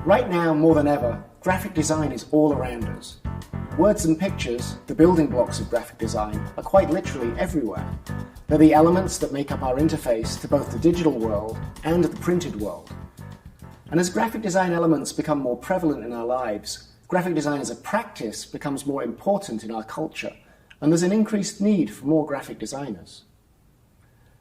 Right now, more than ever, graphic design is all around us. Words and pictures, the building blocks of graphic design, are quite literally everywhere. They're the elements that make up our interface to both the digital world and the printed world. And as graphic design elements become more prevalent in our lives, graphic design as a practice becomes more important in our culture, and there's an increased need for more graphic designers.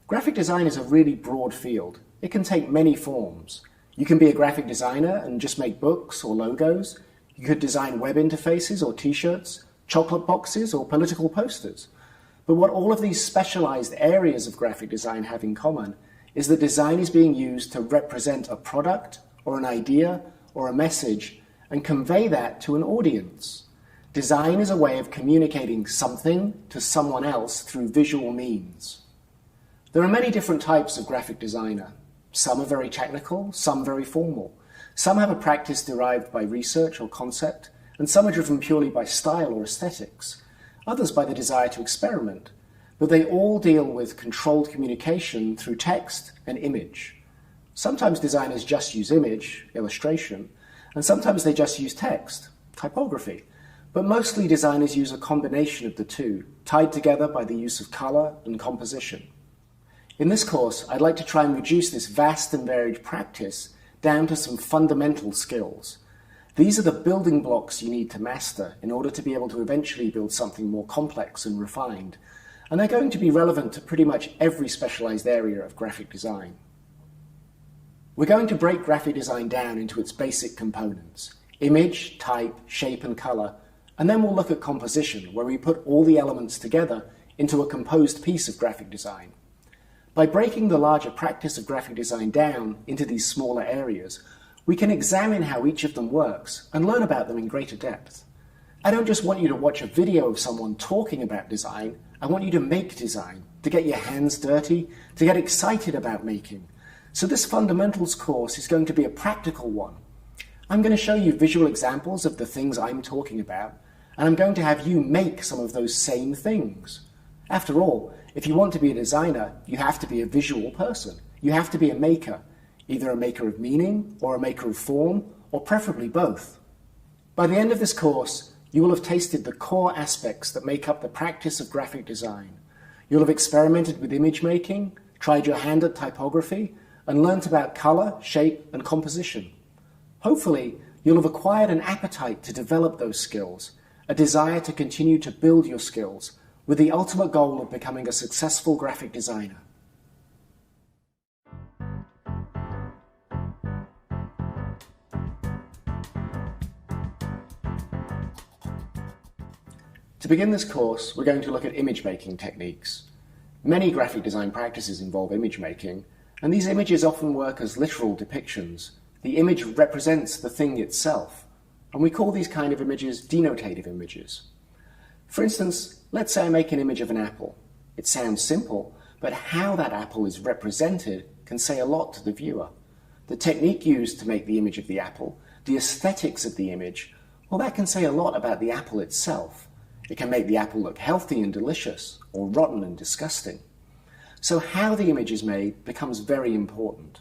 Graphic design is a really broad field. It can take many forms. You can be a graphic designer and just make books or logos. You could design web interfaces or t-shirts, chocolate boxes or political posters. But what all of these specialized areas of graphic design have in common is that design is being used to represent a product or an idea or a message and convey that to an audience. Design is a way of communicating something to someone else through visual means. There are many different types of graphic designer. Some are very technical, some very formal. Some have a practice derived by research or concept, and some are driven purely by style or aesthetics. Others by the desire to experiment. But they all deal with controlled communication through text and image. Sometimes designers just use image, illustration, and sometimes they just use text, typography. But mostly designers use a combination of the two, tied together by the use of color and composition. In this course, I'd like to try and reduce this vast and varied practice down to some fundamental skills. These are the building blocks you need to master in order to be able to eventually build something more complex and refined, and they're going to be relevant to pretty much every specialized area of graphic design. We're going to break graphic design down into its basic components: image, type, shape, and color, and then we'll look at composition, where we put all the elements together into a composed piece of graphic design. By breaking the larger practice of graphic design down into these smaller areas, we can examine how each of them works and learn about them in greater depth. I don't just want you to watch a video of someone talking about design, I want you to make design, to get your hands dirty, to get excited about making. So this fundamentals course is going to be a practical one. I'm going to show you visual examples of the things I'm talking about, and I'm going to have you make some of those same things. After all, if you want to be a designer, you have to be a visual person. You have to be a maker, either a maker of meaning or a maker of form, or preferably both. By the end of this course, you will have tasted the core aspects that make up the practice of graphic design. You'll have experimented with image making, tried your hand at typography, and learnt about color, shape, and composition. Hopefully, you'll have acquired an appetite to develop those skills, a desire to continue to build your skills, with the ultimate goal of becoming a successful graphic designer. To begin this course, we're going to look at image making techniques. Many graphic design practices involve image making, and these images often work as literal depictions. The image represents the thing itself, and we call these kind of images denotative images. For instance, let's say I make an image of an apple. It sounds simple, but how that apple is represented can say a lot to the viewer. The technique used to make the image of the apple, the aesthetics of the image, well, that can say a lot about the apple itself. It can make the apple look healthy and delicious, or rotten and disgusting. So how the image is made becomes very important.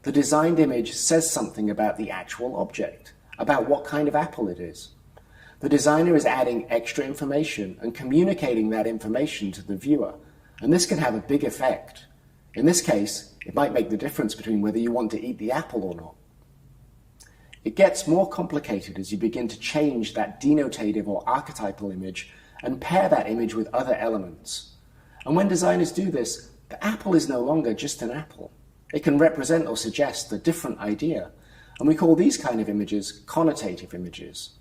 The designed image says something about the actual object, about what kind of apple it is. The designer is adding extra information and communicating that information to the viewer, and this can have a big effect. In this case, it might make the difference between whether you want to eat the apple or not. It gets more complicated as you begin to change that denotative or archetypal image and pair that image with other elements. And when designers do this, the apple is no longer just an apple. It can represent or suggest a different idea, and we call these kind of images connotative images.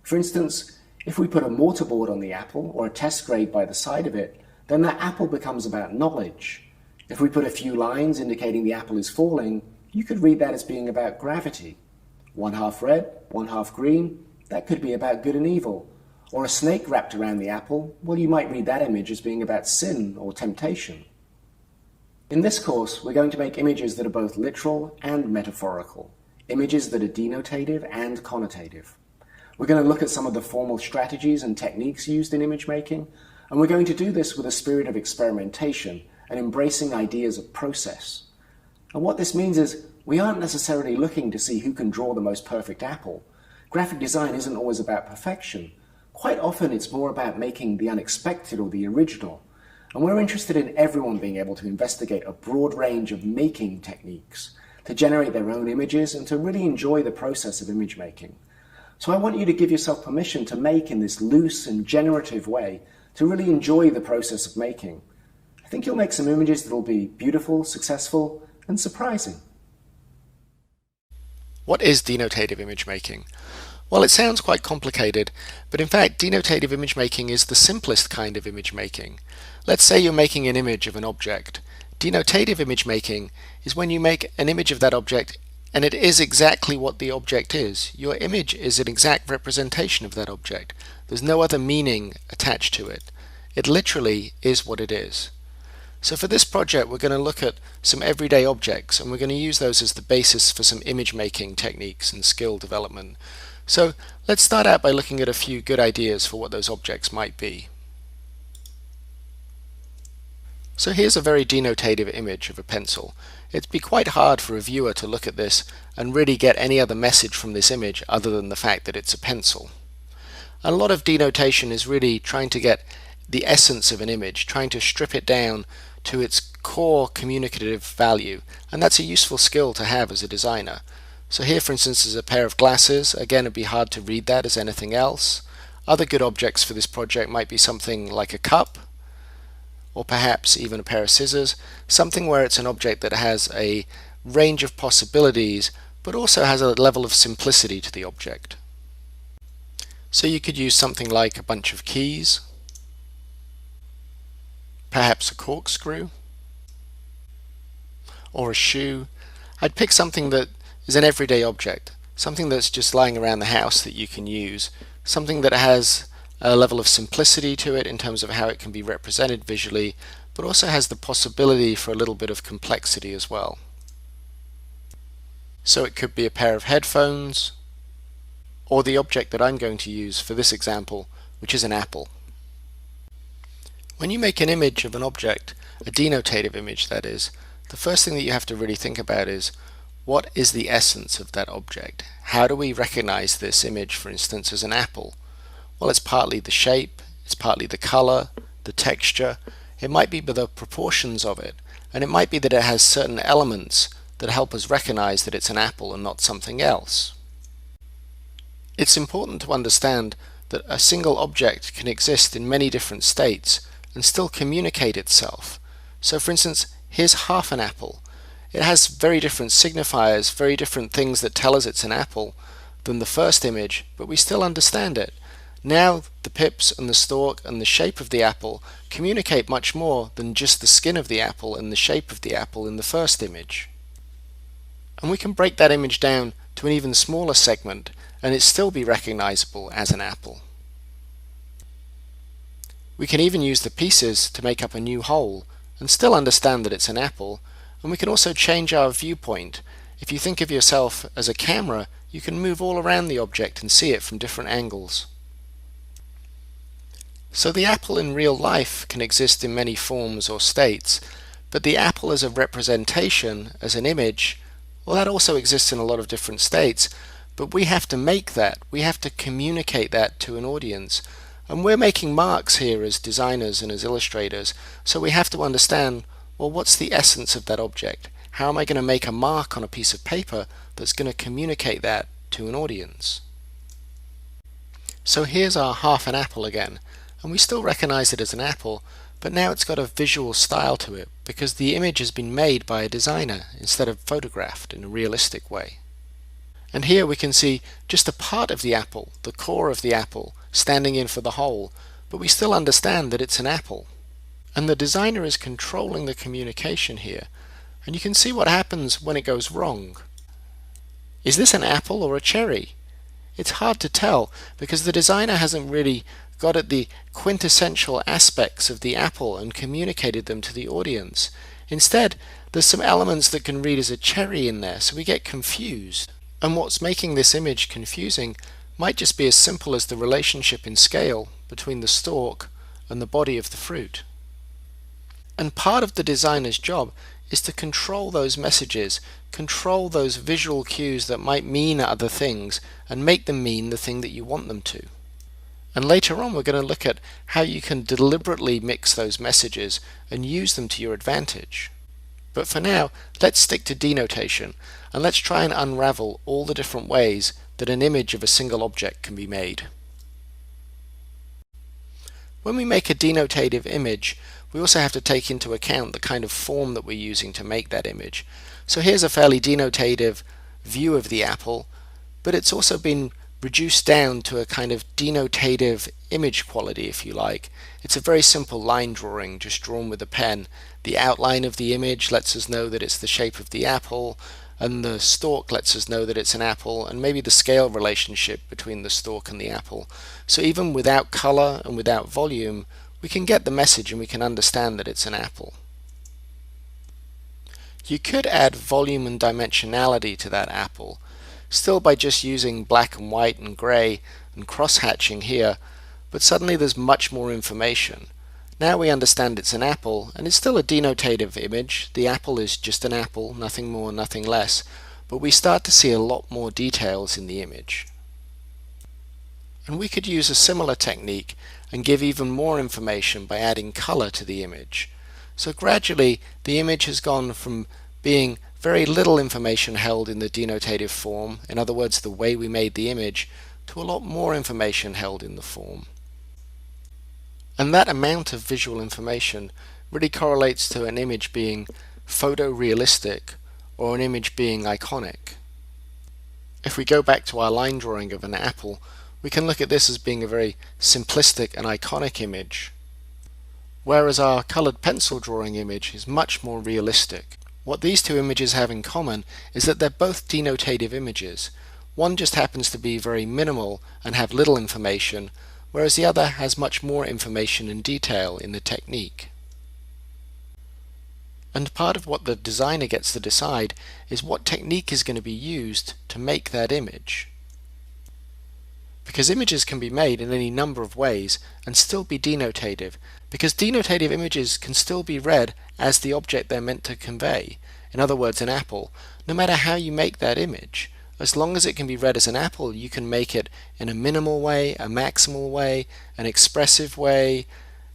For instance, if we put a mortarboard on the apple or a test grade by the side of it, then that apple becomes about knowledge. If we put a few lines indicating the apple is falling, you could read that as being about gravity. One half red, one half green, that could be about good and evil. Or a snake wrapped around the apple, well, you might read that image as being about sin or temptation. In this course, we're going to make images that are both literal and metaphorical, images that are denotative and connotative. We're going to look at some of the formal strategies and techniques used in image making, and we're going to do this with a spirit of experimentation and embracing ideas of process. And what this means is We aren't necessarily looking to see who can draw the most perfect apple. Graphic design isn't always about perfection. Quite often it's more about making the unexpected or the original. And we're interested in everyone being able to investigate a broad range of making techniques, to generate their own images and to really enjoy the process of image making. So I want you to give yourself permission to make in this loose and generative way, to really enjoy the process of making. I think you'll make some images that will be beautiful, successful, and surprising. What is denotative image making? Well, it sounds quite complicated, but in fact denotative image making is the simplest kind of image making. Let's say you're making an image of an object. Denotative image making is when you make an image of that object and it is exactly what the object is. Your image is an exact representation of that object. There's no other meaning attached to it. It literally is what it is. So for this project we're going to look at some everyday objects and we're going to use those as the basis for some image making techniques and skill development. So let's start out by looking at a few good ideas for what those objects might be. So here's a very denotative image of a pencil. It'd be quite hard for a viewer to look at this and really get any other message from this image other than the fact that it's a pencil. And a lot of denotation is really trying to get the essence of an image, trying to strip it down to its core communicative value, and that's a useful skill to have as a designer. So here for instance is a pair of glasses. Again, it'd be hard to read that as anything else. Other good objects for this project might be something like a cup, or perhaps even a pair of scissors, something where it's an object that has a range of possibilities but also has a level of simplicity to the object. So you could use something like a bunch of keys, perhaps a corkscrew, or a shoe. I'd pick something that is an everyday object, something that's just lying around the house that you can use, something that has a level of simplicity to it in terms of how it can be represented visually, but also has the possibility for a little bit of complexity as well. So it could be a pair of headphones, or the object that I'm going to use for this example, which is an apple. When you make an image of an object, a denotative image that is, the first thing that you have to really think about is, what is the essence of that object? How do we recognize this image, for instance, as an apple? Well, it's partly the shape, it's partly the color, the texture, it might be the proportions of it, and it might be that it has certain elements that help us recognize that it's an apple and not something else. It's important to understand that a single object can exist in many different states and still communicate itself. So for instance, here's half an apple. It has very different signifiers, very different things that tell us it's an apple than the first image, but we still understand it. Now the pips and the stalk and the shape of the apple communicate much more than just the skin of the apple and the shape of the apple in the first image. And we can break that image down to an even smaller segment and it still be recognizable as an apple. We can even use the pieces to make up a new whole and still understand that it's an apple, and we can also change our viewpoint. If you think of yourself as a camera, you can move all around the object and see it from different angles. So the apple in real life can exist in many forms or states, but the apple as a representation, as an image, well, that also exists in a lot of different states, but we have to make that, we have to communicate that to an audience. And we're making marks here as designers and as illustrators, so we have to understand, well, what's the essence of that object? How am I going to make a mark on a piece of paper that's going to communicate that to an audience? So here's our half an apple again, and we still recognize it as an apple, but now it's got a visual style to it because the image has been made by a designer instead of photographed in a realistic way. And here we can see just a part of the apple, the core of the apple, standing in for the whole, but we still understand that it's an apple. And the designer is controlling the communication here, and you can see what happens when it goes wrong. Is this an apple or a cherry? It's hard to tell because the designer hasn't really got at the quintessential aspects of the apple and communicated them to the audience. Instead, there's some elements that can read as a cherry in there, so we get confused. And what's making this image confusing might just be as simple as the relationship in scale between the stalk and the body of the fruit. And part of the designer's job is to control those messages, control those visual cues that might mean other things, and make them mean the thing that you want them to. And later on we're going to look at how you can deliberately mix those messages and use them to your advantage. But for now, let's stick to denotation, and let's try and unravel all the different ways that an image of a single object can be made. When we make a denotative image, we also have to take into account the kind of form that we're using to make that image. So here's a fairly denotative view of the apple, but it's also been reduced down to a kind of denotative image quality, if you like. It's a very simple line drawing, just drawn with a pen. The outline of the image lets us know that it's the shape of the apple, and the stalk lets us know that it's an apple, and maybe the scale relationship between the stalk and the apple. So even without color and without volume, we can get the message and we can understand that it's an apple. You could add volume and dimensionality to that apple, still by just using black and white and gray and cross-hatching here, but suddenly there's much more information. Now we understand it's an apple, and it's still a denotative image. The apple is just an apple, nothing more, nothing less, but we start to see a lot more details in the image. And we could use a similar technique and give even more information by adding color to the image. So gradually the image has gone from being very little information held in the denotative form, in other words the way we made the image, to a lot more information held in the form. And that amount of visual information really correlates to an image being photorealistic or an image being iconic. If we go back to our line drawing of an apple, we can look at this as being a very simplistic and iconic image, whereas our colored pencil drawing image is much more realistic. What these two images have in common is that they're both denotative images. One just happens to be very minimal and have little information, whereas the other has much more information and detail in the technique. And part of what the designer gets to decide is what technique is going to be used to make that image. Because images can be made in any number of ways and still be denotative, because denotative images can still be read as the object they're meant to convey, in other words an apple, no matter how you make that image. As long as it can be read as an apple, you can make it in a minimal way, a maximal way, an expressive way,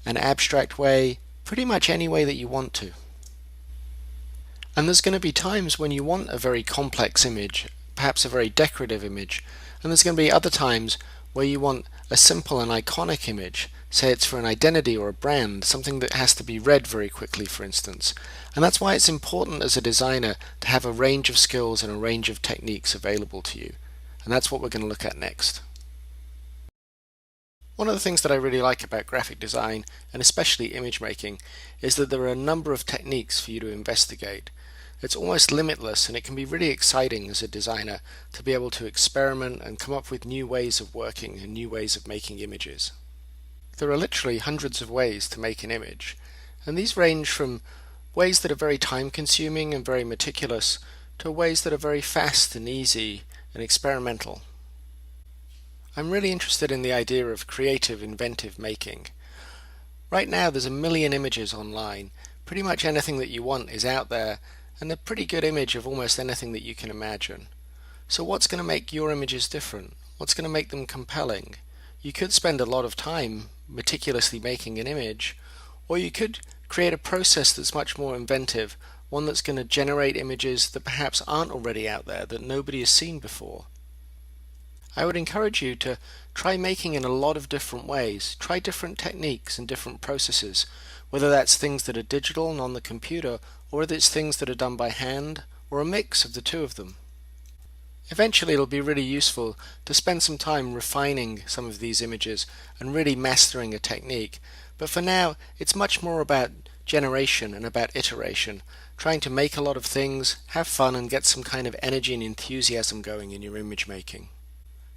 an abstract way, pretty much any way that you want to. And there's going to be times when you want a very complex image, perhaps a very decorative image, and there's going to be other times where you want a simple and iconic image, say it's for an identity or a brand, something that has to be read very quickly, for instance. And that's why it's important as a designer to have a range of skills and a range of techniques available to you. And that's what we're going to look at next. One of the things that I really like about graphic design, and especially image making, is that there are a number of techniques for you to investigate. It's almost limitless, and it can be really exciting as a designer to be able to experiment and come up with new ways of working and new ways of making images. There are literally hundreds of ways to make an image, and these range from ways that are very time-consuming and very meticulous to ways that are very fast and easy and experimental. I'm really interested in the idea of creative, inventive making. Right now there's a million images online. Pretty much anything that you want is out there, and a pretty good image of almost anything that you can imagine. So what's going to make your images different? What's going to make them compelling? You could spend a lot of time meticulously making an image, or you could create a process that's much more inventive, one that's going to generate images that perhaps aren't already out there, that nobody has seen before. I would encourage you to try making in a lot of different ways, try different techniques and different processes, whether that's things that are digital and on the computer, or whether it's things that are done by hand, or a mix of the two of them. Eventually it'll be really useful to spend some time refining some of these images and really mastering a technique, but for now it's much more about generation and about iteration, trying to make a lot of things, have fun and get some kind of energy and enthusiasm going in your image making.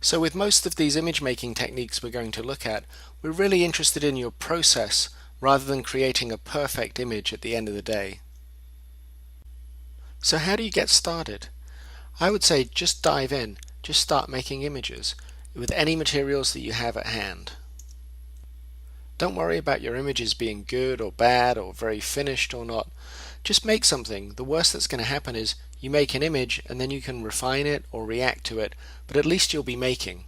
So with most of these image making techniques we're going to look at, we're really interested in your process rather than creating a perfect image at the end of the day. So how do you get started? I would say just dive in, just start making images with any materials that you have at hand. Don't worry about your images being good or bad or very finished or not. Just make something. The worst that's going to happen is you make an image and then you can refine it or react to it, but at least you'll be making.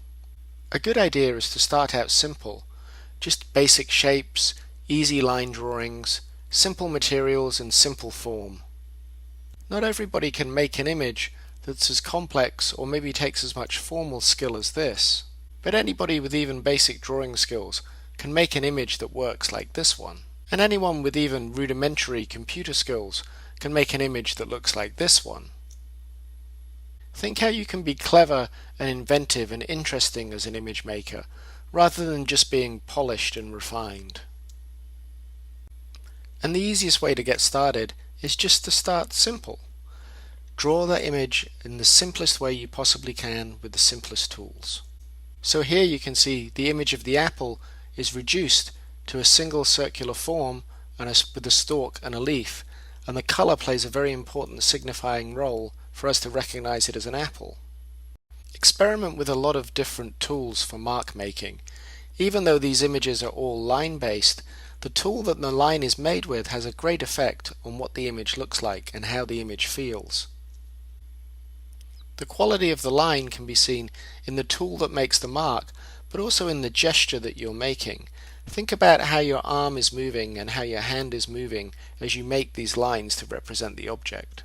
A good idea is to start out simple. Just basic shapes, easy line drawings, simple materials and simple form. Not everybody can make an image that's as complex or maybe takes as much formal skill as this, but anybody with even basic drawing skills can make an image that works like this one. And anyone with even rudimentary computer skills can make an image that looks like this one. Think how you can be clever and inventive and interesting as an image maker, rather than just being polished and refined. And the easiest way to get started is just to start simple. Draw that image in the simplest way you possibly can with the simplest tools. So here you can see the image of the apple is reduced to a single circular form and with a stalk and a leaf, and the color plays a very important signifying role for us to recognize it as an apple. Experiment with a lot of different tools for mark making. Even though these images are all line based, the tool that the line is made with has a great effect on what the image looks like and how the image feels. The quality of the line can be seen in the tool that makes the mark, but also in the gesture that you're making. Think about how your arm is moving and how your hand is moving as you make these lines to represent the object.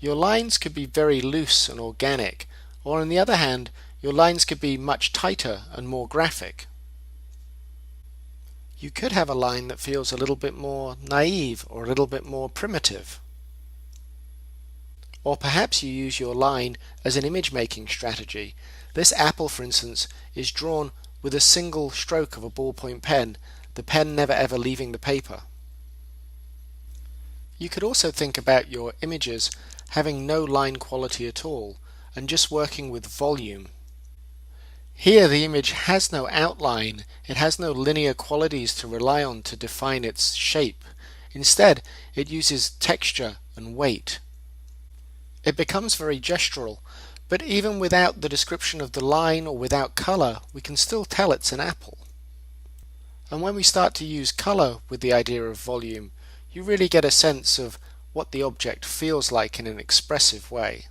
Your lines could be very loose and organic, or on the other hand, your lines could be much tighter and more graphic. You could have a line that feels a little bit more naive or a little bit more primitive. Or perhaps you use your line as an image making strategy. This apple, for instance, is drawn with a single stroke of a ballpoint pen, the pen never ever leaving the paper. You could also think about your images having no line quality at all and just working with volume. Here the image has no outline, it has no linear qualities to rely on to define its shape. Instead, it uses texture and weight. It becomes very gestural, but even without the description of the line or without color, we can still tell it's an apple. And when we start to use color with the idea of volume, you really get a sense of what the object feels like in an expressive way.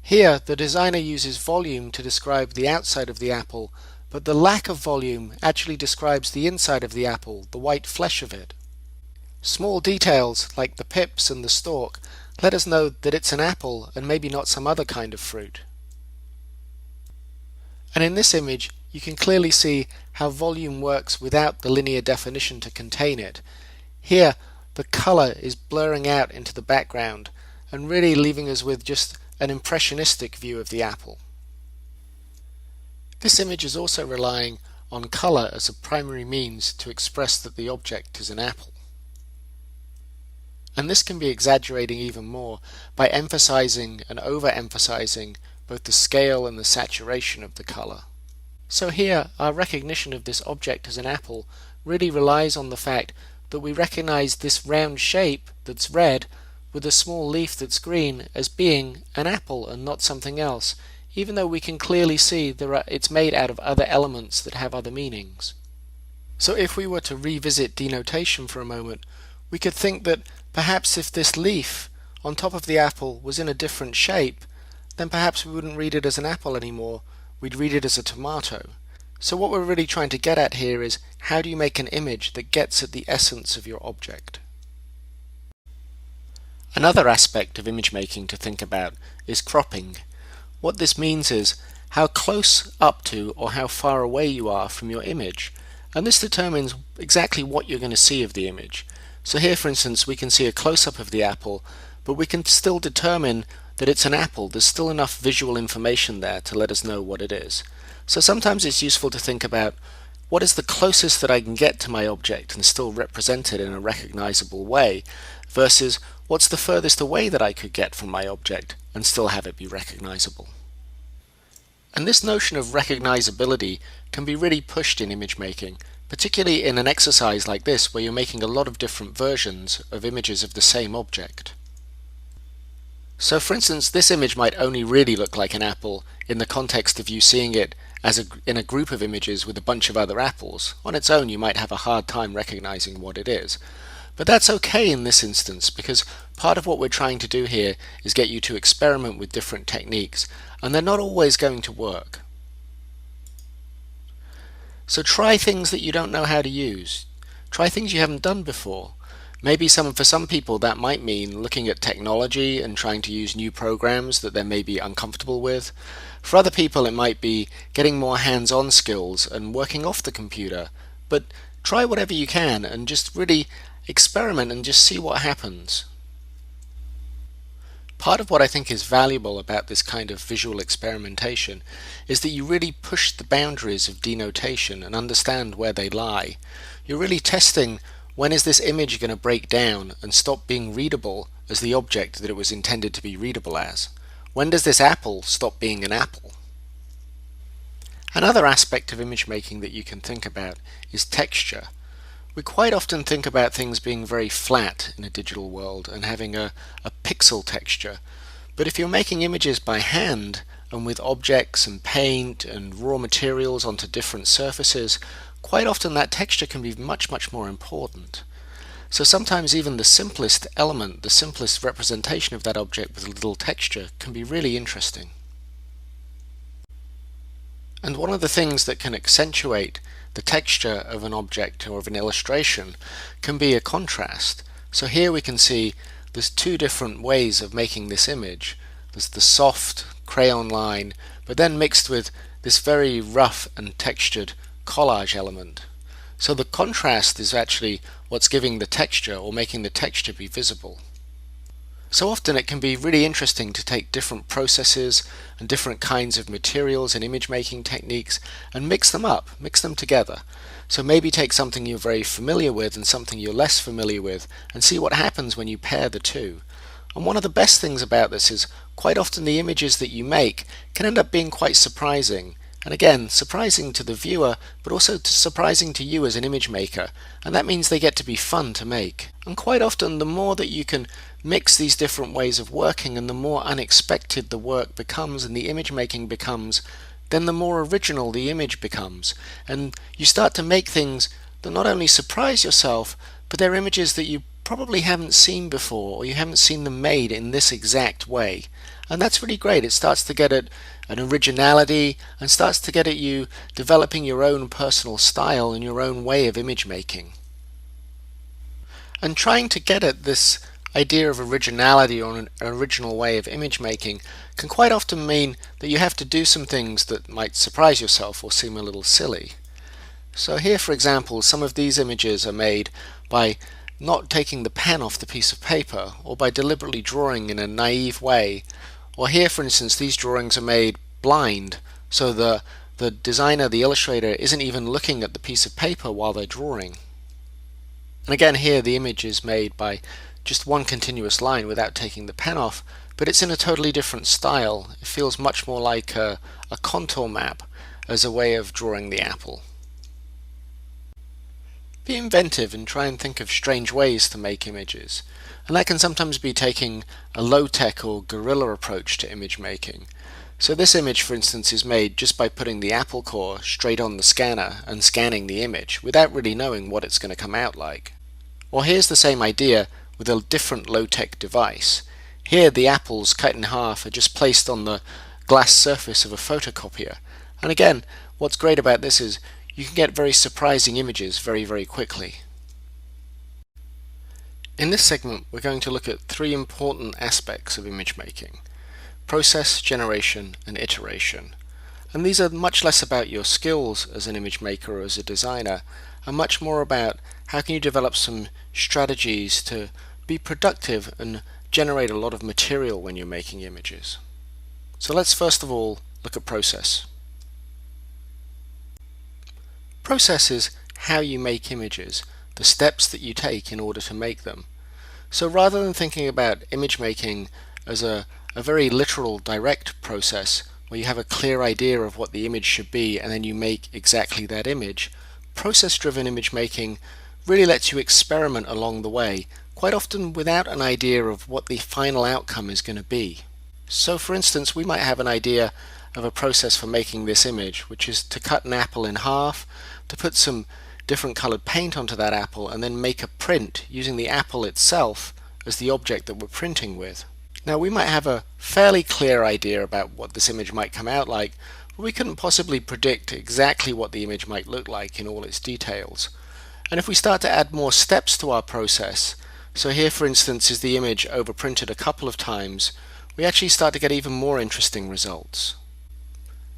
Here, the designer uses volume to describe the outside of the apple, but the lack of volume actually describes the inside of the apple, the white flesh of it. Small details, like the pips and the stalk, let us know that it's an apple and maybe not some other kind of fruit. And in this image, you can clearly see how volume works without the linear definition to contain it. Here, the color is blurring out into the background and really leaving us with just an impressionistic view of the apple. This image is also relying on color as a primary means to express that the object is an apple. And this can be exaggerating even more by emphasizing and overemphasizing both the scale and the saturation of the color. So here, our recognition of this object as an apple really relies on the fact that we recognize this round shape that's red with a small leaf that's green as being an apple and not something else, even though we can clearly see it's made out of other elements that have other meanings. So if we were to revisit denotation for a moment, we could think that perhaps if this leaf on top of the apple was in a different shape, then perhaps we wouldn't read it as an apple anymore, we'd read it as a tomato. So what we're really trying to get at here is, how do you make an image that gets at the essence of your object? Another aspect of image making to think about is cropping. What this means is how close up to or how far away you are from your image, and this determines exactly what you're going to see of the image. So here, for instance, we can see a close-up of the apple, but we can still determine that it's an apple. There's still enough visual information there to let us know what it is. So sometimes it's useful to think about, what is the closest that I can get to my object and still represent it in a recognizable way, versus what's the furthest away that I could get from my object and still have it be recognizable. And this notion of recognizability can be really pushed in image making, particularly in an exercise like this where you're making a lot of different versions of images of the same object. So for instance, this image might only really look like an apple in the context of you seeing it as in a group of images with a bunch of other apples. On its own, you might have a hard time recognizing what it is. But that's okay in this instance because part of what we're trying to do here is get you to experiment with different techniques, and they're not always going to work. So try things that you don't know how to use. Try things you haven't done before. Maybe for some people that might mean looking at technology and trying to use new programs that they're maybe uncomfortable with. For other people it might be getting more hands-on skills and working off the computer. But try whatever you can and just really experiment and just see what happens. Part of what I think is valuable about this kind of visual experimentation is that you really push the boundaries of denotation and understand where they lie. You're really testing when is this image going to break down and stop being readable as the object that it was intended to be readable as. When does this apple stop being an apple? Another aspect of image making that you can think about is texture. We quite often think about things being very flat in a digital world and having a pixel texture. But if you're making images by hand and with objects and paint and raw materials onto different surfaces, quite often that texture can be much, much more important. So sometimes even the simplest element, the simplest representation of that object with a little texture can be really interesting. And one of the things that can accentuate the texture of an object or of an illustration can be a contrast. So here we can see there's two different ways of making this image. There's the soft crayon line, but then mixed with this very rough and textured collage element. So the contrast is actually what's giving the texture or making the texture be visible. So often it can be really interesting to take different processes and different kinds of materials and image making techniques and mix them up, mix them together. So maybe take something you're very familiar with and something you're less familiar with and see what happens when you pair the two. And one of the best things about this is quite often the images that you make can end up being quite surprising. And again, surprising to the viewer, but also surprising to you as an image maker. And that means they get to be fun to make. And quite often, the more that you can mix these different ways of working and the more unexpected the work becomes and the image making becomes, then the more original the image becomes. And you start to make things that not only surprise yourself, but they're images that you probably haven't seen before, or you haven't seen them made in this exact way. And that's really great. It starts to get at an originality and starts to get at you developing your own personal style and your own way of image making. And trying to get at this idea of originality or an original way of image making can quite often mean that you have to do some things that might surprise yourself or seem a little silly. So here, for example, some of these images are made by not taking the pen off the piece of paper or by deliberately drawing in a naive way. Or here, for instance, these drawings are made blind, so the designer, the illustrator, isn't even looking at the piece of paper while they're drawing. And again, here the image is made by just one continuous line without taking the pen off, but it's in a totally different style. It feels much more like a contour map as a way of drawing the apple. Be inventive and try and think of strange ways to make images. And that can sometimes be taking a low-tech or guerrilla approach to image making. So this image, for instance, is made just by putting the Apple core straight on the scanner and scanning the image without really knowing what it's going to come out like. Or here's the same idea with a different low-tech device. Here the apples cut in half are just placed on the glass surface of a photocopier. And again, what's great about this is you can get very surprising images very, very quickly. In this segment, we're going to look at three important aspects of image making: process, generation, and iteration. And these are much less about your skills as an image maker or as a designer, and much more about how can you develop some strategies to be productive and generate a lot of material when you're making images. So let's first of all look at process. Process is how you make images, the steps that you take in order to make them. So rather than thinking about image making as a very literal, direct process where you have a clear idea of what the image should be and then you make exactly that image, process-driven image making really lets you experiment along the way, quite often without an idea of what the final outcome is going to be. So for instance, we might have an idea of a process for making this image, which is to cut an apple in half, to put some different colored paint onto that apple and then make a print using the apple itself as the object that we're printing with. Now we might have a fairly clear idea about what this image might come out like, but we couldn't possibly predict exactly what the image might look like in all its details. And if we start to add more steps to our process, so here for instance is the image overprinted a couple of times, we actually start to get even more interesting results.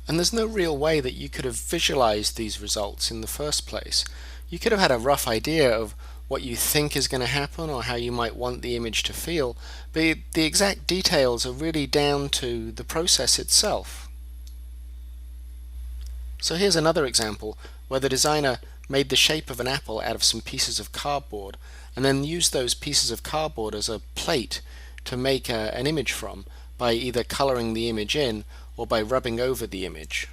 And there's no real way that you could have visualized these results in the first place. You could have had a rough idea of what you think is going to happen or how you might want the image to feel, but the exact details are really down to the process itself. So here's another example where the designer made the shape of an apple out of some pieces of cardboard and then used those pieces of cardboard as a plate to make an image from by either coloring the image in or by rubbing over the image.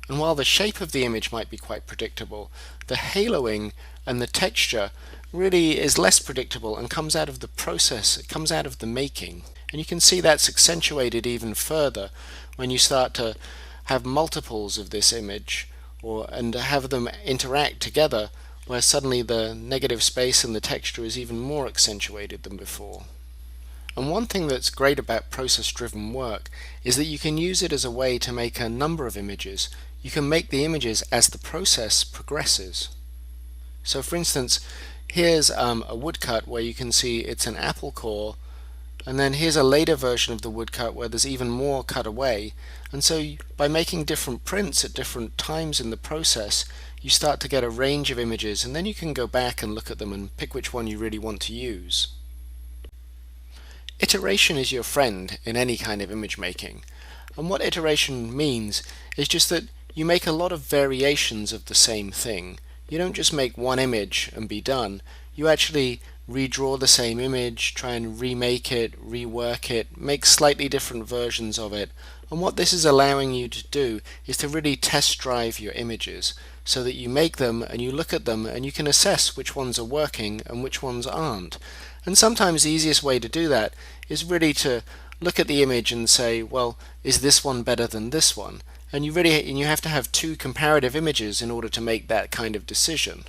And while the shape of the image might be quite predictable, the haloing and the texture really is less predictable and comes out of the process, it comes out of the making. And you can see that's accentuated even further when you start to have multiples of this image and have them interact together, where suddenly the negative space and the texture is even more accentuated than before. And one thing that's great about process-driven work is that you can use it as a way to make a number of images. You can make the images as the process progresses. So for instance, here's a woodcut where you can see it's an apple core, and then here's a later version of the woodcut where there's even more cut away. And so by making different prints at different times in the process, you start to get a range of images, and then you can go back and look at them and pick which one you really want to use. Iteration is your friend in any kind of image making, and what iteration means is just that you make a lot of variations of the same thing. You don't just make one image and be done. You actually redraw the same image, try and remake it, rework it, make slightly different versions of it. And what this is allowing you to do is to really test drive your images so that you make them and you look at them and you can assess which ones are working and which ones aren't. And sometimes the easiest way to do that is really to look at the image and say, well, is this one better than this one? And you have to have two comparative images in order to make that kind of decision.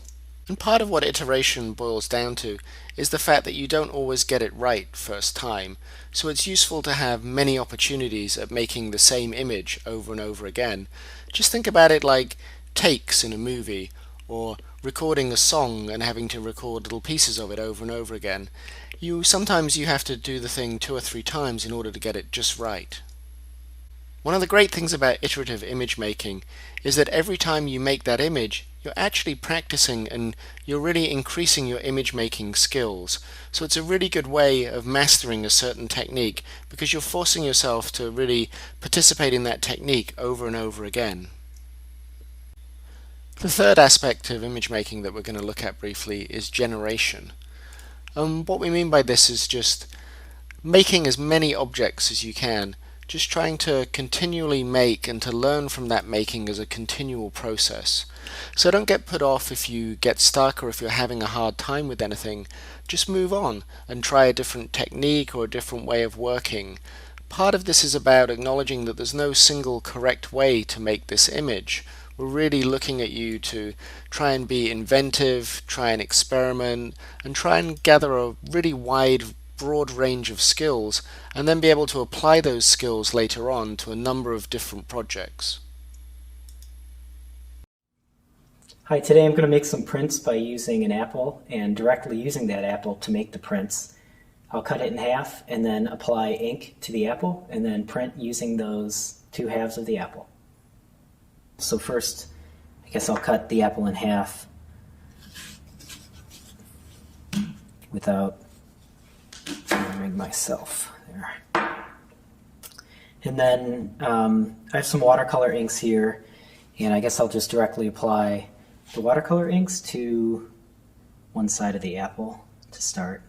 And part of what iteration boils down to is the fact that you don't always get it right first time. So it's useful to have many opportunities at making the same image over and over again. Just think about it like takes in a movie, or recording a song and having to record little pieces of it over and over again. Sometimes you have to do the thing 2 or 3 times in order to get it just right. One of the great things about iterative image making is that every time you make that image, you're actually practicing and you're really increasing your image making skills. So it's a really good way of mastering a certain technique because you're forcing yourself to really participate in that technique over and over again. The third aspect of image making that we're going to look at briefly is generation. What we mean by this is just making as many objects as you can, just trying to continually make and to learn from that making as a continual process. So don't get put off if you get stuck or if you're having a hard time with anything. Just move on and try a different technique or a different way of working. Part of this is about acknowledging that there's no single correct way to make this image. We're really looking at you to try and be inventive, try and experiment, and try and gather a really broad range of skills, and then be able to apply those skills later on to a number of different projects. Hi, today I'm going to make some prints by using an apple and directly using that apple to make the prints. I'll cut it in half and then apply ink to the apple and then print using those 2 halves of the apple. So first, I guess I'll cut the apple in half without harming myself there. And then I have some watercolor inks here, and I guess I'll just directly apply the watercolor inks to one side of the apple to start.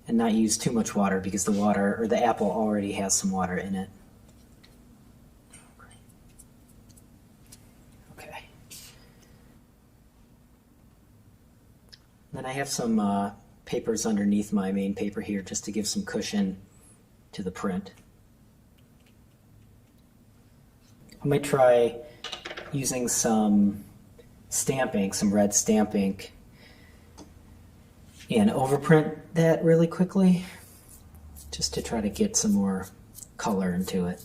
And not use too much water because the apple already has some water in it. Okay. Then I have some papers underneath my main paper here just to give some cushion to the print. I might try using some stamp ink, some red stamp ink, and overprint that really quickly just to try to get some more color into it.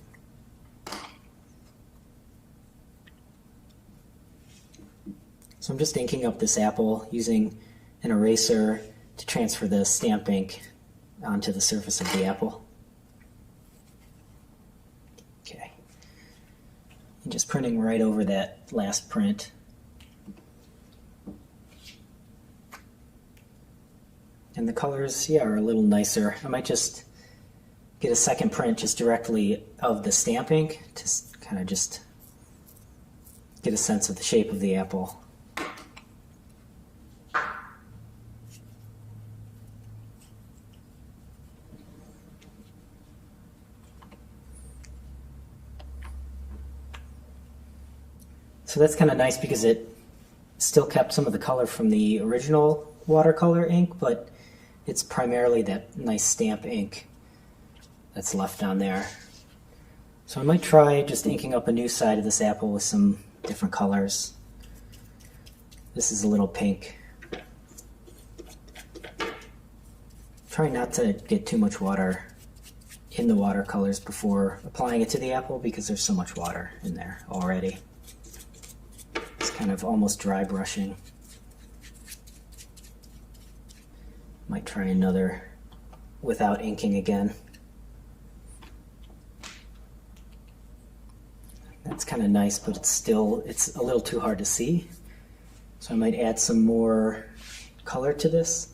So I'm just inking up this apple using an eraser to transfer the stamp ink onto the surface of the apple. Okay. And just printing right over that last print. And the colors, yeah, are a little nicer. I might just get a second print just directly of the stamp ink to kind of just get a sense of the shape of the apple. So that's kind of nice because it still kept some of the color from the original watercolor ink, but it's primarily that nice stamp ink that's left on there. So I might try just inking up a new side of this apple with some different colors. This is a little pink. Try not to get too much water in the watercolors before applying it to the apple because there's so much water in there already. It's kind of almost dry brushing. Might try another without inking again. That's kind of nice, but it's a little too hard to see. So I might add some more color to this.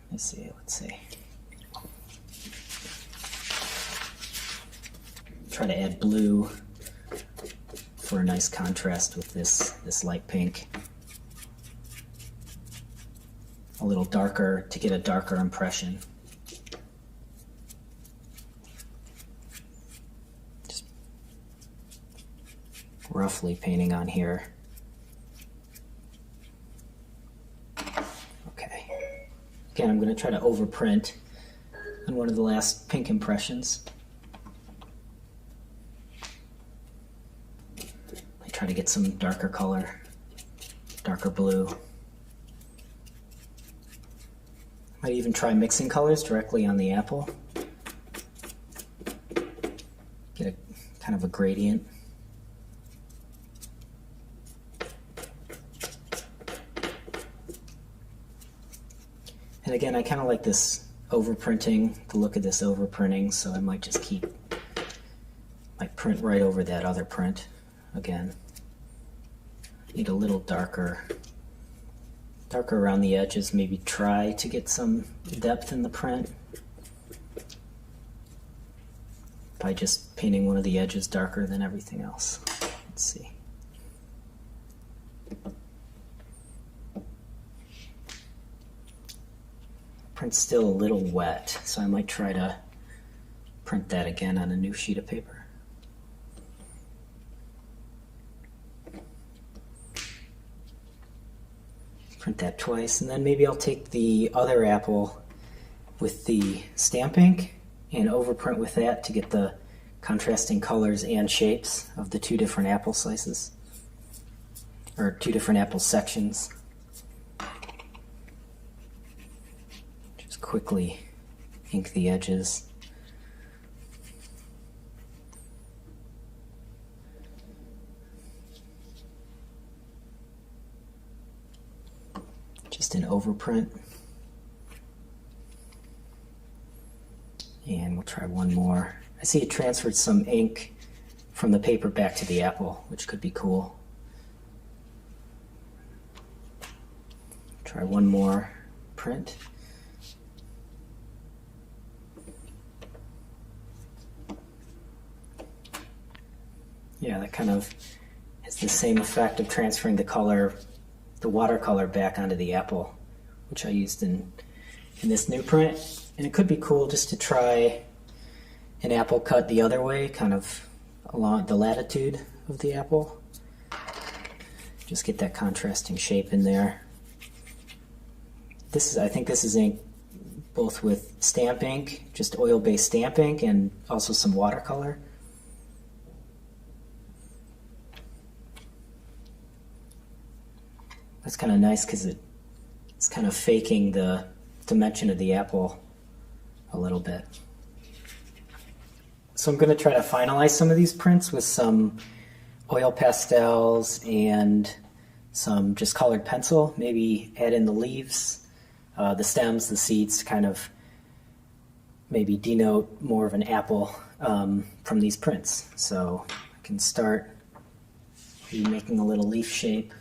Let's see. Try to add blue for a nice contrast with this light pink. A little darker to get a darker impression. Just roughly painting on here. Okay. Again, I'm going to try to overprint on one of the last pink impressions. I try to get some darker color, darker blue. Might even try mixing colors directly on the apple. Get a kind of a gradient. And again, I kind of like this overprinting, the look of this overprinting, so I might just might print right over that other print again. Need a little darker around the edges, maybe try to get some depth in the print by just painting one of the edges darker than everything else. Let's see. Print's still a little wet, so I might try to print that again on a new sheet of paper. Print that twice, and then maybe I'll take the other apple with the stamp ink and overprint with that to get the contrasting colors and shapes of the two different apple slices, or two different apple sections. Just quickly ink the edges. Just an overprint. And we'll try one more. I see it transferred some ink from the paper back to the apple, which could be cool. Try one more print. Yeah, that kind of has the same effect of transferring the color, the watercolor, back onto the apple, which I used in this new print. And it could be cool just to try an apple cut the other way, kind of along the latitude of the apple. Just get that contrasting shape in there. I think this is ink both with stamp ink, just oil-based stamp ink, and also some watercolor. That's kind of nice because it's kind of faking the dimension of the apple a little bit. So I'm going to try to finalize some of these prints with some oil pastels and some just colored pencil. Maybe add in the leaves, the stems, the seeds to kind of maybe denote more of an apple from these prints. So I can start making a little leaf shape.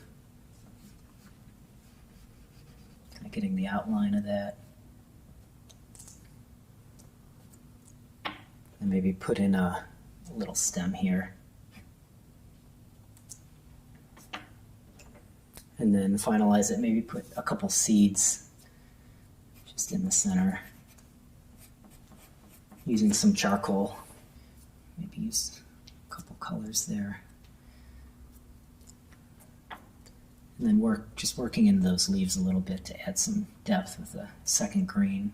Kind of getting the outline of that. And maybe put in a little stem here. And then finalize it, maybe put a couple seeds just in the center. Using some charcoal. Maybe use a couple colors there. And then just working in those leaves a little bit to add some depth with a second green.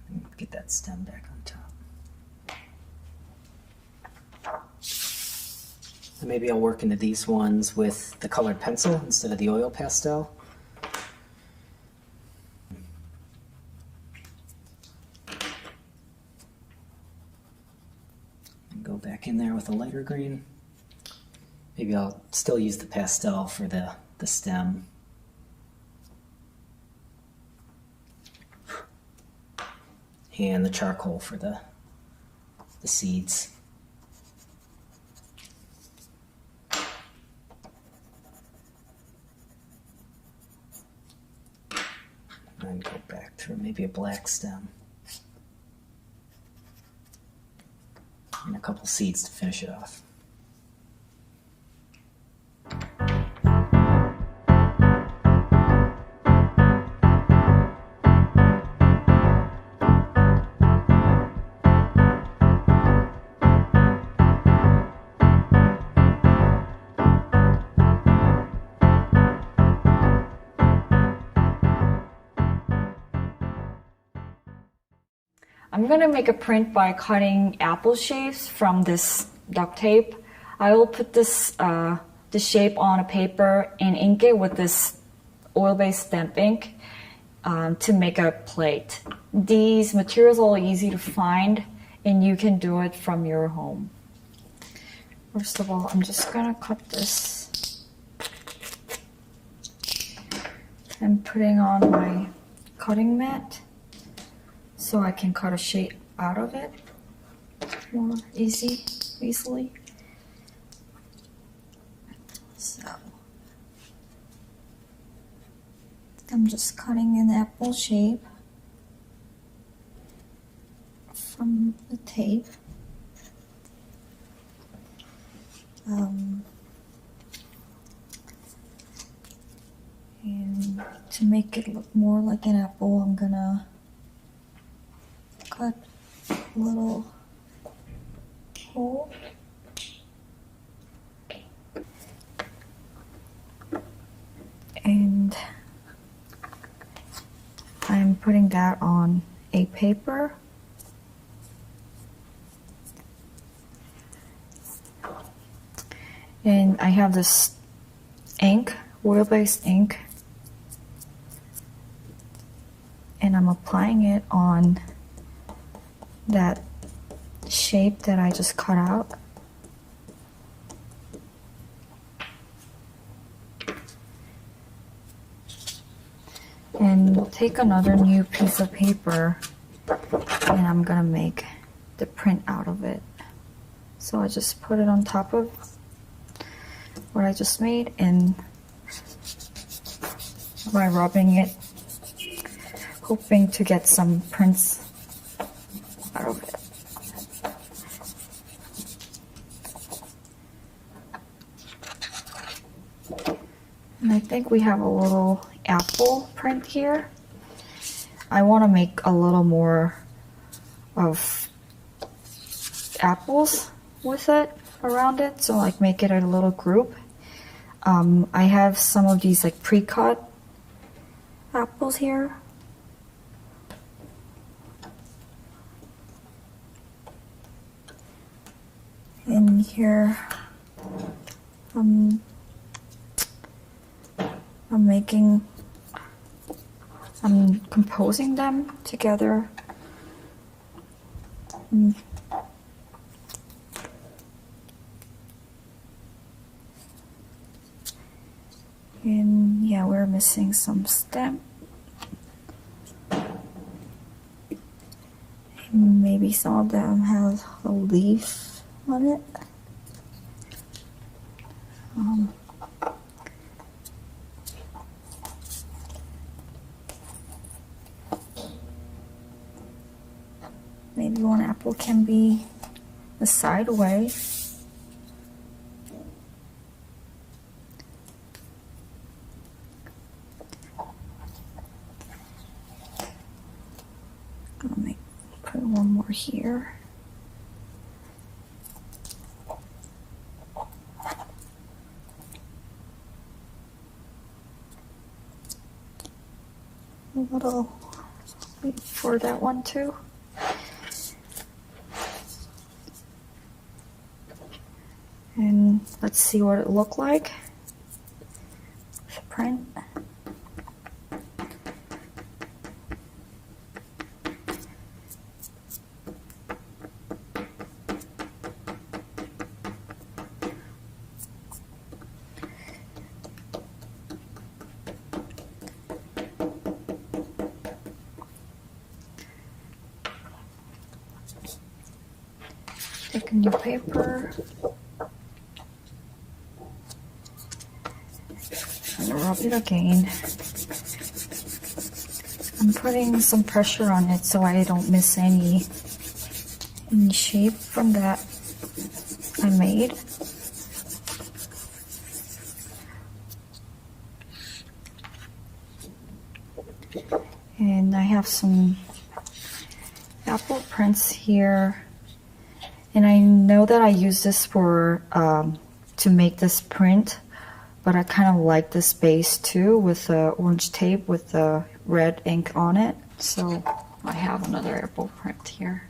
And get that stem back on top. And maybe I'll work into these ones with the colored pencil instead of the oil pastel. And go back in there with a lighter green. Maybe I'll still use the pastel for the stem. And the charcoal for the seeds. And go back through maybe a black stem. And a couple seeds to finish it off. I'm gonna make a print by cutting apple shapes from this duct tape. I will put this shape on a paper and ink it with this oil-based stamp ink to make a plate. These materials are easy to find and you can do it from your home. First of all, I'm just gonna cut this. I'm putting on my cutting mat so I can cut a shape out of it more easily. So I'm just cutting an apple shape from the tape. And to make it look more like an apple, I'm gonna cut a little hole. And I'm putting that on a paper. And I have this ink, oil-based ink, and I'm applying it on that shape that I just cut out. And take another new piece of paper and I'm gonna make the print out of it. So I just put it on top of what I just made, and by rubbing it, hoping to get some prints out of it. And I think we have a little apple print here. I want to make a little more of apples with it around it, so like make it a little group. I have some of these like pre-cut apples here. And here, I'm composing them together. And yeah, we're missing some stem. Maybe some of them have a leaf on it. Maybe one apple can be the side way. Put one more here. A little for that one too. And let's see what it looked like. The print. Take a new paper and rub it again. I'm putting some pressure on it so I don't miss any shape from that I made. And I have some apple prints here. And I know that I use this for to make this print, but I kind of like this base too with the orange tape with the red ink on it. So I have another apple print here.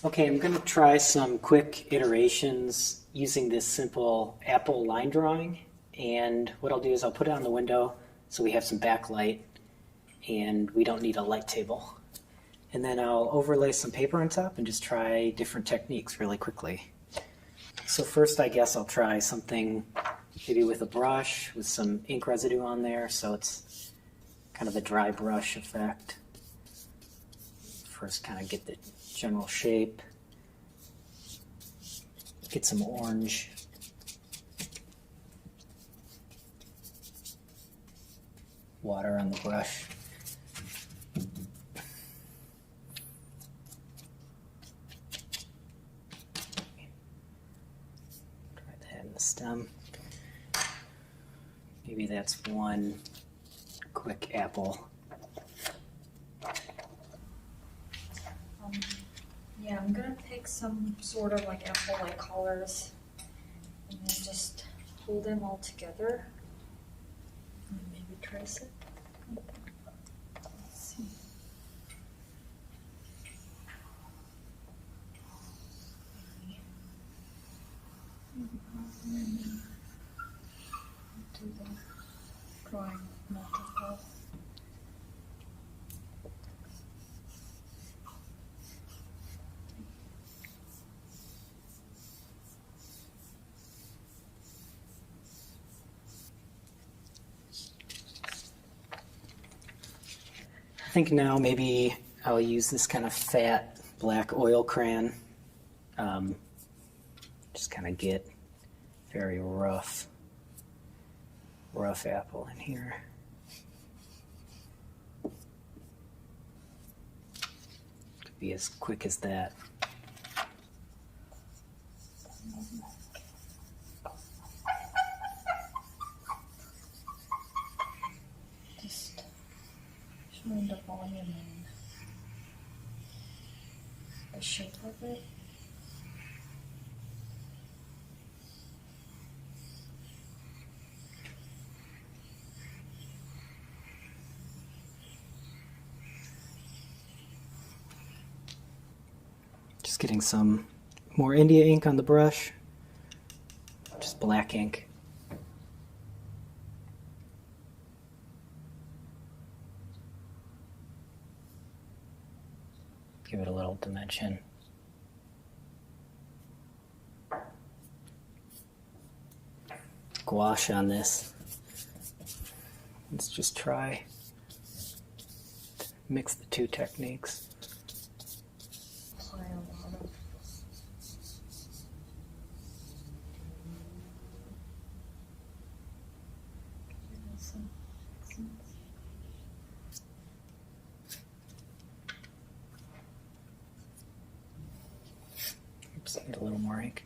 Okay, I'm going to try some quick iterations using this simple apple line drawing. And what I'll do is I'll put it on the window so we have some backlight and we don't need a light table. And then I'll overlay some paper on top and just try different techniques really quickly. So first I guess I'll try something maybe with a brush with some ink residue on there so it's kind of a dry brush effect. First kind of get the general shape. Get some orange. Water on the brush. Stem. Maybe that's one quick apple. Yeah, I'm gonna pick some sort of like apple-like colors and then just hold them all together and maybe trace it. Let's see. Do the drawing multiple. I think now maybe I'll use this kind of fat black oil crayon. Just kind of get very rough apple in here. Could be as quick as that. Just showing the volume and the shape of it. Just getting some more India ink on the brush. just black ink. Give it a little dimension. Gouache on this. Let's just try to mix the two techniques. Oops, need a little more ink.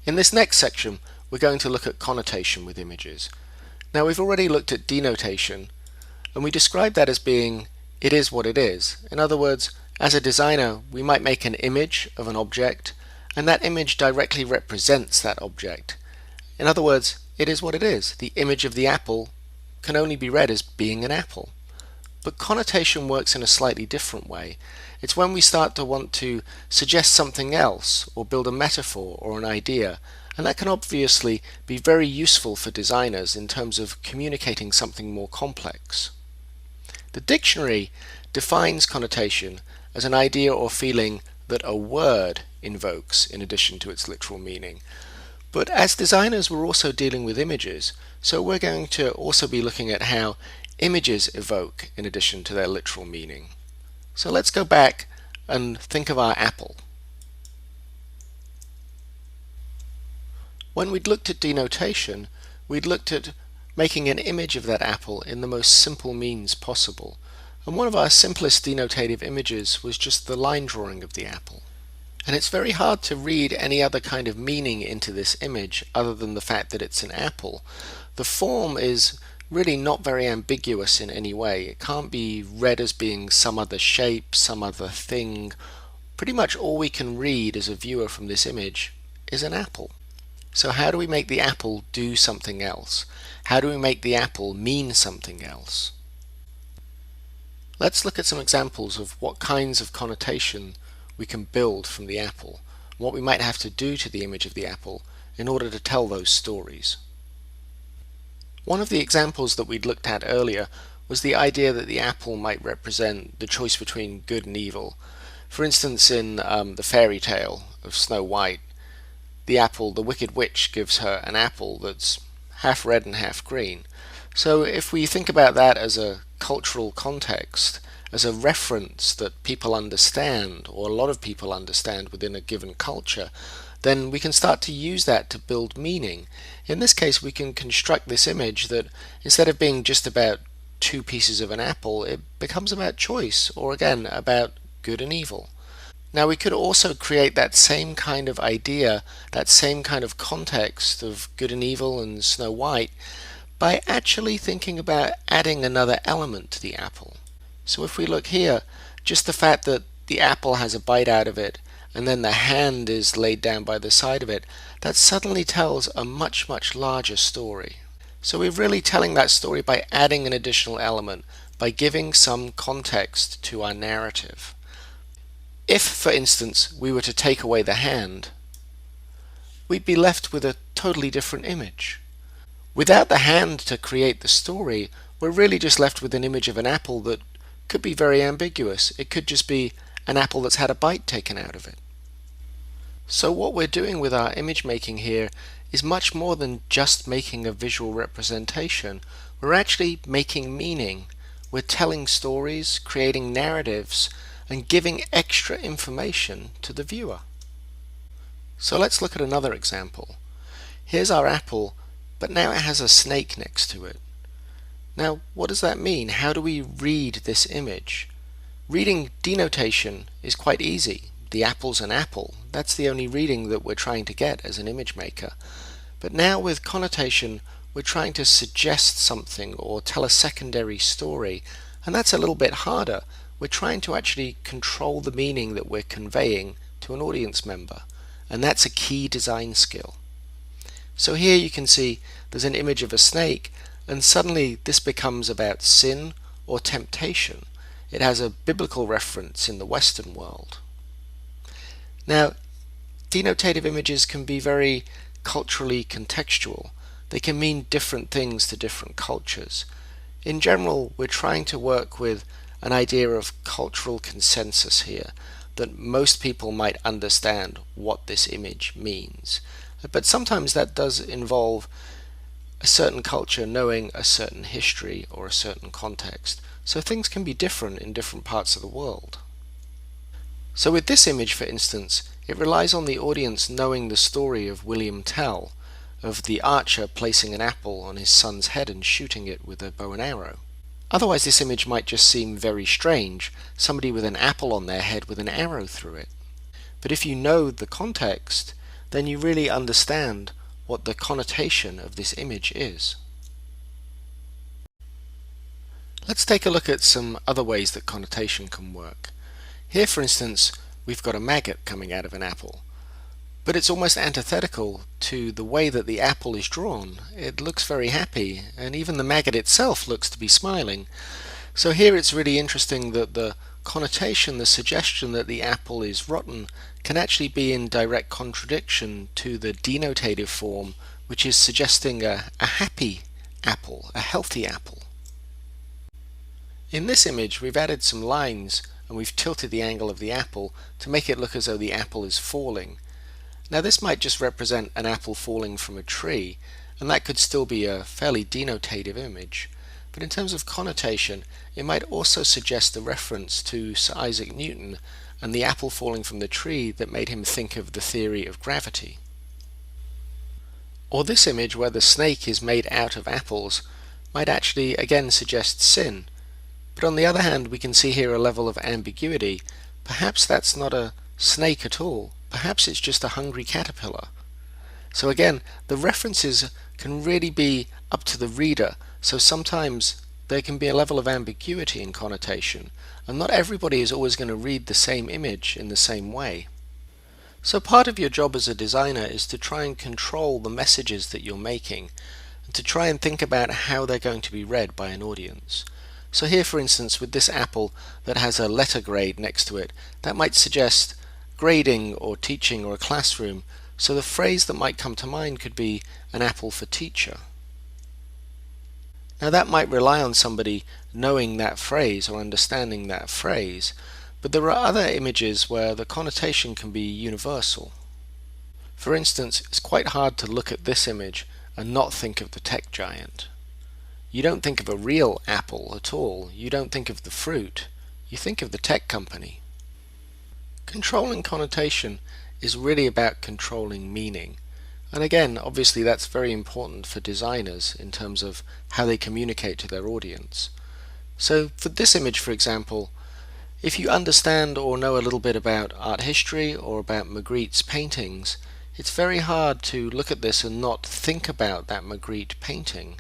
In this next section, we're going to look at connotation with images. Now, we've already looked at denotation, and we described that as being, it is what it is. In other words, as a designer, we might make an image of an object, and that image directly represents that object. In other words, it is what it is. The image of the apple can only be read as being an apple. But connotation works in a slightly different way. It's when we start to want to suggest something else or build a metaphor or an idea, and that can obviously be very useful for designers in terms of communicating something more complex. The dictionary defines connotation as an idea or feeling that a word invokes in addition to its literal meaning. But as designers, we're also dealing with images, so we're going to also be looking at how images evoke in addition to their literal meaning. So let's go back and think of our apple. When we'd looked at denotation, we'd looked at making an image of that apple in the most simple means possible. And one of our simplest denotative images was just the line drawing of the apple. And it's very hard to read any other kind of meaning into this image other than the fact that it's an apple. The form is really not very ambiguous in any way. It can't be read as being some other shape, some other thing. Pretty much all we can read as a viewer from this image is an apple. So how do we make the apple do something else? How do we make the apple mean something else? Let's look at some examples of what kinds of connotation we can build from the apple, what we might have to do to the image of the apple in order to tell those stories. One of the examples that we'd looked at earlier was the idea that the apple might represent the choice between good and evil. For instance, in the fairy tale of Snow White, the wicked witch gives her an apple that's half red and half green. So if we think about that as a cultural context, as a reference that people understand, or a lot of people understand within a given culture, then we can start to use that to build meaning. In this case, we can construct this image that instead of being just about two pieces of an apple, it becomes about choice, or again, about good and evil. Now, we could also create that same kind of idea, that same kind of context of good and evil and Snow White by actually thinking about adding another element to the apple. So if we look here, just the fact that the apple has a bite out of it, and then the hand is laid down by the side of it, that suddenly tells a much, much larger story. So we're really telling that story by adding an additional element, by giving some context to our narrative. If, for instance, we were to take away the hand, we'd be left with a totally different image. Without the hand to create the story, we're really just left with an image of an apple that could be very ambiguous. It could just be an apple that's had a bite taken out of it. So what we're doing with our image making here is much more than just making a visual representation. We're actually making meaning. We're telling stories, creating narratives, and giving extra information to the viewer. So let's look at another example. Here's our apple, but now it has a snake next to it. Now, what does that mean? How do we read this image? Reading denotation is quite easy. The apple's an apple. That's the only reading that we're trying to get as an image maker. But now with connotation, we're trying to suggest something or tell a secondary story, and that's a little bit harder. We're trying to actually control the meaning that we're conveying to an audience member, and that's a key design skill. So here you can see there's an image of a snake, and suddenly this becomes about sin or temptation. It has a biblical reference in the Western world. Now, denotative images can be very culturally contextual. They can mean different things to different cultures. In general, we're trying to work with an idea of cultural consensus here, that most people might understand what this image means. But sometimes that does involve a certain culture knowing a certain history or a certain context. So things can be different in different parts of the world. So with this image, for instance, it relies on the audience knowing the story of William Tell, of the archer placing an apple on his son's head and shooting it with a bow and arrow. Otherwise this image might just seem very strange, somebody with an apple on their head with an arrow through it. But if you know the context, then you really understand what the connotation of this image is. Let's take a look at some other ways that connotation can work. Here, for instance, we've got a maggot coming out of an apple, but it's almost antithetical to the way that the apple is drawn. It looks very happy, and even the maggot itself looks to be smiling. So here it's really interesting that the connotation, the suggestion that the apple is rotten, can actually be in direct contradiction to the denotative form, which is suggesting a happy apple, a healthy apple. In this image we've added some lines and we've tilted the angle of the apple to make it look as though the apple is falling. Now this might just represent an apple falling from a tree, and that could still be a fairly denotative image. But in terms of connotation, it might also suggest a reference to Sir Isaac Newton and the apple falling from the tree that made him think of the theory of gravity. Or this image where the snake is made out of apples might actually again suggest sin. But on the other hand, we can see here a level of ambiguity. Perhaps that's not a snake at all. Perhaps it's just a hungry caterpillar. So again, the references can really be up to the reader. So sometimes there can be a level of ambiguity in connotation, and not everybody is always going to read the same image in the same way. So part of your job as a designer is to try and control the messages that you're making, and to try and think about how they're going to be read by an audience. So here, for instance, with this apple that has a letter grade next to it, that might suggest grading or teaching or a classroom. So the phrase that might come to mind could be an apple for teacher. Now that might rely on somebody knowing that phrase or understanding that phrase, but there are other images where the connotation can be universal. For instance, it's quite hard to look at this image and not think of the tech giant. You don't think of a real apple at all. You don't think of the fruit. You think of the tech company. Controlling connotation is really about controlling meaning. And again, obviously that's very important for designers in terms of how they communicate to their audience. So for this image, for example, if you understand or know a little bit about art history or about Magritte's paintings, it's very hard to look at this and not think about that Magritte painting,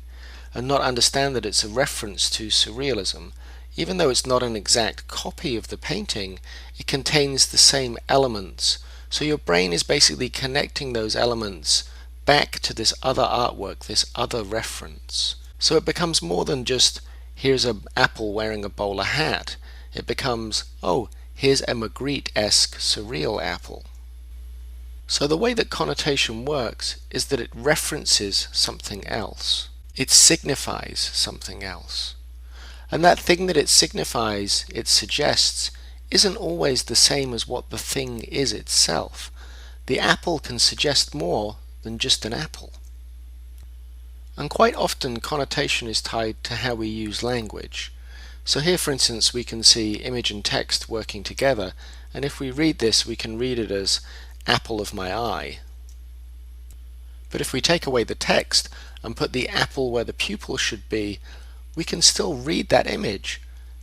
and not understand that it's a reference to surrealism. Even though it's not an exact copy of the painting, it contains the same elements. So your brain is basically connecting those elements back to this other artwork, this other reference. So it becomes more than just, here's an apple wearing a bowler hat. It becomes, oh, here's a Magritte-esque surreal apple. So the way that connotation works is that it references something else. It signifies something else. And that thing that it signifies, it suggests, isn't always the same as what the thing is itself. The apple can suggest more than just an apple. And quite often connotation is tied to how we use language. So here, for instance, we can see image and text working together, and if we read this, we can read it as apple of my eye. But if we take away the text and put the apple where the pupil should be, we can still read that image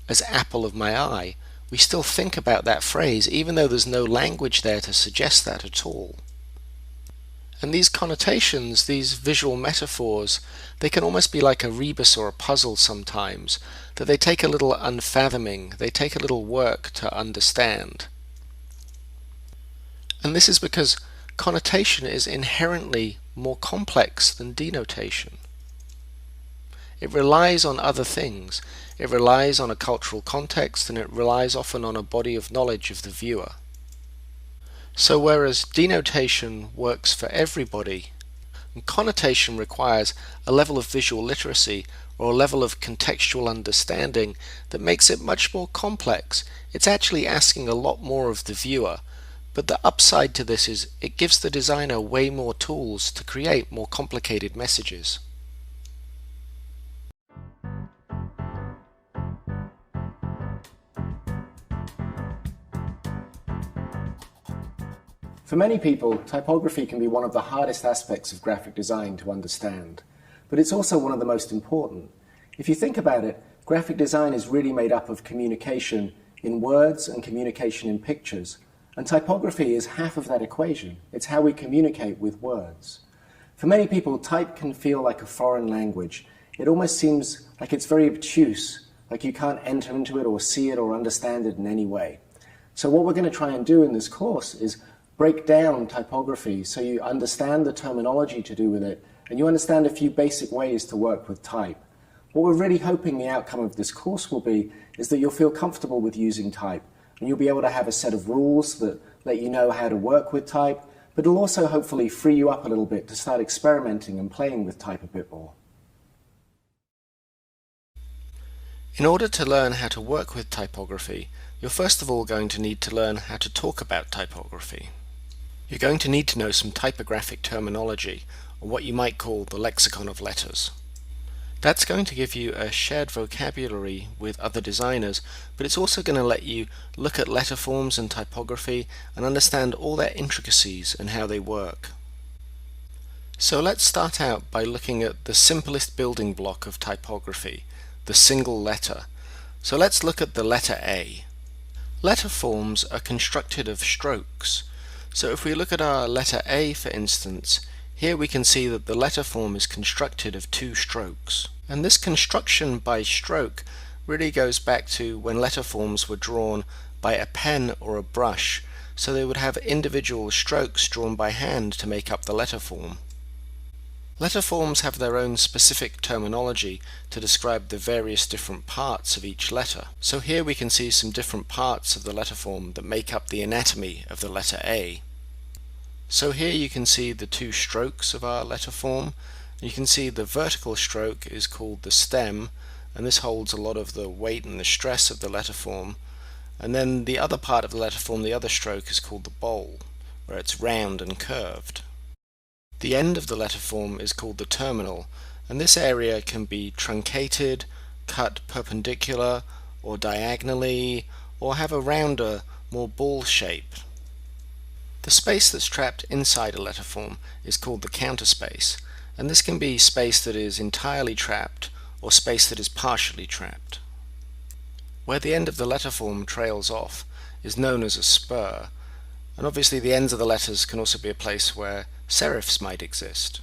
as apple of my eye. We still think about that phrase, even though there's no language there to suggest that at all. And these connotations, these visual metaphors, they can almost be like a rebus or a puzzle sometimes, that they take a little unfathoming, they take a little work to understand. And this is because connotation is inherently more complex than denotation. It relies on other things. It relies on a cultural context, and it relies often on a body of knowledge of the viewer. So whereas denotation works for everybody, connotation requires a level of visual literacy or a level of contextual understanding that makes it much more complex. It's actually asking a lot more of the viewer. But the upside to this is it gives the designer way more tools to create more complicated messages. For many people, typography can be one of the hardest aspects of graphic design to understand, but it's also one of the most important. If you think about it, graphic design is really made up of communication in words and communication in pictures, and typography is half of that equation. It's how we communicate with words. For many people, type can feel like a foreign language. It almost seems like it's very obtuse, like you can't enter into it or see it or understand it in any way. So what we're going to try and do in this course is break down typography so you understand the terminology to do with it, and you understand a few basic ways to work with type. What we're really hoping the outcome of this course will be is that you'll feel comfortable with using type, and you'll be able to have a set of rules that let you know how to work with type, but it'll also hopefully free you up a little bit to start experimenting and playing with type a bit more. In order to learn how to work with typography, you're first of all going to need to learn how to talk about typography. You're going to need to know some typographic terminology, or what you might call the lexicon of letters. That's going to give you a shared vocabulary with other designers, but it's also going to let you look at letter forms and typography and understand all their intricacies and how they work. So let's start out by looking at the simplest building block of typography, the single letter. So let's look at the letter A. Letter forms are constructed of strokes. So if we look at our letter A, for instance, here we can see that the letter form is constructed of 2 strokes. And this construction by stroke really goes back to when letter forms were drawn by a pen or a brush, so they would have individual strokes drawn by hand to make up the letter form. Letter forms have their own specific terminology to describe the various different parts of each letter. So here we can see some different parts of the letter form that make up the anatomy of the letter A. So here you can see the 2 strokes of our letter form. You can see the vertical stroke is called the stem, and this holds a lot of the weight and the stress of the letter form. And then the other part of the letter form, the other stroke, is called the bowl, where it's round and curved. The end of the letter form is called the terminal, and this area can be truncated, cut perpendicular or diagonally, or have a rounder, more ball shape. The space that's trapped inside a letter form is called the counter space, and this can be space that is entirely trapped or space that is partially trapped. Where the end of the letter form trails off is known as a spur, and obviously the ends of the letters can also be a place where serifs might exist.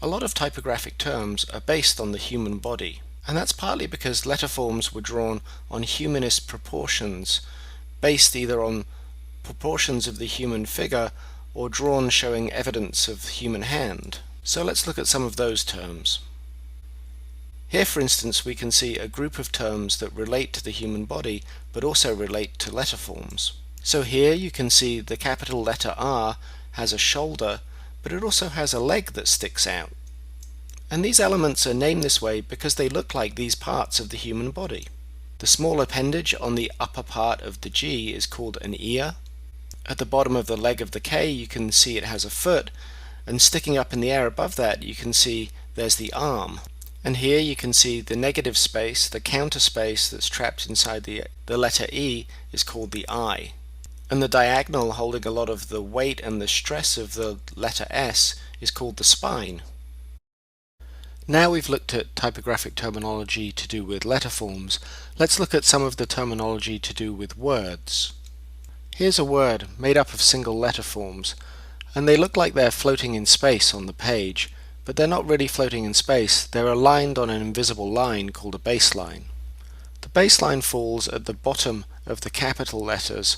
A lot of typographic terms are based on the human body, And that's partly because letterforms were drawn on humanist proportions, based either on proportions of the human figure or drawn showing evidence of the human hand. So let's look at some of those terms. Here, for instance, we can see a group of terms that relate to the human body but also relate to letterforms. So here you can see the capital letter R has a shoulder, but it also has a leg that sticks out. And these elements are named this way because they look like these parts of the human body. The small appendage on the upper part of the G is called an ear. At the bottom of the leg of the K you can see it has a foot, and sticking up in the air above that you can see there's the arm. And here you can see the negative space, the counter space that's trapped inside the letter E is called the eye. And the diagonal holding a lot of the weight and the stress of the letter S is called the spine. Now we've looked at typographic terminology to do with letterforms, let's look at some of the terminology to do with words. Here's a word made up of single letter forms, and they look like they're floating in space on the page, but they're not really floating in space, they're aligned on an invisible line called a baseline. The baseline falls at the bottom of the capital letters,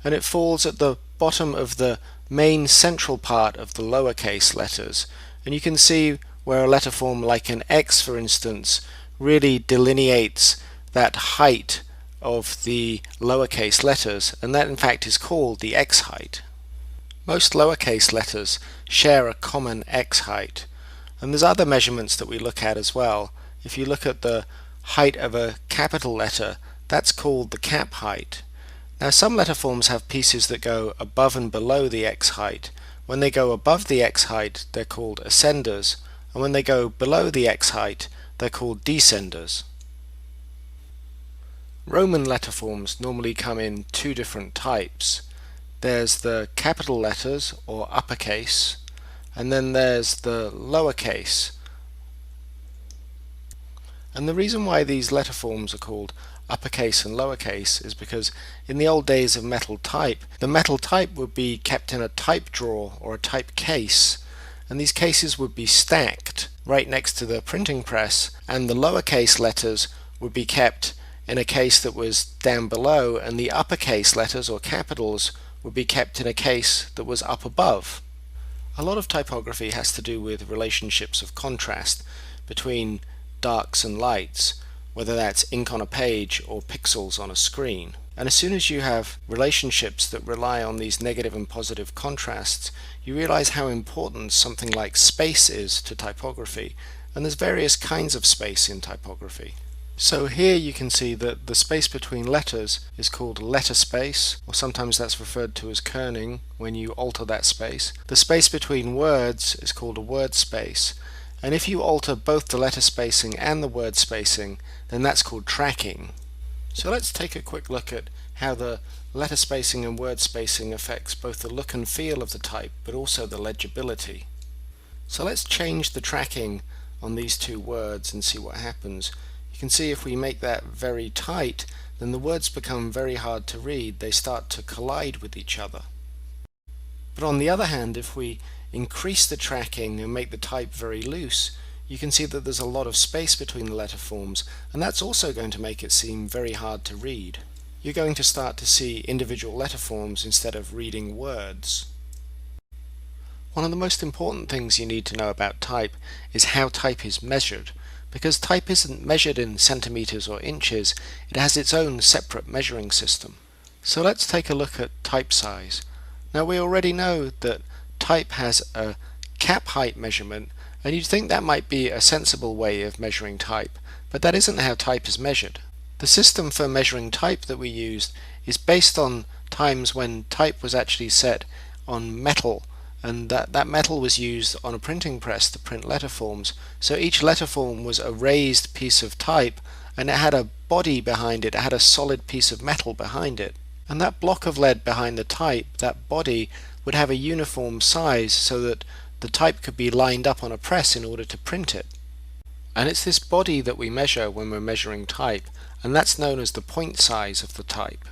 and it falls at the bottom of the main central part of the lowercase letters, and you can see where a letter form like an X, for instance, really delineates that height of the lowercase letters, and that in fact is called the X height. Most lowercase letters share a common X height, and there's other measurements that we look at as well. If you look at the height of a capital letter, that's called the cap height. Now some letter forms have pieces that go above and below the X height. When they go above the X height, they're called ascenders, and when they go below the X height, they're called descenders. Roman letter forms normally come in two different types. There's the capital letters, or uppercase, and then there's the lowercase. And the reason why these letter forms are called uppercase and lowercase is because in the old days of metal type, the metal type would be kept in a type drawer or a type case, and these cases would be stacked right next to the printing press, and the lowercase letters would be kept in a case that was down below, and the uppercase letters or capitals would be kept in a case that was up above. A lot of typography has to do with relationships of contrast between darks and lights, whether that's ink on a page or pixels on a screen. And as soon as you have relationships that rely on these negative and positive contrasts, you realize how important something like space is to typography, and there's various kinds of space in typography. So here you can see that the space between letters is called letter space, or sometimes that's referred to as kerning when you alter that space. The space between words is called a word space, and if you alter both the letter spacing and the word spacing, then that's called tracking. So let's take a quick look at how the letter spacing and word spacing affects both the look and feel of the type, but also the legibility. So let's change the tracking on these two words and see what happens. You can see if we make that very tight, then the words become very hard to read. They start to collide with each other. But on the other hand, if we increase the tracking and make the type very loose, you can see that there's a lot of space between the letter forms, and that's also going to make it seem very hard to read. You're going to start to see individual letter forms instead of reading words. One of the most important things you need to know about type is how type is measured. Because type isn't measured in centimeters or inches, it has its own separate measuring system. So let's take a look at type size. Now we already know that type has a cap height measurement, and you'd think that might be a sensible way of measuring type, but that isn't how type is measured. The system for measuring type that we used is based on times when type was actually set on metal, and that metal was used on a printing press to print letter forms. So each letter form was a raised piece of type, and it had a body behind it, it had a solid piece of metal behind it. And that block of lead behind the type, that body, would have a uniform size so that the type could be lined up on a press in order to print it. And it's this body that we measure when we're measuring type, and that's known as the point size of the type.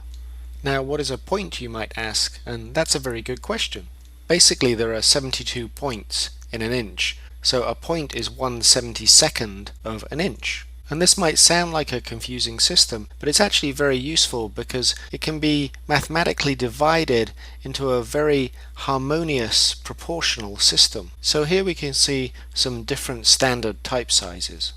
Now what is a point, you might ask, and that's a very good question. Basically there are 72 points in an inch, so a point is 1/72 of an inch. And this might sound like a confusing system, but it's actually very useful because it can be mathematically divided into a very harmonious proportional system. So here we can see some different standard type sizes.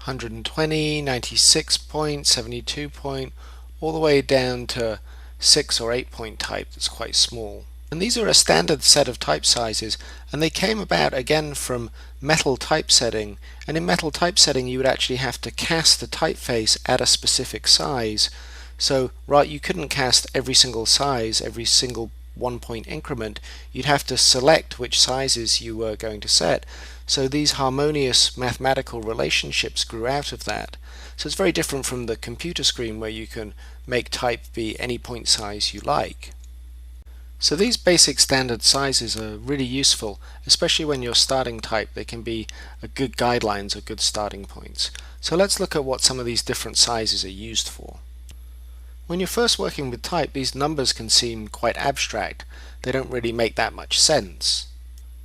120, 96 point, 72 point, all the way down to 6 or 8 point type that's quite small. And these are a standard set of type sizes, and they came about again from metal typesetting. And in metal typesetting you would actually have to cast the typeface at a specific size. So you couldn't cast every single size, every single 1 point increment. You'd have to select which sizes you were going to set. So these harmonious mathematical relationships grew out of that. So it's very different from the computer screen where you can make type be any point size you like. So these basic standard sizes are really useful, especially when you're starting type. They can be a good guidelines or good starting points. So let's look at what some of these different sizes are used for. When you're first working with type, these numbers can seem quite abstract. They don't really make that much sense.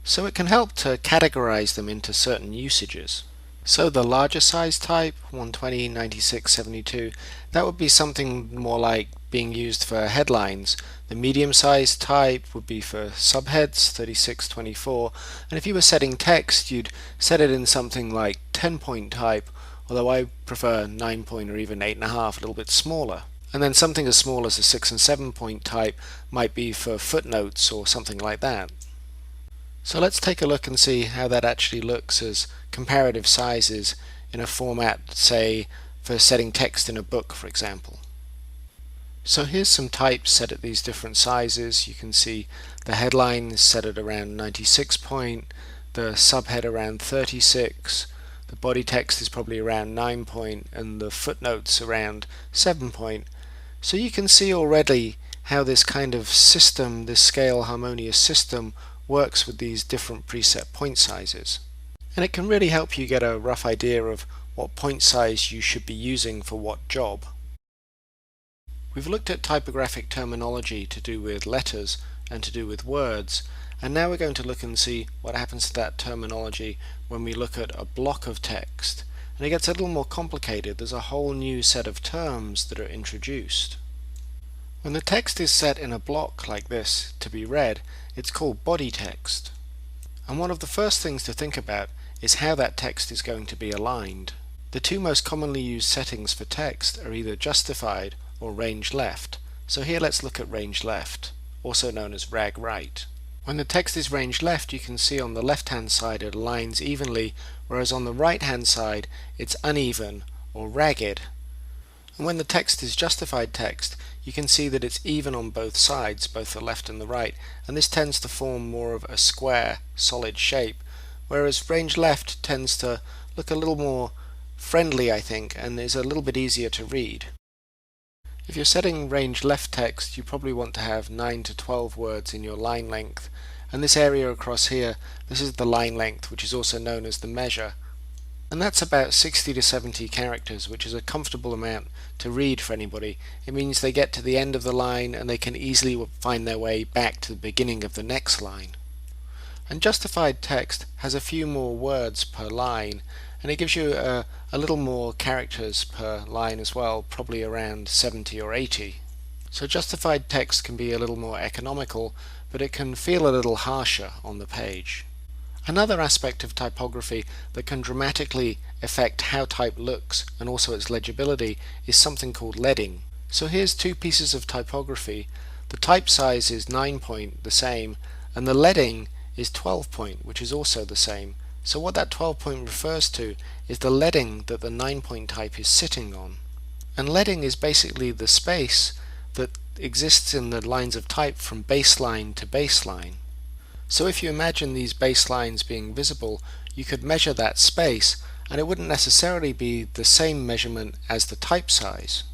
So it can help to categorize them into certain usages. So the larger size type, 120, 96, 72, that would be something more like being used for headlines. The medium sized type would be for subheads, 36, 24, and if you were setting text, you'd set it in something like 10 point type, although I prefer 9 point or even 8.5, a little bit smaller. And then something as small as a 6 and 7 point type might be for footnotes or something like that. So let's take a look and see how that actually looks as comparative sizes in a format, say, for setting text in a book, for example. So here's some types set at these different sizes. You can see the headline is set at around 96 point, the subhead around 36, the body text is probably around 9 point, and the footnotes around 7 point. So you can see already how this kind of system, this scale harmonious system, works with these different preset point sizes. And it can really help you get a rough idea of what point size you should be using for what job. We've looked at typographic terminology to do with letters and to do with words, and now we're going to look and see what happens to that terminology when we look at a block of text. And it gets a little more complicated. There's a whole new set of terms that are introduced. When the text is set in a block like this to be read, it's called body text. And one of the first things to think about is how that text is going to be aligned. The two most commonly used settings for text are either justified or range left. So here let's look at range left, also known as rag right. When the text is range left, you can see on the left hand side it aligns evenly, whereas on the right hand side it's uneven or ragged. And when the text is justified text, you can see that it's even on both sides, both the left and the right, and this tends to form more of a square, solid shape, whereas range left tends to look a little more friendly, I think, and is a little bit easier to read. If you're setting range left text, you probably want to have 9 to 12 words in your line length, and this area across here, this is the line length, which is also known as the measure. And that's about 60 to 70 characters, which is a comfortable amount to read for anybody. It means they get to the end of the line and they can easily find their way back to the beginning of the next line. And justified text has a few more words per line, and it gives you a little more characters per line as well, probably around 70 or 80. So justified text can be a little more economical, but it can feel a little harsher on the page. Another aspect of typography that can dramatically affect how type looks and also its legibility is something called leading. So here's two pieces of typography. The type size is 9 point, the same, and the leading is 12 point, which is also the same. So what that 12 point refers to is the leading that the 9 point type is sitting on. And leading is basically the space that exists in the lines of type from baseline to baseline. So if you imagine these baselines being visible, you could measure that space, and it wouldn't necessarily be the same measurement as the type size.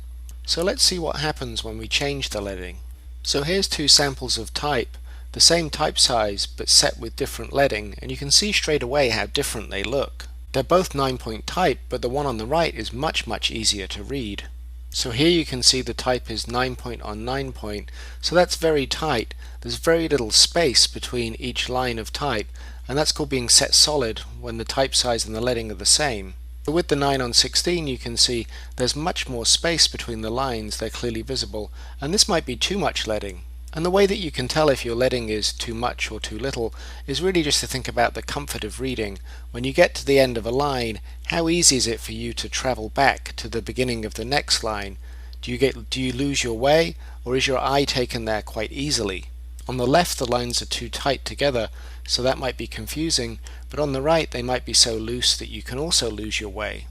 So let's see what happens when we change the leading. So here's two samples of type, the same type size but set with different leading, and you can see straight away how different they look. They're both 9 point type, but the one on the right is much easier to read. So here you can see the type is 9 point on 9 point, so that's very tight. There's very little space between each line of type, and that's called being set solid when the type size and the leading are the same. With the 9:16 you can see there's much more space between the lines, they're clearly visible, and this might be too much leading. And the way that you can tell if your leading is too much or too little is really just to think about the comfort of reading. When you get to the end of a line, how easy is it for you to travel back to the beginning of the next line? Do you lose your way, or is your eye taken there quite easily? On the left the lines are too tight together, so that might be confusing, but on the right they might be so loose that you can also lose your way.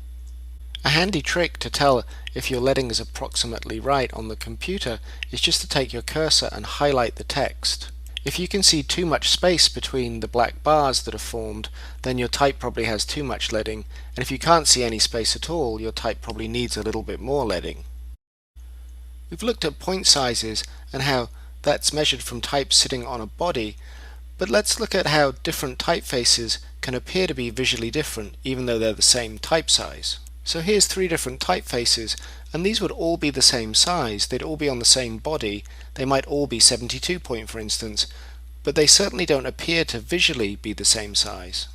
A handy trick to tell if your leading is approximately right on the computer is just to take your cursor and highlight the text. If you can see too much space between the black bars that are formed, then your type probably has too much leading, and if you can't see any space at all, your type probably needs a little bit more leading. We've looked at point sizes and how that's measured from type sitting on a body, but let's look at how different typefaces can appear to be visually different even though they're the same type size. So here's 3 different typefaces, and these would all be the same size, they'd all be on the same body, they might all be 72 point for instance, but they certainly don't appear to visually be the same size.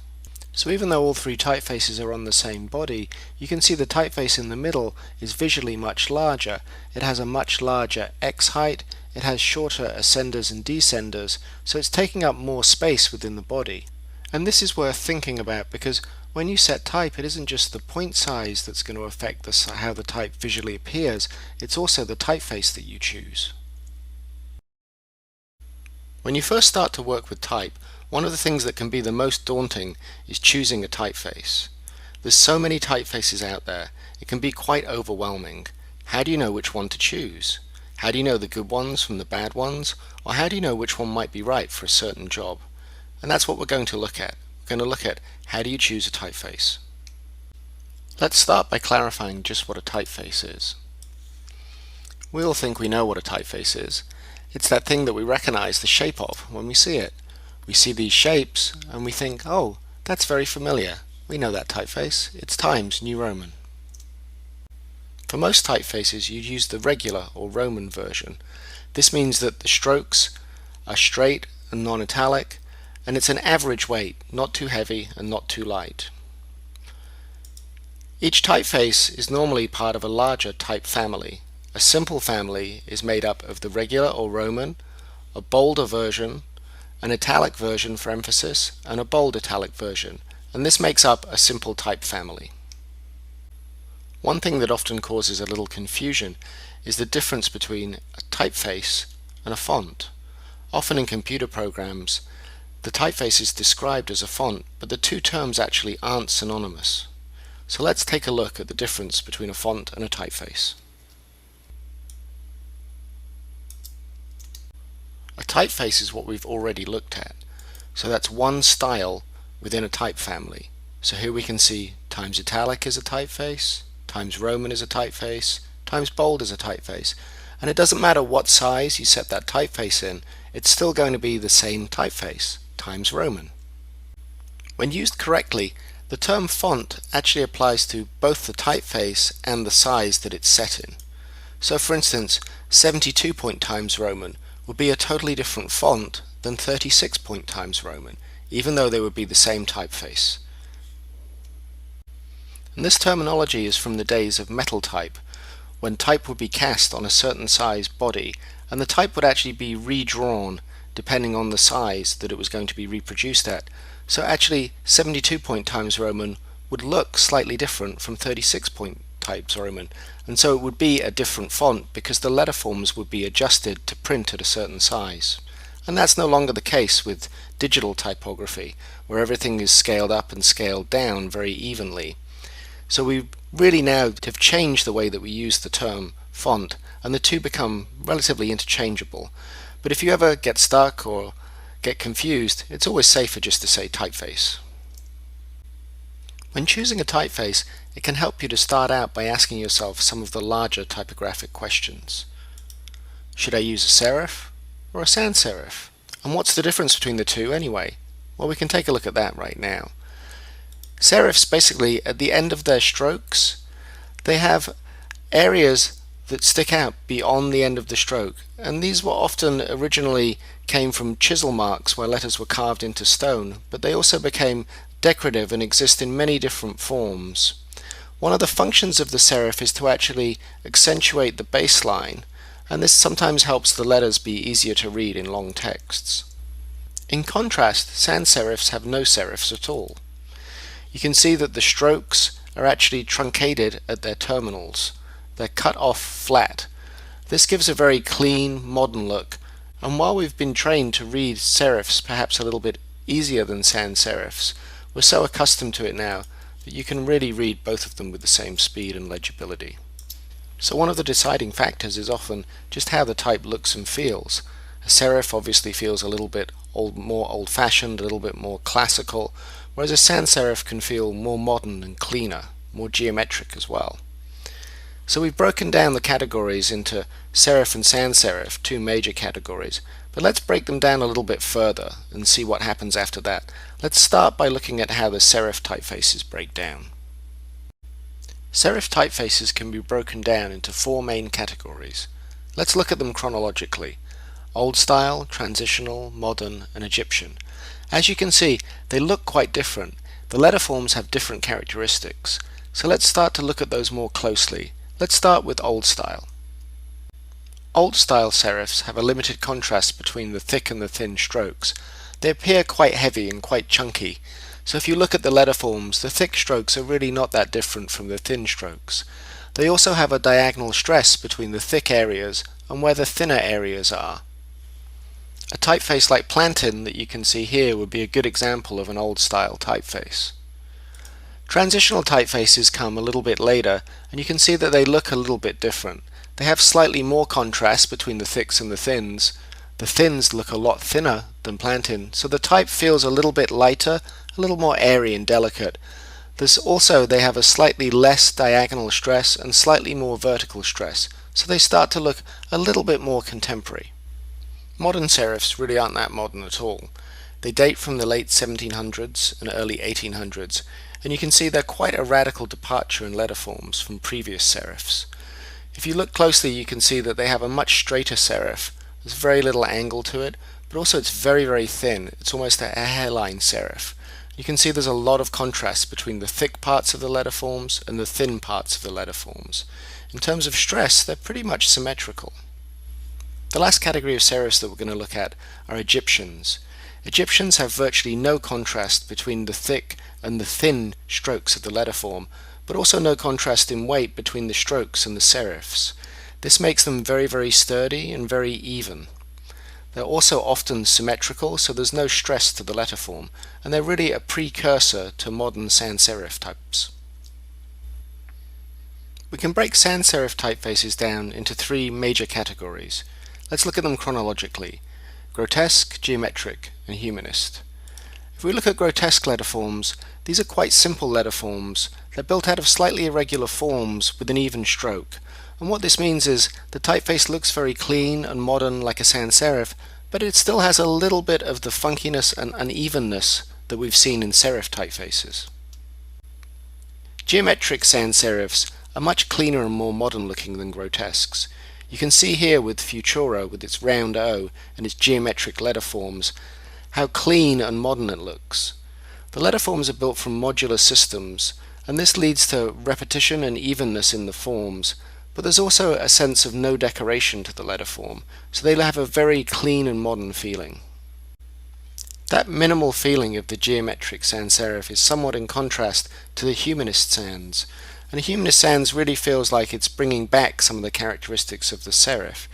So even though all 3 typefaces are on the same body, you can see the typeface in the middle is visually much larger. It has a much larger X height, it has shorter ascenders and descenders, so it's taking up more space within the body. And this is worth thinking about because when you set type, it isn't just the point size that's going to affect how the type visually appears, it's also the typeface that you choose. When you first start to work with type, one of the things that can be the most daunting is choosing a typeface. There's so many typefaces out there, it can be quite overwhelming. How do you know which one to choose? How do you know the good ones from the bad ones? Or how do you know which one might be right for a certain job? And that's what we're going to look at. We're going to look at how do you choose a typeface. Let's start by clarifying just what a typeface is. We all think we know what a typeface is. It's that thing that we recognize the shape of when we see it. We see these shapes and we think, oh, that's very familiar. We know that typeface. It's Times New Roman. For most typefaces you'd use the regular or Roman version. This means that the strokes are straight and non-italic, and it's an average weight, not too heavy and not too light. Each typeface is normally part of a larger type family. A simple family is made up of the regular or Roman, a bolder version, an italic version for emphasis, and a bold italic version, and this makes up a simple type family. One thing that often causes a little confusion is the difference between a typeface and a font. Often in computer programs, the typeface is described as a font, but the 2 terms actually aren't synonymous. So let's take a look at the difference between a font and a typeface. A typeface is what we've already looked at. So that's one style within a type family. So here we can see Times Italic is a typeface, Times Roman is a typeface, Times Bold is a typeface. And it doesn't matter what size you set that typeface in, it's still going to be the same typeface, Times Roman. When used correctly, the term font actually applies to both the typeface and the size that it's set in. So for instance, 72 point Times Roman would be a totally different font than 36 point Times Roman, even though they would be the same typeface. And this terminology is from the days of metal type, when type would be cast on a certain size body, and the type would actually be redrawn depending on the size that it was going to be reproduced at. So actually 72 point Times Roman would look slightly different from 36 point Times Roman, and so it would be a different font because the letter forms would be adjusted to print at a certain size. And that's no longer the case with digital typography, where everything is scaled up and scaled down very evenly. So we really now have changed the way that we use the term font, and the 2 become relatively interchangeable. But if you ever get stuck or get confused, it's always safer just to say typeface. When choosing a typeface, it can help you to start out by asking yourself some of the larger typographic questions. Should I use a serif or a sans serif? And what's the difference between the 2 anyway? Well, we can take a look at that right now. Serifs basically, at the end of their strokes, they have areas that stick out beyond the end of the stroke, and these were often originally came from chisel marks where letters were carved into stone, but they also became decorative and exist in many different forms. One of the functions of the serif is to actually accentuate the baseline, and this sometimes helps the letters be easier to read in long texts. In contrast, sans serifs have no serifs at all. You can see that the strokes are actually truncated at their terminals. They're cut off flat. This gives a very clean, modern look, and while we've been trained to read serifs perhaps a little bit easier than sans serifs, we're so accustomed to it now that you can really read both of them with the same speed and legibility. So one of the deciding factors is often just how the type looks and feels. A serif obviously feels a little bit more old-fashioned, a little bit more classical, whereas a sans serif can feel more modern and cleaner, more geometric as well. So we've broken down the categories into serif and sans serif, two major categories, but let's break them down a little bit further and see what happens after that. Let's start by looking at how the serif typefaces break down. Serif typefaces can be broken down into four main categories. Let's look at them chronologically: Old Style, Transitional, Modern, and Egyptian. As you can see, they look quite different. The letter forms have different characteristics. So let's start to look at those more closely. Let's start with Old Style. Old Style serifs have a limited contrast between the thick and the thin strokes. They appear quite heavy and quite chunky. So if you look at the letter forms, the thick strokes are really not that different from the thin strokes. They also have a diagonal stress between the thick areas and where the thinner areas are. A typeface like Plantin that you can see here would be a good example of an Old Style typeface. Transitional typefaces come a little bit later, and you can see that they look a little bit different. They have slightly more contrast between the thicks and the thins. The thins look a lot thinner than Plantin, so the type feels a little bit lighter, a little more airy and delicate. They have a slightly less diagonal stress and slightly more vertical stress, so they start to look a little bit more contemporary. Modern serifs really aren't that modern at all. They date from the late 1700s and early 1800s, and you can see they're quite a radical departure in letter forms from previous serifs. If you look closely, you can see that they have a much straighter serif. There's very little angle to it, but also it's very, very thin. It's almost a hairline serif. You can see there's a lot of contrast between the thick parts of the letter forms and the thin parts of the letter forms. In terms of stress, they're pretty much symmetrical. The last category of serifs that we're going to look at are Egyptians. Egyptians have virtually no contrast between the thick and the thin strokes of the letter form, but also no contrast in weight between the strokes and the serifs. This makes them very, very sturdy and very even. They're also often symmetrical, so there's no stress to the letter form, and they're really a precursor to modern sans serif types. We can break sans serif typefaces down into three major categories. Let's look at them chronologically: grotesque, geometric, and humanist. If we look at grotesque letter forms, these are quite simple letter forms. They're built out of slightly irregular forms with an even stroke. And what this means is the typeface looks very clean and modern like a sans serif, but it still has a little bit of the funkiness and unevenness that we've seen in serif typefaces. Geometric sans serifs are much cleaner and more modern looking than grotesques. You can see here with Futura, with its round O and its geometric letter forms, how clean and modern it looks. The letter forms are built from modular systems, and this leads to repetition and evenness in the forms, but there's also a sense of no decoration to the letter form, so they have a very clean and modern feeling. That minimal feeling of the geometric sans serif is somewhat in contrast to the humanist sans, and the humanist sans really feels like it's bringing back some of the characteristics of the serif,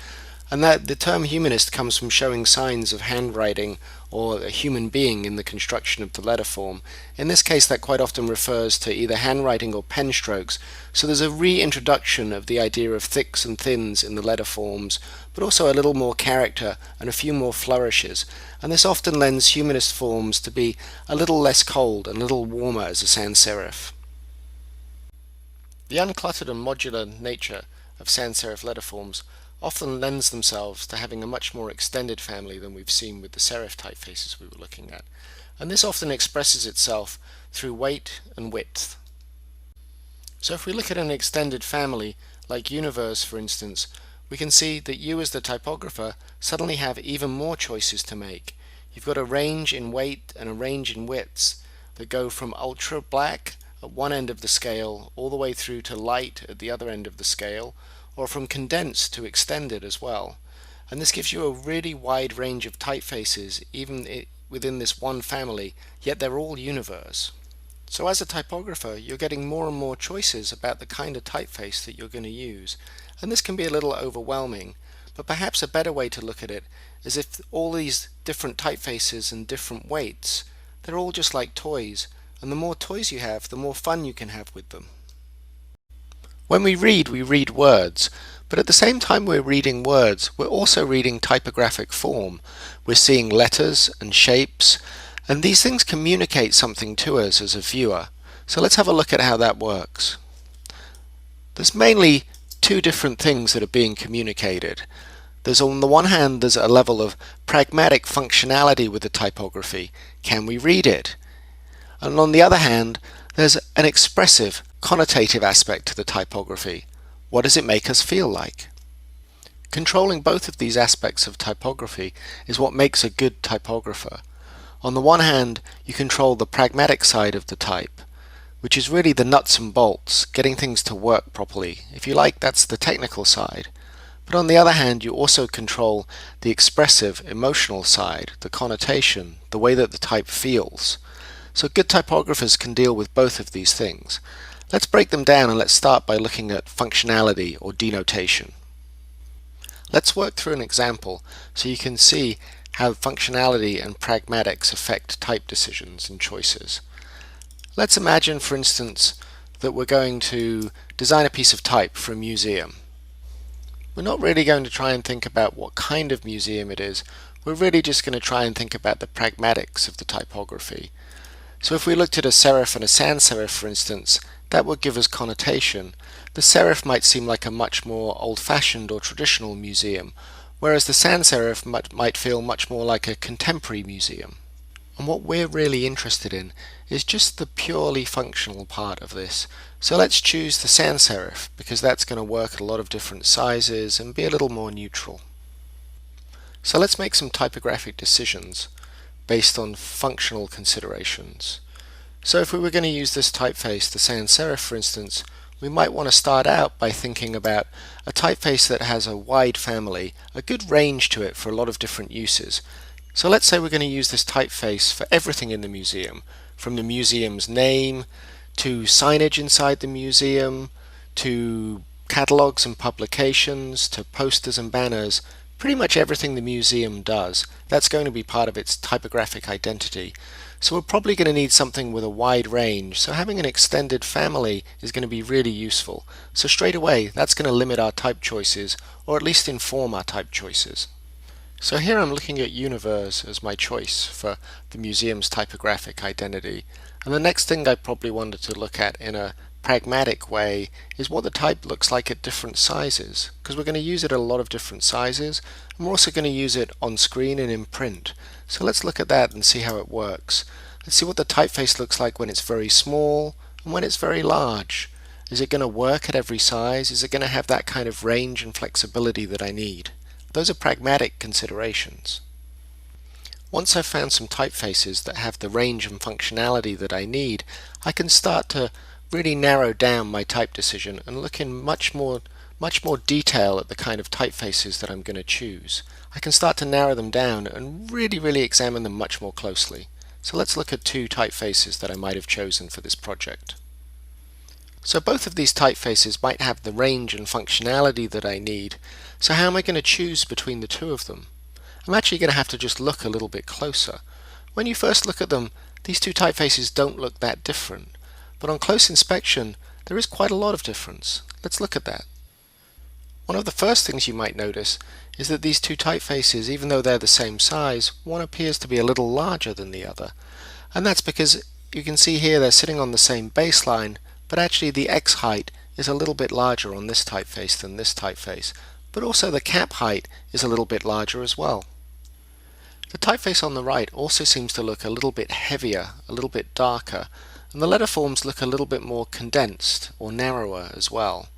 and that the term humanist comes from showing signs of handwriting or a human being in the construction of the letter form. In this case, that quite often refers to either handwriting or pen strokes, so there's a reintroduction of the idea of thicks and thins in the letter forms, but also a little more character and a few more flourishes, and this often lends humanist forms to be a little less cold and a little warmer as a sans serif. The uncluttered and modular nature of sans serif letter forms often lends themselves to having a much more extended family than we've seen with the serif typefaces we were looking at, and this often expresses itself through weight and width. So if we look at an extended family, like Universe for instance, we can see that you as the typographer suddenly have even more choices to make. You've got a range in weight and a range in widths that go from ultra black at one end of the scale all the way through to light at the other end of the scale, or from condensed to extended as well. And this gives you a really wide range of typefaces even within this one family, yet they're all Univers. So as a typographer, you're getting more and more choices about the kind of typeface that you're going to use, and this can be a little overwhelming, but perhaps a better way to look at it is if all these different typefaces and different weights, they're all just like toys, and the more toys you have, the more fun you can have with them. When we read words, but at the same time we're reading words, we're also reading typographic form. We're seeing letters and shapes, and these things communicate something to us as a viewer. So let's have a look at how that works. There's mainly two different things that are being communicated. There's, on the one hand, there's a level of pragmatic functionality with the typography. Can we read it? And on the other hand, there's an expressive, connotative aspect to the typography. What does it make us feel like? Controlling both of these aspects of typography is what makes a good typographer. On the one hand, you control the pragmatic side of the type, which is really the nuts and bolts, getting things to work properly. If you like, that's the technical side. But on the other hand, you also control the expressive, emotional side, the connotation, the way that the type feels. So good typographers can deal with both of these things. Let's break them down, and let's start by looking at functionality or denotation. Let's work through an example so you can see how functionality and pragmatics affect type decisions and choices. Let's imagine, for instance, that we're going to design a piece of type for a museum. We're not really going to try and think about what kind of museum it is. We're really just going to try and think about the pragmatics of the typography. So if we looked at a serif and a sans serif, for instance, that would give us connotation. The serif might seem like a much more old-fashioned or traditional museum, whereas the sans serif might feel much more like a contemporary museum. And what we're really interested in is just the purely functional part of this. So let's choose the sans serif, because that's going to work at a lot of different sizes and be a little more neutral. So let's make some typographic decisions based on functional considerations. So if we were going to use this typeface, the sans serif for instance, we might want to start out by thinking about a typeface that has a wide family, a good range to it for a lot of different uses. So let's say we're going to use this typeface for everything in the museum, from the museum's name, to signage inside the museum, to catalogs and publications, to posters and banners. Pretty much everything the museum does, that's going to be part of its typographic identity. So we're probably going to need something with a wide range, so having an extended family is going to be really useful. So straight away, that's going to limit our type choices, or at least inform our type choices. So here I'm looking at Univers as my choice for the museum's typographic identity. And the next thing I probably wanted to look at in a pragmatic way is what the type looks like at different sizes, because we're going to use it at a lot of different sizes, and we're also going to use it on screen and in print. So let's look at that and see how it works. Let's see what the typeface looks like when it's very small and when it's very large. Is it going to work at every size? Is it going to have that kind of range and flexibility that I need? Those are pragmatic considerations. Once I've found some typefaces that have the range and functionality that I need, I can start to really narrow down my type decision and look in much more detail at the kind of typefaces that I'm going to choose. I can start to narrow them down and really examine them much more closely. So let's look at two typefaces that I might have chosen for this project. So both of these typefaces might have the range and functionality that I need. So how am I going to choose between the two of them? I'm actually going to have to just look a little bit closer. When you first look at them, these two typefaces don't look that different. But on close inspection, there is quite a lot of difference. Let's look at that. One of the first things you might notice is that these two typefaces, even though they're the same size, one appears to be a little larger than the other. And that's because you can see here they're sitting on the same baseline, but actually the X height is a little bit larger on this typeface than this typeface. But also the cap height is a little bit larger as well. The typeface on the right also seems to look a little bit heavier, a little bit darker, and the letter forms look a little bit more condensed or narrower as well.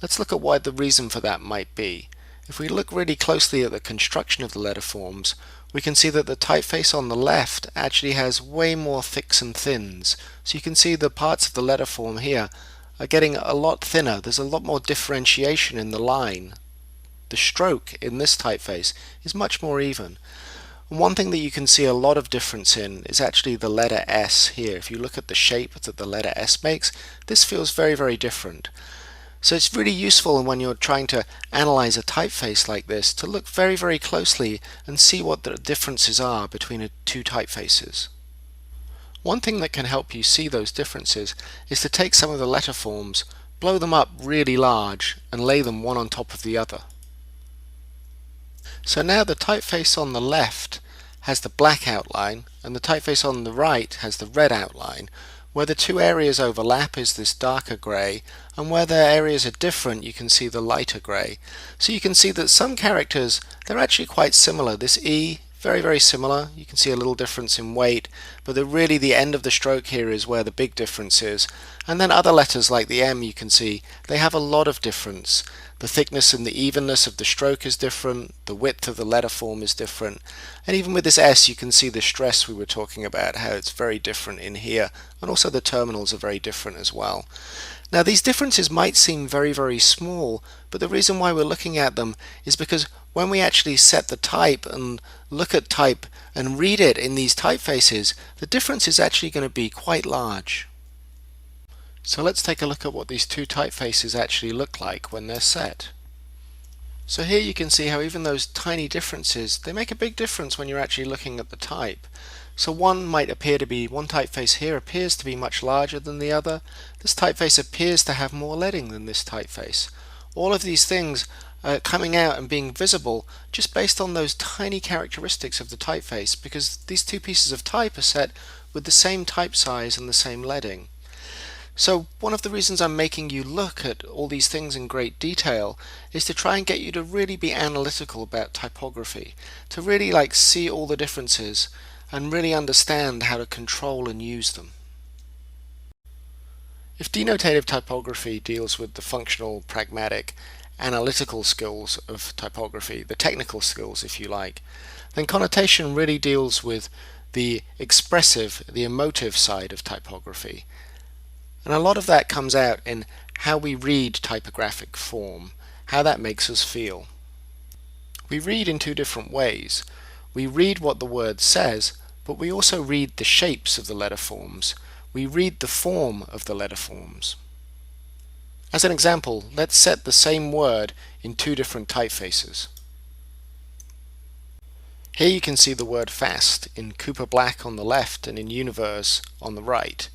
Let's look at what the reason for that might be. If we look really closely at the construction of the letter forms, we can see that the typeface on the left actually has way more thicks and thins. So you can see the parts of the letter form here are getting a lot thinner. There's a lot more differentiation in the line. The stroke in this typeface is much more even. And one thing that you can see a lot of difference in is actually the letter S here. If you look at the shape that the letter S makes, this feels very, very different. So it's really useful when you're trying to analyze a typeface like this to look very, very closely and see what the differences are between two typefaces. One thing that can help you see those differences is to take some of the letter forms, blow them up really large, and lay them one on top of the other. So now the typeface on the left has the black outline and the typeface on the right has the red outline. Where the two areas overlap is this darker grey, and where the areas are different you can see the lighter grey. So you can see that some characters, they're actually quite similar. This E, very, very similar. You can see a little difference in weight, but really the end of the stroke here is where the big difference is. And then other letters like the M, you can see they have a lot of difference. The thickness and the evenness of the stroke is different, the width of the letter form is different, and even with this S you can see the stress we were talking about, how it's very different in here, and also the terminals are very different as well. Now these differences might seem very, very small, but the reason why we're looking at them is because when we actually set the type and look at type and read it in these typefaces, the difference is actually going to be quite large. So let's take a look at what these two typefaces actually look like when they're set. So here you can see how even those tiny differences, they make a big difference when you're actually looking at the type. So one typeface here appears to be much larger than the other. This typeface appears to have more leading than this typeface. All of these things are coming out and being visible just based on those tiny characteristics of the typeface, because these two pieces of type are set with the same type size and the same leading. So one of the reasons I'm making you look at all these things in great detail is to try and get you to really be analytical about typography, to really see all the differences and really understand how to control and use them. If denotative typography deals with the functional, pragmatic, analytical skills of typography, the technical skills if you like, then connotation really deals with the expressive, the emotive side of typography. And a lot of that comes out in how we read typographic form, how that makes us feel. We read in two different ways. We read what the word says, but we also read the shapes of the letter forms. We read the form of the letter forms. As an example, let's set the same word in two different typefaces. Here you can see the word fast in Cooper Black on the left and in Universe on the right.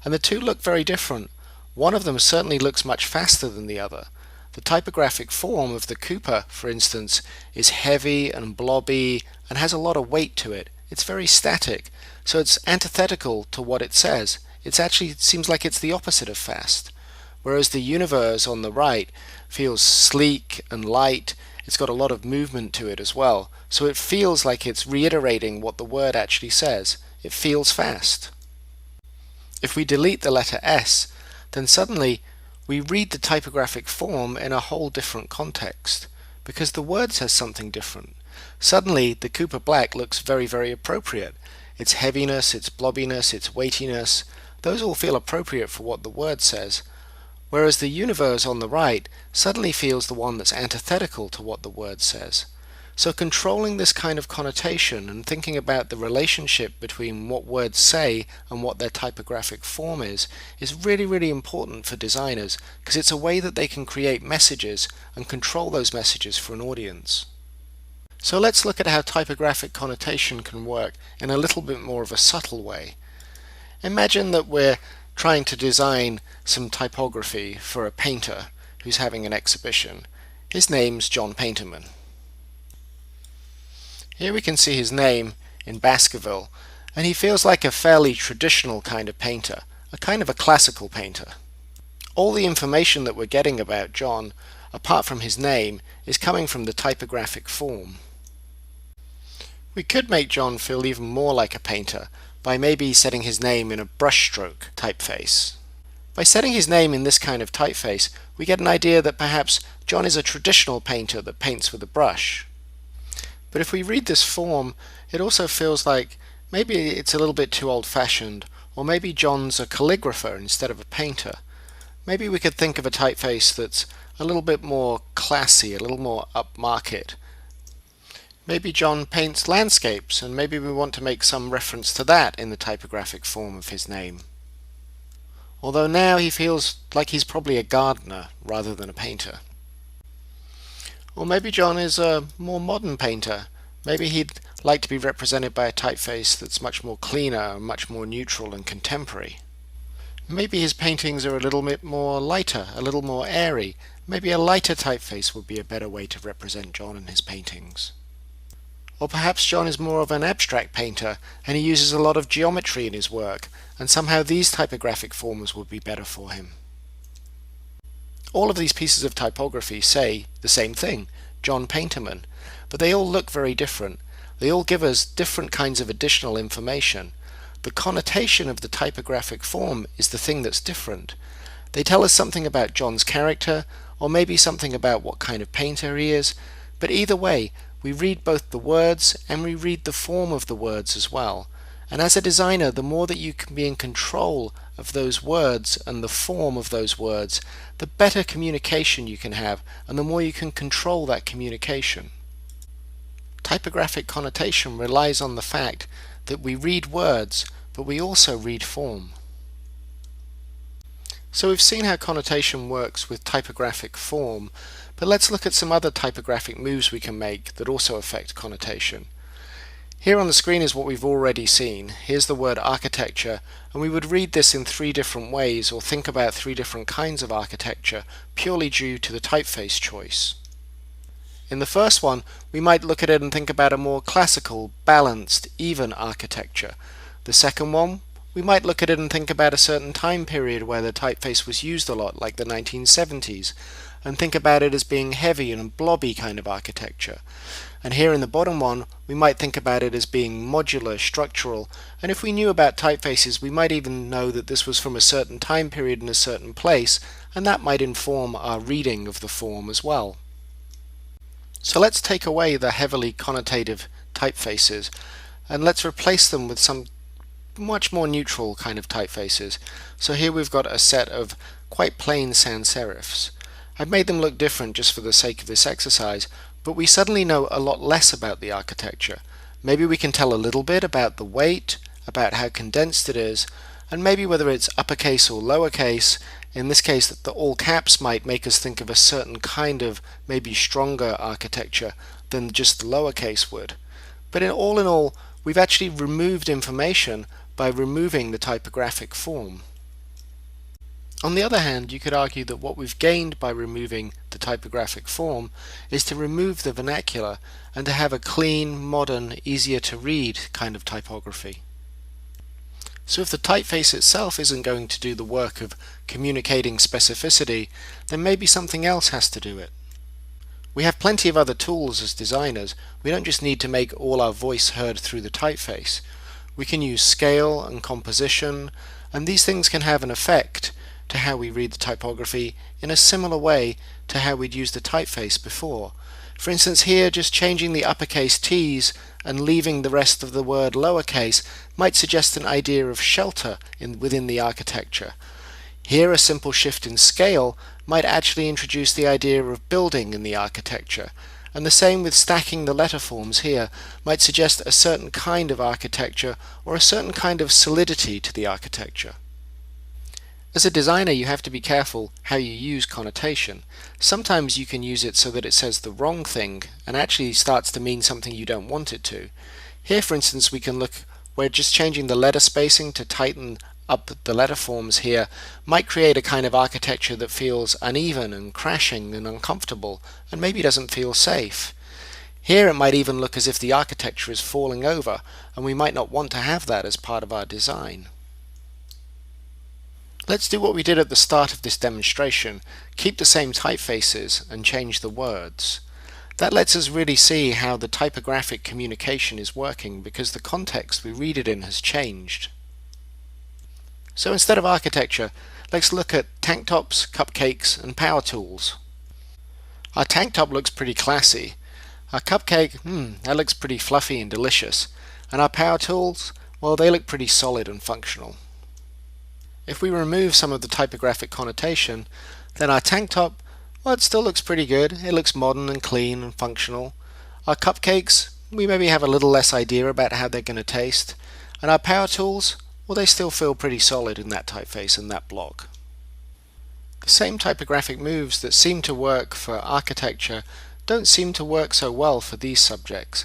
And the two look very different. One of them certainly looks much faster than the other. The typographic form of the Cooper, for instance, is heavy and blobby and has a lot of weight to it. It's very static, so it's antithetical to what it says. It seems like it's the opposite of fast. Whereas the Universe on the right feels sleek and light. It's got a lot of movement to it as well, so it feels like it's reiterating what the word actually says. It feels fast. If we delete the letter S, then suddenly we read the typographic form in a whole different context, because the word says something different. Suddenly the Cooper Black looks very, very appropriate. Its heaviness, its blobbiness, its weightiness, those all feel appropriate for what the word says, whereas the Universe on the right suddenly feels the one that's antithetical to what the word says. So controlling this kind of connotation and thinking about the relationship between what words say and what their typographic form is really, really important for designers, because it's a way that they can create messages and control those messages for an audience. So let's look at how typographic connotation can work in a little bit more of a subtle way. Imagine that we're trying to design some typography for a painter who's having an exhibition. His name's John Painterman. Here we can see his name in Baskerville, and he feels like a fairly traditional kind of painter, a kind of a classical painter. All the information that we're getting about John, apart from his name, is coming from the typographic form. We could make John feel even more like a painter by maybe setting his name in a brushstroke typeface. By setting his name in this kind of typeface, we get an idea that perhaps John is a traditional painter that paints with a brush. But if we read this form, it also feels like maybe it's a little bit too old-fashioned, or maybe John's a calligrapher instead of a painter. Maybe we could think of a typeface that's a little bit more classy, a little more upmarket. Maybe John paints landscapes, and maybe we want to make some reference to that in the typographic form of his name. Although now he feels like he's probably a gardener rather than a painter. Or maybe John is a more modern painter. Maybe he'd like to be represented by a typeface that's much more cleaner, much more neutral and contemporary. Maybe his paintings are a little bit more lighter, a little more airy. Maybe a lighter typeface would be a better way to represent John and his paintings. Or perhaps John is more of an abstract painter and he uses a lot of geometry in his work, and somehow these typographic forms would be better for him. All of these pieces of typography say the same thing, John Painterman, but they all look very different. They all give us different kinds of additional information. The connotation of the typographic form is the thing that's different. They tell us something about John's character, or maybe something about what kind of painter he is, but either way, we read both the words and we read the form of the words as well. And as a designer, the more that you can be in control of those words and the form of those words, the better communication you can have, and the more you can control that communication. Typographic connotation relies on the fact that we read words, but we also read form. So we've seen how connotation works with typographic form, but let's look at some other typographic moves we can make that also affect connotation. Here on the screen is what we've already seen. Here's the word architecture, and we would read this in 3 different ways, or think about 3 different kinds of architecture, purely due to the typeface choice. In the first one, we might look at it and think about a more classical, balanced, even architecture. The second one, we might look at it and think about a certain time period where the typeface was used a lot, like the 1970s, and think about it as being heavy and blobby kind of architecture. And here in the bottom one, we might think about it as being modular, structural, and if we knew about typefaces, we might even know that this was from a certain time period in a certain place, and that might inform our reading of the form as well. So let's take away the heavily connotative typefaces, and let's replace them with some much more neutral kind of typefaces. So here we've got a set of quite plain sans serifs. I've made them look different just for the sake of this exercise, but we suddenly know a lot less about the architecture. Maybe we can tell a little bit about the weight, about how condensed it is, and maybe whether it's uppercase or lowercase. In this case, the all caps might make us think of a certain kind of maybe stronger architecture than just the lowercase would. But in all, we've actually removed information by removing the typographic form. On the other hand, you could argue that what we've gained by removing the typographic form is to remove the vernacular and to have a clean, modern, easier to read kind of typography. So if the typeface itself isn't going to do the work of communicating specificity, then maybe something else has to do it. We have plenty of other tools as designers. We don't just need to make all our voice heard through the typeface. We can use scale and composition, and these things can have an effect to how we read the typography in a similar way to how we'd used the typeface before. For instance, here just changing the uppercase T's and leaving the rest of the word lowercase might suggest an idea of shelter within the architecture. Here a simple shift in scale might actually introduce the idea of building in the architecture, and the same with stacking the letter forms here might suggest a certain kind of architecture or a certain kind of solidity to the architecture. As a designer, you have to be careful how you use connotation. Sometimes you can use it so that it says the wrong thing and actually starts to mean something you don't want it to. Here, for instance, we can look where just changing the letter spacing to tighten up the letter forms here might create a kind of architecture that feels uneven and crashing and uncomfortable and maybe doesn't feel safe. Here it might even look as if the architecture is falling over, and we might not want to have that as part of our design. Let's do what we did at the start of this demonstration, keep the same typefaces and change the words. That lets us really see how the typographic communication is working because the context we read it in has changed. So instead of architecture, let's look at tank tops, cupcakes and power tools. Our tank top looks pretty classy. Our cupcake, that looks pretty fluffy and delicious. And our power tools, well, they look pretty solid and functional. If we remove some of the typographic connotation, then our tank top, well, it still looks pretty good. It looks modern and clean and functional. Our cupcakes, we maybe have a little less idea about how they're going to taste. And our power tools, well, they still feel pretty solid in that typeface and that block. The same typographic moves that seem to work for architecture don't seem to work so well for these subjects.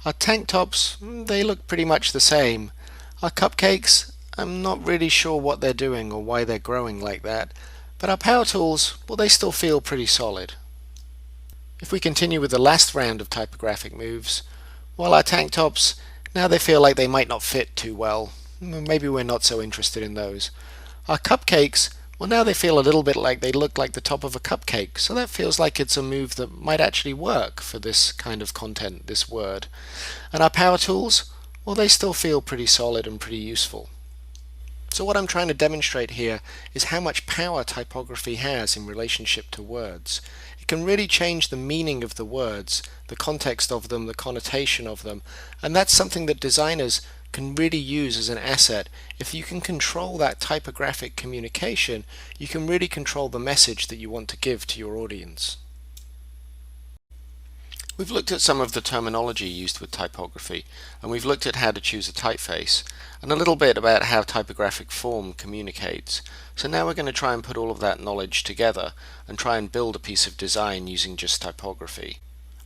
Our tank tops, they look pretty much the same. Our cupcakes, I'm not really sure what they're doing or why they're growing like that. But our power tools, well, they still feel pretty solid. If we continue with the last round of typographic moves, well, our tank tops, now they feel like they might not fit too well. Maybe we're not so interested in those. Our cupcakes, well, now they feel a little bit like they look like the top of a cupcake, so that feels like it's a move that might actually work for this kind of content, this word. And our power tools, well, they still feel pretty solid and pretty useful. So what I'm trying to demonstrate here is how much power typography has in relationship to words. It can really change the meaning of the words, the context of them, the connotation of them, and that's something that designers can really use as an asset. If you can control that typographic communication, you can really control the message that you want to give to your audience. We've looked at some of the terminology used with typography, and we've looked at how to choose a typeface, and a little bit about how typographic form communicates. So now we're going to try and put all of that knowledge together and try and build a piece of design using just typography.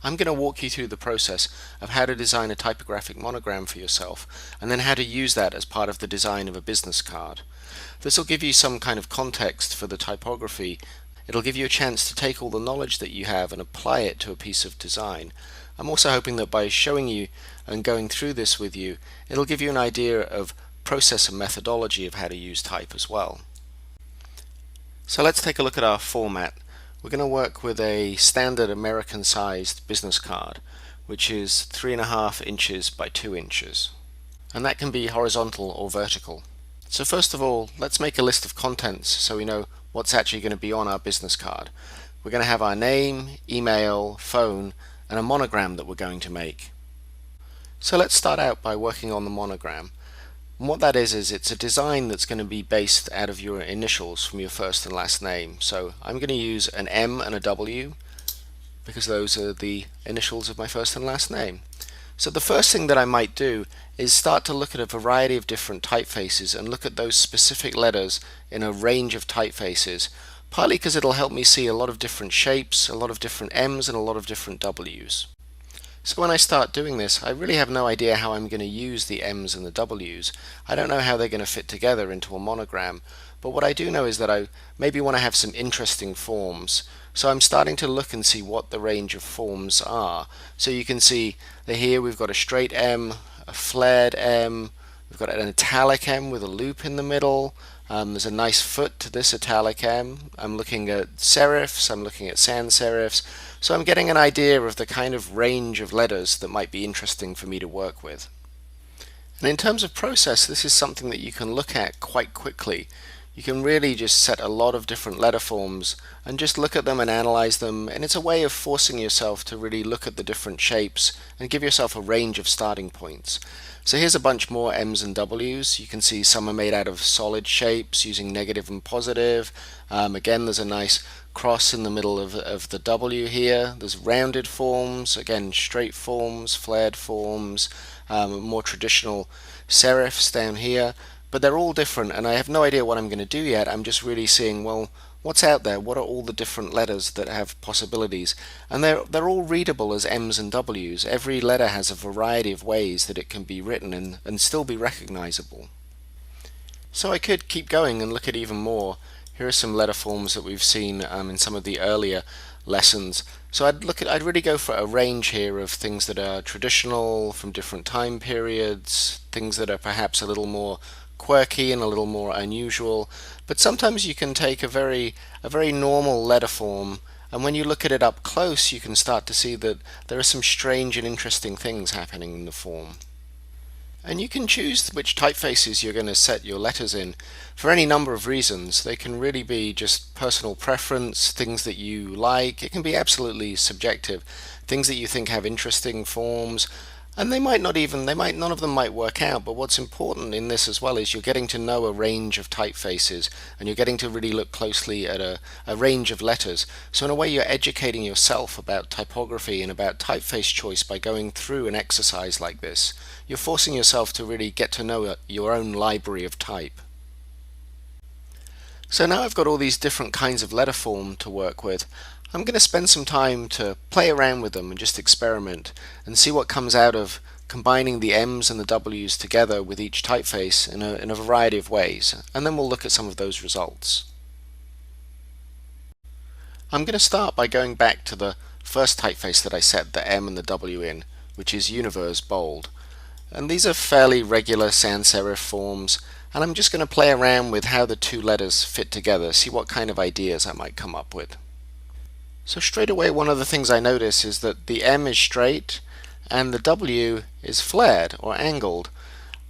I'm going to walk you through the process of how to design a typographic monogram for yourself, and then how to use that as part of the design of a business card. This will give you some kind of context for the typography. It'll give you a chance to take all the knowledge that you have and apply it to a piece of design. I'm also hoping that by showing you and going through this with you, it'll give you an idea of process and methodology of how to use type as well. So let's take a look at our format. We're going to work with a standard American sized business card, which is 3.5 inches by 2 inches. And that can be horizontal or vertical. So first of all, let's make a list of contents so we know what's actually going to be on our business card. We're going to have our name, email, phone, and a monogram that we're going to make. So let's start out by working on the monogram. And what that is it's a design that's going to be based out of your initials from your first and last name. So I'm going to use an M and a W because those are the initials of my first and last name. So the first thing that I might do is start to look at a variety of different typefaces and look at those specific letters in a range of typefaces, partly because it'll help me see a lot of different shapes, a lot of different M's and a lot of different W's. So when I start doing this, I really have no idea how I'm going to use the M's and the W's. I don't know how they're going to fit together into a monogram, but what I do know is that I maybe want to have some interesting forms. So I'm starting to look and see what the range of forms are. So you can see that here we've got a straight M, a flared M, we've got an italic M with a loop in the middle. There's a nice foot to this italic M. I'm looking at serifs, I'm looking at sans serifs. So I'm getting an idea of the kind of range of letters that might be interesting for me to work with. And in terms of process, this is something that you can look at quite quickly. You can really just set a lot of different letter forms and just look at them and analyze them, and it's a way of forcing yourself to really look at the different shapes and give yourself a range of starting points. So here's a bunch more M's and W's. You can see some are made out of solid shapes using negative and positive. Again, there's a nice cross in the middle of the W here. There's rounded forms, again straight forms, flared forms, more traditional serifs down here. But they're all different, and I have no idea what I'm going to do yet. I'm just really seeing, well, what's out there? What are all the different letters that have possibilities? And they're all readable as M's and W's. Every letter has a variety of ways that it can be written and still be recognizable. So I could keep going and look at even more. Here are some letter forms that we've seen in some of the earlier lessons. So I'd really go for a range here of things that are traditional from different time periods, things that are perhaps a little more quirky and a little more unusual, but sometimes you can take a very normal letter form, and when you look at it up close you can start to see that there are some strange and interesting things happening in the form. And you can choose which typefaces you're going to set your letters in for any number of reasons. They can really be just personal preference, things that you like. It can be absolutely subjective, things that you think have interesting forms. And none of them might work out, but what's important in this as well is you're getting to know a range of typefaces, and you're getting to really look closely at a range of letters. So in a way, you're educating yourself about typography and about typeface choice by going through an exercise like this. You're forcing yourself to really get to know your own library of type. So now I've got all these different kinds of letter form to work with. I'm going to spend some time to play around with them and just experiment and see what comes out of combining the M's and the W's together with each typeface in a variety of ways, and then we'll look at some of those results. I'm going to start by going back to the first typeface that I set the M and the W in, which is Univers Bold. And these are fairly regular sans serif forms, and I'm just going to play around with how the two letters fit together, see what kind of ideas I might come up with. So straight away, one of the things I notice is that the M is straight and the W is flared or angled.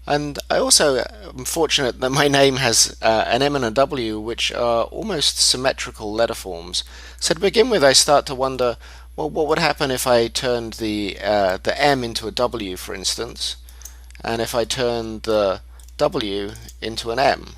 And I also am fortunate that my name has an M and a W, which are almost symmetrical letter forms. So to begin with, I start to wonder, well, what would happen if I turned the M into a W, for instance, and if I turned the W into an M?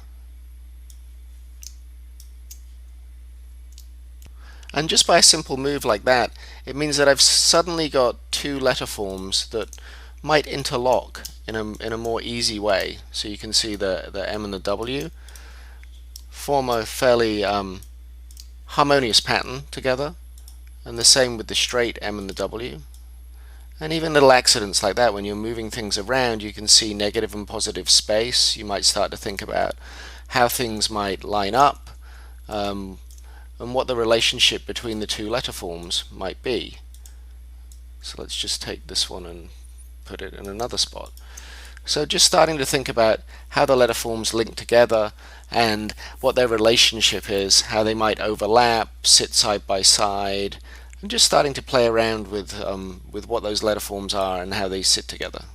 And just by a simple move like that, it means that I've suddenly got two letter forms that might interlock in a more easy way. So you can see the M and the W form a fairly harmonious pattern together, and the same with the straight M and the W. And even little accidents like that, when you're moving things around, you can see negative and positive space. You might start to think about how things might line up, and what the relationship between the two letter forms might be. So let's just take this one and put it in another spot. So just starting to think about how the letter forms link together and what their relationship is, how they might overlap, sit side by side, and just starting to play around with what those letter forms are and how they sit together.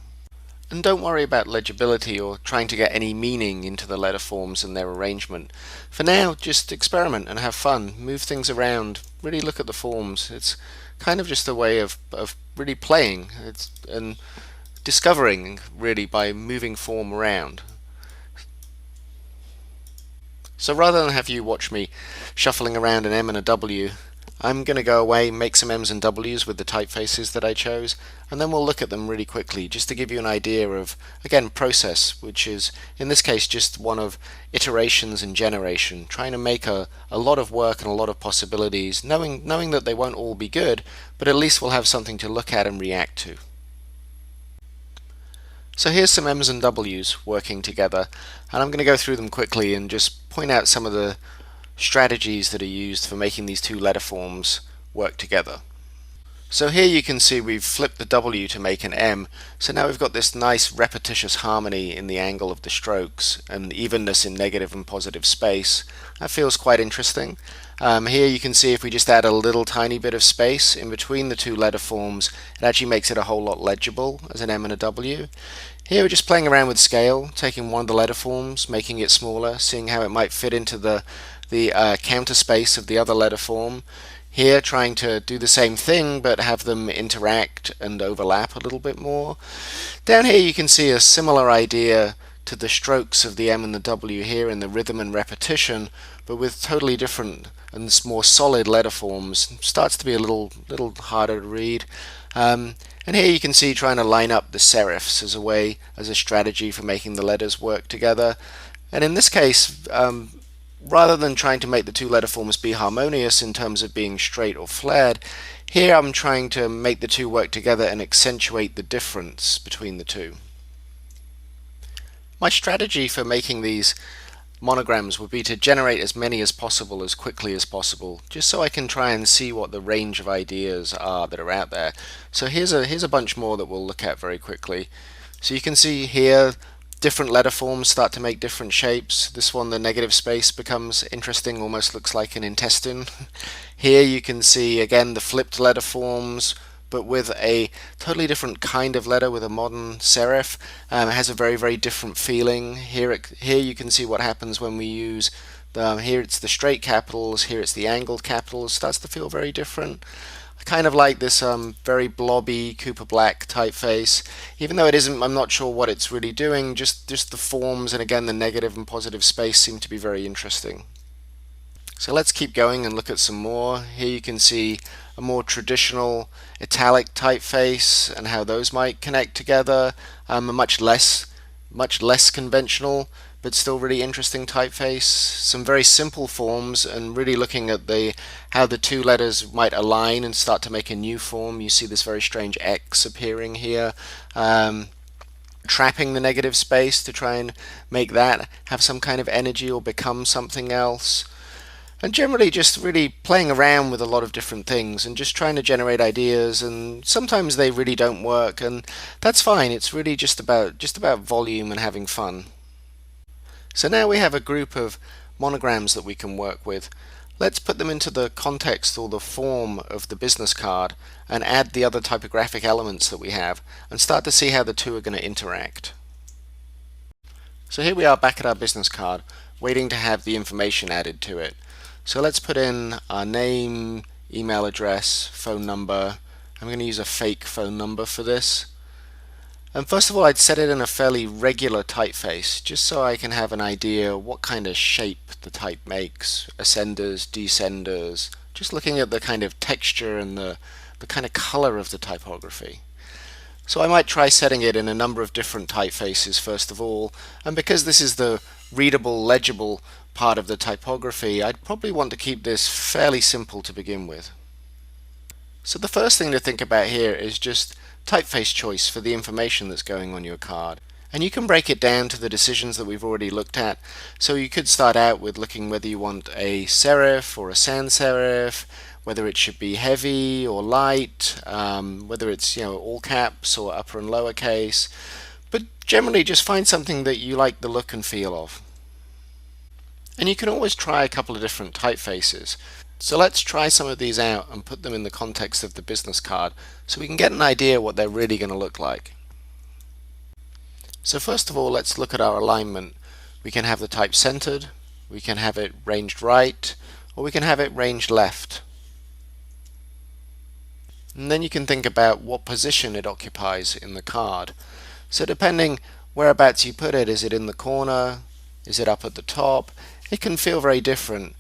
And don't worry about legibility or trying to get any meaning into the letter forms and their arrangement. For now, just experiment and have fun. Move things around. Really look at the forms. It's kind of just a way of really playing and discovering, really, by moving form around. So rather than have you watch me shuffling around an M and a W, I'm going to go away, make some M's and W's with the typefaces that I chose, and then we'll look at them really quickly just to give you an idea of, again, process, which is in this case just one of iterations and generation, trying to make a lot of work and a lot of possibilities, knowing that they won't all be good, but at least we'll have something to look at and react to. So here's some M's and W's working together, and I'm going to go through them quickly and just point out some of the strategies that are used for making these two letter forms work together. So here you can see we've flipped the W to make an M, so now we've got this nice repetitious harmony in the angle of the strokes and evenness in negative and positive space. That feels quite interesting. Here you can see if we just add a little tiny bit of space in between the two letter forms, it actually makes it a whole lot legible as an M and a W. Here we're just playing around with scale, taking one of the letter forms, making it smaller, seeing how it might fit into the counter space of the other letter form. Here trying to do the same thing but have them interact and overlap a little bit more. Down here you can see a similar idea to the strokes of the M and the W here in the rhythm and repetition, but with totally different and more solid letter forms. Starts to be a little harder to read. And here you can see trying to line up the serifs as a strategy for making the letters work together. And in this case, rather than trying to make the two letter forms be harmonious in terms of being straight or flared, here I'm trying to make the two work together and accentuate the difference between the two. My strategy for making these monograms would be to generate as many as possible as quickly as possible, just so I can try and see what the range of ideas are that are out there. So here's a bunch more that we'll look at very quickly. So you can see here different letter forms start to make different shapes. This one, the negative space, becomes interesting, almost looks like an intestine. Here you can see again the flipped letter forms but with a totally different kind of letter, with a modern serif. It has a very, very different feeling. Here you can see what happens when we use here it's the straight capitals, here it's the angled capitals. It starts to feel very different. I kind of like this very blobby Cooper Black typeface, even though it isn't. I'm not sure what it's really doing. Just the forms, and again the negative and positive space seem to be very interesting. So let's keep going and look at some more. Here you can see a more traditional italic typeface and how those might connect together. A much less conventional but still really interesting typeface. Some very simple forms, and really looking at how the two letters might align and start to make a new form. You see this very strange X appearing here. Trapping the negative space to try and make that have some kind of energy or become something else. And generally just really playing around with a lot of different things and just trying to generate ideas, and sometimes they really don't work, and that's fine. It's really just about volume and having fun. So now we have a group of monograms that we can work with. Let's put them into the context or the form of the business card and add the other typographic elements that we have and start to see how the two are going to interact. So here we are back at our business card, waiting to have the information added to it. So let's put in our name, email address, phone number. I'm going to use a fake phone number for this. And first of all, I'd set it in a fairly regular typeface, just so I can have an idea what kind of shape the type makes, ascenders, descenders, just looking at the kind of texture and the kind of color of the typography. So I might try setting it in a number of different typefaces first of all, and because this is the readable, legible part of the typography, I'd probably want to keep this fairly simple to begin with. So the first thing to think about here is just typeface choice for the information that's going on your card. And you can break it down to the decisions that we've already looked at. So you could start out with looking whether you want a serif or a sans serif, whether it should be heavy or light, whether it's all caps or upper and lower case. But generally just find something that you like the look and feel of. And you can always try a couple of different typefaces. So let's try some of these out and put them in the context of the business card so we can get an idea what they're really going to look like. So first of all, let's look at our alignment. We can have the type centered, we can have it ranged right, or we can have it ranged left. And then you can think about what position it occupies in the card. So depending whereabouts you put it, is it in the corner, is it up at the top, it can feel very different.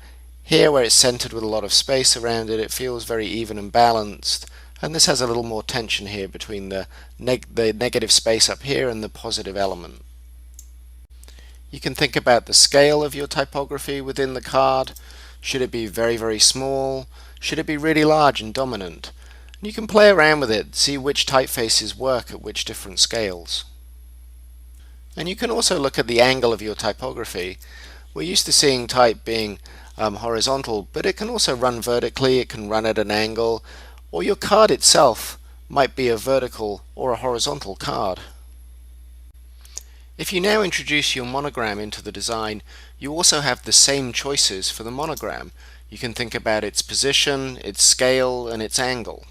Here, where it's centered with a lot of space around it, it feels very even and balanced. And this has a little more tension here between the negative space up here and the positive element. You can think about the scale of your typography within the card. Should it be very, very small? Should it be really large and dominant? And you can play around with it, see which typefaces work at which different scales. And you can also look at the angle of your typography. We're used to seeing type being horizontal, but it can also run vertically, it can run at an angle, or your card itself might be a vertical or a horizontal card. If you now introduce your monogram into the design, you also have the same choices for the monogram. You can think about its position, its scale, and its angle.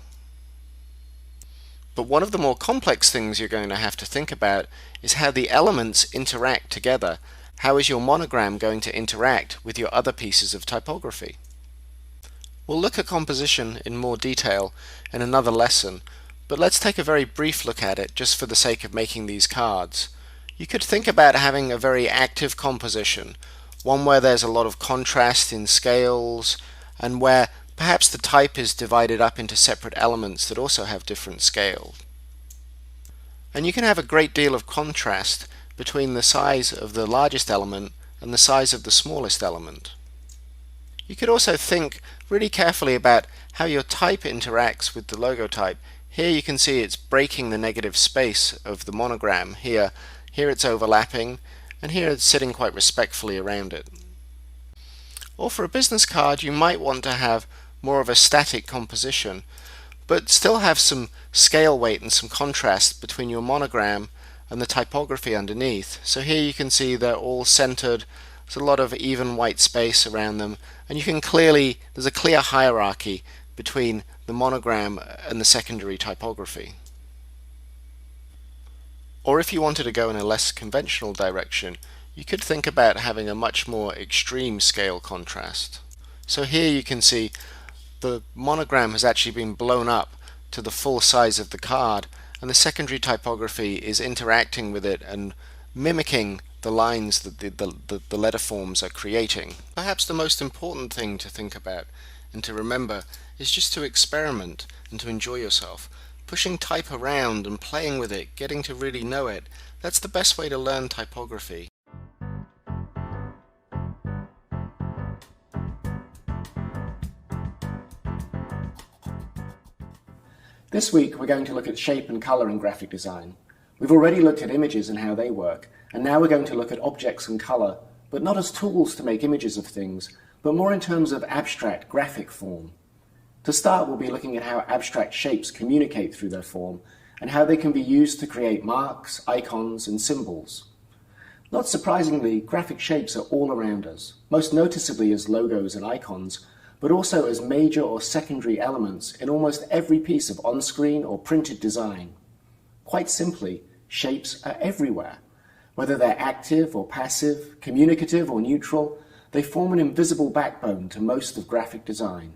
But one of the more complex things you're going to have to think about is how the elements interact together. How is your monogram going to interact with your other pieces of typography? We'll look at composition in more detail in another lesson, but let's take a very brief look at it just for the sake of making these cards. You could think about having a very active composition, one where there's a lot of contrast in scales, and where perhaps the type is divided up into separate elements that also have different scales. And you can have a great deal of contrast between the size of the largest element and the size of the smallest element. You could also think really carefully about how your type interacts with the logo type. Here you can see it's breaking the negative space of the monogram. Here it's overlapping, and here it's sitting quite respectfully around it. Or for a business card, you might want to have more of a static composition, but still have some scale weight and some contrast between your monogram and the typography underneath. So here you can see they're all centered. There's a lot of even white space around them, and you can there's a clear hierarchy between the monogram and the secondary typography. Or if you wanted to go in a less conventional direction, you could think about having a much more extreme scale contrast. So here you can see the monogram has actually been blown up to the full size of the card, and the secondary typography is interacting with it and mimicking the lines that the letter forms are creating. Perhaps the most important thing to think about and to remember is just to experiment and to enjoy yourself. Pushing type around and playing with it, getting to really know it, that's the best way to learn typography. This week we're going to look at shape and color in graphic design. We've already looked at images and how they work, and now we're going to look at objects and color, but not as tools to make images of things, but more in terms of abstract graphic form. To start, we'll be looking at how abstract shapes communicate through their form, and how they can be used to create marks, icons, and symbols. Not surprisingly, graphic shapes are all around us, most noticeably as logos and icons, but also as major or secondary elements in almost every piece of on-screen or printed design. Quite simply, shapes are everywhere. Whether they're active or passive, communicative or neutral, they form an invisible backbone to most of graphic design.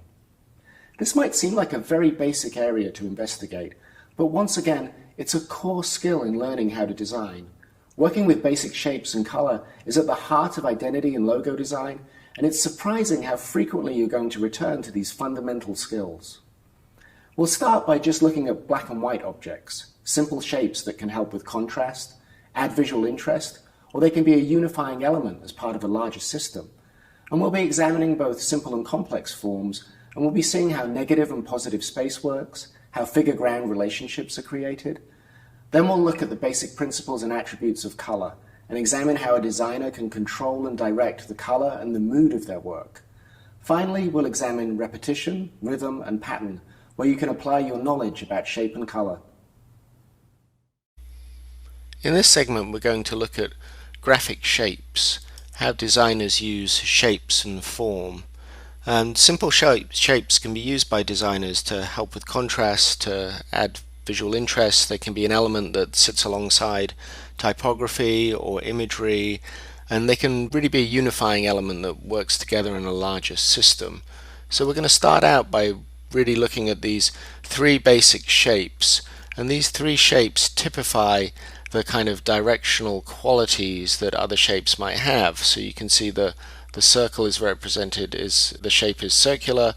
This might seem like a very basic area to investigate, but once again, it's a core skill in learning how to design. Working with basic shapes and color is at the heart of identity and logo design, and it's surprising how frequently you're going to return to these fundamental skills. We'll start by just looking at black and white objects, simple shapes that can help with contrast, add visual interest, or they can be a unifying element as part of a larger system. And we'll be examining both simple and complex forms, and we'll be seeing how negative and positive space works, how figure-ground relationships are created. Then we'll look at the basic principles and attributes of color, and examine how a designer can control and direct the color and the mood of their work. Finally, we'll examine repetition, rhythm, and pattern, where you can apply your knowledge about shape and color. In this segment, we're going to look at graphic shapes, how designers use shapes and form. And simple shapes can be used by designers to help with contrast, to add visual interest. They can be an element that sits alongside typography or imagery, and they can really be a unifying element that works together in a larger system. So we're going to start out by really looking at these three basic shapes, and these three shapes typify the kind of directional qualities that other shapes might have. So you can see the circle is represented the shape is circular,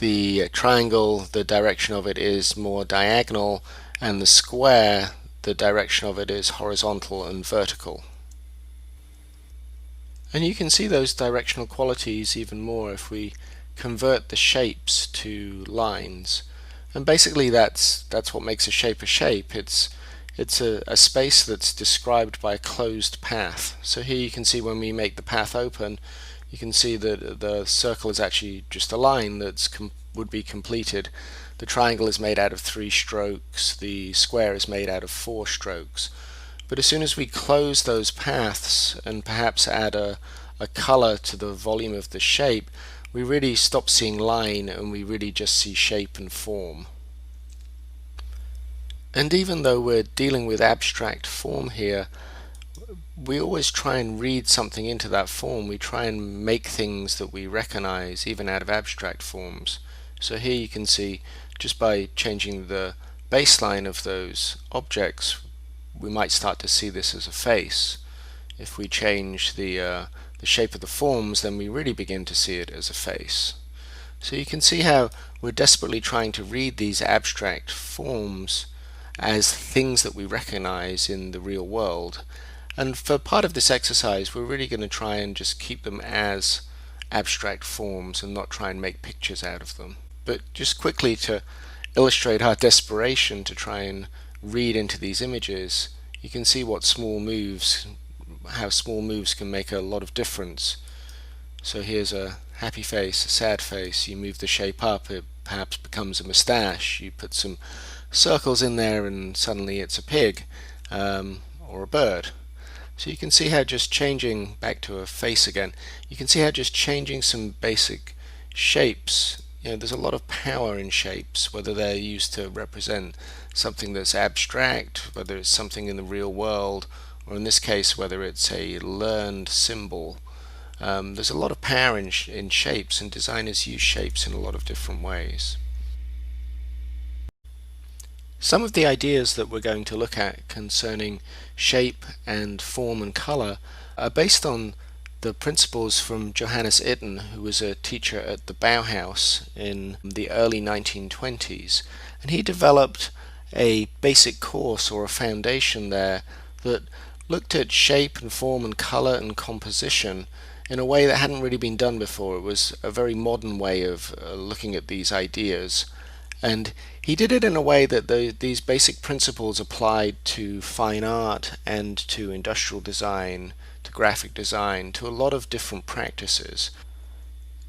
the triangle, the direction of it is more diagonal, and the square, the direction of it is horizontal and vertical. And you can see those directional qualities even more if we convert the shapes to lines. And basically that's what makes a shape a shape. It's a space that's described by a closed path. So here you can see when we make the path open, you can see that the circle is actually just a line that would be completed. The triangle is made out of 3 strokes, the square is made out of 4 strokes. But as soon as we close those paths and perhaps add a color to the volume of the shape, we really stop seeing line and we really just see shape and form. And even though we're dealing with abstract form here, we always try and read something into that form. We try and make things that we recognize even out of abstract forms. So here you can see, just by changing the baseline of those objects, we might start to see this as a face. If we change the shape of the forms, then we really begin to see it as a face. So you can see how we're desperately trying to read these abstract forms as things that we recognize in the real world. And for part of this exercise, we're really going to try and just keep them as abstract forms and not try and make pictures out of them. But just quickly to illustrate our desperation to try and read into these images, you can see how small moves can make a lot of difference. So here's a happy face, a sad face. You move the shape up, it perhaps becomes a moustache. You put some circles in there and suddenly it's a pig or a bird. So you can see how just changing back to a face again, you can see how just changing some basic shapes there's a lot of power in shapes, whether they're used to represent something that's abstract, whether it's something in the real world, or in this case, whether it's a learned symbol. There's a lot of power in shapes, and designers use shapes in a lot of different ways. Some of the ideas that we're going to look at concerning shape and form and color are based on the principles from Johannes Itten, who was a teacher at the Bauhaus in the early 1920s. And he developed a basic course or a foundation there that looked at shape and form and color and composition in a way that hadn't really been done before. It was a very modern way of looking at these ideas. And he did it in a way that these basic principles applied to fine art and to industrial design, to graphic design, to a lot of different practices.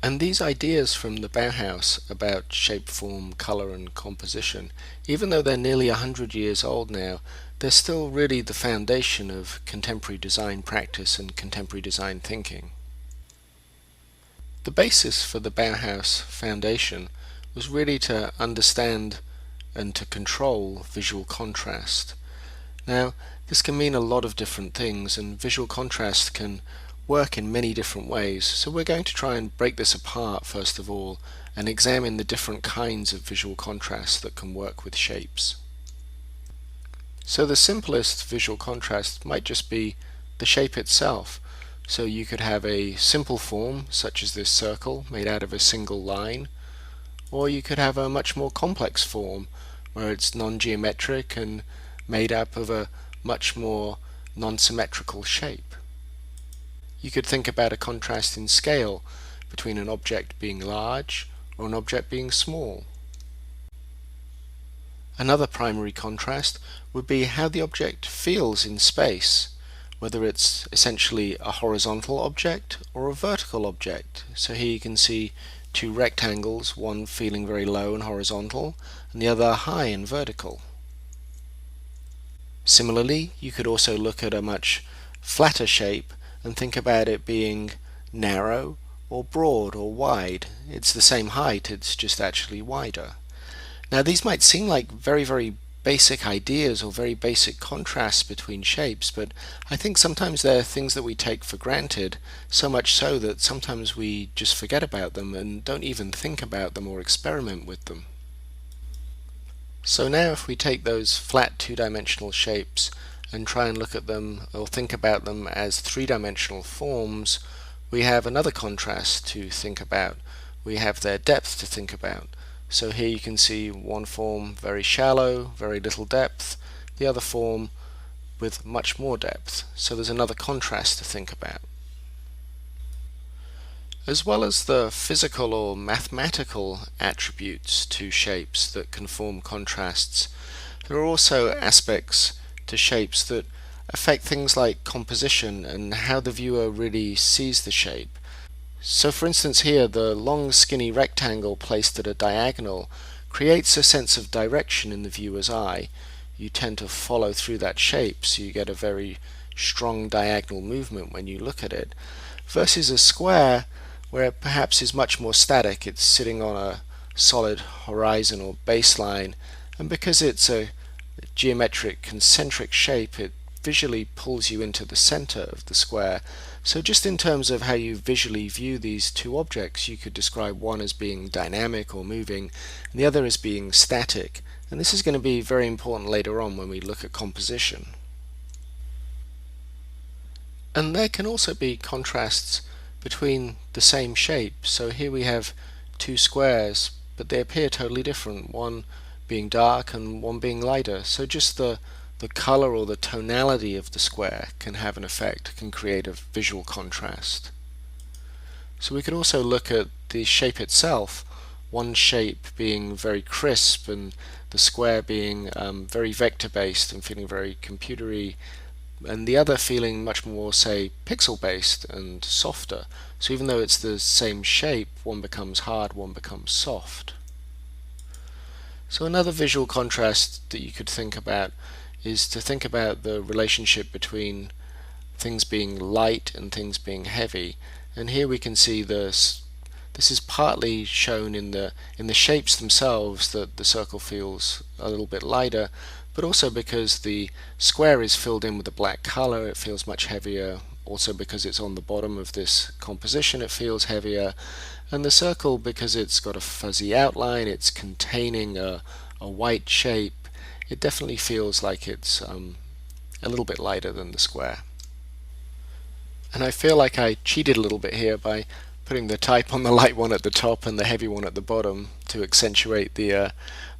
And these ideas from the Bauhaus about shape, form, color, and composition, even though they're nearly 100 years old now, they're still really the foundation of contemporary design practice and contemporary design thinking. The basis for the Bauhaus foundation was really to understand and to control visual contrast. Now, this can mean a lot of different things, and visual contrast can work in many different ways. So we're going to try and break this apart first of all and examine the different kinds of visual contrast that can work with shapes. So the simplest visual contrast might just be the shape itself. So you could have a simple form, such as this circle, made out of a single line, or you could have a much more complex form, where it's non-geometric and made up of a much more non-symmetrical shape. You could think about a contrast in scale between an object being large or an object being small. Another primary contrast would be how the object feels in space, whether it's essentially a horizontal object or a vertical object. So here you can see two rectangles, one feeling very low and horizontal, and the other high and vertical. Similarly, you could also look at a much flatter shape and think about it being narrow or broad or wide. It's the same height, it's just actually wider. Now these might seem like very, very basic ideas or very basic contrasts between shapes, but I think sometimes they're things that we take for granted, so much so that sometimes we just forget about them and don't even think about them or experiment with them. So now if we take those flat two-dimensional shapes and try and look at them or think about them as three-dimensional forms, we have another contrast to think about. We have their depth to think about. So here you can see one form very shallow, very little depth, the other form with much more depth. So there's another contrast to think about. As well as the physical or mathematical attributes to shapes that can form contrasts, there are also aspects to shapes that affect things like composition and how the viewer really sees the shape. So for instance here, the long skinny rectangle placed at a diagonal creates a sense of direction in the viewer's eye. You tend to follow through that shape, so you get a very strong diagonal movement when you look at it, versus a square where it perhaps is much more static. It's sitting on a solid horizon or baseline, and because it's a geometric concentric shape, it visually pulls you into the center of the square. So just in terms of how you visually view these two objects, you could describe one as being dynamic or moving, and the other as being static. And this is going to be very important later on when we look at composition. And there can also be contrasts between the same shape. So here we have two squares, but they appear totally different, one being dark and one being lighter. So just the color or the tonality of the square can have an effect, can create a visual contrast. So we could also look at the shape itself, one shape being very crisp and the square being very vector based and feeling very computery, and the other feeling much more, say, pixel based and softer. So even though it's the same shape, one becomes hard, one becomes soft. So another visual contrast that you could think about is to think about the relationship between things being light and things being heavy. And here we can see the This is partly shown in the shapes themselves, that the circle feels a little bit lighter, but also because the square is filled in with a black color, it feels much heavier. Also because it's on the bottom of this composition, it feels heavier. And the circle, because it's got a fuzzy outline, it's containing a white shape, it definitely feels like it's a little bit lighter than the square. And I feel like I cheated a little bit here by putting the type on the light one at the top and the heavy one at the bottom to accentuate the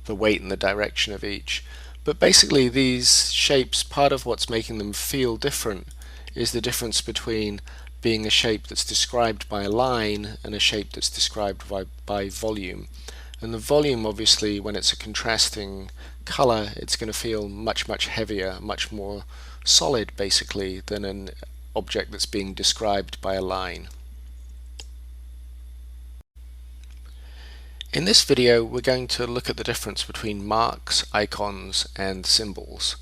weight and the direction of each. But basically these shapes, part of what's making them feel different is the difference between being a shape that's described by a line and a shape that's described by volume. And the volume, obviously, when it's a contrasting color, it's going to feel much, much heavier, much more solid, basically, than an object that's being described by a line. In this video, we're going to look at the difference between marks, icons, and symbols.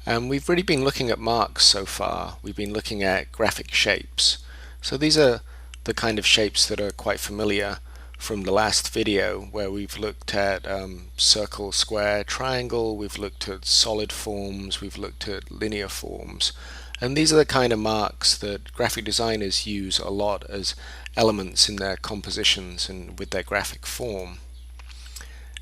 And we've really been looking at marks so far. We've been looking at graphic shapes. So these are the kind of shapes that are quite familiar from the last video, where we've looked at circle, square, triangle, we've looked at solid forms, we've looked at linear forms. And these are the kind of marks that graphic designers use a lot as elements in their compositions and with their graphic form.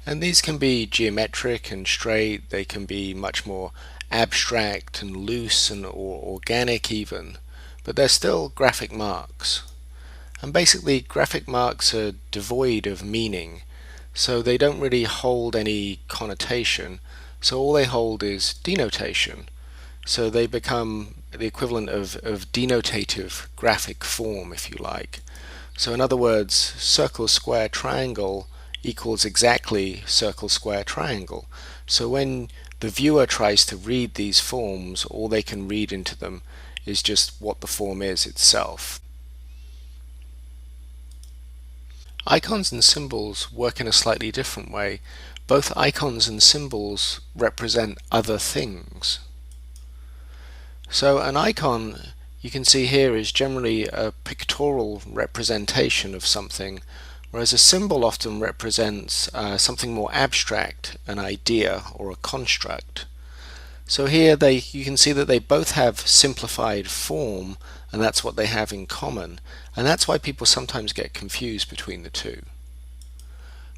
And these can be geometric and straight, they can be much more abstract and loose and or organic even, but they're still graphic marks. And basically graphic marks are devoid of meaning, so they don't really hold any connotation, so all they hold is denotation. So they become the equivalent of denotative graphic form, if you like. So in other words, circle, square, triangle equals exactly circle, square, triangle. So when the viewer tries to read these forms, all they can read into them is just what the form is itself. Icons and symbols work in a slightly different way. Both icons and symbols represent other things. So an icon, you can see here, is generally a pictorial representation of something, whereas a symbol often represents something more abstract, an idea or a construct. So here you can see that they both have simplified form, and that's what they have in common, and that's why people sometimes get confused between the two.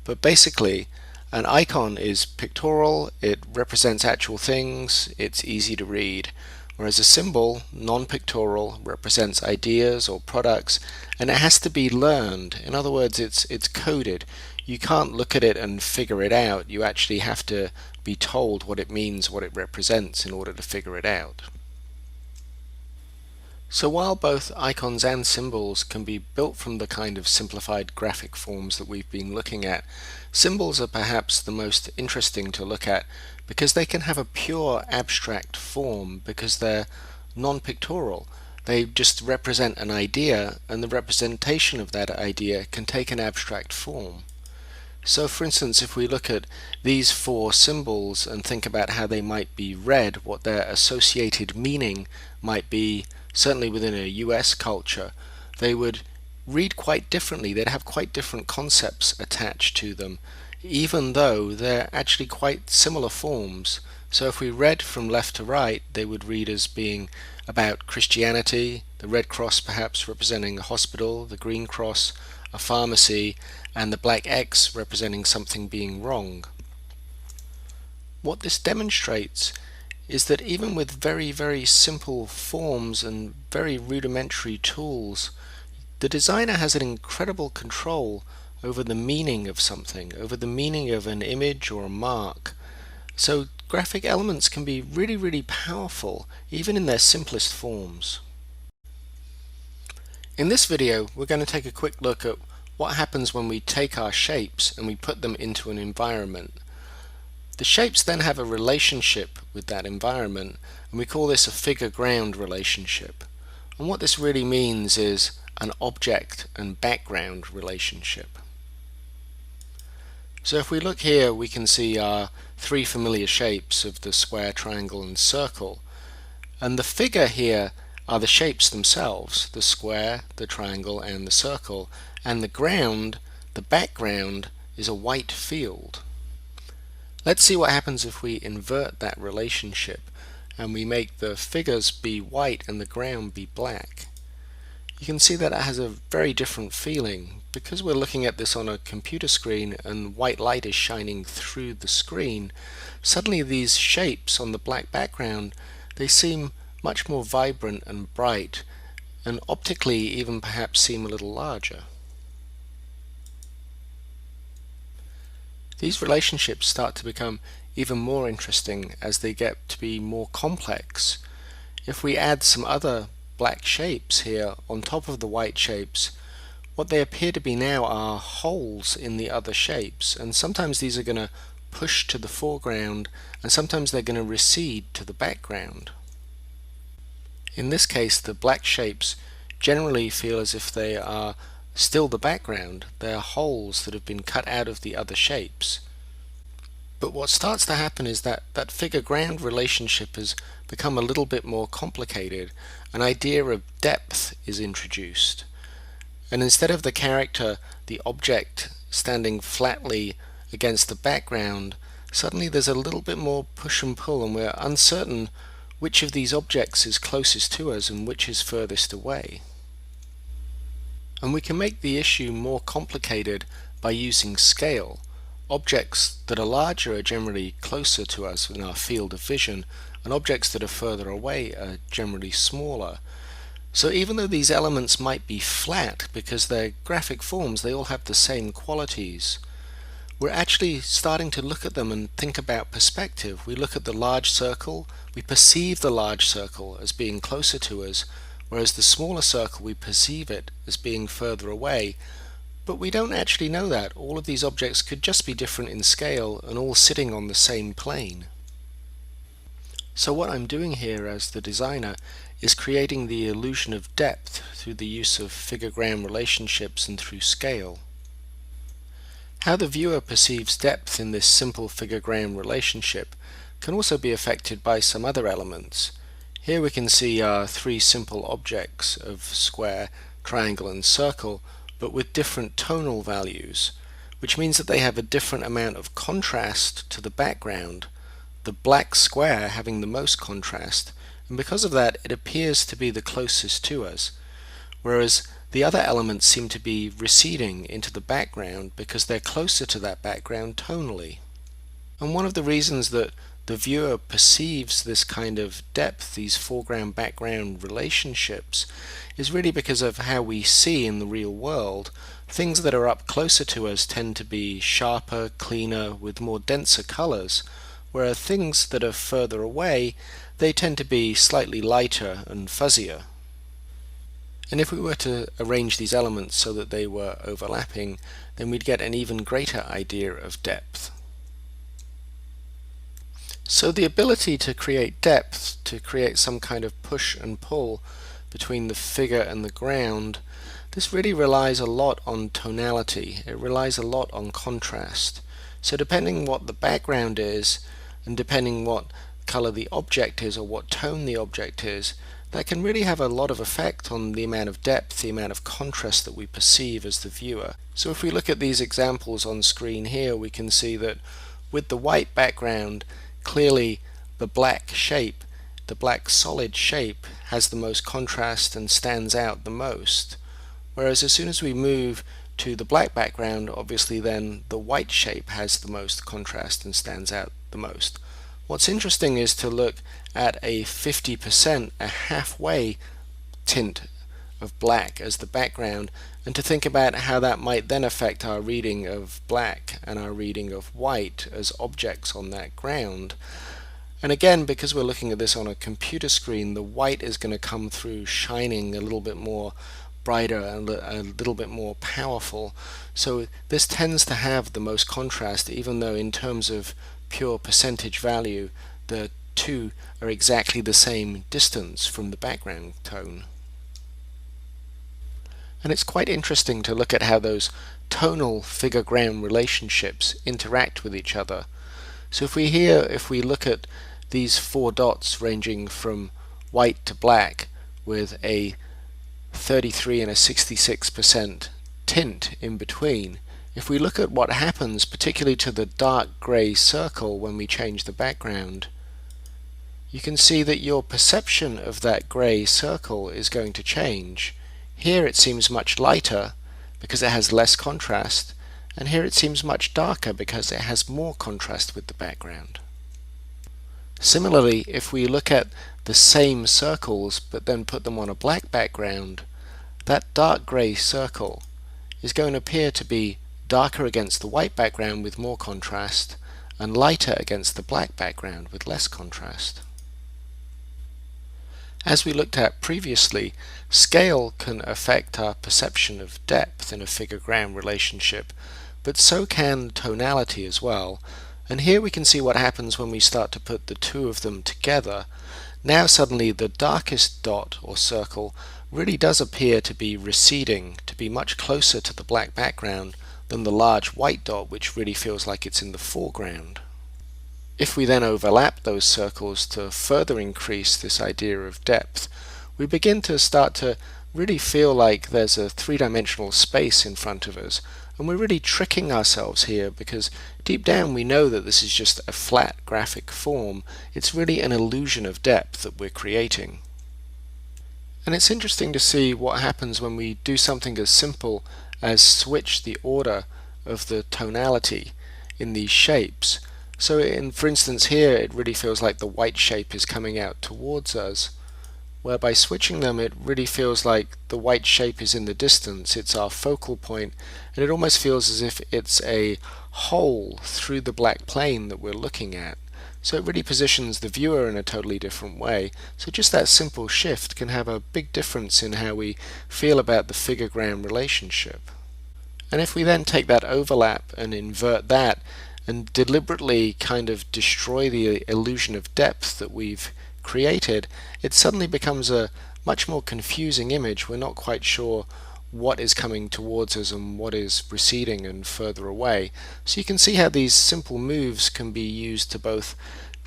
But basically, an icon is pictorial, it represents actual things, it's easy to read, whereas a symbol, non-pictorial, represents ideas or products, and it has to be learned. In other words, it's coded. You can't look at it and figure it out. You actually have to be told what it means, what it represents, in order to figure it out. So while both icons and symbols can be built from the kind of simplified graphic forms that we've been looking at, symbols are perhaps the most interesting to look at because they can have a pure abstract form because they're non-pictorial. They just represent an idea, and the representation of that idea can take an abstract form. So for instance, if we look at these four symbols and think about how they might be read, what their associated meaning might be, certainly within a US culture, they would read quite differently. They'd have quite different concepts attached to them, even though they're actually quite similar forms. So if we read from left to right, they would read as being about Christianity, the Red Cross perhaps representing a hospital, the Green Cross a pharmacy, and the black X representing something being wrong. What this demonstrates is that even with very, very simple forms and very rudimentary tools, the designer has an incredible control over the meaning of something, over the meaning of an image or a mark. So graphic elements can be really, really powerful, even in their simplest forms. In this video, we're going to take a quick look at what happens when we take our shapes and we put them into an environment. The shapes then have a relationship with that environment, and we call this a figure-ground relationship. And what this really means is an object and background relationship. So if we look here, we can see our three familiar shapes of the square, triangle, and circle. And the figure here are the shapes themselves, the square, the triangle, and the circle. and the background, is a white field. Let's see what happens if we invert that relationship and we make the figures be white and the ground be black. You can see that it has a very different feeling. Because we're looking at this on a computer screen and white light is shining through the screen, suddenly these shapes on the black background, they seem much more vibrant and bright, and optically even perhaps seem a little larger. These relationships start to become even more interesting as they get to be more complex. If we add some other black shapes here on top of the white shapes, what they appear to be now are holes in the other shapes, and sometimes these are going to push to the foreground and sometimes they're going to recede to the background. In this case, the black shapes generally feel as if they are still the background. They are holes that have been cut out of the other shapes. But what starts to happen is that figure-ground relationship has become a little bit more complicated. An idea of depth is introduced. And instead of the character, the object, standing flatly against the background, suddenly there's a little bit more push and pull, and we're uncertain which of these objects is closest to us and which is furthest away. And we can make the issue more complicated by using scale. Objects that are larger are generally closer to us in our field of vision, and objects that are further away are generally smaller. So even though these elements might be flat because they're graphic forms, they all have the same qualities. We're actually starting to look at them and think about perspective. We look at the large circle, we perceive the large circle as being closer to us, whereas the smaller circle we perceive it as being further away. But we don't actually know that. All of these objects could just be different in scale and all sitting on the same plane. So what I'm doing here as the designer is creating the illusion of depth through the use of figure-ground relationships and through scale. How the viewer perceives depth in this simple figure-ground relationship can also be affected by some other elements. Here we can see our three simple objects of square, triangle and circle, but with different tonal values, which means that they have a different amount of contrast to the background, the black square having the most contrast, and because of that it appears to be the closest to us, whereas the other elements seem to be receding into the background because they're closer to that background tonally. And one of the reasons that the viewer perceives this kind of depth, these foreground-background relationships, is really because of how we see in the real world. Things that are up closer to us tend to be sharper, cleaner, with more denser colors, whereas things that are further away, they tend to be slightly lighter and fuzzier. And if we were to arrange these elements so that they were overlapping, then we'd get an even greater idea of depth. So the ability to create depth, to create some kind of push and pull between the figure and the ground, this really relies a lot on tonality. It relies a lot on contrast. So depending what the background is, and depending what color the object is or what tone the object is, that can really have a lot of effect on the amount of depth, the amount of contrast that we perceive as the viewer. So if we look at these examples on screen here, we can see that with the white background, clearly the black shape, the black solid shape, has the most contrast and stands out the most. Whereas as soon as we move to the black background, obviously then the white shape has the most contrast and stands out the most. What's interesting is to look at a 50%, a halfway tint of black as the background, and to think about how that might then affect our reading of black and our reading of white as objects on that ground. And again, because we're looking at this on a computer screen, the white is going to come through shining a little bit more brighter and a little bit more powerful. So this tends to have the most contrast, even though in terms of pure percentage value, the two are exactly the same distance from the background tone. And it's quite interesting to look at how those tonal figure-ground relationships interact with each other. So if we look at these four dots ranging from white to black with a 33 and a 66% tint in between, if we look at what happens particularly to the dark grey circle when we change the background, you can see that your perception of that grey circle is going to change. Here it seems much lighter because it has less contrast, and here it seems much darker because it has more contrast with the background. Similarly, if we look at the same circles but then put them on a black background, that dark grey circle is going to appear to be darker against the white background with more contrast and lighter against the black background with less contrast. As we looked at previously, scale can affect our perception of depth in a figure-ground relationship, but so can tonality as well. And here we can see what happens when we start to put the two of them together. Now suddenly the darkest dot or circle really does appear to be receding, to be much closer to the black background than the large white dot, which really feels like it's in the foreground. If we then overlap those circles to further increase this idea of depth, we begin to start to really feel like there's a three-dimensional space in front of us, and we're really tricking ourselves here because deep down we know that this is just a flat graphic form. It's really an illusion of depth that we're creating. And it's interesting to see what happens when we do something as simple as switch the order of the tonality in these shapes. So for instance here it really feels like the white shape is coming out towards us, where by switching them it really feels like the white shape is in the distance, it's our focal point, and it almost feels as if it's a hole through the black plane that we're looking at. So it really positions the viewer in a totally different way. So just that simple shift can have a big difference in how we feel about the figure-ground relationship. And if we then take that overlap and invert that and deliberately kind of destroy the illusion of depth that we've created, it suddenly becomes a much more confusing image. We're not quite sure what is coming towards us and what is receding and further away. So you can see how these simple moves can be used to both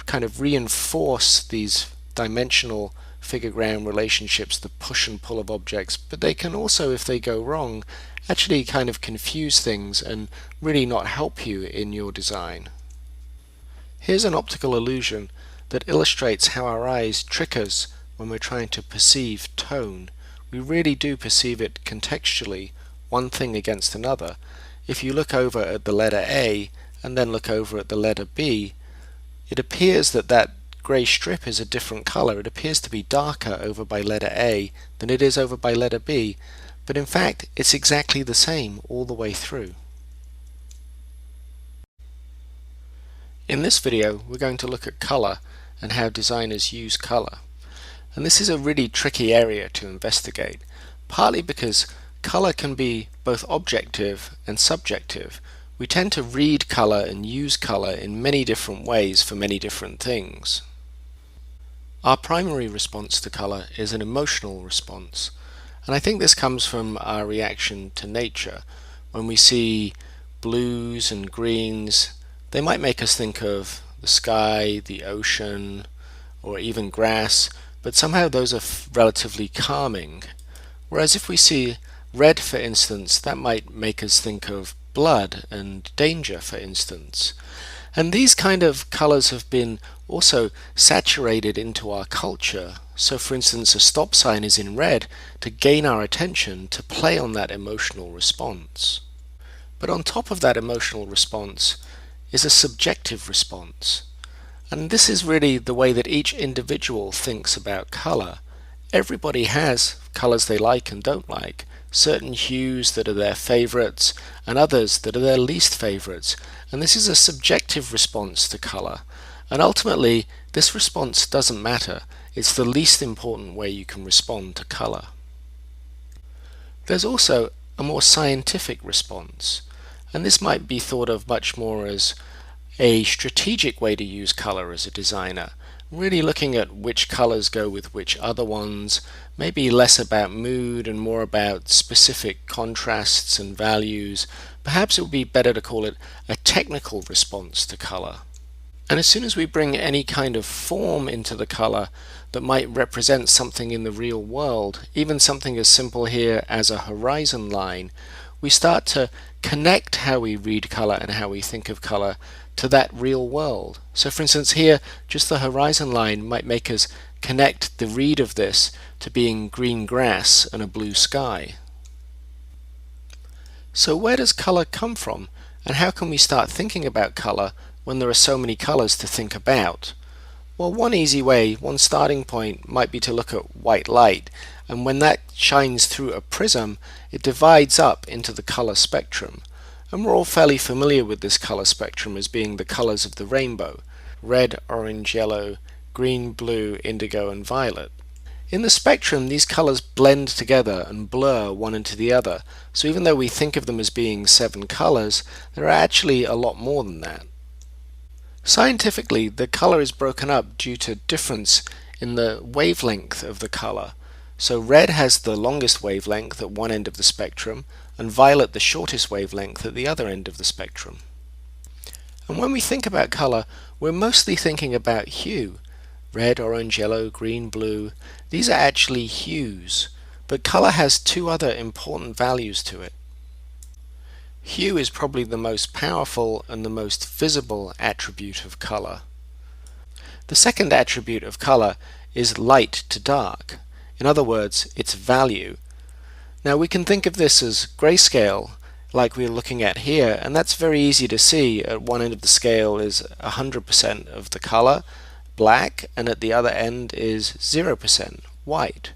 kind of reinforce these dimensional figure-ground relationships, the push and pull of objects, but they can also, if they go wrong, actually kind of confuse things and really not help you in your design. Here's an optical illusion that illustrates how our eyes trick us when we're trying to perceive tone. We really do perceive it contextually, one thing against another. If you look over at the letter A and then look over at the letter B, it appears that that grey strip is a different color. It appears to be darker over by letter A than it is over by letter B, but in fact it's exactly the same all the way through. In this video we're going to look at color and how designers use color. And this is a really tricky area to investigate, partly because color can be both objective and subjective. We tend to read color and use color in many different ways for many different things. Our primary response to color is an emotional response, and I think this comes from our reaction to nature. When we see blues and greens, they might make us think of the sky, the ocean, or even grass, but somehow those are relatively calming. Whereas if we see red, for instance, that might make us think of blood and danger, for instance. And these kind of colors have been also saturated into our culture. So for instance, a stop sign is in red to gain our attention, to play on that emotional response. But on top of that emotional response is a subjective response. And this is really the way that each individual thinks about color. Everybody has colors they like and don't like, certain hues that are their favorites and others that are their least favorites. And this is a subjective response to color. And ultimately, this response doesn't matter. It's the least important way you can respond to color. There's also a more scientific response, and this might be thought of much more as a strategic way to use color as a designer, really looking at which colors go with which other ones, maybe less about mood and more about specific contrasts and values. Perhaps it would be better to call it a technical response to color. And as soon as we bring any kind of form into the color that might represent something in the real world, even something as simple here as a horizon line, we start to connect how we read color and how we think of color to that real world. So for instance here, just the horizon line might make us connect the read of this to being green grass and a blue sky. So where does color come from, and how can we start thinking about color when there are so many colors to think about? Well, one easy way, one starting point might be to look at white light, and when that shines through a prism, it divides up into the color spectrum. And we're all fairly familiar with this color spectrum as being the colors of the rainbow: red, orange, yellow, green, blue, indigo, and violet. In the spectrum, these colors blend together and blur one into the other, so even though we think of them as being 7 colors, there are actually a lot more than that. Scientifically, the color is broken up due to difference in the wavelength of the color. So red has the longest wavelength at one end of the spectrum, and violet the shortest wavelength at the other end of the spectrum. And when we think about color, we're mostly thinking about hue. Red, orange, yellow, green, blue. These are actually hues, but color has 2 other important values to it. Hue is probably the most powerful and the most visible attribute of color. The second attribute of color is light to dark. In other words, its value. Now we can think of this as grayscale, like we're looking at here, and that's very easy to see. At one end of the scale is 100% of the color, black, and at the other end is 0%, white.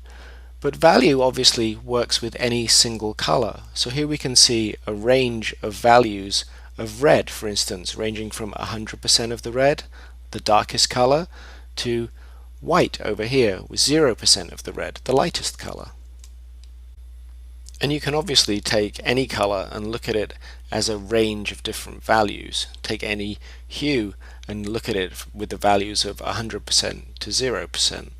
But value obviously works with any single color. So here we can see a range of values of red, for instance, ranging from 100% of the red, the darkest color, to white over here with 0% of the red, the lightest color. And you can obviously take any color and look at it as a range of different values. Take any hue and look at it with the values of 100% to 0%.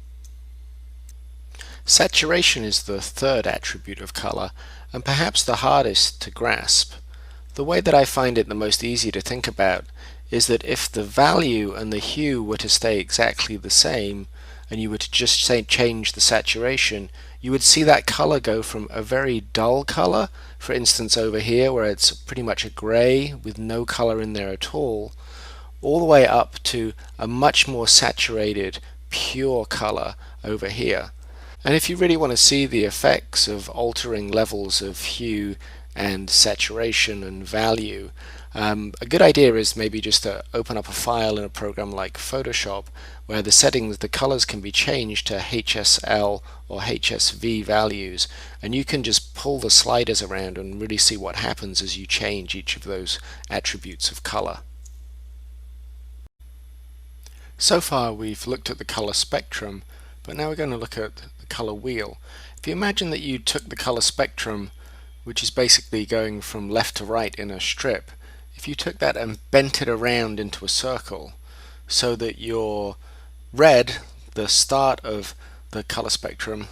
Saturation is the third attribute of color, and perhaps the hardest to grasp. The way that I find it the most easy to think about is that if the value and the hue were to stay exactly the same, and you were to just change the saturation, you would see that color go from a very dull color, for instance over here where it's pretty much a gray with no color in there at all the way up to a much more saturated, pure color over here. And if you really want to see the effects of altering levels of hue and saturation and value, a good idea is maybe just to open up a file in a program like Photoshop where the settings, the colors can be changed to HSL or HSV values, and you can just pull the sliders around and really see what happens as you change each of those attributes of color. So far we've looked at the color spectrum, but now we're going to look at the color wheel. If you imagine that you took the color spectrum, which is basically going from left to right in a strip, if you took that and bent it around into a circle so that your red, the start of the color spectrum,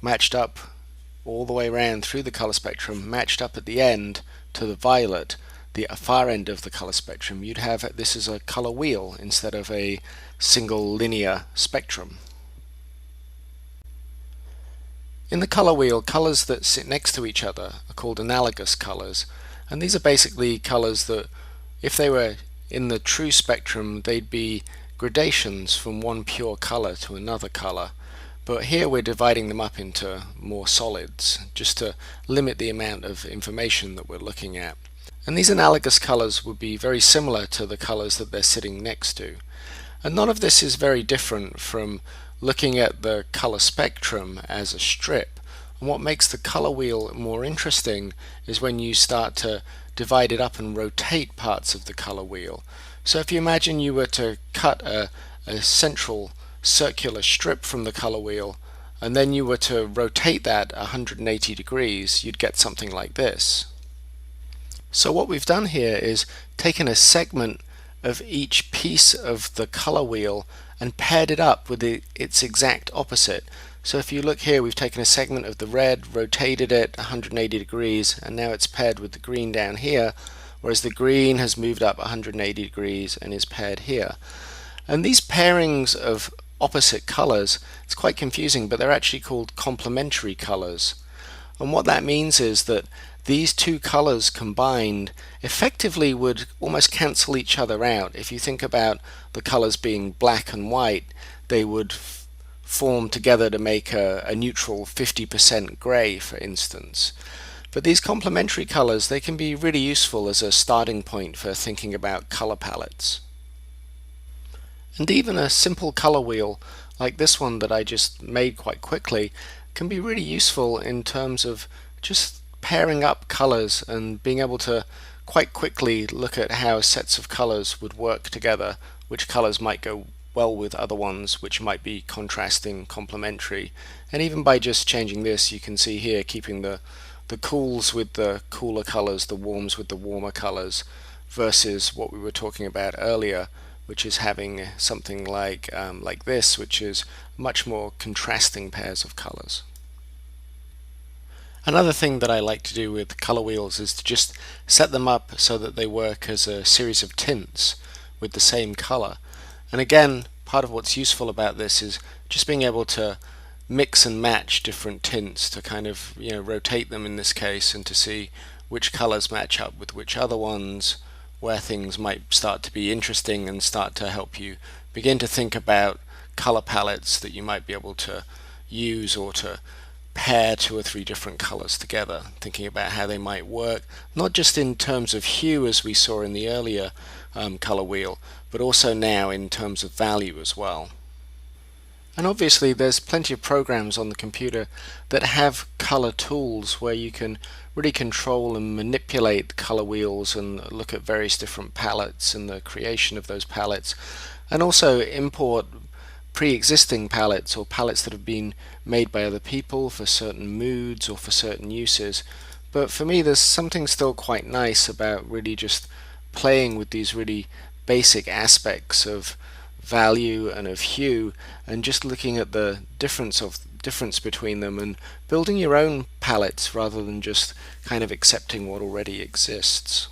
matched up all the way around through the color spectrum, matched up at the end to the violet, the far end of the color spectrum, you'd have this as a color wheel instead of a single linear spectrum. In the color wheel, colors that sit next to each other are called analogous colors, and these are basically colors that, if they were in the true spectrum, they'd be gradations from one pure color to another color. But here we're dividing them up into more solids, just to limit the amount of information that we're looking at. And these analogous colors would be very similar to the colors that they're sitting next to. And none of this is very different from looking at the color spectrum as a strip. And what makes the color wheel more interesting is when you start to divide it up and rotate parts of the color wheel. So if you imagine you were to cut a central circular strip from the color wheel, and then you were to rotate that 180 degrees, you'd get something like this. So what we've done here is taken a segment of each piece of the color wheel and paired it up with its exact opposite. So if you look here, we've taken a segment of the red, rotated it 180 degrees, and now it's paired with the green down here, whereas the green has moved up 180 degrees and is paired here. And these pairings of opposite colors, it's quite confusing, but they're actually called complementary colors. And what that means is that these two colors combined effectively would almost cancel each other out. If you think about the colors being black and white, they would form together to make a neutral 50% gray, for instance. But these complementary colors, they can be really useful as a starting point for thinking about color palettes. And even a simple color wheel like this one that I just made quite quickly can be really useful in terms of just pairing up colors and being able to quite quickly look at how sets of colors would work together, which colors might go well with other ones, which might be contrasting, complementary. And even by just changing this, you can see here keeping the cools with the cooler colors, the warms with the warmer colors, versus what we were talking about earlier, which is having something like this, which is much more contrasting pairs of colors. Another thing that I like to do with color wheels is to just set them up so that they work as a series of tints with the same color. And again, part of what's useful about this is just being able to mix and match different tints to kind of, rotate them in this case, and to see which colors match up with which other ones, where things might start to be interesting and start to help you begin to think about color palettes that you might be able to use, or to pair 2 or 3 different colors together, thinking about how they might work, not just in terms of hue as we saw in the earlier color wheel, but also now in terms of value as well. And obviously there's plenty of programs on the computer that have color tools where you can really control and manipulate color wheels and look at various different palettes and the creation of those palettes, and also import pre-existing palettes or palettes that have been made by other people for certain moods or for certain uses. But for me, there's something still quite nice about really just playing with these really basic aspects of value and of hue, and just looking at the difference between them and building your own palettes rather than just kind of accepting what already exists.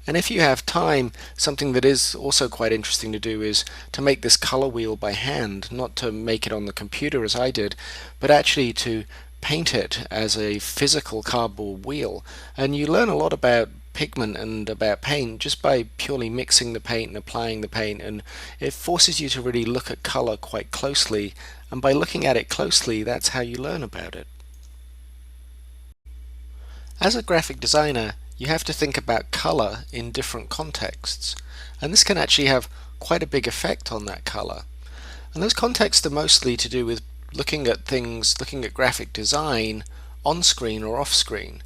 And if you have time, something that is also quite interesting to do is to make this color wheel by hand, not to make it on the computer as I did, but actually to paint it as a physical cardboard wheel. And you learn a lot about pigment and about paint just by purely mixing the paint and applying the paint, and it forces you to really look at color quite closely, and by looking at it closely, that's how you learn about it. As a graphic designer, you have to think about color in different contexts, and this can actually have quite a big effect on that color. And those contexts are mostly to do with looking at graphic design on screen or off screen.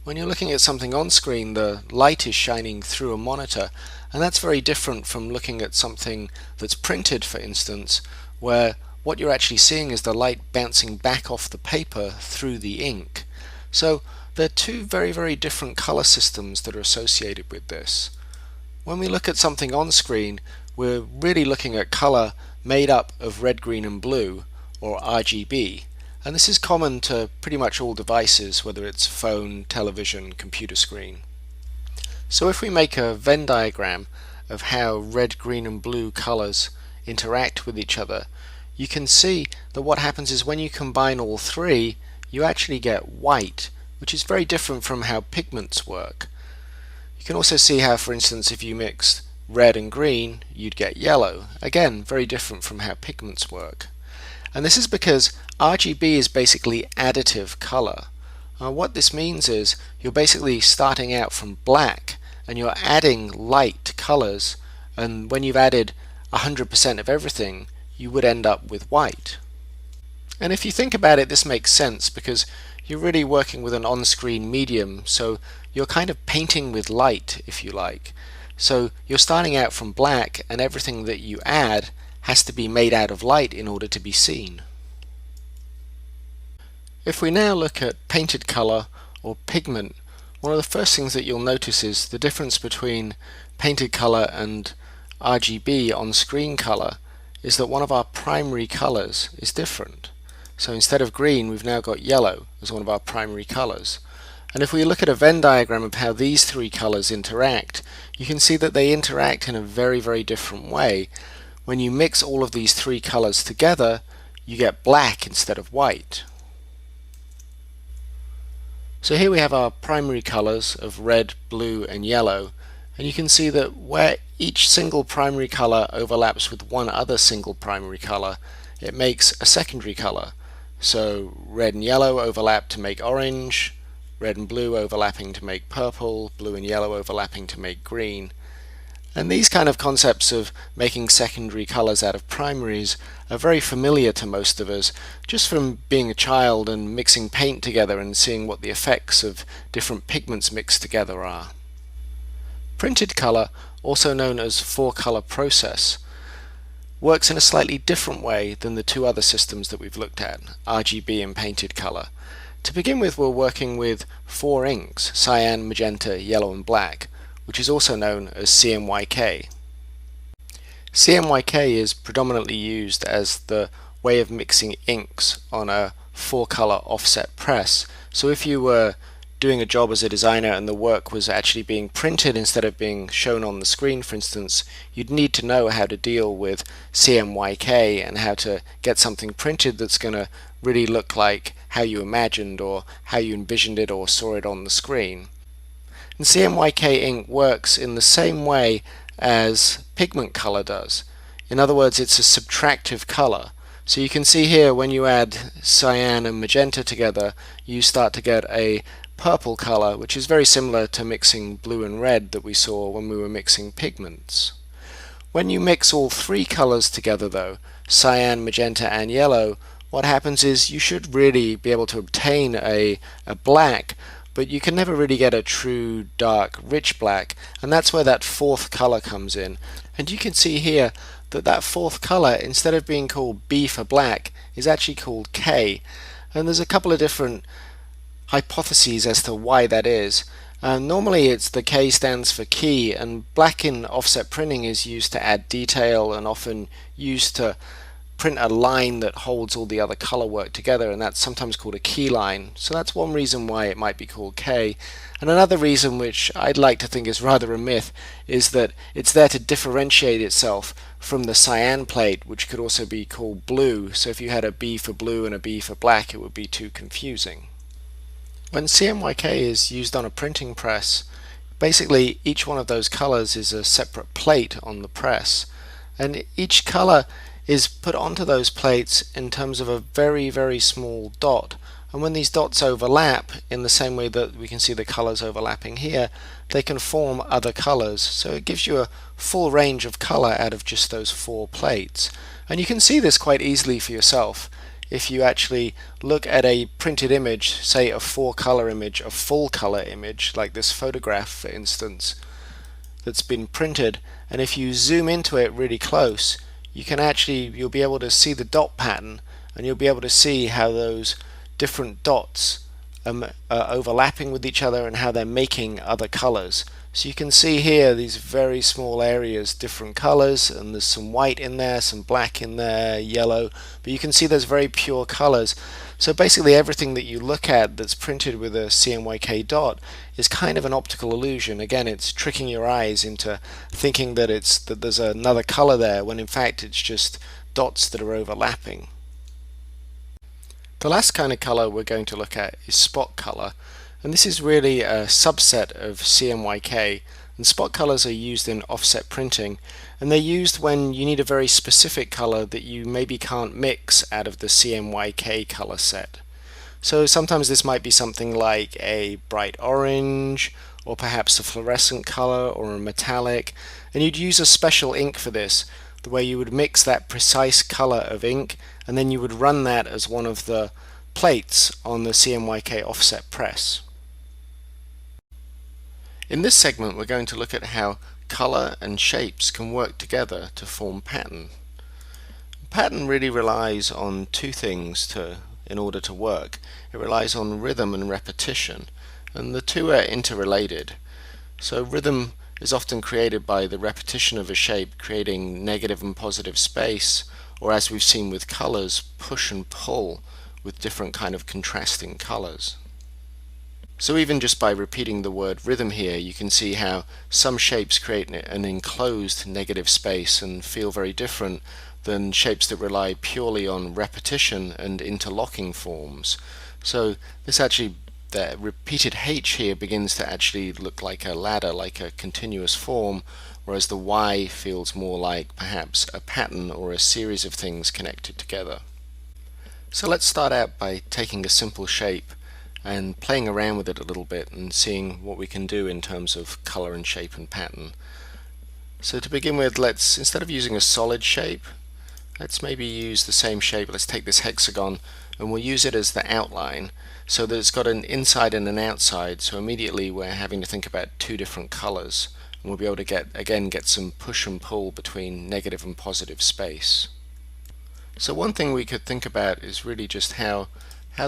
When you're looking at something on screen, the light is shining through a monitor, and that's very different from looking at something that's printed, for instance, where what you're actually seeing is the light bouncing back off the paper through the ink. So there are 2 very, very different color systems that are associated with this. When we look at something on screen, we're really looking at color made up of red, green and blue, or RGB. And this is common to pretty much all devices, whether it's phone, television, computer screen. So if we make a Venn diagram of how red, green and blue colors interact with each other, you can see that what happens is when you combine all 3, you actually get white, which is very different from how pigments work. You can also see how, for instance, if you mixed red and green, you'd get yellow. Again, very different from how pigments work. And this is because RGB is basically additive color. What this means is you're basically starting out from black and you're adding light colors, and when you've added 100% of everything, you would end up with white. And if you think about it, this makes sense because you're really working with an on-screen medium, so you're kind of painting with light, if you like. So you're starting out from black, and everything that you add has to be made out of light in order to be seen. If we now look at painted color or pigment, one of the first things that you'll notice is the difference between painted color and RGB on screen color is that one of our primary colors is different. So instead of green, we've now got yellow as one of our primary colors. And if we look at a Venn diagram of how these 3 colors interact, you can see that they interact in a very, very different way. When you mix all of these 3 colors together, you get black instead of white. So here we have our primary colors of red, blue and yellow, and you can see that where each single primary color overlaps with one other single primary color, it makes a secondary color. So red and yellow overlap to make orange, red and blue overlapping to make purple, blue and yellow overlapping to make green. And these kind of concepts of making secondary colors out of primaries are very familiar to most of us, just from being a child and mixing paint together and seeing what the effects of different pigments mixed together are. Printed color, also known as four-color process, works in a slightly different way than the two other systems that we've looked at, RGB and painted color. To begin with, we're working with four inks, cyan, magenta, yellow and black, which is also known as CMYK. CMYK is predominantly used as the way of mixing inks on a four-color offset press. So if you were doing a job as a designer and the work was actually being printed instead of being shown on the screen, for instance, you'd need to know how to deal with CMYK and how to get something printed that's going to really look like how you imagined or how you envisioned it or saw it on the screen. And CMYK ink works in the same way as pigment color does. In other words, it's a subtractive color. So you can see here when you add cyan and magenta together, you start to get a purple color, which is very similar to mixing blue and red that we saw when we were mixing pigments. When you mix all three colors together though, cyan, magenta and yellow, what happens is you should really be able to obtain a black, but you can never really get a true dark rich black, and that's where that fourth color comes in. And you can see here that that fourth color, instead of being called B for black, is actually called K. And there's a couple of different hypotheses as to why that is. Normally it's the K stands for key, and black in offset printing is used to add detail and often used to print a line that holds all the other color work together, and that's sometimes called a key line. So that's one reason why it might be called K. And another reason, which I'd like to think is rather a myth, is that it's there to differentiate itself from the cyan plate, which could also be called blue. So if you had a B for blue and a B for black, it would be too confusing. When CMYK is used on a printing press, basically each one of those colors is a separate plate on the press, and each color is put onto those plates in terms of a very, very small dot. And when these dots overlap, in the same way that we can see the colors overlapping here, they can form other colors. So it gives you a full range of color out of just those four plates. And you can see this quite easily for yourself. If you actually look at a printed image, say a four-color image, a full-color image, like this photograph for instance, that's been printed, and if you zoom into it really close, you'll be able to see the dot pattern, and you'll be able to see how those different dots are overlapping with each other and how they're making other colors. So you can see here these very small areas, different colors, and there's some white in there, some black in there, yellow, but you can see there's very pure colors. So basically everything that you look at that's printed with a CMYK dot is kind of an optical illusion. Again, it's tricking your eyes into thinking that there's another color there, when in fact it's just dots that are overlapping. The last kind of color we're going to look at is spot color, and this is really a subset of CMYK, and spot colors are used in offset printing, and they're used when you need a very specific color that you maybe can't mix out of the CMYK color set. So sometimes this might be something like a bright orange, or perhaps a fluorescent color or a metallic, and you'd use a special ink for this, the way you would mix that precise color of ink, and then you would run that as one of the plates on the CMYK offset press. In this segment we're going to look at how color and shapes can work together to form pattern. Pattern really relies on two things in order to work. It relies on rhythm and repetition, and the two are interrelated. So rhythm is often created by the repetition of a shape creating negative and positive space, or as we've seen with colors, push and pull with different kind of contrasting colors. So even just by repeating the word rhythm here, you can see how some shapes create an enclosed negative space and feel very different than shapes that rely purely on repetition and interlocking forms. So this actually the repeated H here begins to actually look like a ladder, like a continuous form, whereas the Y feels more like perhaps a pattern or a series of things connected together. So let's start out by taking a simple shape and playing around with it a little bit and seeing what we can do in terms of color and shape and pattern. So to begin with, let's, instead of using a solid shape, let's maybe use the same shape. Let's take this hexagon and we'll use it as the outline so that it's got an inside and an outside, so immediately we're having to think about two different colors, and we'll be able to get some push and pull between negative and positive space. So one thing we could think about is really just how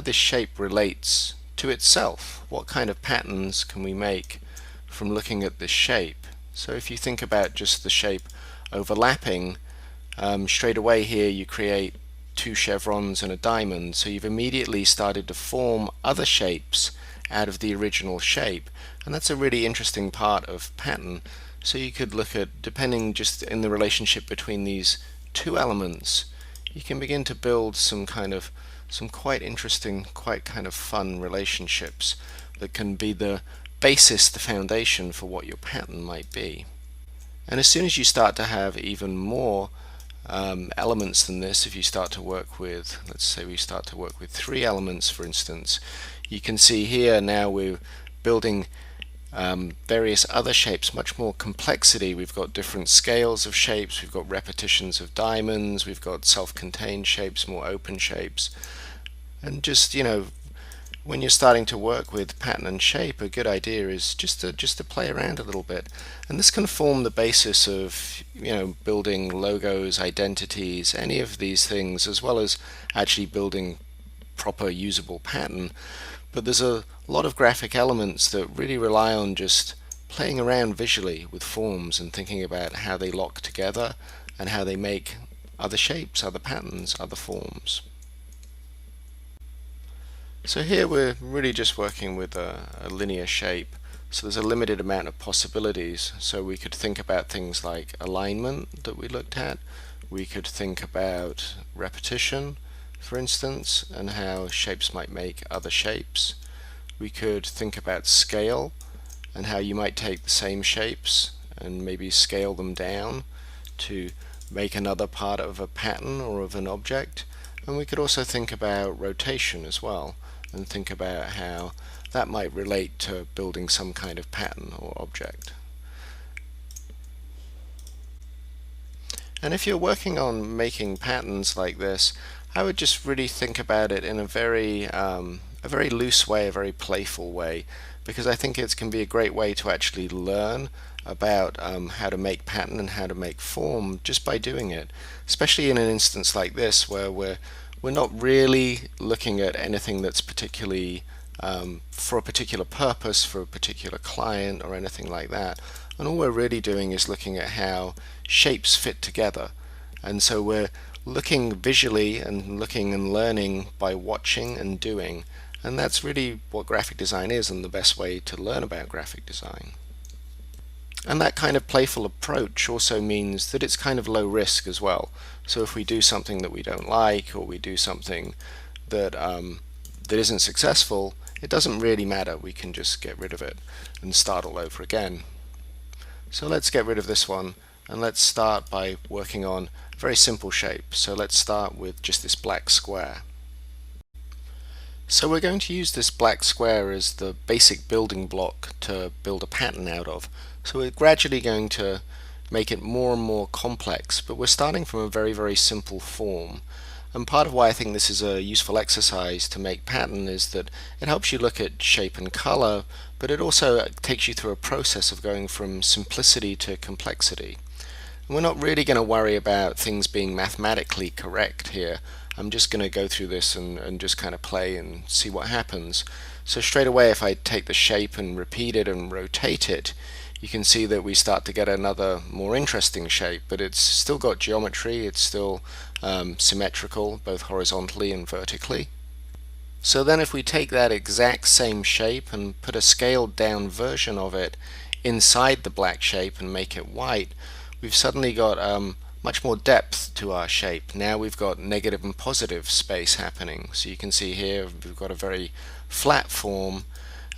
this shape relates to itself. What kind of patterns can we make from looking at this shape? So if you think about just the shape overlapping, straight away here you create two chevrons and a diamond, so you've immediately started to form other shapes out of the original shape, and that's a really interesting part of pattern. So you could look at, depending just in the relationship between these two elements, you can begin to build some quite interesting, quite kind of fun relationships that can be the basis, the foundation for what your pattern might be. And as soon as you start to have even more elements than this, if you start to work with, let's say we start to work with 3 elements for instance, you can see here now we're building various other shapes, much more complexity. We've got different scales of shapes, we've got repetitions of diamonds, we've got self-contained shapes, more open shapes, and just, you know, when you're starting to work with pattern and shape, a good idea is just to play around a little bit, and this can form the basis of, you know, building logos, identities, any of these things, as well as actually building proper usable pattern. But there's a lot of graphic elements that really rely on just playing around visually with forms and thinking about how they lock together and how they make other shapes, other patterns, other forms. So here we're really just working with a linear shape, so there's a limited amount of possibilities. So we could think about things like alignment that we looked at, we could think about repetition, for instance, and how shapes might make other shapes. We could think about scale and how you might take the same shapes and maybe scale them down to make another part of a pattern or of an object. And we could also think about rotation as well, and think about how that might relate to building some kind of pattern or object. And if you're working on making patterns like this, I would just really think about it in a very loose way, a very playful way, because I think it can be a great way to actually learn about how to make pattern and how to make form just by doing it, especially in an instance like this where we're not really looking at anything that's particularly for a particular purpose, for a particular client or anything like that, and all we're really doing is looking at how shapes fit together. And so we're looking visually and looking and learning by watching and doing, and that's really what graphic design is and the best way to learn about graphic design. And that kind of playful approach also means that it's kind of low risk as well. So if we do something that we don't like, or we do something that that isn't successful, it doesn't really matter. We can just get rid of it and start all over again. So let's get rid of this one, and let's start by working on a very simple shape. So let's start with just this black square. So we're going to use this black square as the basic building block to build a pattern out of. So we're gradually going to make it more and more complex, but we're starting from a very, very simple form. And part of why I think this is a useful exercise to make pattern is that it helps you look at shape and color, but it also takes you through a process of going from simplicity to complexity. And we're not really going to worry about things being mathematically correct here. I'm just going to go through this and just kind of play and see what happens. So straight away, if I take the shape and repeat it and rotate it, you can see that we start to get another more interesting shape, but it's still got geometry, it's still symmetrical, both horizontally and vertically. So then if we take that exact same shape and put a scaled down version of it inside the black shape and make it white, we've suddenly got much more depth to our shape. Now we've got negative and positive space happening. So you can see here we've got a very flat form,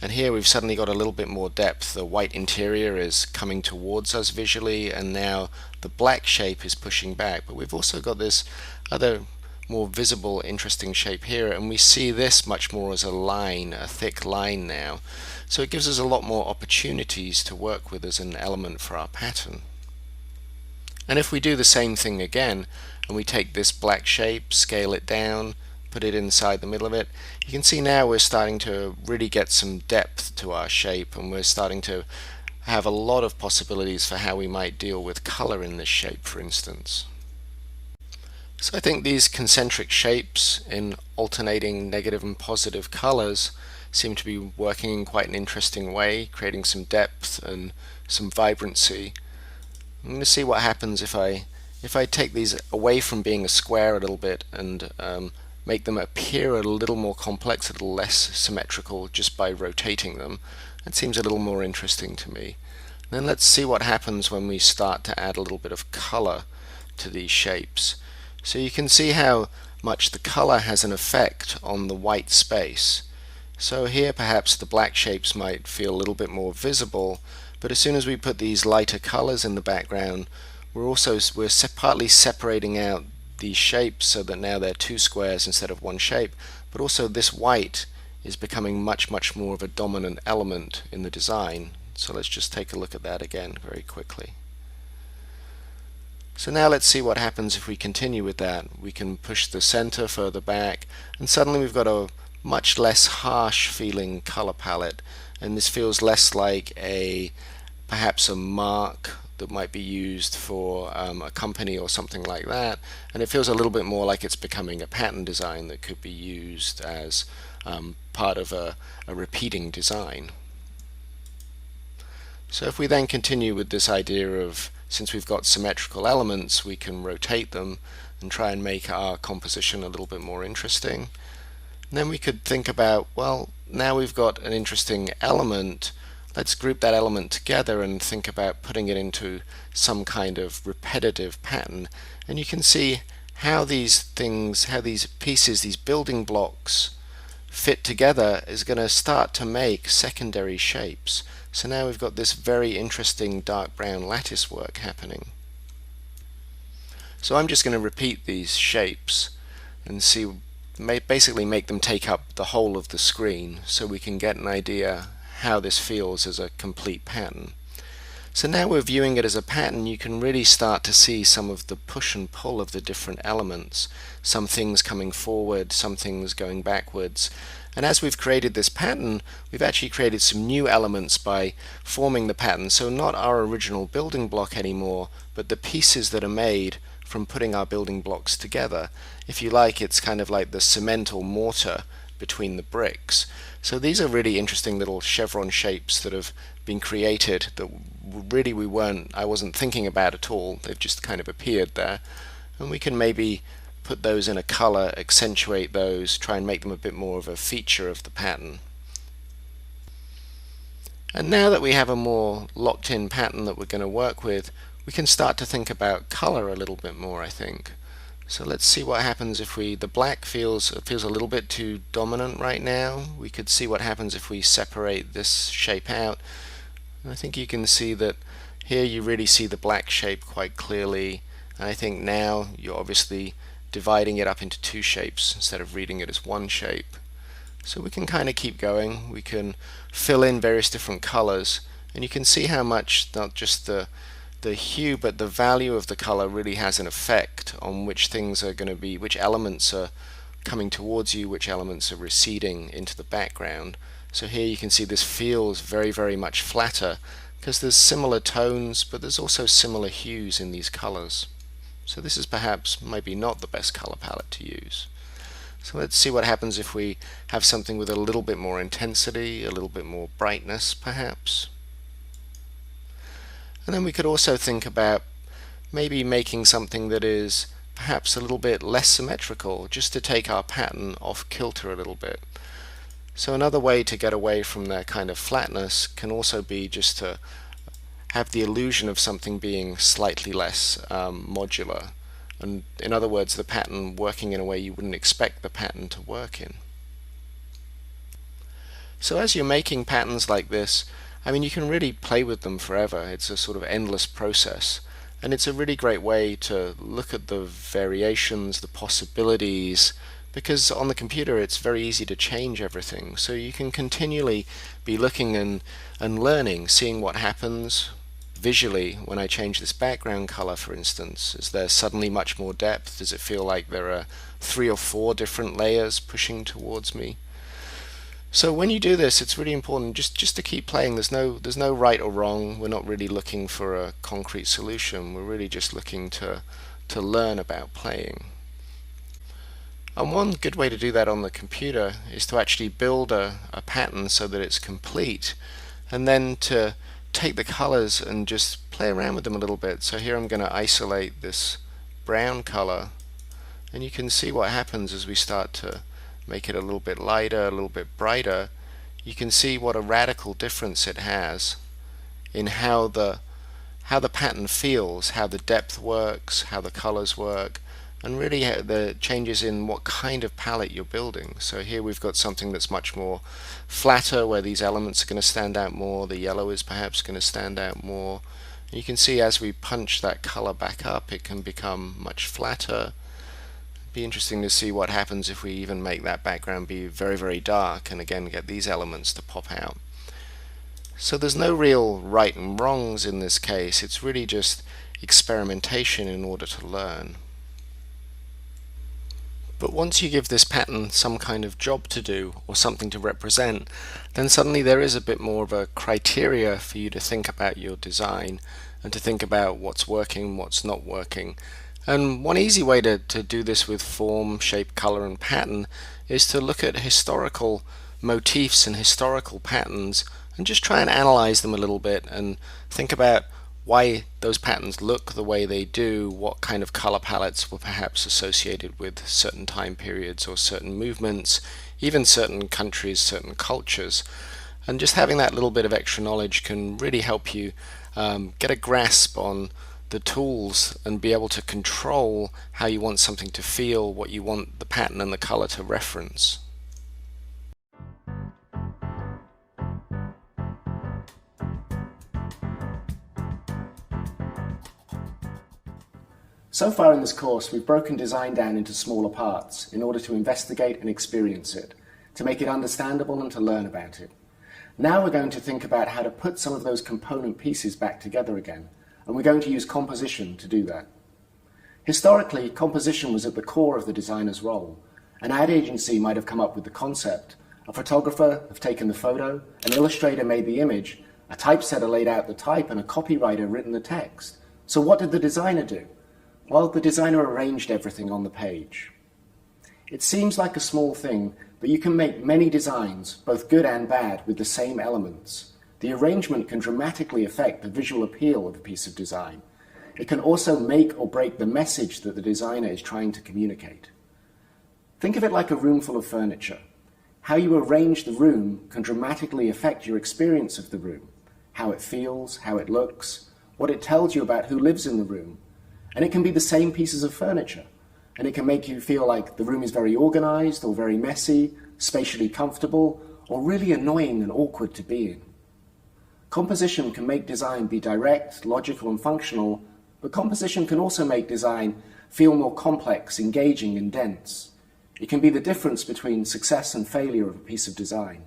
and here we've suddenly got a little bit more depth. The white interior is coming towards us visually, and now the black shape is pushing back. But we've also got this other more visible, interesting shape here, and we see this much more as a line, a thick line now. So it gives us a lot more opportunities to work with as an element for our pattern. And if we do the same thing again, and we take this black shape, scale it down, put it inside the middle of it, you can see now we're starting to really get some depth to our shape, and we're starting to have a lot of possibilities for how we might deal with color in this shape, for instance. So I think these concentric shapes in alternating negative and positive colors seem to be working in quite an interesting way, creating some depth and some vibrancy. I'm going to see what happens if I take these away from being a square a little bit and make them appear a little more complex, a little less symmetrical just by rotating them. That seems a little more interesting to me. And then let's see what happens when we start to add a little bit of color to these shapes. So you can see how much the color has an effect on the white space. So here perhaps the black shapes might feel a little bit more visible, but as soon as we put these lighter colors in the background, we're partly separating out these shapes so that now they're two squares instead of one shape, but also this white is becoming much more of a dominant element in the design. So let's just take a look at that again very quickly. So now let's see what happens if we continue with that. We can push the center further back, and suddenly we've got a much less harsh feeling color palette, and this feels less like perhaps a mark that might be used for a company or something like that, and it feels a little bit more like it's becoming a pattern design that could be used as part of a repeating design. So if we then continue with this idea of, since we've got symmetrical elements, we can rotate them and try and make our composition a little bit more interesting. And then we could think about, well, now we've got an interesting element, let's group that element together and think about putting it into some kind of repetitive pattern. And you can see how these things, how these pieces, these building blocks fit together is going to start to make secondary shapes. So now we've got this very interesting dark brown lattice work happening. So I'm just going to repeat these shapes and basically make them take up the whole of the screen so we can get an idea how this feels as a complete pattern. So now we're viewing it as a pattern, you can really start to see some of the push and pull of the different elements. Some things coming forward, some things going backwards. And as we've created this pattern, we've actually created some new elements by forming the pattern. So not our original building block anymore, but the pieces that are made from putting our building blocks together. If you like, it's kind of like the cement or mortar between the bricks. So these are really interesting little chevron shapes that have been created that really I wasn't thinking about at all. They've just kind of appeared there. And we can maybe put those in a color, accentuate those, try and make them a bit more of a feature of the pattern. And now that we have a more locked in pattern that we're going to work with, we can start to think about color a little bit more, I think. So let's see what happens if the black feels a little bit too dominant right now. We could see what happens if we separate this shape out. And I think you can see that here you really see the black shape quite clearly. And I think now you're obviously dividing it up into two shapes instead of reading it as one shape. So we can kind of keep going. We can fill in various different colors, and you can see how much not just the hue but the value of the color really has an effect on which things are going to be, which elements are coming towards you, which elements are receding into the background. So here you can see this feels very much flatter because there's similar tones, but there's also similar hues in these colors. So this is perhaps maybe not the best color palette to use. So let's see what happens if we have something with a little bit more intensity, a little bit more brightness perhaps. And then we could also think about maybe making something that is perhaps a little bit less symmetrical, just to take our pattern off kilter a little bit. So another way to get away from that kind of flatness can also be just to have the illusion of something being slightly less modular. And in other words, the pattern working in a way you wouldn't expect the pattern to work in. So as you're making patterns like this, I mean, you can really play with them forever. It's a sort of endless process. And it's a really great way to look at the variations, the possibilities, because on the computer it's very easy to change everything. So you can continually be looking and learning, seeing what happens visually when I change this background color, for instance. Is there suddenly much more depth? Does it feel like there are 3 or 4 different layers pushing towards me? So when you do this, it's really important just to keep playing. There's no right or wrong. We're not really looking for a concrete solution. We're really just looking to learn about playing. And one good way to do that on the computer is to actually build a pattern so that it's complete, and then to take the colors and just play around with them a little bit. So here I'm going to isolate this brown color, and you can see what happens as we start to make it a little bit lighter, a little bit brighter. You can see what a radical difference it has in how the pattern feels, how the depth works, how the colors work, and really the changes in what kind of palette you're building. So here we've got something that's much more flatter, where these elements are going to stand out more. The yellow is perhaps going to stand out more. And you can see as we punch that color back up, it can become much flatter. Be interesting to see what happens if we even make that background be very, very dark, and again get these elements to pop out. So there's no real right and wrongs in this case. It's really just experimentation in order to learn. But once you give this pattern some kind of job to do or something to represent, then suddenly there is a bit more of a criteria for you to think about your design and to think about what's working, what's not working. And one easy way to do this with form, shape, color, and pattern is to look at historical motifs and historical patterns and just try and analyze them a little bit and think about why those patterns look the way they do, what kind of color palettes were perhaps associated with certain time periods or certain movements, even certain countries, certain cultures. And just having that little bit of extra knowledge can really help you get a grasp on the tools and be able to control how you want something to feel, what you want the pattern and the color to reference. So far in this course, we've broken design down into smaller parts in order to investigate and experience it, to make it understandable and to learn about it. Now we're going to think about how to put some of those component pieces back together again, and we're going to use composition to do that. Historically, composition was at the core of the designer's role. An ad agency might have come up with the concept, a photographer have taken the photo, an illustrator made the image, a typesetter laid out the type, and a copywriter written the text. So what did the designer do? Well, the designer arranged everything on the page. It seems like a small thing, but you can make many designs, both good and bad, with the same elements. The arrangement can dramatically affect the visual appeal of a piece of design. It can also make or break the message that the designer is trying to communicate. Think of it like a room full of furniture. How you arrange the room can dramatically affect your experience of the room, how it feels, how it looks, what it tells you about who lives in the room. And it can be the same pieces of furniture, and it can make you feel like the room is very organized or very messy, spatially comfortable, or really annoying and awkward to be in. Composition can make design be direct, logical, and functional, but composition can also make design feel more complex, engaging, and dense. It can be the difference between success and failure of a piece of design.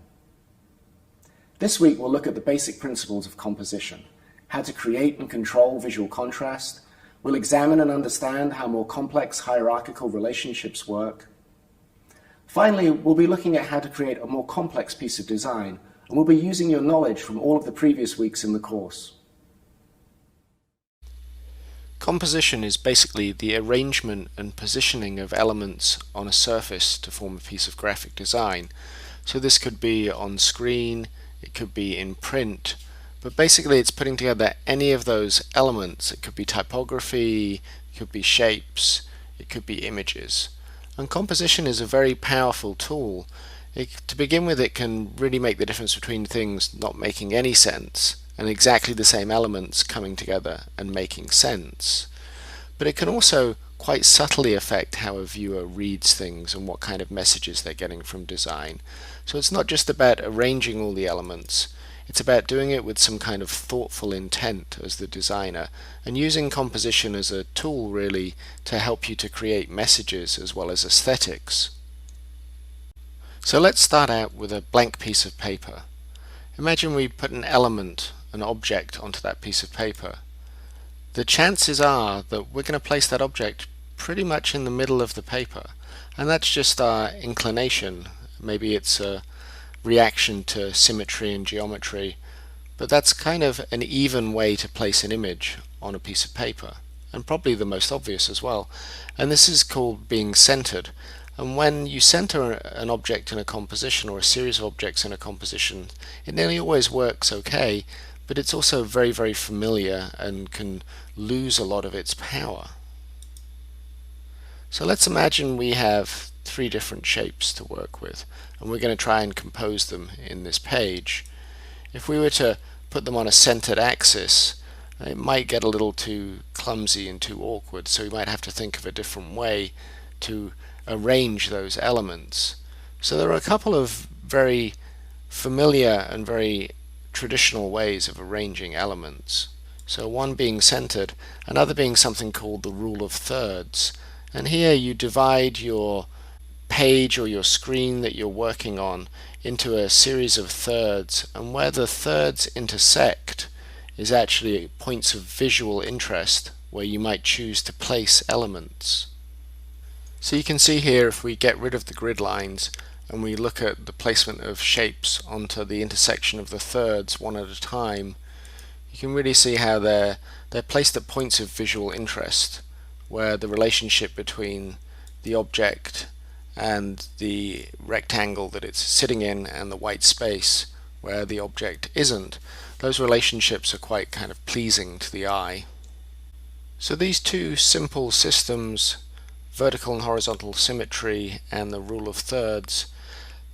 This week we'll look at the basic principles of composition, how to create and control visual contrast. We'll examine and understand how more complex hierarchical relationships work. Finally, we'll be looking at how to create a more complex piece of design, and we'll be using your knowledge from all of the previous weeks in the course. Composition is basically the arrangement and positioning of elements on a surface to form a piece of graphic design. So this could be on screen, it could be in print, but basically it's putting together any of those elements. It could be typography, it could be shapes, it could be images. And composition is a very powerful tool. To begin with, it can really make the difference between things not making any sense and exactly the same elements coming together and making sense. But it can also quite subtly affect how a viewer reads things and what kind of messages they're getting from design. So it's not just about arranging all the elements, it's about doing it with some kind of thoughtful intent as the designer, and using composition as a tool really to help you to create messages as well as aesthetics. So let's start out with a blank piece of paper. Imagine we put an element, an object, onto that piece of paper. The chances are that we're going to place that object pretty much in the middle of the paper, and that's just our inclination. Maybe it's a reaction to symmetry and geometry, but that's kind of an even way to place an image on a piece of paper, and probably the most obvious as well. And this is called being centered. And when you center an object in a composition or a series of objects in a composition, it nearly always works okay, but it's also very, very familiar and can lose a lot of its power. So let's imagine we have 3 different shapes to work with, and we're going to try and compose them in this page. If we were to put them on a centered axis, it might get a little too clumsy and too awkward, so we might have to think of a different way to arrange those elements. So there are a couple of very familiar and very traditional ways of arranging elements. So one being centered, another being something called the rule of thirds. And here you divide your page or your screen that you're working on into a series of thirds, and where the thirds intersect is actually points of visual interest where you might choose to place elements. So you can see here, if we get rid of the grid lines and we look at the placement of shapes onto the intersection of the thirds one at a time, you can really see how they're placed at points of visual interest, where the relationship between the object and the rectangle that it's sitting in and the white space where the object isn't, those relationships are quite kind of pleasing to the eye. So these 2 simple systems, vertical and horizontal symmetry and the rule of thirds,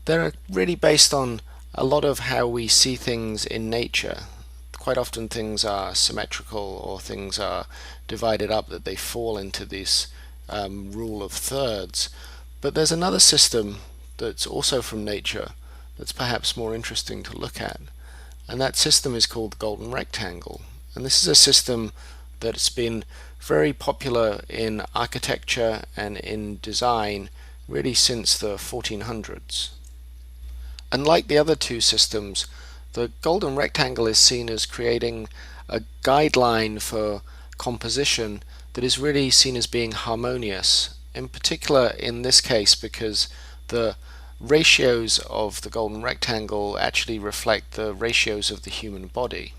they're really based on a lot of how we see things in nature. Quite often things are symmetrical or things are divided up, that they fall into this rule of thirds. But there's another system that's also from nature that's perhaps more interesting to look at, and that system is called the golden rectangle. And this is a system that's been very popular in architecture and in design really since the 1400s. Unlike the other 2 systems, the golden rectangle is seen as creating a guideline for composition that is really seen as being harmonious, in particular in this case because the ratios of the golden rectangle actually reflect the ratios of the human body.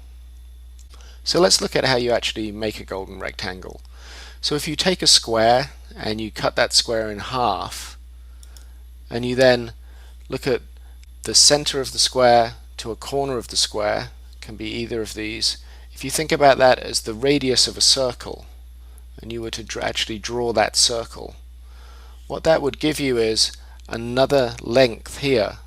So let's look at how you actually make a golden rectangle. So if you take a square and you cut that square in half, and you then look at the center of the square to a corner of the square, can be either of these. If you think about that as the radius of a circle, and you were to actually draw that circle, what that would give you is another length here.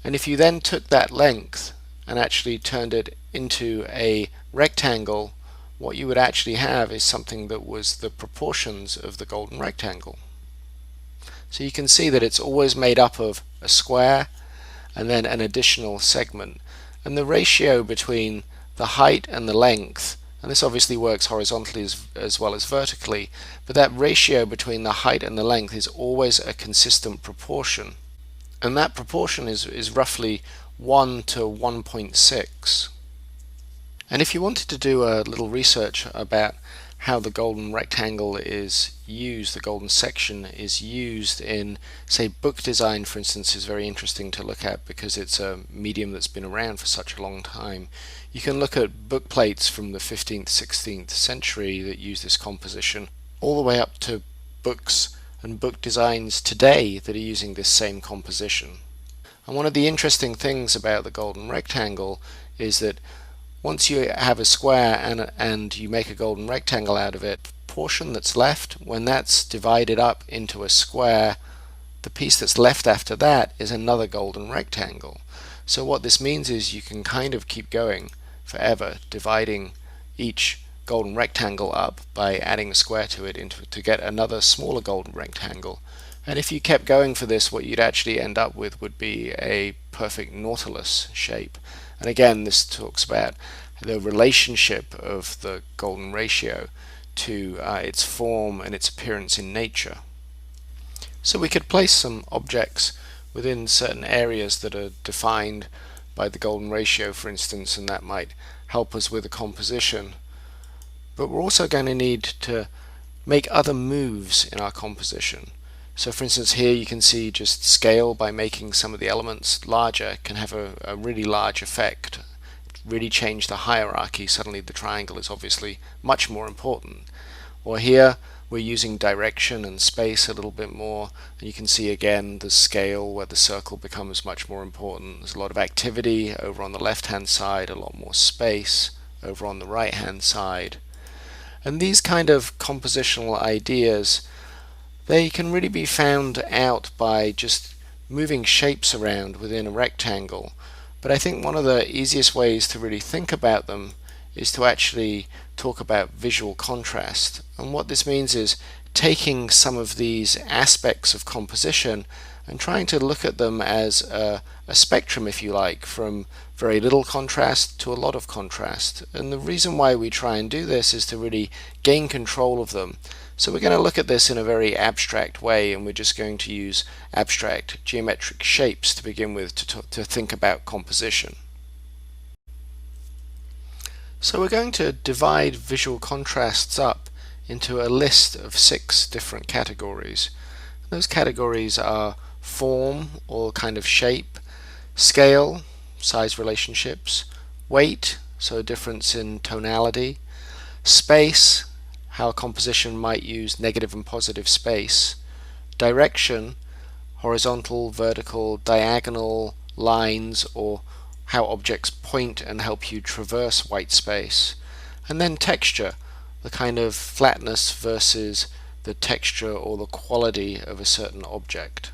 And if you then took that length and actually turned it into a rectangle, what you would actually have is something that was the proportions of the golden rectangle. So you can see that it's always made up of a square and then an additional segment. And the ratio between the height and the length, and this obviously works horizontally as well as vertically, but that ratio between the height and the length is always a consistent proportion. And that proportion is roughly 1 to 1.6. And if you wanted to do a little research about how the golden rectangle is used, the golden section is used in, say, book design, for instance, is very interesting to look at because it's a medium that's been around for such a long time. You can look at book plates from the 15th, 16th century that use this composition, all the way up to books and book designs today that are using this same composition. And one of the interesting things about the golden rectangle is that once you have a square and you make a golden rectangle out of it, the portion that's left, when that's divided up into a square, the piece that's left after that is another golden rectangle. So what this means is you can kind of keep going forever, dividing each golden rectangle up by adding a square to it to get another smaller golden rectangle. And if you kept going for this, what you'd actually end up with would be a perfect nautilus shape. And again, this talks about the relationship of the golden ratio to its form and its appearance in nature. So we could place some objects within certain areas that are defined by the golden ratio, for instance, and that might help us with a composition. But we're also going to need to make other moves in our composition. So for instance, here you can see just scale by making some of the elements larger can have a really large effect, really change the hierarchy. Suddenly the triangle is obviously much more important. Or here we're using direction and space a little bit more, and you can see again the scale where the circle becomes much more important. There's a lot of activity over on the left hand side, a lot more space over on the right hand side. And these kind of compositional ideas, they can really be found out by just moving shapes around within a rectangle. But I think one of the easiest ways to really think about them is to actually talk about visual contrast. And what this means is taking some of these aspects of composition and trying to look at them as a spectrum, if you like, from very little contrast to a lot of contrast. And the reason why we try and do this is to really gain control of them. So we're going to look at this in a very abstract way, and we're just going to use abstract geometric shapes to begin with to think about composition. So we're going to divide visual contrasts up into a list of 6 different categories. Those categories are form, or kind of shape, scale, size relationships, weight, so a difference in tonality, space, how a composition might use negative and positive space, direction, horizontal, vertical, diagonal lines, or how objects point and help you traverse white space, and then texture, the kind of flatness versus the texture or the quality of a certain object.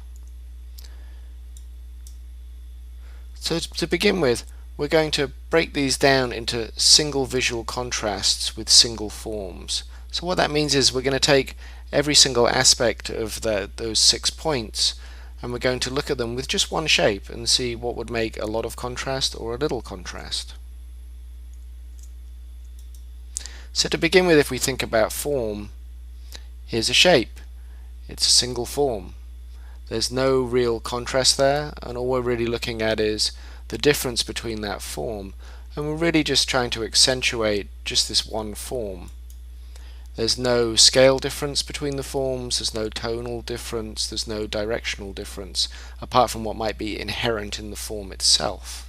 So to begin with, we're going to break these down into single visual contrasts with single forms. So what that means is we're going to take every single aspect of those 6 points, and we're going to look at them with just one shape and see what would make a lot of contrast or a little contrast. So to begin with, if we think about form, here's a shape. It's a single form. There's no real contrast there, and all we're really looking at is the difference between that form, and we're really just trying to accentuate just this one form. There's no scale difference between the forms, there's no tonal difference, there's no directional difference, apart from what might be inherent in the form itself.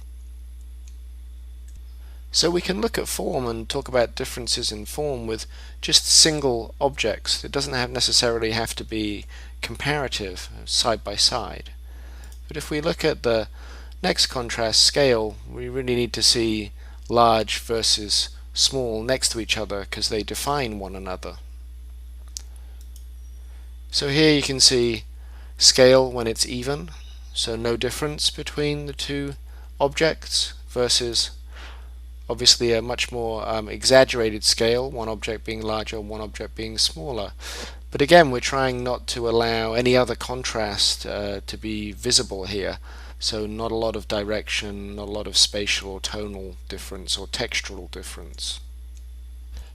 So we can look at form and talk about differences in form with just single objects. It doesn't necessarily have to be comparative, side by side. But if we look at the next contrast, scale, we really need to see large versus small next to each other because they define one another. So here you can see scale when it's even, so no difference between the two objects, versus obviously a much more exaggerated scale, one object being larger, one object being smaller. But again, we're trying not to allow any other contrast to be visible here. So not a lot of direction, not a lot of spatial or tonal difference or textural difference.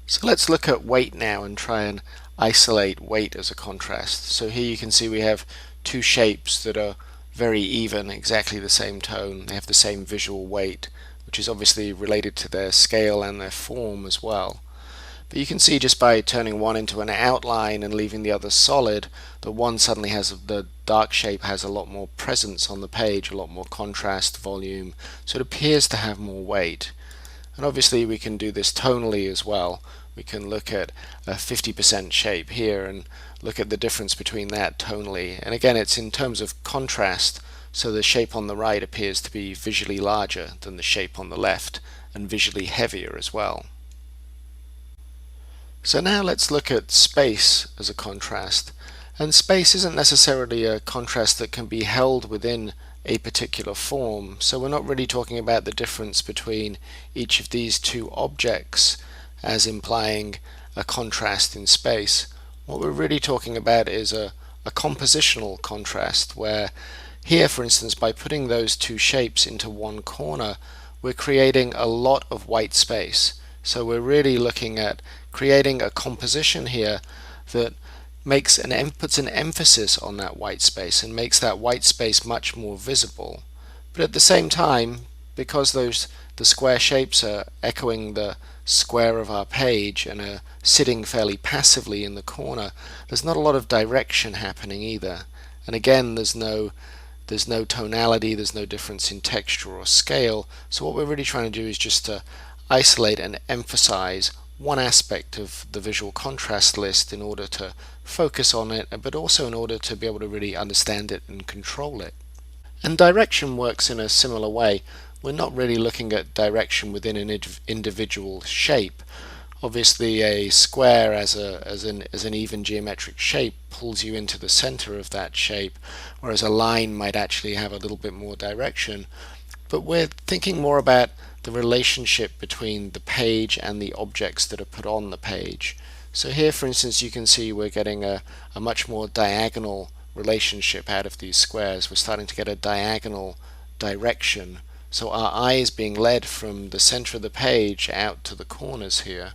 So let's look at weight now and try and isolate weight as a contrast. So here you can see we have 2 shapes that are very even, exactly the same tone. They have the same visual weight, which is obviously related to their scale and their form as well. But you can see just by turning one into an outline and leaving the other solid, that one suddenly has, the dark shape has a lot more presence on the page, a lot more contrast, volume, so it appears to have more weight. And obviously we can do this tonally as well. We can look at a 50% shape here and look at the difference between that tonally. And again, it's in terms of contrast, so the shape on the right appears to be visually larger than the shape on the left, and visually heavier as well. So now let's look at space as a contrast. And space isn't necessarily a contrast that can be held within a particular form, so we're not really talking about the difference between each of these two objects as implying a contrast in space. What we're really talking about is a compositional contrast, where here, for instance, by putting those two shapes into one corner, we're creating a lot of white space. So we're really looking at creating a composition here that puts an emphasis on that white space and makes that white space much more visible. But at the same time, because the square shapes are echoing the square of our page and are sitting fairly passively in the corner, there's not a lot of direction happening either. And again, there's no tonality, there's no difference in texture or scale. So what we're really trying to do is just to isolate and emphasize one aspect of the visual contrast list in order to focus on it, but also in order to be able to really understand it and control it. And direction works in a similar way. We're not really looking at direction within an individual shape. Obviously, a square as an even geometric shape pulls you into the center of that shape, whereas a line might actually have a little bit more direction. But we're thinking more about the relationship between the page and the objects that are put on the page. So here, for instance, you can see we're getting a much more diagonal relationship out of these squares. We're starting to get a diagonal direction. So our eye is being led from the center of the page out to the corners here.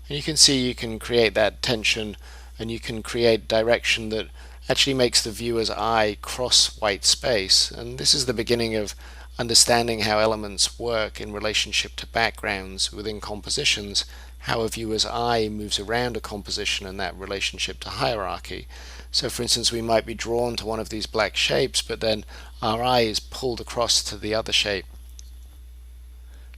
And you can see you can create that tension, and you can create direction that actually makes the viewer's eye cross white space. And this is the beginning of understanding how elements work in relationship to backgrounds within compositions, how a viewer's eye moves around a composition and that relationship to hierarchy. So for instance, we might be drawn to one of these black shapes, but then our eye is pulled across to the other shape.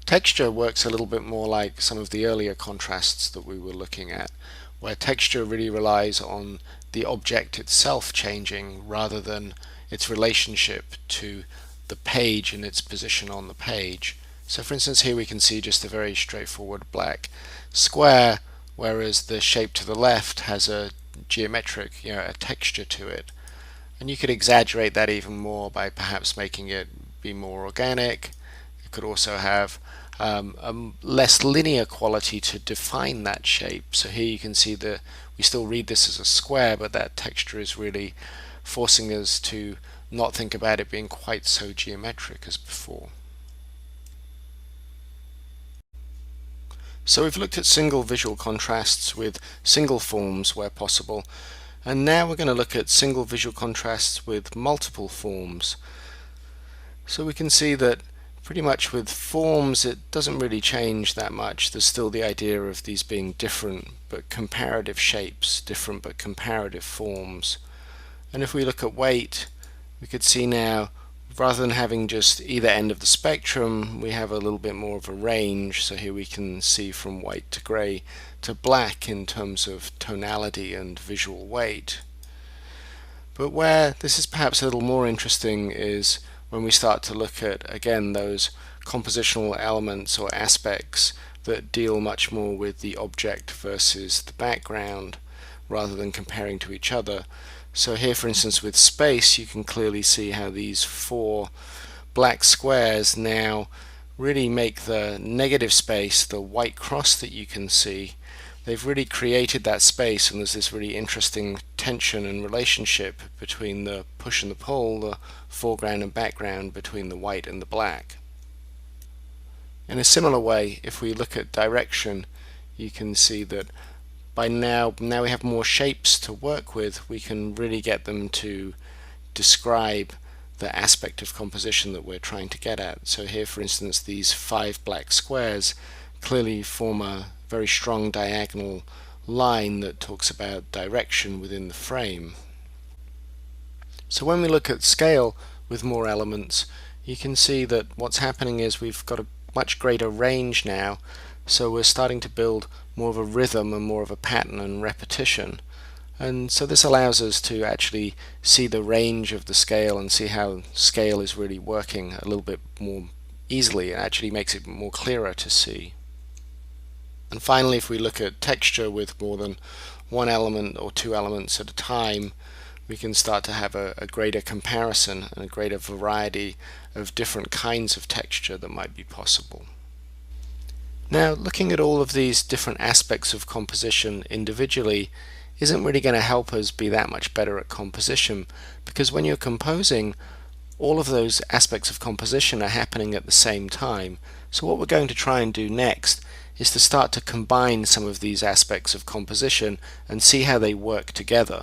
Texture works a little bit more like some of the earlier contrasts that we were looking at, where texture really relies on the object itself changing rather than its relationship to the page and its position on the page. So for instance, here we can see just a very straightforward black square, whereas the shape to the left has a geometric, a texture to it. And you could exaggerate that even more by perhaps making it be more organic. It could also have a less linear quality to define that shape. So here you can see that we still read this as a square, but that texture is really forcing us to not think about it being quite so geometric as before. So we've looked at single visual contrasts with single forms where possible, and now we're going to look at single visual contrasts with multiple forms. So we can see that pretty much with forms it doesn't really change that much. There's still the idea of these being different but comparative shapes, different but comparative forms. And if we look at weight, we could see now, rather than having just either end of the spectrum, we have a little bit more of a range. So here we can see from white to grey to black in terms of tonality and visual weight. But where this is perhaps a little more interesting is when we start to look at, again, those compositional elements or aspects that deal much more with the object versus the background rather than comparing to each other. So here, for instance, with space, you can clearly see how these four black squares now really make the negative space, the white cross that you can see. They've really created that space, and there's this really interesting tension and relationship between the push and the pull, the foreground and background, between the white and the black. In a similar way, if we look at direction, you can see that by now we have more shapes to work with. We can really get them to describe the aspect of composition that we're trying to get at. So here, for instance, these 5 black squares clearly form a very strong diagonal line that talks about direction within the frame. So when we look at scale with more elements, you can see that what's happening is we've got a much greater range now. So we're starting to build more of a rhythm and more of a pattern and repetition. And so this allows us to actually see the range of the scale and see how scale is really working a little bit more easily. It actually makes it more clearer to see. And finally, if we look at texture with more than one element or two elements at a time, we can start to have a greater comparison and a greater variety of different kinds of texture that might be possible. Now, looking at all of these different aspects of composition individually isn't really going to help us be that much better at composition, because when you're composing, all of those aspects of composition are happening at the same time. So what we're going to try and do next is to start to combine some of these aspects of composition and see how they work together.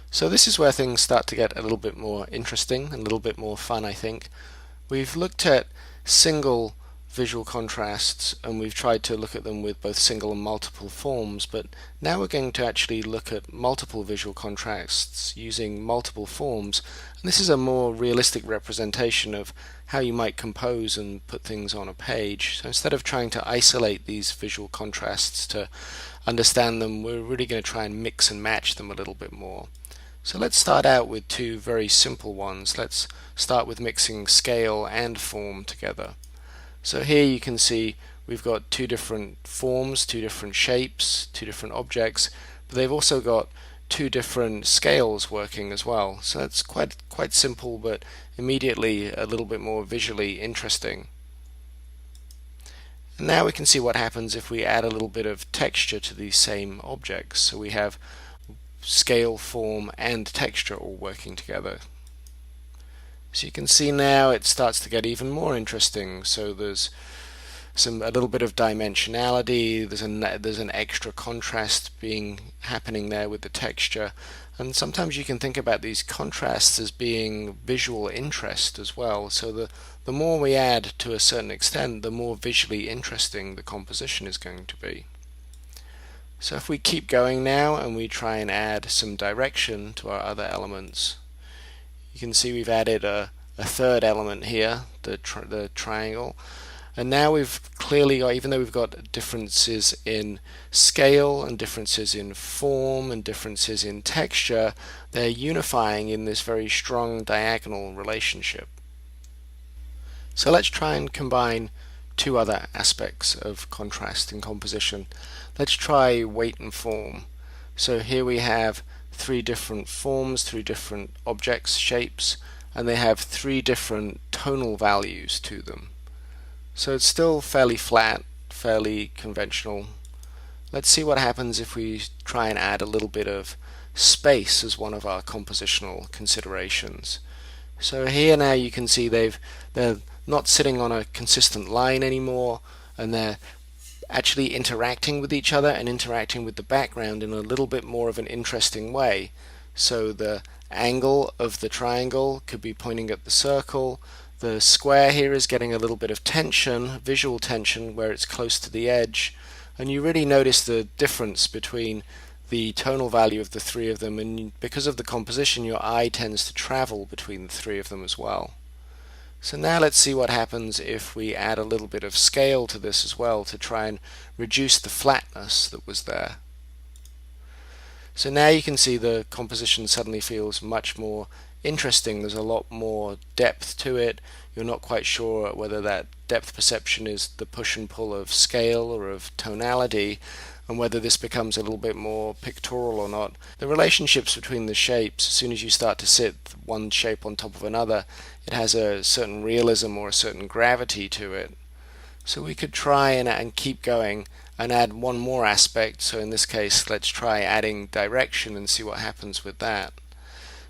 So this is where things start to get a little bit more interesting and a little bit more fun, I think. We've looked at single visual contrasts and we've tried to look at them with both single and multiple forms, but now we're going to actually look at multiple visual contrasts using multiple forms, and this is a more realistic representation of how you might compose and put things on a page. So instead of trying to isolate these visual contrasts to understand them, we're really going to try and mix and match them a little bit more. So let's start out with two very simple ones. Let's start with mixing scale and form together. So here you can see we've got two different forms, two different shapes, two different objects, but they've also got two different scales working as well. So that's quite simple, but immediately a little bit more visually interesting. And now we can see what happens if we add a little bit of texture to these same objects. So we have scale, form, and texture all working together. So you can see now it starts to get even more interesting. So there's a little bit of dimensionality, there's an extra contrast happening there with the texture, and sometimes you can think about these contrasts as being visual interest as well. So the more we add to a certain extent, the more visually interesting the composition is going to be. So if we keep going now and we try and add some direction to our other elements, you can see we've added a third element here, the triangle, and now we've clearly got, even though we've got differences in scale and differences in form and differences in texture, they're unifying in this very strong diagonal relationship. So let's try and combine two other aspects of contrast in composition. Let's try weight and form. So here we have three different forms, three different objects, shapes, and they have three different tonal values to them. So it's still fairly flat, fairly conventional. Let's see what happens if we try and add a little bit of space as one of our compositional considerations. So here now you can see they're not sitting on a consistent line anymore, and they're actually interacting with each other and interacting with the background in a little bit more of an interesting way. So the angle of the triangle could be pointing at the circle. The square here is getting a little bit of tension, visual tension, where it's close to the edge, and you really notice the difference between the tonal value of the three of them, and because of the composition your eye tends to travel between the three of them as well. So now let's see what happens if we add a little bit of scale to this as well to try and reduce the flatness that was there. So now you can see the composition suddenly feels much more interesting. There's a lot more depth to it. You're not quite sure whether that depth perception is the push and pull of scale or of tonality, and whether this becomes a little bit more pictorial or not. The relationships between the shapes, as soon as you start to sit one shape on top of another, it has a certain realism or a certain gravity to it. So we could try and keep going and add one more aspect. So in this case, let's try adding direction and see what happens with that.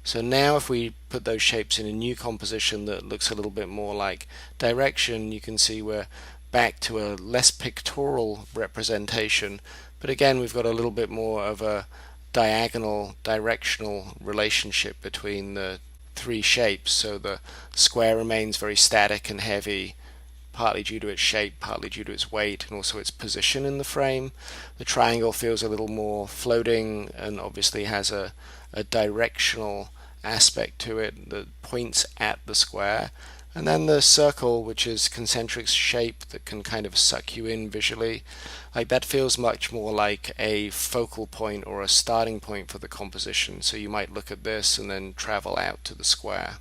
So now if we put those shapes in a new composition that looks a little bit more like direction, you can see we're back to a less pictorial representation, but again we've got a little bit more of a diagonal, directional relationship between the three shapes. So the square remains very static and heavy, partly due to its shape, partly due to its weight, and also its position in the frame. The triangle feels a little more floating and obviously has a directional aspect to it that points at the square. And then the circle, which is concentric shape that can kind of suck you in visually, like that feels much more like a focal point or a starting point for the composition. So you might look at this and then travel out to the square.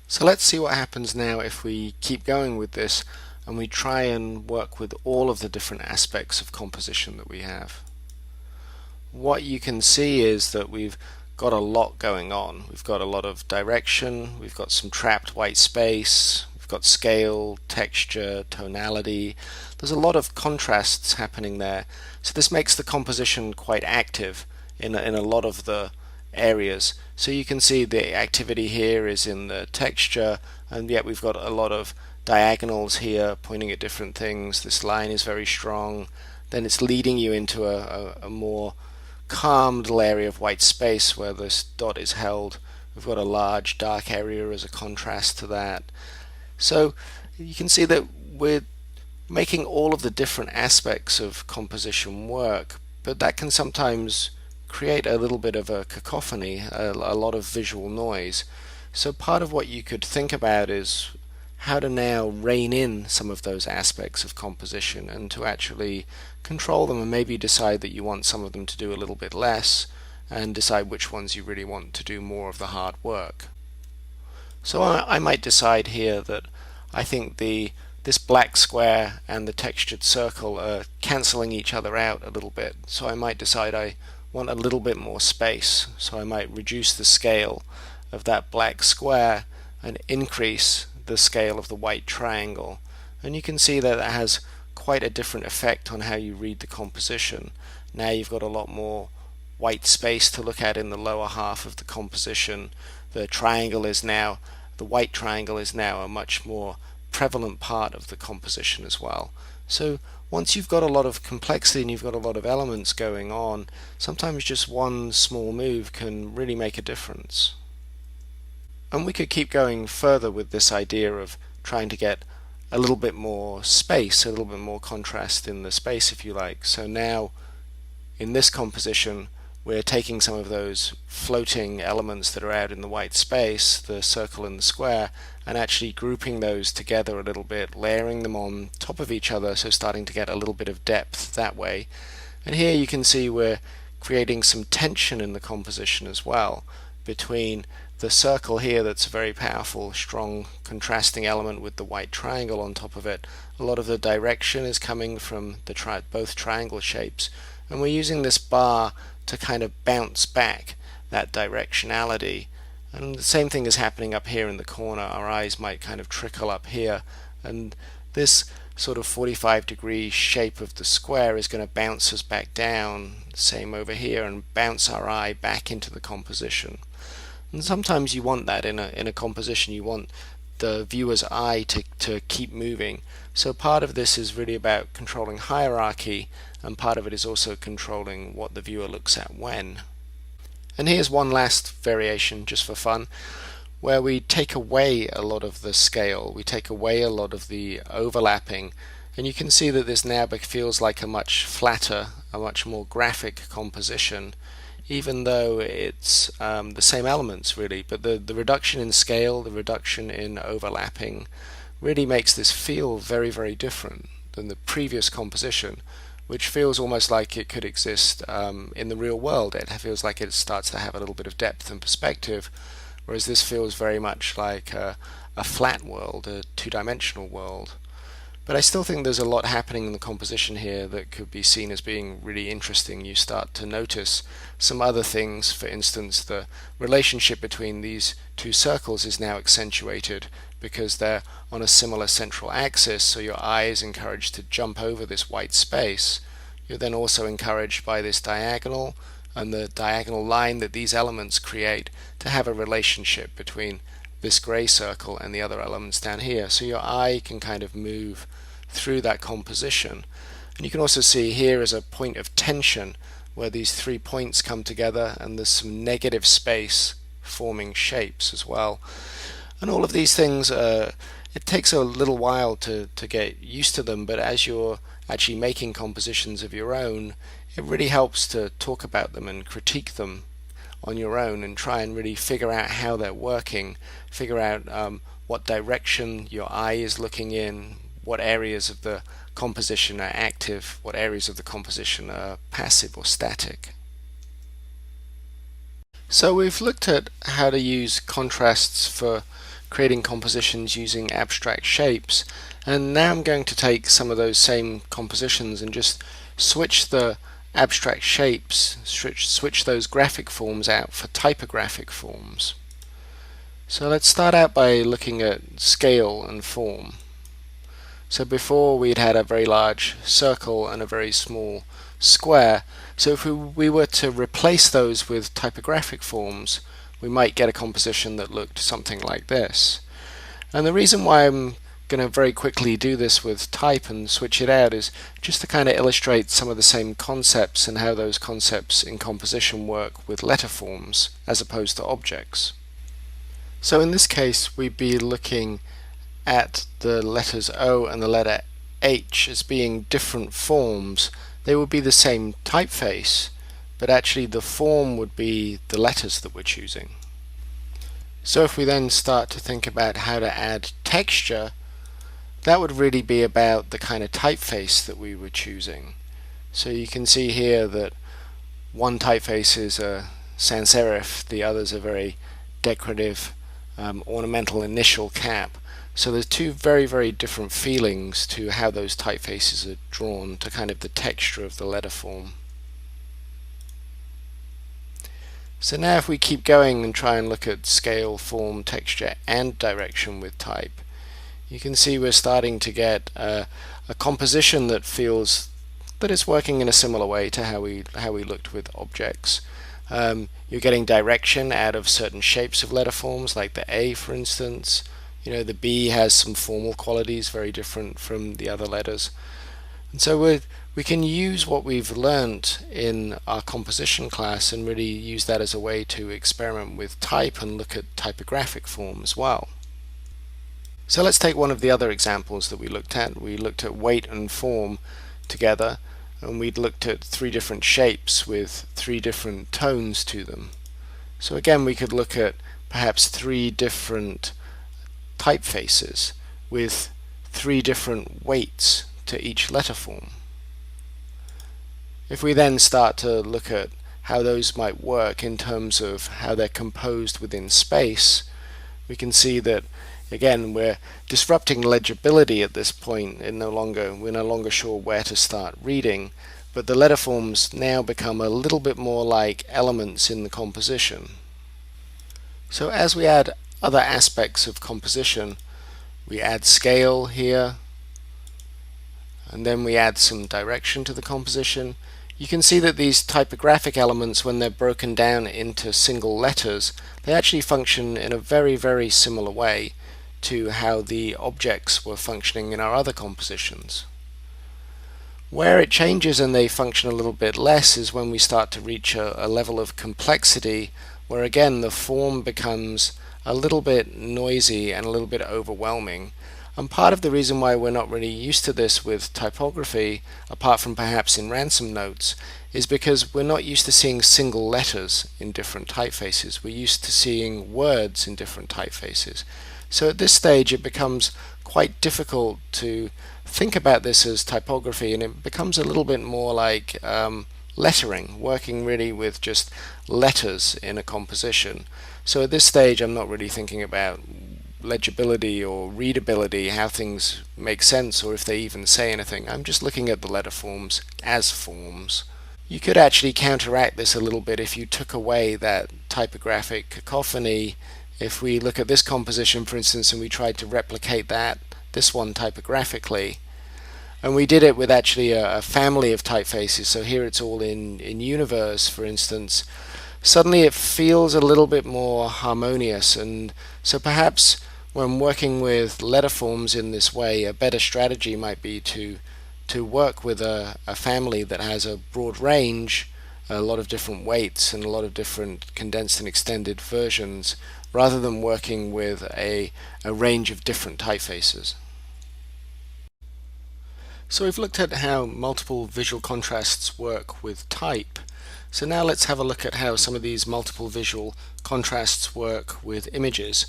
So let's see what happens now if we keep going with this and we try and work with all of the different aspects of composition that we have. What you can see is that we've got a lot going on. We've got a lot of direction, we've got some trapped white space, we've got scale, texture, tonality. There's a lot of contrasts happening there. So this makes the composition quite active in a lot of the areas. So you can see the activity here is in the texture, and yet we've got a lot of diagonals here pointing at different things. This line is very strong. Then it's leading you into a more calm little area of white space where this dot is held. We've got a large dark area as a contrast to that. So you can see that we're making all of the different aspects of composition work, but that can sometimes create a little bit of a cacophony, a lot of visual noise. So part of what you could think about is how to now rein in some of those aspects of composition and to actually control them, and maybe decide that you want some of them to do a little bit less and decide which ones you really want to do more of the hard work. So I might decide here that I think this black square and the textured circle are cancelling each other out a little bit. So I might decide I want a little bit more space. So I might reduce the scale of that black square and increase the scale of the white triangle. And you can see that that has quite a different effect on how you read the composition. Now you've got a lot more white space to look at in the lower half of the composition. The white triangle is now a much more prevalent part of the composition as well. So once you've got a lot of complexity and you've got a lot of elements going on, sometimes just one small move can really make a difference. And we could keep going further with this idea of trying to get a little bit more space, a little bit more contrast in the space, if you like. So now in this composition we're taking some of those floating elements that are out in the white space, the circle and the square, and actually grouping those together a little bit, layering them on top of each other, so starting to get a little bit of depth that way. And here you can see we're creating some tension in the composition as well, between the circle here that's a very powerful, strong, contrasting element with the white triangle on top of it. A lot of the direction is coming from both triangle shapes, and we're using this bar to kind of bounce back that directionality. And the same thing is happening up here in the corner. Our eyes might kind of trickle up here, and this sort of 45-degree shape of the square is going to bounce us back down, same over here, and bounce our eye back into the composition. And sometimes you want that in a composition. You want the viewer's eye to keep moving. So part of this is really about controlling hierarchy, and part of it is also controlling what the viewer looks at when. And here's one last variation, just for fun, where we take away a lot of the scale, we take away a lot of the overlapping, and you can see that this now feels like a much flatter, a much more graphic composition, even though it's the same elements really, but the reduction in scale, the reduction in overlapping really makes this feel very, very different than the previous composition, which feels almost like it could exist in the real world. It feels like it starts to have a little bit of depth and perspective, whereas this feels very much like a flat world, a two-dimensional world. But I still think there's a lot happening in the composition here that could be seen as being really interesting. You start to notice some other things. For instance, the relationship between these two circles is now accentuated because they're on a similar central axis, so your eye is encouraged to jump over this white space. You're then also encouraged by this diagonal and the diagonal line that these elements create to have a relationship between this gray circle and the other elements down here. So your eye can kind of move through that composition. And you can also see here is a point of tension where these 3 points come together, and there's some negative space forming shapes as well. And all of these things, it takes a little while to get used to them, but as you're actually making compositions of your own, it really helps to talk about them and critique them on your own and try and really figure out how they're working, figure out what direction your eye is looking in, what areas of the composition are active, what areas of the composition are passive or static. So we've looked at how to use contrasts for creating compositions using abstract shapes, and now I'm going to take some of those same compositions and just switch the abstract shapes, switch those graphic forms out for typographic forms. So let's start out by looking at scale and form. So before we'd had a very large circle and a very small square, so if we were to replace those with typographic forms, we might get a composition that looked something like this. And the reason why I'm going to very quickly do this with type and switch it out is just to kind of illustrate some of the same concepts and how those concepts in composition work with letter forms as opposed to objects. So in this case we'd be looking at the letters O and the letter H as being different forms. They would be the same typeface, but actually the form would be the letters that we're choosing. So if we then start to think about how to add texture, that would really be about the kind of typeface that we were choosing. So you can see here that one typeface is a sans serif, the other's a very decorative ornamental initial cap. So there's two very, very different feelings to how those typefaces are drawn to kind of the texture of the letter form. So now if we keep going and try and look at scale, form, texture and direction with type, you can see we're starting to get a composition that feels that it's working in a similar way to how we looked with objects. You're getting direction out of certain shapes of letter forms, like the A, for instance. You know, the B has some formal qualities very different from the other letters. And so we can use what we've learned in our composition class and really use that as a way to experiment with type and look at typographic form as well. So let's take one of the other examples that we looked at. We looked at weight and form together, and we'd looked at three different shapes with three different tones to them. So again, we could look at perhaps three different typefaces with three different weights to each letter form. If we then start to look at how those might work in terms of how they're composed within space, we can see that again we're disrupting legibility at this point. We're no longer sure where to start reading, but the letter forms now become a little bit more like elements in the composition. So as we add other aspects of composition, we add scale here, and then we add some direction to the composition. You can see that these typographic elements, when they're broken down into single letters, they actually function in a very, very similar way to how the objects were functioning in our other compositions. Where it changes and they function a little bit less is when we start to reach a level of complexity where again the form becomes a little bit noisy and a little bit overwhelming. And part of the reason why we're not really used to this with typography, apart from perhaps in ransom notes, is because we're not used to seeing single letters in different typefaces. We're used to seeing words in different typefaces. So at this stage it becomes quite difficult to think about this as typography, and it becomes a little bit more like lettering, working really with just letters in a composition. So at this stage I'm not really thinking about legibility or readability, how things make sense or if they even say anything. I'm just looking at the letter forms as forms. You could actually counteract this a little bit if you took away that typographic cacophony. If we look at this composition, for instance, and we tried to replicate this one typographically, and we did it with actually a family of typefaces, so here it's all in Univers, for instance, suddenly it feels a little bit more harmonious. And so perhaps when working with letter forms in this way, a better strategy might be to work with a family that has a broad range, a lot of different weights and a lot of different condensed and extended versions, rather than working with a range of different typefaces. So we've looked at how multiple visual contrasts work with type. So now let's have a look at how some of these multiple visual contrasts work with images.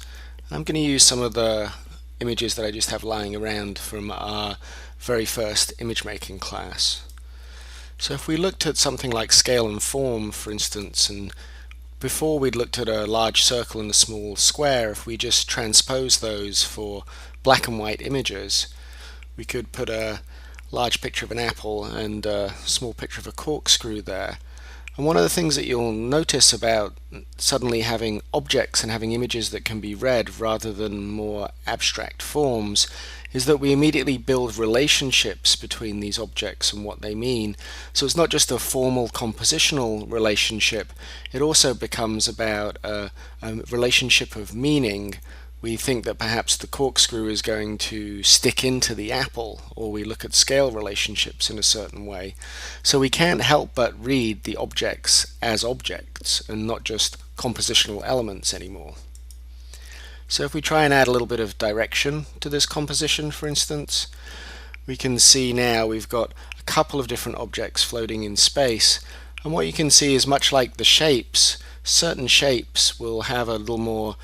I'm going to use some of the images that I just have lying around from our very first image making class. So if we looked at something like scale and form, for instance, and Before we'd looked at a large circle and a small square. If we just transpose those for black and white images, we could put a large picture of an apple and a small picture of a corkscrew there. And one of the things that you'll notice about suddenly having objects and having images that can be read rather than more abstract forms is that we immediately build relationships between these objects and what they mean. So it's not just a formal compositional relationship, it also becomes about a relationship of meaning. We think that perhaps the corkscrew is going to stick into the apple, or we look at scale relationships in a certain way. So we can't help but read the objects as objects and not just compositional elements anymore. So if we try and add a little bit of direction to this composition, for instance, we can see now we've got a couple of different objects floating in space, and what you can see is, much like the shapes, certain shapes will have a little more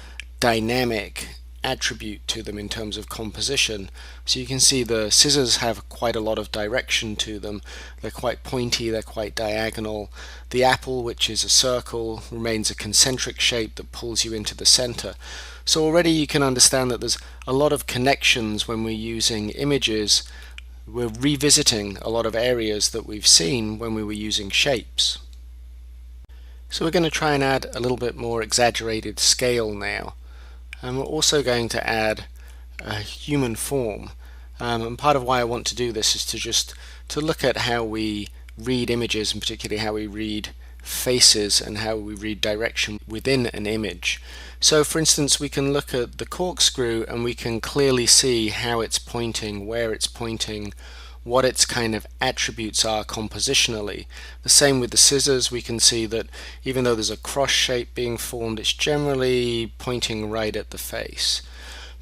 dynamic attribute to them in terms of composition. So you can see the scissors have quite a lot of direction to them. They're quite pointy, they're quite diagonal. The apple, which is a circle, remains a concentric shape that pulls you into the center. So already you can understand that there's a lot of connections when we're using images. We're revisiting a lot of areas that we've seen when we were using shapes. So we're going to try and add a little bit more exaggerated scale now. And we're also going to add a human form. And part of why I want to do this is to look at how we read images, and particularly how we read faces and how we read direction within an image. So for instance, we can look at the corkscrew and we can clearly see how it's pointing, where it's pointing, what its kind of attributes are compositionally. The same with the scissors. We can see that even though there's a cross shape being formed, it's generally pointing right at the face.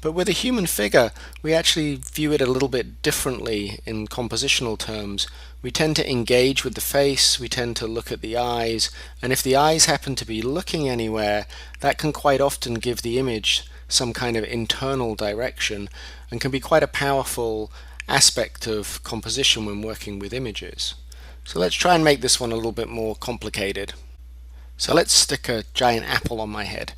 But with a human figure, we actually view it a little bit differently in compositional terms. We tend to engage with the face, we tend to look at the eyes, and if the eyes happen to be looking anywhere, that can quite often give the image some kind of internal direction and can be quite a powerful aspect of composition when working with images. So let's try and make this one a little bit more complicated. So let's stick a giant apple on my head.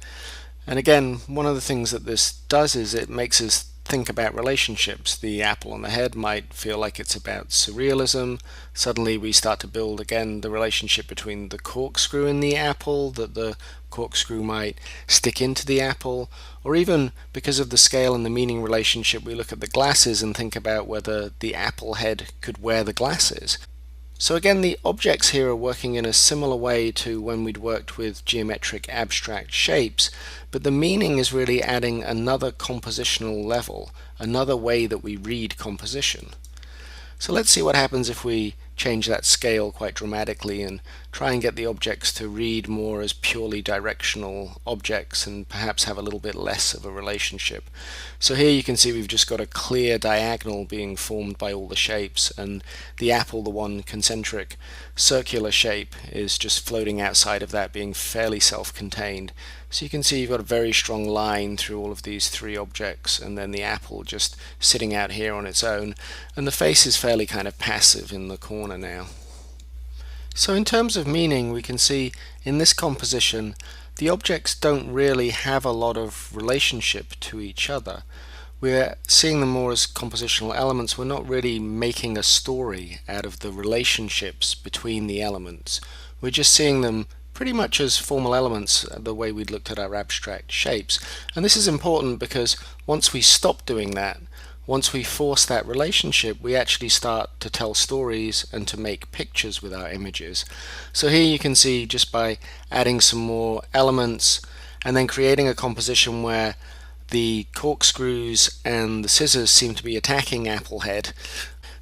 And again, one of the things that this does is it makes us think about relationships. The apple on the head might feel like it's about surrealism. Suddenly we start to build again the relationship between the corkscrew and the apple, that the corkscrew might stick into the apple, or even because of the scale and the meaning relationship, we look at the glasses and think about whether the apple head could wear the glasses. So again, the objects here are working in a similar way to when we'd worked with geometric abstract shapes, but the meaning is really adding another compositional level, another way that we read composition. So let's see what happens if we change that scale quite dramatically and try and get the objects to read more as purely directional objects and perhaps have a little bit less of a relationship. So here you can see we've just got a clear diagonal being formed by all the shapes, and the apple, the one concentric circular shape, is just floating outside of that, being fairly self-contained. So you can see you've got a very strong line through all of these three objects, and then the apple just sitting out here on its own, and the face is fairly kind of passive in the corner now. So in terms of meaning, we can see in this composition the objects don't really have a lot of relationship to each other. We're seeing them more as compositional elements. We're not really making a story out of the relationships between the elements. We're just seeing them pretty much as formal elements, the way we'd looked at our abstract shapes. And this is important because once we stop doing that, once we force that relationship, we actually start to tell stories and to make pictures with our images. So here you can see, just by adding some more elements and then creating a composition where the corkscrews and the scissors seem to be attacking Applehead,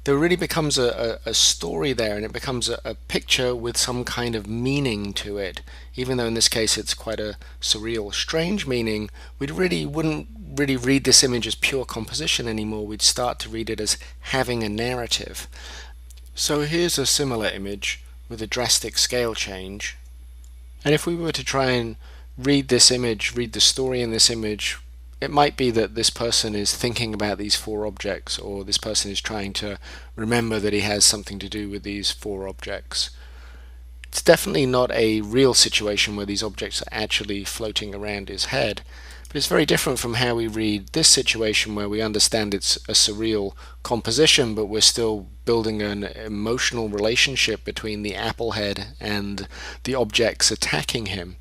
there really becomes a story there, and it becomes a picture with some kind of meaning to it. Even though in this case it's quite a surreal, strange meaning, we wouldn't really read this image as pure composition anymore. We'd start to read it as having a narrative. So here's a similar image with a drastic scale change. And if we were to try and read this image, read the story in this image, it might be that this person is thinking about these four objects, or this person is trying to remember that he has something to do with these four objects. It's definitely not a real situation where these objects are actually floating around his head, but it's very different from how we read this situation where we understand it's a surreal composition, but we're still building an emotional relationship between the apple head and the objects attacking him.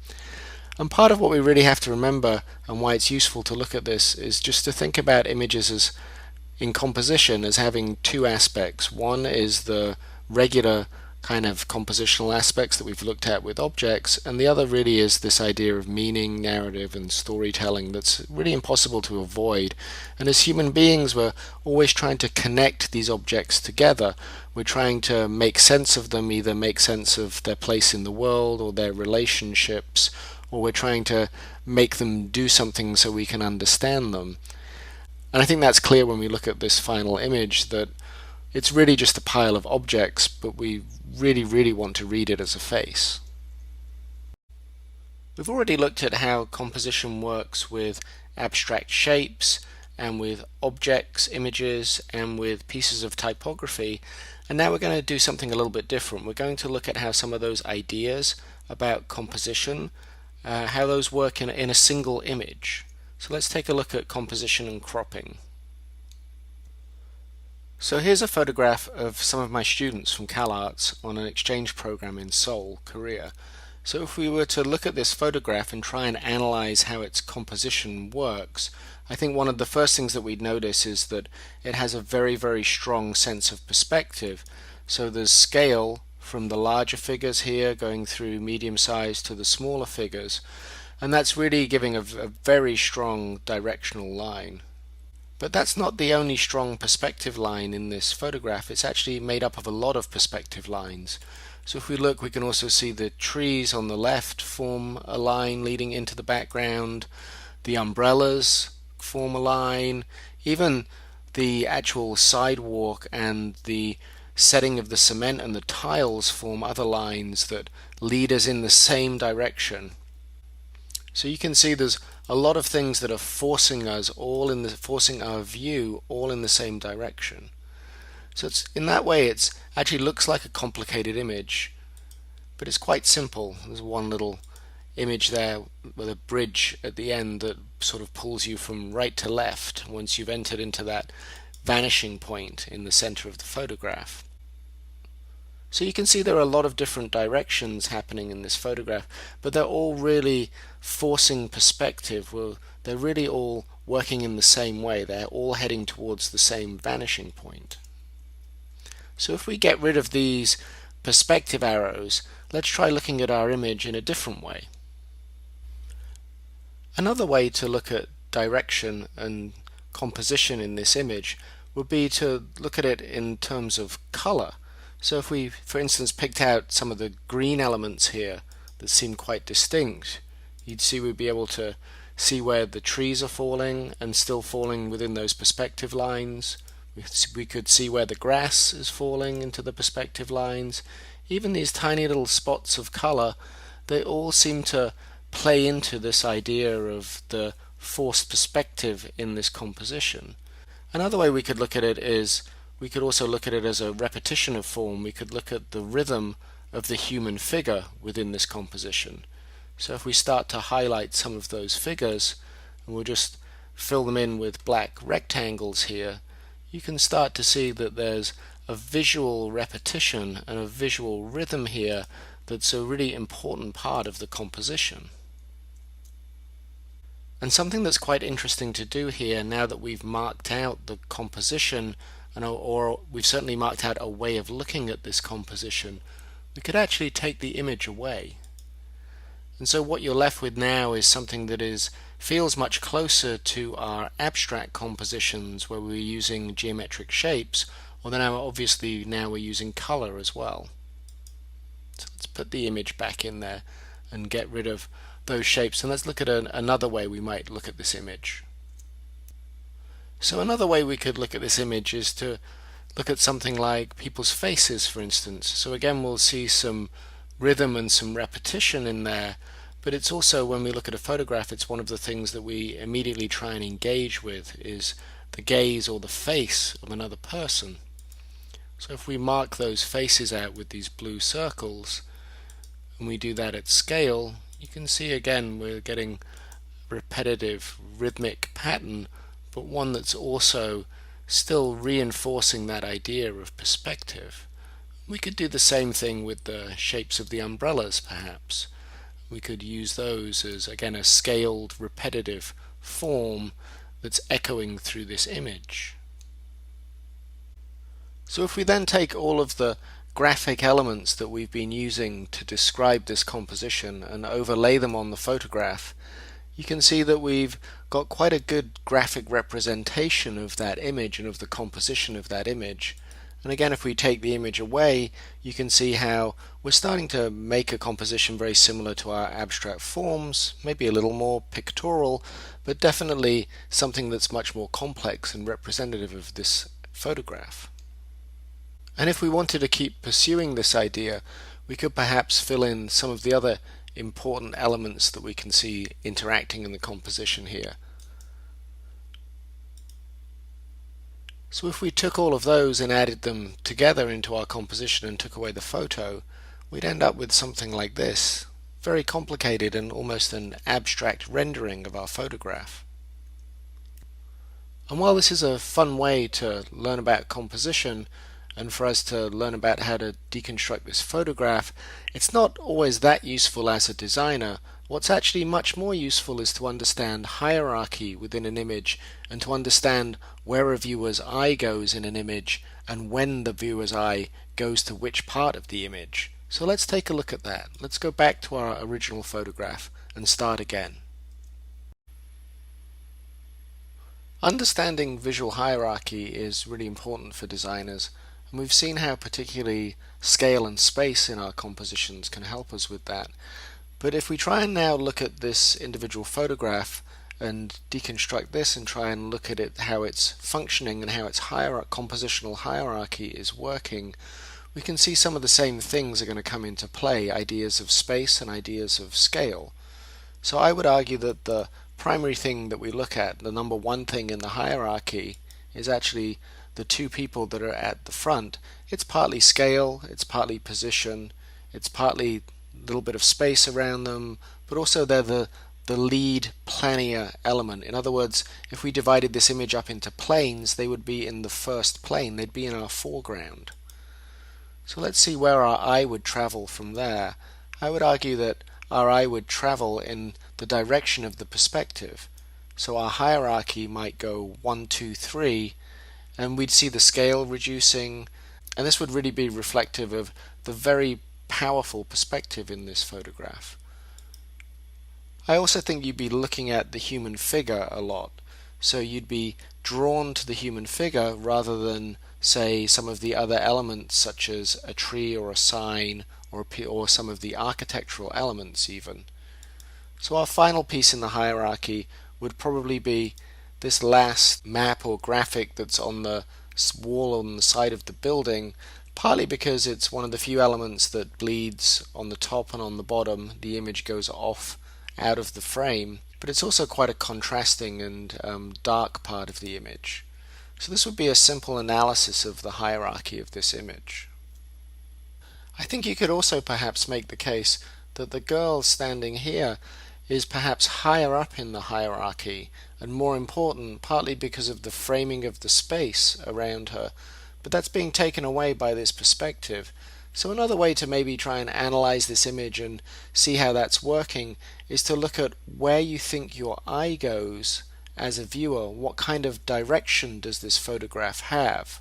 And part of what we really have to remember, and why it's useful to look at this, is just to think about images as in composition as having two aspects. One is the regular kind of compositional aspects that we've looked at with objects, and the other really is this idea of meaning, narrative, and storytelling that's really impossible to avoid. And as human beings, we're always trying to connect these objects together. We're trying to make sense of them, either make sense of their place in the world or their relationships, or we're trying to make them do something so we can understand them. And I think that's clear when we look at this final image, that it's really just a pile of objects, but we really want to read it as a face. We've already looked at how composition works with abstract shapes and with objects, images, and with pieces of typography, and now we're going to do something a little bit different. We're going to look at how some of those ideas about composition, how those work in a single image. So let's take a look at composition and cropping. So here's a photograph of some of my students from CalArts on an exchange program in Seoul, Korea. So if we were to look at this photograph and try and analyze how its composition works, I think one of the first things that we'd notice is that it has a very strong sense of perspective. So there's scale from the larger figures here going through medium size to the smaller figures, and that's really giving a very strong directional line. But that's not the only strong perspective line in this photograph. It's actually made up of a lot of perspective lines. So if we look, we can also see the trees on the left form a line leading into the background, the umbrellas form a line, even the actual sidewalk and the setting of the cement and the tiles form other lines that lead us in the same direction. So you can see there's a lot of things that are forcing our view all in the same direction. So in that way it actually looks like a complicated image, but it's quite simple. There's one little image there with a bridge at the end that sort of pulls you from right to left once you've entered into that vanishing point in the center of the photograph. So you can see there are a lot of different directions happening in this photograph, but they're all really forcing perspective. Well, they're really all working in the same way. They're all heading towards the same vanishing point. So if we get rid of these perspective arrows, let's try looking at our image in a different way. Another way to look at direction and composition in this image would be to look at it in terms of color. So if we, for instance, picked out some of the green elements here that seem quite distinct, you'd see we'd be able to see where the trees are falling and still falling within those perspective lines. We could see where the grass is falling into the perspective lines. Even these tiny little spots of color, they all seem to play into this idea of the forced perspective in this composition. Another way we could look at it is we could also look at it as a repetition of form. We could look at the rhythm of the human figure within this composition. So if we start to highlight some of those figures, and we'll just fill them in with black rectangles here, you can start to see that there's a visual repetition and a visual rhythm here that's a really important part of the composition. And something that's quite interesting to do here, now that we've marked out the composition, or we've certainly marked out a way of looking at this composition, we could actually take the image away. And so what you're left with now is something that feels much closer to our abstract compositions where we're using geometric shapes, although now we're using color as well. So let's put the image back in there and get rid of those shapes, and let's look at another way we might look at this image. So another way we could look at this image is to look at something like people's faces, for instance. So again, we'll see some rhythm and some repetition in there, but it's also, when we look at a photograph, it's one of the things that we immediately try and engage with is the gaze or the face of another person. So if we mark those faces out with these blue circles, and we do that at scale, you can see again we're getting repetitive rhythmic pattern, but one that's also still reinforcing that idea of perspective. We could do the same thing with the shapes of the umbrellas perhaps. We could use those as again a scaled repetitive form that's echoing through this image. So if we then take all of the graphic elements that we've been using to describe this composition and overlay them on the photograph, you can see that we've got quite a good graphic representation of that image and of the composition of that image. And again, if we take the image away, you can see how we're starting to make a composition very similar to our abstract forms, maybe a little more pictorial, but definitely something that's much more complex and representative of this photograph. And if we wanted to keep pursuing this idea, we could perhaps fill in some of the other important elements that we can see interacting in the composition here. So if we took all of those and added them together into our composition and took away the photo, we'd end up with something like this, very complicated and almost an abstract rendering of our photograph. And while this is a fun way to learn about composition, and for us to learn about how to deconstruct this photograph, it's not always that useful as a designer. What's actually much more useful is to understand hierarchy within an image and to understand where a viewer's eye goes in an image and when the viewer's eye goes to which part of the image. So let's take a look at that. Let's go back to our original photograph and start again. Understanding visual hierarchy is really important for designers. And we've seen how particularly scale and space in our compositions can help us with that. But if we try and now look at this individual photograph and deconstruct this and try and look at it, how it's functioning and how its compositional hierarchy is working, we can see some of the same things are going to come into play, ideas of space and ideas of scale. So I would argue that the primary thing that we look at, the number one thing in the hierarchy, is actually the two people that are at the front. It's partly scale, it's partly position, it's partly a little bit of space around them, but also they're the lead planier element. In other words, if we divided this image up into planes, they would be in the first plane, they'd be in our foreground. So let's see where our eye would travel from there. I would argue that our eye would travel in the direction of the perspective. So our hierarchy might go 1, 2, 3, and we'd see the scale reducing, and this would really be reflective of the very powerful perspective in this photograph. I also think you'd be looking at the human figure a lot, so you'd be drawn to the human figure rather than, say, some of the other elements such as a tree or a sign or some of the architectural elements even. So our final piece in the hierarchy would probably be this last map or graphic that's on the wall on the side of the building, partly because it's one of the few elements that bleeds on the top and on the bottom. The image goes off out of the frame, but it's also quite a contrasting and dark part of the image. So this would be a simple analysis of the hierarchy of this image. I think you could also perhaps make the case that the girl standing here is perhaps higher up in the hierarchy and more important, partly because of the framing of the space around her, but that's being taken away by this perspective. So another way to maybe try and analyze this image and see how that's working is to look at where you think your eye goes as a viewer. What kind of direction does this photograph have?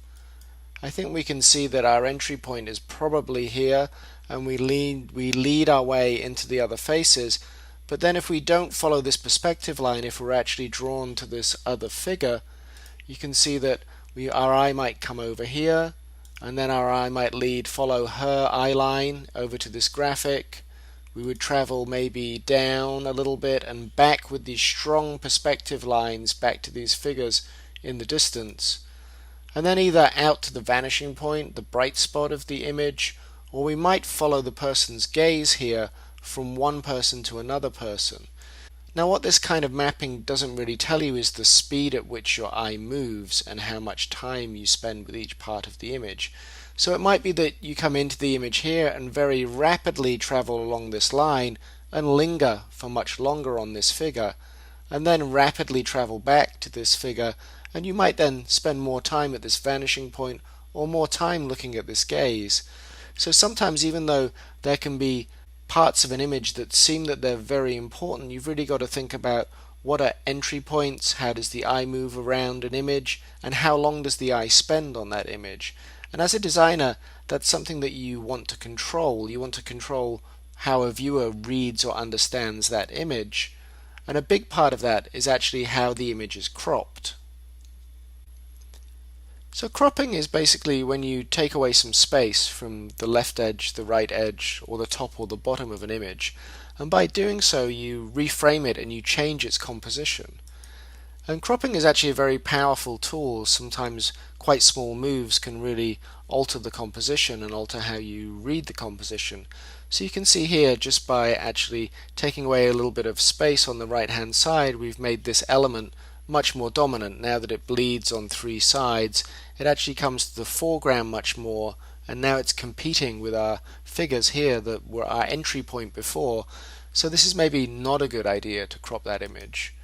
I think we can see that our entry point is probably here, and we lead our way into the other faces. But then if we don't follow this perspective line, if we're actually drawn to this other figure, you can see that our eye might come over here, and then our eye might follow her eye line over to this graphic. We would travel maybe down a little bit and back with these strong perspective lines back to these figures in the distance. And then either out to the vanishing point, the bright spot of the image, or we might follow the person's gaze here from one person to another person. Now what this kind of mapping doesn't really tell you is the speed at which your eye moves and how much time you spend with each part of the image. So it might be that you come into the image here and very rapidly travel along this line and linger for much longer on this figure, and then rapidly travel back to this figure, and you might then spend more time at this vanishing point or more time looking at this gaze. So sometimes, even though there can be parts of an image that seem that they're very important, you've really got to think about what are entry points, how does the eye move around an image, and how long does the eye spend on that image. And as a designer, that's something that you want to control. You want to control how a viewer reads or understands that image. And a big part of that is actually how the image is cropped. So cropping is basically when you take away some space from the left edge, the right edge, or the top or the bottom of an image, and by doing so you reframe it and you change its composition. And cropping is actually a very powerful tool. Sometimes quite small moves can really alter the composition and alter how you read the composition. So you can see here, just by actually taking away a little bit of space on the right hand side, we've made this element much more dominant. Now that it bleeds on three sides, it actually comes to the foreground much more, and now it's competing with our figures here that were our entry point before. So this is maybe not a good idea to crop that image.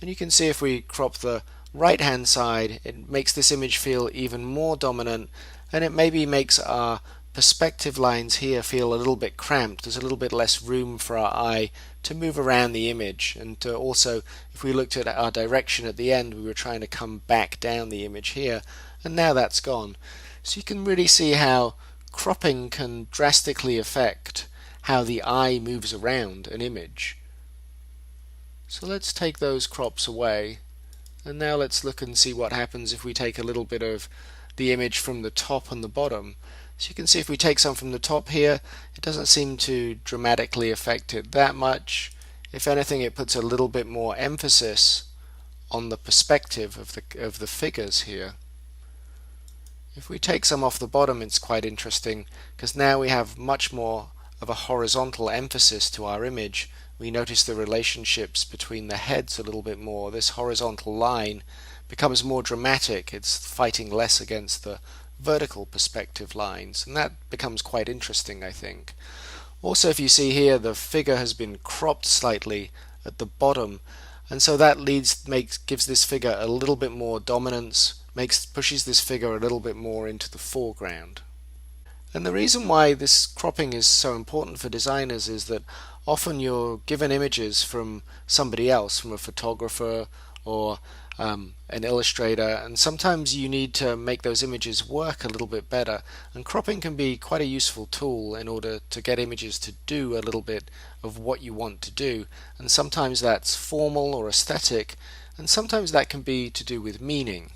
And you can see if we crop the right hand side, it makes this image feel even more dominant, and it maybe makes our perspective lines here feel a little bit cramped. There's a little bit less room for our eye to move around the image, and to also, if we looked at our direction at the end, we were trying to come back down the image here, and now that's gone. So you can really see how cropping can drastically affect how the eye moves around an image. So let's take those crops away, and now let's look and see what happens if we take a little bit of the image from the top and the bottom. So you can see if we take some from the top here, it doesn't seem to dramatically affect it that much. If anything, it puts a little bit more emphasis on the perspective of the figures here. If we take some off the bottom, it's quite interesting, because now we have much more of a horizontal emphasis to our image. We notice the relationships between the heads a little bit more. This horizontal line becomes more dramatic. It's fighting less against the vertical perspective lines, and that becomes quite interesting, I think. Also, if you see here, the figure has been cropped slightly at the bottom, and so that gives this figure a little bit more dominance, pushes this figure a little bit more into the foreground. And the reason why this cropping is so important for designers is that often you're given images from somebody else, from a photographer or an illustrator, and sometimes you need to make those images work a little bit better, and cropping can be quite a useful tool in order to get images to do a little bit of what you want to do. And sometimes that's formal or aesthetic, and sometimes that can be to do with meaning.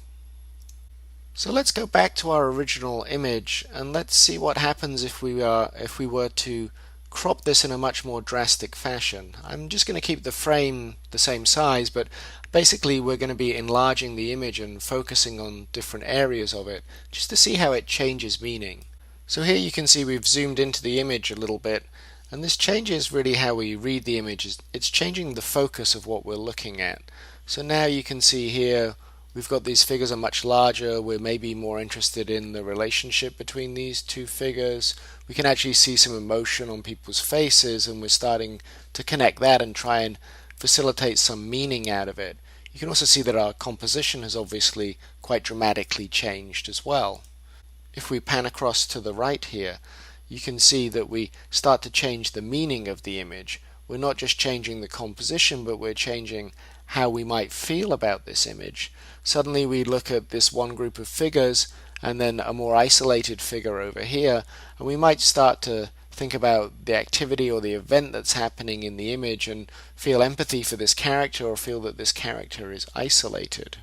So let's go back to our original image and let's see what happens if we were to crop this in a much more drastic fashion. I'm just going to keep the frame the same size, but basically we're going to be enlarging the image and focusing on different areas of it just to see how it changes meaning. So here you can see we've zoomed into the image a little bit, and this changes really how we read the image. It's changing the focus of what we're looking at. So now you can see here we've got these figures are much larger. We're maybe more interested in the relationship between these two figures. We can actually see some emotion on people's faces, and we're starting to connect that and try and facilitate some meaning out of it. You can also see that our composition has obviously quite dramatically changed as well. If we pan across to the right here, you can see that we start to change the meaning of the image. We're not just changing the composition, but we're changing how we might feel about this image. Suddenly we look at this one group of figures and then a more isolated figure over here, and we might start to think about the activity or the event that's happening in the image and feel empathy for this character or feel that this character is isolated.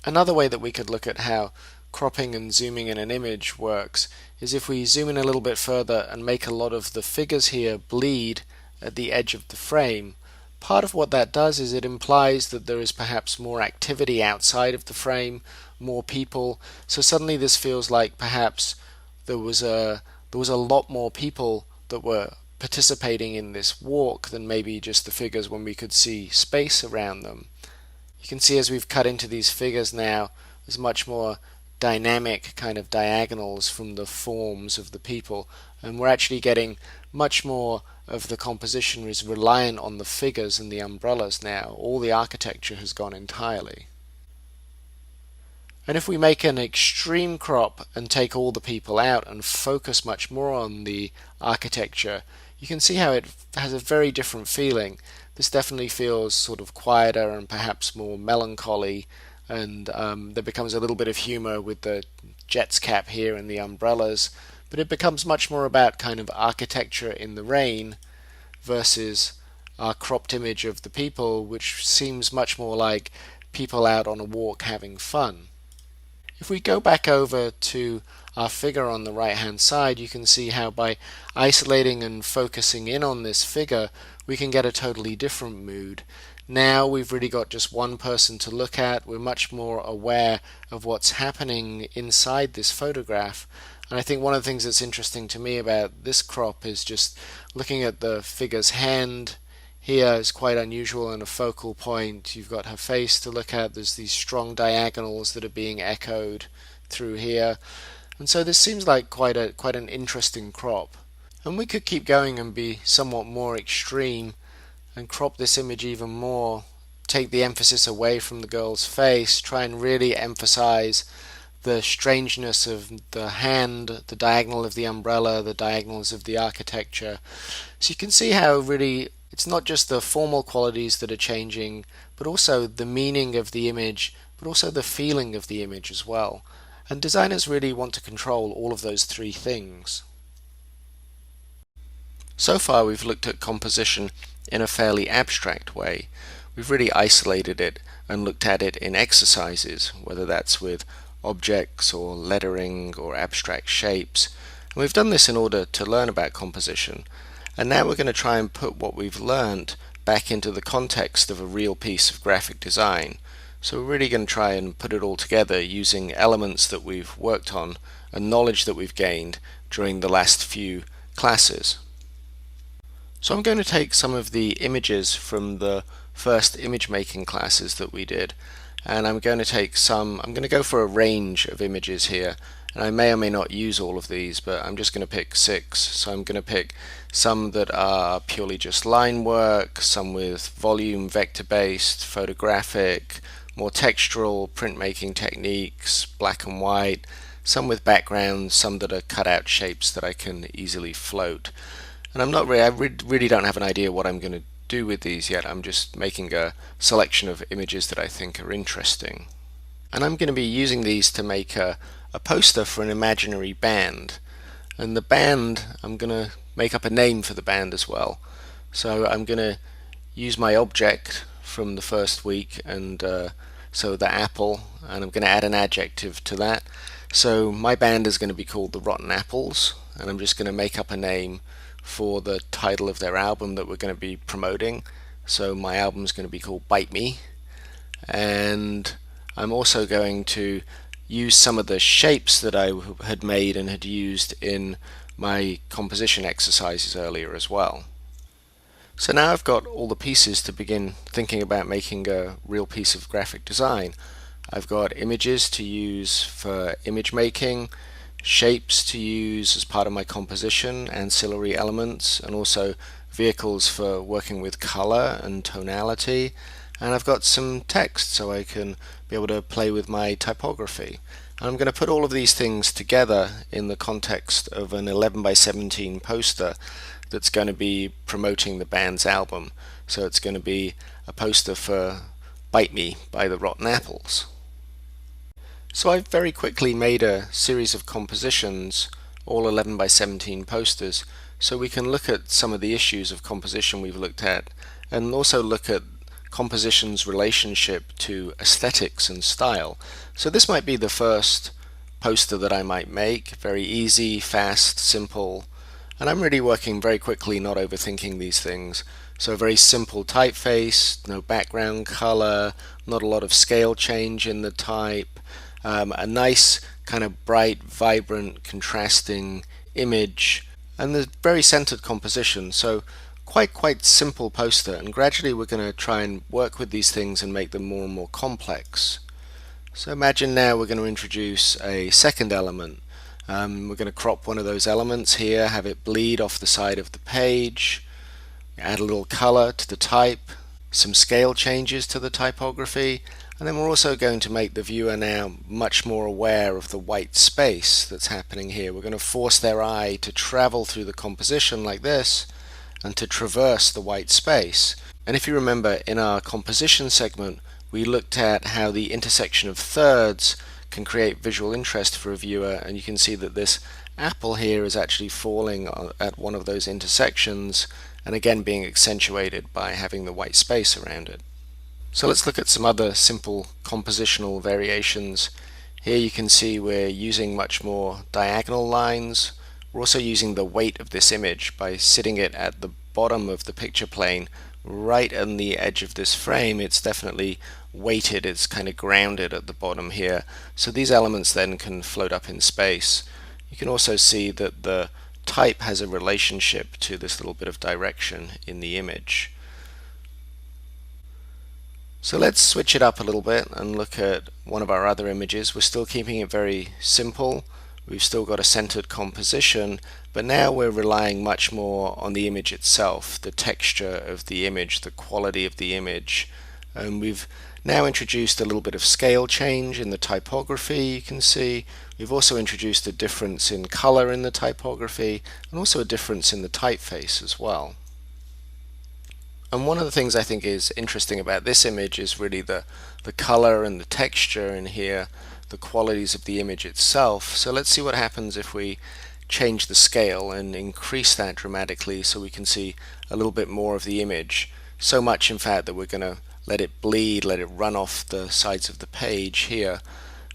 Another way that we could look at how cropping and zooming in an image works is if we zoom in a little bit further and make a lot of the figures here bleed at the edge of the frame. Part of what that does is it implies that there is perhaps more activity outside of the frame, more people. So suddenly this feels like perhaps there was a lot more people that were participating in this walk than maybe just the figures when we could see space around them. You can see as we've cut into these figures now, there's much more dynamic kind of diagonals from the forms of the people, and we're actually getting much more of the composition is reliant on the figures and the umbrellas now. All the architecture has gone entirely. And if we make an extreme crop and take all the people out and focus much more on the architecture, you can see how it has a very different feeling. This definitely feels sort of quieter and perhaps more melancholy, and there becomes a little bit of humor with the jet's cap here and the umbrellas, but it becomes much more about kind of architecture in the rain versus our cropped image of the people, which seems much more like people out on a walk having fun. If we go back over to our figure on the right hand side, you can see how by isolating and focusing in on this figure, we can get a totally different mood. Now we've really got just one person to look at. We're much more aware of what's happening inside this photograph. And I think one of the things that's interesting to me about this crop is just looking at the figure's hand. Here is quite unusual and a focal point. You've got her face to look at. There's these strong diagonals that are being echoed through here. And so this seems like quite an interesting crop. And we could keep going and be somewhat more extreme and crop this image even more, take the emphasis away from the girl's face, try and really emphasize the strangeness of the hand, the diagonal of the umbrella, the diagonals of the architecture. So you can see how really it's not just the formal qualities that are changing, but also the meaning of the image, but also the feeling of the image as well. And designers really want to control all of those three things. So far we've looked at composition in a fairly abstract way. We've really isolated it and looked at it in exercises, whether that's with objects or lettering or abstract shapes. And we've done this in order to learn about composition. And now we're going to try and put what we've learned back into the context of a real piece of graphic design. So we're really going to try and put it all together using elements that we've worked on and knowledge that we've gained during the last few classes. So I'm going to take some of the images from the first image making classes that we did, and I'm going to go for a range of images here, and I may or may not use all of these, but I'm just going to pick 6. So I'm going to pick some that are purely just line work, some with volume vector based, photographic, more textural printmaking techniques, black and white, some with backgrounds, some that are cut out shapes that I can easily float. And I really don't have an idea what I'm going to do with these yet. I'm just making a selection of images that I think are interesting. And I'm going to be using these to make a poster for an imaginary band. And the band, I'm going to make up a name for the band as well. So I'm going to use my object from the first week, and so the apple, and I'm going to add an adjective to that. So my band is going to be called the Rotten Apples, and I'm just going to make up a name for the title of their album that we're going to be promoting. So my album is going to be called Bite Me, and I'm also going to use some of the shapes that I had made and had used in my composition exercises earlier as well. So now I've got all the pieces to begin thinking about making a real piece of graphic design. I've got images to use for image making, shapes to use as part of my composition, ancillary elements, and also vehicles for working with color and tonality. And I've got some text so I can be able to play with my typography. And I'm going to put all of these things together in the context of an 11 by 17 poster that's going to be promoting the band's album. So it's going to be a poster for Bite Me by the Rotten Apples. So I've very quickly made a series of compositions, all 11 by 17 posters, so we can look at some of the issues of composition we've looked at, and also look at composition's relationship to aesthetics and style. So this might be the first poster that I might make, very easy, fast, simple, and I'm really working very quickly, not overthinking these things. So a very simple typeface, no background color, not a lot of scale change in the type, a nice kind of bright, vibrant, contrasting image, and the very centered composition. So quite simple poster, and gradually we're going to try and work with these things and make them more and more complex. So imagine now we're going to introduce a second element. We're going to crop one of those elements here, have it bleed off the side of the page, add a little color to the type, some scale changes to the typography, and then we're also going to make the viewer now much more aware of the white space that's happening here. We're going to force their eye to travel through the composition like this and to traverse the white space. And if you remember, in our composition segment we looked at how the intersection of thirds can create visual interest for a viewer, and you can see that this apple here is actually falling at one of those intersections and again being accentuated by having the white space around it. So let's look at some other simple compositional variations. Here you can see we're using much more diagonal lines. We're also using the weight of this image by sitting it at the bottom of the picture plane right on the edge of this frame. It's definitely weighted, it's kind of grounded at the bottom here. So these elements then can float up in space. You can also see that the type has a relationship to this little bit of direction in the image. So let's switch it up a little bit and look at one of our other images. We're still keeping it very simple. We've still got a centered composition, but now we're relying much more on the image itself, the texture of the image, the quality of the image. And we've now introduced a little bit of scale change in the typography, you can see. We've also introduced a difference in color in the typography and also a difference in the typeface as well. And one of the things I think is interesting about this image is really the color and the texture in here, the qualities of the image itself. So let's see what happens if we change the scale and increase that dramatically so we can see a little bit more of the image. So much in fact that we're going to let it bleed, let it run off the sides of the page here.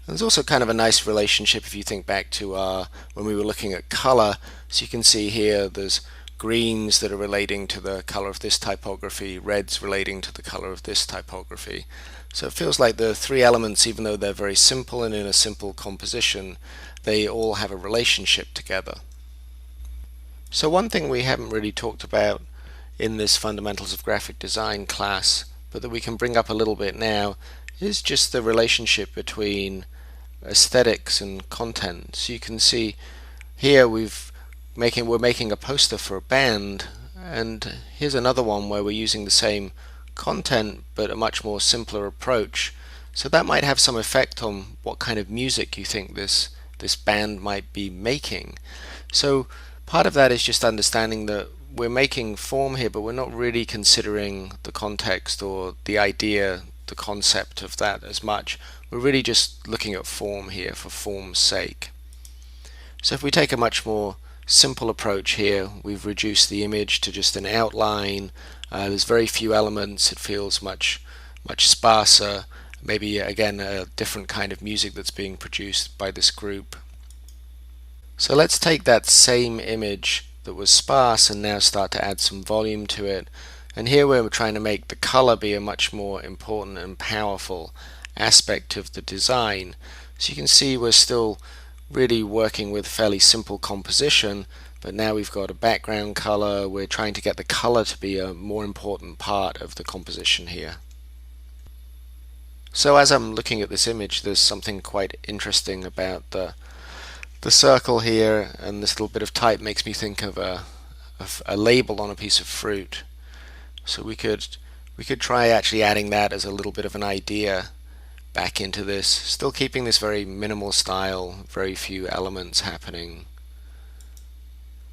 And there's also kind of a nice relationship if you think back to when we were looking at color. So you can see here there's greens that are relating to the color of this typography, reds relating to the color of this typography. So it feels like the three elements, even though they're very simple and in a simple composition, they all have a relationship together. So one thing we haven't really talked about in this Fundamentals of Graphic Design class, but that we can bring up a little bit now, is just the relationship between aesthetics and content. So you can see here we're making a poster for a band, and here's another one where we're using the same content but a much more simpler approach. So that might have some effect on what kind of music you think this band might be making. So part of that is just understanding that we're making form here, but we're not really considering the context or the idea, the concept of that as much. We're really just looking at form here for form's sake. So if we take a much more simple approach here, we've reduced the image to just an outline. There's very few elements. It feels much sparser. Maybe again a different kind of music that's being produced by this group. So let's take that same image that was sparse and now start to add some volume to it. And here we're trying to make the color be a much more important and powerful aspect of the design. So you can see we're still really working with fairly simple composition, but now we've got a background color. We're trying to get the color to be a more important part of the composition here. So as I'm looking at this image, there's something quite interesting about the circle here, and this little bit of type makes me think of a label on a piece of fruit. So we could try actually adding that as a little bit of an idea back into this, still keeping this very minimal style, very few elements happening.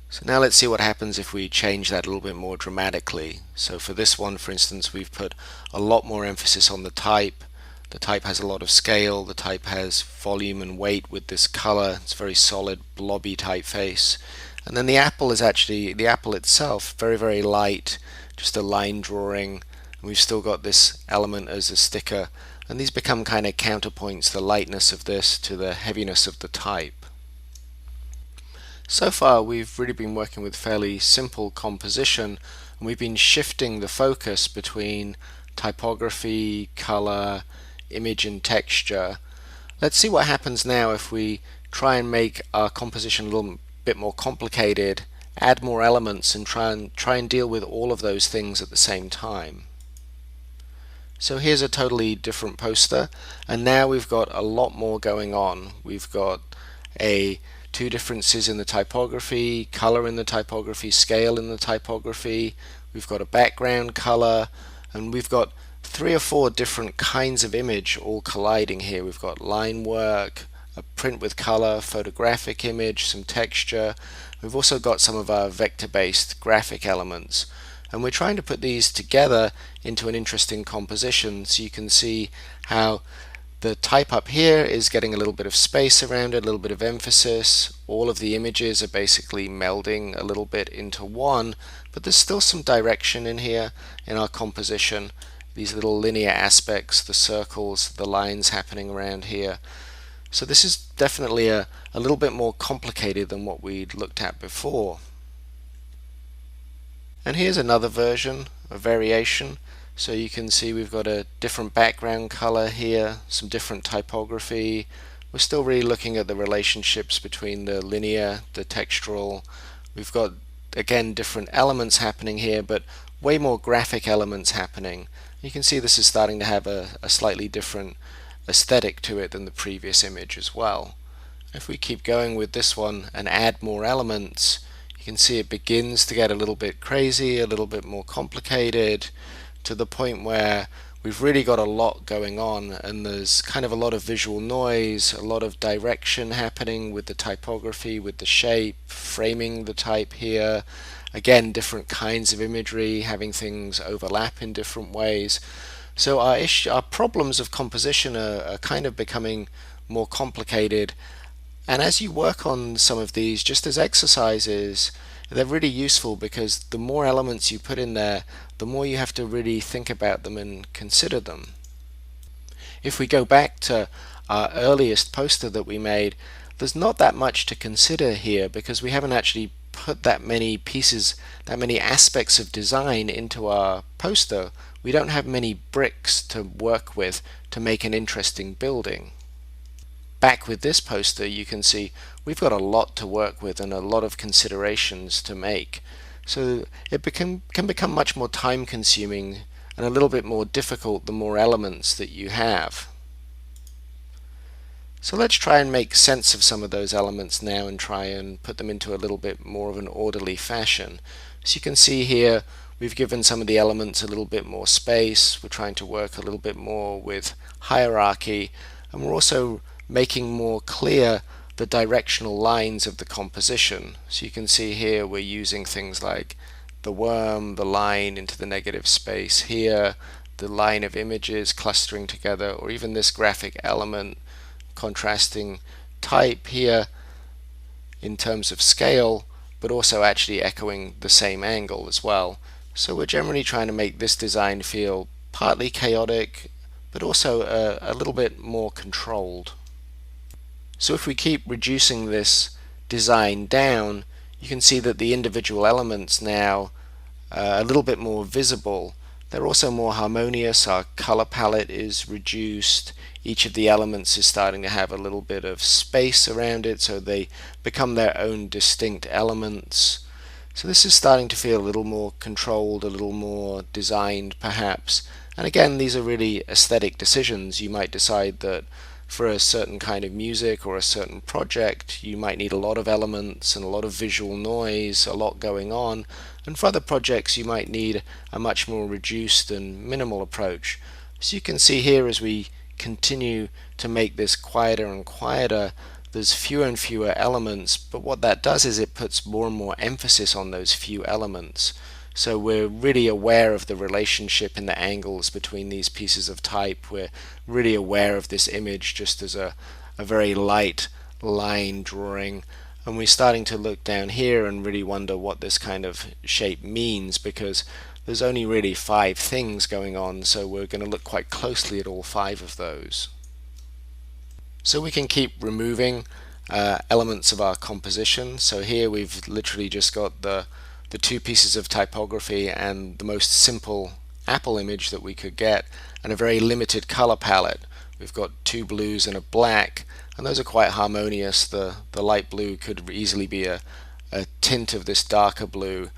So now let's see what happens if we change that a little bit more dramatically. So for this one, for instance, we've put a lot more emphasis on the type. The type has a lot of scale, the type has volume and weight with this color. It's very solid, blobby typeface. And then the apple is actually, the apple itself, very, very light, just a line drawing. And we've still got this element as a sticker. And these become kind of counterpoints, the lightness of this to the heaviness of the type. So far we've really been working with fairly simple composition, and we've been shifting the focus between typography, color, image and texture. Let's see what happens now if we try and make our composition a little bit more complicated, add more elements and try and deal with all of those things at the same time. So here's a totally different poster, and now we've got a lot more going on. We've got two differences in the typography, color in the typography, scale in the typography. We've got a background color, and we've got 3 or 4 different kinds of image all colliding here. We've got line work, a print with color, photographic image, some texture. We've also got some of our vector-based graphic elements. And we're trying to put these together into an interesting composition, so you can see how the type up here is getting a little bit of space around it, a little bit of emphasis. All of the images are basically melding a little bit into one, but there's still some direction in here in our composition. These little linear aspects, the circles, the lines happening around here. So this is definitely a little bit more complicated than what we'd looked at before. And here's another version, a variation. So you can see we've got a different background color here, some different typography. We're still really looking at the relationships between the linear, the textural. We've got, again, different elements happening here, but way more graphic elements happening. You can see this is starting to have a slightly different aesthetic to it than the previous image as well. If we keep going with this one and add more elements, you can see it begins to get a little bit crazy, a little bit more complicated, to the point where we've really got a lot going on, and there's kind of a lot of visual noise, a lot of direction happening with the typography, with the shape, framing the type here. Again, different kinds of imagery, having things overlap in different ways. So our problems of composition are kind of becoming more complicated. And as you work on some of these, just as exercises, they're really useful, because the more elements you put in there, the more you have to really think about them and consider them. If we go back to our earliest poster that we made, there's not that much to consider here, because we haven't actually put that many pieces, that many aspects of design into our poster. We don't have many bricks to work with to make an interesting building. Back with this poster, you can see we've got a lot to work with and a lot of considerations to make. So it can become much more time consuming and a little bit more difficult the more elements that you have. So let's try and make sense of some of those elements now and try and put them into a little bit more of an orderly fashion. So you can see here we've given some of the elements a little bit more space. We're trying to work a little bit more with hierarchy, and we're also making more clear the directional lines of the composition. So you can see here we're using things like the worm, the line into the negative space here, the line of images clustering together, or even this graphic element contrasting type here in terms of scale, but also actually echoing the same angle as well. So we're generally trying to make this design feel partly chaotic, but also a little bit more controlled. So if we keep reducing this design down, you can see that the individual elements now are a little bit more visible. They're also more harmonious. Our color palette is reduced. Each of the elements is starting to have a little bit of space around it, so they become their own distinct elements. So this is starting to feel a little more controlled, a little more designed perhaps. And again, these are really aesthetic decisions. You might decide that for a certain kind of music or a certain project, you might need a lot of elements and a lot of visual noise, a lot going on. And for other projects, you might need a much more reduced and minimal approach. So you can see here as we continue to make this quieter and quieter, there's fewer and fewer elements, but what that does is it puts more and more emphasis on those few elements. So we're really aware of the relationship in the angles between these pieces of type. We're really aware of this image just as a very light line drawing. And we're starting to look down here and really wonder what this kind of shape means, because there's only really 5 things going on, so we're going to look quite closely at all 5 of those. So we can keep removing elements of our composition. So here we've literally just got the 2 pieces of typography and the most simple Apple image that we could get, and a very limited color palette. We've got 2 blues and a black, and those are quite harmonious. The light blue could easily be a tint of this darker blue.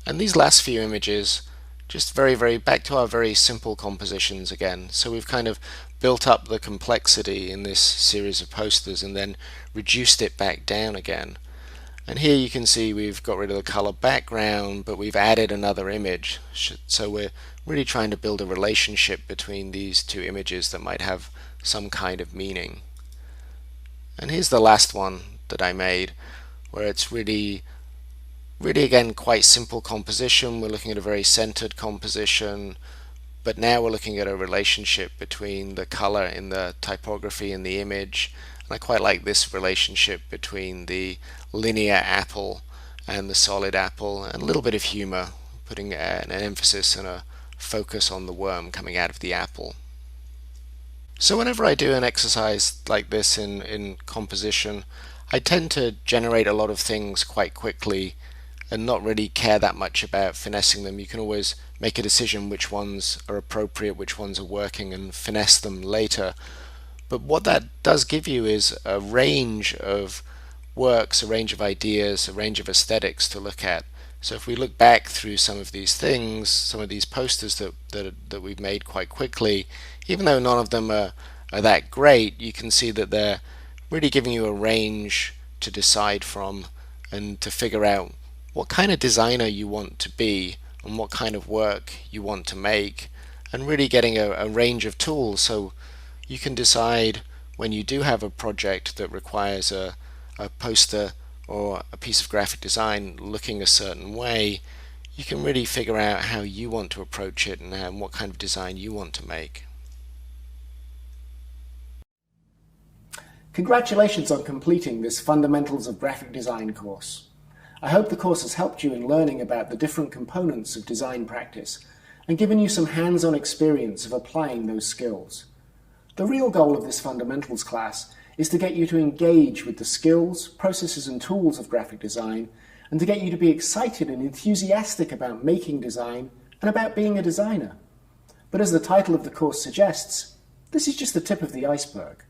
And these last few images just very back to our very simple compositions again. So we've kind of built up the complexity in this series of posters and then reduced it back down again. And here you can see we've got rid of the color background, but we've added another image. So we're really trying to build a relationship between these two images that might have some kind of meaning. And here's the last one that I made, where it's really again quite simple composition. We're looking at a very centered composition, but now we're looking at a relationship between the color in the typography and the image. And I quite like this relationship between the linear apple and the solid apple, and a little bit of humor, putting an emphasis and a focus on the worm coming out of the apple. So whenever I do an exercise like this in composition, I tend to generate a lot of things quite quickly and not really care that much about finessing them. You can always make a decision which ones are appropriate, which ones are working, and finesse them later. But what that does give you is a range of works, a range of ideas, a range of aesthetics to look at. So if we look back through some of these things, some of these posters that we've made quite quickly, even though none of them are that great, you can see that they're really giving you a range to decide from and to figure out what kind of designer you want to be and what kind of work you want to make, and really getting a range of tools so you can decide when you do have a project that requires a poster or a piece of graphic design looking a certain way, you can really figure out how you want to approach it and what kind of design you want to make. Congratulations on completing this Fundamentals of Graphic Design course. I hope the course has helped you in learning about the different components of design practice and given you some hands-on experience of applying those skills. The real goal of this Fundamentals class is to get you to engage with the skills, processes and tools of graphic design, and to get you to be excited and enthusiastic about making design and about being a designer. But as the title of the course suggests, this is just the tip of the iceberg,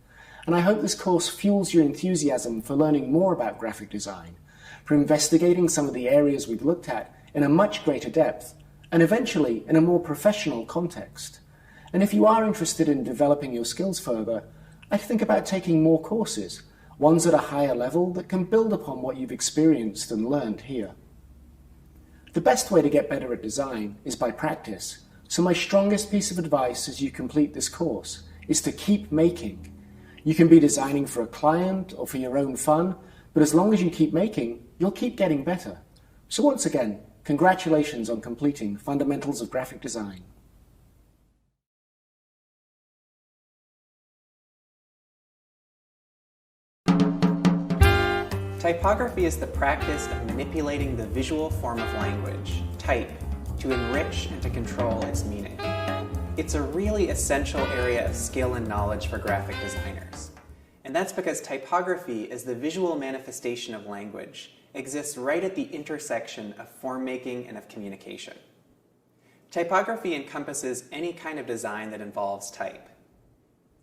and I hope this course fuels your enthusiasm for learning more about graphic design, for investigating some of the areas we've looked at in a much greater depth, and eventually in a more professional context. And if you are interested in developing your skills further, I'd think about taking more courses, ones at a higher level that can build upon what you've experienced and learned here. The best way to get better at design is by practice, so my strongest piece of advice as you complete this course is to keep making. You can be designing for a client or for your own fun, but as long as you keep making, you'll keep getting better. So once again, congratulations on completing Fundamentals of Graphic Design. Typography is the practice of manipulating the visual form of language, type, to enrich and to control its meaning. It's a really essential area of skill and knowledge for graphic designers. And that's because typography, as the visual manifestation of language, exists right at the intersection of form making and of communication. Typography encompasses any kind of design that involves type.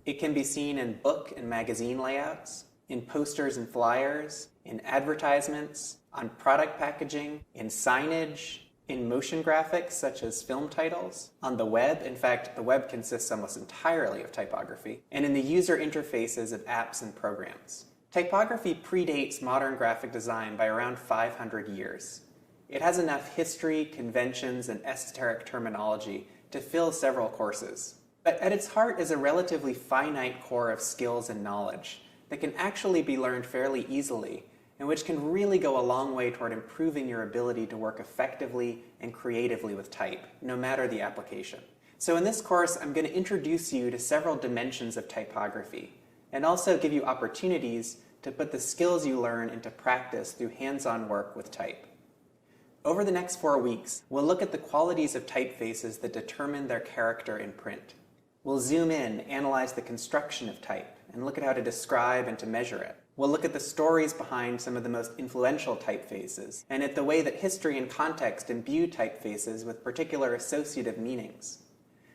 It can be seen in book and magazine layouts, in posters and flyers, in advertisements, on product packaging, in signage, in motion graphics such as film titles, on the web. In fact, the web consists almost entirely of typography, and in the user interfaces of apps and programs. Typography predates modern graphic design by around 500 years. It has enough history, conventions, and esoteric terminology to fill several courses. But at its heart is a relatively finite core of skills and knowledge that can actually be learned fairly easily, and which can really go a long way toward improving your ability to work effectively and creatively with type, no matter the application. So in this course, I'm going to introduce you to several dimensions of typography, and also give you opportunities to put the skills you learn into practice through hands-on work with type. Over the next 4 weeks, we'll look at the qualities of typefaces that determine their character in print. We'll zoom in, analyze the construction of type, and look at how to describe and to measure it. We'll look at the stories behind some of the most influential typefaces, and at the way that history and context imbue typefaces with particular associative meanings.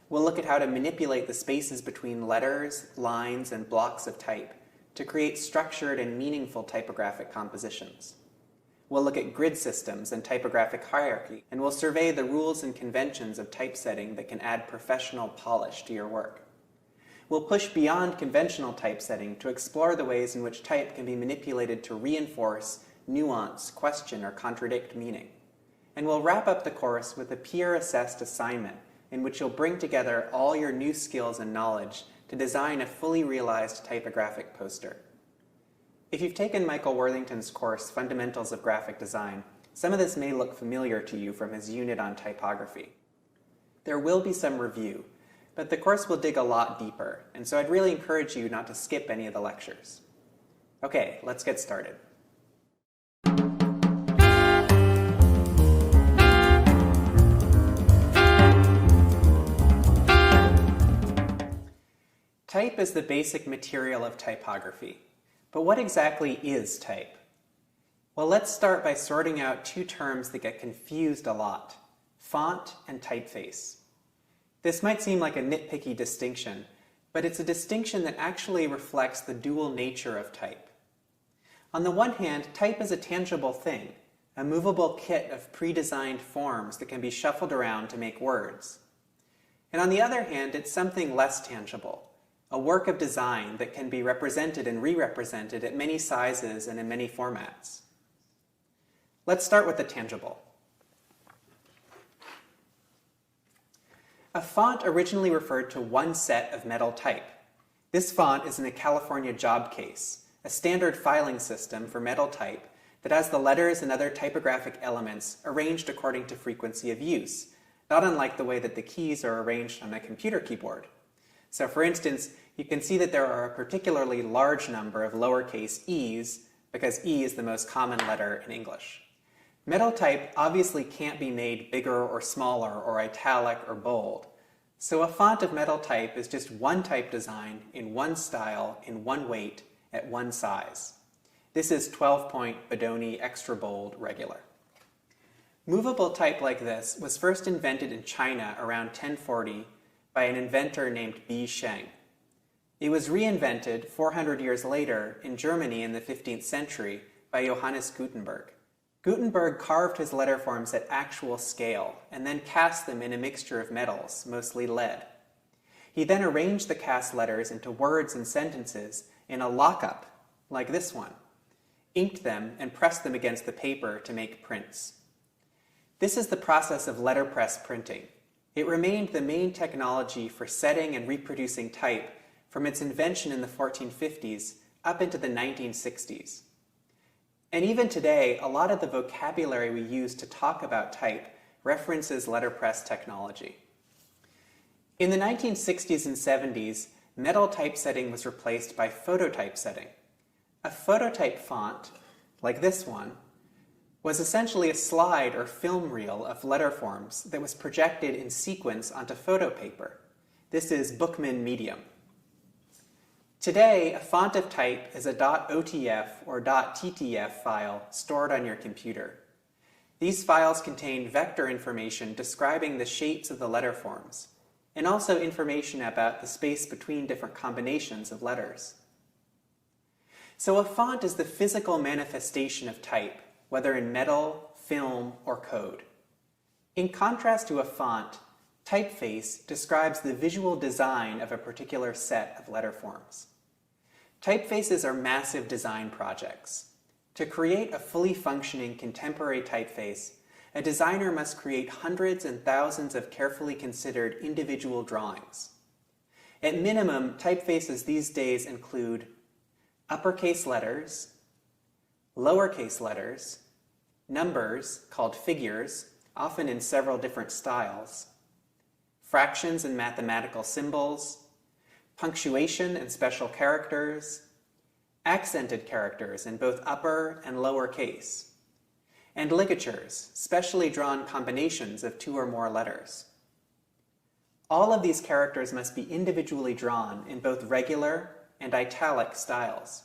We'll look at how to manipulate the spaces between letters, lines, and blocks of type to create structured and meaningful typographic compositions. We'll look at grid systems and typographic hierarchy, and we'll survey the rules and conventions of typesetting that can add professional polish to your work. We'll push beyond conventional typesetting to explore the ways in which type can be manipulated to reinforce, nuance, question, or contradict meaning. And we'll wrap up the course with a peer-assessed assignment in which you'll bring together all your new skills and knowledge to design a fully realized typographic poster. If you've taken Michael Worthington's course, Fundamentals of Graphic Design, some of this may look familiar to you from his unit on typography. There will be some review, but the course will dig a lot deeper, and so I'd really encourage you not to skip any of the lectures. Okay, let's get started. Type is the basic material of typography. But what exactly is type? Well, let's start by sorting out two terms that get confused a lot: font and typeface. This might seem like a nitpicky distinction, but it's a distinction that actually reflects the dual nature of type. On the one hand, type is a tangible thing, a movable kit of pre-designed forms that can be shuffled around to make words. And on the other hand, it's something less tangible, a work of design that can be represented and re-represented at many sizes and in many formats. Let's start with the tangible. A font originally referred to one set of metal type. This font is in a California job case, a standard filing system for metal type that has the letters and other typographic elements arranged according to frequency of use, not unlike the way that the keys are arranged on a computer keyboard. So for instance, you can see that there are a particularly large number of lowercase e's because E is the most common letter in English. Metal type obviously can't be made bigger or smaller or italic or bold. So a font of metal type is just one type design in one style, in one weight, at one size. This is 12-point Bodoni Extra Bold Regular. Movable type like this was first invented in China around 1040 by an inventor named Bi Sheng. It was reinvented 400 years later in Germany in the 15th century by Johannes Gutenberg. Gutenberg carved his letter forms at actual scale and then cast them in a mixture of metals, mostly lead. He then arranged the cast letters into words and sentences in a lockup, like this one, inked them, and pressed them against the paper to make prints. This is the process of letterpress printing. It remained the main technology for setting and reproducing type from its invention in the 1450s up into the 1960s. And even today, a lot of the vocabulary we use to talk about type references letterpress technology. In the 1960s and 70s, metal typesetting was replaced by phototypesetting. A phototype font, like this one, was essentially a slide or film reel of letter forms that was projected in sequence onto photo paper. This is Bookman medium. Today, a font of type is a .otf or .ttf file stored on your computer. These files contain vector information describing the shapes of the letter forms, and also information about the space between different combinations of letters. So a font is the physical manifestation of type, whether in metal, film, or code. In contrast to a font, typeface describes the visual design of a particular set of letter forms. Typefaces are massive design projects. To create a fully functioning contemporary typeface, a designer must create hundreds and thousands of carefully considered individual drawings. At minimum, typefaces these days include uppercase letters, lowercase letters, numbers called figures, often in several different styles, fractions and mathematical symbols, punctuation and special characters, accented characters in both upper and lower case, and ligatures, specially drawn combinations of two or more letters. All of these characters must be individually drawn in both regular and italic styles,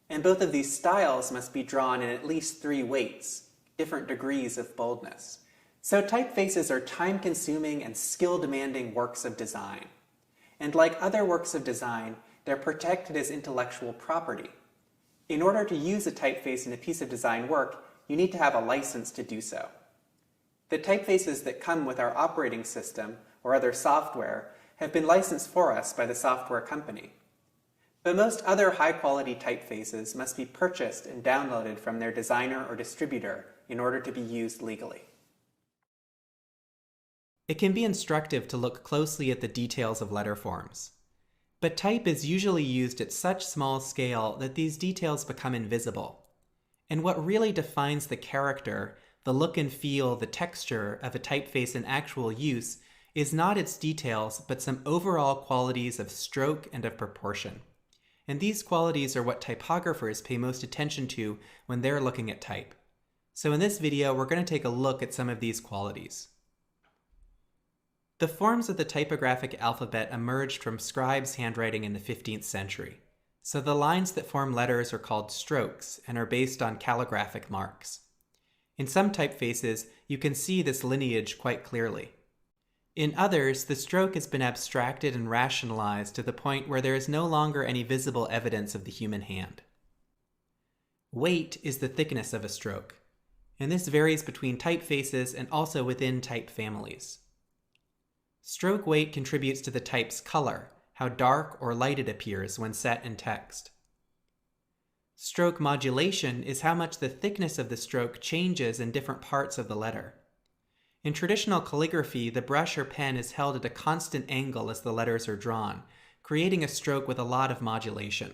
and both of these styles must be drawn in at least 3 weights, different degrees of boldness. So typefaces are time-consuming and skill-demanding works of design. And like other works of design, they're protected as intellectual property. In order to use a typeface in a piece of design work, you need to have a license to do so. The typefaces that come with our operating system or other software have been licensed for us by the software company. But most other high-quality typefaces must be purchased and downloaded from their designer or distributor in order to be used legally. It can be instructive to look closely at the details of letter forms. But type is usually used at such small scale that these details become invisible. And what really defines the character, the look and feel, the texture of a typeface in actual use is not its details, but some overall qualities of stroke and of proportion. And these qualities are what typographers pay most attention to when they're looking at type. So in this video, we're going to take a look at some of these qualities. The forms of the typographic alphabet emerged from scribes' handwriting in the 15th century. So the lines that form letters are called strokes and are based on calligraphic marks. In some typefaces, you can see this lineage quite clearly. In others, the stroke has been abstracted and rationalized to the point where there is no longer any visible evidence of the human hand. Weight is the thickness of a stroke, and this varies between typefaces and also within type families. Stroke weight contributes to the type's color, how dark or light it appears when set in text. Stroke modulation is how much the thickness of the stroke changes in different parts of the letter. In traditional calligraphy, the brush or pen is held at a constant angle as the letters are drawn, creating a stroke with a lot of modulation.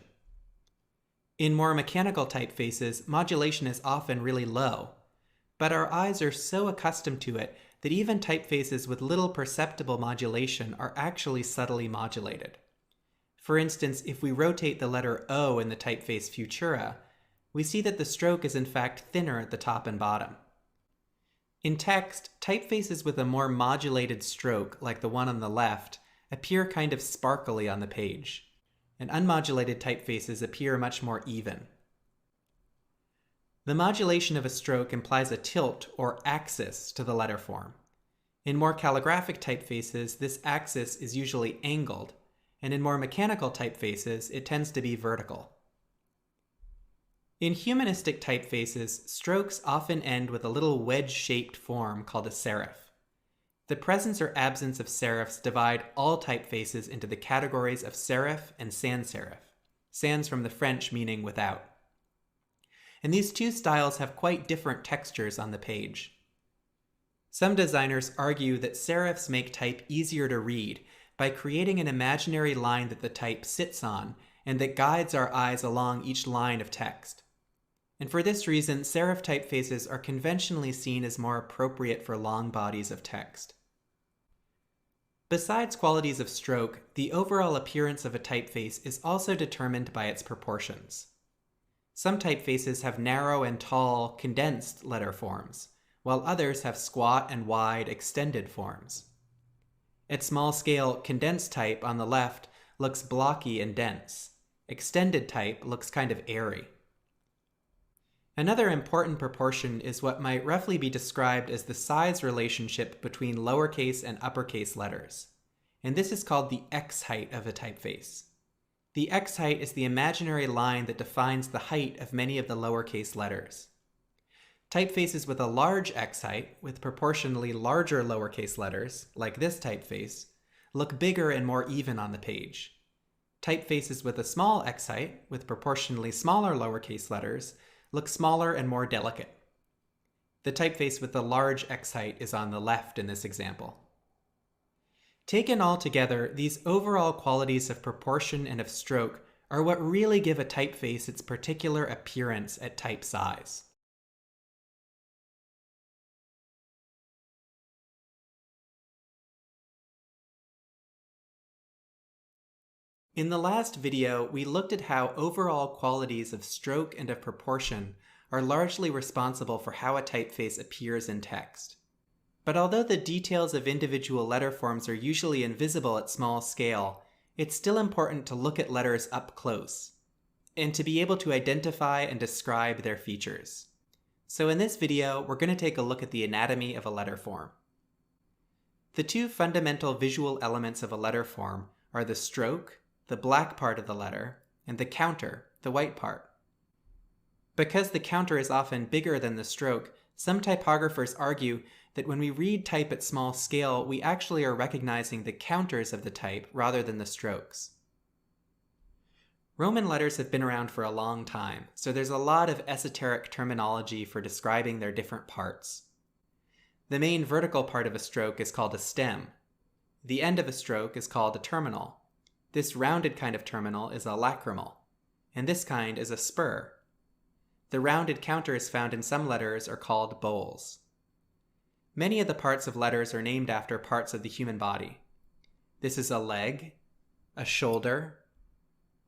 In more mechanical typefaces, modulation is often really low, but our eyes are so accustomed to it that even typefaces with little perceptible modulation are actually subtly modulated. For instance, if we rotate the letter O in the typeface Futura, we see that the stroke is in fact thinner at the top and bottom. In text, typefaces with a more modulated stroke, like the one on the left, appear kind of sparkly on the page, and unmodulated typefaces appear much more even. The modulation of a stroke implies a tilt or axis to the letter form. In more calligraphic typefaces, this axis is usually angled, and in more mechanical typefaces, it tends to be vertical. In humanistic typefaces, strokes often end with a little wedge-shaped form called a serif. The presence or absence of serifs divide all typefaces into the categories of serif and sans serif, sans from the French meaning without. And these two styles have quite different textures on the page. Some designers argue that serifs make type easier to read by creating an imaginary line that the type sits on and that guides our eyes along each line of text. And for this reason, serif typefaces are conventionally seen as more appropriate for long bodies of text. Besides qualities of stroke, the overall appearance of a typeface is also determined by its proportions. Some typefaces have narrow and tall, condensed letter forms, while others have squat and wide, extended forms. At small scale, condensed type on the left looks blocky and dense. Extended type looks kind of airy. Another important proportion is what might roughly be described as the size relationship between lowercase and uppercase letters, and this is called the X height of a typeface. The X height is the imaginary line that defines the height of many of the lowercase letters. Typefaces with a large X height, with proportionally larger lowercase letters, like this typeface, look bigger and more even on the page. Typefaces with a small X height, with proportionally smaller lowercase letters, look smaller and more delicate. The typeface with the large X height is on the left in this example. Taken all together, these overall qualities of proportion and of stroke are what really give a typeface its particular appearance at type size. In the last video, we looked at how overall qualities of stroke and of proportion are largely responsible for how a typeface appears in text. But although the details of individual letter forms are usually invisible at small scale, it's still important to look at letters up close, and to be able to identify and describe their features. So in this video, we're going to take a look at the anatomy of a letter form. The two fundamental visual elements of a letter form are the stroke, the black part of the letter, and the counter, the white part. Because the counter is often bigger than the stroke, some typographers argue that when we read type at small scale, we actually are recognizing the counters of the type rather than the strokes. Roman letters have been around for a long time, so there's a lot of esoteric terminology for describing their different parts. The main vertical part of a stroke is called a stem. The end of a stroke is called a terminal. This rounded kind of terminal is a lacrimal, and this kind is a spur. The rounded counters found in some letters are called bowls. Many of the parts of letters are named after parts of the human body. This is a leg, a shoulder.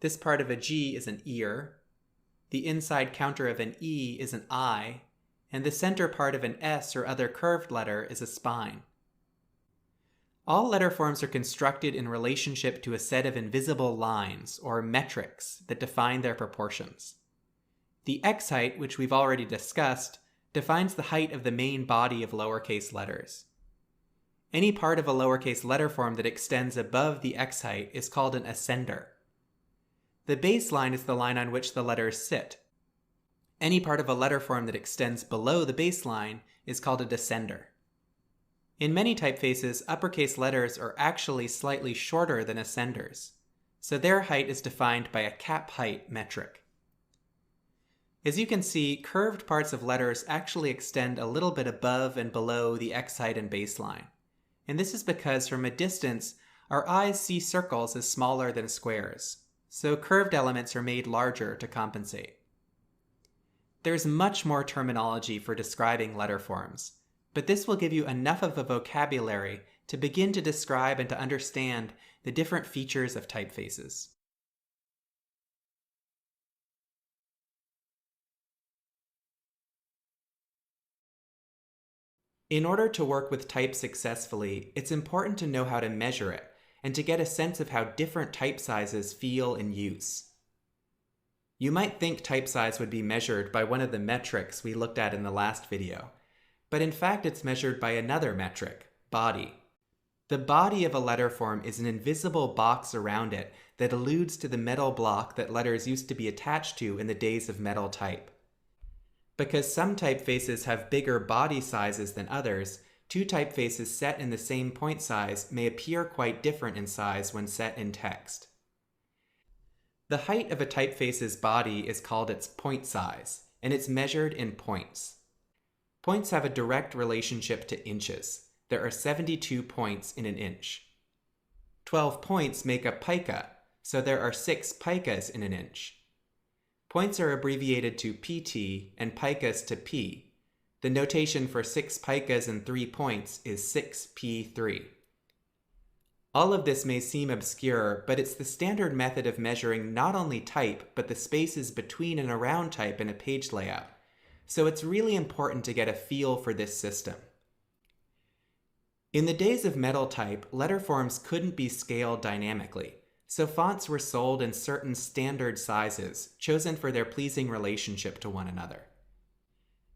This part of a G is an ear. The inside counter of an E is an eye, and the center part of an S or other curved letter is a spine. All letter forms are constructed in relationship to a set of invisible lines, or metrics, that define their proportions. The X height, which we've already discussed, defines the height of the main body of lowercase letters. Any part of a lowercase letter form that extends above the X height is called an ascender. The baseline is the line on which the letters sit. Any part of a letter form that extends below the baseline is called a descender. In many typefaces, uppercase letters are actually slightly shorter than ascenders, so their height is defined by a cap height metric. As you can see, curved parts of letters actually extend a little bit above and below the X height and baseline, and this is because from a distance, our eyes see circles as smaller than squares, so curved elements are made larger to compensate. There's much more terminology for describing letter forms, but this will give you enough of a vocabulary to begin to describe and to understand the different features of typefaces. In order to work with type successfully, it's important to know how to measure it and to get a sense of how different type sizes feel in use. You might think type size would be measured by one of the metrics we looked at in the last video, but in fact it's measured by another metric, body. The body of a letter form is an invisible box around it that alludes to the metal block that letters used to be attached to in the days of metal type. Because some typefaces have bigger body sizes than others, two typefaces set in the same point size may appear quite different in size when set in text. The height of a typeface's body is called its point size, and it's measured in points. Points have a direct relationship to inches. There are 72 points in an inch. 12 points make a pica, so there are 6 picas in an inch. Points are abbreviated to PT and picas to P. The notation for 6 picas and 3 points is 6P3. All of this may seem obscure, but it's the standard method of measuring not only type, but the spaces between and around type in a page layout. So it's really important to get a feel for this system. In the days of metal type, letter forms couldn't be scaled dynamically, so fonts were sold in certain standard sizes, chosen for their pleasing relationship to one another.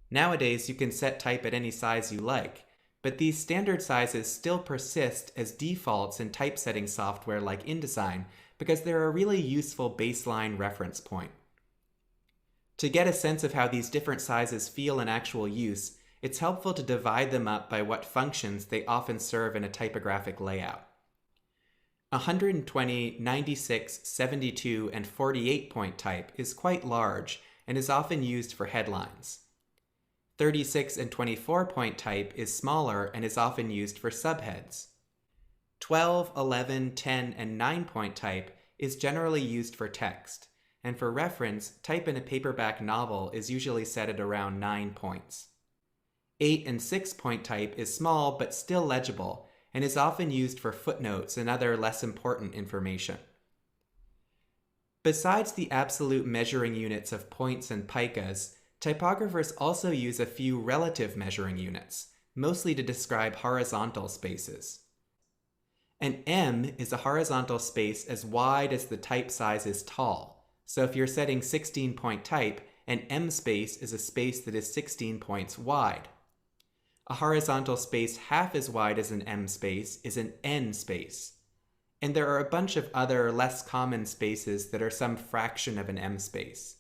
Nowadays, you can set type at any size you like, but these standard sizes still persist as defaults in typesetting software like InDesign because they're a really useful baseline reference point. To get a sense of how these different sizes feel in actual use, it's helpful to divide them up by what functions they often serve in a typographic layout. 120, 96, 72, and 48 point type is quite large and is often used for headlines. 36 and 24 point type is smaller and is often used for subheads. 12, 11, 10, and 9 point type is generally used for text, and for reference, type in a paperback novel is usually set at around 9 points. 8 and 6 point type is small but still legible and is often used for footnotes and other less important information. Besides the absolute measuring units of points and picas, typographers also use a few relative measuring units, mostly to describe horizontal spaces. An M is a horizontal space as wide as the type size is tall, so if you're setting 16-point type, an M space is a space that is 16 points wide. A horizontal space half as wide as an M space is an N space. And there are a bunch of other less common spaces that are some fraction of an M space.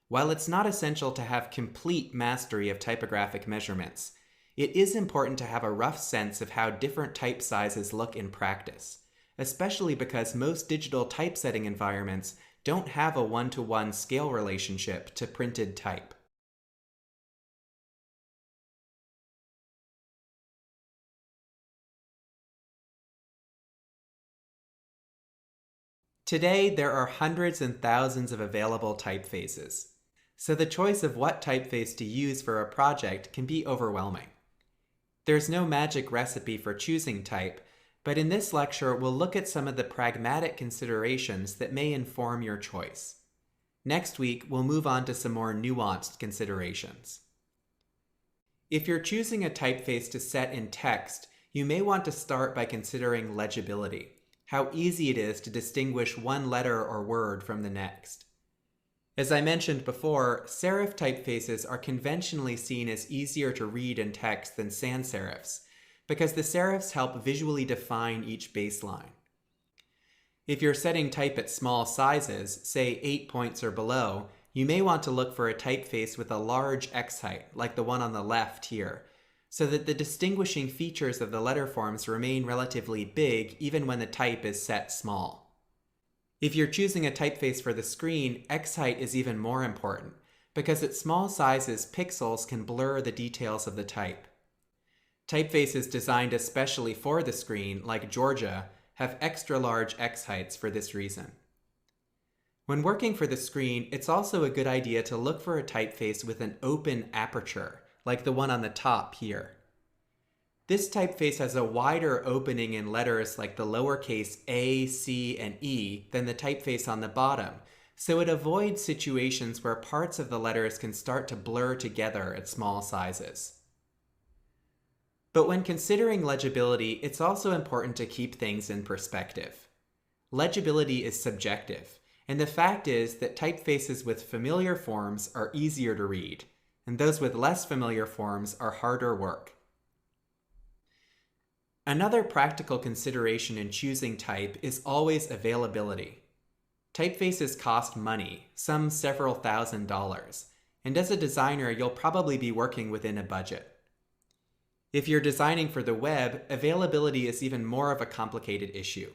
While it's not essential to have complete mastery of typographic measurements, it is important to have a rough sense of how different type sizes look in practice, especially because most digital typesetting environments don't have a one-to-one scale relationship to printed type. Today, there are hundreds and thousands of available typefaces, so the choice of what typeface to use for a project can be overwhelming. There's no magic recipe for choosing type, but in this lecture, we'll look at some of the pragmatic considerations that may inform your choice. Next week, we'll move on to some more nuanced considerations. If you're choosing a typeface to set in text, you may want to start by considering legibility, how easy it is to distinguish one letter or word from the next. As I mentioned before, serif typefaces are conventionally seen as easier to read in text than sans serifs, because the serifs help visually define each baseline. If you're setting type at small sizes, say 8 points or below, you may want to look for a typeface with a large X height, like the one on the left here, so that the distinguishing features of the letter forms remain relatively big even when the type is set small. If you're choosing a typeface for the screen, X height is even more important, because at small sizes, pixels can blur the details of the type. Typefaces designed especially for the screen, like Georgia, have extra large X heights for this reason. When working for the screen, it's also a good idea to look for a typeface with an open aperture, like the one on the top here. This typeface has a wider opening in letters like the lowercase a, c, and e than the typeface on the bottom, so it avoids situations where parts of the letters can start to blur together at small sizes. But when considering legibility, it's also important to keep things in perspective. Legibility is subjective, and the fact is that typefaces with familiar forms are easier to read, and those with less familiar forms are harder work. Another practical consideration in choosing type is always availability. Typefaces cost money, some several $1,000s, and as a designer, you'll probably be working within a budget. If you're designing for the web, availability is even more of a complicated issue.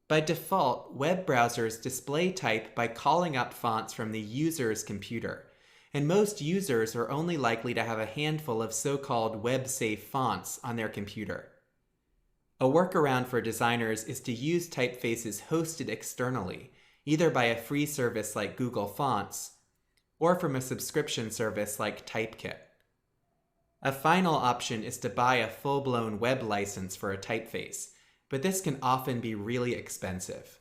By default, web browsers display type by calling up fonts from the user's computer, and most users are only likely to have a handful of so-called web-safe fonts on their computer. A workaround for designers is to use typefaces hosted externally, either by a free service like Google Fonts, or from a subscription service like Typekit. A final option is to buy a full-blown web license for a typeface, but this can often be really expensive.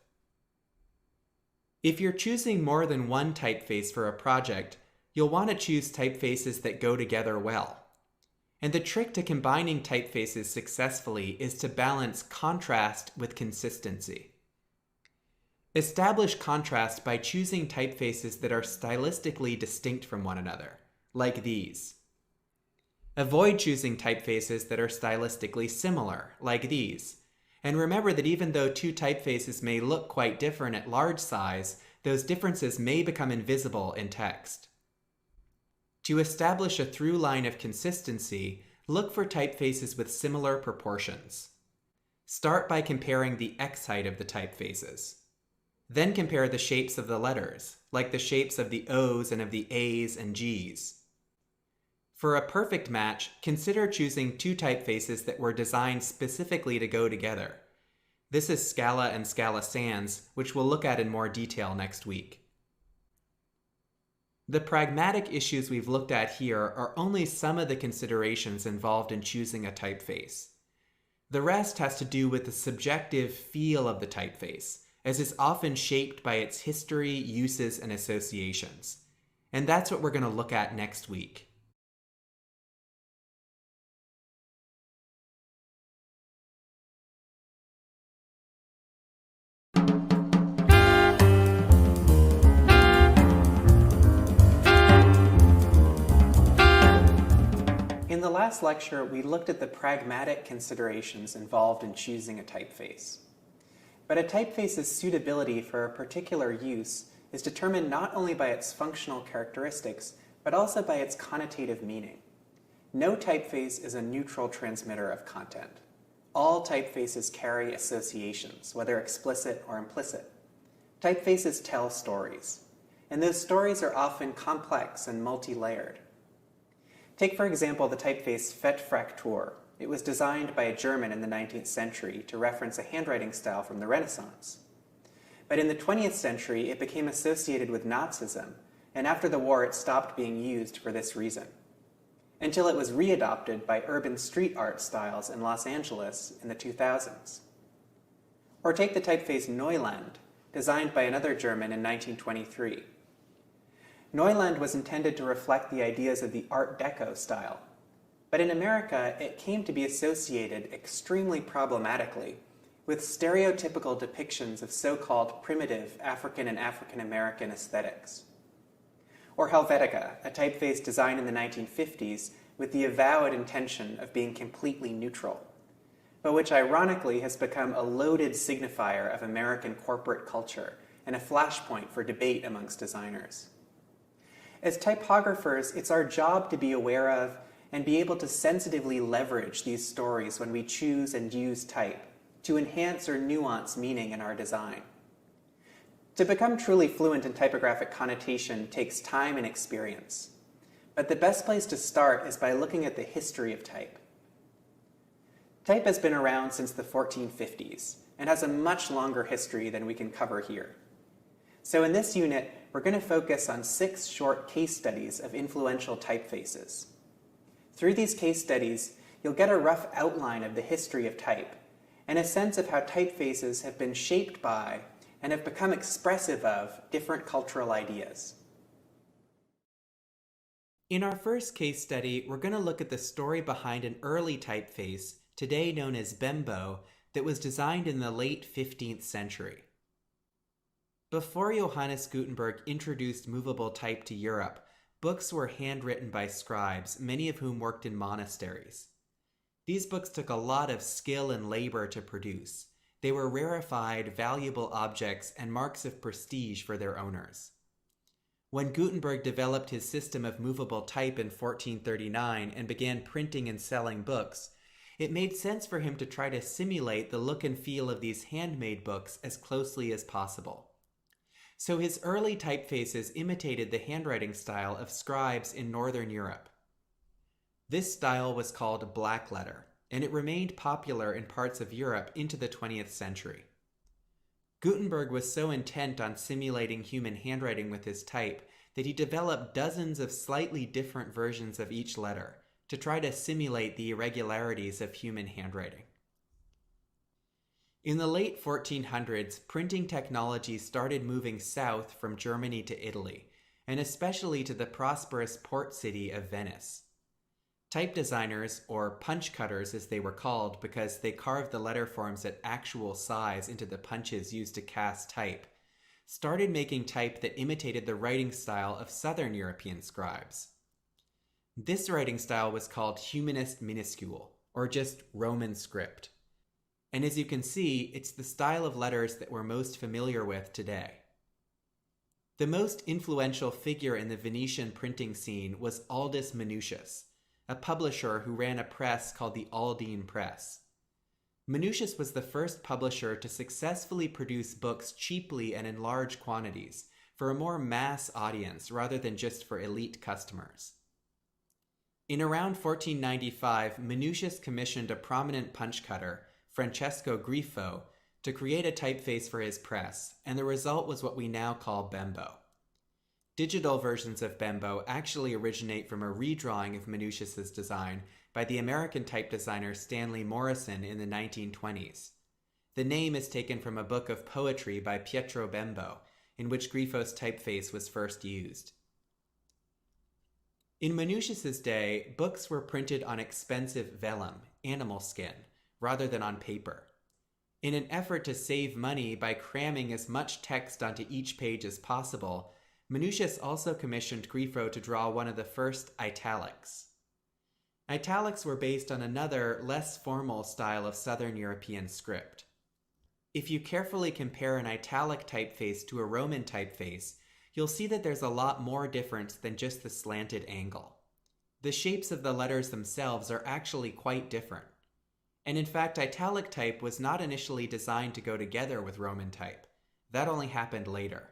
If you're choosing more than one typeface for a project, you'll want to choose typefaces that go together well. And the trick to combining typefaces successfully is to balance contrast with consistency. Establish contrast by choosing typefaces that are stylistically distinct from one another, like these. Avoid choosing typefaces that are stylistically similar, like these. And remember that even though two typefaces may look quite different at large size, those differences may become invisible in text. To establish a through line of consistency, look for typefaces with similar proportions. Start by comparing the X height of the typefaces. Then compare the shapes of the letters, like the shapes of the O's and of the A's and G's. For a perfect match, consider choosing two typefaces that were designed specifically to go together. This is Scala and Scala Sans, which we'll look at in more detail next week. The pragmatic issues we've looked at here are only some of the considerations involved in choosing a typeface. The rest has to do with the subjective feel of the typeface, as it's often shaped by its history, uses, and associations. And that's what we're going to look at next week. In the last lecture, we looked at the pragmatic considerations involved in choosing a typeface. But a typeface's suitability for a particular use is determined not only by its functional characteristics, but also by its connotative meaning. No typeface is a neutral transmitter of content. All typefaces carry associations, whether explicit or implicit. Typefaces tell stories, and those stories are often complex and multi-layered. Take, for example, the typeface Fettfraktur. It was designed by a German in the 19th century to reference a handwriting style from the Renaissance. But in the 20th century, it became associated with Nazism, and after the war, it stopped being used for this reason, until it was readopted by urban street art styles in Los Angeles in the 2000s. Or take the typeface Neuland, designed by another German in 1923. Neuland was intended to reflect the ideas of the Art Deco style, but in America, it came to be associated extremely problematically with stereotypical depictions of so-called primitive African and African American aesthetics. Or Helvetica, a typeface designed in the 1950s with the avowed intention of being completely neutral, but which ironically has become a loaded signifier of American corporate culture and a flashpoint for debate amongst designers. As typographers, it's our job to be aware of and be able to sensitively leverage these stories when we choose and use type to enhance or nuance meaning in our design. To become truly fluent in typographic connotation takes time and experience, but the best place to start is by looking at the history of type. Type has been around since the 1450s and has a much longer history than we can cover here. So in this unit, we're going to focus on 6 short case studies of influential typefaces. Through these case studies, you'll get a rough outline of the history of type and a sense of how typefaces have been shaped by and have become expressive of different cultural ideas. In our first case study, we're going to look at the story behind an early typeface, today known as Bembo, that was designed in the late 15th century. Before Johannes Gutenberg introduced movable type to Europe, books were handwritten by scribes, many of whom worked in monasteries. These books took a lot of skill and labor to produce. They were rarefied, valuable objects and marks of prestige for their owners. When Gutenberg developed his system of movable type in 1439 and began printing and selling books, it made sense for him to try to simulate the look and feel of these handmade books as closely as possible. So his early typefaces imitated the handwriting style of scribes in Northern Europe. This style was called blackletter, and it remained popular in parts of Europe into the 20th century. Gutenberg was so intent on simulating human handwriting with his type that he developed dozens of slightly different versions of each letter to try to simulate the irregularities of human handwriting. In the late 1400s, printing technology started moving south from Germany to Italy, and especially to the prosperous port city of Venice. Type designers, or punch cutters as they were called because they carved the letter forms at actual size into the punches used to cast type, started making type that imitated the writing style of Southern European scribes. This writing style was called Humanist minuscule, or just Roman script. And as you can see, it's the style of letters that we're most familiar with today. The most influential figure in the Venetian printing scene was Aldus Manutius, a publisher who ran a press called the Aldine Press. Manutius was the first publisher to successfully produce books cheaply and in large quantities for a more mass audience rather than just for elite customers. In around 1495, Manutius commissioned a prominent punch cutter, Francesco Grifo, to create a typeface for his press, and the result was what we now call Bembo. Digital versions of Bembo actually originate from a redrawing of Manutius's design by the American type designer Stanley Morrison in the 1920s. The name is taken from a book of poetry by Pietro Bembo, in which Grifo's typeface was first used. In Manutius's day, books were printed on expensive vellum, animal skin, rather than on paper. In an effort to save money by cramming as much text onto each page as possible, Manutius also commissioned Grifo to draw one of the first italics. Italics were based on another, less formal style of Southern European script. if you carefully compare an italic typeface to a Roman typeface, you'll see that there's a lot more difference than just the slanted angle. The shapes of the letters themselves are actually quite different. And in fact, italic type was not initially designed to go together with Roman type. That only happened later.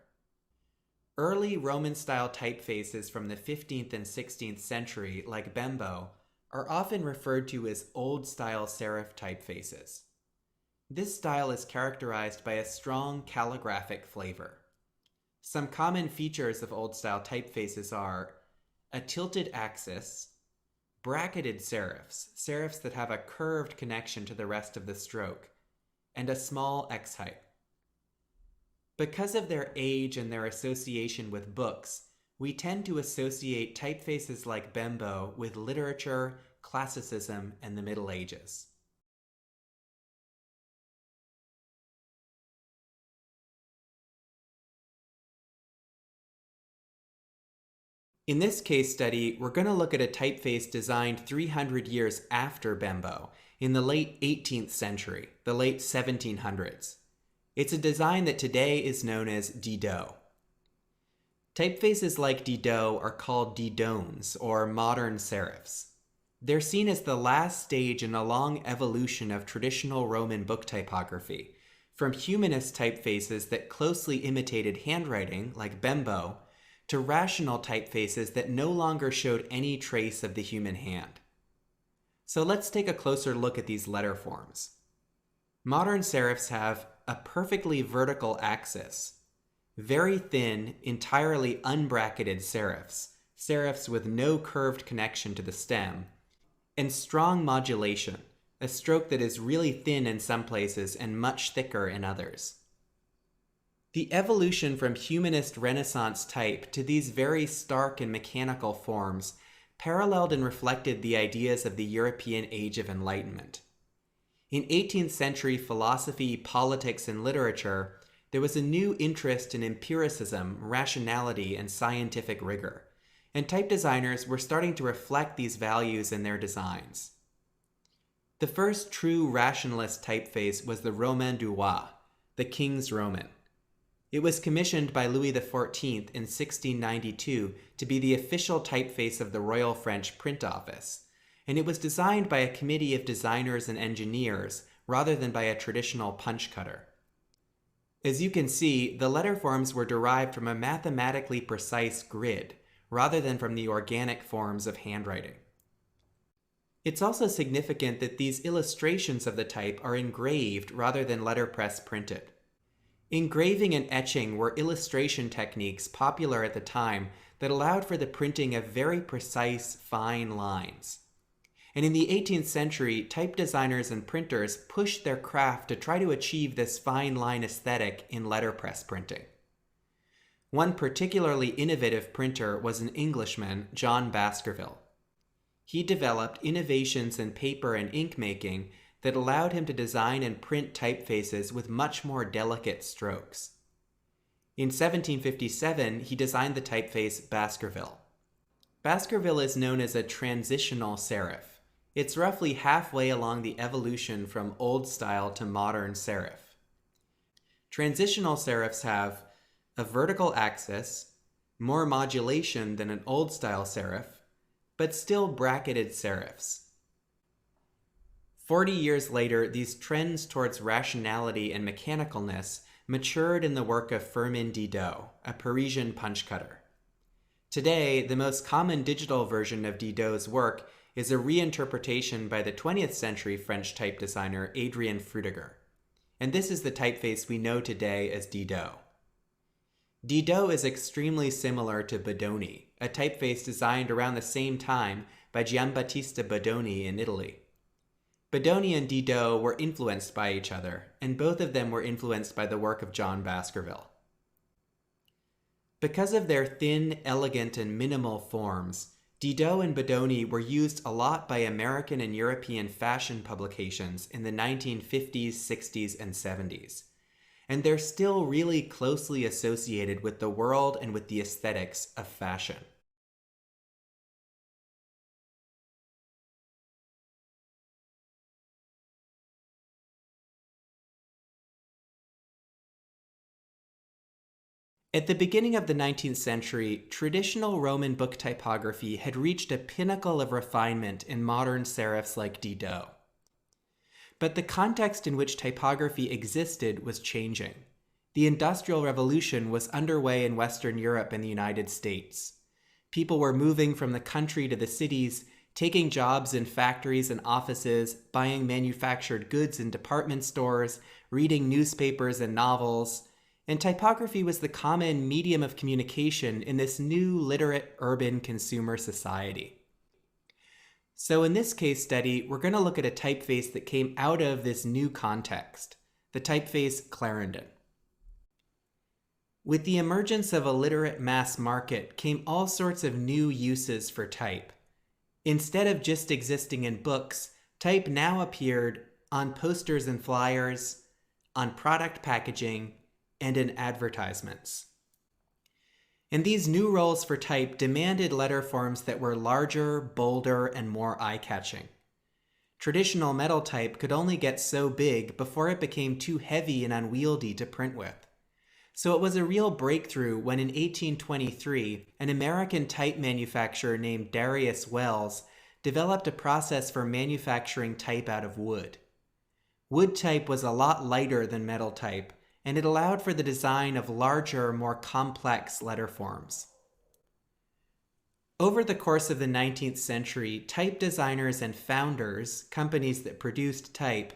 Early Roman-style typefaces from the 15th and 16th century, like Bembo, are often referred to as old-style serif typefaces. This style is characterized by a strong calligraphic flavor. Some common features of old-style typefaces are a tilted axis, bracketed serifs, serifs that have a curved connection to the rest of the stroke, and a small X height. Because of their age and their association with books, we tend to associate typefaces like Bembo with literature, classicism, and the Middle Ages. In this case study, we're going to look at a typeface designed 300 years after Bembo, in the late 18th century, the late 1700s. It's a design that today is known as Didot. Typefaces like Didot are called Didones, or modern serifs. They're seen as the last stage in a long evolution of traditional Roman book typography, from humanist typefaces that closely imitated handwriting, like Bembo, to rational typefaces that no longer showed any trace of the human hand. So let's take a closer look at these letter forms. Modern serifs have a perfectly vertical axis, very thin, entirely unbracketed serifs, serifs with no curved connection to the stem, and strong modulation, a stroke that is really thin in some places and much thicker in others. The evolution from humanist Renaissance type to these very stark and mechanical forms paralleled and reflected the ideas of the European Age of Enlightenment. In 18th century philosophy, politics, and literature, there was a new interest in empiricism, rationality, and scientific rigor, and type designers were starting to reflect these values in their designs. The first true rationalist typeface was the Romain du Roi, the King's Roman. It was commissioned by Louis XIV in 1692 to be the official typeface of the Royal French Print Office, and it was designed by a committee of designers and engineers rather than by a traditional punch cutter. As you can see, the letter forms were derived from a mathematically precise grid rather than from the organic forms of handwriting. It's also significant that these illustrations of the type are engraved rather than letterpress printed. Engraving and etching were illustration techniques popular at the time that allowed for the printing of very precise, fine lines. And in the 18th century, type designers and printers pushed their craft to try to achieve this fine line aesthetic in letterpress printing. One particularly innovative printer was an Englishman, John Baskerville. He developed innovations in paper and ink making that allowed him to design and print typefaces with much more delicate strokes. In 1757, he designed the typeface Baskerville. Baskerville is known as a transitional serif. It's roughly halfway along the evolution from old style to modern serif. Transitional serifs have a vertical axis, more modulation than an old style serif, but still bracketed serifs. 40 years later, these trends towards rationality and mechanicalness matured in the work of Firmin Didot, a Parisian punch cutter. Today, the most common digital version of Didot's work is a reinterpretation by the 20th century French type designer Adrien Frutiger. And this is the typeface we know today as Didot. Didot is extremely similar to Bodoni, a typeface designed around the same time by Giambattista Bodoni in Italy. Bodoni and Didot were influenced by each other, and both of them were influenced by the work of John Baskerville. Because of their thin, elegant, and minimal forms, Didot and Bodoni were used a lot by American and European fashion publications in the 1950s, 60s, and 70s. And they're still really closely associated with the world and with the aesthetics of fashion. At the beginning of the 19th century, traditional Roman book typography had reached a pinnacle of refinement in modern serifs like Didot. But the context in which typography existed was changing. The Industrial Revolution was underway in Western Europe and the United States. People were moving from the country to the cities, taking jobs in factories and offices, buying manufactured goods in department stores, reading newspapers and novels, and typography was the common medium of communication in this new literate urban consumer society. So in this case study, we're going to look at a typeface that came out of this new context, the typeface Clarendon. With the emergence of a literate mass market came all sorts of new uses for type. Instead of just existing in books, type now appeared on posters and flyers, on product packaging, and in advertisements. And these new roles for type demanded letter forms that were larger, bolder, and more eye-catching. Traditional metal type could only get so big before it became too heavy and unwieldy to print with. So it was a real breakthrough when in 1823, an American type manufacturer named Darius Wells developed a process for manufacturing type out of wood. Wood type was a lot lighter than metal type, and it allowed for the design of larger, more complex letter forms. Over the course of the 19th century, type designers and founders, companies that produced type,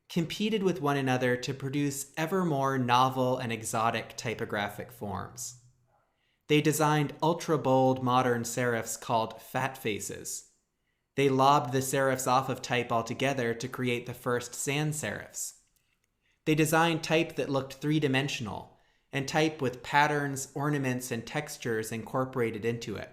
competed with one another to produce ever more novel and exotic typographic forms. They designed ultra-bold modern serifs called fat faces. They lobbed the serifs off of type altogether to create the first sans serifs. They designed type that looked three-dimensional, and type with patterns, ornaments, and textures incorporated into it.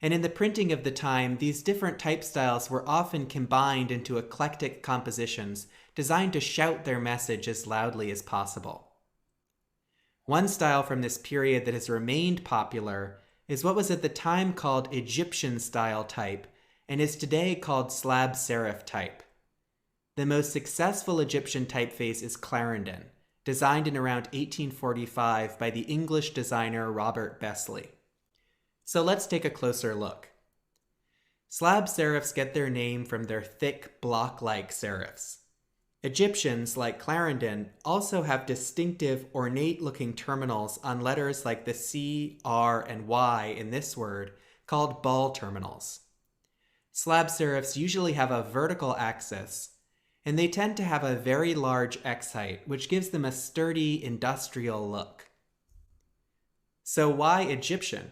And in the printing of the time, these different type styles were often combined into eclectic compositions designed to shout their message as loudly as possible. One style from this period that has remained popular is what was at the time called Egyptian style type and is today called slab serif type. The most successful Egyptian typeface is Clarendon, designed in around 1845 by the English designer Robert Besley. So let's take a closer look. Slab serifs get their name from their thick, block-like serifs. Egyptians, like Clarendon, also have distinctive, ornate-looking terminals on letters like the C, R, and Y in this word, called ball terminals. Slab serifs usually have a vertical axis, and they tend to have a very large X height, which gives them a sturdy, industrial look. So why Egyptian?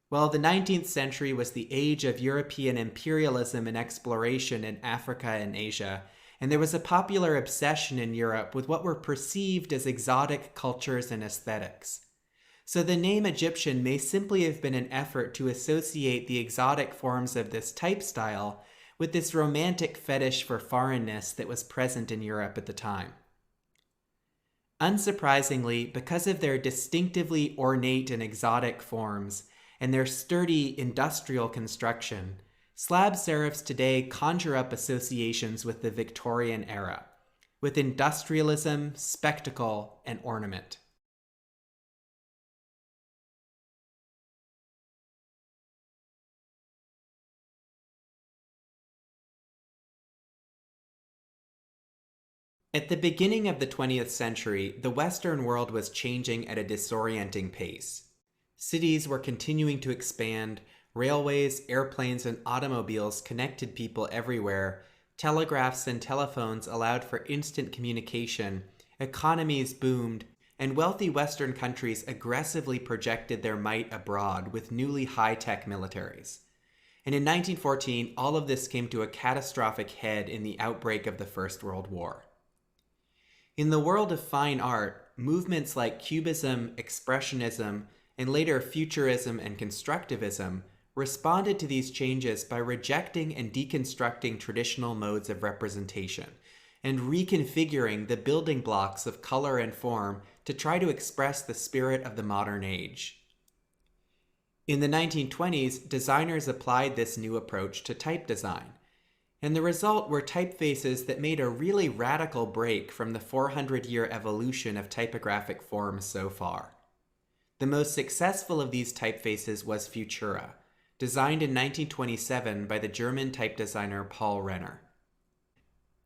Well, the 19th century was the age of European imperialism and exploration in Africa and Asia, and there was a popular obsession in Europe with what were perceived as exotic cultures and aesthetics. So the name Egyptian may simply have been an effort to associate the exotic forms of this type style with this romantic fetish for foreignness that was present in Europe at the time. Unsurprisingly, because of their distinctively ornate and exotic forms and their sturdy industrial construction, slab serifs today conjure up associations with the Victorian era, with industrialism, spectacle, and ornament. At the beginning of the 20th century, the Western world was changing at a disorienting pace. Cities were continuing to expand, railways, airplanes, and automobiles connected people everywhere, telegraphs and telephones allowed for instant communication, economies boomed, and wealthy Western countries aggressively projected their might abroad with newly high-tech militaries. And in 1914, all of this came to a catastrophic head in the outbreak of the First World War. In the world of fine art, movements like Cubism, Expressionism, and later Futurism and Constructivism responded to these changes by rejecting and deconstructing traditional modes of representation and reconfiguring the building blocks of color and form to try to express the spirit of the modern age. In the 1920s, designers applied this new approach to type design, and the result were typefaces that made a really radical break from the 400-year evolution of typographic forms so far. The most successful of these typefaces was Futura, designed in 1927 by the German type designer Paul Renner.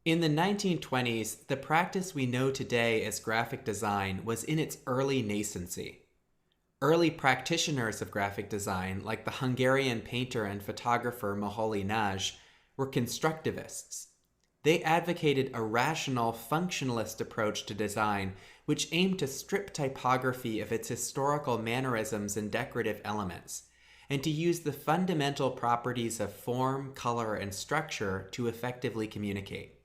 In the 1920s, the practice we know today as graphic design was in its early nascency. Early practitioners of graphic design, like the Hungarian painter and photographer Moholy Nagy, were constructivists. They advocated a rational, functionalist approach to design, which aimed to strip typography of its historical mannerisms and decorative elements, and to use the fundamental properties of form, color, and structure to effectively communicate.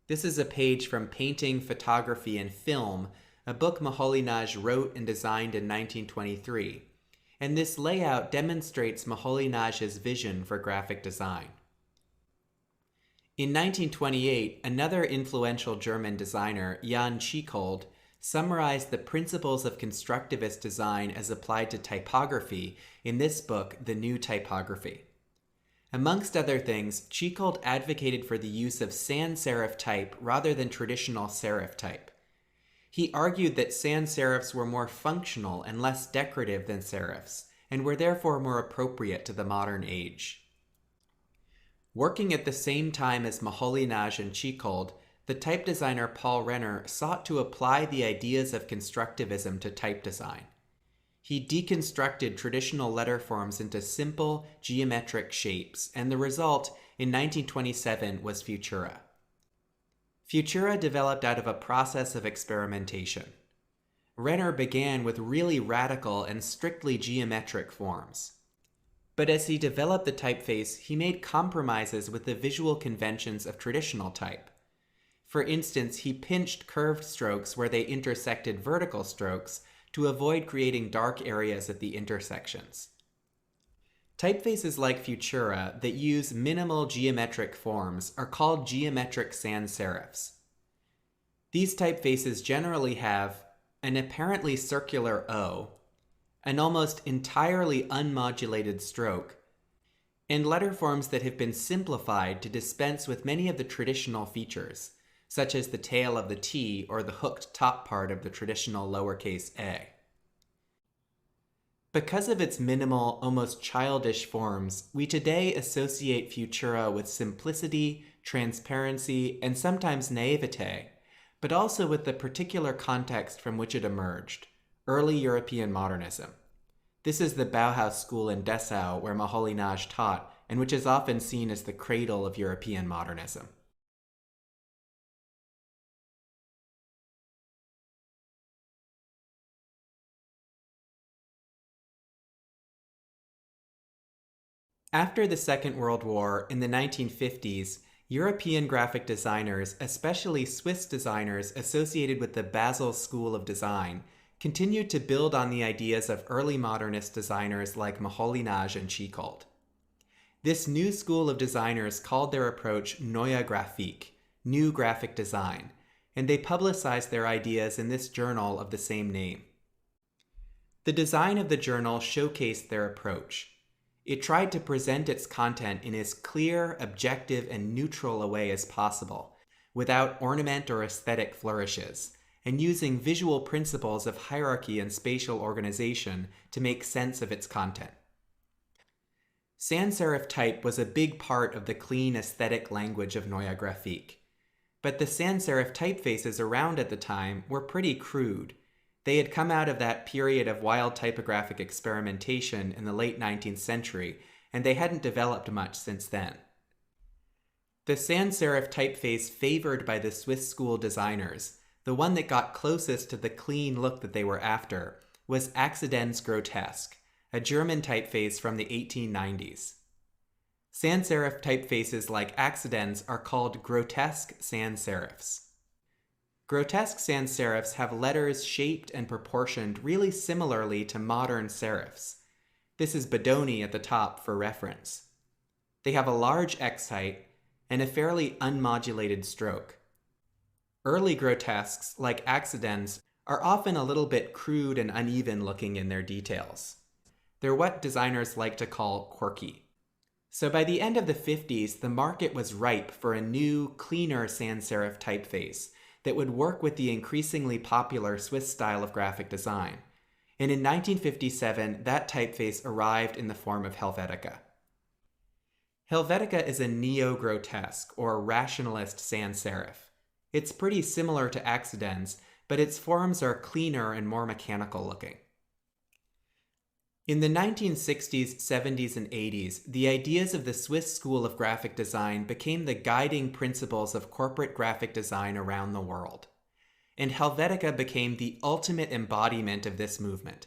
This is a page from Painting, Photography, and Film, a book Moholy Nagy wrote and designed in 1923, and this layout demonstrates Moholy Nagy's vision for graphic design. In 1928, another influential German designer, Jan Tschichold, summarized the principles of constructivist design as applied to typography in this book, The New Typography. Amongst other things, Tschichold advocated for the use of sans serif type rather than traditional serif type. He argued that sans serifs were more functional and less decorative than serifs, and were therefore more appropriate to the modern age. Working at the same time as Moholy Nagy and Tschichold, the type designer Paul Renner sought to apply the ideas of constructivism to type design. He deconstructed traditional letter forms into simple, geometric shapes, and the result, in 1927, was Futura. Futura developed out of a process of experimentation. Renner began with really radical and strictly geometric forms. But as he developed the typeface, he made compromises with the visual conventions of traditional type. For instance, he pinched curved strokes where they intersected vertical strokes to avoid creating dark areas at the intersections. Typefaces like Futura that use minimal geometric forms are called geometric sans serifs. These typefaces generally have an apparently circular O, an almost entirely unmodulated stroke, and letter forms that have been simplified to dispense with many of the traditional features, such as the tail of the T or the hooked top part of the traditional lowercase a. Because of its minimal, almost childish forms, we today associate Futura with simplicity, transparency, and sometimes naivete, but also with the particular context from which it emerged, early European modernism. This is the Bauhaus school in Dessau where Moholy Nagy taught, and which is often seen as the cradle of European modernism. After the Second World War, in the 1950s, European graphic designers, especially Swiss designers associated with the Basel School of Design, continued to build on the ideas of early modernist designers like Moholy Nagy and Tschichold. This new school of designers called their approach Neue Grafik, new graphic design, and they publicized their ideas in this journal of the same name. The design of the journal showcased their approach. It tried to present its content in as clear, objective, and neutral a way as possible, without ornament or aesthetic flourishes, and using visual principles of hierarchy and spatial organization to make sense of its content. Sans serif type was a big part of the clean aesthetic language of Neue Grafik, but the sans serif typefaces around at the time were pretty crude. They had come out of that period of wild typographic experimentation in the late 19th century, and they hadn't developed much since then. The sans serif typeface favored by the Swiss school designers, the one that got closest to the clean look that they were after, was Accidens Grotesque, a German typeface from the 1890s. Sans serif typefaces like Accidens are called grotesque sans serifs. Grotesque sans serifs have letters shaped and proportioned really similarly to modern serifs. This is Bodoni at the top for reference. They have a large X height and a fairly unmodulated stroke. Early grotesques, like Accidens, are often a little bit crude and uneven looking in their details. They're what designers like to call quirky. So by the end of the 50s, the market was ripe for a new, cleaner sans serif typeface that would work with the increasingly popular Swiss style of graphic design. And in 1957, that typeface arrived in the form of Helvetica. Helvetica is a neo-grotesque or rationalist sans serif. It's pretty similar to Accidens, but its forms are cleaner and more mechanical looking. In the 1960s, 70s, and 80s, the ideas of the Swiss School of Graphic Design became the guiding principles of corporate graphic design around the world. And Helvetica became the ultimate embodiment of this movement.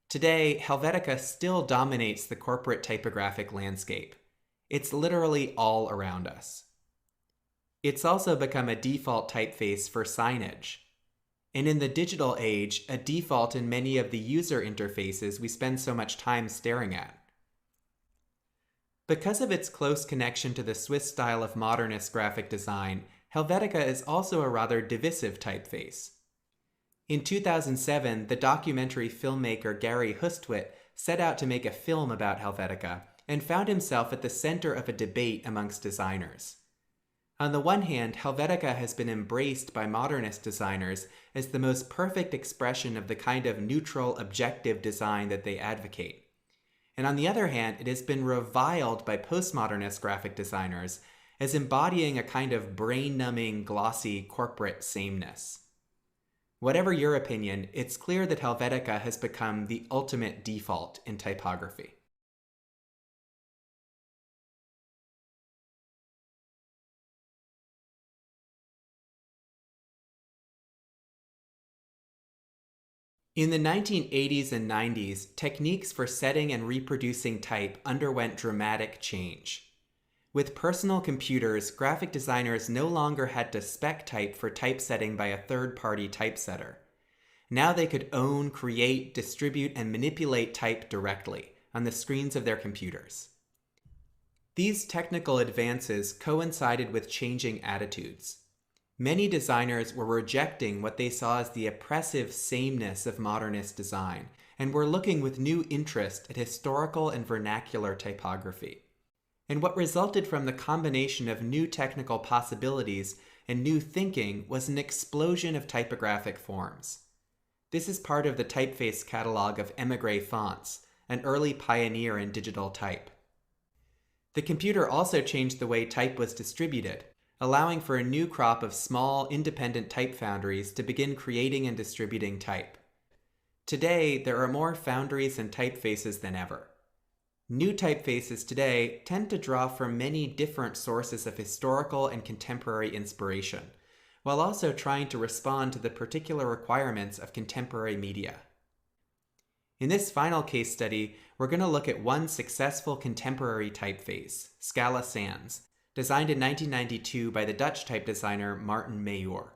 Today, Helvetica still dominates the corporate typographic landscape. It's literally all around us. It's also become a default typeface for signage. And in the digital age, a default in many of the user interfaces we spend so much time staring at. Because of its close connection to the Swiss style of modernist graphic design, Helvetica is also a rather divisive typeface. In 2007, the documentary filmmaker Gary Hustwit set out to make a film about Helvetica and found himself at the center of a debate amongst designers. On the one hand, Helvetica has been embraced by modernist designers as the most perfect expression of the kind of neutral, objective design that they advocate. And on the other hand, it has been reviled by postmodernist graphic designers as embodying a kind of brain-numbing, glossy, corporate sameness. Whatever your opinion, it's clear that Helvetica has become the ultimate default in typography. In the 1980s and 90s, techniques for setting and reproducing type underwent dramatic change. With personal computers, graphic designers no longer had to spec type for typesetting by a third-party typesetter. Now they could own, create, distribute, and manipulate type directly on the screens of their computers. These technical advances coincided with changing attitudes. Many designers were rejecting what they saw as the oppressive sameness of modernist design and were looking with new interest at historical and vernacular typography. And what resulted from the combination of new technical possibilities and new thinking was an explosion of typographic forms. This is part of the typeface catalog of Emigre Fonts, an early pioneer in digital type. The computer also changed the way type was distributed, allowing for a new crop of small, independent type foundries to begin creating and distributing type. Today, there are more foundries and typefaces than ever. New typefaces today tend to draw from many different sources of historical and contemporary inspiration, while also trying to respond to the particular requirements of contemporary media. In this final case study, we're going to look at one successful contemporary typeface, Scala Sans, designed in 1992 by the Dutch type designer Martin Majoor.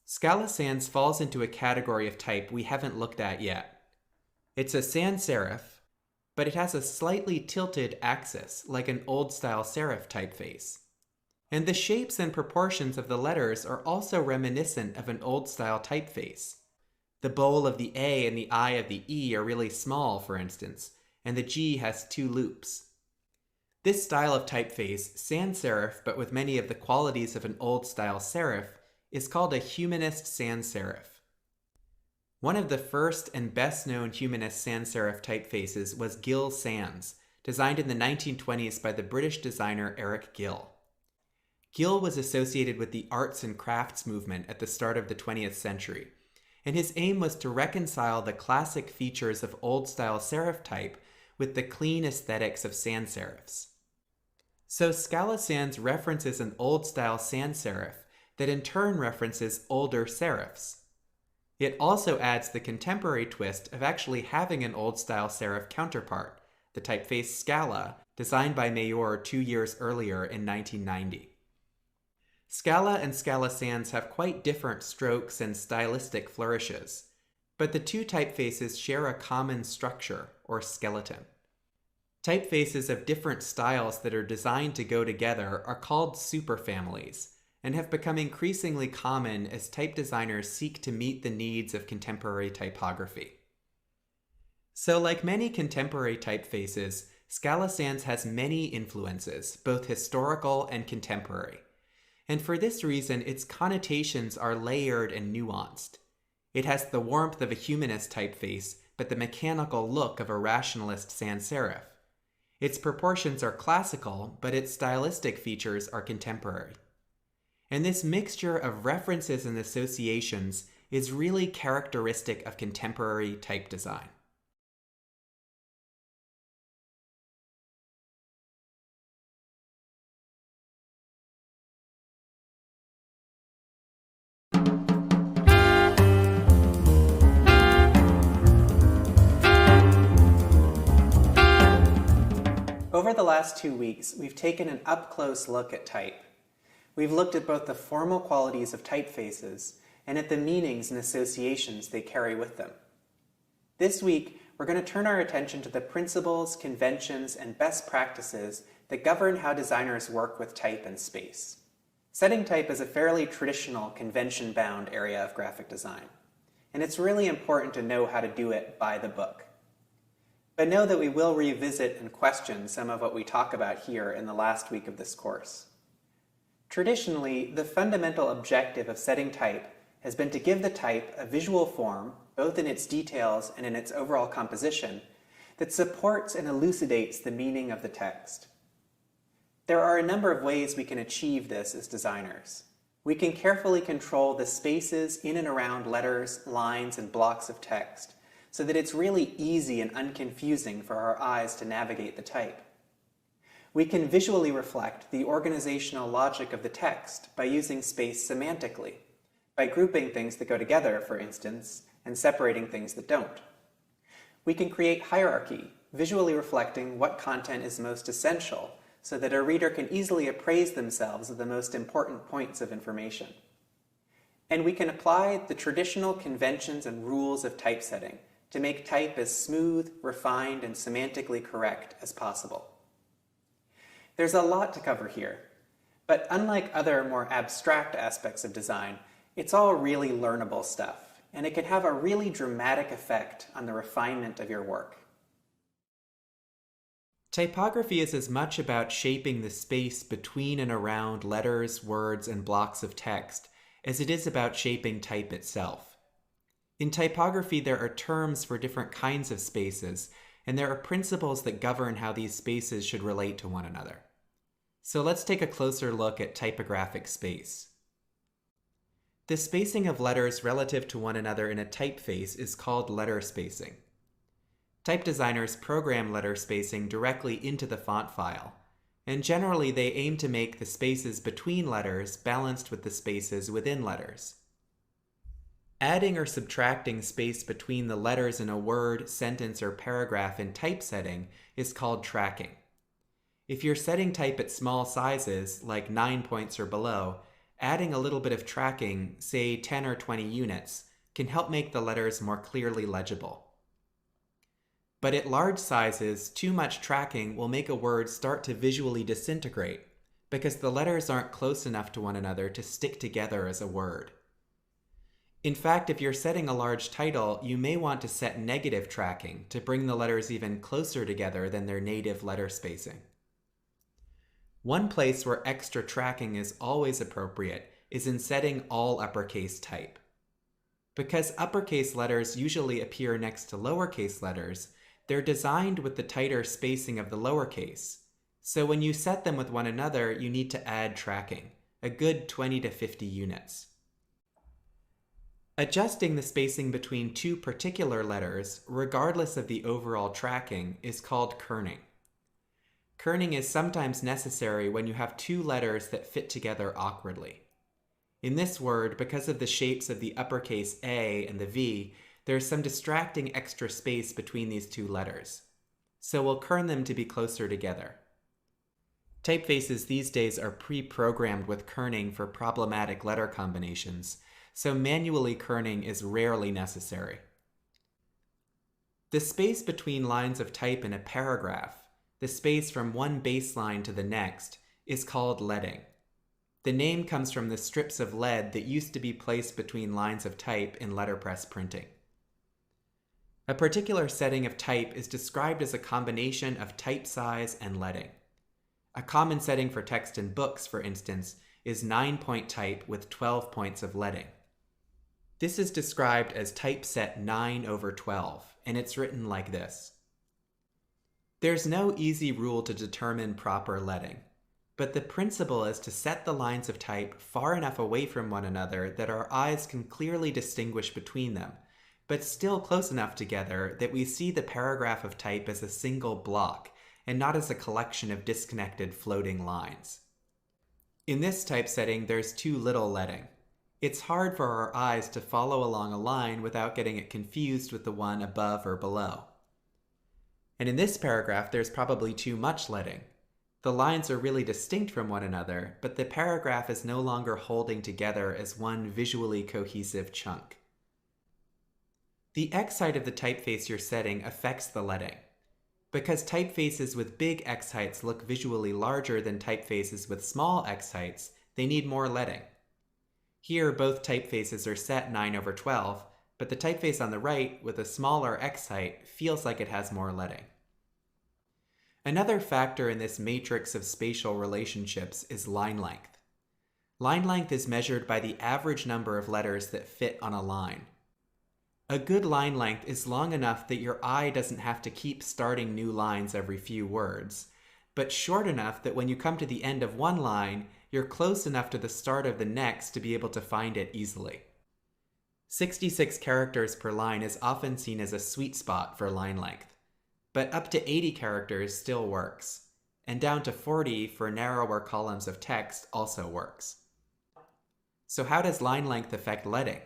Scala Sans falls into a category of type we haven't looked at yet. It's a sans serif, but it has a slightly tilted axis like an old-style serif typeface. And the shapes and proportions of the letters are also reminiscent of an old-style typeface. The bowl of the A and the I of the E are really small, for instance, and the G has 2 loops. This style of typeface, sans serif but with many of the qualities of an old-style serif, is called a humanist sans serif. One of the first and best-known humanist sans serif typefaces was Gill Sans, designed in the 1920s by the British designer Eric Gill. Gill was associated with the arts and crafts movement at the start of the 20th century, and his aim was to reconcile the classic features of old-style serif type with the clean aesthetics of sans serifs. So Scala Sans references an old-style sans serif that in turn references older serifs. It also adds the contemporary twist of actually having an old-style serif counterpart, the typeface Scala, designed by Majoor 2 years earlier in 1990. Scala and Scala Sans have quite different strokes and stylistic flourishes, but the two typefaces share a common structure, or skeleton. Typefaces of different styles that are designed to go together are called superfamilies, and have become increasingly common as type designers seek to meet the needs of contemporary typography. So like many contemporary typefaces, Scala Sans has many influences, both historical and contemporary. And for this reason, its connotations are layered and nuanced. It has the warmth of a humanist typeface, but the mechanical look of a rationalist sans serif. Its proportions are classical, but its stylistic features are contemporary. And this mixture of references and associations is really characteristic of contemporary type design. Over the last 2 weeks, we've taken an up-close look at type. We've looked at both the formal qualities of typefaces and at the meanings and associations they carry with them. This week, we're going to turn our attention to the principles, conventions, and best practices that govern how designers work with type and space. Setting type is a fairly traditional, convention-bound area of graphic design, and it's really important to know how to do it by the book. But know that we will revisit and question some of what we talk about here in the last week of this course. Traditionally, the fundamental objective of setting type has been to give the type a visual form, both in its details and in its overall composition, that supports and elucidates the meaning of the text. There are a number of ways we can achieve this as designers. We can carefully control the spaces in and around letters, lines, and blocks of text, so that it's really easy and unconfusing for our eyes to navigate the type. We can visually reflect the organizational logic of the text by using space semantically, by grouping things that go together, for instance, and separating things that don't. We can create hierarchy, visually reflecting what content is most essential, so that a reader can easily appraise themselves of the most important points of information. And we can apply the traditional conventions and rules of typesetting to make type as smooth, refined, and semantically correct as possible. There's a lot to cover here, but unlike other more abstract aspects of design, it's all really learnable stuff, and it can have a really dramatic effect on the refinement of your work. Typography is as much about shaping the space between and around letters, words, and blocks of text as it is about shaping type itself. In typography, there are terms for different kinds of spaces, and there are principles that govern how these spaces should relate to one another. So let's take a closer look at typographic space. The spacing of letters relative to one another in a typeface is called letter spacing. Type designers program letter spacing directly into the font file, and generally they aim to make the spaces between letters balanced with the spaces within letters. Adding or subtracting space between the letters in a word, sentence, or paragraph in typesetting is called tracking. If you're setting type at small sizes, like 9 points or below, adding a little bit of tracking, say 10 or 20 units, can help make the letters more clearly legible. But at large sizes, too much tracking will make a word start to visually disintegrate, because the letters aren't close enough to one another to stick together as a word. In fact, if you're setting a large title, you may want to set negative tracking to bring the letters even closer together than their native letter spacing. One place where extra tracking is always appropriate is in setting all uppercase type. Because uppercase letters usually appear next to lowercase letters, they're designed with the tighter spacing of the lowercase. So when you set them with one another, you need to add tracking, a good 20 to 50 units. Adjusting the spacing between two particular letters, regardless of the overall tracking, is called kerning. Kerning is sometimes necessary when you have two letters that fit together awkwardly. In this word, because of the shapes of the uppercase A and the V, there's some distracting extra space between these two letters. So we'll kern them to be closer together. Typefaces these days are pre-programmed with kerning for problematic letter combinations, so manually kerning is rarely necessary. The space between lines of type in a paragraph, the space from one baseline to the next, is called leading. The name comes from the strips of lead that used to be placed between lines of type in letterpress printing. A particular setting of type is described as a combination of type size and leading. A common setting for text in books, for instance, is 9-point type with 12 points of leading. This is described as typeset 9/12, and it's written like this. There's no easy rule to determine proper leading, but the principle is to set the lines of type far enough away from one another that our eyes can clearly distinguish between them, but still close enough together that we see the paragraph of type as a single block and not as a collection of disconnected floating lines. In this typesetting, there's too little leading. It's hard for our eyes to follow along a line without getting it confused with the one above or below. And in this paragraph, there's probably too much leading. The lines are really distinct from one another, but the paragraph is no longer holding together as one visually cohesive chunk. The X height of the typeface you're setting affects the leading. Because typefaces with big X heights look visually larger than typefaces with small X heights, they need more leading. Here, both typefaces are set 9/12, but the typeface on the right with a smaller X height feels like it has more leading. Another factor in this matrix of spatial relationships is line length. Line length is measured by the average number of letters that fit on a line. A good line length is long enough that your eye doesn't have to keep starting new lines every few words, but short enough that when you come to the end of one line, you're close enough to the start of the next to be able to find it easily. 66 characters per line is often seen as a sweet spot for line length, but up to 80 characters still works, and down to 40 for narrower columns of text also works. So how does line length affect leading?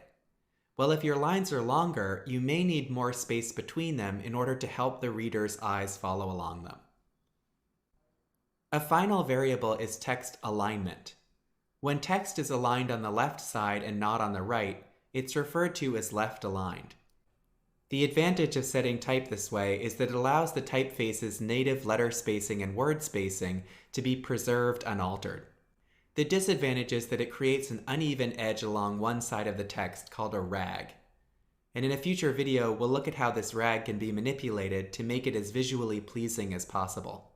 Well, if your lines are longer, you may need more space between them in order to help the reader's eyes follow along them. A final variable is text alignment. When text is aligned on the left side and not on the right, it's referred to as left aligned. The advantage of setting type this way is that it allows the typeface's native letter spacing and word spacing to be preserved unaltered. The disadvantage is that it creates an uneven edge along one side of the text called a rag. And in a future video, we'll look at how this rag can be manipulated to make it as visually pleasing as possible.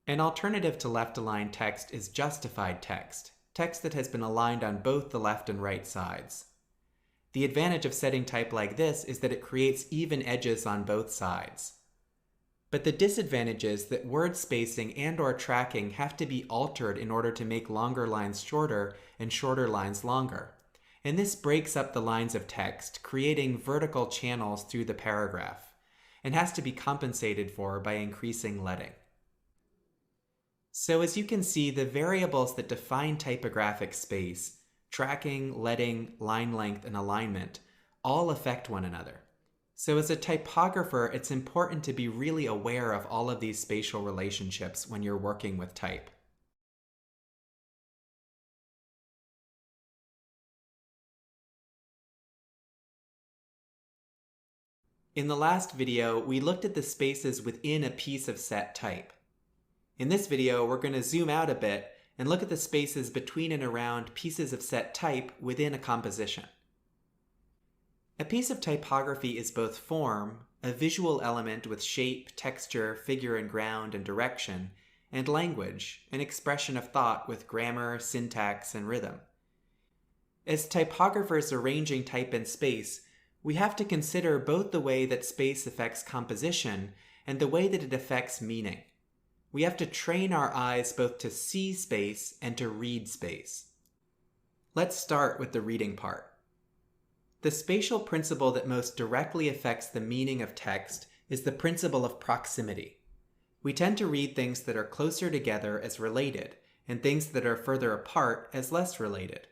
An alternative to left-aligned text is justified text, text that has been aligned on both the left and right sides. The advantage of setting type like this is that it creates even edges on both sides. But the disadvantage is that word spacing and/or tracking have to be altered in order to make longer lines shorter and shorter lines longer. And this breaks up the lines of text, creating vertical channels through the paragraph, and has to be compensated for by increasing leading. So as you can see, the variables that define typographic space, tracking, leading, line length, and alignment, all affect one another. So as a typographer, it's important to be really aware of all of these spatial relationships when you're working with type. In the last video, we looked at the spaces within a piece of set type. In this video, we're going to zoom out a bit and look at the spaces between and around pieces of set type within a composition. A piece of typography is both form, a visual element with shape, texture, figure and ground and direction, and language, an expression of thought with grammar, syntax, and rhythm. As typographers arranging type in space, we have to consider both the way that space affects composition and the way that it affects meaning. We have to train our eyes both to see space and to read space. Let's start with the reading part. The spatial principle that most directly affects the meaning of text is the principle of proximity. We tend to read things that are closer together as related, and things that are further apart as less related.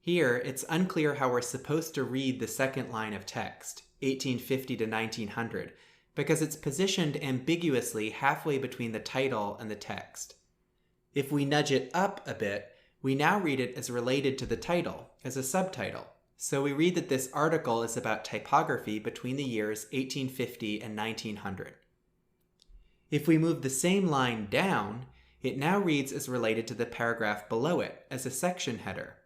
Here, it's unclear how we're supposed to read the second line of text, 1850 to 1900, because it's positioned ambiguously halfway between the title and the text. If we nudge it up a bit, we now read it as related to the title, as a subtitle. So we read that this article is about typography between the years 1850 and 1900. If we move the same line down, it now reads as related to the paragraph below it, as a section header.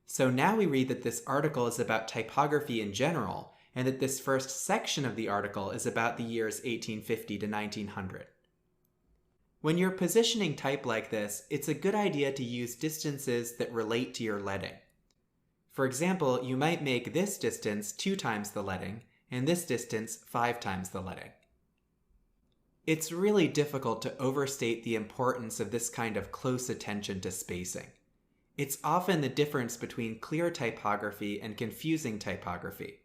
So now we read that this article is about typography in general, and that this first section of the article is about the years 1850 to 1900. When you're positioning type like this, it's a good idea to use distances that relate to your leading. For example, you might make this distance 2 times the leading, and this distance 5 times the leading. It's really difficult to overstate the importance of this kind of close attention to spacing. It's often the difference between clear typography and confusing typography.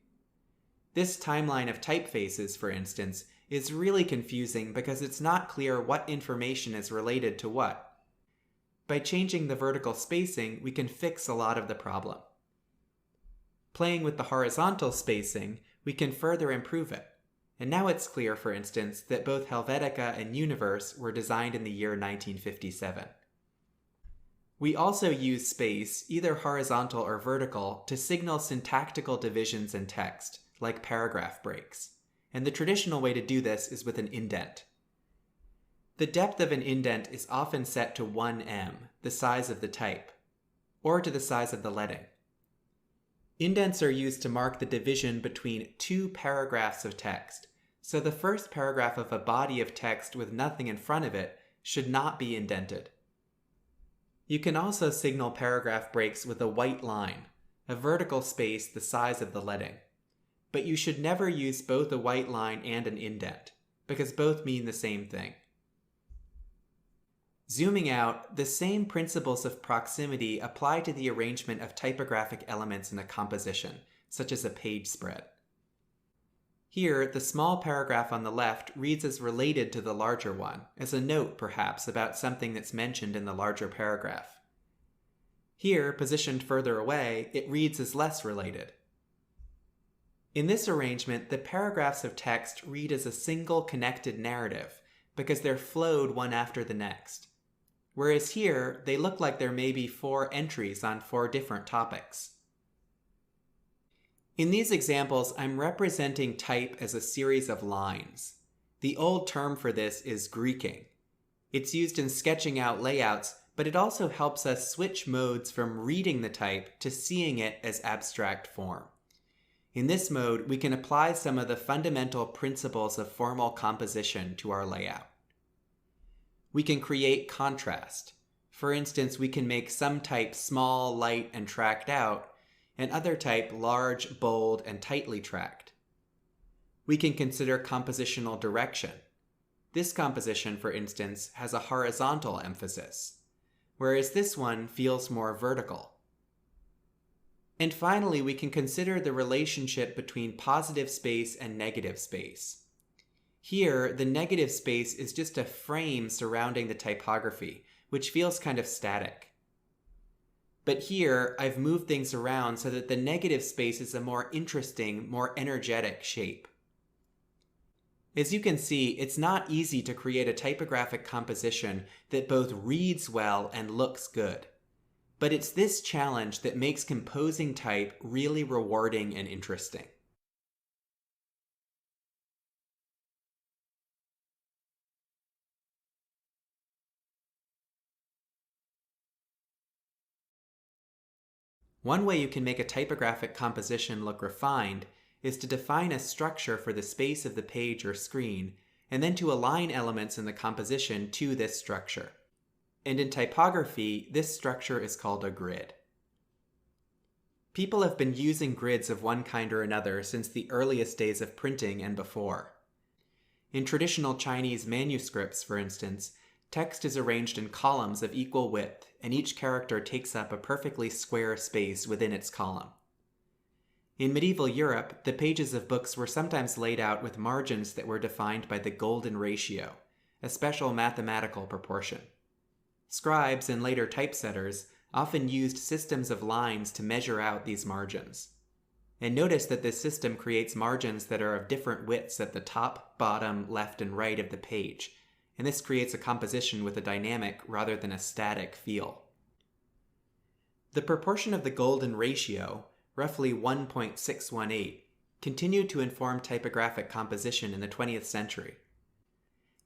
This timeline of typefaces, for instance, is really confusing because it's not clear what information is related to what. By changing the vertical spacing, we can fix a lot of the problem. Playing with the horizontal spacing, we can further improve it. And now it's clear, for instance, that both Helvetica and Universe were designed in the year 1957. We also use space, either horizontal or vertical, to signal syntactical divisions in text, like paragraph breaks. And the traditional way to do this is with an indent. The depth of an indent is often set to 1 the size of the type, or to the size of the leading. Indents are used to mark the division between 2 paragraphs of text, so the first paragraph of a body of text with nothing in front of it should not be indented. You can also signal paragraph breaks with a white line, a vertical space the size of the leading. But you should never use both a white line and an indent, because both mean the same thing. Zooming out, the same principles of proximity apply to the arrangement of typographic elements in a composition, such as a page spread. Here, the small paragraph on the left reads as related to the larger one, as a note perhaps about something that's mentioned in the larger paragraph. Here, positioned further away, it reads as less related. In this arrangement, the paragraphs of text read as a single connected narrative, because they're flowed one after the next. Whereas here, they look like there may be 4 entries on 4 different topics. In these examples, I'm representing type as a series of lines. The old term for this is Greeking. It's used in sketching out layouts, but it also helps us switch modes from reading the type to seeing it as abstract form. In this mode, we can apply some of the fundamental principles of formal composition to our layout. We can create contrast. For instance, we can make some type small, light, and tracked out, and other type large, bold, and tightly tracked. We can consider compositional direction. This composition, for instance, has a horizontal emphasis, whereas this one feels more vertical. And finally, we can consider the relationship between positive space and negative space. Here, the negative space is just a frame surrounding the typography, which feels kind of static. But here, I've moved things around so that the negative space is a more interesting, more energetic shape. As you can see, it's not easy to create a typographic composition that both reads well and looks good. But it's this challenge that makes composing type really rewarding and interesting. One way you can make a typographic composition look refined is to define a structure for the space of the page or screen, and then to align elements in the composition to this structure. And in typography, this structure is called a grid. People have been using grids of one kind or another since the earliest days of printing and before. In traditional Chinese manuscripts, for instance, text is arranged in columns of equal width, and each character takes up a perfectly square space within its column. In medieval Europe, the pages of books were sometimes laid out with margins that were defined by the golden ratio, a special mathematical proportion. Scribes and later typesetters often used systems of lines to measure out these margins. And notice that this system creates margins that are of different widths at the top, bottom, left, and right of the page, and this creates a composition with a dynamic rather than a static feel. The proportion of the golden ratio, roughly 1.618, continued to inform typographic composition in the 20th century.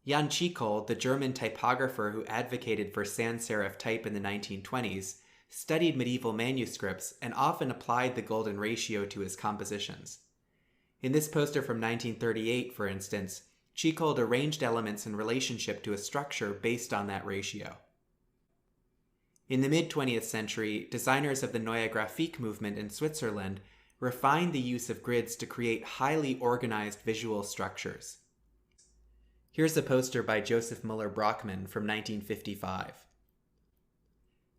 Jan Tschicol, the German typographer who advocated for sans serif type in the 1920s, studied medieval manuscripts and often applied the golden ratio to his compositions. In this poster from 1938, for instance, Tschicol arranged elements in relationship to a structure based on that ratio. In the mid-20th century, designers of the Neue Grafik movement in Switzerland refined the use of grids to create highly organized visual structures. Here's a poster by Joseph Müller-Brockmann from 1955.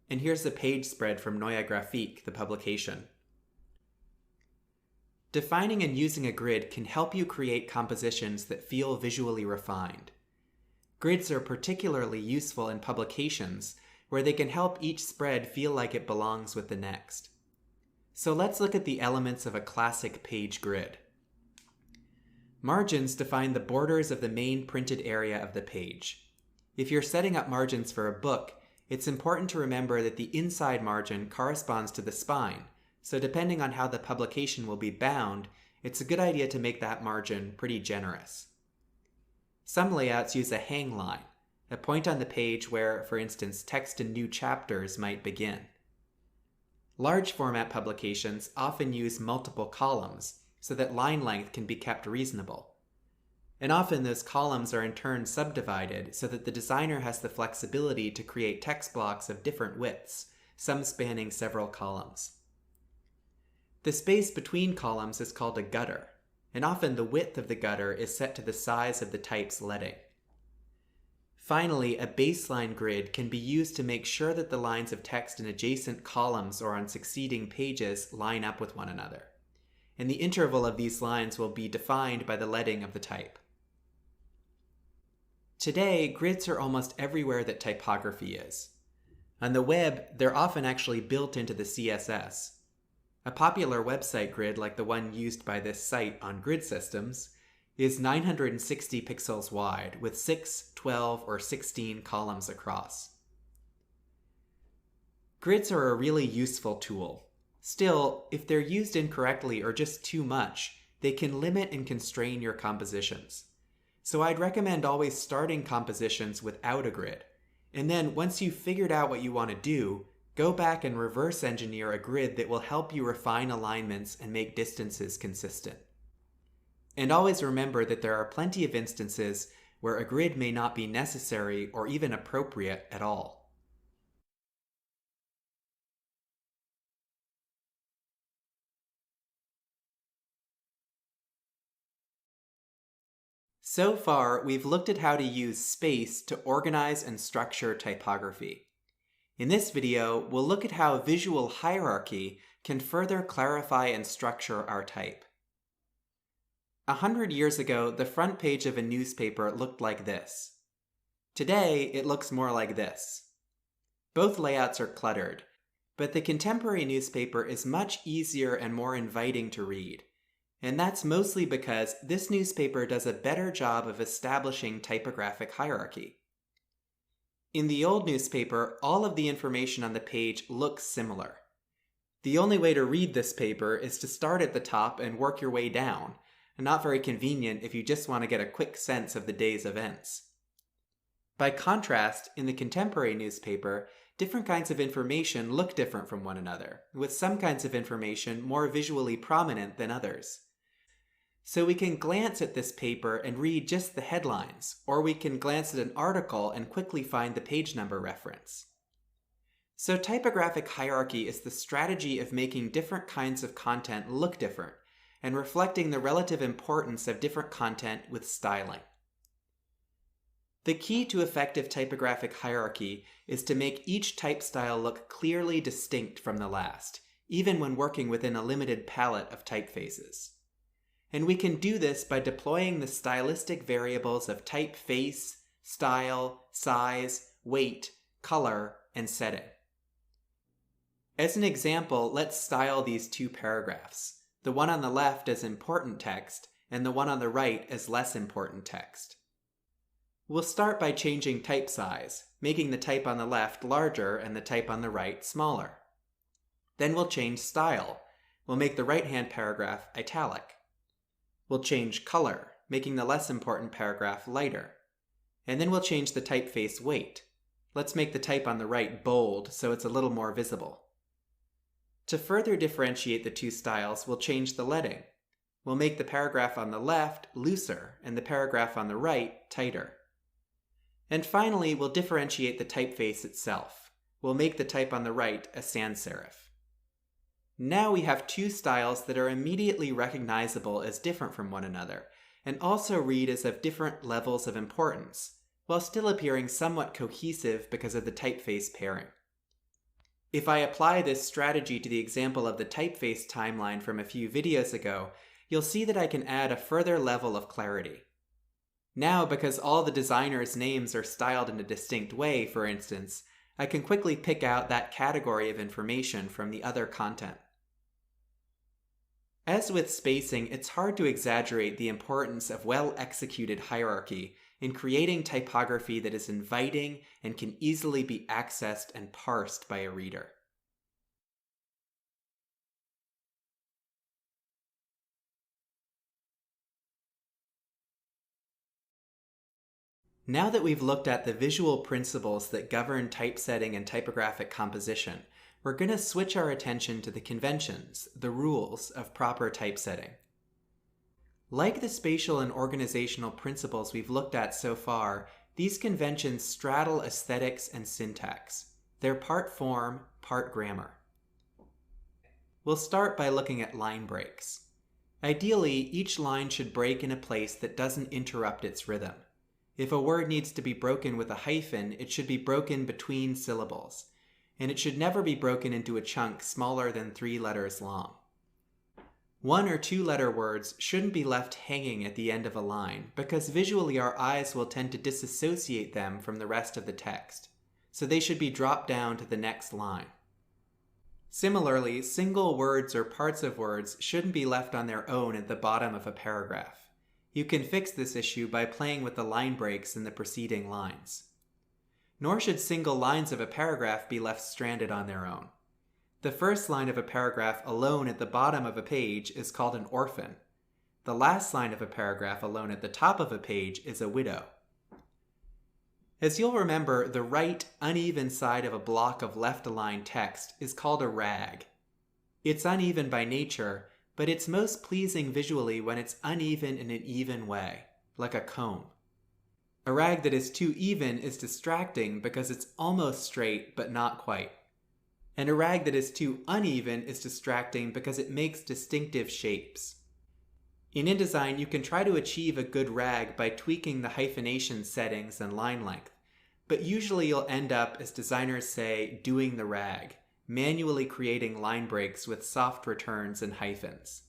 And here's a page spread from Neue Grafik, the publication. Defining and using a grid can help you create compositions that feel visually refined. Grids are particularly useful in publications where they can help each spread feel like it belongs with the next. So let's look at the elements of a classic page grid. Margins define the borders of the main printed area of the page. If you're setting up margins for a book, it's important to remember that the inside margin corresponds to the spine, so depending on how the publication will be bound, it's a good idea to make that margin pretty generous. Some layouts use a hang line, a point on the page where, for instance, text in new chapters might begin. Large format publications often use multiple columns so that line length can be kept reasonable. And often those columns are in turn subdivided so that the designer has the flexibility to create text blocks of different widths, some spanning several columns. The space between columns is called a gutter, and often the width of the gutter is set to the size of the type's leading. Finally, a baseline grid can be used to make sure that the lines of text in adjacent columns or on succeeding pages line up with one another, and the interval of these lines will be defined by the leading of the type. Today, grids are almost everywhere that typography is. On the web, they're often actually built into the CSS. A popular website grid like the one used by this site on Grid Systems is 960 pixels wide with 6, 12, or 16 columns across. Grids are a really useful tool. Still, if they're used incorrectly or just too much, they can limit and constrain your compositions. So I'd recommend always starting compositions without a grid, and then once you've figured out what you want to do, go back and reverse engineer a grid that will help you refine alignments and make distances consistent. And always remember that there are plenty of instances where a grid may not be necessary or even appropriate at all. So far, we've looked at how to use space to organize and structure typography. In this video, we'll look at how visual hierarchy can further clarify and structure our type. 100 years ago, the front page of a newspaper looked like this. Today, it looks more like this. Both layouts are cluttered, but the contemporary newspaper is much easier and more inviting to read. And that's mostly because this newspaper does a better job of establishing typographic hierarchy. In the old newspaper, all of the information on the page looks similar. The only way to read this paper is to start at the top and work your way down, and not very convenient if you just want to get a quick sense of the day's events. By contrast, in the contemporary newspaper, different kinds of information look different from one another, with some kinds of information more visually prominent than others. So we can glance at this paper and read just the headlines, or we can glance at an article and quickly find the page number reference. So typographic hierarchy is the strategy of making different kinds of content look different, and reflecting the relative importance of different content with styling. The key to effective typographic hierarchy is to make each type style look clearly distinct from the last, even when working within a limited palette of typefaces. And we can do this by deploying the stylistic variables of typeface, style, size, weight, color, and setting. As an example, let's style these two paragraphs, the one on the left as important text and the one on the right as less important text. We'll start by changing type size, making the type on the left larger and the type on the right smaller. Then we'll change style. We'll make the right-hand paragraph italic. We'll change color, making the less important paragraph lighter. And then we'll change the typeface weight. Let's make the type on the right bold so it's a little more visible. To further differentiate the two styles, we'll change the leading. We'll make the paragraph on the left looser and the paragraph on the right tighter. And finally, we'll differentiate the typeface itself. We'll make the type on the right a sans serif. Now we have two styles that are immediately recognizable as different from one another, and also read as of different levels of importance, while still appearing somewhat cohesive because of the typeface pairing. If I apply this strategy to the example of the typeface timeline from a few videos ago, you'll see that I can add a further level of clarity. Now, because all the designers' names are styled in a distinct way, for instance, I can quickly pick out that category of information from the other content. As with spacing, it's hard to exaggerate the importance of well-executed hierarchy in creating typography that is inviting and can easily be accessed and parsed by a reader. Now that we've looked at the visual principles that govern typesetting and typographic composition, we're going to switch our attention to the conventions, the rules of proper typesetting. Like the spatial and organizational principles we've looked at so far, these conventions straddle aesthetics and syntax. They're part form, part grammar. We'll start by looking at line breaks. Ideally, each line should break in a place that doesn't interrupt its rhythm. If a word needs to be broken with a hyphen, it should be broken between syllables, and it should never be broken into a chunk smaller than 3 letters long. 1 or 2 letter words shouldn't be left hanging at the end of a line, because visually our eyes will tend to disassociate them from the rest of the text, so they should be dropped down to the next line. Similarly, single words or parts of words shouldn't be left on their own at the bottom of a paragraph. You can fix this issue by playing with the line breaks in the preceding lines. Nor should single lines of a paragraph be left stranded on their own. The first line of a paragraph alone at the bottom of a page is called an orphan. The last line of a paragraph alone at the top of a page is a widow. As you'll remember, the right, uneven side of a block of left-aligned text is called a rag. It's uneven by nature, but it's most pleasing visually when it's uneven in an even way, like a comb. A rag that is too even is distracting because it's almost straight but not quite. And a rag that is too uneven is distracting because it makes distinctive shapes. In InDesign, you can try to achieve a good rag by tweaking the hyphenation settings and line length, but usually you'll end up, as designers say, doing the rag, manually creating line breaks with soft returns and hyphens.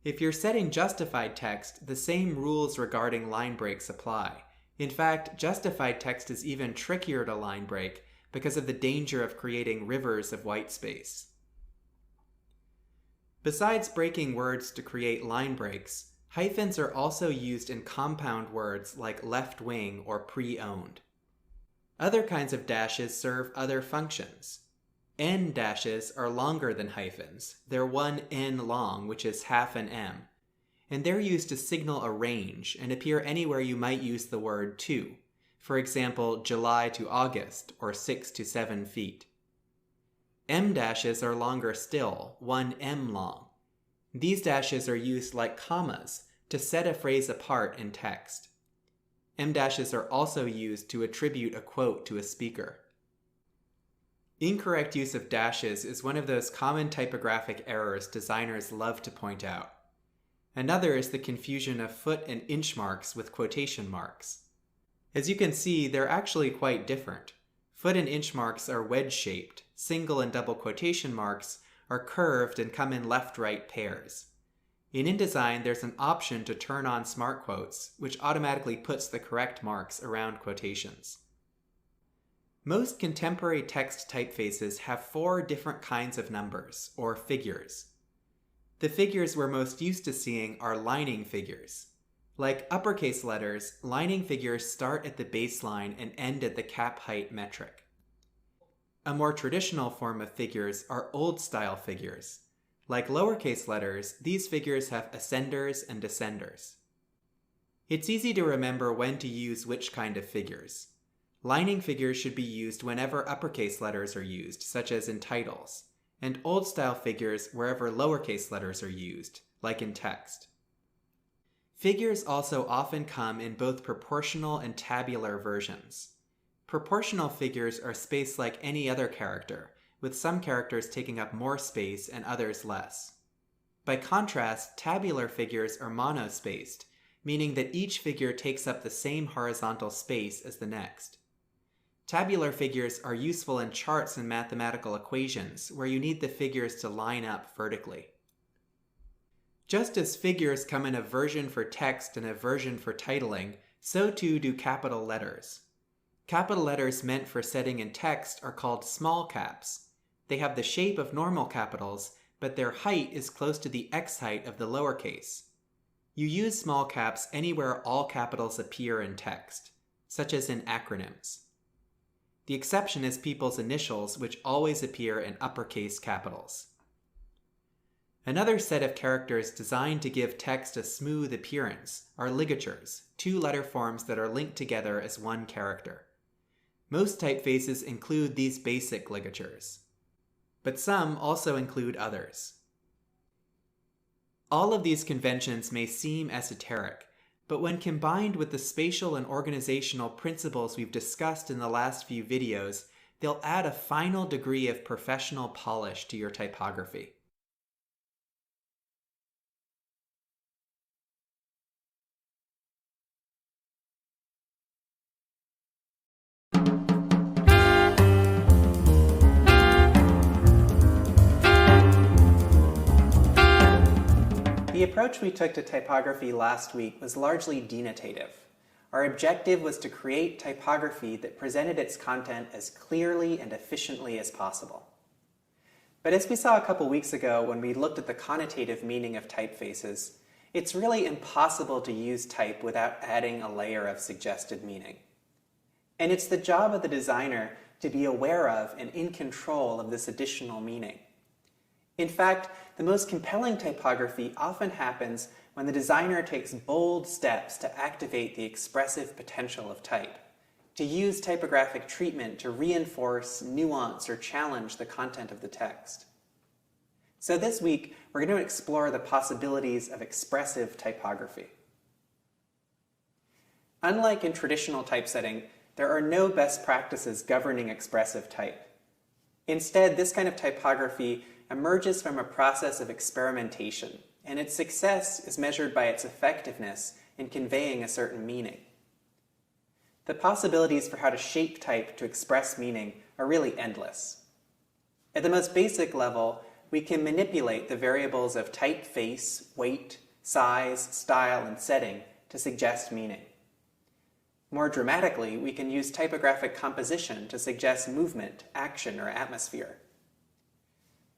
If you're setting justified text, the same rules regarding line breaks apply. In fact, justified text is even trickier to line break because of the danger of creating rivers of white space. Besides breaking words to create line breaks, hyphens are also used in compound words like left wing or pre-owned. Other kinds of dashes serve other functions. N dashes are longer than hyphens. They're 1 N long, which is half an M. And they're used to signal a range and appear anywhere you might use the word to. For example, July to August, or 6 to 7 feet. M dashes are longer still, 1 M long. These dashes are used like commas to set a phrase apart in text. M dashes are also used to attribute a quote to a speaker. Incorrect use of dashes is one of those common typographic errors designers love to point out. Another is the confusion of foot and inch marks with quotation marks. As you can see, they're actually quite different. Foot and inch marks are wedge-shaped. Single and double quotation marks are curved and come in left-right pairs. In InDesign, there's an option to turn on smart quotes, which automatically puts the correct marks around quotations. Most contemporary text typefaces have 4 different kinds of numbers, or figures. The figures we're most used to seeing are lining figures. Like uppercase letters, lining figures start at the baseline and end at the cap height metric. A more traditional form of figures are old-style figures. Like lowercase letters, these figures have ascenders and descenders. It's easy to remember when to use which kind of figures. Lining figures should be used whenever uppercase letters are used, such as in titles, and old-style figures wherever lowercase letters are used, like in text. Figures also often come in both proportional and tabular versions. Proportional figures are spaced like any other character, with some characters taking up more space and others less. By contrast, tabular figures are monospaced, meaning that each figure takes up the same horizontal space as the next. Tabular figures are useful in charts and mathematical equations, where you need the figures to line up vertically. Just as figures come in a version for text and a version for titling, so too do capital letters. Capital letters meant for setting in text are called small caps. They have the shape of normal capitals, but their height is close to the x height of the lowercase. You use small caps anywhere all capitals appear in text, such as in acronyms. The exception is people's initials, which always appear in uppercase capitals. Another set of characters designed to give text a smooth appearance are ligatures, two letter forms that are linked together as one character. Most typefaces include these basic ligatures, but some also include others. All of these conventions may seem esoteric, but when combined with the spatial and organizational principles we've discussed in the last few videos, they'll add a final degree of professional polish to your typography. The approach we took to typography last week was largely denotative. Our objective was to create typography that presented its content as clearly and efficiently as possible. But as we saw a couple weeks ago when we looked at the connotative meaning of typefaces, it's really impossible to use type without adding a layer of suggested meaning. And it's the job of the designer to be aware of and in control of this additional meaning. In fact, the most compelling typography often happens when the designer takes bold steps to activate the expressive potential of type, to use typographic treatment to reinforce, nuance, or challenge the content of the text. So this week, we're going to explore the possibilities of expressive typography. Unlike in traditional typesetting, there are no best practices governing expressive type. Instead, this kind of typography emerges from a process of experimentation, and its success is measured by its effectiveness in conveying a certain meaning. The possibilities for how to shape type to express meaning are really endless. At the most basic level, we can manipulate the variables of typeface, weight, size, style, and setting to suggest meaning. More dramatically, we can use typographic composition to suggest movement, action, or atmosphere.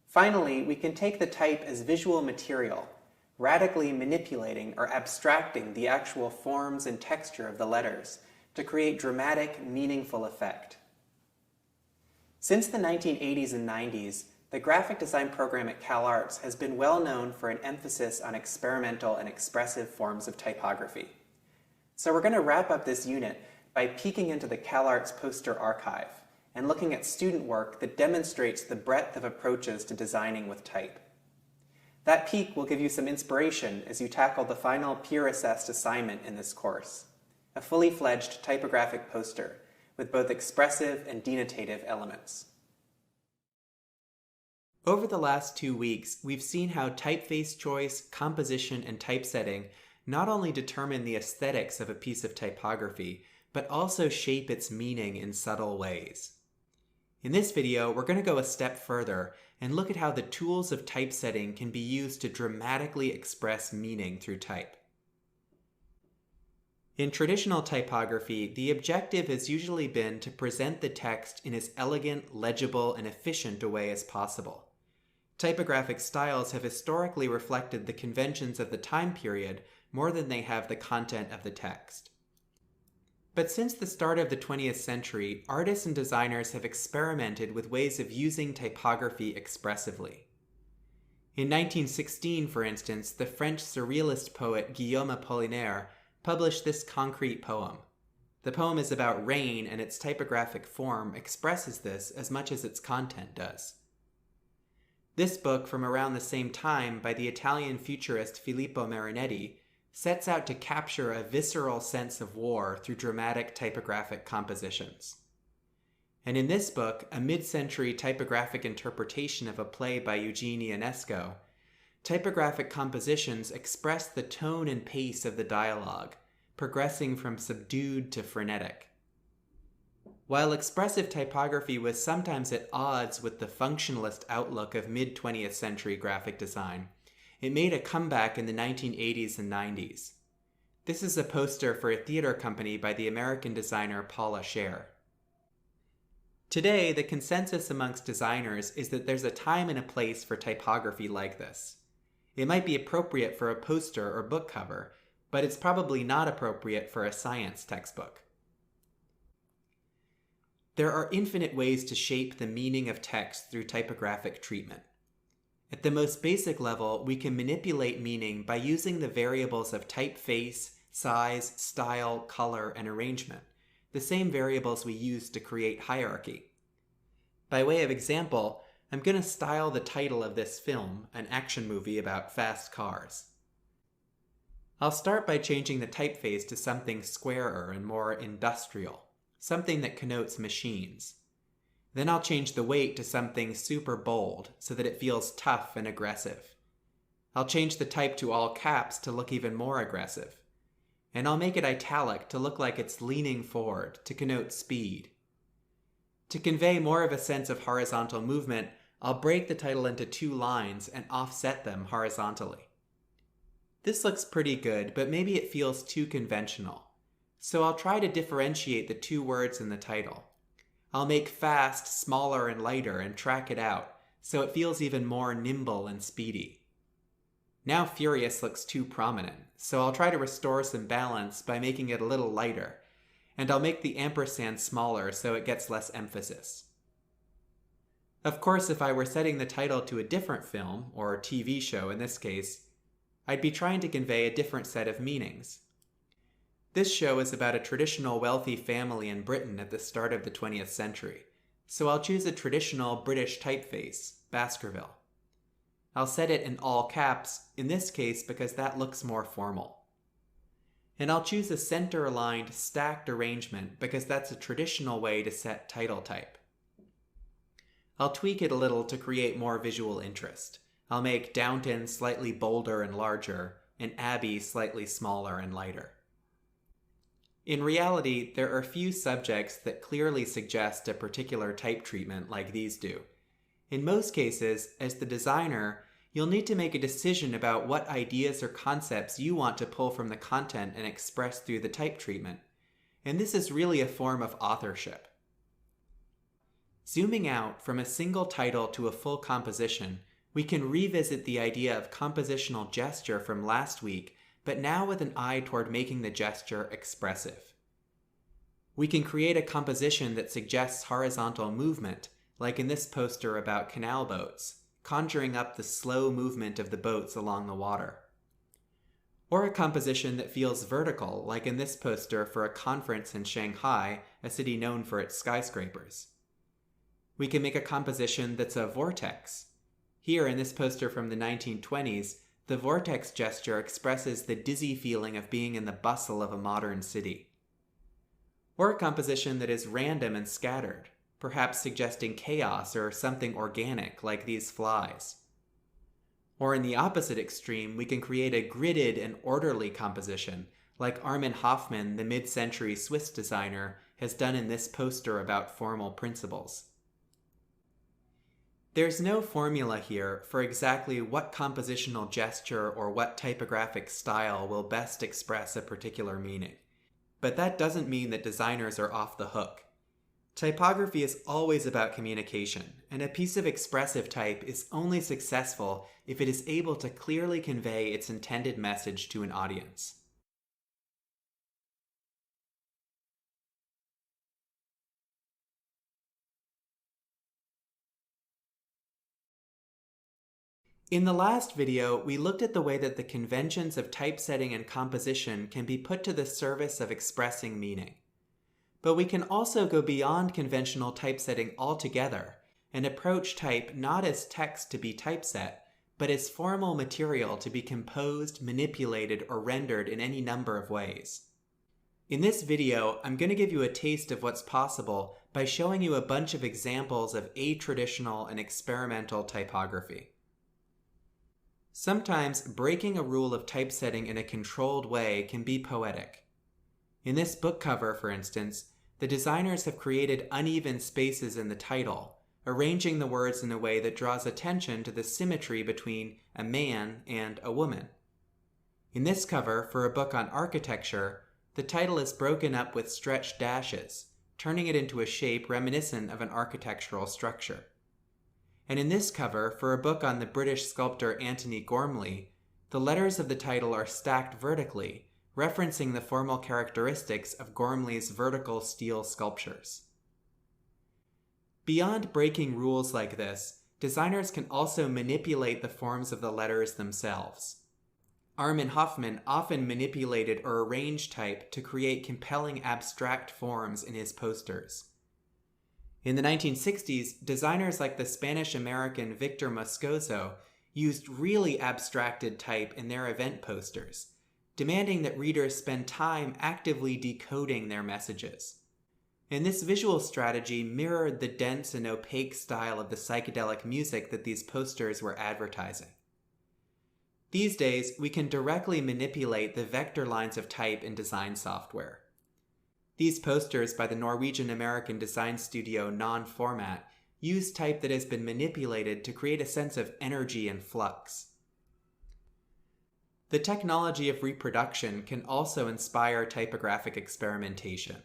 Finally, we can take the type as visual material, radically manipulating or abstracting the actual forms and texture of the letters to create dramatic, meaningful effect. Since the 1980s and 90s, the graphic design program at CalArts has been well known for an emphasis on experimental and expressive forms of typography. So we're going to wrap up this unit by peeking into the CalArts poster archive and looking at student work that demonstrates the breadth of approaches to designing with type. That peek will give you some inspiration as you tackle the final peer-assessed assignment in this course, a fully fledged typographic poster with both expressive and denotative elements. Over the last 2 weeks, we've seen how typeface choice, composition, and typesetting not only determine the aesthetics of a piece of typography, but also shape its meaning in subtle ways. In this video, we're going to go a step further and look at how the tools of typesetting can be used to dramatically express meaning through type. In traditional typography, the objective has usually been to present the text in as elegant, legible, and efficient a way as possible. Typographic styles have historically reflected the conventions of the time period more than they have the content of the text. But since the start of the 20th century, artists and designers have experimented with ways of using typography expressively. In 1916, for instance, the French surrealist poet Guillaume Apollinaire published this concrete poem. The poem is about rain, and its typographic form expresses this as much as its content does. This book, from around the same time by the Italian futurist Filippo Marinetti, sets out to capture a visceral sense of war through dramatic typographic compositions. And in this book, a mid-century typographic interpretation of a play by Eugene Ionesco, typographic compositions express the tone and pace of the dialogue, progressing from subdued to frenetic. While expressive typography was sometimes at odds with the functionalist outlook of mid-20th century graphic design, it made a comeback in the 1980s and 90s. This is a poster for a theater company by the American designer Paula Scher. Today, the consensus amongst designers is that there's a time and a place for typography like this. It might be appropriate for a poster or book cover, but it's probably not appropriate for a science textbook. There are infinite ways to shape the meaning of text through typographic treatment. At the most basic level, we can manipulate meaning by using the variables of typeface, size, style, color, and arrangement, the same variables we use to create hierarchy. By way of example, I'm going to style the title of this film, an action movie about fast cars. I'll start by changing the typeface to something squarer and more industrial, something that connotes machines. Then I'll change the weight to something super bold so that it feels tough and aggressive. I'll change the type to all caps to look even more aggressive. And I'll make it italic to look like it's leaning forward to connote speed. To convey more of a sense of horizontal movement, I'll break the title into 2 lines and offset them horizontally. This looks pretty good, but maybe it feels too conventional. So I'll try to differentiate the 2 words in the title. I'll make fast smaller and lighter and track it out, so it feels even more nimble and speedy. Now furious looks too prominent, so I'll try to restore some balance by making it a little lighter, and I'll make the ampersand smaller so it gets less emphasis. Of course, if I were setting the title to a different film, or TV show in this case, I'd be trying to convey a different set of meanings. This show is about a traditional wealthy family in Britain at the start of the 20th century, so I'll choose a traditional British typeface, Baskerville. I'll set it in all caps, in this case because that looks more formal. And I'll choose a center-aligned, stacked arrangement because that's a traditional way to set title type. I'll tweak it a little to create more visual interest. I'll make Downton slightly bolder and larger, and Abbey slightly smaller and lighter. In reality, there are few subjects that clearly suggest a particular type treatment like these do. In most cases, as the designer, you'll need to make a decision about what ideas or concepts you want to pull from the content and express through the type treatment. And this is really a form of authorship. Zooming out from a single title to a full composition, we can revisit the idea of compositional gesture from last week, but now with an eye toward making the gesture expressive. We can create a composition that suggests horizontal movement, like in this poster about canal boats, conjuring up the slow movement of the boats along the water. Or a composition that feels vertical, like in this poster for a conference in Shanghai, a city known for its skyscrapers. We can make a composition that's a vortex. Here in this poster from the 1920s, the vortex gesture expresses the dizzy feeling of being in the bustle of a modern city. Or a composition that is random and scattered, perhaps suggesting chaos or something organic like these flies. Or in the opposite extreme, we can create a gridded and orderly composition, like Armin Hoffmann, the mid-century Swiss designer, has done in this poster about formal principles. There's no formula here for exactly what compositional gesture or what typographic style will best express a particular meaning. But that doesn't mean that designers are off the hook. Typography is always about communication, and a piece of expressive type is only successful if it is able to clearly convey its intended message to an audience. In the last video, we looked at the way that the conventions of typesetting and composition can be put to the service of expressing meaning. But we can also go beyond conventional typesetting altogether and approach type not as text to be typeset, but as formal material to be composed, manipulated, or rendered in any number of ways. In this video, I'm going to give you a taste of what's possible by showing you a bunch of examples of atraditional and experimental typography. Sometimes breaking a rule of typesetting in a controlled way can be poetic. In this book cover, for instance, the designers have created uneven spaces in the title, arranging the words in a way that draws attention to the symmetry between a man and a woman. In this cover, for a book on architecture, the title is broken up with stretched dashes, turning it into a shape reminiscent of an architectural structure. And in this cover, for a book on the British sculptor Antony Gormley, the letters of the title are stacked vertically, referencing the formal characteristics of Gormley's vertical steel sculptures. Beyond breaking rules like this, designers can also manipulate the forms of the letters themselves. Armin Hoffman often manipulated or arranged type to create compelling abstract forms in his posters. In the 1960s, designers like the Spanish-American Victor Moscoso used really abstracted type in their event posters, demanding that readers spend time actively decoding their messages. And this visual strategy mirrored the dense and opaque style of the psychedelic music that these posters were advertising. These days, we can directly manipulate the vector lines of type in design software. These posters by the Norwegian-American design studio Non-Format use type that has been manipulated to create a sense of energy and flux. The technology of reproduction can also inspire typographic experimentation.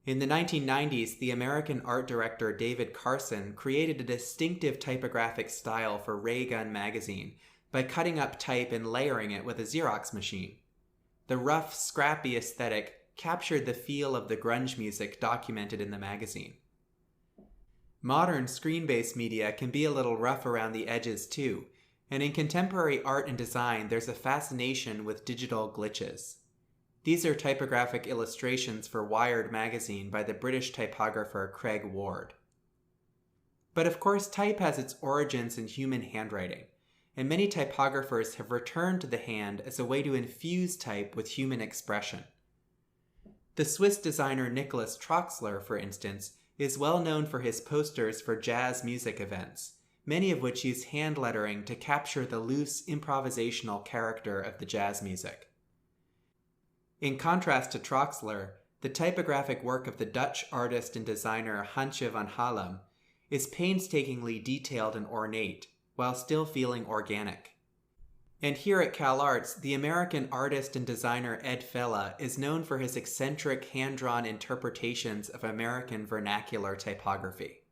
In the 1990s, the American art director David Carson created a distinctive typographic style for Ray Gun magazine by cutting up type and layering it with a Xerox machine. The rough, scrappy aesthetic captured the feel of the grunge music documented in the magazine. Modern screen-based media can be a little rough around the edges too, and in contemporary art and design there's a fascination with digital glitches. These are typographic illustrations for Wired magazine by the British typographer Craig Ward. But of course, type has its origins in human handwriting, and many typographers have returned to the hand as a way to infuse type with human expression. The Swiss designer Nicholas Troxler, for instance, is well known for his posters for jazz music events, many of which use hand lettering to capture the loose, improvisational character of the jazz music. In contrast to Troxler, the typographic work of the Dutch artist and designer Hansje van Halem is painstakingly detailed and ornate, while still feeling organic. And here at CalArts, the American artist and designer Ed Fella is known for his eccentric hand-drawn interpretations of American vernacular typography.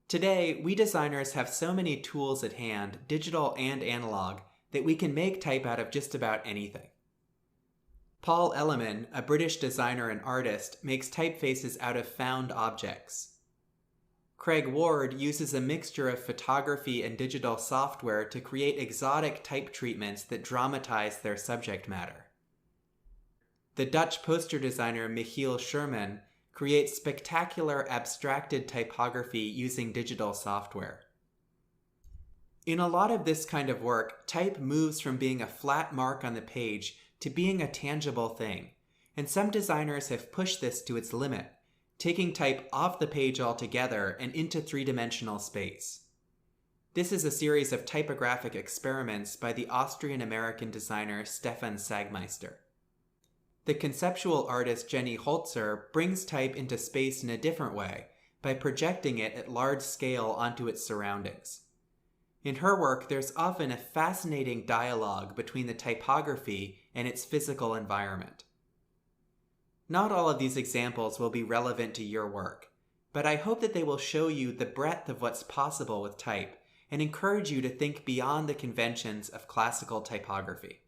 Today, we designers have so many tools at hand, digital and analog, that we can make type out of just about anything. Paul Elliman, a British designer and artist, makes typefaces out of found objects. Craig Ward uses a mixture of photography and digital software to create exotic type treatments that dramatize their subject matter. The Dutch poster designer Michiel Sherman creates spectacular abstracted typography using digital software. In a lot of this kind of work, type moves from being a flat mark on the page to being a tangible thing, and some designers have pushed this to its limit, taking type off the page altogether and into three-dimensional space. This is a series of typographic experiments by the Austrian-American designer Stefan Sagmeister. The conceptual artist Jenny Holzer brings type into space in a different way by projecting it at large scale onto its surroundings. In her work, there's often a fascinating dialogue between the typography and its physical environment. Not all of these examples will be relevant to your work, but I hope that they will show you the breadth of what's possible with type and encourage you to think beyond the conventions of classical typography.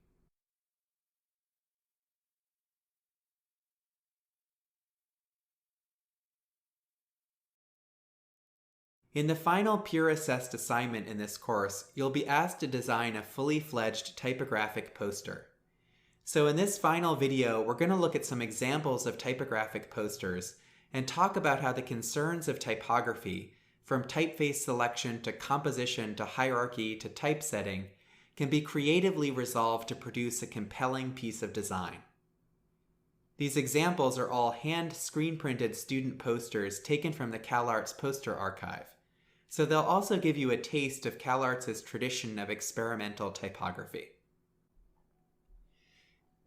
In the final Pure Assessed assignment in this course, you'll be asked to design a fully fledged typographic poster. So in this final video, we're going to look at some examples of typographic posters and talk about how the concerns of typography, from typeface selection to composition to hierarchy to typesetting, can be creatively resolved to produce a compelling piece of design. These examples are all hand screen-printed student posters taken from the CalArts poster archive, so they'll also give you a taste of CalArts' tradition of experimental typography.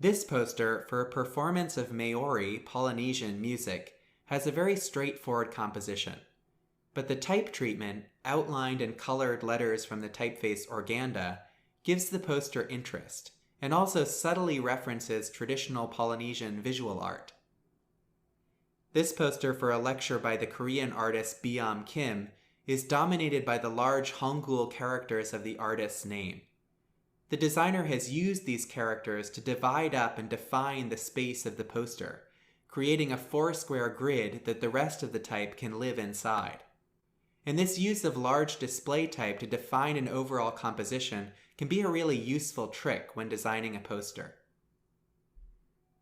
This poster for a performance of Maori Polynesian music has a very straightforward composition, but the type treatment, outlined and colored letters from the typeface Organda, gives the poster interest, and also subtly references traditional Polynesian visual art. This poster for a lecture by the Korean artist Byam Kim is dominated by the large Hangul characters of the artist's name. The designer has used these characters to divide up and define the space of the poster, creating a 4-square grid that the rest of the type can live inside. And this use of large display type to define an overall composition can be a really useful trick when designing a poster.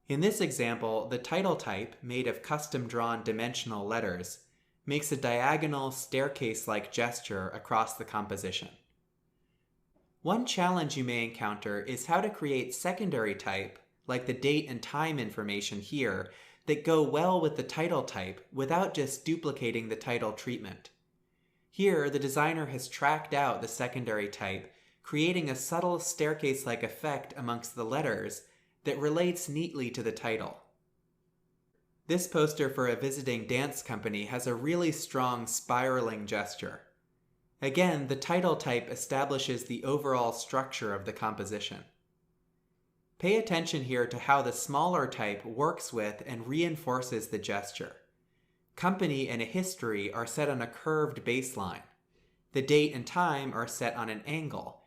In this example, the title type, made of custom-drawn dimensional letters, makes a diagonal staircase-like gesture across the composition. One challenge you may encounter is how to create secondary type, like the date and time information here, that go well with the title type without just duplicating the title treatment. Here, the designer has tracked out the secondary type, creating a subtle staircase-like effect amongst the letters that relates neatly to the title. This poster for a visiting dance company has a really strong spiraling gesture. Again, the title type establishes the overall structure of the composition. Pay attention here to how the smaller type works with and reinforces the gesture. Company and a history are set on a curved baseline. The date and time are set on an angle,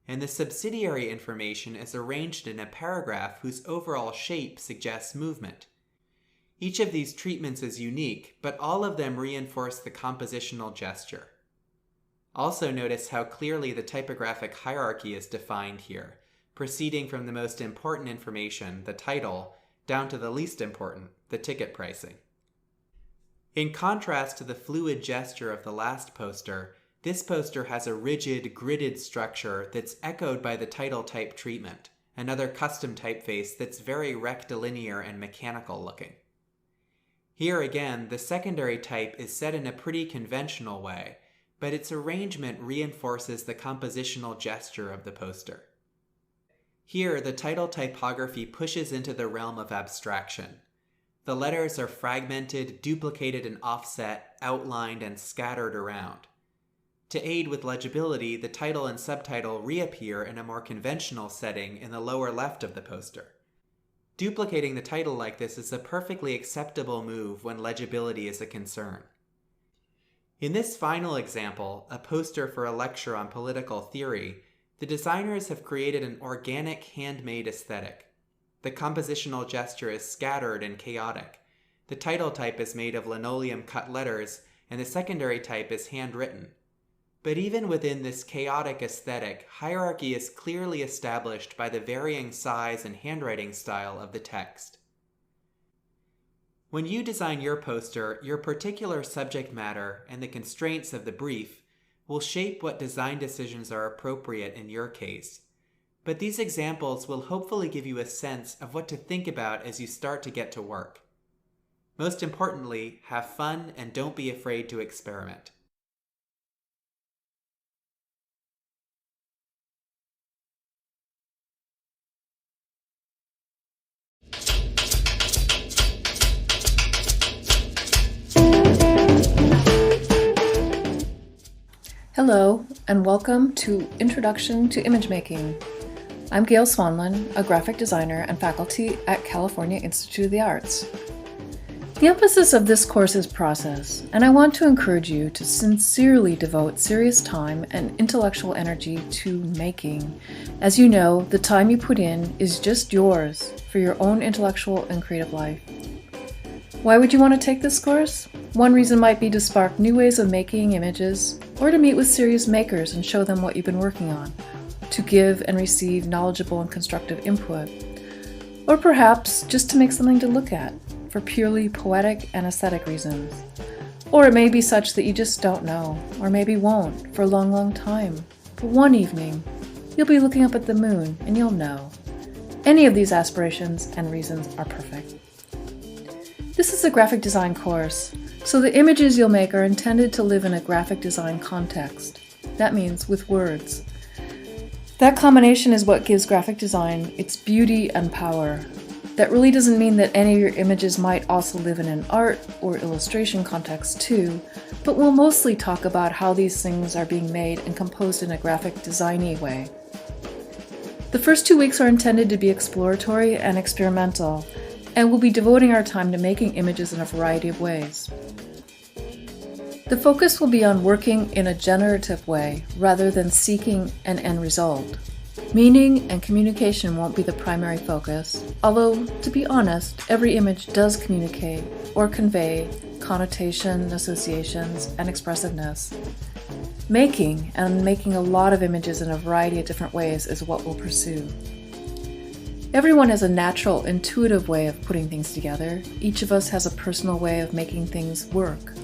and the subsidiary information is arranged in a paragraph whose overall shape suggests movement. Each of these treatments is unique, but all of them reinforce the compositional gesture. Also notice how clearly the typographic hierarchy is defined here, proceeding from the most important information, the title, down to the least important, the ticket pricing. In contrast to the fluid gesture of the last poster, this poster has a rigid, gridded structure that's echoed by the title type treatment, another custom typeface that's very rectilinear and mechanical looking. Here again, the secondary type is set in a pretty conventional way, but its arrangement reinforces the compositional gesture of the poster. Here, the title typography pushes into the realm of abstraction. The letters are fragmented, duplicated and offset, outlined, and scattered around. To aid with legibility, the title and subtitle reappear in a more conventional setting in the lower left of the poster. Duplicating the title like this is a perfectly acceptable move when legibility is a concern. In this final example, a poster for a lecture on political theory, the designers have created an organic handmade aesthetic. The compositional gesture is scattered and chaotic. The title type is made of linoleum-cut letters, and the secondary type is handwritten. But even within this chaotic aesthetic, hierarchy is clearly established by the varying size and handwriting style of the text. When you design your poster, your particular subject matter and the constraints of the brief will shape what design decisions are appropriate in your case. But these examples will hopefully give you a sense of what to think about as you start to get to work. Most importantly, have fun and don't be afraid to experiment. Hello, and welcome to Introduction to Image Making. I'm Gail Swanlin, a graphic designer and faculty at California Institute of the Arts. The emphasis of this course is process, and I want to encourage you to sincerely devote serious time and intellectual energy to making. As you know, the time you put in is just yours for your own intellectual and creative life. Why would you want to take this course? One reason might be to spark new ways of making images, or to meet with serious makers and show them what you've been working on, to give and receive knowledgeable and constructive input, or perhaps just to make something to look at for purely poetic and aesthetic reasons. Or it may be such that you just don't know, or maybe won't, for a long, long time. But one evening, you'll be looking up at the moon and you'll know. Any of these aspirations and reasons are perfect. This is a graphic design course, so the images you'll make are intended to live in a graphic design context. That means with words. That combination is what gives graphic design its beauty and power. That really doesn't mean that any of your images might also live in an art or illustration context too, but we'll mostly talk about how these things are being made and composed in a graphic design-y way. The first 2 weeks are intended to be exploratory and experimental, and we'll be devoting our time to making images in a variety of ways. The focus will be on working in a generative way rather than seeking an end result. Meaning and communication won't be the primary focus, although, to be honest, every image does communicate or convey connotation, associations, and expressiveness. Making a lot of images in a variety of different ways is what we'll pursue. Everyone has a natural, intuitive way of putting things together. Each of us has a personal way of making things work.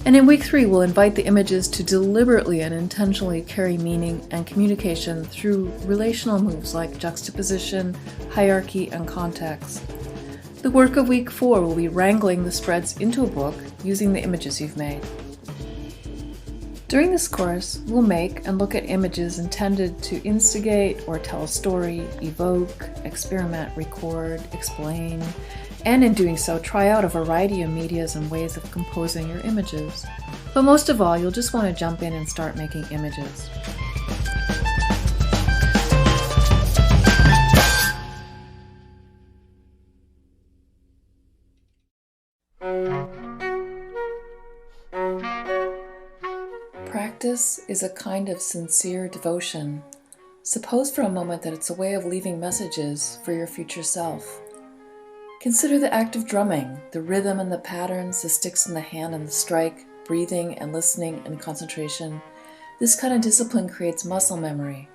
And in week 3, we'll invite the images to deliberately and intentionally carry meaning and communication through relational moves like juxtaposition, hierarchy, and context. The work of week 4 will be wrangling the spreads into a book using the images you've made. During this course, we'll make and look at images intended to instigate or tell a story, evoke, experiment, record, explain, and in doing so, try out a variety of medias and ways of composing your images. But most of all, you'll just want to jump in and start making images. Practice is a kind of sincere devotion. Suppose for a moment that it's a way of leaving messages for your future self. Consider the act of drumming, the rhythm and the patterns, the sticks in the hand and the strike, breathing and listening and concentration. This kind of discipline creates muscle memory.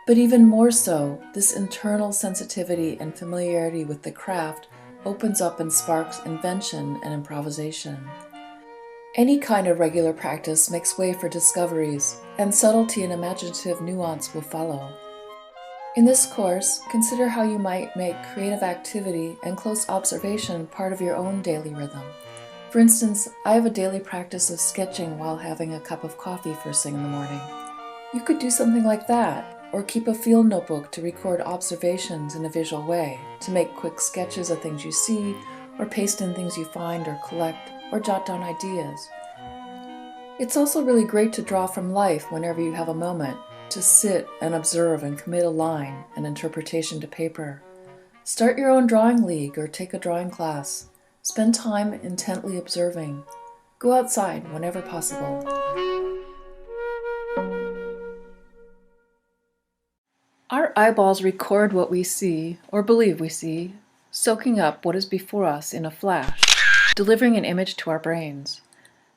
But even more so, this internal sensitivity and familiarity with the craft opens up and sparks invention and improvisation. Any kind of regular practice makes way for discoveries, and subtlety and imaginative nuance will follow. In this course, consider how you might make creative activity and close observation part of your own daily rhythm. For instance, I have a daily practice of sketching while having a cup of coffee first thing in the morning. You could do something like that, or keep a field notebook to record observations in a visual way, to make quick sketches of things you see, or paste in things you find or collect, or jot down ideas. It's also really great to draw from life whenever you have a moment, to sit and observe and commit a line, an interpretation to paper. Start your own drawing league or take a drawing class. Spend time intently observing. Go outside whenever possible. Our eyeballs record what we see, or believe we see, soaking up what is before us in a flash, delivering an image to our brains.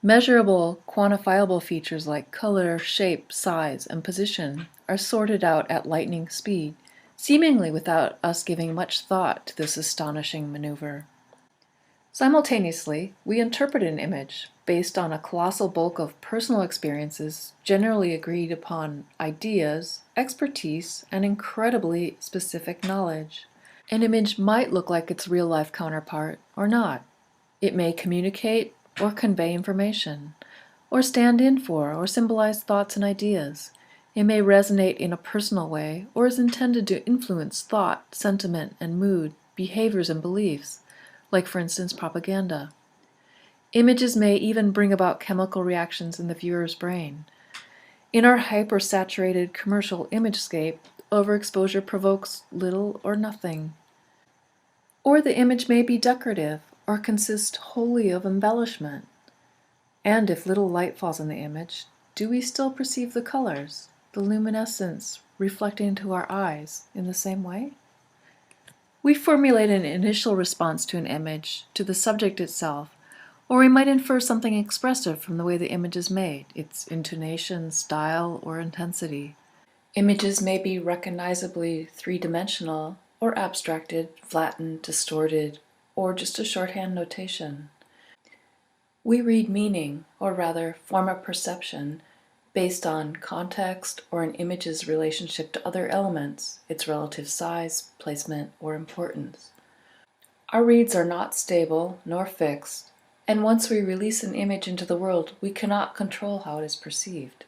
Measurable, quantifiable features like color, shape, size, and position are sorted out at lightning speed, seemingly without us giving much thought to this astonishing maneuver. Simultaneously, we interpret an image based on a colossal bulk of personal experiences, generally agreed upon ideas, expertise, and incredibly specific knowledge. An image might look like its real-life counterpart, or not. It may communicate or convey information, or stand in for or symbolize thoughts and ideas. It may resonate in a personal way, or is intended to influence thought, sentiment, and mood, behaviors, and beliefs, like for instance propaganda. Images may even bring about chemical reactions in the viewer's brain. In our hyper-saturated commercial imagescape, overexposure provokes little or nothing. Or the image may be decorative, or consist wholly of embellishment. And if little light falls on the image, do we still perceive the colors, the luminescence reflecting into our eyes in the same way? We formulate an initial response to an image, to the subject itself, or we might infer something expressive from the way the image is made, its intonation, style, or intensity. Images may be recognizably three-dimensional, or abstracted, flattened, distorted, or just a shorthand notation. We read meaning, or rather form a perception, based on context or an image's relationship to other elements, its relative size, placement, or importance. Our reads are not stable nor fixed, and once we release an image into the world, we cannot control how it is perceived.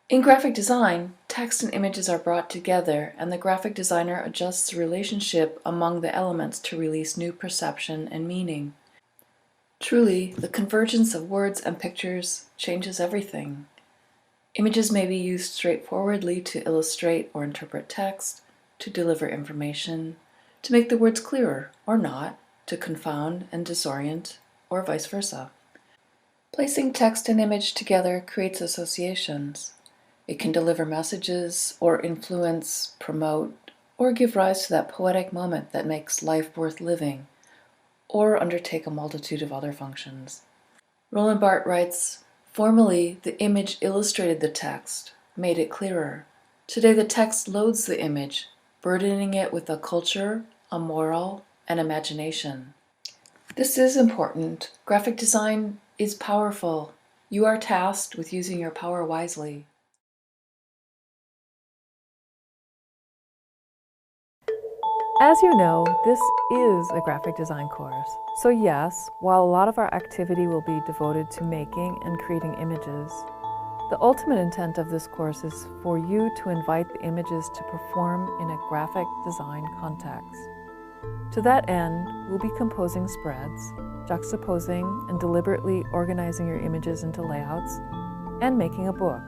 In graphic design, text and images are brought together, and the graphic designer adjusts the relationship among the elements to release new perception and meaning. Truly, the convergence of words and pictures changes everything. Images may be used straightforwardly to illustrate or interpret text, to deliver information, to make the words clearer or not, to confound and disorient, or vice versa. Placing text and image together creates associations. It can deliver messages, or influence, promote, or give rise to that poetic moment that makes life worth living, or undertake a multitude of other functions. Roland Barthes writes, "Formerly, the image illustrated the text, made it clearer. Today, the text loads the image, burdening it with a culture, a moral, and imagination." This is important. Graphic design is powerful. You are tasked with using your power wisely. As you know, this is a graphic design course. So yes, while a lot of our activity will be devoted to making and creating images, the ultimate intent of this course is for you to invite the images to perform in a graphic design context. To that end, we'll be composing spreads, juxtaposing and deliberately organizing your images into layouts, and making a book.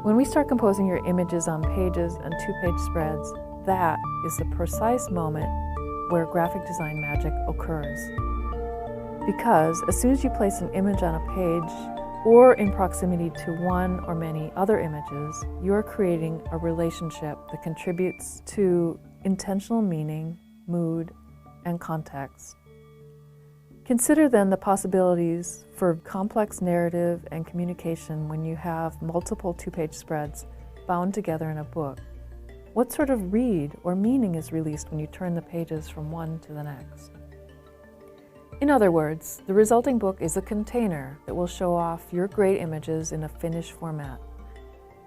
When we start composing your images on pages and two-page spreads, that is the precise moment where graphic design magic occurs. Because as soon as you place an image on a page or in proximity to one or many other images, you are creating a relationship that contributes to intentional meaning, mood, and context. Consider then the possibilities for complex narrative and communication when you have multiple two-page spreads bound together in a book. What sort of read or meaning is released when you turn the pages from one to the next? In other words, the resulting book is a container that will show off your great images in a finished format.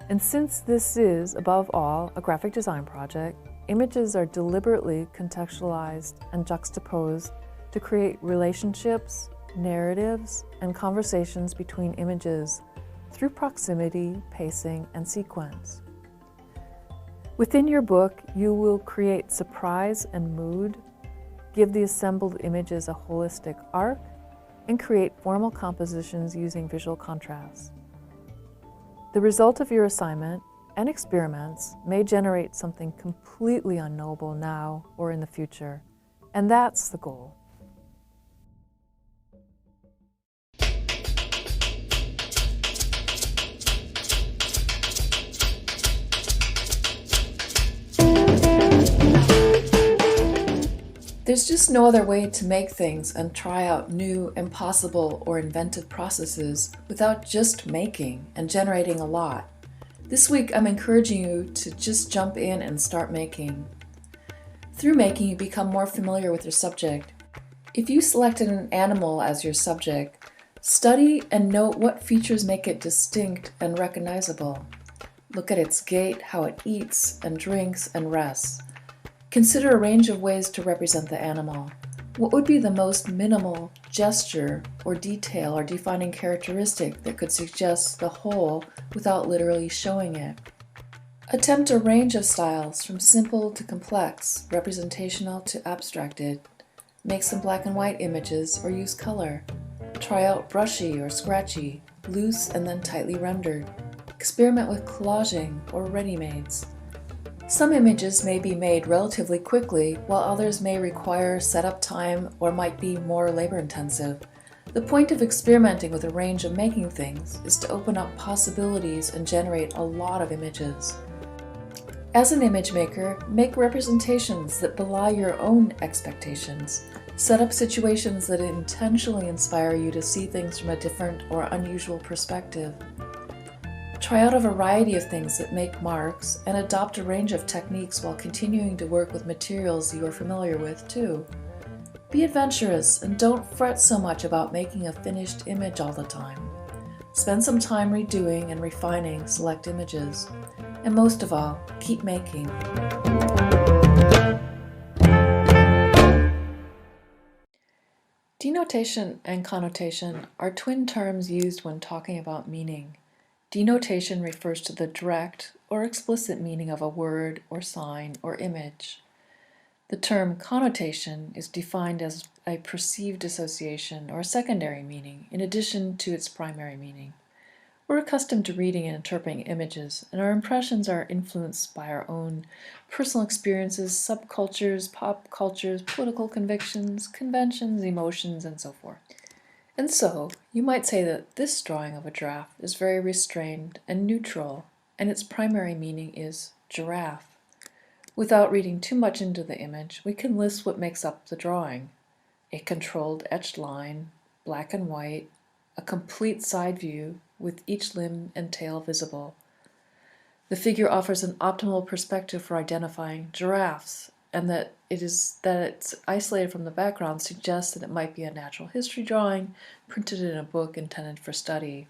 And since this is, above all, a graphic design project, images are deliberately contextualized and juxtaposed to create relationships, narratives, and conversations between images through proximity, pacing, and sequence. Within your book, you will create surprise and mood, give the assembled images a holistic arc, and create formal compositions using visual contrast. The result of your assignment and experiments may generate something completely unknowable now or in the future, and that's the goal. There's just no other way to make things and try out new, impossible, or inventive processes without just making and generating a lot. This week, I'm encouraging you to just jump in and start making. Through making, you become more familiar with your subject. If you selected an animal as your subject, study and note what features make it distinct and recognizable. Look at its gait, how it eats and drinks and rests. Consider a range of ways to represent the animal. What would be the most minimal gesture or detail or defining characteristic that could suggest the whole without literally showing it? Attempt a range of styles from simple to complex, representational to abstracted. Make some black and white images or use color. Try out brushy or scratchy, loose and then tightly rendered. Experiment with collaging or ready-mades. Some images may be made relatively quickly, while others may require setup time or might be more labor-intensive. The point of experimenting with a range of making things is to open up possibilities and generate a lot of images. As an image maker, make representations that belie your own expectations. Set up situations that intentionally inspire you to see things from a different or unusual perspective. Try out a variety of things that make marks and adopt a range of techniques while continuing to work with materials you are familiar with too. Be adventurous and don't fret so much about making a finished image all the time. Spend some time redoing and refining select images. And most of all, keep making. Denotation and connotation are twin terms used when talking about meaning. Denotation refers to the direct or explicit meaning of a word or sign or image. The term connotation is defined as a perceived association or a secondary meaning in addition to its primary meaning. We're accustomed to reading and interpreting images, and our impressions are influenced by our own personal experiences, subcultures, pop cultures, political convictions, conventions, emotions, and so forth. And so, you might say that this drawing of a giraffe is very restrained and neutral, and its primary meaning is giraffe. Without reading too much into the image, we can list what makes up the drawing: a controlled etched line, black and white, a complete side view with each limb and tail visible. The figure offers an optimal perspective for identifying giraffes, and that it's isolated from the background suggests that it might be a natural history drawing printed in a book intended for study.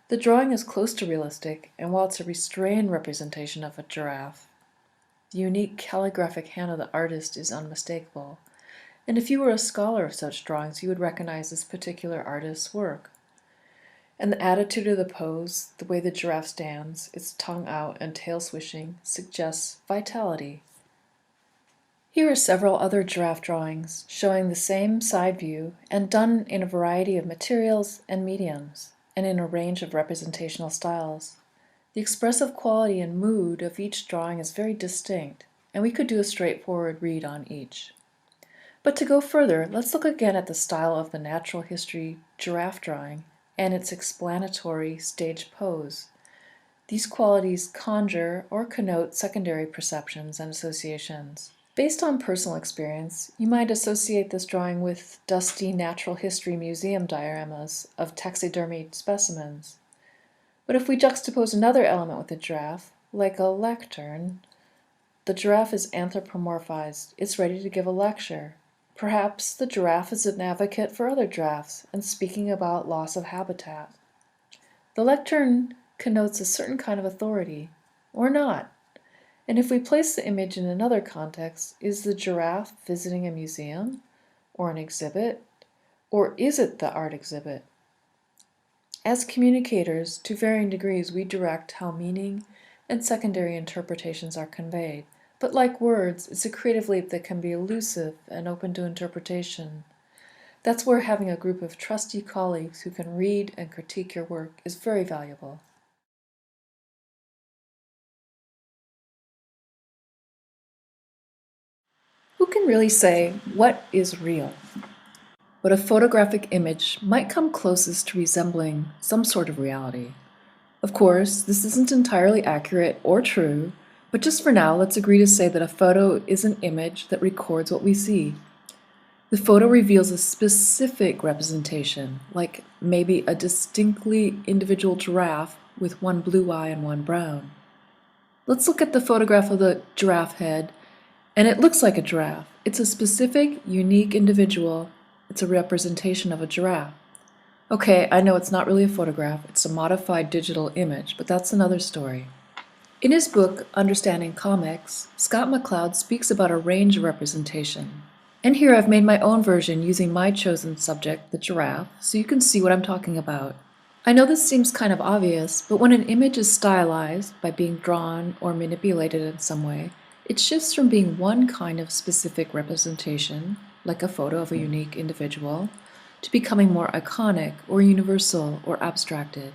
The drawing is close to realistic, and while it's a restrained representation of a giraffe, the unique calligraphic hand of the artist is unmistakable. And if you were a scholar of such drawings, you would recognize this particular artist's work. And the attitude of the pose, the way the giraffe stands, its tongue out and tail swishing, suggests vitality. Here are several other giraffe drawings showing the same side view and done in a variety of materials and mediums, and in a range of representational styles. The expressive quality and mood of each drawing is very distinct, and we could do a straightforward read on each. But to go further, let's look again at the style of the natural history giraffe drawing and its explanatory stage pose. These qualities conjure or connote secondary perceptions and associations. Based on personal experience, you might associate this drawing with dusty natural history museum dioramas of taxidermied specimens. But if we juxtapose another element with the giraffe, like a lectern, the giraffe is anthropomorphized. It's ready to give a lecture. Perhaps the giraffe is an advocate for other giraffes and speaking about loss of habitat. The lectern connotes a certain kind of authority, or not. And if we place the image in another context, is the giraffe visiting a museum or an exhibit, or is it the art exhibit? As communicators, to varying degrees, we direct how meaning and secondary interpretations are conveyed. But like words, it's a creative leap that can be elusive and open to interpretation. That's where having a group of trusty colleagues who can read and critique your work is very valuable. Who can really say what is real? But a photographic image might come closest to resembling some sort of reality. Of course, this isn't entirely accurate or true, but just for now, let's agree to say that a photo is an image that records what we see. The photo reveals a specific representation, like maybe a distinctly individual giraffe with one blue eye and one brown. Let's look at the photograph of the giraffe head, and it looks like a giraffe. It's a specific, unique individual. It's a representation of a giraffe. Okay, I know it's not really a photograph, it's a modified digital image, but that's another story. In his book, Understanding Comics, Scott McCloud speaks about a range of representation. And here I've made my own version using my chosen subject, the giraffe, so you can see what I'm talking about. I know this seems kind of obvious, but when an image is stylized by being drawn or manipulated in some way, it shifts from being one kind of specific representation, like a photo of a unique individual, to becoming more iconic or universal or abstracted.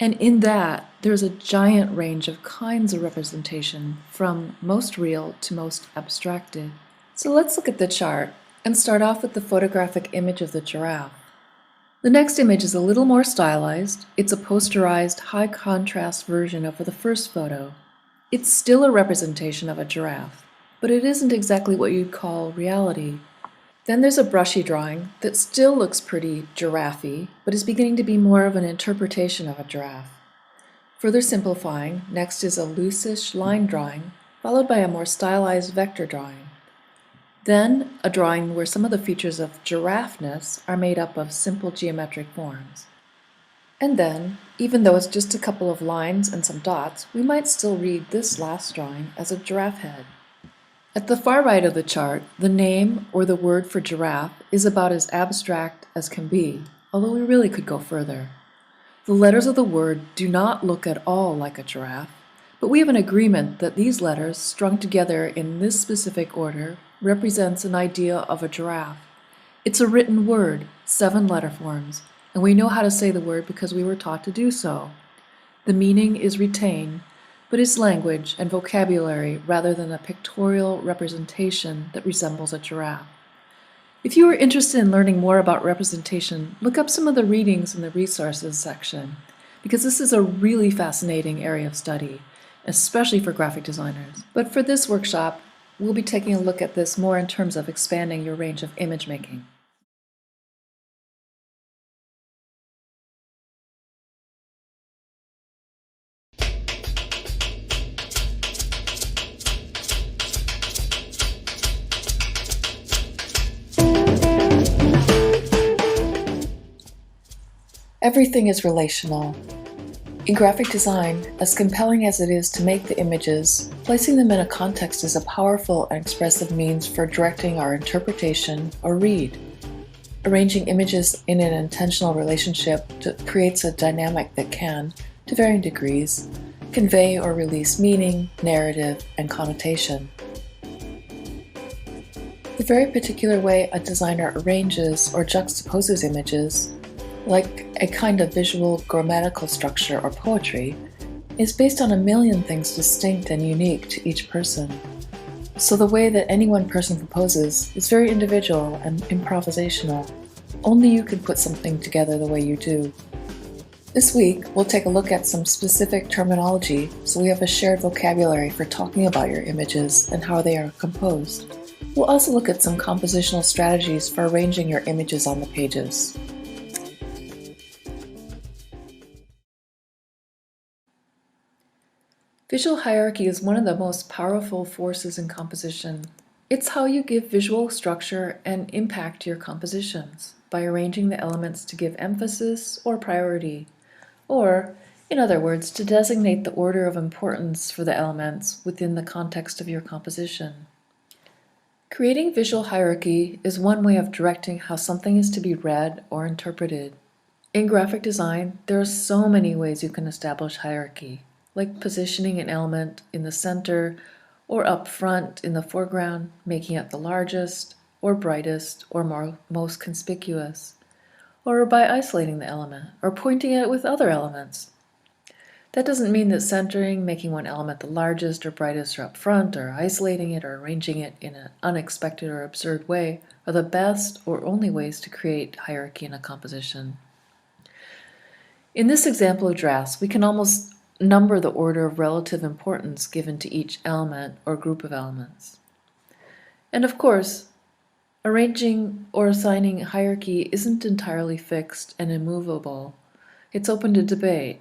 And in that, there's a giant range of kinds of representation, from most real to most abstracted. So let's look at the chart and start off with the photographic image of the giraffe. The next image is a little more stylized. It's a posterized, high-contrast version of the first photo. It's still a representation of a giraffe, but it isn't exactly what you'd call reality. Then there's a brushy drawing that still looks pretty giraffe-y, but is beginning to be more of an interpretation of a giraffe. Further simplifying, next is a loosish line drawing, followed by a more stylized vector drawing. Then a drawing where some of the features of giraffeness are made up of simple geometric forms. And then, even though it's just a couple of lines and some dots, we might still read this last drawing as a giraffe head. At the far right of the chart, the name or the word for giraffe is about as abstract as can be, although we really could go further. The letters of the word do not look at all like a giraffe, but we have an agreement that these letters, strung together in this specific order, represents an idea of a giraffe. It's a written word, 7 letter forms, and we know how to say the word because we were taught to do so. The meaning is retained, but it's language and vocabulary rather than a pictorial representation that resembles a giraffe. If you are interested in learning more about representation, look up some of the readings in the resources section, because this is a really fascinating area of study, especially for graphic designers. But for this workshop, we'll be taking a look at this more in terms of expanding your range of image making. Everything is relational. In graphic design, as compelling as it is to make the images, placing them in a context is a powerful and expressive means for directing our interpretation or read. Arranging images in an intentional relationship creates a dynamic that can, to varying degrees, convey or release meaning, narrative, and connotation. The very particular way a designer arranges or juxtaposes images, like a kind of visual grammatical structure or poetry, is based on a million things distinct and unique to each person. So the way that any one person composes is very individual and improvisational. Only you can put something together the way you do. This week, we'll take a look at some specific terminology so we have a shared vocabulary for talking about your images and how they are composed. We'll also look at some compositional strategies for arranging your images on the pages. Visual hierarchy is one of the most powerful forces in composition. It's how you give visual structure and impact to your compositions, by arranging the elements to give emphasis or priority, or, in other words, to designate the order of importance for the elements within the context of your composition. Creating visual hierarchy is one way of directing how something is to be read or interpreted. In graphic design, there are so many ways you can establish hierarchy, like positioning an element in the center or up front in the foreground, making it the largest or brightest or most conspicuous, or by isolating the element or pointing at it with other elements. That doesn't mean that centering, making one element the largest or brightest or up front, or isolating it or arranging it in an unexpected or absurd way are the best or only ways to create hierarchy in a composition. In this example of drafts, we can almost number the order of relative importance given to each element or group of elements. And of course, arranging or assigning hierarchy isn't entirely fixed and immovable. It's open to debate.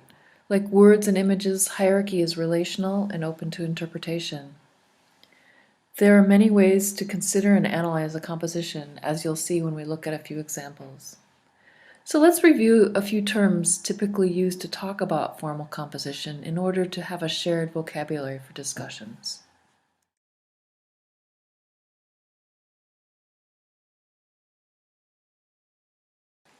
Like words and images, hierarchy is relational and open to interpretation. There are many ways to consider and analyze a composition, as you'll see when we look at a few examples. So let's review a few terms typically used to talk about formal composition in order to have a shared vocabulary for discussions.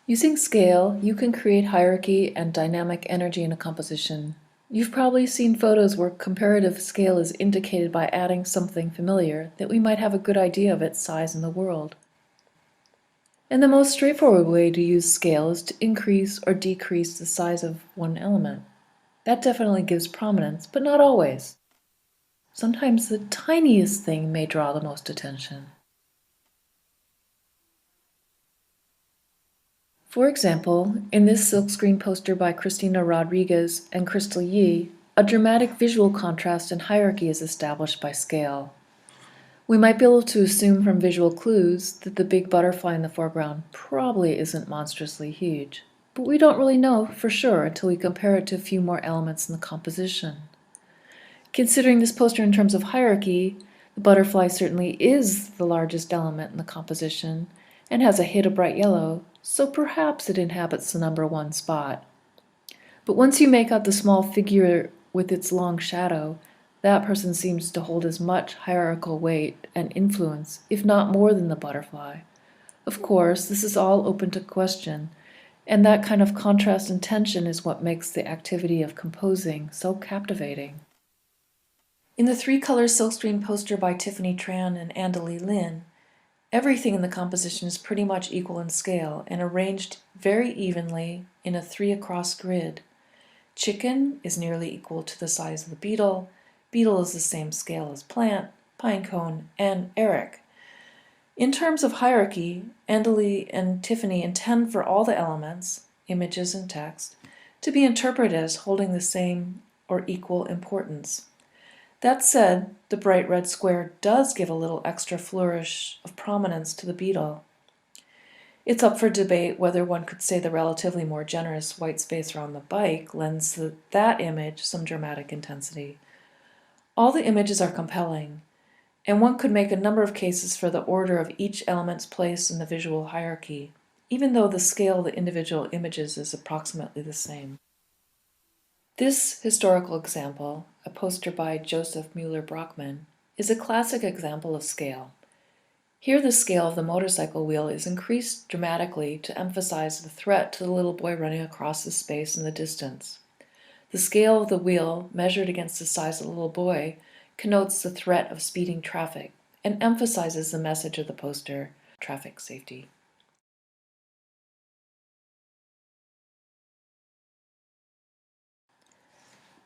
Using scale, you can create hierarchy and dynamic energy in a composition. You've probably seen photos where comparative scale is indicated by adding something familiar that we might have a good idea of its size in the world. And the most straightforward way to use scale is to increase or decrease the size of one element. That definitely gives prominence, but not always. Sometimes the tiniest thing may draw the most attention. For example, in this silkscreen poster by Cristina Rodriguez and Crystal Yee, a dramatic visual contrast and hierarchy is established by scale. We might be able to assume from visual clues that the big butterfly in the foreground probably isn't monstrously huge, but we don't really know for sure until we compare it to a few more elements in the composition. Considering this poster in terms of hierarchy, the butterfly certainly is the largest element in the composition and has a hint of bright yellow, so perhaps it inhabits the number 1 spot. But once you make out the small figure with its long shadow, That person seems to hold as much hierarchical weight and influence, if not more than the butterfly. Of course, this is all open to question, and that kind of contrast and tension is what makes the activity of composing so captivating. In the three-color silkscreen poster by Tiffany Tran and Andalee Lin, everything in the composition is pretty much equal in scale and arranged very evenly in a 3-across grid. Chicken is nearly equal to the size of the beetle. Beetle is the same scale as plant, pinecone, and Eric. In terms of hierarchy, Andalee and Tiffany intend for all the elements, images and text, to be interpreted as holding the same or equal importance. That said, the bright red square does give a little extra flourish of prominence to the beetle. It's up for debate whether one could say the relatively more generous white space around the bike lends that image some dramatic intensity. All the images are compelling, and one could make a number of cases for the order of each element's place in the visual hierarchy, even though the scale of the individual images is approximately the same. This historical example, a poster by Joseph Mueller-Brockman, is a classic example of scale. Here the scale of the motorcycle wheel is increased dramatically to emphasize the threat to the little boy running across the space in the distance. The scale of the wheel, measured against the size of the little boy, connotes the threat of speeding traffic and emphasizes the message of the poster, traffic safety.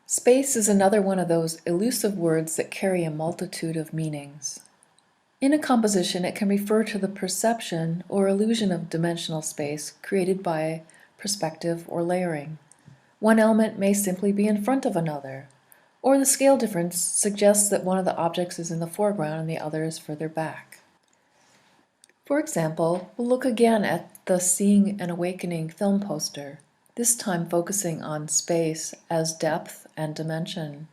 Space is another one of those elusive words that carry a multitude of meanings. In a composition, it can refer to the perception or illusion of dimensional space created by perspective or layering. One element may simply be in front of another, or the scale difference suggests that one of the objects is in the foreground and the other is further back. For example, we'll look again at the Seeing and Awakening film poster, this time focusing on space as depth and dimension.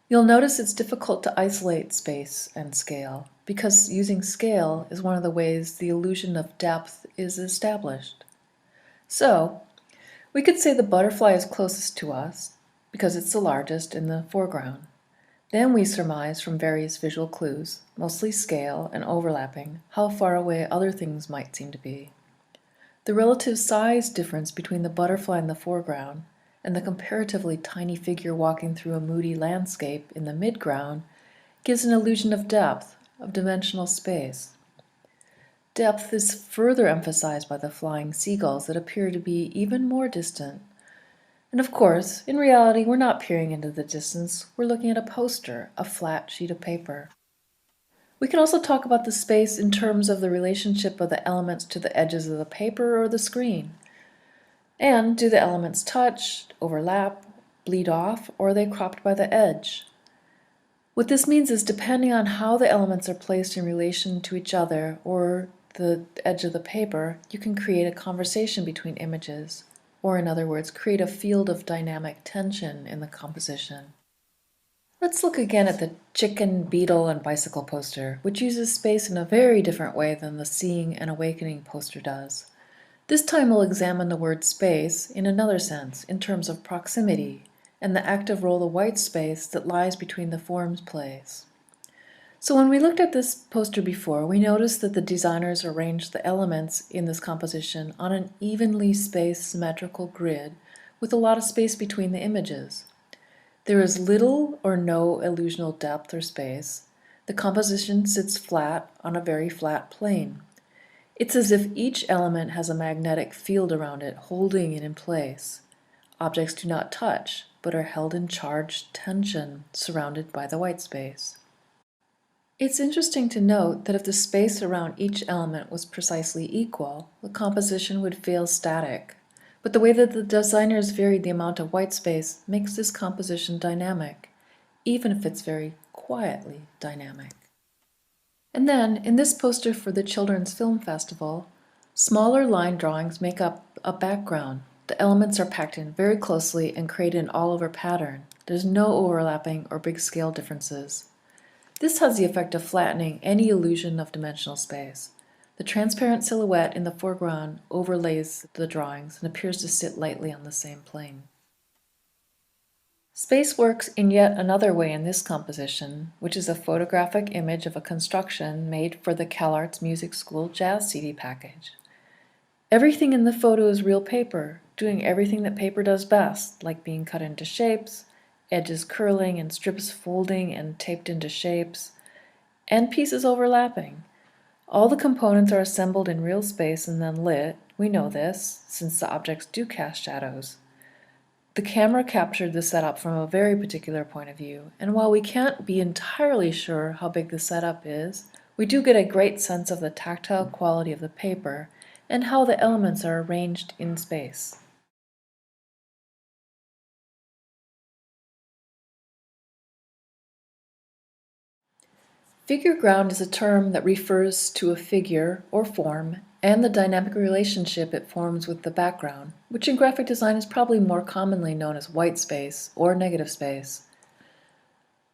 You'll notice it's difficult to isolate space and scale, because using scale is one of the ways the illusion of depth is established. So, we could say the butterfly is closest to us, because it's the largest in the foreground. Then we surmise from various visual clues, mostly scale and overlapping, how far away other things might seem to be. The relative size difference between the butterfly in the foreground and the comparatively tiny figure walking through a moody landscape in the midground gives an illusion of depth, of dimensional space. Depth is further emphasized by the flying seagulls that appear to be even more distant. And of course, in reality, we're not peering into the distance, we're looking at a poster, a flat sheet of paper. We can also talk about the space in terms of the relationship of the elements to the edges of the paper or the screen. And do the elements touch, overlap, bleed off, or are they cropped by the edge? What this means is depending on how the elements are placed in relation to each other or the edge of the paper, you can create a conversation between images, or in other words, create a field of dynamic tension in the composition. Let's look again at the chicken, beetle, and bicycle poster, which uses space in a very different way than the Seeing and Awakening poster does. This time we'll examine the word space in another sense, in terms of proximity, and the active role of white space that lies between the forms plays. So when we looked at this poster before, we noticed that the designers arranged the elements in this composition on an evenly spaced symmetrical grid with a lot of space between the images. There is little or no illusional depth or space. The composition sits flat on a very flat plane. It's as if each element has a magnetic field around it, holding it in place. Objects do not touch, but are held in charged tension, surrounded by the white space. It's interesting to note that if the space around each element was precisely equal, the composition would feel static. But the way that the designers varied the amount of white space makes this composition dynamic, even if it's very quietly dynamic. And then, in this poster for the Children's Film Festival, smaller line drawings make up a background. The elements are packed in very closely and create an all-over pattern. There's no overlapping or big scale differences. This has the effect of flattening any illusion of dimensional space. The transparent silhouette in the foreground overlays the drawings and appears to sit lightly on the same plane. Space works in yet another way in this composition, which is a photographic image of a construction made for the CalArts Music School Jazz CD package. Everything in the photo is real paper, doing everything that paper does best, like being cut into shapes, edges curling and strips folding and taped into shapes, and pieces overlapping. All the components are assembled in real space and then lit. We know this, since the objects do cast shadows. The camera captured the setup from a very particular point of view, and while we can't be entirely sure how big the setup is, we do get a great sense of the tactile quality of the paper and how the elements are arranged in space. Figure ground is a term that refers to a figure or form and the dynamic relationship it forms with the background, which in graphic design is probably more commonly known as white space or negative space.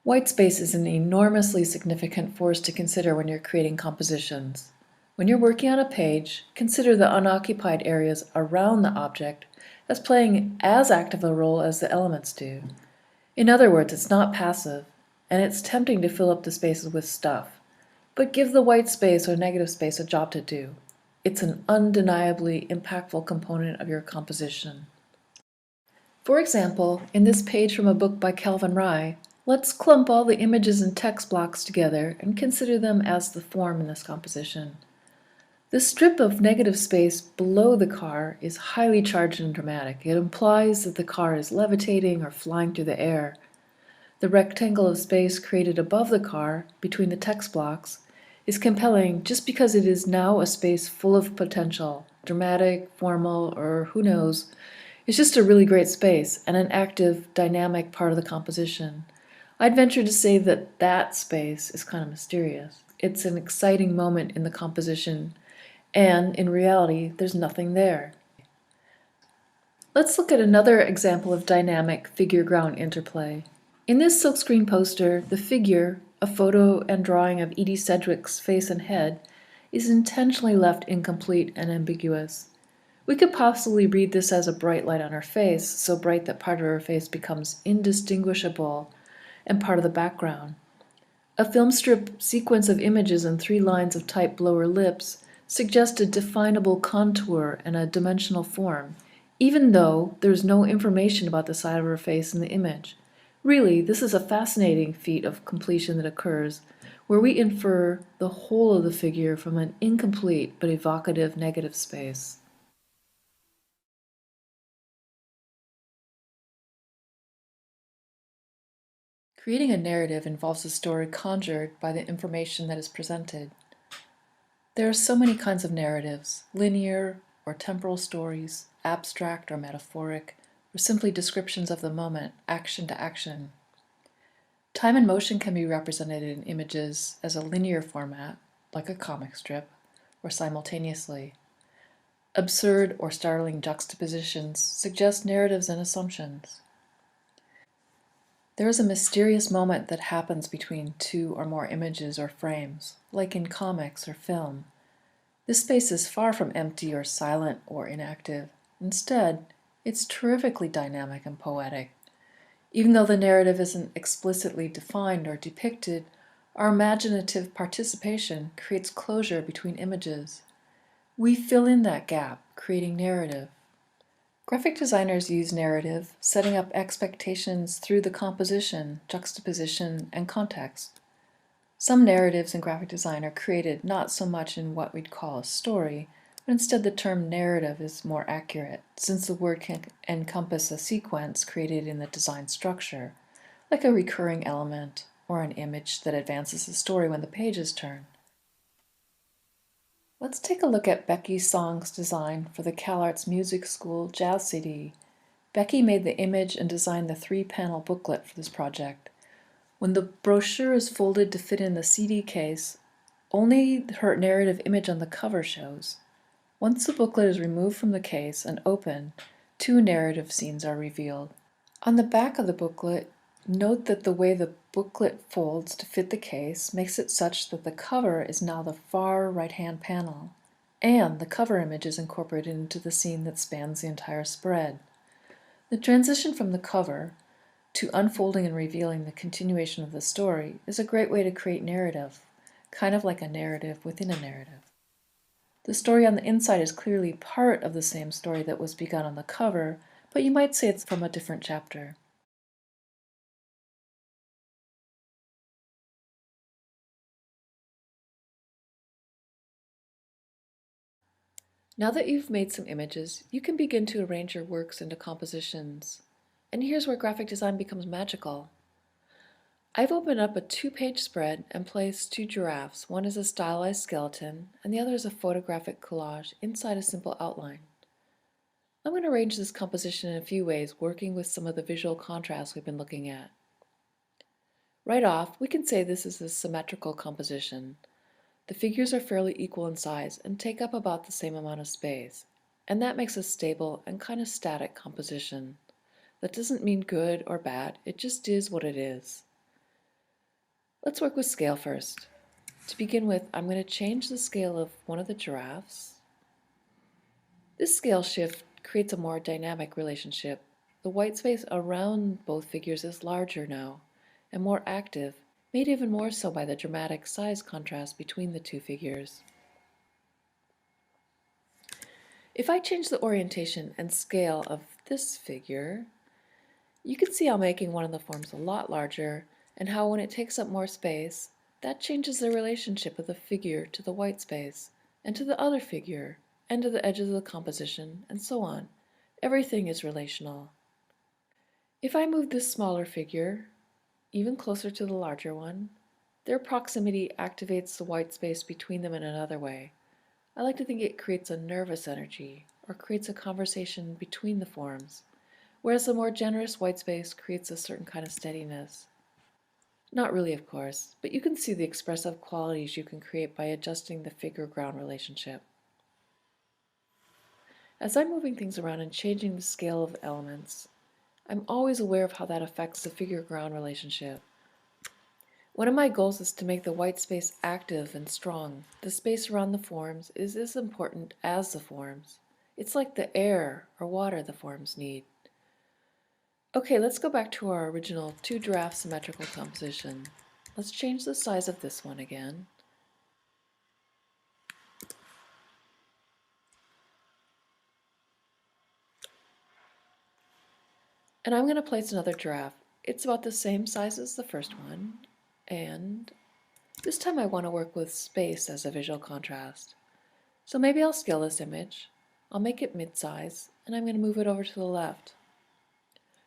White space is an enormously significant force to consider when you're creating compositions. When you're working on a page, consider the unoccupied areas around the object as playing as active a role as the elements do. In other words, it's not passive, and it's tempting to fill up the spaces with stuff. But give the white space or negative space a job to do. It's an undeniably impactful component of your composition. For example, in this page from a book by Calvin Rye, let's clump all the images and text blocks together and consider them as the form in this composition. The strip of negative space below the car is highly charged and dramatic. It implies that the car is levitating or flying through the air. The rectangle of space created above the car, between the text blocks, is compelling just because it is now a space full of potential, dramatic, formal, or who knows. It's just a really great space and an active, dynamic part of the composition. I'd venture to say that that space is kind of mysterious. It's an exciting moment in the composition, and in reality, there's nothing there. Let's look at another example of dynamic figure-ground interplay. In this silkscreen poster, the figure, a photo and drawing of Edie Sedgwick's face and head, is intentionally left incomplete and ambiguous. We could possibly read this as a bright light on her face, so bright that part of her face becomes indistinguishable and part of the background. A film strip sequence of images and 3 lines of type below her lips suggest a definable contour and a dimensional form, even though there's no information about the side of her face in the image. Really, this is a fascinating feat of completion that occurs, where we infer the whole of the figure from an incomplete but evocative negative space. Creating a narrative involves a story conjured by the information that is presented. There are so many kinds of narratives: linear or temporal stories, abstract or metaphoric, or simply descriptions of the moment, action to action. Time and motion can be represented in images as a linear format, like a comic strip, or simultaneously. Absurd or startling juxtapositions suggest narratives and assumptions. There is a mysterious moment that happens between 2 or more images or frames, like in comics or film. This space is far from empty or silent or inactive. Instead, it's terrifically dynamic and poetic. Even though the narrative isn't explicitly defined or depicted, our imaginative participation creates closure between images. We fill in that gap, creating narrative. Graphic designers use narrative, setting up expectations through the composition, juxtaposition, and context. Some narratives in graphic design are created not so much in what we'd call a story, but instead the term narrative is more accurate, since the word can encompass a sequence created in the design structure, like a recurring element or an image that advances the story when the pages turn. Let's take a look at Becky Song's design for the CalArts Music School Jazz CD. Becky made the image and designed the 3-panel booklet for this project. When the brochure is folded to fit in the CD case, only her narrative image on the cover shows. Once the booklet is removed from the case and opened, 2 narrative scenes are revealed. On the back of the booklet, note that the way the booklet folds to fit the case makes it such that the cover is now the far right-hand panel, and the cover image is incorporated into the scene that spans the entire spread. The transition from the cover, to unfolding and revealing the continuation of the story is a great way to create narrative, kind of like a narrative within a narrative. The story on the inside is clearly part of the same story that was begun on the cover, but you might say it's from a different chapter. Now that you've made some images, you can begin to arrange your works into compositions. And here's where graphic design becomes magical. I've opened up a 2-page spread and placed 2 giraffes. One is a stylized skeleton, and the other is a photographic collage inside a simple outline. I'm going to arrange this composition in a few ways, working with some of the visual contrasts we've been looking at. Right off, we can say this is a symmetrical composition. The figures are fairly equal in size and take up about the same amount of space, and that makes a stable and kind of static composition. That doesn't mean good or bad, it just is what it is. Let's work with scale first. To begin with, I'm going to change the scale of one of the giraffes. This scale shift creates a more dynamic relationship. The white space around both figures is larger now and more active, made even more so by the dramatic size contrast between the 2 figures. If I change the orientation and scale of this figure, you can see how making one of the forms a lot larger and how when it takes up more space, that changes the relationship of the figure to the white space, and to the other figure, and to the edges of the composition, and so on. Everything is relational. If I move this smaller figure even closer to the larger one, their proximity activates the white space between them in another way. I like to think it creates a nervous energy, or creates a conversation between the forms, whereas the more generous white space creates a certain kind of steadiness. Not really, of course, but you can see the expressive qualities you can create by adjusting the figure-ground relationship. As I'm moving things around and changing the scale of elements, I'm always aware of how that affects the figure-ground relationship. One of my goals is to make the white space active and strong. The space around the forms is as important as the forms. It's like the air or water the forms need. Okay, let's go back to our original 2-giraffe symmetrical composition. Let's change the size of this one again. And I'm going to place another giraffe. It's about the same size as the first one, and this time I want to work with space as a visual contrast. So maybe I'll scale this image, I'll make it mid-size, and I'm going to move it over to the left.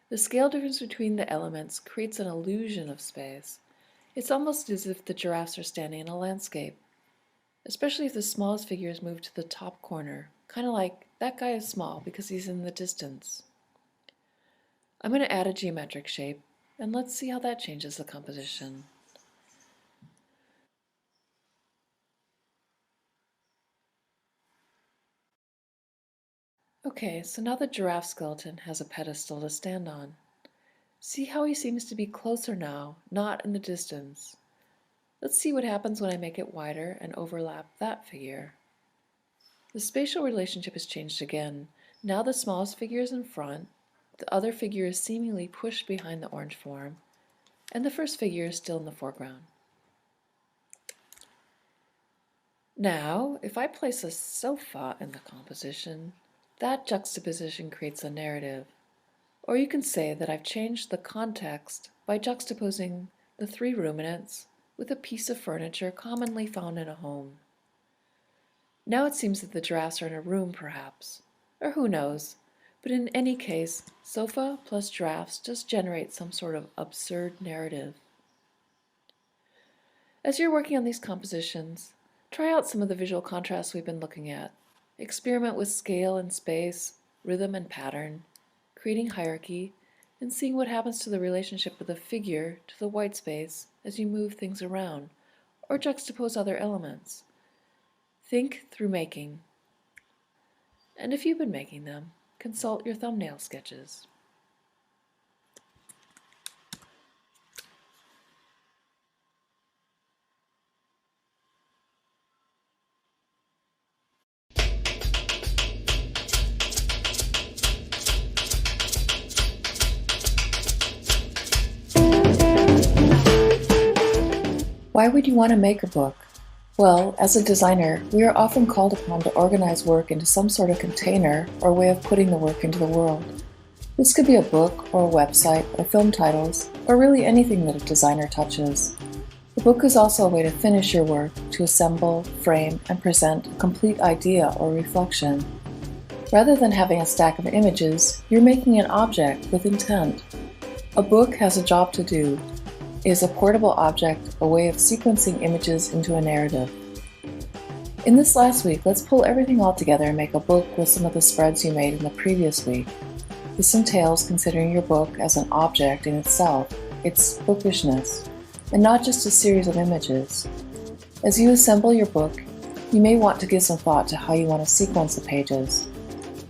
The scale difference between the elements creates an illusion of space. It's almost as if the giraffes are standing in a landscape, especially if the smallest figure is moved to the top corner, kind of like that guy is small because he's in the distance. I'm going to add a geometric shape, and let's see how that changes the composition. Okay, so now the giraffe skeleton has a pedestal to stand on. See how he seems to be closer now, not in the distance. Let's see what happens when I make it wider and overlap that figure. The spatial relationship has changed again. Now the smallest figure is in front, the other figure is seemingly pushed behind the orange form, and the first figure is still in the foreground. Now, if I place a sofa in the composition, that juxtaposition creates a narrative. Or you can say that I've changed the context by juxtaposing the 3 ruminants with a piece of furniture commonly found in a home. Now it seems that the giraffes are in a room, perhaps, or who knows. But in any case, sofa plus giraffes just generate some sort of absurd narrative. As you're working on these compositions, try out some of the visual contrasts we've been looking at. Experiment with scale and space, rhythm and pattern, creating hierarchy, and seeing what happens to the relationship of the figure to the white space as you move things around, or juxtapose other elements. Think through making. And if you've been making them, consult your thumbnail sketches. Why would you want to make a book? Well, as a designer, we are often called upon to organize work into some sort of container or way of putting the work into the world. This could be a book or a website or film titles, or really anything that a designer touches. The book is also a way to finish your work, to assemble, frame, and present a complete idea or reflection. Rather than having a stack of images, you're making an object with intent. A book has a job to do. It is a portable object, a way of sequencing images into a narrative. In this last week, let's pull everything all together and make a book with some of the spreads you made in the previous week. This entails considering your book as an object in itself, its bookishness, and not just a series of images. As you assemble your book, you may want to give some thought to how you want to sequence the pages.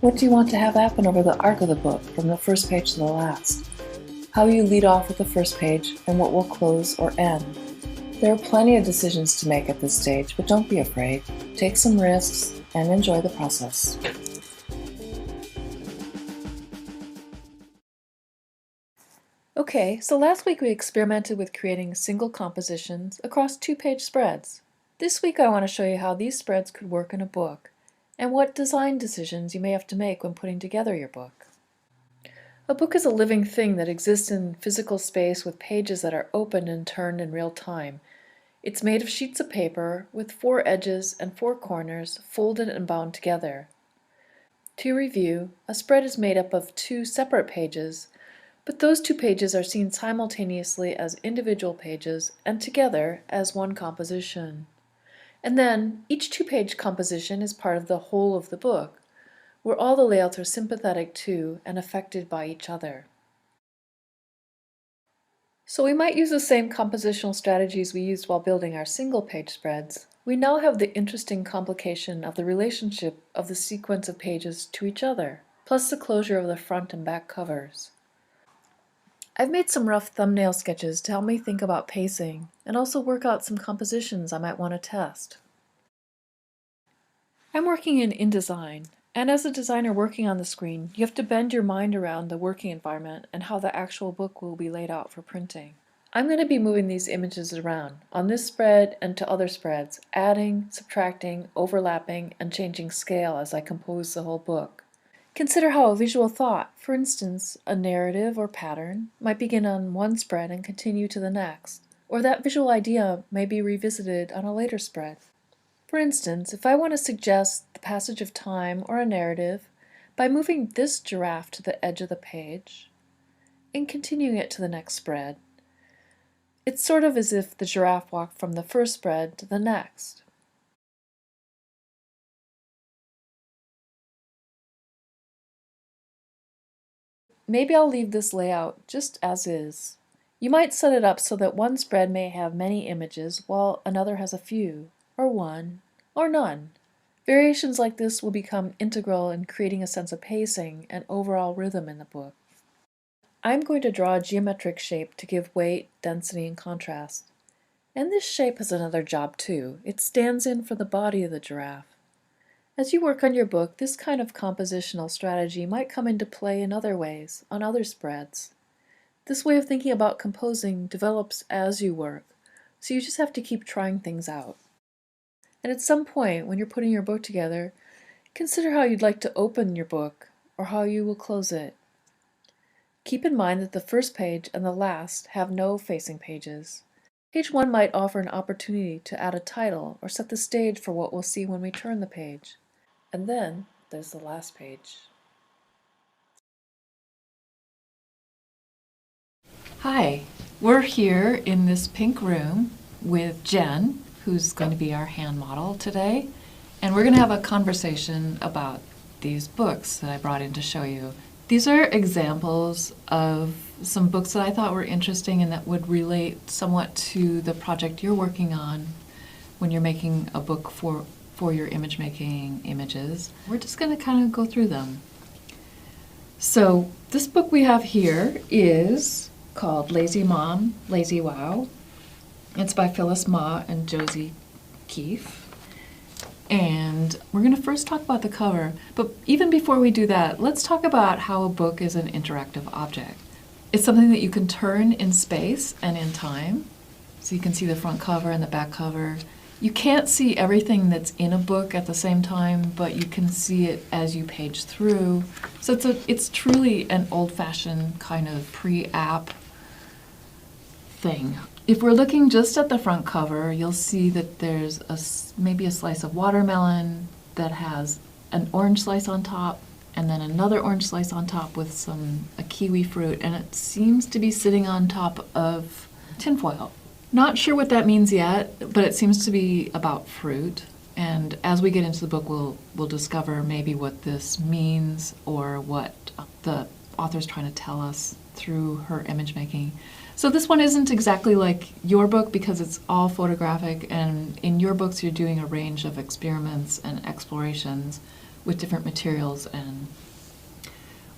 What do you want to have happen over the arc of the book, from the first page to the last? How you lead off with the first page, and what will close or end. There are plenty of decisions to make at this stage, but don't be afraid. Take some risks and enjoy the process. Okay, so last week we experimented with creating single compositions across 2-page spreads. This week I want to show you how these spreads could work in a book, and what design decisions you may have to make when putting together your book. A book is a living thing that exists in physical space with pages that are opened and turned in real time. It's made of sheets of paper with 4 edges and 4 corners folded and bound together. To review, a spread is made up of 2 separate pages, but those 2 pages are seen simultaneously as individual pages and together as one composition. And then each 2-page composition is part of the whole of the book, where all the layouts are sympathetic to and affected by each other. So we might use the same compositional strategies we used while building our single-page spreads. We now have the interesting complication of the relationship of the sequence of pages to each other, plus the closure of the front and back covers. I've made some rough thumbnail sketches to help me think about pacing and also work out some compositions I might want to test. I'm working in InDesign, and as a designer working on the screen, you have to bend your mind around the working environment and how the actual book will be laid out for printing. I'm going to be moving these images around on this spread and to other spreads, adding, subtracting, overlapping, and changing scale as I compose the whole book. Consider how a visual thought, for instance, a narrative or pattern, might begin on one spread and continue to the next, or that visual idea may be revisited on a later spread. For instance, if I want to suggest the passage of time or a narrative by moving this giraffe to the edge of the page and continuing it to the next spread, it's sort of as if the giraffe walked from the first spread to the next. Maybe I'll leave this layout just as is. You might set it up so that one spread may have many images while another has a few, or one, or none. Variations like this will become integral in creating a sense of pacing and overall rhythm in the book. I'm going to draw a geometric shape to give weight, density, and contrast. And this shape has another job too. It stands in for the body of the giraffe. As you work on your book, this kind of compositional strategy might come into play in other ways, on other spreads. This way of thinking about composing develops as you work, so you just have to keep trying things out. And at some point, when you're putting your book together, consider how you'd like to open your book, or how you will close it. Keep in mind that the first page and the last have no facing pages. Page 1 might offer an opportunity to add a title or set the stage for what we'll see when we turn the page. And then there's the last page. Hi, we're here in this pink room with Jen, who's going to be our hand model today, and we're going to have a conversation about these books that I brought in to show you. These are examples of some books that I thought were interesting and that would relate somewhat to the project you're working on when you're making a book for your image making images. We're just going to kind of go through them. So this book we have here is called Lazy Mom, Lazy Wow. It's by Phyllis Ma and Josie Keefe. And we're going to first talk about the cover, but even before we do that, let's talk about how a book is an interactive object. It's something that you can turn in space and in time. So you can see the front cover and the back cover. You can't see everything that's in a book at the same time, but you can see it as you page through. So it's truly an old-fashioned kind of pre-app thing. If we're looking just at the front cover, you'll see that there's maybe a slice of watermelon that has an orange slice on top, and then another orange slice on top with a kiwi fruit, and it seems to be sitting on top of tinfoil. Not sure what that means yet, but it seems to be about fruit. And as we get into the book, we'll discover maybe what this means or what the author's trying to tell us through her image making. So this one isn't exactly like your book because it's all photographic, and in your books you're doing a range of experiments and explorations with different materials and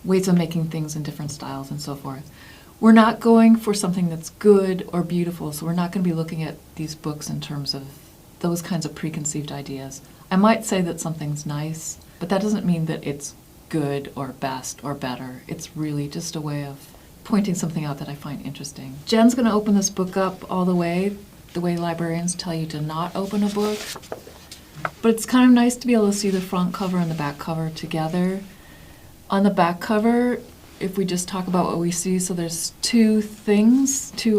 ways of making things in different styles and so forth. We're not going for something that's good or beautiful, so we're not going to be looking at these books in terms of those kinds of preconceived ideas. I might say that something's nice, but that doesn't mean that it's good or best or better. It's really just a way of pointing something out that I find interesting. Jen's going to open this book up all the way librarians tell you to not open a book. But it's kind of nice to be able to see the front cover and the back cover together. On the back cover, if we just talk about what we see, so there's two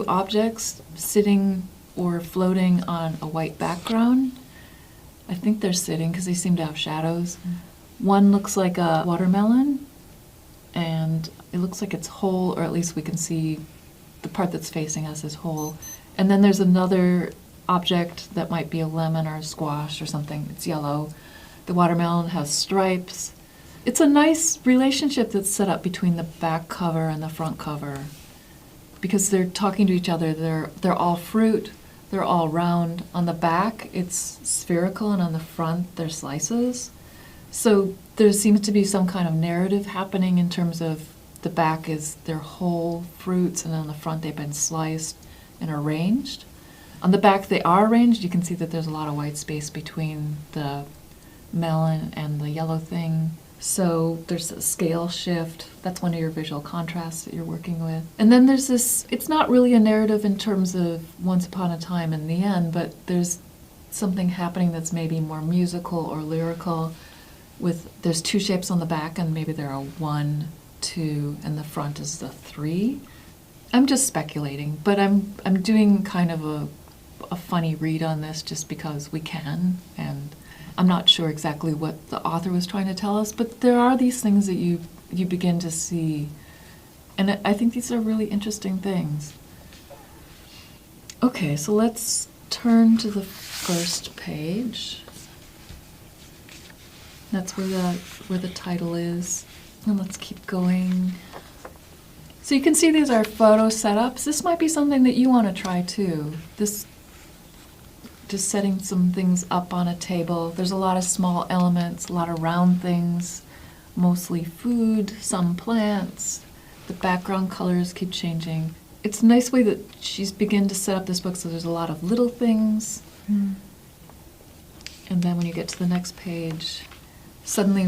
objects sitting or floating on a white background. I think they're sitting because they seem to have shadows. One looks like a watermelon, and it looks like it's whole, or at least we can see the part that's facing us is whole. And then there's another object that might be a lemon or a squash or something. It's yellow. The watermelon has stripes. It's a nice relationship that's set up between the back cover and the front cover because they're talking to each other. They're all fruit. They're all round. On the back, it's spherical, and on the front, they're slices. So there seems to be some kind of narrative happening in terms of the back is their whole fruits, and on the front, they've been sliced and arranged. On the back, they are arranged. You can see that there's a lot of white space between the melon and the yellow thing. So there's a scale shift. That's one of your visual contrasts that you're working with. And then there's this, it's not really a narrative in terms of once upon a time in the end, but there's something happening that's maybe more musical or lyrical there's two shapes on the back, and maybe there are 1, 2, and the front is the 3. I'm just speculating, but I'm doing kind of a funny read on this just because we can, and I'm not sure exactly what the author was trying to tell us, but there are these things that you begin to see, and I think these are really interesting things. Okay, so let's turn to the first page. That's where the title is, and let's keep going. So you can see these are photo setups. This might be something that you want to try too. Just setting some things up on a table. There's a lot of small elements, a lot of round things, mostly food, some plants. The background colors keep changing. It's a nice way that she's begun to set up this book, so there's a lot of little things. And then when you get to the next page, suddenly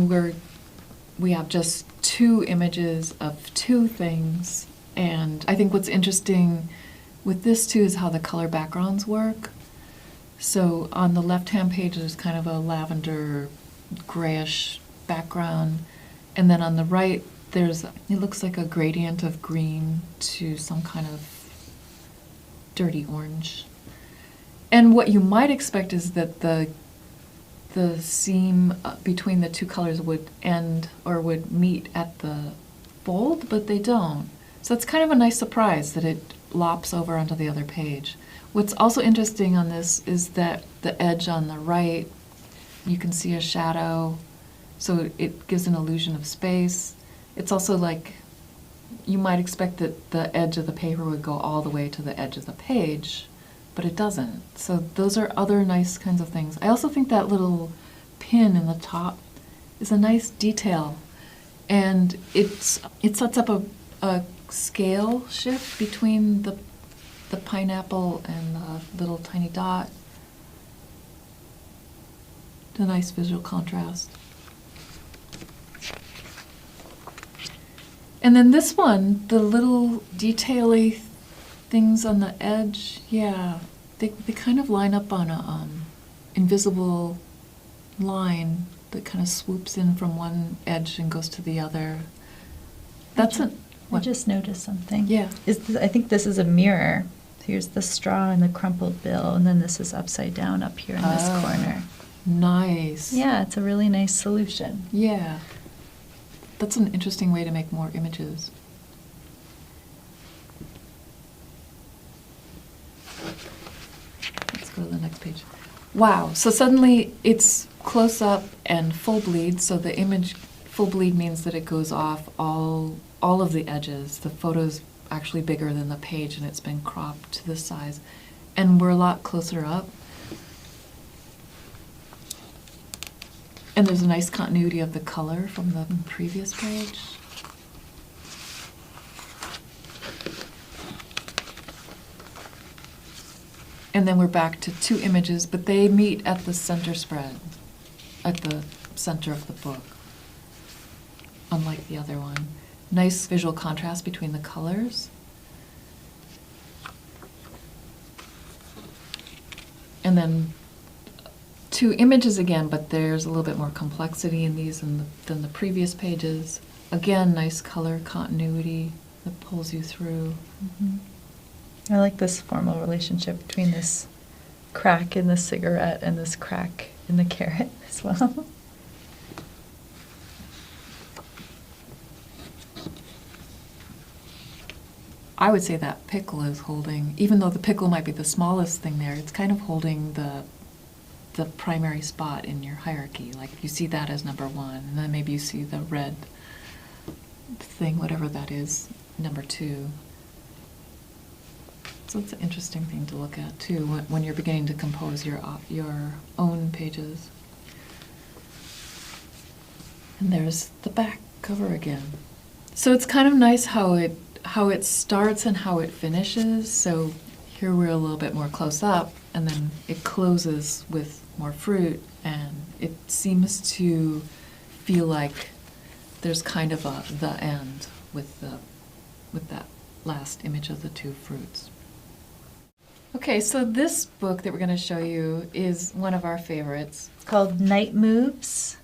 we have just 2 images of 2 things. And I think what's interesting with this too is how the color backgrounds work. So on the left-hand page, there's kind of a lavender grayish background. And then on the right, it looks like a gradient of green to some kind of dirty orange. And what you might expect is that the seam between the 2 colors would end or would meet at the fold, but they don't. So it's kind of a nice surprise that it lops over onto the other page. What's also interesting on this is that the edge on the right, you can see a shadow, so it gives an illusion of space. It's also like you might expect that the edge of the paper would go all the way to the edge of the page, but it doesn't. So those are other nice kinds of things. I also think that little pin in the top is a nice detail, and it sets up a scale shift between the pineapple and the little tiny dot. A nice visual contrast. And then this one, the little detail-y things on the edge, yeah, they kind of line up on a invisible line that kind of swoops in from one edge and goes to the other. That's I just noticed something. Yeah. I think this is a mirror. Here's the straw and the crumpled bill, and then this is upside down up here in this corner. Nice. Yeah, it's a really nice solution. Yeah. That's an interesting way to make more images. Let's go to the next page. Wow, so suddenly it's close up and full bleed, so the image, full bleed means that it goes off all of the edges. The photo's actually bigger than the page and it's been cropped to this size. And we're a lot closer up. And there's a nice continuity of the color from the previous page. And then we're back to two images, but they meet at the center spread, at the center of the book, unlike the other one. Nice visual contrast between the colors. And then two images again, but there's a little bit more complexity in these than the previous pages. Again, nice color continuity that pulls you through. Mm-hmm. I like this formal relationship between this crack in the cigarette and this crack in the carrot as well. I would say that pickle is holding, even though the pickle might be the smallest thing there, it's kind of holding the primary spot in your hierarchy. Like you see that as number one, and then maybe you see the red thing, whatever that is, number two. So it's an interesting thing to look at too when you're beginning to compose your own pages. And there's the back cover again. So it's kind of nice how it starts and how it finishes. So here we're a little bit more close up, and then it closes with more fruit, and it seems to feel like there's kind of the end with that last image of the two fruits. Okay, so this book that we're going to show you is one of our favorites. It's called Night Moves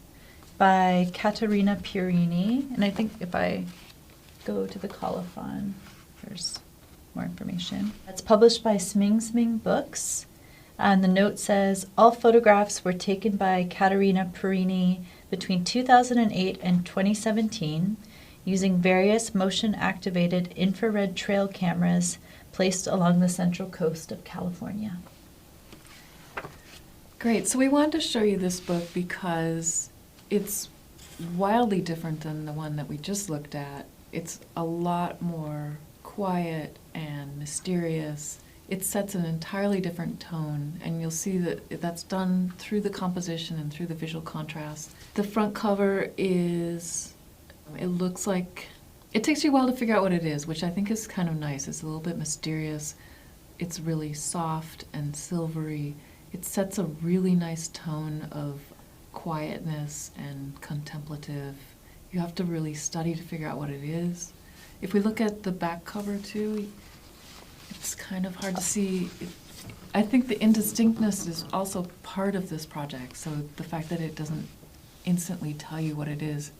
by Caterina Purini. And I think if I go to the colophon, there's more information. It's published by Sming Sming Books. And the note says, all photographs were taken by Caterina Purini between 2008 and 2017 using various motion-activated infrared trail cameras placed along the central coast of California. Great. So we wanted to show you this book because it's wildly different than the one that we just looked at. It's a lot more quiet and mysterious. It sets an entirely different tone, and you'll see that that's done through the composition and through the visual contrast. The front cover it looks like, it takes you a while to figure out what it is, which I think is kind of nice. It's a little bit mysterious. It's really soft and silvery. It sets a really nice tone of quietness and contemplative. You have to really study to figure out what it is. If we look at the back cover too, it's kind of hard to see. I think the indistinctness is also part of this project, so the fact that it doesn't instantly tell you what it is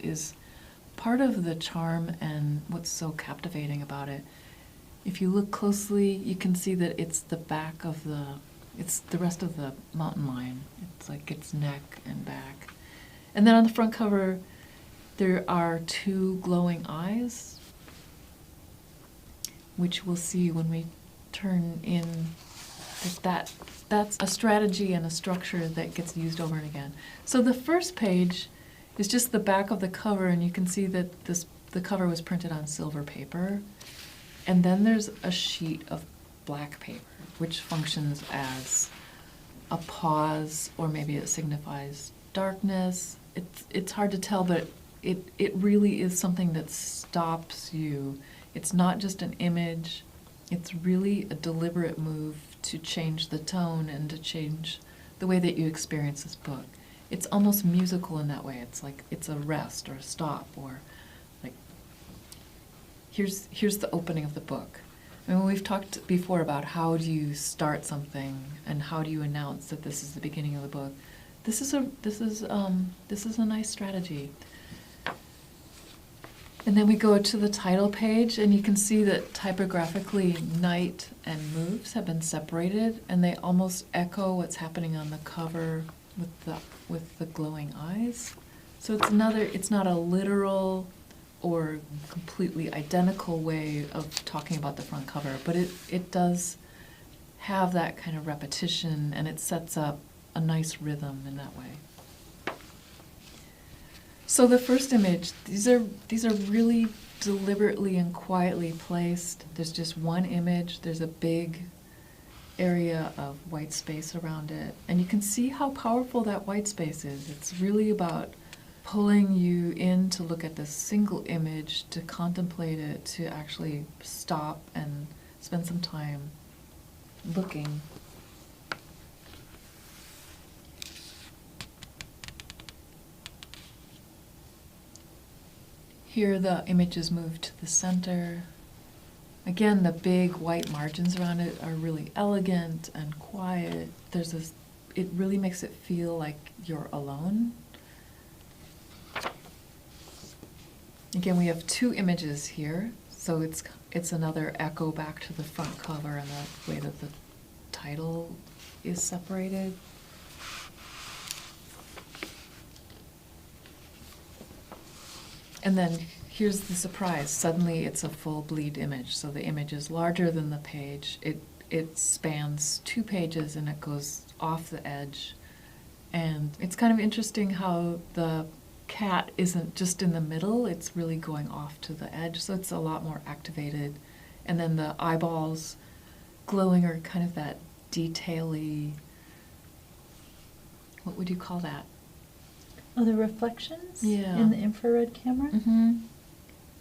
part of the charm and what's so captivating about it. If you look closely, you can see that it's the back of it's the rest of the mountain lion. It's like its neck and back. And then on the front cover, there are two glowing eyes, which we'll see when we turn in. That's a strategy and a structure that gets used over and again. So the first page is just the back of the cover, and you can see that the cover was printed on silver paper. And then there's a sheet of black paper, which functions as a pause, or maybe it signifies darkness. It's hard to tell, but it really is something that stops you. It's not just an image. It's really a deliberate move to change the tone and to change the way that you experience this book. It's almost musical in that way. It's like it's a rest or a stop, or like here's the opening of the book. I mean, we've talked before about how do you start something and how do you announce that this is the beginning of the book. This is a nice strategy. And then we go to the title page, and you can see that typographically night and moves have been separated, and they almost echo what's happening on the cover with the glowing eyes. So it's not a literal or completely identical way of talking about the front cover, but it does have that kind of repetition, and it sets up a nice rhythm in that way. So the first image, these are really deliberately and quietly placed. There's just one image. There's a big area of white space around it. And you can see how powerful that white space is. It's really about pulling you in to look at this single image, to contemplate it, to actually stop and spend some time looking. Here the image is moved to the center. Again, the big white margins around it are really elegant and quiet. It really makes it feel like you're alone. Again, we have two images here, so it's another echo back to the front cover and the way that the title is separated. And then here's the surprise. Suddenly it's a full bleed image. So the image is larger than the page. It spans 2 pages and it goes off the edge. And it's kind of interesting how the cat isn't just in the middle, it's really going off to the edge. So it's a lot more activated. And then the eyeballs glowing are kind of that detail-y, what would you call that? Oh, the reflections Yeah. in the infrared camera? Mm-hmm.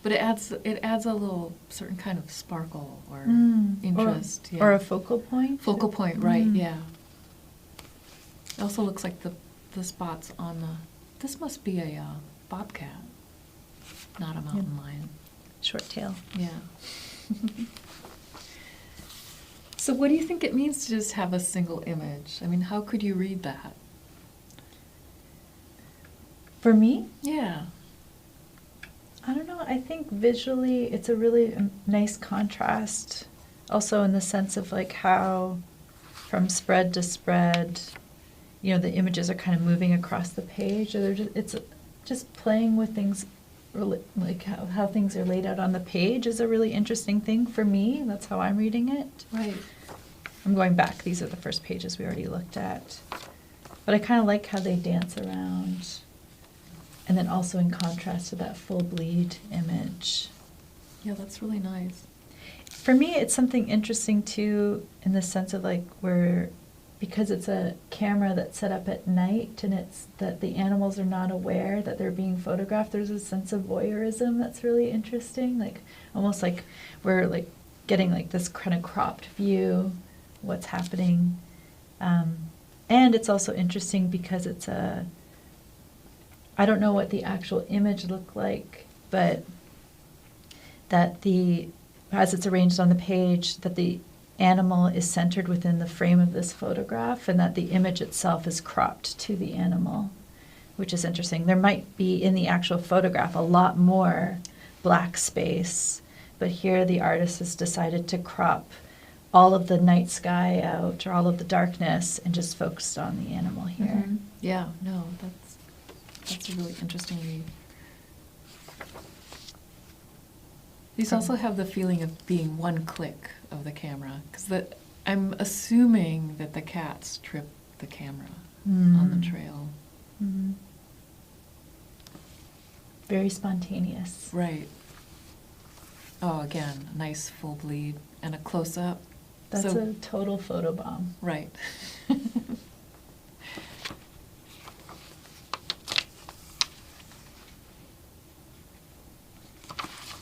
But it adds a little certain kind of sparkle or interest. Or a focal point? Focal point, right, yeah. It also looks like the spots on this must be a bobcat, not a mountain lion. Short tail. Yeah. So what do you think it means to just have a single image? I mean, how could you read that? For me? Yeah. I don't know. I think visually it's a really nice contrast. Also in the sense of like how from spread to spread, the images are kind of moving across the page. Or it's just playing with things, like how things are laid out on the page is a really interesting thing for me. That's how I'm reading it. Right. I'm going back. These are the first pages we already looked at. But I kind of like how they dance around. And then also in contrast to that full bleed image. Yeah, that's really nice. For me, it's something interesting too, in the sense of like because it's a camera that's set up at night and it's that the animals are not aware that they're being photographed, there's a sense of voyeurism that's really interesting. Like almost like we're like getting like this kind of cropped view, what's happening. And it's also interesting because it's I don't know what the actual image looked like, but that as it's arranged on the page, that the animal is centered within the frame of this photograph and that the image itself is cropped to the animal, which is interesting. There might be in the actual photograph a lot more black space, but here the artist has decided to crop all of the night sky out or all of the darkness and just focused on the animal here. Mm-hmm. Yeah, no, that's a really interesting read. These also have the feeling of being one click of the camera, because I'm assuming that the cats trip the camera on the trail. Mm-hmm. Very spontaneous. Right. Oh, again, a nice full bleed and a close-up. That's a total photobomb. Right.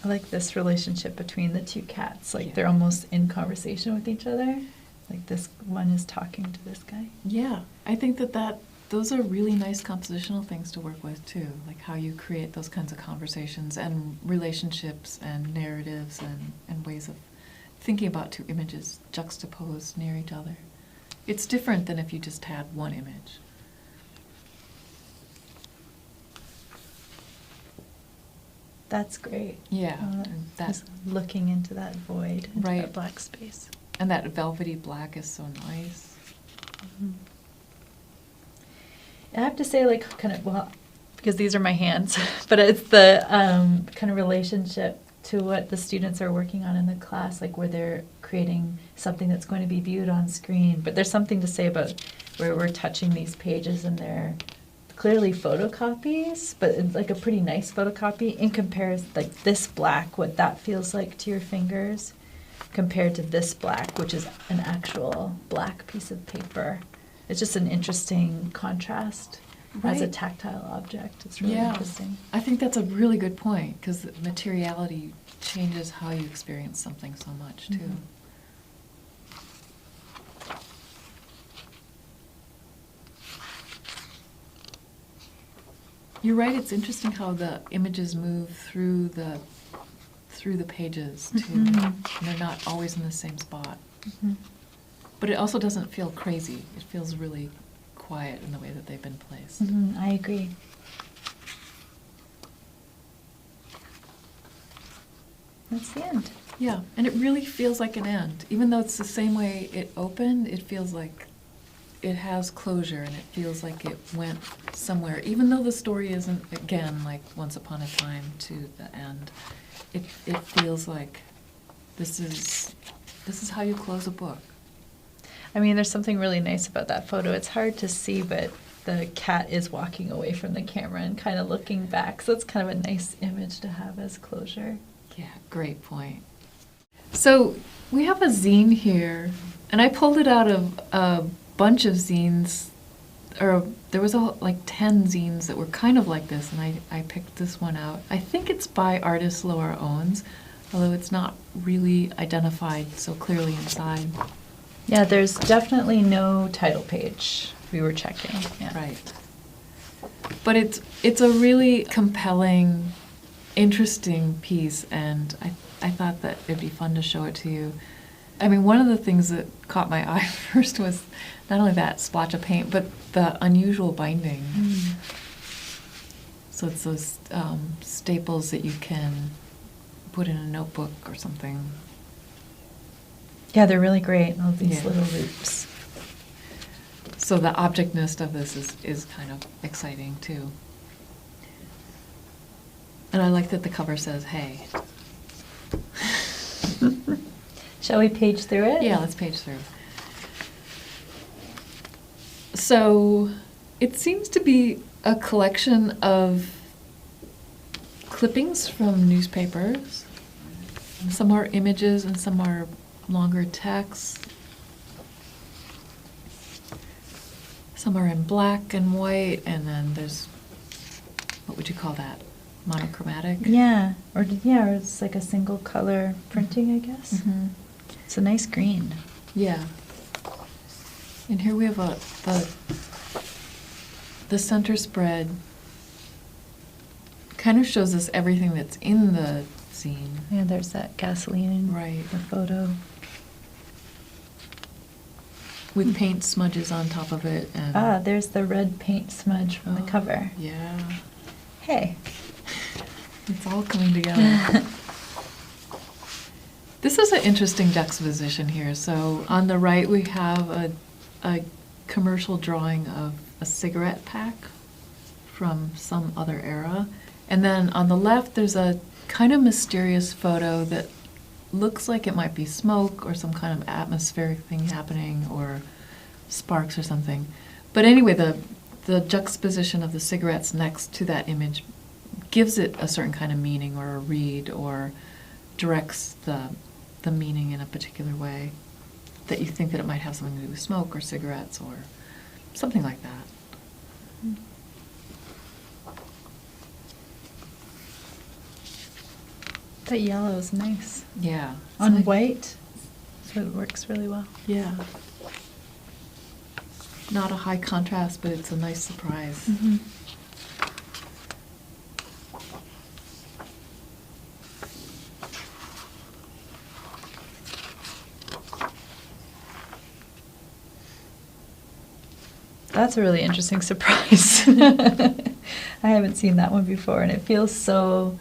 I like this relationship between the two cats. Like they're almost in conversation with each other. Like this one is talking to this guy. Yeah, I think that those are really nice compositional things to work with too. Like how you create those kinds of conversations and relationships and narratives and ways of thinking about two images juxtaposed near each other. It's different than if you just had one image. That's great. Yeah, Just looking into that void, into Right. that black space. and that velvety black is so nice. I have to say, like, kind of, well, because these are my hands, but it's the kind of relationship to what the students are working on in the class, like where they're creating something that's going to be viewed on screen. But there's something to say about where we're touching these pages and they're clearly photocopies, but it's like a pretty nice photocopy in comparison, like this black, what that feels like to your fingers, compared to this black, which is an actual black piece of paper. It's just an interesting contrast as a Right. tactile object. It's really Yeah. interesting. I think that's a really good point, because materiality changes how you experience something so much, too. Mhm. You're right, it's interesting how the images move through the pages, too. Mhm. And they're not always in the same spot. Mhm. But it also doesn't feel crazy. It feels really quiet in the way that they've been placed. Mhm, I agree. That's the end. Yeah, and it really feels like an end. Even though it's the same way it opened, it feels like it has closure and it feels like it went somewhere. Even though the story isn't, again, like Once Upon a Time to the end, it feels like this is how you close a book. I mean, there's something really nice about that photo. It's hard to see, but the cat is walking away from the camera and kind of looking back. So it's kind of a nice image to have as closure. Yeah, great point. So we have a zine here, and I pulled it out of a bunch of zines, or there was like 10 zines that were kind of like this, and I picked this one out. I think it's by artist Laura Owens, although it's not really identified so clearly inside. Yeah, there's definitely no title page. We were checking. Yeah. Right. But it's a really compelling, interesting piece, and I thought that it'd be fun to show it to you. I mean, one of the things that caught my eye first was not only that splotch of paint, but the unusual binding. So it's those staples that you can put in a notebook or something. Yeah, they're really great. All these Yeah. little loops. So the objectness of this is kind of exciting too. And I like that the cover says, "Hey." Shall we page through it? Yeah, let's page through. So it seems to be a collection of clippings from newspapers. Some are images and some are longer text. Some are in black and white, and then there's, what would you call that? Monochromatic? Yeah, or it's like a single color printing, I guess. Mhm. It's a nice green. Yeah. And here we have the center spread kind of shows us everything that's in the zine. Yeah, there's that gasoline. Right. The photo. With paint smudges on top of it. And Ah, there's the red paint smudge from the Oh, cover. Yeah. Hey. It's all coming together. This is an interesting juxtaposition here. So on the right we have a commercial drawing of a cigarette pack from some other era. And then on the left there's a kind of mysterious photo that looks like it might be smoke or some kind of atmospheric thing happening or sparks or something. But anyway, the juxtaposition of the cigarettes next to that image gives it a certain kind of meaning or a read or directs the meaning in a particular way that you think that it might have something to do with smoke or cigarettes or something like that. That yellow is nice. Yeah. On So- white, so it works really well. Yeah. Not a high contrast, but it's a nice surprise. That's a really interesting surprise. I haven't seen that one before, and it feels so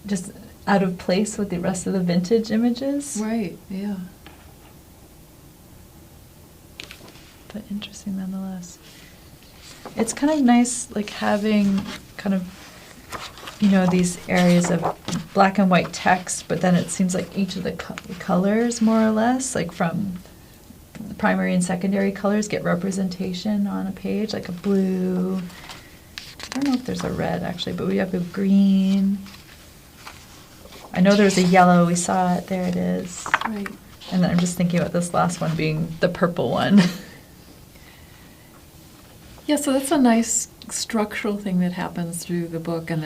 just out of place with the rest of the vintage images. Right, yeah. But interesting nonetheless. It's kind of nice, like having kind of, you know, these areas of black and white text, but then it seems like each of the colors, more or less, like from the primary and secondary colors, get representation on a page, like a blue. I don't know if there's a red actually, but we have a green. I know there's a yellow. We saw it. There it is. Right. And then I'm just thinking about this last one being the purple one. Yeah, so that's a nice structural thing that happens through the book, and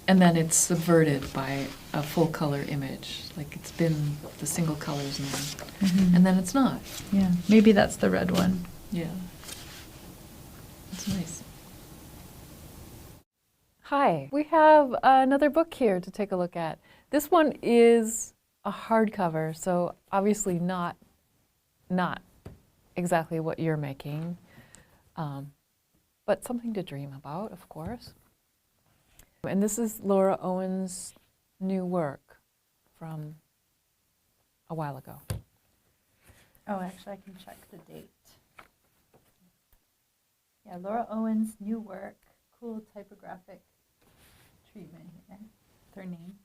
then it's subverted by a full color image. Like it's been the single colors now, and then it's not. Yeah, maybe that's the red one. Yeah, that's nice. Hi, we have another book here to take a look at. This one is a hardcover, so obviously not exactly what you're making. But something to dream about, of course. And this is Laura Owen's new work from a while ago. Oh, actually, I can check the date. Yeah, Laura Owen's new work, cool typographic treatment here. That's her name.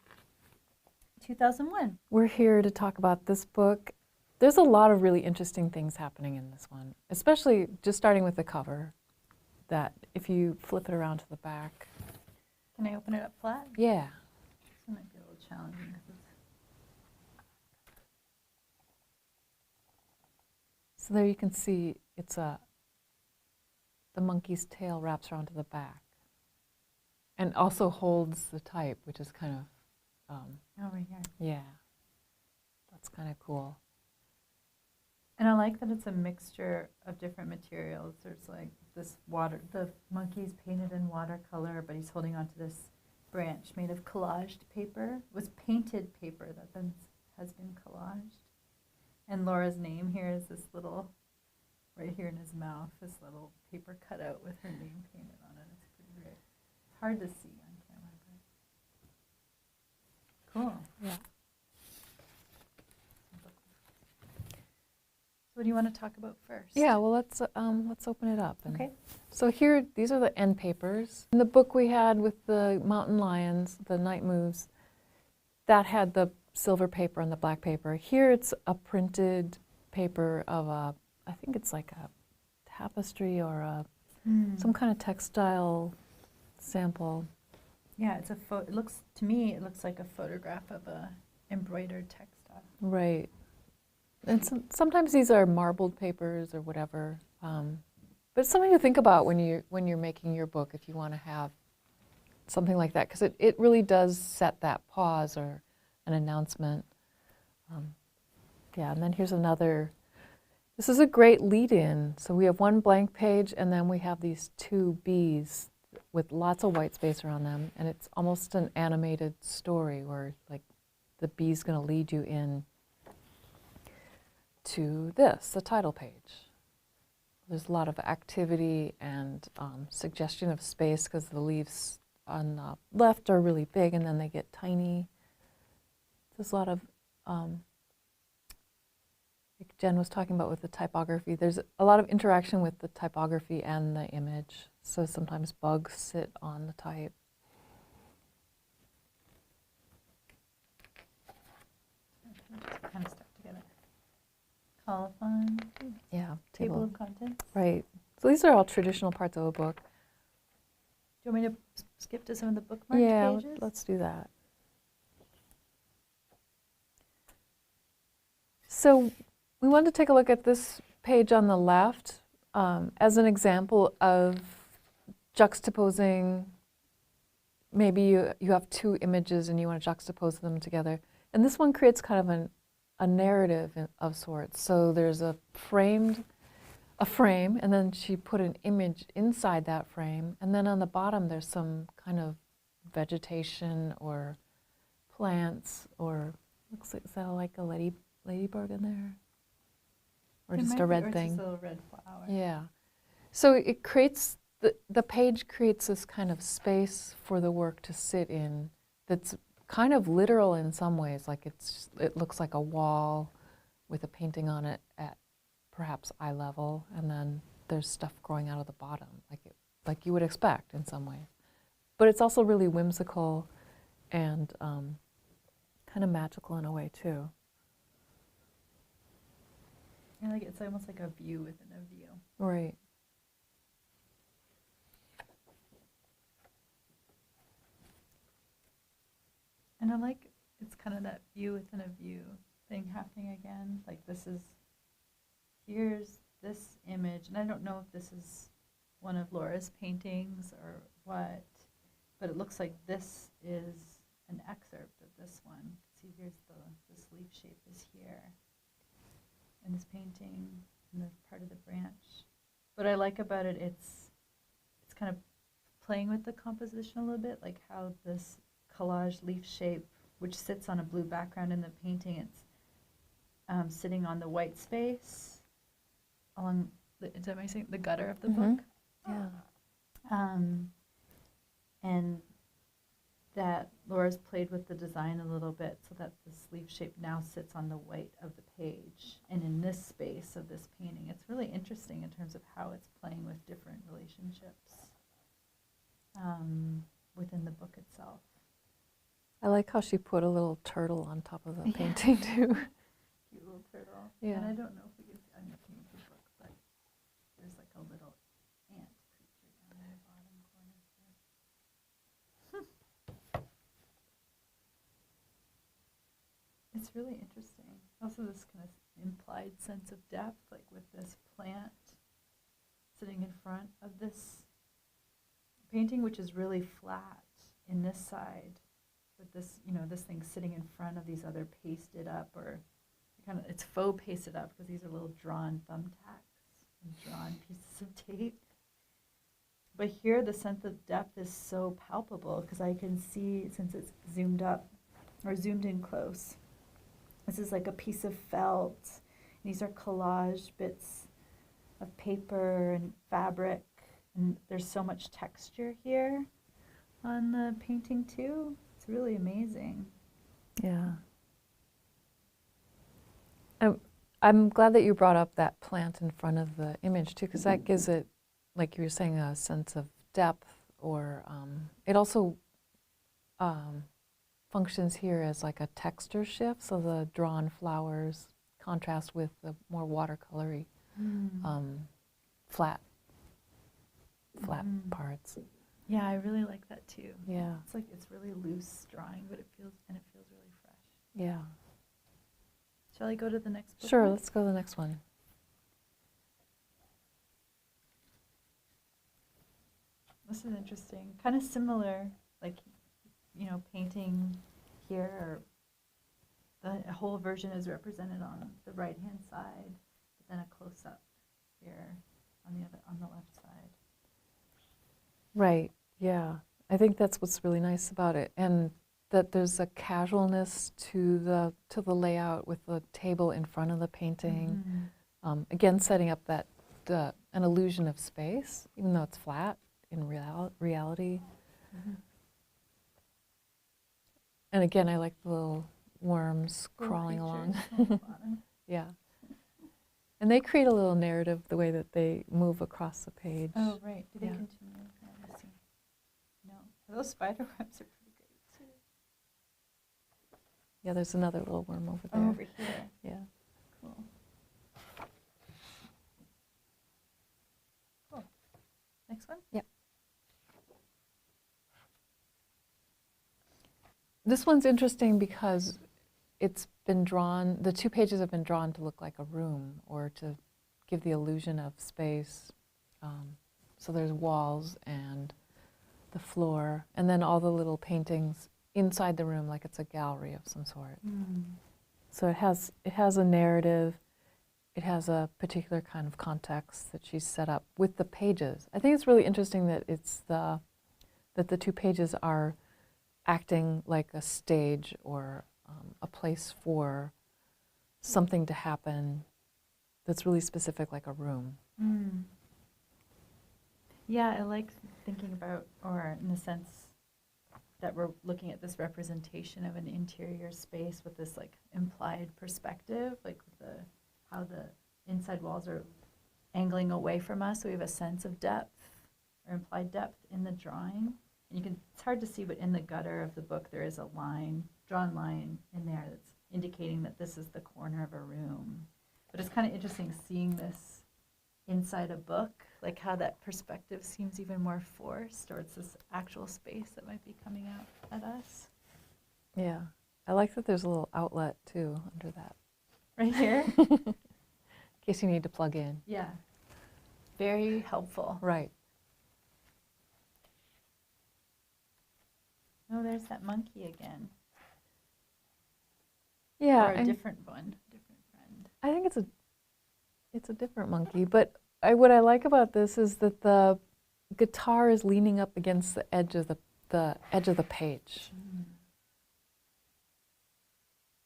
2001. We're here to talk about this book. There's a lot of really interesting things happening in this one, especially just starting with the cover, that if you flip it around to the back. Can I open it up flat? Yeah. This might be a little challenging. So there you can see the monkey's tail wraps around to the back and also holds the type, which is kind of, Over here. yeah, that's kind of cool. And I like that it's a mixture of different materials. There's like this the monkey's painted in watercolor, but he's holding onto this branch made of collaged paper. It was painted paper that then has been collaged. And Laura's name here is this little, right here in his mouth, this little paper cutout with her name painted on it. It's pretty great. It's hard to see on camera, but cool. Yeah. So what do you want to talk about first? Yeah, well, let's open it up. Okay. So here, these are the end papers. In the book we had with the mountain lions, the night moves, that had the silver paper and the black paper. Here it's a printed paper of I think it's like a tapestry or some kind of textile sample. Yeah, it's it looks to me it looks like a photograph of a embroidered textile. Right. And sometimes these are marbled papers or whatever. But it's something to think about when you're making your book, if you want to have something like that, because it really does set that pause or an announcement. Yeah, and then here's another. This is a great lead-in. So we have one blank page, and then we have these two bees with lots of white space around them, and it's almost an animated story where like the bee's going to lead you in to this, the title page. There's a lot of activity and suggestion of space because the leaves on the left are really big and then they get tiny. There's a lot of, like Jen was talking about with the typography, there's a lot of interaction with the typography and the image. So sometimes bugs sit on the type. Kind of stuck together. Colophon. Yeah, Table of contents. Right. So these are all traditional parts of a book. Do you want me to skip to some of the bookmarked Yeah, pages? let's do that. So we wanted to take a look at this page on the left as an example of juxtaposing. Maybe you have two images and you want to juxtapose them together. And this one creates kind of a narrative of sorts. So there's a frame, and then she put an image inside that frame. And then on the bottom, there's some kind of vegetation or plants, or looks like, is that like a ladybird in there? Or It just might a be, red or thing? just a little red flower. Yeah. So it creates, the page creates this kind of space for the work to sit in that's kind of literal in some ways, like it looks like a wall with a painting on it at perhaps eye level, and then there's stuff growing out of the bottom, like you would expect in some ways. But it's also really whimsical and kind of magical in a way too. Yeah, like it's almost like a view within a view. Right. And I like it's kind of that view within a view thing happening again. Like here's this image, and I don't know if this is one of Laura's paintings or what, but it looks like this is an excerpt of this one. See, here's this leaf shape is here in this painting, in the part of the branch. What I like about it, it's kind of playing with the composition a little bit, like how this collage leaf shape, which sits on a blue background in the painting, it's sitting on the white space along the gutter of the book. Yeah. And that Laura's played with the design a little bit so that this leaf shape now sits on the white of the page and in this space of this painting. It's really interesting in terms of how it's playing with different relationships within the book itself. I like how she put a little turtle on top of the painting too. Cute little turtle. Yeah. And I don't know if we can see, I'm looking at the book, but there's like a little ant creature down in the bottom corner here. It's really interesting. Also this kind of implied sense of depth, like with this plant sitting in front of this painting, which is really flat in this side. But this, this thing sitting in front of these other pasted up, or it's faux pasted up because these are little drawn thumbtacks and drawn pieces of tape. But here the sense of depth is so palpable because I can see, since it's zoomed up or zoomed in close, this is like a piece of felt. These are collage bits of paper and fabric, and there's so much texture here on the painting too. It's really amazing. Yeah. I'm glad that you brought up that plant in front of the image too, because that gives it, like you were saying, a sense of depth, or it also functions here as like a texture shift, so the drawn flowers contrast with the more watercolory flat parts. Yeah, I really like that too. Yeah. It's like it's really loose drawing, but it feels really fresh. Yeah. Shall I go to the next book? Sure, let's go to the next one. This is interesting. Kind of similar, like, painting here. The whole version is represented on the right-hand side, but then a close-up here on the left side. Right, yeah. I think that's what's really nice about it, and that there's a casualness to the layout with the table in front of the painting. Again, setting up that an illusion of space, even though it's flat in reality. And again, I like the little worms crawling along. Yeah. And they create a little narrative the way that they move across the page. Oh, right. Do they Yeah. continue? Let me see. No. Those spider webs are pretty great, too. Yeah, there's another little worm over there. Oh, over here. Yeah. Cool. Cool. Next one? Yep. This one's interesting because it's been drawn, the two pages have been drawn to look like a room or to give the illusion of space. So there's walls and the floor, and then all the little paintings inside the room like it's a gallery of some sort. So it has a narrative, it has a particular kind of context that she's set up with the pages. I think it's really interesting that that the two pages are acting like a stage or a place for something to happen that's really specific, like a room. Yeah, I like thinking about, or in the sense that we're looking at this representation of an interior space with this like implied perspective, like how the inside walls are angling away from us. So we have a sense of depth or implied depth in the drawing. And it's hard to see, but in the gutter of the book there is a drawn line in there that's indicating that this is the corner of a room. But it's kind of interesting seeing this inside a book, like how that perspective seems even more forced, or it's this actual space that might be coming out at us. Yeah. I like that there's a little outlet too under that. Right here? In case you need to plug in. Yeah. Very helpful. Right. Oh, there's that monkey again. Yeah. Or a different one, different friend. I think it's a different monkey, but what I like about this is that the guitar is leaning up against the edge of the edge of the page.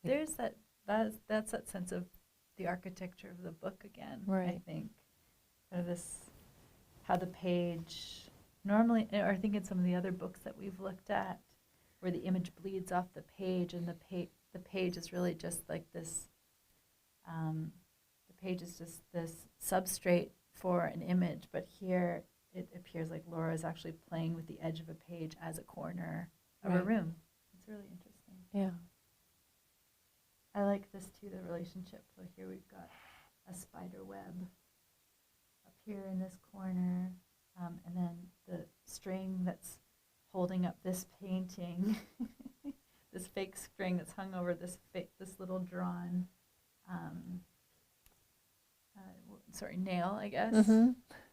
There's that's that sense of the architecture of the book again. Right. I think how the page normally, or I think in some of the other books that we've looked at, where the image bleeds off the page, and the page is really just like this. The page is just this substrate for an image, but here it appears like Laura is actually playing with the edge of a page as a corner of a room. It's really interesting. Yeah. I like this too, the relationship. So here we've got a spider web up here in this corner, and then the string that's holding up this painting, this fake string that's hung over this little drawn, nail, I guess. Mm-hmm.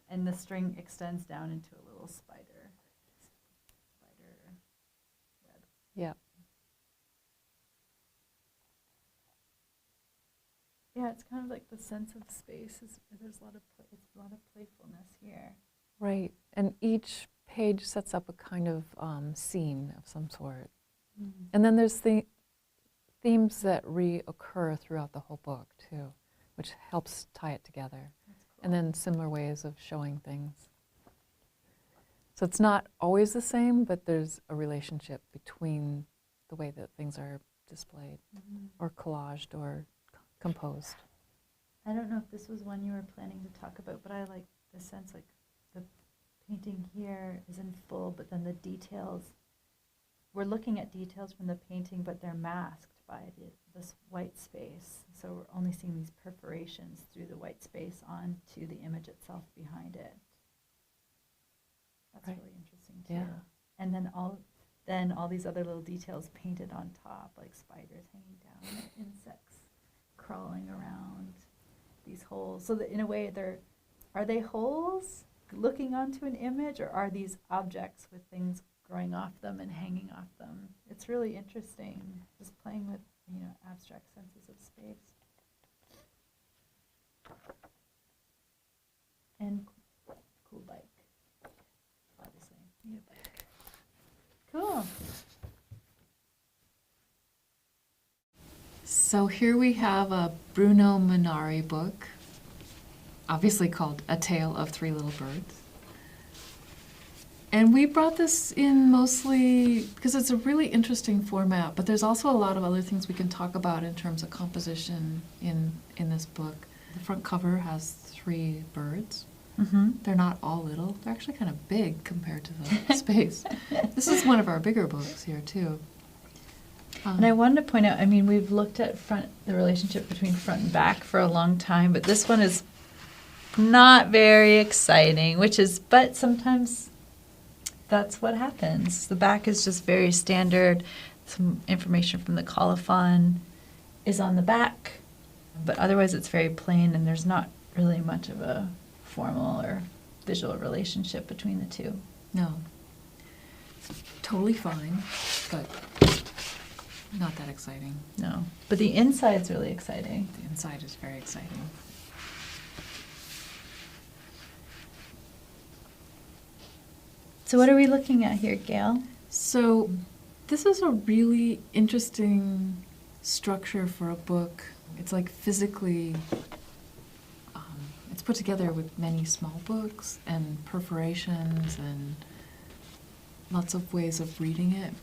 And the string extends down into a little spider web. Yeah. Yeah, it's kind of like the sense of space. There's a lot of playfulness here. Right. And each page sets up a kind of scene of some sort. Mm-hmm. And then there's the themes that reoccur throughout the whole book too, which helps tie it together. That's cool. And then similar ways of showing things. So it's not always the same, but there's a relationship between the way that things are displayed or collaged or composed. I don't know if this was one you were planning to talk about, but I like the sense like the painting here is in full, but then the details, we're looking at details from the painting, but they're masked by this white space. So we're only seeing these perforations through the white space onto the image itself behind it. That's Right. really interesting too. Yeah. And then all these other little details painted on top, like spiders hanging down, insects crawling around these holes. So that in a way, are they holes looking onto an image, or are these objects with things growing off them and hanging off them? It's really interesting, just playing with abstract senses of space. And cool bike. Obviously, need a bike. Cool. So here we have a Bruno Munari book, obviously called A Tale of Three Little Birds. And we brought this in mostly because it's a really interesting format, but there's also a lot of other things we can talk about in terms of composition in this book. The front cover has 3 birds. Mm-hmm. They're not all little. They're actually kind of big compared to the space. This is one of our bigger books here, too. And I wanted to point out, we've looked at the relationship between front and back for a long time, but this one is not very exciting, but sometimes that's what happens. The back is just very standard. Some information from the colophon is on the back, but otherwise it's very plain, and there's not really much of a formal or visual relationship between the two. No. Totally fine, but not that exciting. No, but the inside's really exciting. The inside is very exciting. So what are we looking at here, Gail? So this is a really interesting structure for a book. It's like physically it's put together with many small books and perforations and lots of ways of reading it.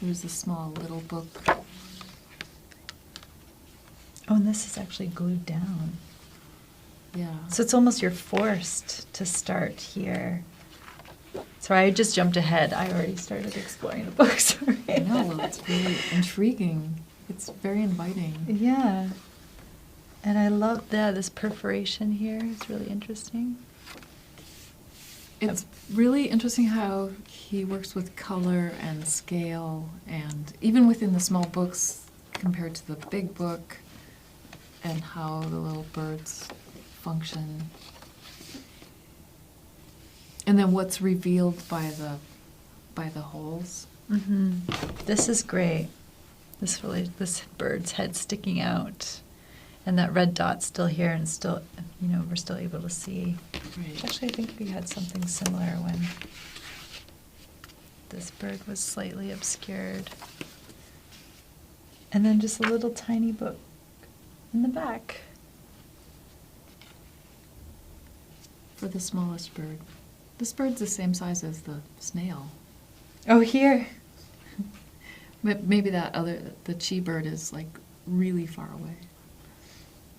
There's a small little book. Oh, and this is actually glued down. Yeah. So it's almost you're forced to start here. Sorry, I just jumped ahead. I already started exploring the book. Sorry. No, well, it's really intriguing. It's very inviting. Yeah. And I love this perforation here. It's really interesting. It's really interesting how he works with color and scale, and even within the small books compared to the big book, and how the little birds function. And then what's revealed by the holes. Mm-hmm. This is great. This bird's head sticking out, and that red dot still here, and still, we're still able to see. Right. Actually, I think we had something similar when this bird was slightly obscured. And then just a little tiny book in the back. For the smallest bird. This bird's the same size as the snail. Oh, here. Maybe the chi bird is like really far away.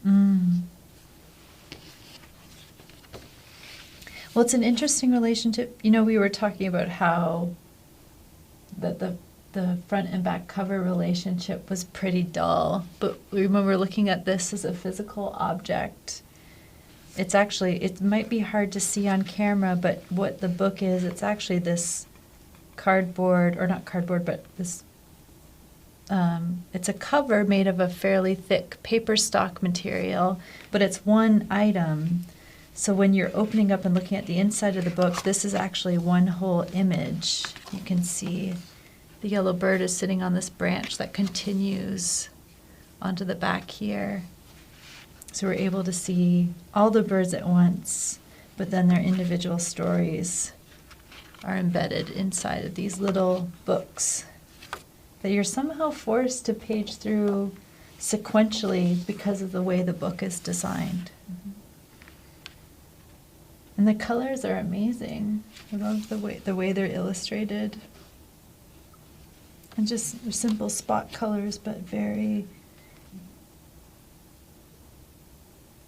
Mm. Well, it's an interesting relationship. We were talking about how the front and back cover relationship was pretty dull. But when we're looking at this as a physical object, it might be hard to see on camera, but what the book is, it's actually this cardboard, or not cardboard, but this, it's a cover made of a fairly thick paper stock material, but it's one item. So when you're opening up and looking at the inside of the book, this is actually one whole image. You can see the yellow bird is sitting on this branch that continues onto the back here. So we're able to see all the birds at once, but then their individual stories are embedded inside of these little books that you're somehow forced to page through sequentially because of the way the book is designed. Mm-hmm. And the colors are amazing. I love the way they're illustrated. And just they're simple spot colors, but very...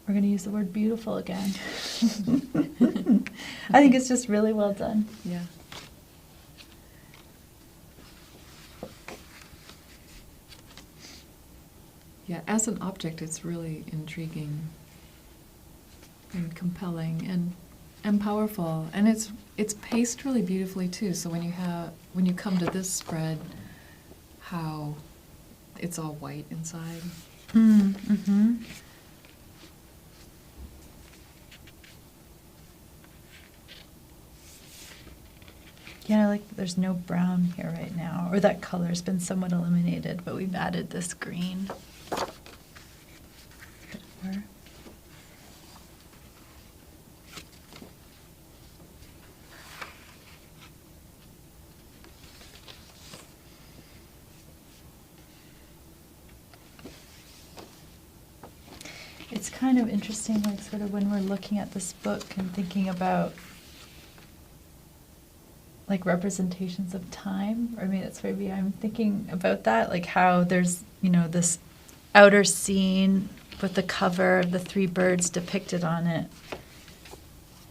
We're going to use the word beautiful again. I think it's just really well done. Yeah. Yeah, as an object, it's really intriguing and compelling and powerful, and it's paced really beautifully too. So when you come to this spread, how it's all white inside. Mm-hmm. Yeah, like there's no brown here right now, or that color's been somewhat eliminated, but we've added this green. It's kind of interesting, like sort of when we're looking at this book and thinking about like representations of time, or maybe that's maybe I'm thinking about that, like how there's, this outer scene with the cover of the three birds depicted on it,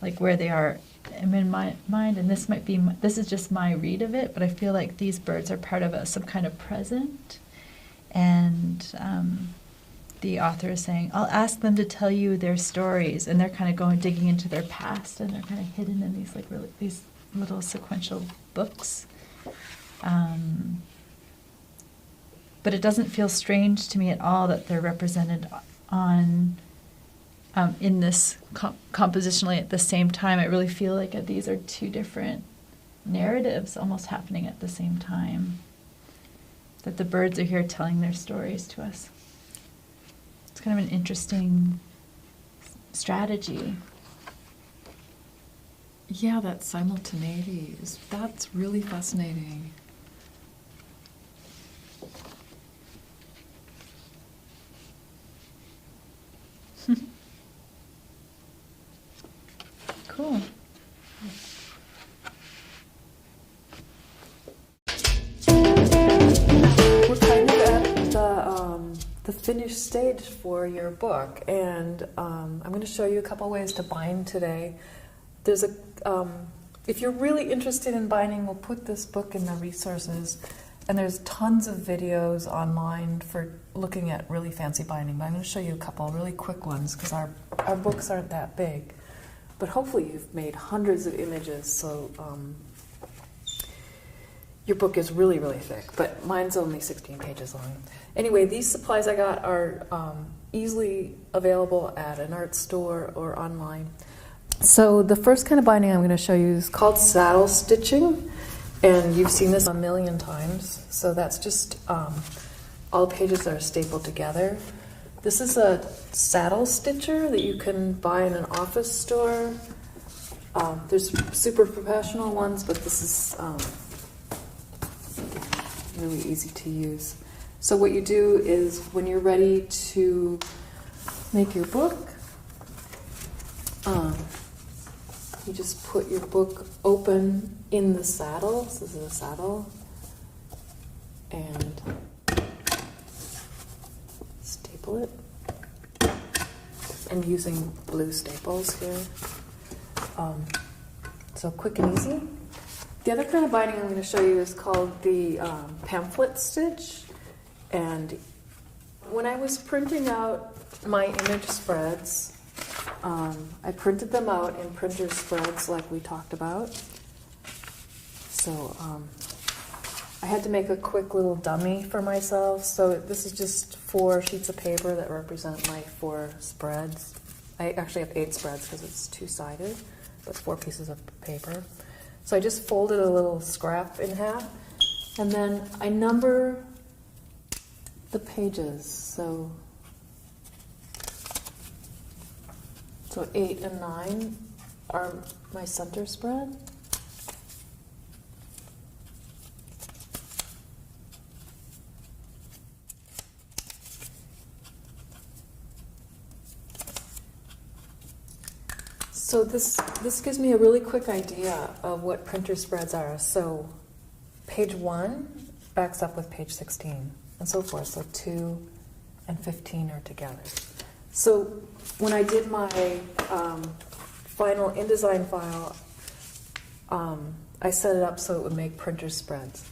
like where they are in my mind, and this is just my read of it, but I feel like these birds are part of some kind of present, and the author is saying, I'll ask them to tell you their stories, and they're kind of digging into their past, and they're kind of hidden in these these little sequential books. But it doesn't feel strange to me at all that they're represented on in this compositionally at the same time. I really feel like these are two different narratives almost happening at the same time. That the birds are here telling their stories to us. It's kind of an interesting strategy. Yeah, that simultaneity that's really fascinating. Cool. We're kind of at the finished stage for your book, and I'm going to show you a couple ways to bind today. There's if you're really interested in binding, we'll put this book in the resources, and there's tons of videos online for looking at really fancy binding, but I'm going to show you a couple really quick ones because our books aren't that big. But hopefully you've made hundreds of images, so your book is really, really thick, but mine's only 16 pages long. Anyway, these supplies I got are easily available at an art store or online. So the first kind of binding I'm going to show you is called saddle stitching, and you've seen this a million times. So that's just all pages that are stapled together. This is a saddle stitcher that you can buy in an office store. There's super professional ones, but this is really easy to use. So what you do is when you're ready to make your book, you just put your book open in the saddle. So this is a saddle. And staple it. I'm using blue staples here. So quick and easy. The other kind of binding I'm going to show you is called the pamphlet stitch. And when I was printing out my image spreads, I printed them out in printer spreads like we talked about. So I had to make a quick little dummy for myself. So this is just 4 sheets of paper that represent my 4 spreads. I actually have 8 spreads because it's 2-sided, but 4 pieces of paper. So I just folded a little scrap in half, and then I number the pages. So 8 and 9 are my center spread. So this gives me a really quick idea of what printer spreads are. So page 1 backs up with page 16, and so forth. So 2 and 15 are together. So when I did my final InDesign file, I set it up so it would make printer spreads.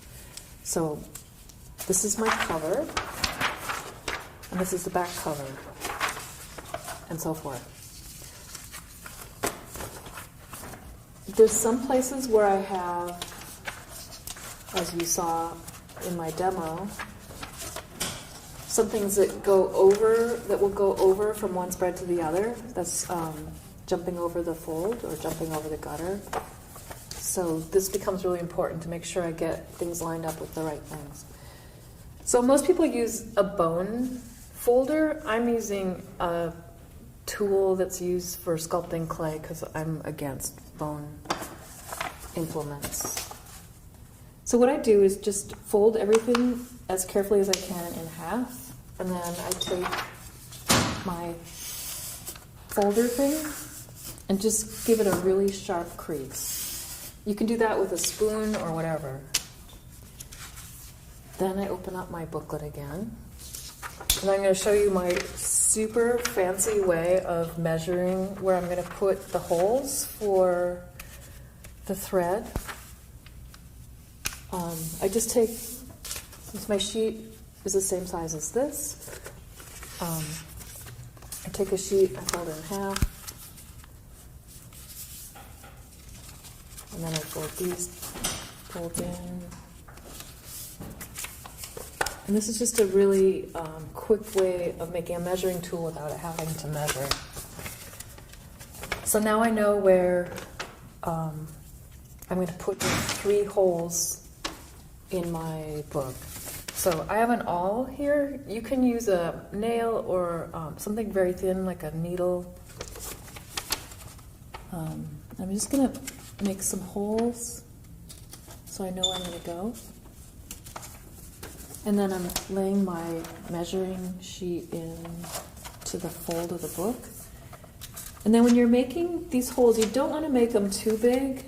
So this is my cover, and this is the back cover, and so forth. There's some places where I have, as you saw in my demo, some things that will go over from one spread to the other. That's jumping over the fold or jumping over the gutter. So this becomes really important to make sure I get things lined up with the right things. So most people use a bone folder. I'm using a tool that's used for sculpting clay because I'm against bone implements. So what I do is just fold everything as carefully as I can in half, and then I take my folder thing and just give it a really sharp crease. You can do that with a spoon or whatever. Then I open up my booklet again, and I'm going to show you my super fancy way of measuring where I'm going to put the holes for the thread. I just take, since my sheet is the same size as this, I take a sheet, I fold it in half, and then I fold these folds in. And this is just a really quick way of making a measuring tool without having to measure. So now I know where I'm going to put 3 holes in my book. So I have an awl here. You can use a nail or something very thin like a needle. I'm just going to make some holes so I know where I'm going to go. And then I'm laying my measuring sheet in to the fold of the book. And then when you're making these holes, you don't want to make them too big,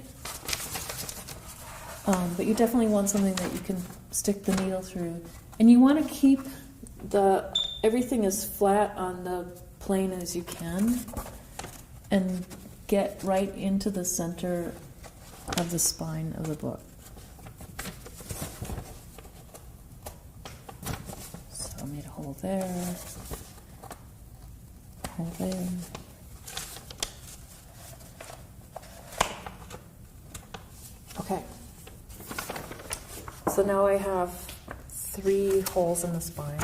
but you definitely want something that you can stick the needle through. And you want to keep everything as flat on the plane as you can and get right into the center of the spine of the book. So I made a hole there, hole there. Okay. So now I have 3 holes in the spine.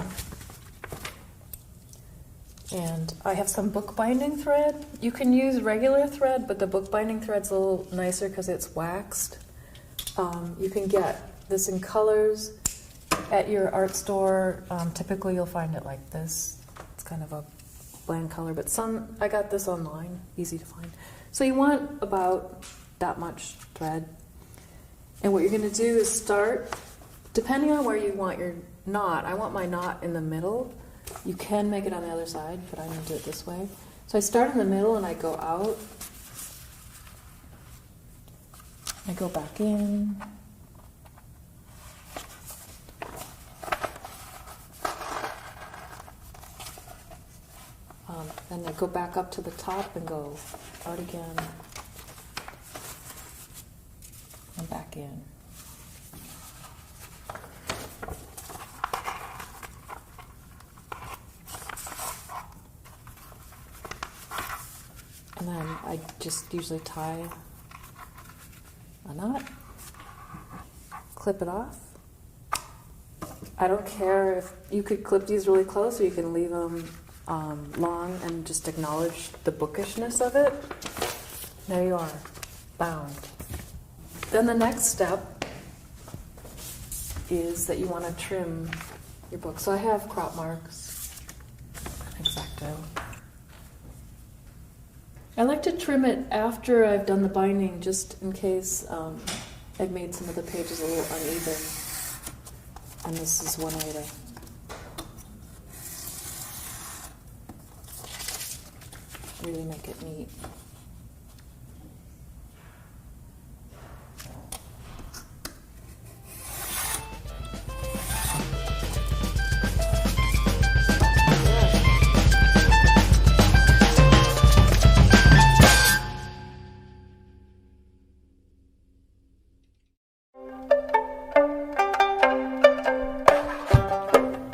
And I have some bookbinding thread. You can use regular thread, but the bookbinding thread's a little nicer because it's waxed. You can get this in colors at your art store. Typically you'll find it like this. It's kind of a bland color, but I got this online, easy to find. So you want about that much thread. And what you're going to do is start, depending on where you want your knot. I want my knot in the middle. You can make it on the other side, but I'm going to do it this way. So I start in the middle and I go out. I go back in. Then I go back up to the top and go out again. And back in. And then I just usually tie a knot, clip it off. I don't care if you could clip these really close or you can leave them long and just acknowledge the bookishness of it. There you are, bound. Then the next step is that you want to trim your book. So I have crop marks, X-Acto. I like to trim it after I've done the binding, just in case I've made some of the pages a little uneven. And this is one way to really make it neat.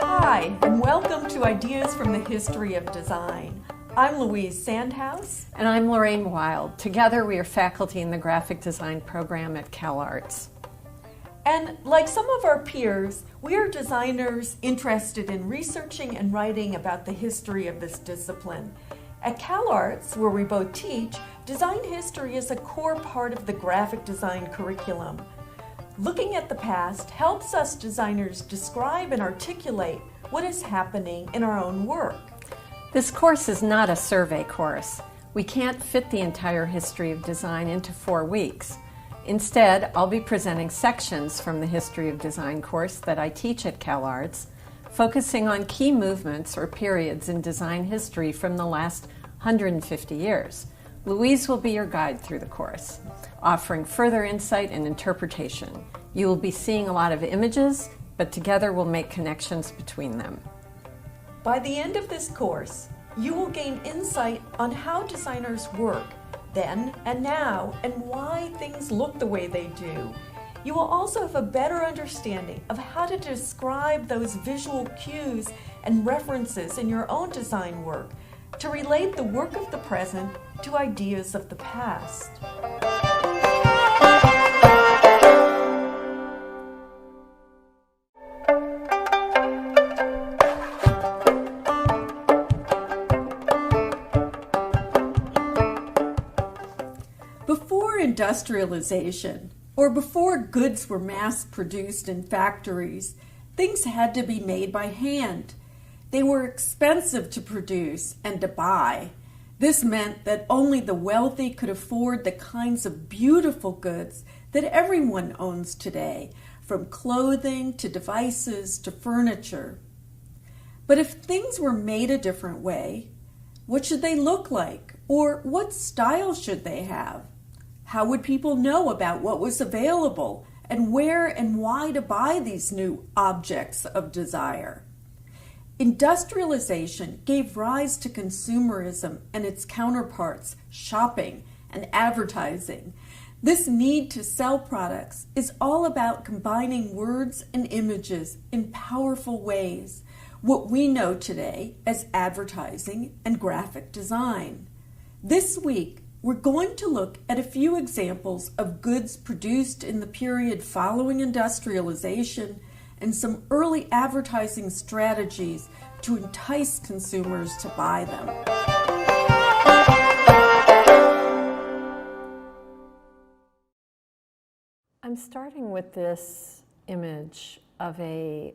Hi, and welcome to Ideas from the History of Design. I'm Louise Sandhouse. And I'm Lorraine Wild. Together we are faculty in the graphic design program at CalArts. And like some of our peers, we are designers interested in researching and writing about the history of this discipline. At CalArts, where we both teach, design history is a core part of the graphic design curriculum. Looking at the past helps us designers describe and articulate what is happening in our own work. This course is not a survey course. We can't fit the entire history of design into 4 weeks. Instead, I'll be presenting sections from the History of Design course that I teach at CalArts, focusing on key movements or periods in design history from the last 150 years. Louise will be your guide through the course, offering further insight and interpretation. You will be seeing a lot of images, but together we'll make connections between them. By the end of this course, you will gain insight on how designers work then and now and why things look the way they do. You will also have a better understanding of how to describe those visual cues and references in your own design work to relate the work of the present to ideas of the past. Before industrialization, or before goods were mass-produced in factories, things had to be made by hand. They were expensive to produce and to buy. This meant that only the wealthy could afford the kinds of beautiful goods that everyone owns today, from clothing to devices to furniture. But if things were made a different way, what should they look like? Or what style should they have? How would people know about what was available and where and why to buy these new objects of desire? Industrialization gave rise to consumerism and its counterparts, shopping and advertising. This need to sell products is all about combining words and images in powerful ways, what we know today as advertising and graphic design. This week, we're going to look at a few examples of goods produced in the period following industrialization and some early advertising strategies to entice consumers to buy them. I'm starting with this image of a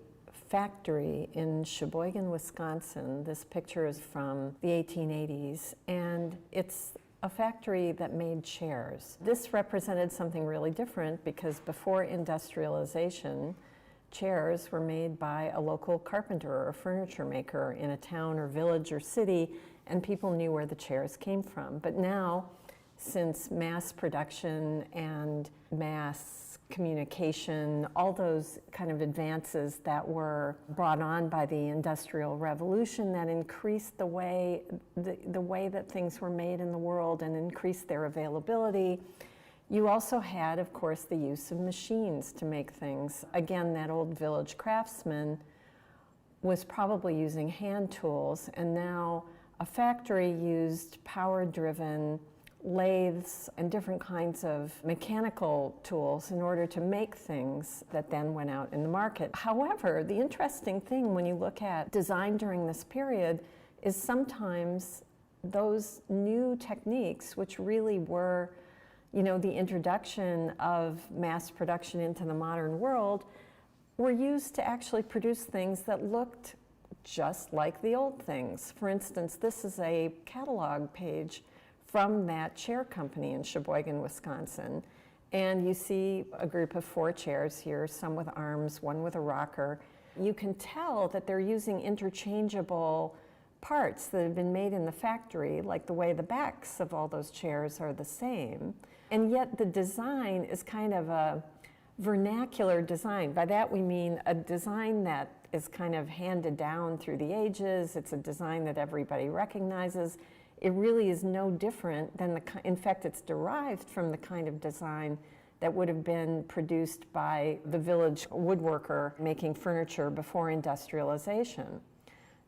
factory in Sheboygan, Wisconsin. This picture is from the 1880s, and it's a factory that made chairs. This represented something really different because before industrialization, chairs were made by a local carpenter or furniture maker in a town or village or city, and people knew where the chairs came from. But now, since mass production and mass communication, all those kind of advances that were brought on by the Industrial Revolution that increased the way that things were made in the world and increased their availability. You also had, of course, the use of machines to make things. Again, that old village craftsman was probably using hand tools, and now a factory used power-driven lathes and different kinds of mechanical tools in order to make things that then went out in the market. However, the interesting thing when you look at design during this period is sometimes those new techniques, which really were, the introduction of mass production into the modern world, were used to actually produce things that looked just like the old things. For instance, this is a catalog page from that chair company in Sheboygan, Wisconsin. And you see a group of 4 chairs here, some with arms, one with a rocker. You can tell that they're using interchangeable parts that have been made in the factory, like the way the backs of all those chairs are the same. And yet the design is kind of a vernacular design. By that we mean a design that is kind of handed down through the ages. It's a design that everybody recognizes. It really is no different than in fact, it's derived from the kind of design that would have been produced by the village woodworker making furniture before industrialization.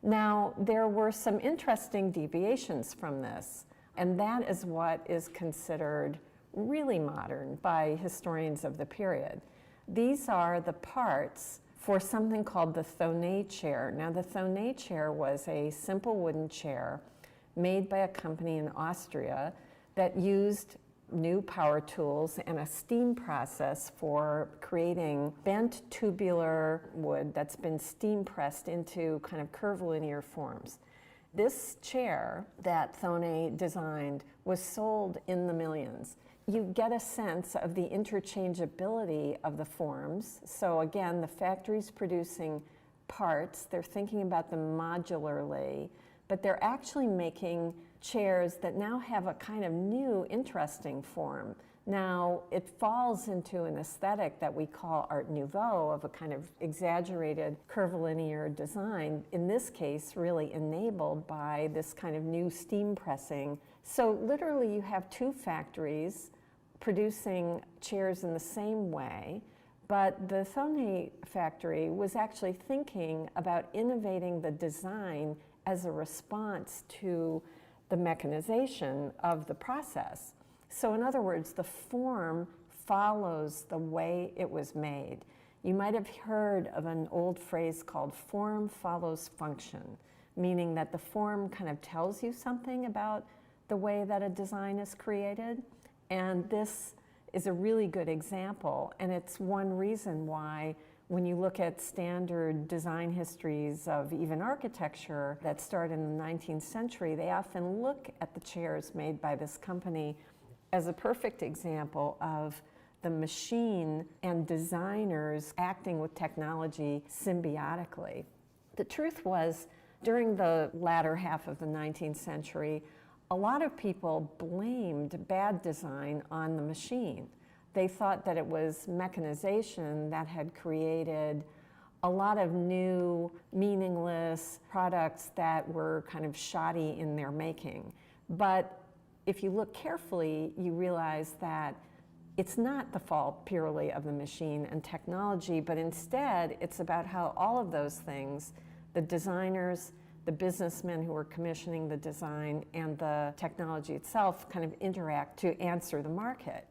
Now, there were some interesting deviations from this, and that is what is considered really modern by historians of the period. These are the parts for something called the Thonet chair. Now, the Thonet chair was a simple wooden chair made by a company in Austria that used new power tools and a steam process for creating bent tubular wood that's been steam pressed into kind of curvilinear forms. This chair that Thonet designed was sold in the millions. You get a sense of the interchangeability of the forms. So again, the factory's producing parts, they're thinking about them modularly, but they're actually making chairs that now have a kind of new, interesting form. Now, it falls into an aesthetic that we call Art Nouveau, of a kind of exaggerated curvilinear design, in this case really enabled by this kind of new steam pressing. So literally you have 2 factories producing chairs in the same way, but the Thonet factory was actually thinking about innovating the design as a response to the mechanization of the process. So in other words, the form follows the way it was made. You might have heard of an old phrase called form follows function, meaning that the form kind of tells you something about the way that a design is created. And this is a really good example, and it's one reason why when you look at standard design histories of even architecture that start in the 19th century, they often look at the chairs made by this company as a perfect example of the machine and designers acting with technology symbiotically. The truth was, during the latter half of the 19th century, a lot of people blamed bad design on the machine. They thought that it was mechanization that had created a lot of new, meaningless products that were kind of shoddy in their making. But if you look carefully, you realize that it's not the fault purely of the machine and technology, but instead it's about how all of those things, the designers, the businessmen who are commissioning the design, and the technology itself kind of interact to answer the market.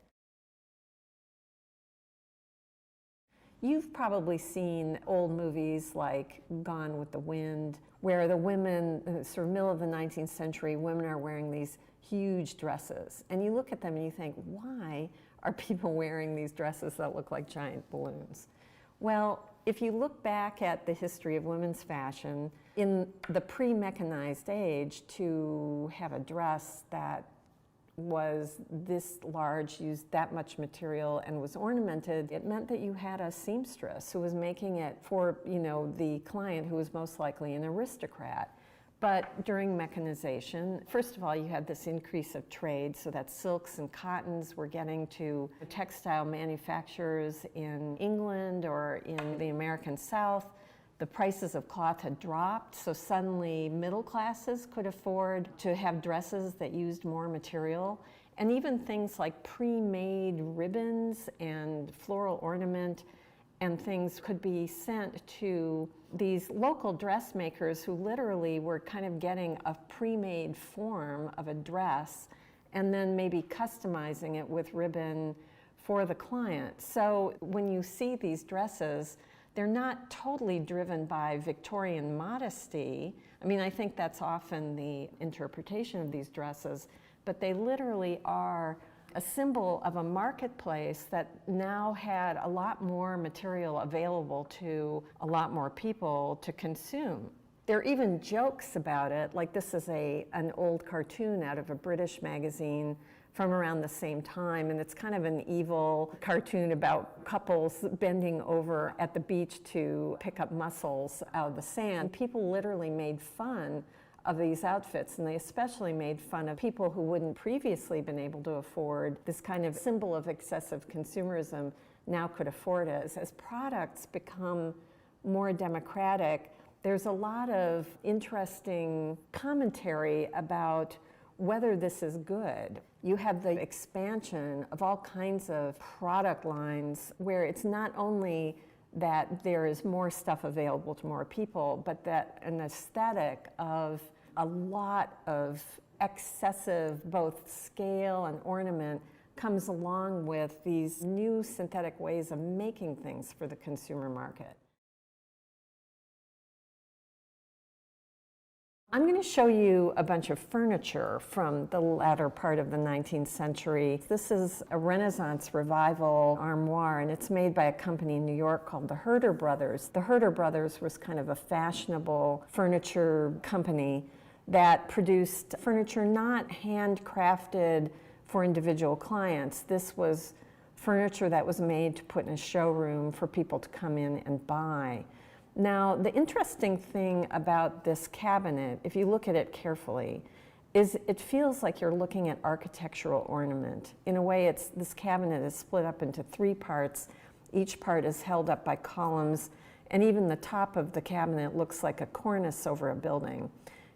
You've probably seen old movies like Gone with the Wind, where the women, sort of middle of the 19th century, women are wearing these huge dresses. And you look at them and you think, why are people wearing these dresses that look like giant balloons? Well, if you look back at the history of women's fashion, in the pre-mechanized age, to have a dress that was this large, used that much material, and was ornamented, it meant that you had a seamstress who was making it for, the client, who was most likely an aristocrat. But during mechanization, first of all, you had this increase of trade, so that silks and cottons were getting to textile manufacturers in England or in the American South. The prices of cloth had dropped, so suddenly middle classes could afford to have dresses that used more material. And even things like pre-made ribbons and floral ornament and things could be sent to these local dressmakers who literally were kind of getting a pre-made form of a dress and then maybe customizing it with ribbon for the client. So when you see these dresses, they're not totally driven by Victorian modesty. I mean, I think that's often the interpretation of these dresses, but they literally are a symbol of a marketplace that now had a lot more material available to a lot more people to consume. There are even jokes about it, like this is an old cartoon out of a British magazine from around the same time, and it's kind of an evil cartoon about couples bending over at the beach to pick up mussels out of the sand. People literally made fun of these outfits, and they especially made fun of people who wouldn't previously been able to afford this kind of symbol of excessive consumerism, now could afford it. As products become more democratic, there's a lot of interesting commentary about whether this is good. You have the expansion of all kinds of product lines where it's not only that there is more stuff available to more people, but that an aesthetic of a lot of excessive both scale and ornament comes along with these new synthetic ways of making things for the consumer market. I'm going to show you a bunch of furniture from the latter part of the 19th century. This is a Renaissance revival armoire, and it's made by a company in New York called the Herder Brothers. The Herder Brothers was kind of a fashionable furniture company that produced furniture not handcrafted for individual clients. This was furniture that was made to put in a showroom for people to come in and buy. Now, the interesting thing about this cabinet, if you look at it carefully, is it feels like you're looking at architectural ornament. In a way, this cabinet is split up into 3 parts. Each part is held up by columns, and even the top of the cabinet looks like a cornice over a building.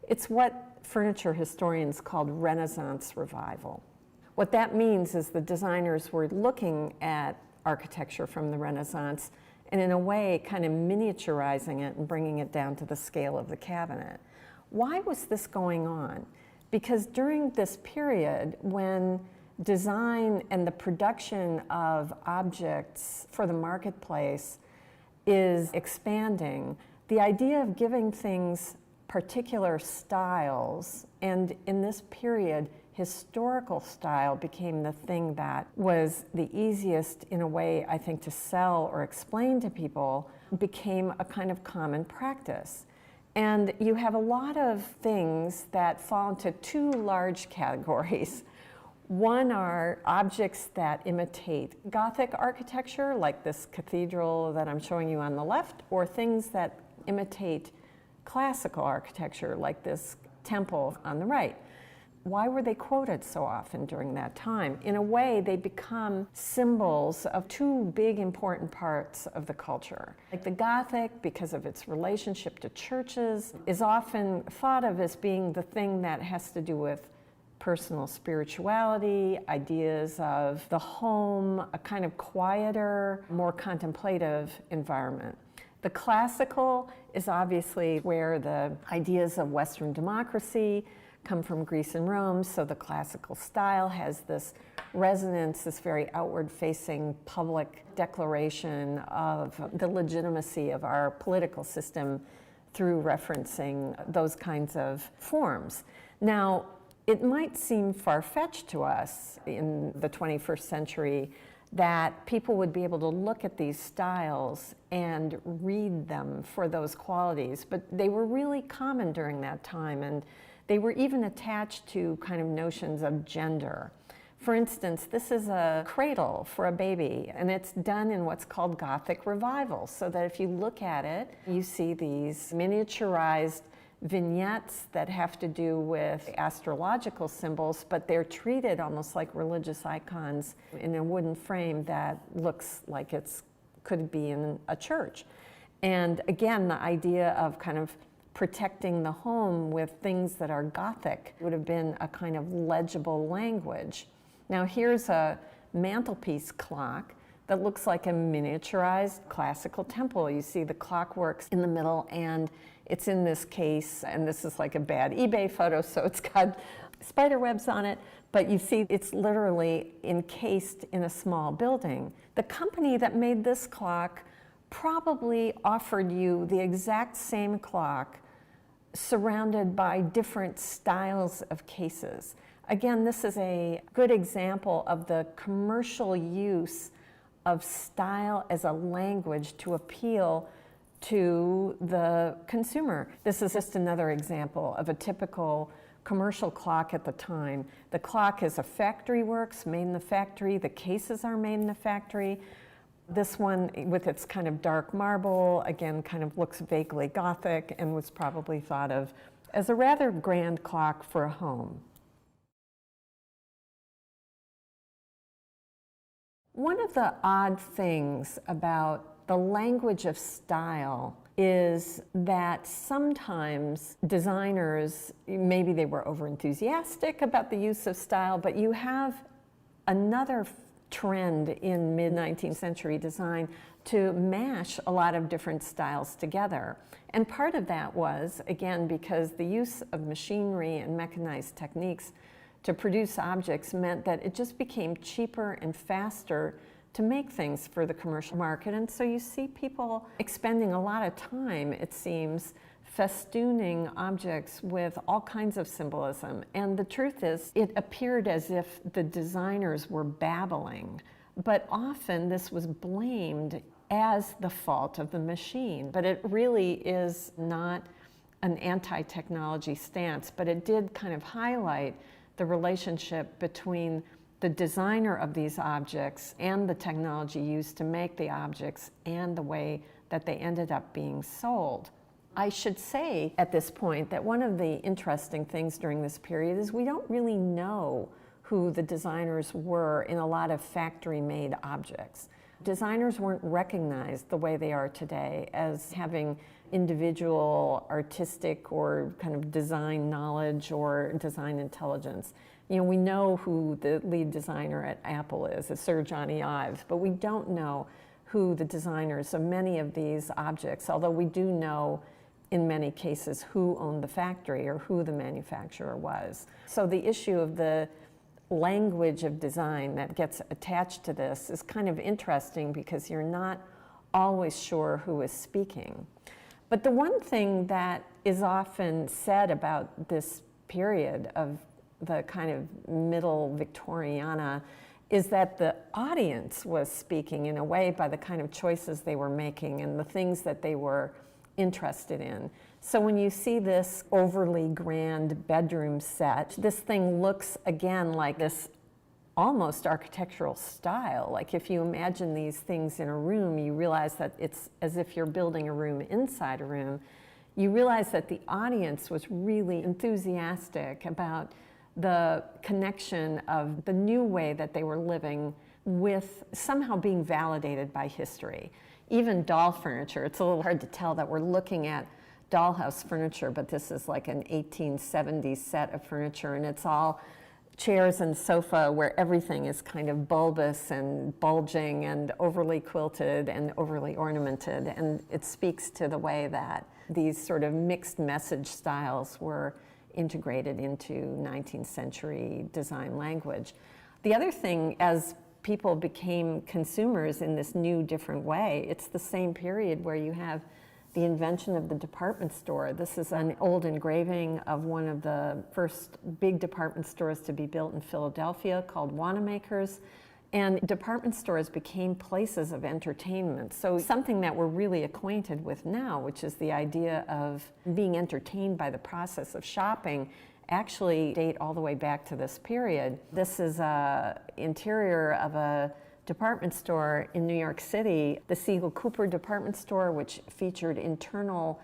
It's what furniture historians called Renaissance revival. What that means is the designers were looking at architecture from the Renaissance and in a way kind of miniaturizing it and bringing it down to the scale of the cabinet. Why was this going on? Because during this period when design and the production of objects for the marketplace is expanding, the idea of giving things particular styles, and in this period, historical style became the thing that was the easiest in a way, I think, to sell or explain to people, became a kind of common practice. And you have a lot of things that fall into 2 large categories. One are objects that imitate Gothic architecture, like this cathedral that I'm showing you on the left, or things that imitate classical architecture, like this temple on the right. why were they quoted so often during that time? In a way, they become symbols of two big important parts of the culture. Like the Gothic, because of its relationship to churches, is often thought of as being the thing that has to do with personal spirituality, ideas of the home, a kind of quieter, more contemplative environment. The classical is obviously where the ideas of Western democracy come from Greece and Rome, so the classical style has this resonance, this very outward-facing public declaration of the legitimacy of our political system through referencing those kinds of forms. Now, it might seem far-fetched to us in the 21st century that people would be able to look at these styles and read them for those qualities, but they were really common during that time, and they were even attached to kind of notions of gender. For instance, this is a cradle for a baby, and it's done in what's called Gothic revival, so that if you look at it, you see these miniaturized vignettes that have to do with astrological symbols, but they're treated almost like religious icons in a wooden frame that looks like it could be in a church. And again, the idea of kind of protecting the home with things that are Gothic would have been a kind of legible language. Now here's a mantelpiece clock that looks like a miniaturized classical temple. You see the clockworks in the middle, and it's in this case, and this is like a bad eBay photo, so it's got spider webs on it, but you see it's literally encased in a small building. The company that made this clock probably offered you the exact same clock surrounded by different styles of cases. Again, this is a good example of the commercial use of style as a language to appeal to the consumer. This is just another example of a typical commercial clock at the time. The clock is a factory works, made in the factory. The cases are made in the factory. This one, with its kind of dark marble, again, kind of looks vaguely Gothic and was probably thought of as a rather grand clock for a home. One of the odd things about the language of style is that sometimes designers, maybe they were overenthusiastic about the use of style, but you have another trend in mid-19th century design to mash a lot of different styles together. And part of that was, again, because the use of machinery and mechanized techniques to produce objects meant that it just became cheaper and faster to make things for the commercial market. And so you see people expending a lot of time, it seems, festooning objects with all kinds of symbolism. And the truth is, it appeared as if the designers were babbling, but often this was blamed as the fault of the machine. But it really is not an anti-technology stance, but it did kind of highlight the relationship between the designer of these objects and the technology used to make the objects and the way that they ended up being sold. I should say at this point that one of the interesting things during this period is we don't really know who the designers were in a lot of factory-made objects. Designers weren't recognized the way they are today as having individual artistic or kind of design knowledge or design intelligence. You know, we know who the lead designer at Apple is, Sir Johnny Ive, but we don't know who the designers of many of these objects, although we do know in many cases who owned the factory or who the manufacturer was. So the issue of the language of design that gets attached to this is kind of interesting because you're not always sure who is speaking. But the one thing that is often said about this period of the kind of middle Victoriana is that the audience was speaking in a way by the kind of choices they were making and the things that they were interested in. So when you see this overly grand bedroom set, this thing looks again like this almost architectural style. Like if you imagine these things in a room, you realize that it's as if you're building a room inside a room. You realize that the audience was really enthusiastic about the connection of the new way that they were living with somehow being validated by history. Even doll furniture, it's a little hard to tell that we're looking at dollhouse furniture, but this is like an 1870s set of furniture, and it's all chairs and sofa where everything is kind of bulbous and bulging and overly quilted and overly ornamented, and it speaks to the way that these sort of mixed message styles were integrated into 19th century design language. The other thing, as people became consumers in this new, different way, it's the same period where you have the invention of the department store. This is an old engraving of one of the first big department stores to be built in Philadelphia called Wanamaker's. And department stores became places of entertainment. So something that we're really acquainted with now, which is the idea of being entertained by the process of shopping, actually date all the way back to this period. This is an interior of a department store in New York City, the Siegel Cooper department store, which featured internal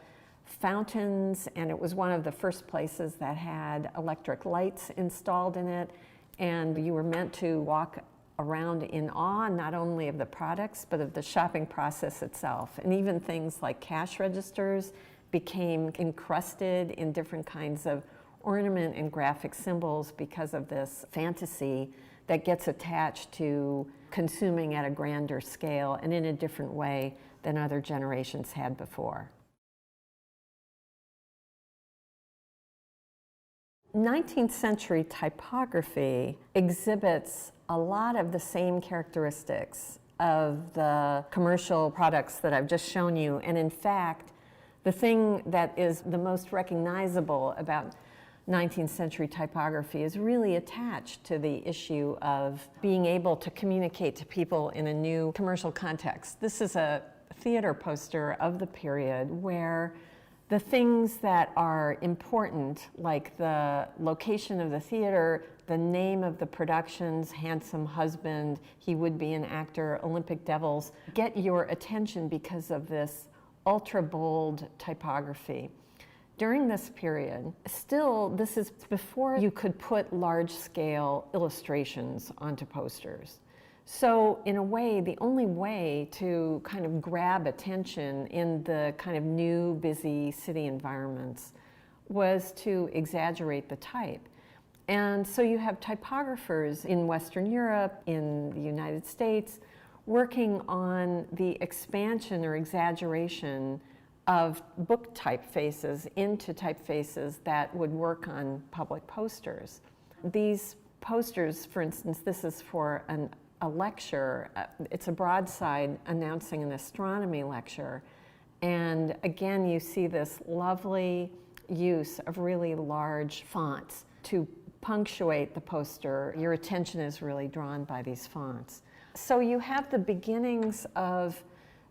fountains, and it was one of the first places that had electric lights installed in it, and you were meant to walk around in awe not only of the products but of the shopping process itself. And even things like cash registers became encrusted in different kinds of ornament and graphic symbols because of this fantasy that gets attached to consuming at a grander scale and in a different way than other generations had before. 19th century typography exhibits a lot of the same characteristics of the commercial products that I've just shown you, and in fact, the thing that is the most recognizable about 19th century typography is really attached to the issue of being able to communicate to people in a new commercial context. This is a theater poster of the period where the things that are important, like the location of the theater, the name of the productions, Handsome Husband, He Would Be an Actor, Olympic Devils, get your attention because of this ultra bold typography. During this period, still, this is before you could put large-scale illustrations onto posters. So in a way, the only way to kind of grab attention in the kind of new, busy city environments was to exaggerate the type. And so you have typographers in Western Europe, in the United States, working on the expansion or exaggeration of book typefaces into typefaces that would work on public posters. These posters, for instance, this is for a lecture. It's a broadside announcing an astronomy lecture. And again, you see this lovely use of really large fonts to punctuate the poster. Your attention is really drawn by these fonts. So you have the beginnings of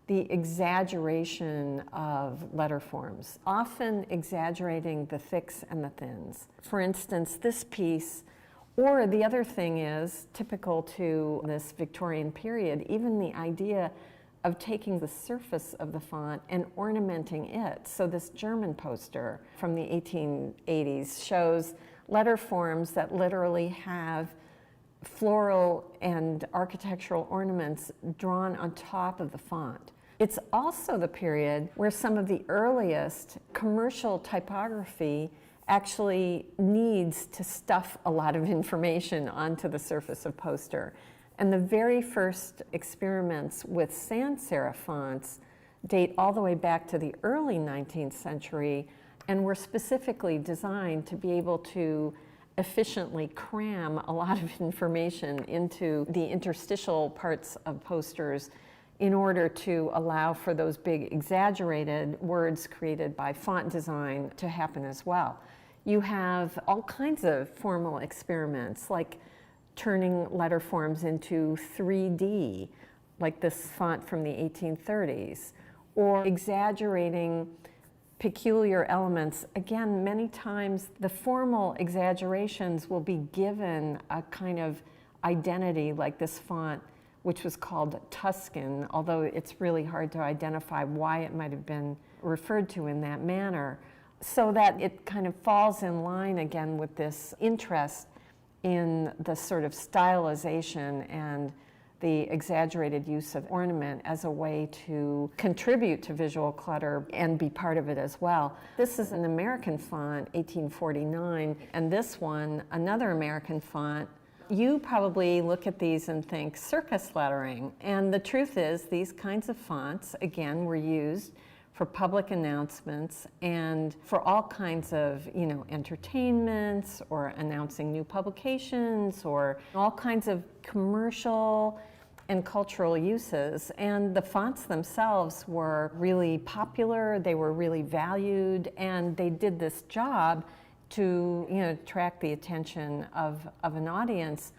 the exaggeration of letter forms, often exaggerating the thicks and the thins. For instance, this piece, or the other thing is, typical to this Victorian period, even the idea of taking the surface of the font and ornamenting it. So this German poster from the 1880s shows letter forms that literally have floral and architectural ornaments drawn on top of the font. It's also the period where some of the earliest commercial typography actually needs to stuff a lot of information onto the surface of poster. And the very first experiments with sans serif fonts date all the way back to the early 19th century and were specifically designed to be able to efficiently cram a lot of information into the interstitial parts of posters in order to allow for those big exaggerated words created by font design to happen as well. You have all kinds of formal experiments, like turning letter forms into 3D, like this font from the 1830s, or exaggerating peculiar elements. Again, many times the formal exaggerations will be given a kind of identity, like this font, which was called Tuscan, although it's really hard to identify why it might have been referred to in that manner, so that it kind of falls in line again with this interest in the sort of stylization and the exaggerated use of ornament as a way to contribute to visual clutter and be part of it as well. This is an American font, 1849, and this one, another American font. You probably look at these and think circus lettering, and the truth is these kinds of fonts, again, were used for public announcements and for all kinds of, entertainments or announcing new publications or all kinds of commercial and cultural uses. And the fonts themselves were really popular, they were really valued, and they did this job to attract the attention of an audience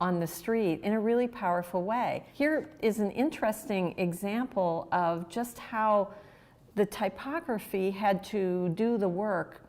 on the street in a really powerful way. Here is an interesting example of just how the typography had to do the work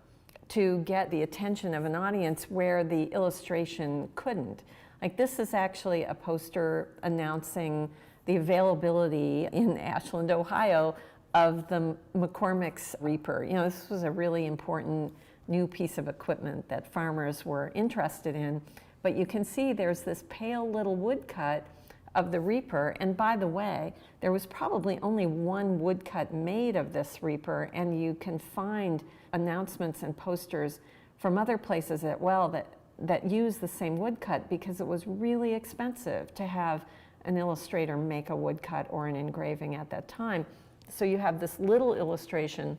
to get the attention of an audience where the illustration couldn't. Like, this is actually a poster announcing the availability in Ashland, Ohio of the McCormick's Reaper. This was a really important new piece of equipment that farmers were interested in. But you can see there's this pale little woodcut of the Reaper, and by the way, there was probably only one woodcut made of this Reaper, and you can find announcements and posters from other places that use the same woodcut because it was really expensive to have an illustrator make a woodcut or an engraving at that time. So you have this little illustration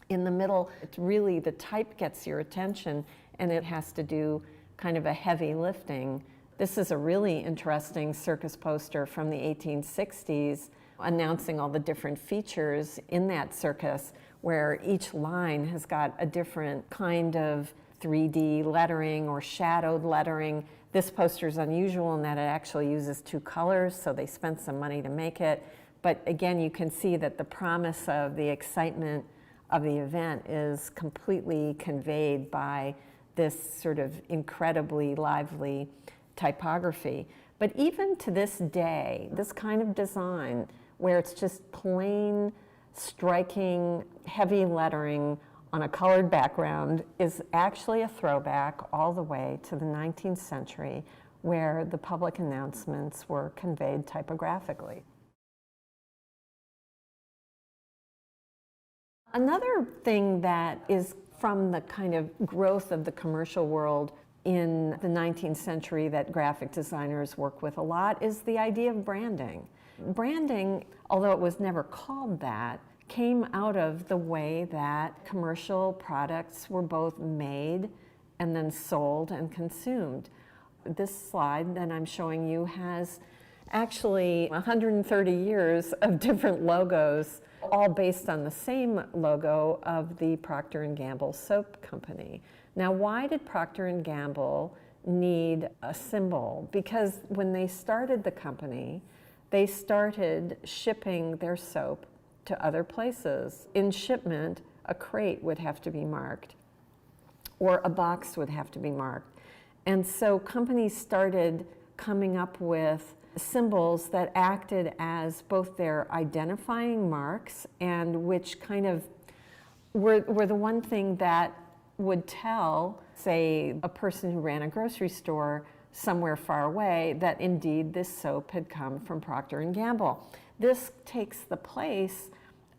in the middle. It's really, the type gets your attention, and it has to do kind of a heavy lifting. This is a really interesting circus poster from the 1860s announcing all the different features in that circus, where each line has got a different kind of 3D lettering or shadowed lettering. This poster is unusual in that it actually uses two colors, so they spent some money to make it. But again, you can see that the promise of the excitement of the event is completely conveyed by this sort of incredibly lively typography. But even to this day, this kind of design where it's just plain, striking, heavy lettering on a colored background is actually a throwback all the way to the 19th century, where the public announcements were conveyed typographically. Another thing that is from the kind of growth of the commercial world in the 19th century that graphic designers work with a lot is the idea of branding. Branding, although it was never called that, came out of the way that commercial products were both made and then sold and consumed. This slide that I'm showing you has actually 130 years of different logos, all based on the same logo of the Procter & Gamble soap company. Now, why did Procter & Gamble need a symbol? Because when they started the company, they started shipping their soap to other places. In shipment, a crate would have to be marked, or a box would have to be marked. And so companies started coming up with symbols that acted as both their identifying marks and which kind of were the one thing that would tell, say, a person who ran a grocery store somewhere far away that indeed this soap had come from Procter & Gamble. This takes the place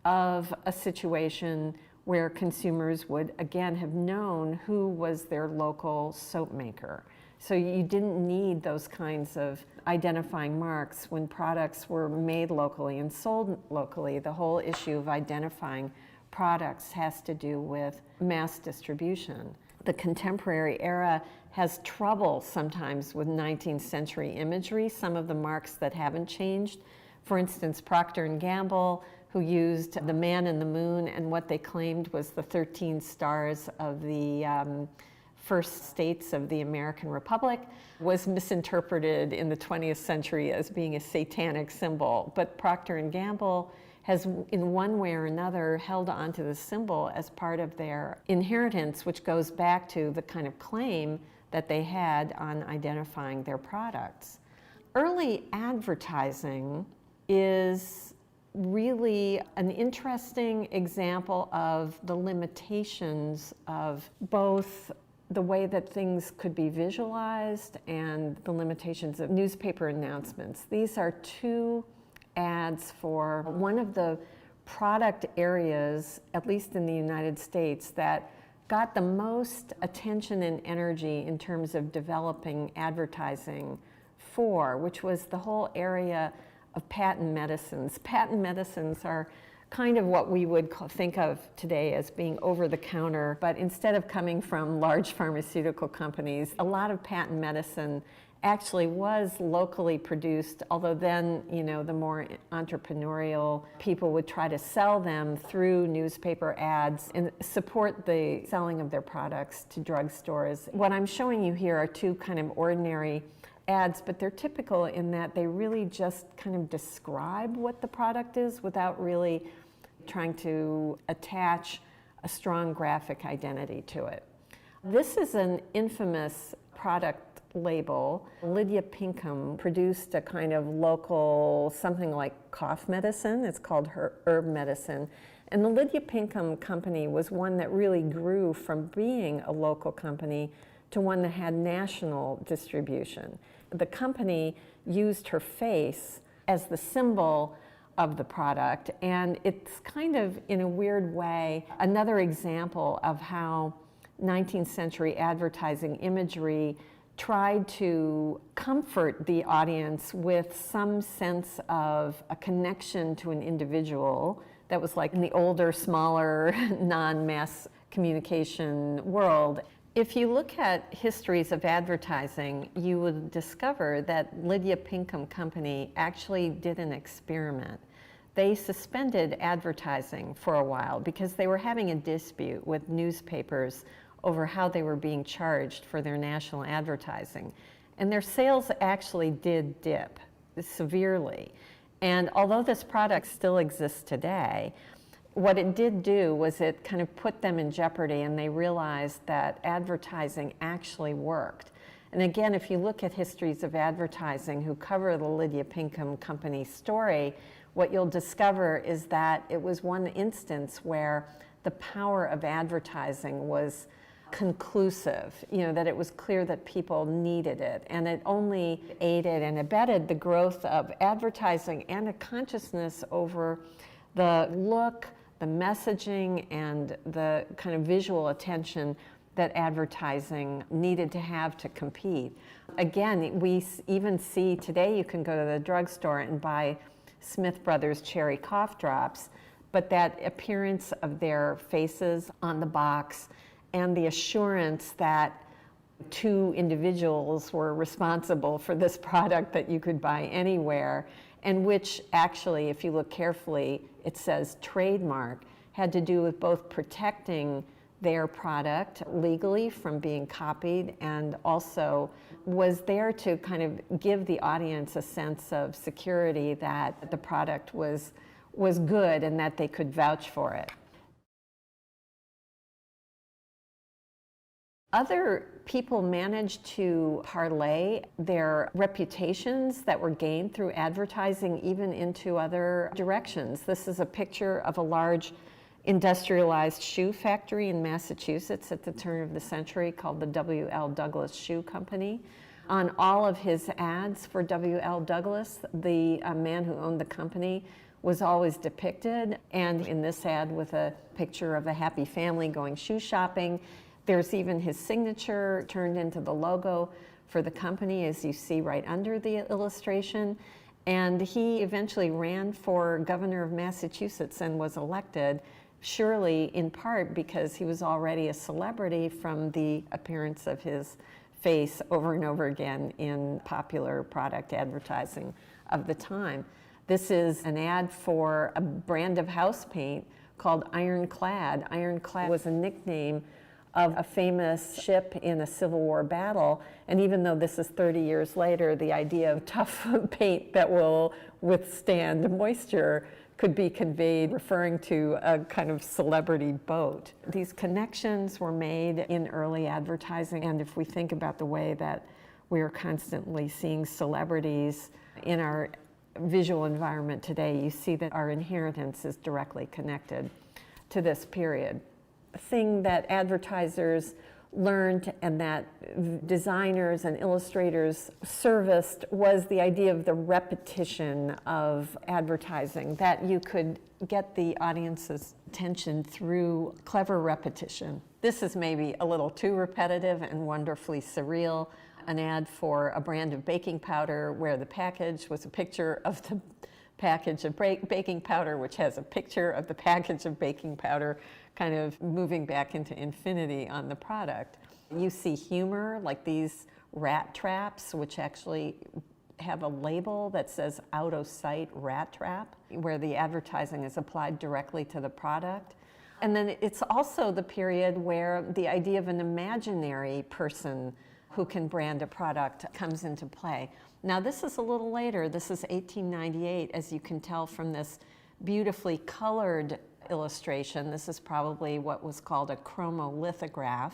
of a situation where consumers would again have known who was their local soap maker. So you didn't need those kinds of identifying marks when products were made locally and sold locally. The whole issue of identifying products has to do with mass distribution. The contemporary era has trouble sometimes with 19th century imagery, some of the marks that haven't changed. For instance, Procter & Gamble, who used the man in the moon and what they claimed was the 13 stars of the first states of the American Republic, was misinterpreted in the 20th century as being a satanic symbol. But Procter & Gamble has, in one way or another, held onto the symbol as part of their inheritance, which goes back to the kind of claim that they had on identifying their products. Early advertising is really an interesting example of the limitations of both the way that things could be visualized and the limitations of newspaper announcements. These are two ads for one of the product areas, at least in the United States, that got the most attention and energy in terms of developing advertising for, which was the whole area of patent medicines. Patent medicines are kind of what we would think of today as being over-the-counter, but instead of coming from large pharmaceutical companies, a lot of patent medicine actually was locally produced, although then, you know, the more entrepreneurial people would try to sell them through newspaper ads and support the selling of their products to drugstores. What I'm showing you here are two kind of ordinary ads, but they're typical in that they really just kind of describe what the product is without really trying to attach a strong graphic identity to it. This is an infamous product label. Lydia Pinkham produced a kind of local, something like cough medicine. It's called her herb medicine. And the Lydia Pinkham company was one that really grew from being a local company to one that had national distribution. The company used her face as the symbol of the product, and it's kind of, in a weird way, another example of how 19th century advertising imagery tried to comfort the audience with some sense of a connection to an individual that was like in the older, smaller, non-mass communication world. If you look at histories of advertising, you would discover that Lydia Pinkham Company actually did an experiment. They suspended advertising for a while because they were having a dispute with newspapers over how they were being charged for their national advertising. And their sales actually did dip severely. And although this product still exists today, what it did do was it kind of put them in jeopardy, and they realized that advertising actually worked. And again, if you look at histories of advertising who cover the Lydia Pinkham Company story, what you'll discover is that it was one instance where the power of advertising was conclusive, you know, that it was clear that people needed it, and it only aided and abetted the growth of advertising and a consciousness over the look, the messaging, and the kind of visual attention that advertising needed to have to compete. Again, we even see today, you can go to the drugstore and buy Smith Brothers cherry cough drops, but that appearance of their faces on the box and the assurance that two individuals were responsible for this product that you could buy anywhere, and which actually, if you look carefully, it says trademark, had to do with both protecting their product legally from being copied, and also was there to kind of give the audience a sense of security that the product was good and that they could vouch for it. Other people managed to parlay their reputations that were gained through advertising even into other directions. This is a picture of a large industrialized shoe factory in Massachusetts at the turn of the century called the W.L. Douglas Shoe Company. On all of his ads for W.L. Douglas, the man who owned the company was always depicted, and in this ad with a picture of a happy family going shoe shopping. There's even his signature turned into the logo for the company, as you see right under the illustration. And he eventually ran for governor of Massachusetts and was elected, surely in part because he was already a celebrity from the appearance of his face over and over again in popular product advertising of the time. This is an ad for a brand of house paint called Ironclad. Ironclad was a nickname of a famous ship in a Civil War battle, and even though this is 30 years later, the idea of tough paint that will withstand moisture could be conveyed referring to a kind of celebrity boat. These connections were made in early advertising, and if we think about the way that we are constantly seeing celebrities in our visual environment today, you see that our inheritance is directly connected to this period. A thing that advertisers learned and that designers and illustrators serviced was the idea of the repetition of advertising, that you could get the audience's attention through clever repetition. This is maybe a little too repetitive and wonderfully surreal. An ad for a brand of baking powder where the package was a picture of the package of baking powder, which has a picture of the package of baking powder, kind of moving back into infinity on the product. You see humor, like these rat traps, which actually have a label that says out of sight rat trap, where the advertising is applied directly to the product. And then it's also the period where the idea of an imaginary person who can brand a product comes into play. Now this is a little later, this is 1898, as you can tell from this beautifully colored illustration. This is probably what was called a chromolithograph,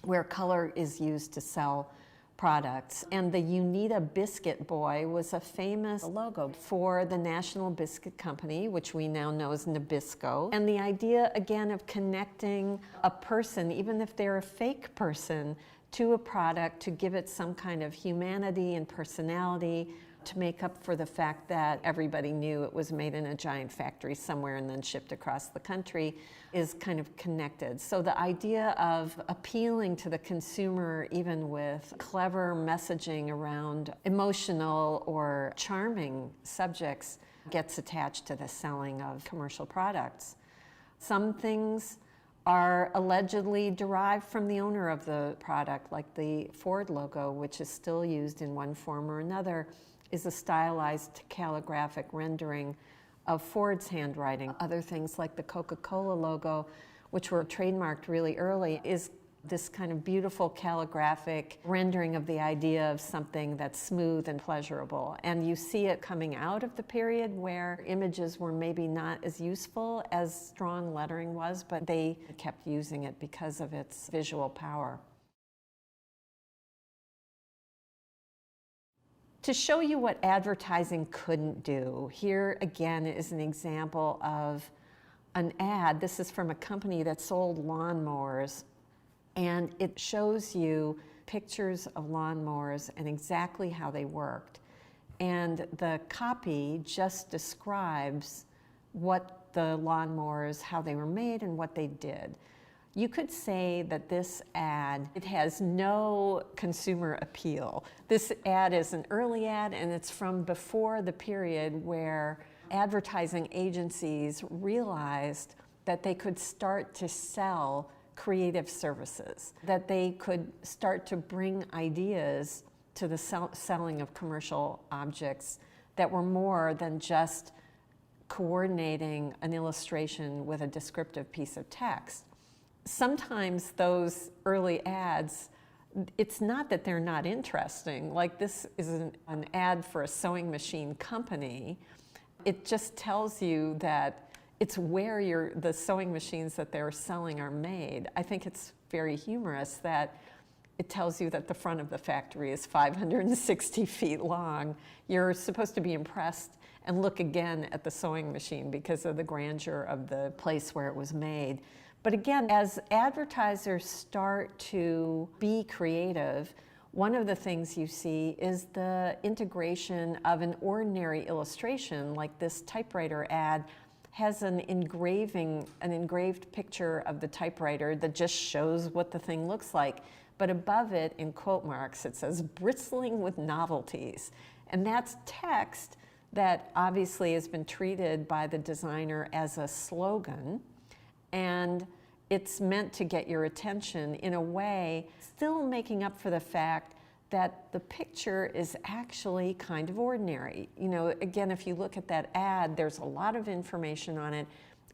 where color is used to sell products. And the Uneeda Biscuit Boy was a famous logo for the National Biscuit Company, which we now know as Nabisco. And the idea, again, of connecting a person, even if they're a fake person, to a product to give it some kind of humanity and personality, to make up for the fact that everybody knew it was made in a giant factory somewhere and then shipped across the country, is kind of connected. So the idea of appealing to the consumer, even with clever messaging around emotional or charming subjects, gets attached to the selling of commercial products. Some things are allegedly derived from the owner of the product, like the Ford logo, which is still used in one form or another, is a stylized calligraphic rendering of Ford's handwriting. Other things like the Coca-Cola logo, which were trademarked really early, is this kind of beautiful calligraphic rendering of the idea of something that's smooth and pleasurable. And you see it coming out of the period where images were maybe not as useful as strong lettering was, but they kept using it because of its visual power. To show you what advertising couldn't do, here again is an example of an ad. This is from a company that sold lawnmowers, and it shows you pictures of lawnmowers and exactly how they worked. And the copy just describes what the lawnmowers, how they were made and what they did. You could say that this ad, it has no consumer appeal. This ad is an early ad, and it's from before the period where advertising agencies realized that they could start to sell creative services, that they could start to bring ideas to the selling of commercial objects that were more than just coordinating an illustration with a descriptive piece of text. Sometimes those early ads, it's not that they're not interesting. Like this is an ad for a sewing machine company. It just tells you that it's where the sewing machines that they're selling are made. I think it's very humorous that it tells you that the front of the factory is 560 feet long. You're supposed to be impressed and look again at the sewing machine because of the grandeur of the place where it was made. But again, as advertisers start to be creative, one of the things you see is the integration of an ordinary illustration, like this typewriter ad has an engraved picture of the typewriter that just shows what the thing looks like. But above it, in quote marks, it says, "bristling with novelties." And that's text that obviously has been treated by the designer as a slogan. And it's meant to get your attention in a way, still making up for the fact that the picture is actually kind of ordinary. You know, again, if you look at that ad, there's a lot of information on it.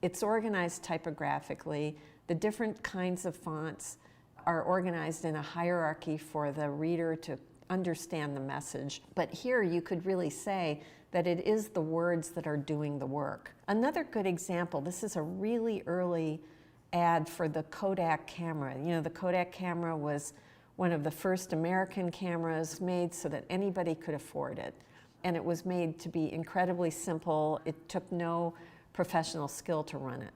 It's organized typographically. The different kinds of fonts are organized in a hierarchy for the reader to understand the message. But here you could really say that it is the words that are doing the work. Another good example, this is a really early ad for the Kodak camera. You know, the Kodak camera was one of the first American cameras made so that anybody could afford it. And it was made to be incredibly simple. It took no professional skill to run it.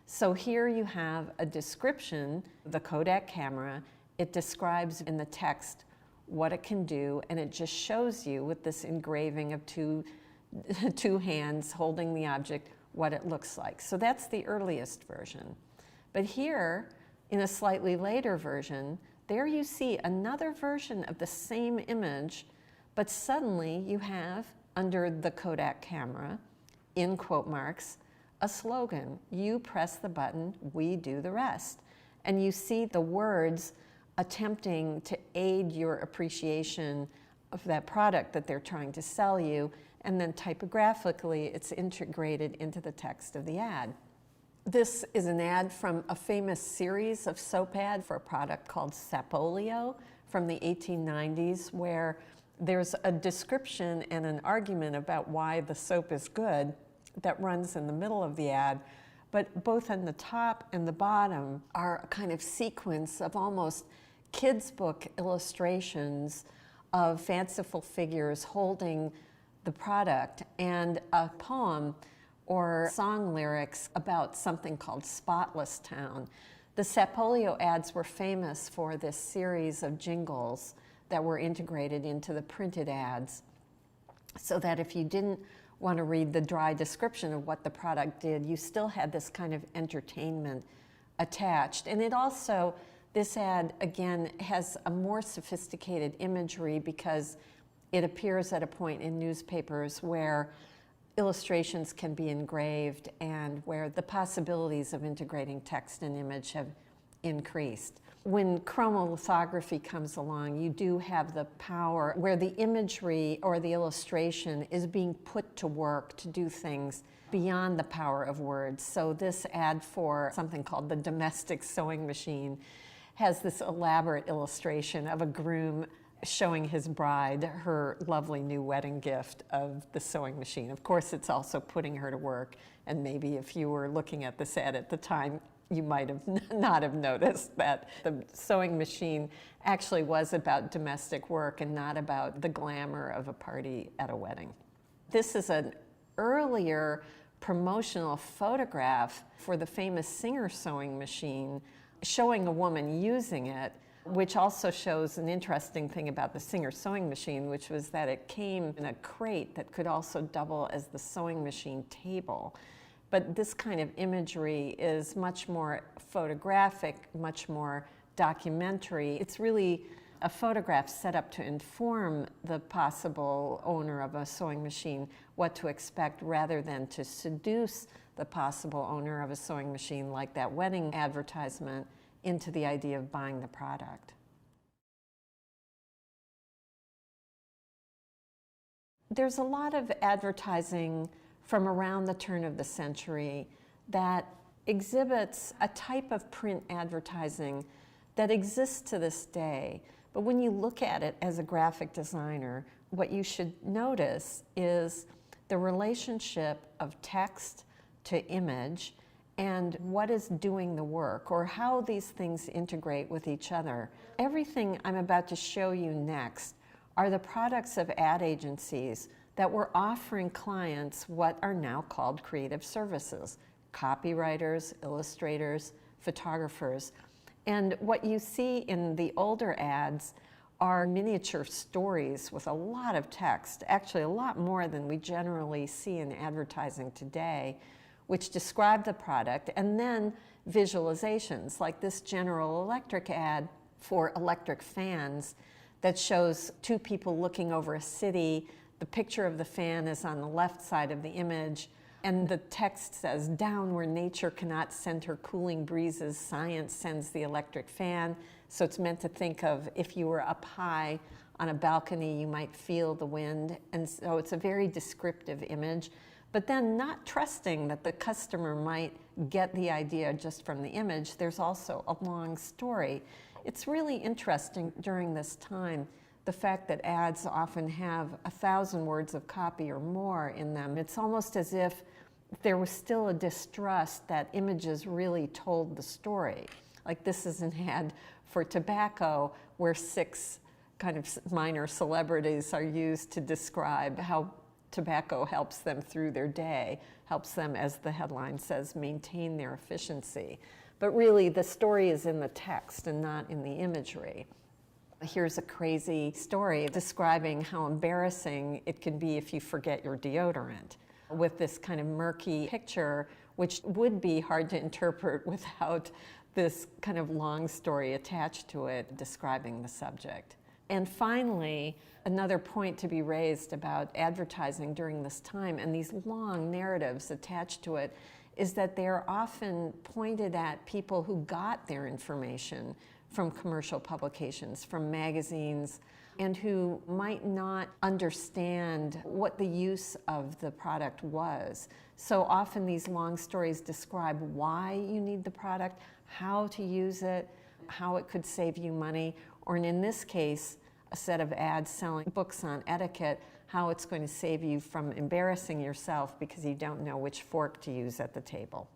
So here you have a description of the Kodak camera, It describes in the text what it can do, and it just shows you with this engraving of two hands holding the object what it looks like. So that's the earliest version. But here, in a slightly later version, there you see another version of the same image, but suddenly you have, under the Kodak camera, in quote marks, a slogan: "You press the button, we do the rest." And you see the words attempting to aid your appreciation of that product that they're trying to sell you, and then typographically it's integrated into the text of the ad. This is an ad from a famous series of soap ad for a product called Sapolio from the 1890s, where there's a description and an argument about why the soap is good that runs in the middle of the ad, but both on the top and the bottom are a kind of sequence of almost kids' book illustrations of fanciful figures holding the product and a poem or song lyrics about something called Spotless Town. The Sapolio ads were famous for this series of jingles that were integrated into the printed ads, so that if you didn't want to read the dry description of what the product did, you still had this kind of entertainment attached. And it also, this ad again has a more sophisticated imagery because it appears at a point in newspapers where illustrations can be engraved and where the possibilities of integrating text and image have increased. When chromolithography comes along, you do have the power where the imagery or the illustration is being put to work to do things beyond the power of words. So this ad for something called the domestic sewing machine has this elaborate illustration of a groom showing his bride her lovely new wedding gift of the sewing machine. Of course, it's also putting her to work, and maybe if you were looking at this ad at the time, you might have not have noticed that the sewing machine actually was about domestic work and not about the glamour of a party at a wedding. This is an earlier promotional photograph for the famous Singer sewing machine, showing a woman using it, which also shows an interesting thing about the Singer sewing machine, which was that it came in a crate that could also double as the sewing machine table. But this kind of imagery is much more photographic, much more documentary. It's really a photograph set up to inform the possible owner of a sewing machine what to expect, rather than to seduce the possible owner of a sewing machine, like that wedding advertisement, into the idea of buying the product. There's a lot of advertising from around the turn of the century that exhibits a type of print advertising that exists to this day. But when you look at it as a graphic designer, what you should notice is the relationship of text to image and what is doing the work, or how these things integrate with each other. Everything I'm about to show you next are the products of ad agencies that were offering clients what are now called creative services: copywriters, illustrators, photographers. And what you see in the older ads are miniature stories with a lot of text, actually a lot more than we generally see in advertising today, which describe the product, and then visualizations, like this General Electric ad for electric fans that shows two people looking over a city. The picture of the fan is on the left side of the image, and the text says, "Down where nature cannot send her cooling breezes, science sends the electric fan." So it's meant to think of if you were up high on a balcony, you might feel the wind. And so it's a very descriptive image, but then not trusting that the customer might get the idea just from the image. There's also a long story. It's really interesting during this time, the fact that ads often have 1,000 words of copy or more in them. It's almost as if there was still a distrust that images really told the story. Like this is an ad for tobacco where 6 kind of minor celebrities are used to describe how tobacco helps them through their day, helps them, as the headline says, maintain their efficiency. but really the story is in the text and not in the imagery. Here's a crazy story describing how embarrassing it can be if you forget your deodorant, with this kind of murky picture, which would be hard to interpret without this kind of long story attached to it describing the subject. And finally, another point to be raised about advertising during this time and these long narratives attached to it is that they are often pointed at people who got their information from commercial publications, from magazines, and who might not understand what the use of the product was. So often these long stories describe why you need the product, how to use it, how it could save you money, or in this case, a set of ads selling books on etiquette, how it's going to save you from embarrassing yourself because you don't know which fork to use at the table.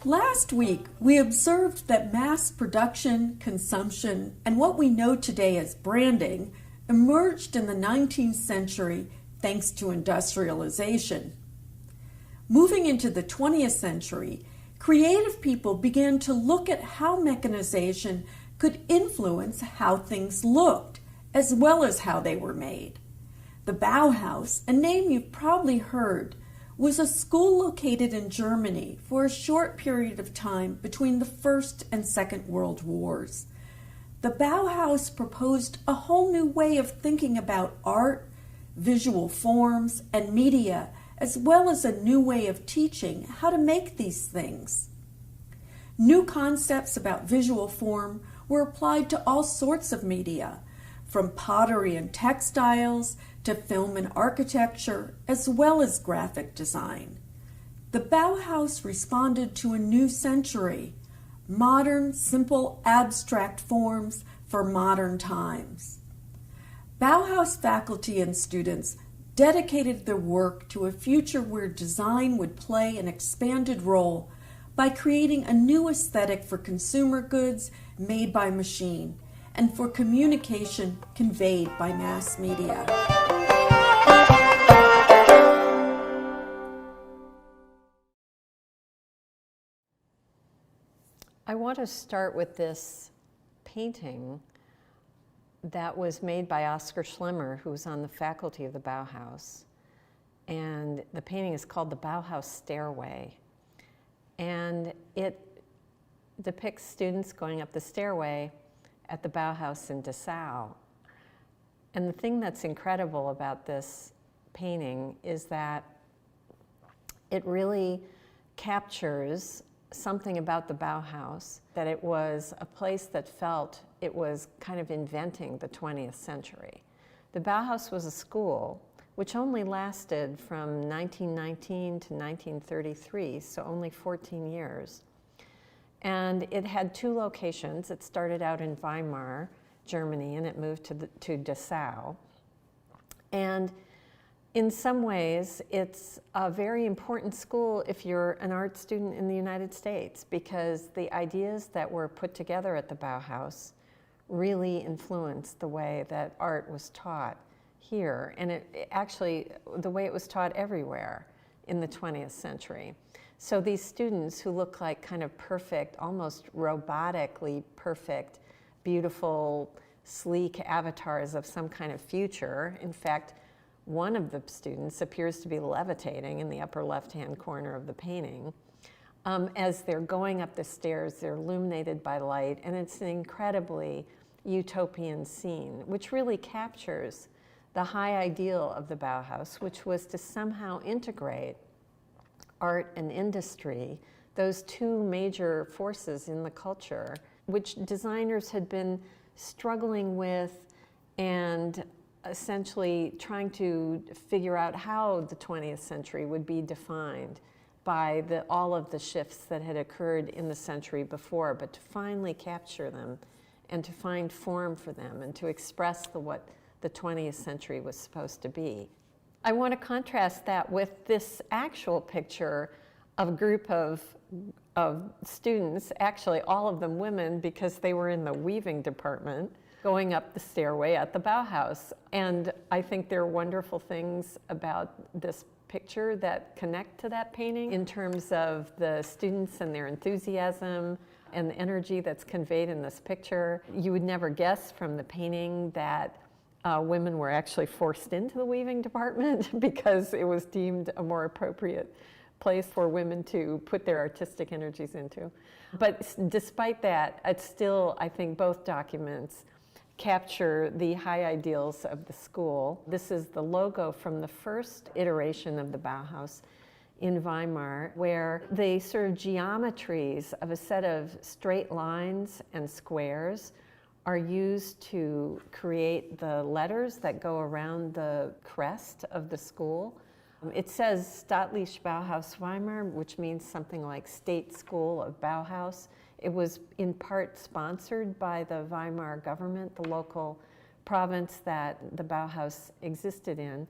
Last week, we observed that mass production, consumption, and what we know today as branding emerged in the 19th century thanks to industrialization. Moving into the 20th century, creative people began to look at how mechanization could influence how things looked, as well as how they were made. The Bauhaus, a name you've probably heard, was a school located in Germany for a short period of time between the First and Second World Wars. The Bauhaus proposed a whole new way of thinking about art, visual forms, and media, as well as a new way of teaching how to make these things. New concepts about visual form were applied to all sorts of media, from pottery and textiles to film and architecture, as well as graphic design. The Bauhaus responded to a new century, modern, simple, abstract forms for modern times. Bauhaus faculty and students dedicated their work to a future where design would play an expanded role by creating a new aesthetic for consumer goods made by machine and for communication conveyed by mass media. I want to start with this painting that was made by Oskar Schlemmer, who was on the faculty of the Bauhaus. And the painting is called The Bauhaus Stairway. And it depicts students going up the stairway at the Bauhaus in Dessau. And the thing that's incredible about this painting is that it really captures something about the Bauhaus, that it was a place that felt it was kind of inventing the 20th century. The Bauhaus was a school which only lasted from 1919 to 1933, so only 14 years. And it had two locations. It started out in Weimar, Germany, and it moved to Dessau. And in some ways, it's a very important school if you're an art student in the United States, because the ideas that were put together at the Bauhaus really influenced the way that art was taught here, and it actually, the way it was taught everywhere in the 20th century. So these students who look like kind of perfect, almost robotically perfect, beautiful, sleek avatars of some kind of future. In fact, one of the students appears to be levitating in the upper left-hand corner of the painting. As they're going up the stairs, they're illuminated by light, and it's an incredibly utopian scene, which really captures the high ideal of the Bauhaus, which was to somehow integrate art and industry, those two major forces in the culture, which designers had been struggling with and essentially trying to figure out how the 20th century would be defined by all of the shifts that had occurred in the century before, but to finally capture them and to find form for them and to express what the 20th century was supposed to be. I want to contrast that with this actual picture a group of students, actually all of them women because they were in the weaving department, going up the stairway at the Bauhaus. And I think there are wonderful things about this picture that connect to that painting in terms of the students and their enthusiasm and the energy that's conveyed in this picture. You would never guess from the painting that women were actually forced into the weaving department because it was deemed a more appropriate place for women to put their artistic energies into. But despite that, it's still, I think both documents capture the high ideals of the school. This is the logo from the first iteration of the Bauhaus in Weimar, where the sort of geometries of a set of straight lines and squares are used to create the letters that go around the crest of the school. It says Staatliche Bauhaus Weimar, which means something like State School of Bauhaus. It was in part sponsored by the Weimar government, the local province that the Bauhaus existed in.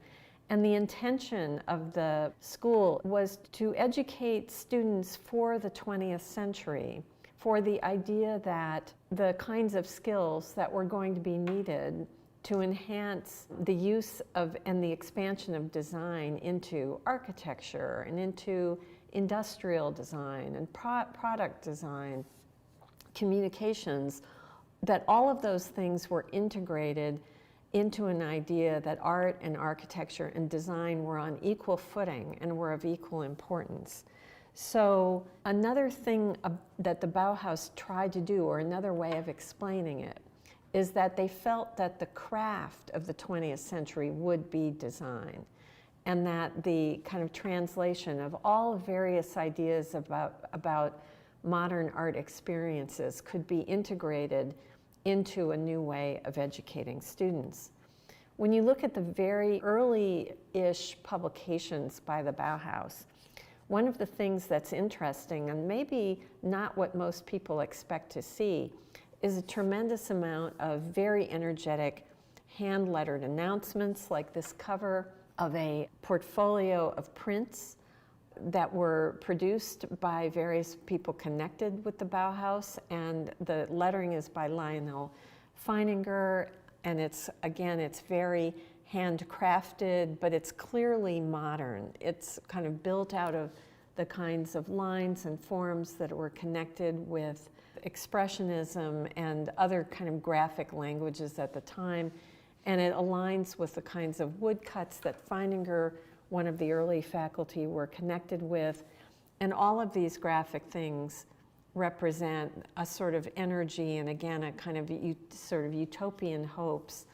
And the intention of the school was to educate students for the 20th century, for the idea that the kinds of skills that were going to be needed to enhance the use of and the expansion of design into architecture and into industrial design and product design, communications, that all of those things were integrated into an idea that art and architecture and design were on equal footing and were of equal importance. So another thing that the Bauhaus tried to do, or another way of explaining it, is that they felt that the craft of the 20th century would be design, and that the kind of translation of all various ideas about modern art experiences could be integrated into a new way of educating students. When you look at the very early-ish publications by the Bauhaus, one of the things that's interesting, and maybe not what most people expect to see, is a tremendous amount of very energetic hand-lettered announcements, like this cover of a portfolio of prints that were produced by various people connected with the Bauhaus, and the lettering is by Lionel Feininger, and it's very handcrafted, but it's clearly modern. It's kind of built out of the kinds of lines and forms that were connected with expressionism and other kind of graphic languages at the time, and it aligns with the kinds of woodcuts that Feininger, one of the early faculty, were connected with. And all of these graphic things represent a sort of energy and, again, a kind of sort of utopian hopes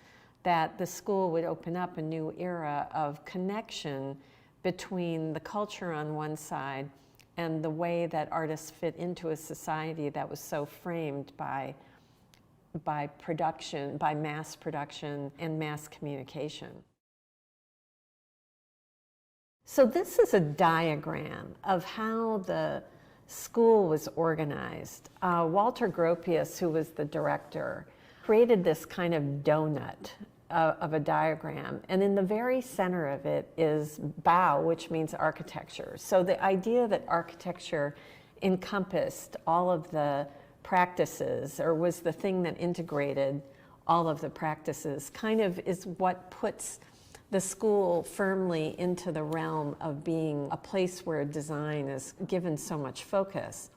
that the school would open up a new era of connection between the culture on one side and the way that artists fit into a society that was so framed by production, by mass production and mass communication. So this is a diagram of how the school was organized. Walter Gropius, who was the director, created this kind of donut of a diagram, and in the very center of it is Bau, which means architecture. So the idea that architecture encompassed all of the practices, or was the thing that integrated all of the practices, kind of is what puts the school firmly into the realm of being a place where design is given so much focus.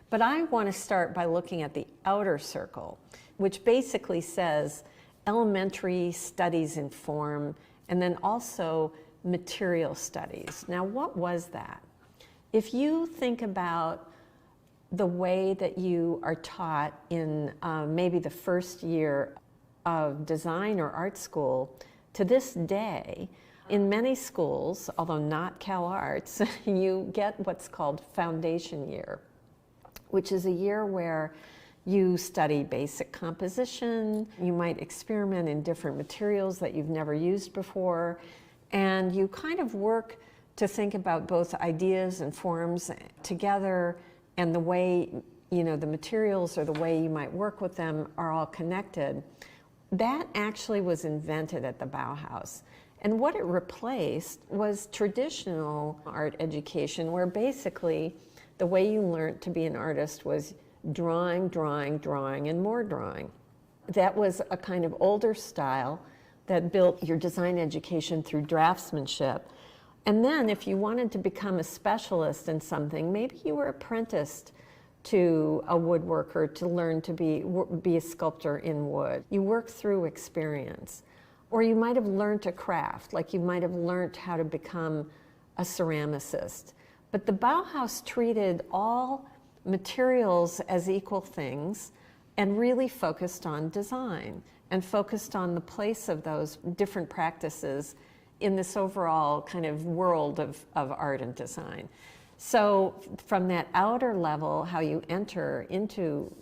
But I want to start by looking at the outer circle, which basically says elementary studies in form, and then also material studies. Now, what was that? If you think about the way that you are taught in maybe the first year of design or art school, to this day, in many schools, although not Cal Arts, you get what's called foundation year, which is a year where you study basic composition, you might experiment in different materials that you've never used before, and you kind of work to think about both ideas and forms together, and the way, the materials or the way you might work with them are all connected. That actually was invented at the Bauhaus. And what it replaced was traditional art education, where basically the way you learned to be an artist was drawing, drawing, drawing, and more drawing. That was a kind of older style that built your design education through draftsmanship. And then if you wanted to become a specialist in something, maybe you were apprenticed to a woodworker to learn to be a sculptor in wood. You work through experience. Or you might have learned a craft, like you might have learned how to become a ceramicist. But the Bauhaus treated all materials as equal things and really focused on design and focused on the place of those different practices in this overall kind of world of art and design. So from that outer level, how you enter into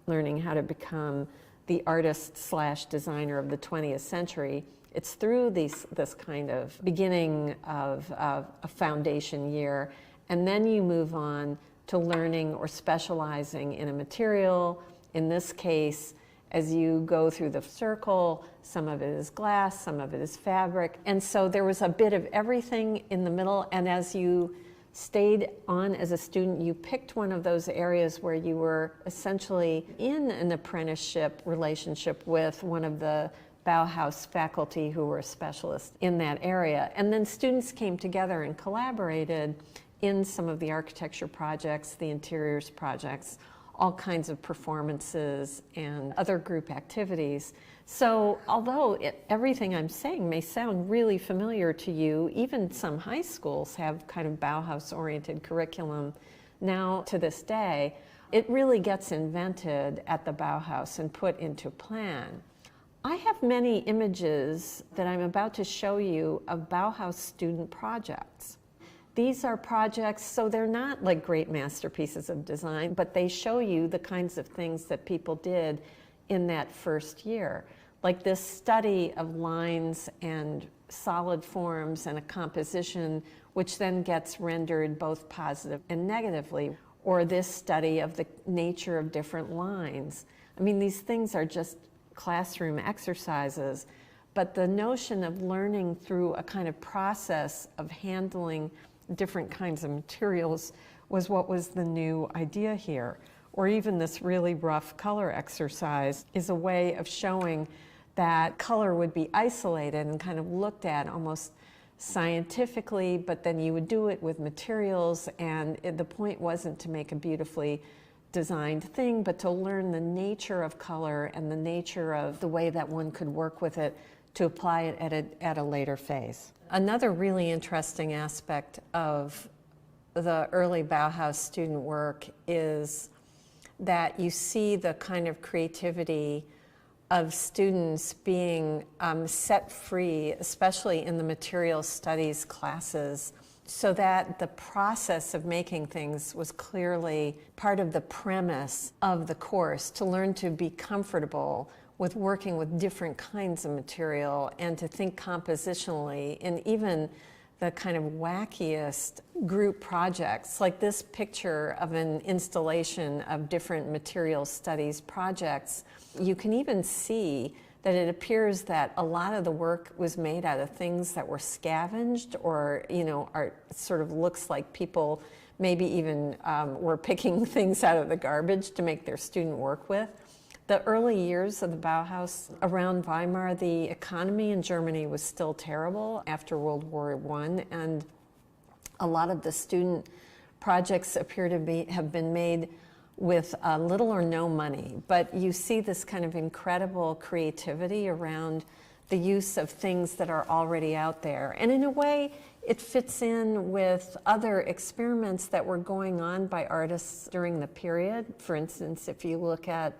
learning how to become the artist/designer of the 20th century, it's through this kind of beginning of a foundation year, and then you move on to learning or specializing in a material. In this case, as you go through the circle, some of it is glass, some of it is fabric, and so there was a bit of everything in the middle, and as you stayed on as a student, you picked one of those areas where you were essentially in an apprenticeship relationship with one of the Bauhaus faculty who were a specialist in that area. And then students came together and collaborated in some of the architecture projects, the interiors projects, all kinds of performances and other group activities. So although everything I'm saying may sound really familiar to you, even some high schools have kind of Bauhaus-oriented curriculum now to this day, it really gets invented at the Bauhaus and put into plan. I have many images that I'm about to show you of Bauhaus student projects. These are projects, so they're not like great masterpieces of design, but they show you the kinds of things that people did in that first year. Like this study of lines and solid forms and a composition, which then gets rendered both positive and negatively, or this study of the nature of different lines. I mean, these things are just classroom exercises, but the notion of learning through a kind of process of handling different kinds of materials was what was the new idea here. Or even this really rough color exercise is a way of showing that color would be isolated and kind of looked at almost scientifically, but then you would do it with materials, and the point wasn't to make a beautifully designed thing, but to learn the nature of color and the nature of the way that one could work with it to apply it at a later phase. Another really interesting aspect of the early Bauhaus student work is that you see the kind of creativity of students being set free, especially in the material studies classes, so that the process of making things was clearly part of the premise of the course, to learn to be comfortable with working with different kinds of material and to think compositionally in even the kind of wackiest group projects, like this picture of an installation of different material studies projects. You can even see that it appears that a lot of the work was made out of things that were scavenged, or, you know, sort of looks like people maybe even were picking things out of the garbage to make their student work with. The early years of the Bauhaus around Weimar, the economy in Germany was still terrible after World War I, and a lot of the student projects appear to have been made with little or no money. But you see this kind of incredible creativity around the use of things that are already out there. And in a way, it fits in with other experiments that were going on by artists during the period. For instance, if you look at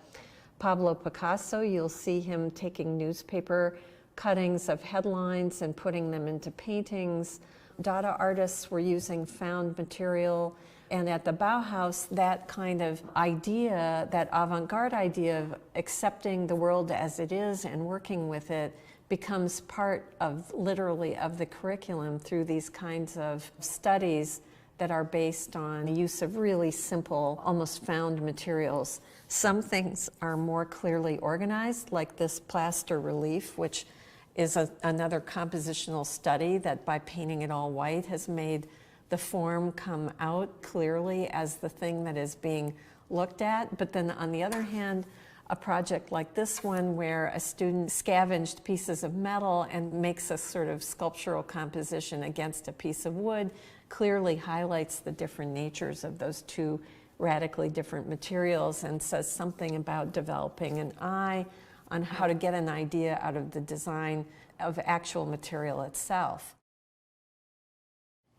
Pablo Picasso, you'll see him taking newspaper cuttings of headlines and putting them into paintings. Dada artists were using found material. And at the Bauhaus, that kind of idea, that avant-garde idea of accepting the world as it is and working with it, becomes part of, literally, of the curriculum through these kinds of studies that are based on the use of really simple, almost found materials. Some things are more clearly organized, like this plaster relief, which is another compositional study that by painting it all white has made the form come out clearly as the thing that is being looked at. But then on the other hand, a project like this one where a student scavenged pieces of metal and makes a sort of sculptural composition against a piece of wood clearly highlights the different natures of those two radically different materials and says something about developing an eye on how to get an idea out of the design of actual material itself.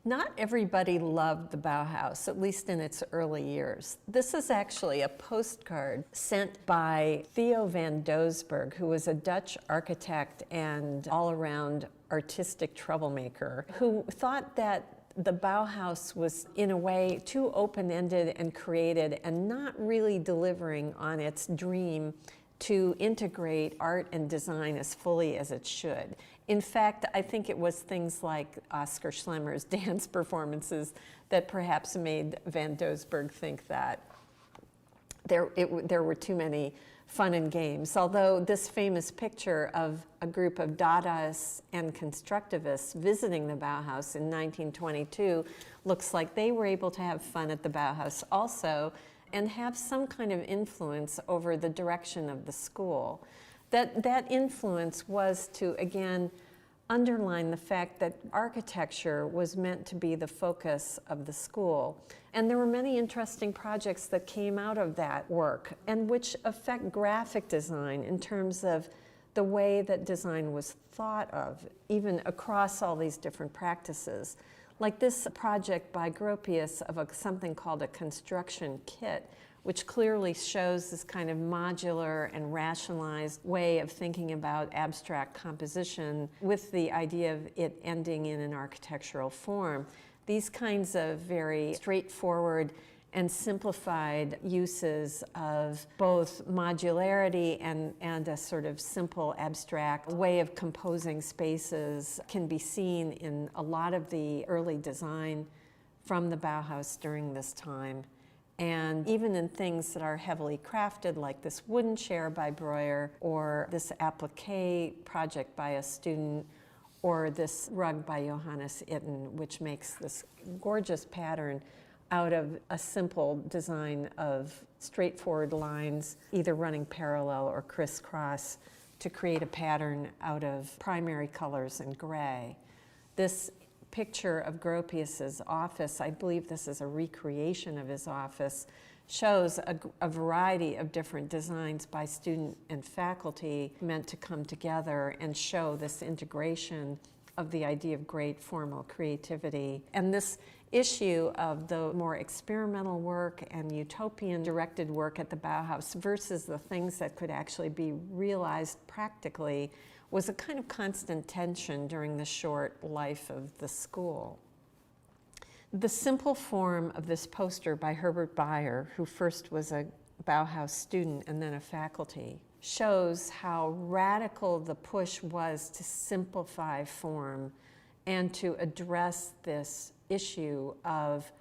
Not everybody loved the Bauhaus, at least in its early years. This is actually a postcard sent by Theo van Doesburg, who was a Dutch architect and all-around artistic troublemaker, who thought that the Bauhaus was, in a way, too open-ended and created and not really delivering on its dream to integrate art and design as fully as it should. In fact, I think it was things like Oskar Schlemmer's dance performances that perhaps made Van Doesburg think that there were too many fun and games. Although this famous picture of a group of Dadaists and Constructivists visiting the Bauhaus in 1922 looks like they were able to have fun at the Bauhaus also, and have some kind of influence over the direction of the school. That influence was to, again, underline the fact that architecture was meant to be the focus of the school. And there were many interesting projects that came out of that work, and which affect graphic design in terms of the way that design was thought of, even across all these different practices. Like this project by Gropius of something called a construction kit, which clearly shows this kind of modular and rationalized way of thinking about abstract composition with the idea of it ending in an architectural form. These kinds of very straightforward and simplified uses of both modularity and a sort of simple abstract way of composing spaces can be seen in a lot of the early design from the Bauhaus during this time. And even in things that are heavily crafted, like this wooden chair by Breuer, or this applique project by a student, or this rug by Johannes Itten, which makes this gorgeous pattern out of a simple design of straightforward lines, either running parallel or crisscross, to create a pattern out of primary colors and gray. This picture of Gropius's office, I believe this is a recreation of his office, shows a variety of different designs by student and faculty meant to come together and show this integration of the idea of great formal creativity. And this issue of the more experimental work and utopian directed work at the Bauhaus versus the things that could actually be realized practically was a kind of constant tension during the short life of the school. The simple form of this poster by Herbert Bayer, who first was a Bauhaus student and then a faculty, shows how radical the push was to simplify form and to address this issue of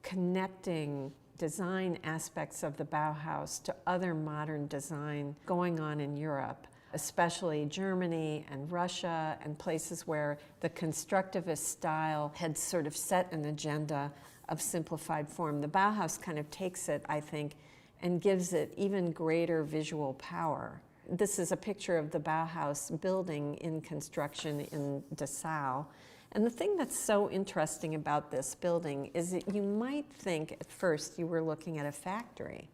connecting design aspects of the Bauhaus to other modern design going on in Europe, especially Germany and Russia and places where the constructivist style had sort of set an agenda of simplified form. The Bauhaus kind of takes it, I think, and gives it even greater visual power. This is a picture of the Bauhaus building in construction in Dessau. And the thing that's so interesting about this building is that you might think at first you were looking at a factory.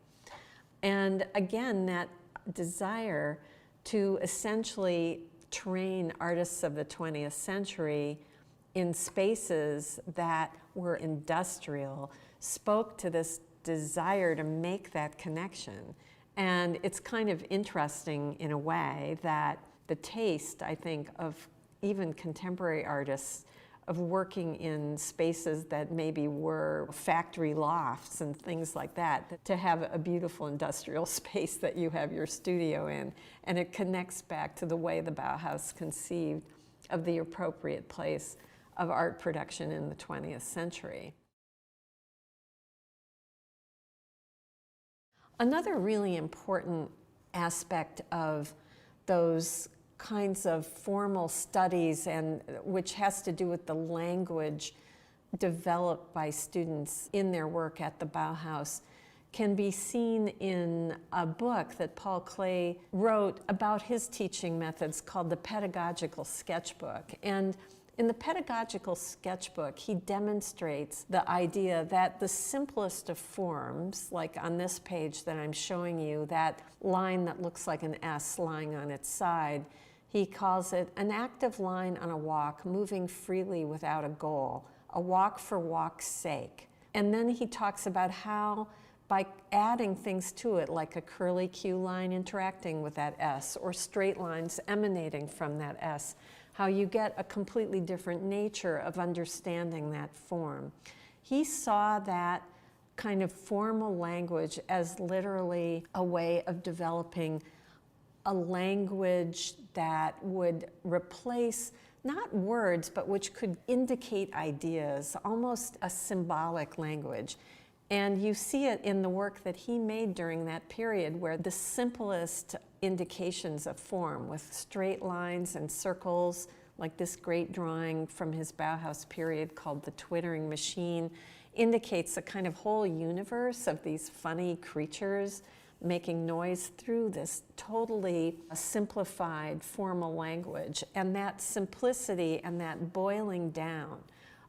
And again, that desire to essentially train artists of the 20th century in spaces that were industrial spoke to this desire to make that connection. And it's kind of interesting in a way that the taste, I think, of even contemporary artists of working in spaces that maybe were factory lofts and things like that, to have a beautiful industrial space that you have your studio in. And it connects back to the way the Bauhaus conceived of the appropriate place of art production in the 20th century. Another really important aspect of those kinds of formal studies, and which has to do with the language developed by students in their work at the Bauhaus, can be seen in a book that Paul Klee wrote about his teaching methods called The Pedagogical Sketchbook. And in the Pedagogical Sketchbook, he demonstrates the idea that the simplest of forms, like on this page that I'm showing you, that line that looks like an S lying on its side, he calls it an active line on a walk, moving freely without a goal, a walk for walk's sake. And then he talks about how by adding things to it, like a curly Q line interacting with that S, or straight lines emanating from that S, how you get a completely different nature of understanding that form. He saw that kind of formal language as literally a way of developing a language that would replace not words, but which could indicate ideas, almost a symbolic language. And you see it in the work that he made during that period, where the simplest indications of form, with straight lines and circles, like this great drawing from his Bauhaus period called The Twittering Machine, indicates a kind of whole universe of these funny creatures making noise through this totally simplified formal language. And that simplicity and that boiling down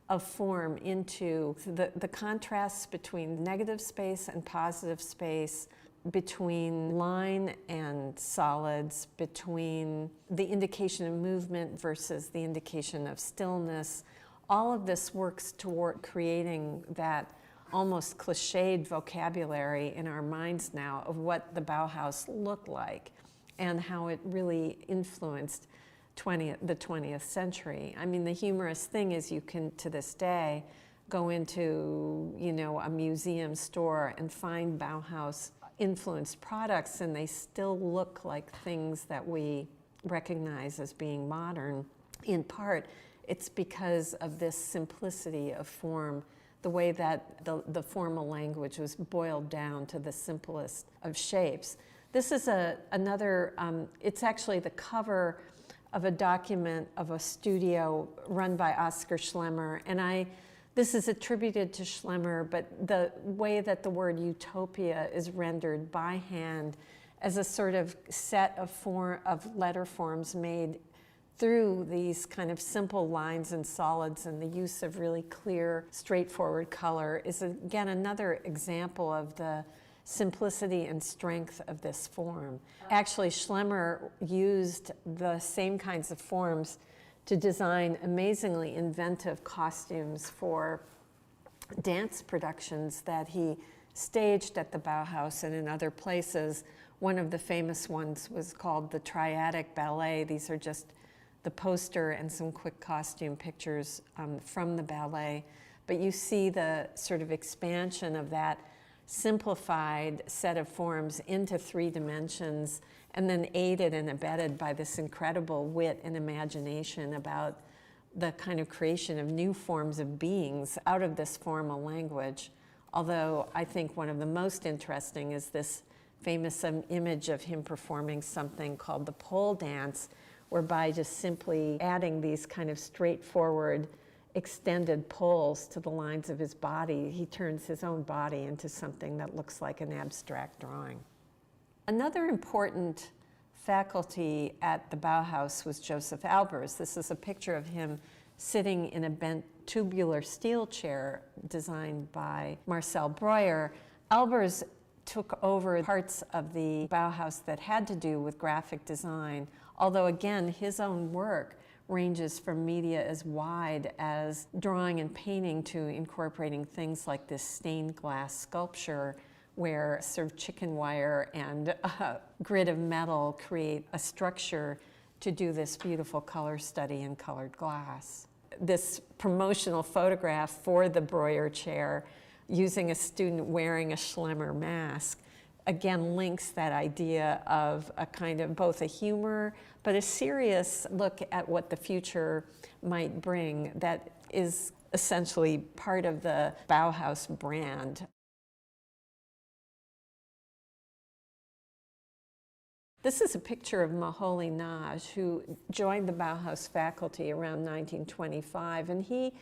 of form into the contrasts between negative space and positive space, between line and solids, between the indication of movement versus the indication of stillness. All of this works toward creating that almost cliched vocabulary in our minds now of what the Bauhaus looked like and how it really influenced the 20th century. I mean, the humorous thing is you can, to this day, go into, a museum store and find Bauhaus influenced products, and they still look like things that we recognize as being modern. In part, it's because of this simplicity of form, the way that the formal language was boiled down to the simplest of shapes. This is another, it's actually the cover of a document of a studio run by Oskar Schlemmer. And this is attributed to Schlemmer, but the way that the word utopia is rendered by hand as a sort of set of letter forms made through these kind of simple lines and solids, and the use of really clear, straightforward color is again another example of the simplicity and strength of this form. Actually, Schlemmer used the same kinds of forms to design amazingly inventive costumes for dance productions that he staged at the Bauhaus and in other places. One of the famous ones was called the Triadic Ballet. These are just the poster and some quick costume pictures from the ballet. But you see the sort of expansion of that simplified set of forms into 3 dimensions, and then aided and abetted by this incredible wit and imagination about the kind of creation of new forms of beings out of this formal language. Although I think one of the most interesting is this famous image of him performing something called the pole dance, whereby just simply adding these kind of straightforward extended poles to the lines of his body, he turns his own body into something that looks like an abstract drawing. Another important faculty at the Bauhaus was Joseph Albers. This is a picture of him sitting in a bent tubular steel chair designed by Marcel Breuer. Albers took over parts of the Bauhaus that had to do with graphic design, although again, his own work ranges from media as wide as drawing and painting to incorporating things like this stained glass sculpture where sort of chicken wire and a grid of metal create a structure to do this beautiful color study in colored glass. This promotional photograph for the Breuer chair using a student wearing a Schlemmer mask again links that idea of a kind of both a humor but a serious look at what the future might bring that is essentially part of the Bauhaus brand. This is a picture of Moholy Nagy, who joined the Bauhaus faculty around 1925, and he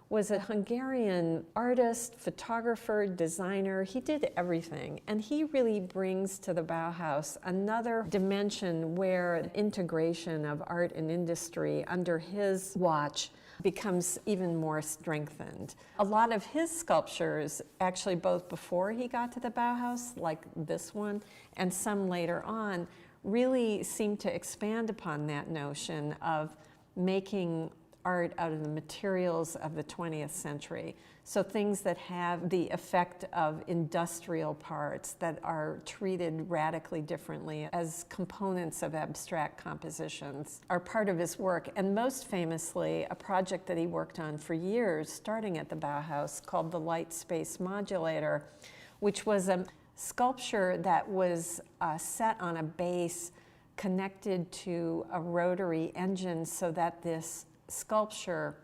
was a Hungarian artist, photographer, designer. He did everything, and he really brings to the Bauhaus another dimension where integration of art and industry under his watch becomes even more strengthened. A lot of his sculptures, actually both before he got to the Bauhaus, like this one, and some later on, really seem to expand upon that notion of making art out of the materials of the 20th century. So things that have the effect of industrial parts that are treated radically differently as components of abstract compositions are part of his work. And most famously, a project that he worked on for years, starting at the Bauhaus, called the Light Space Modulator, which was a sculpture that was set on a base connected to a rotary engine so that this sculpture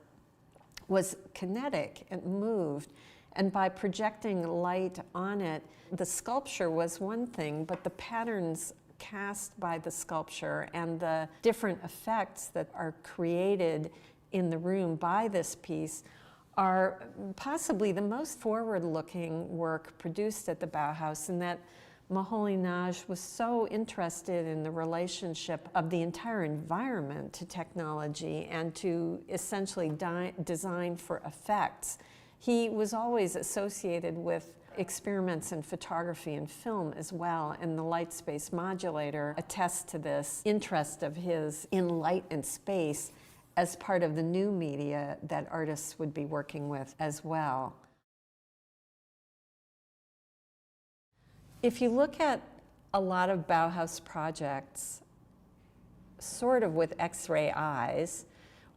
was kinetic, it moved, and by projecting light on it, the sculpture was one thing, but the patterns cast by the sculpture and the different effects that are created in the room by this piece are possibly the most forward-looking work produced at the Bauhaus, in that Moholy Nagy was so interested in the relationship of the entire environment to technology and to essentially design for effects. He was always associated with experiments in photography and film as well, and the Light Space Modulator attests to this interest of his in light and space as part of the new media that artists would be working with as well. If you look at a lot of Bauhaus projects, sort of with X-ray eyes,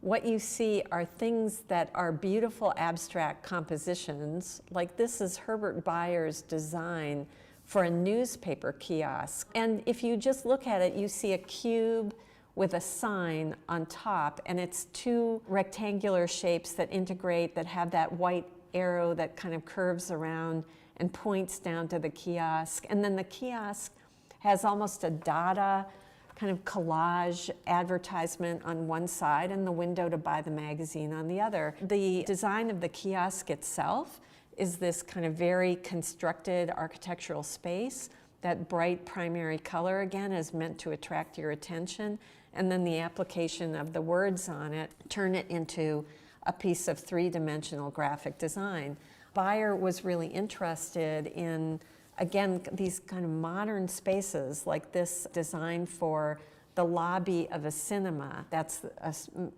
what you see are things that are beautiful abstract compositions, like this is Herbert Bayer's design for a newspaper kiosk. And if you just look at it, you see a cube with a sign on top, and it's two rectangular shapes that integrate, that have that white arrow that kind of curves around and points down to the kiosk. And then the kiosk has almost a Dada kind of collage advertisement on one side and the window to buy the magazine on the other. The design of the kiosk itself is this kind of very constructed architectural space. That bright primary color, again, is meant to attract your attention. And then the application of the words on it turn it into a piece of three-dimensional graphic design. Bayer was really interested in, again, these kind of modern spaces, like this design for the lobby of a cinema. That's a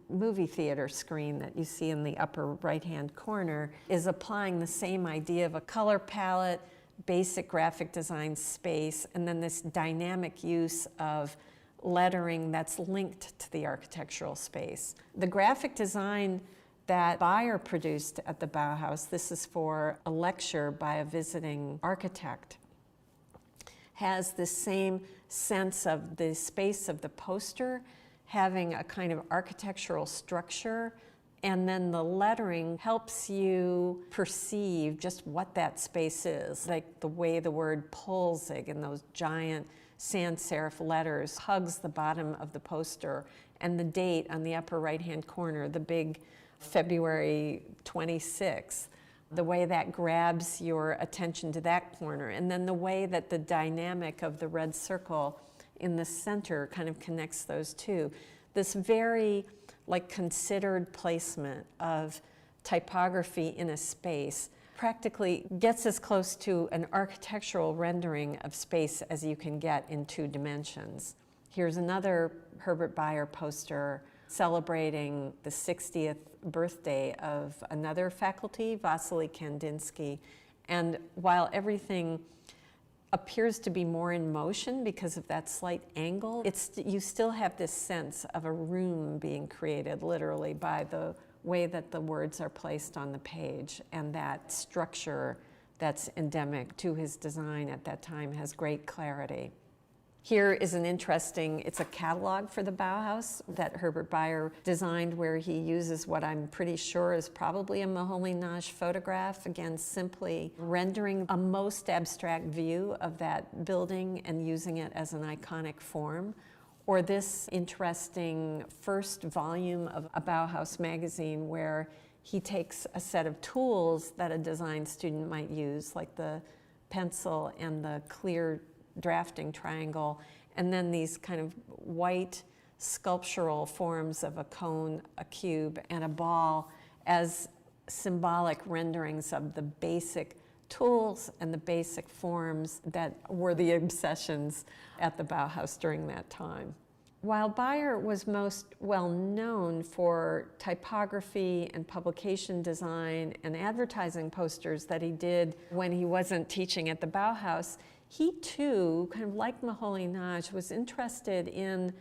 movie theater screen that you see in the upper right-hand corner, is applying the same idea of a color palette, basic graphic design space, and then this dynamic use of lettering that's linked to the architectural space. The graphic design that Bayer produced at the Bauhaus, this is for a lecture by a visiting architect, has the same sense of the space of the poster having a kind of architectural structure, and then the lettering helps you perceive just what that space is, like the way the word Pulzig in those giant sans serif letters hugs the bottom of the poster, and the date on the upper right-hand corner, the big February 26th, the way that grabs your attention to that corner, and then the way that the dynamic of the red circle in the center kind of connects those two. This very considered placement of typography in a space practically gets as close to an architectural rendering of space as you can get in 2 dimensions. Here's another Herbert Bayer poster celebrating the 60th birthday of another faculty, Vasily Kandinsky. And while everything appears to be more in motion because of that slight angle, you still have this sense of a room being created literally by the way that the words are placed on the page, and that structure that's endemic to his design at that time has great clarity. Here is it's a catalog for the Bauhaus that Herbert Bayer designed, where he uses what I'm pretty sure is probably a Moholy-Nagy photograph, again, simply rendering a most abstract view of that building and using it as an iconic form. Or this interesting first volume of a Bauhaus magazine where he takes a set of tools that a design student might use, like the pencil and the clear drafting triangle, and then these kind of white sculptural forms of a cone, a cube, and a ball as symbolic renderings of the basic tools and the basic forms that were the obsessions at the Bauhaus during that time. While Bayer was most well known for typography and publication design and advertising posters that he did when he wasn't teaching at the Bauhaus, he too, kind of like Moholy-Nagy, was interested in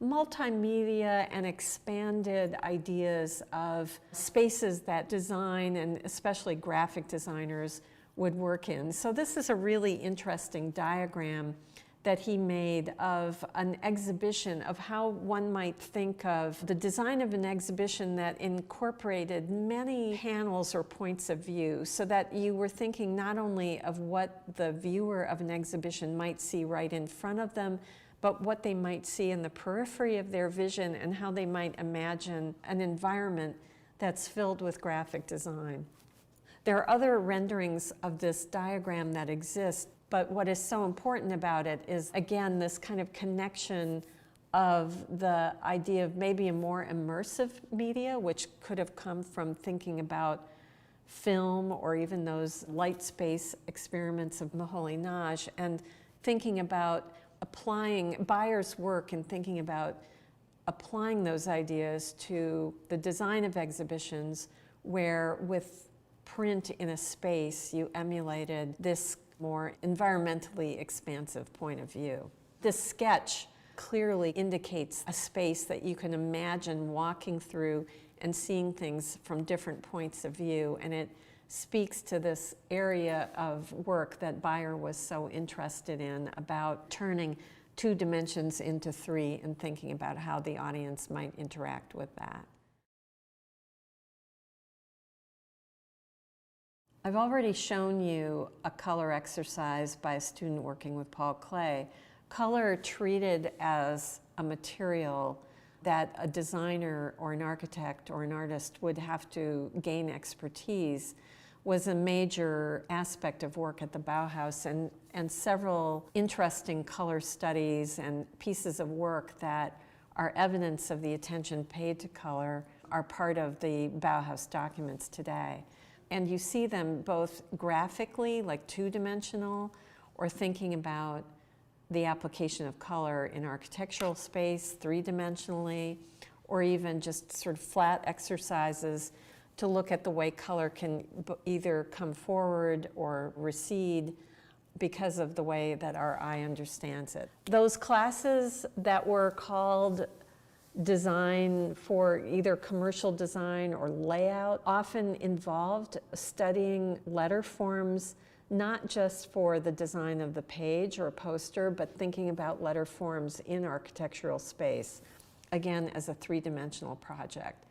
multimedia and expanded ideas of spaces that design and especially graphic designers would work in. So this is a really interesting diagram that he made of an exhibition, of how one might think of the design of an exhibition that incorporated many panels or points of view, so that you were thinking not only of what the viewer of an exhibition might see right in front of them, but what they might see in the periphery of their vision and how they might imagine an environment that's filled with graphic design. There are other renderings of this diagram that exist, but what is so important about it is, again, this kind of connection of the idea of maybe a more immersive media, which could have come from thinking about film or even those light space experiments of Moholy-Nagy, and thinking about applying Bayer's work and thinking about applying those ideas to the design of exhibitions, where with print in a space you emulated this more environmentally expansive point of view. This sketch clearly indicates a space that you can imagine walking through and seeing things from different points of view, and it speaks to this area of work that Bayer was so interested in, about turning 2 dimensions into 3 and thinking about how the audience might interact with that. I've already shown you a color exercise by a student working with Paul Klee. Color treated as a material that a designer or an architect or an artist would have to gain expertise was a major aspect of work at the Bauhaus, and several interesting color studies and pieces of work that are evidence of the attention paid to color are part of the Bauhaus documents today. And you see them both graphically, like 2-dimensional, or thinking about the application of color in architectural space 3-dimensionally, or even just sort of flat exercises to look at the way color can either come forward or recede because of the way that our eye understands it. Those classes that were called design for either commercial design or layout often involved studying letter forms, not just for the design of the page or a poster, but thinking about letter forms in architectural space, again, as a 3-dimensional project.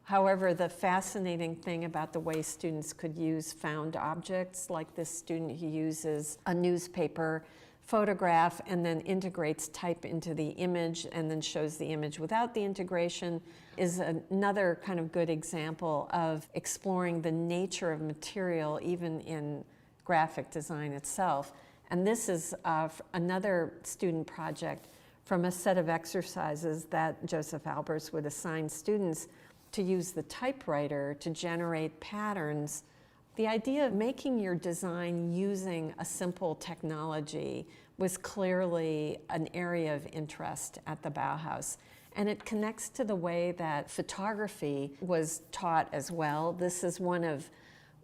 However, the fascinating thing about the way students could use found objects, like this student who uses a newspaper photograph and then integrates type into the image and then shows the image without the integration, is another kind of good example of exploring the nature of material even in graphic design itself. And this is another student project from a set of exercises that Joseph Albers would assign students to use the typewriter to generate patterns. The idea of making your design using a simple technology was clearly an area of interest at the Bauhaus. And it connects to the way that photography was taught as well. This is one of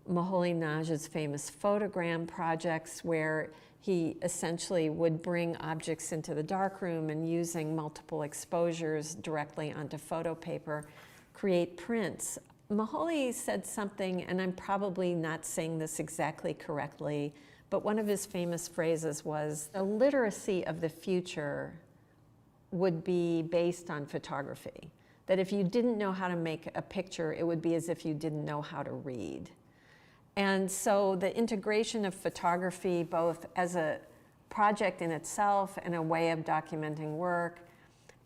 Moholy-Nagy's famous photogram projects, where he essentially would bring objects into the darkroom and, using multiple exposures directly onto photo paper, create prints. Moholy said something, and I'm probably not saying this exactly correctly, But one of his famous phrases was, the literacy of the future would be based on photography. That if you didn't know how to make a picture, it would be as if you didn't know how to read. And so the integration of photography, both as a project in itself and a way of documenting work,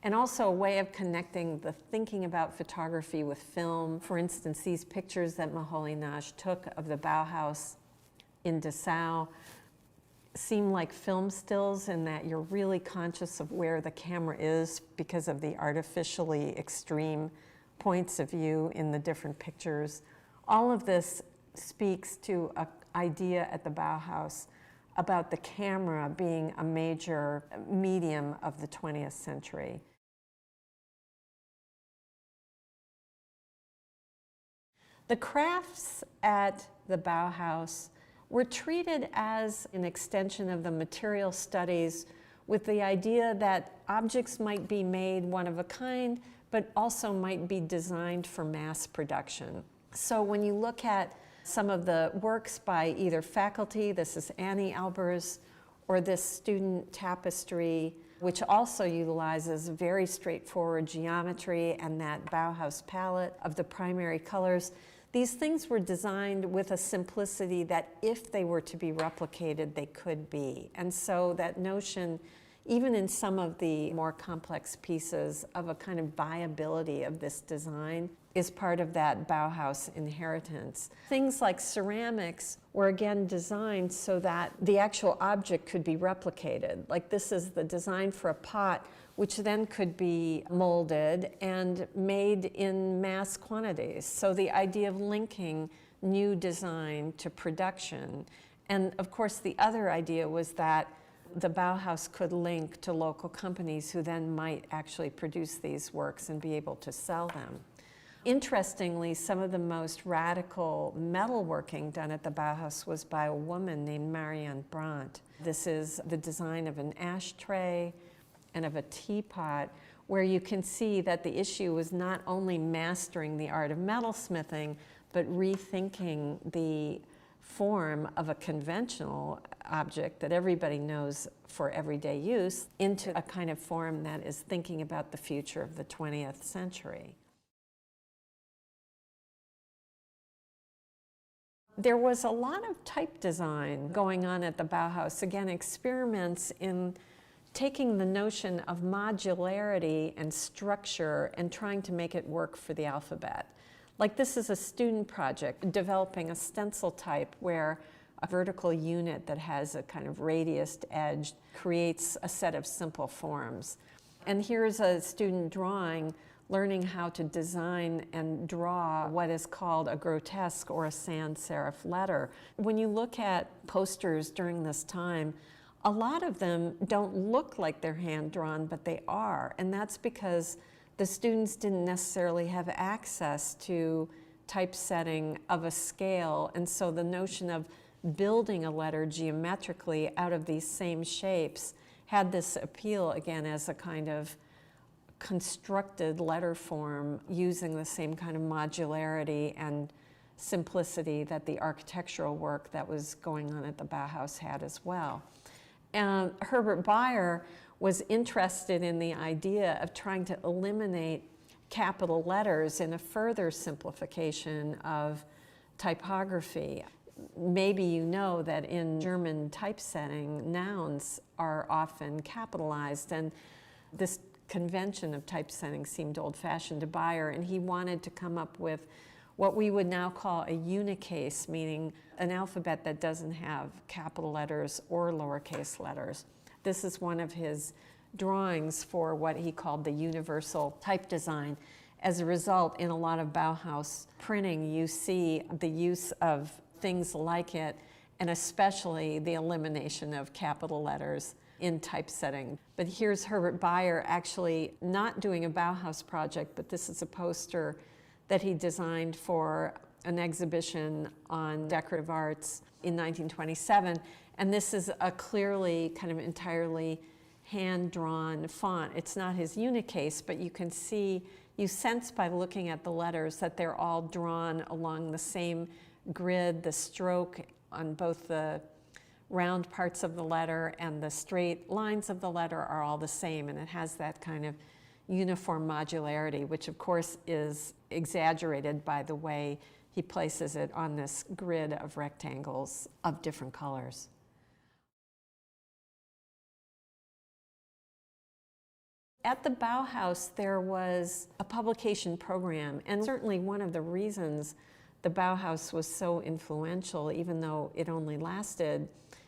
and also a way of connecting the thinking about photography with film. For instance, these pictures that Moholy-Nagy took of the Bauhaus in Dessau seem like film stills in that you're really conscious of where the camera is because of the artificially extreme points of view in the different pictures. All of this speaks to an idea at the Bauhaus about the camera being a major medium of the 20th century. The crafts at the Bauhaus were treated as an extension of the material studies, with the idea that objects might be made one of a kind, but also might be designed for mass production. So when you look at some of the works by either faculty, this is Annie Albers, or this student tapestry, which also utilizes very straightforward geometry and that Bauhaus palette of the primary colors. These things were designed with a simplicity that if they were to be replicated, they could be. And so that notion, even in some of the more complex pieces, of a kind of viability of this design is part of that Bauhaus inheritance. Things like ceramics were again designed so that the actual object could be replicated. Like this is the design for a pot, which then could be molded and made in mass quantities. So the idea of linking new design to production. And of course, the other idea was that the Bauhaus could link to local companies who then might actually produce these works and be able to sell them. Interestingly, some of the most radical metalworking done at the Bauhaus was by a woman named Marianne Brandt. This is the design of an ashtray and of a teapot, where you can see that the issue was not only mastering the art of metalsmithing, but rethinking the form of a conventional object that everybody knows for everyday use into a kind of form that is thinking about the future of the 20th century. There was a lot of type design going on at the Bauhaus. Again, experiments in taking the notion of modularity and structure and trying to make it work for the alphabet. Like this is a student project developing a stencil type where a vertical unit that has a kind of radiused edge creates a set of simple forms. And here's a student drawing, learning how to design and draw what is called a grotesque or a sans serif letter. When you look at posters during this time, a lot of them don't look like they're hand-drawn, but they are. And that's because the students didn't necessarily have access to typesetting of a scale. And so the notion of building a letter geometrically out of these same shapes had this appeal, again, as a kind of constructed letter form using the same kind of modularity and simplicity that the architectural work that was going on at the Bauhaus had as well. And Herbert Bayer was interested in the idea of trying to eliminate capital letters in a further simplification of typography. Maybe you know that in German typesetting, nouns are often capitalized, and this convention of typesetting seemed old-fashioned to Bayer, and he wanted to come up with what we would now call a unicase, meaning an alphabet that doesn't have capital letters or lowercase letters. This is one of his drawings for what he called the universal type design. As a result, in a lot of Bauhaus printing, you see the use of things like it, and especially the elimination of capital letters in typesetting. But here's Herbert Bayer actually not doing a Bauhaus project, but this is a poster that he designed for an exhibition on decorative arts in 1927. And this is a clearly kind of entirely hand-drawn font. It's not his unicase, but you can see, you sense by looking at the letters that they're all drawn along the same grid, the stroke on both the round parts of the letter and the straight lines of the letter are all the same, and it has that kind of uniform modularity, which of course is exaggerated by the way he places it on this grid of rectangles of different colors. At the Bauhaus, there was a publication program, and certainly one of the reasons the Bauhaus was so influential, even though it only lasted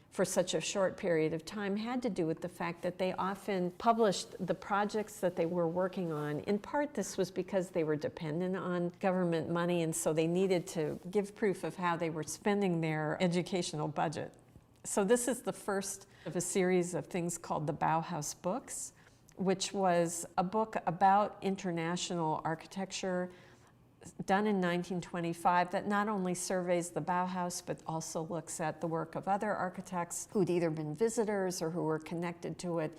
for such a short period of time, had to do with the fact that they often published the projects that they were working on. In part, this was because they were dependent on government money, and so they needed to give proof of how they were spending their educational budget. So this is the first of a series of things called the Bauhaus Books, which was a book about international architecture done in 1925 that not only surveys the Bauhaus but also looks at the work of other architects who'd either been visitors or who were connected to it,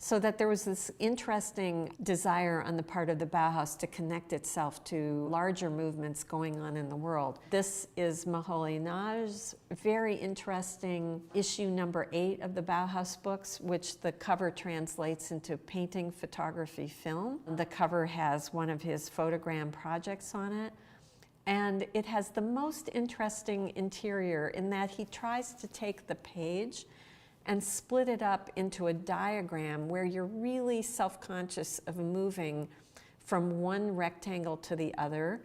so that there was this interesting desire on the part of the Bauhaus to connect itself to larger movements going on in the world. This is Moholy-Nagy's very interesting issue number 8 of the Bauhaus Books, which the cover translates into painting, photography, film. The cover has one of his photogram projects on it. And it has the most interesting interior in that he tries to take the page and split it up into a diagram where you're really self-conscious of moving from one rectangle to the other.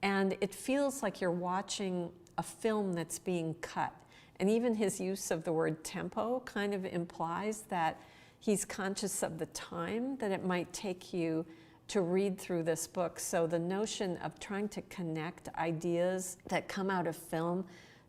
And it feels like you're watching a film that's being cut. And even his use of the word tempo kind of implies that he's conscious of the time that it might take you to read through this book. So the notion of trying to connect ideas that come out of film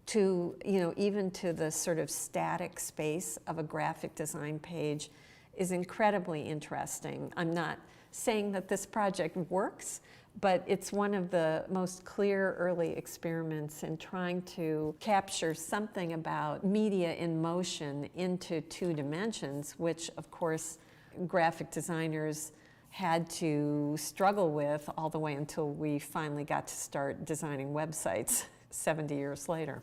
to, even to the sort of static space of a graphic design page is incredibly interesting. I'm not saying that this project works, but it's one of the most clear early experiments in trying to capture something about media in motion into 2 dimensions, which of course graphic designers had to struggle with all the way until we finally got to start designing websites 70 years later.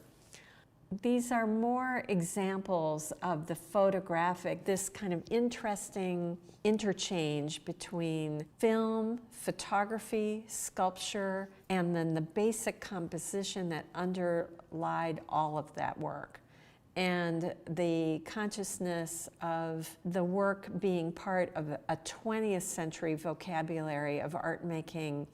These are more examples of the photographic, this kind of interesting interchange between film, photography, sculpture, and then the basic composition that underlied all of that work. And the consciousness of the work being part of a 20th century vocabulary of art making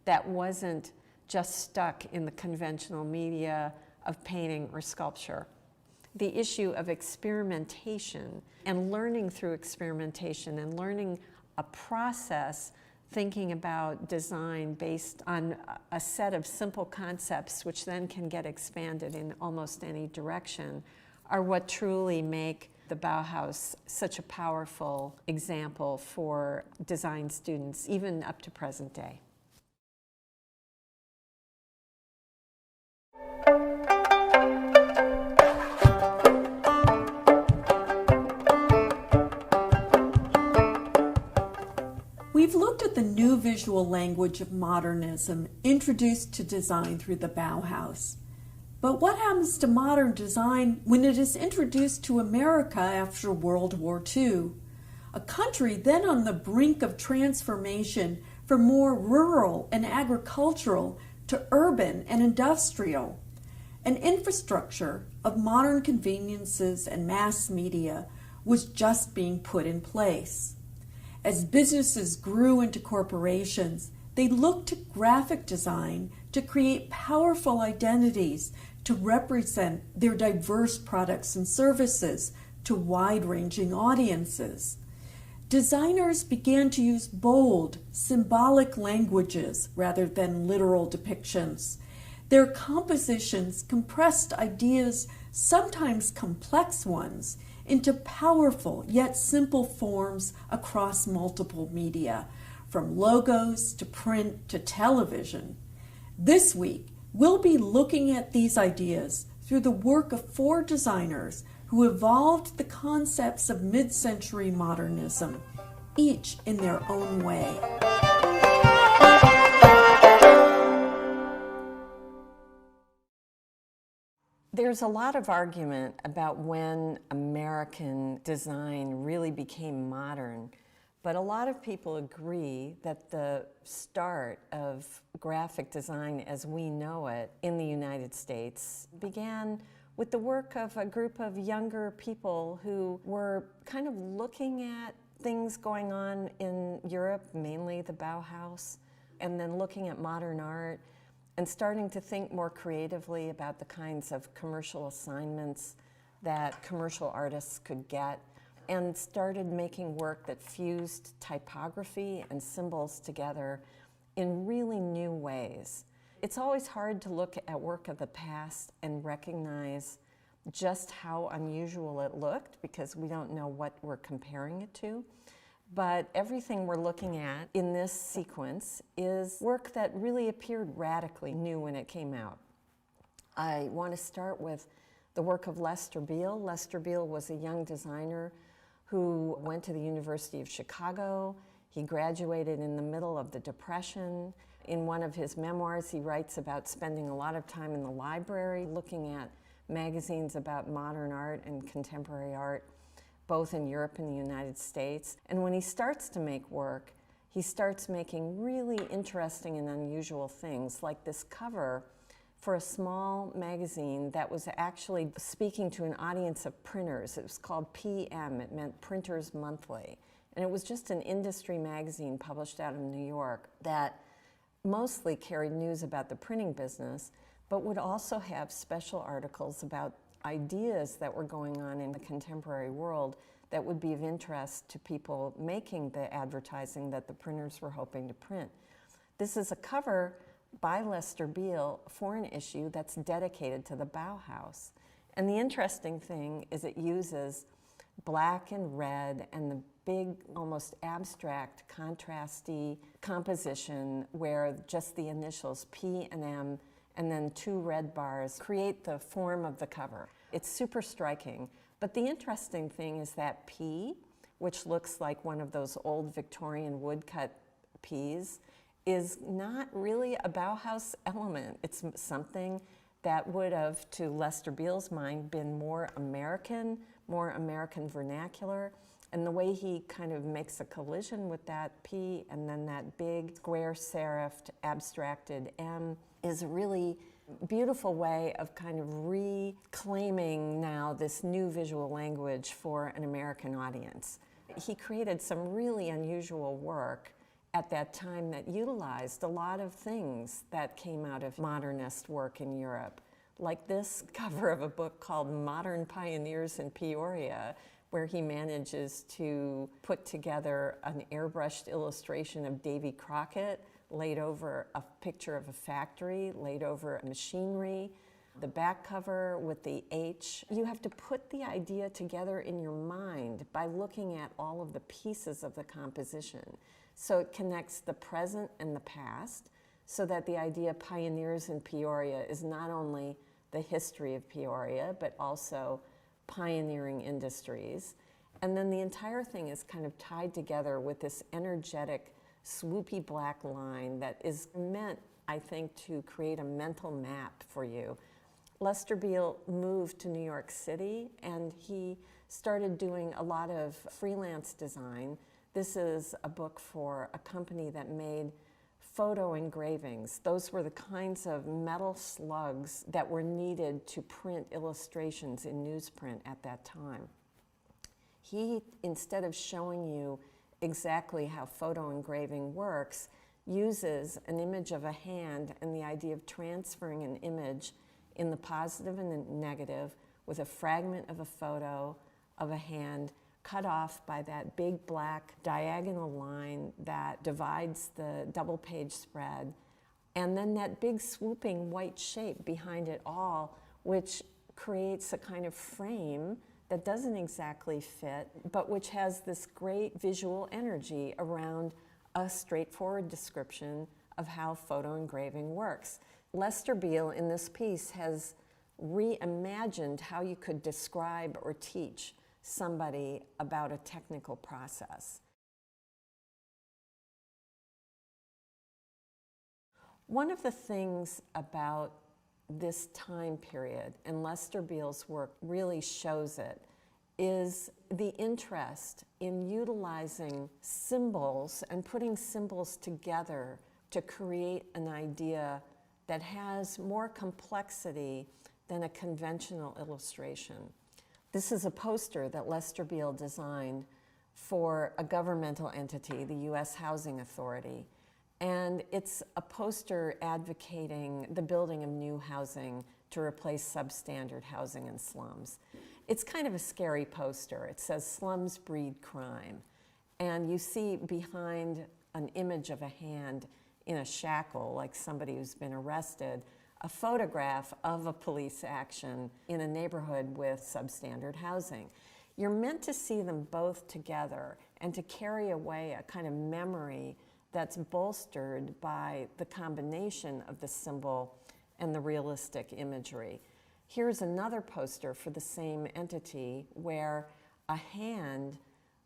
that wasn't just stuck in the conventional media of painting or sculpture. The issue of experimentation and learning through experimentation and learning a process, thinking about design based on a set of simple concepts which then can get expanded in almost any direction, are what truly make the Bauhaus such a powerful example for design students, even up to present day. We've looked at the new visual language of modernism introduced to design through the Bauhaus. But what happens to modern design when it is introduced to America after World War II? A country then on the brink of transformation from more rural and agricultural to urban and industrial. An infrastructure of modern conveniences and mass media was just being put in place. As businesses grew into corporations, they looked to graphic design to create powerful identities to represent their diverse products and services to wide-ranging audiences. Designers began to use bold, symbolic languages rather than literal depictions. Their compositions compressed ideas, sometimes complex ones, into powerful yet simple forms across multiple media, from logos to print to television. This week, we'll be looking at these ideas through the work of 4 designers who evolved the concepts of mid-century modernism, each in their own way. There's a lot of argument about when American design really became modern, but a lot of people agree that the start of graphic design as we know it in the United States began with the work of a group of younger people who were kind of looking at things going on in Europe, mainly the Bauhaus, and then looking at modern art and starting to think more creatively about the kinds of commercial assignments that commercial artists could get, and started making work that fused typography and symbols together in really new ways. It's always hard to look at work of the past and recognize just how unusual it looked because we don't know what we're comparing it to. But everything we're looking at in this sequence is work that really appeared radically new when it came out. I want to start with the work of Lester Beale. Lester Beale was a young designer who went to the University of Chicago. He graduated in the middle of the Depression. In one of his memoirs, he writes about spending a lot of time in the library looking at magazines about modern art and contemporary art, both in Europe and the United States. And when he starts to make work, he starts making really interesting and unusual things, like this cover for a small magazine that was actually speaking to an audience of printers. It was called PM, it meant Printers Monthly. And it was just an industry magazine published out of New York that mostly carried news about the printing business, but would also have special articles about ideas that were going on in the contemporary world that would be of interest to people making the advertising that the printers were hoping to print. This is a cover by Lester Beale for an issue that's dedicated to the Bauhaus. And the interesting thing is it uses black and red and the big, almost abstract, contrasty composition where just the initials P and M and then two red bars create the form of the cover. It's super striking. But the interesting thing is that P, which looks like one of those old Victorian woodcut Ps, is not really a Bauhaus element. It's something that would have, to Lester Beale's mind, been more American vernacular. And the way he kind of makes a collision with that P and then that big square serifed abstracted M is a really beautiful way of kind of reclaiming now this new visual language for an American audience. He created some really unusual work at that time that utilized a lot of things that came out of modernist work in Europe, like this cover of a book called Modern Pioneers in Peoria, where he manages to put together an airbrushed illustration of Davy Crockett laid over a picture of a factory, laid over machinery, the back cover with the H. You have to put the idea together in your mind by looking at all of the pieces of the composition. So it connects the present and the past, so that the idea Pioneers in Peoria is not only the history of Peoria, but also pioneering industries. And then the entire thing is kind of tied together with this energetic, swoopy black line that is meant, I think, to create a mental map for you. Lester Beale moved to New York City and he started doing a lot of freelance design. This is a book for a company that made photo engravings. Those were the kinds of metal slugs that were needed to print illustrations in newsprint at that time. He, instead of showing you exactly how photo engraving works, uses an image of a hand and the idea of transferring an image in the positive and the negative with a fragment of a photo of a hand cut off by that big black diagonal line that divides the double page spread, and then that big swooping white shape behind it all, which creates a kind of frame that doesn't exactly fit, but which has this great visual energy around a straightforward description of how photo engraving works. Lester Beale in this piece has reimagined how you could describe or teach somebody about a technical process. One of the things about this time period, and Lester Beale's work really shows it, is the interest in utilizing symbols and putting symbols together to create an idea that has more complexity than a conventional illustration. This is a poster that Lester Beale designed for a governmental entity, the U.S. Housing Authority. And it's a poster advocating the building of new housing to replace substandard housing in slums. It's kind of a scary poster. It says, "Slums breed crime." And you see behind an image of a hand in a shackle, like somebody who's been arrested, a photograph of a police action in a neighborhood with substandard housing. You're meant to see them both together and to carry away a kind of memory that's bolstered by the combination of the symbol and the realistic imagery. Here's another poster for the same entity where a hand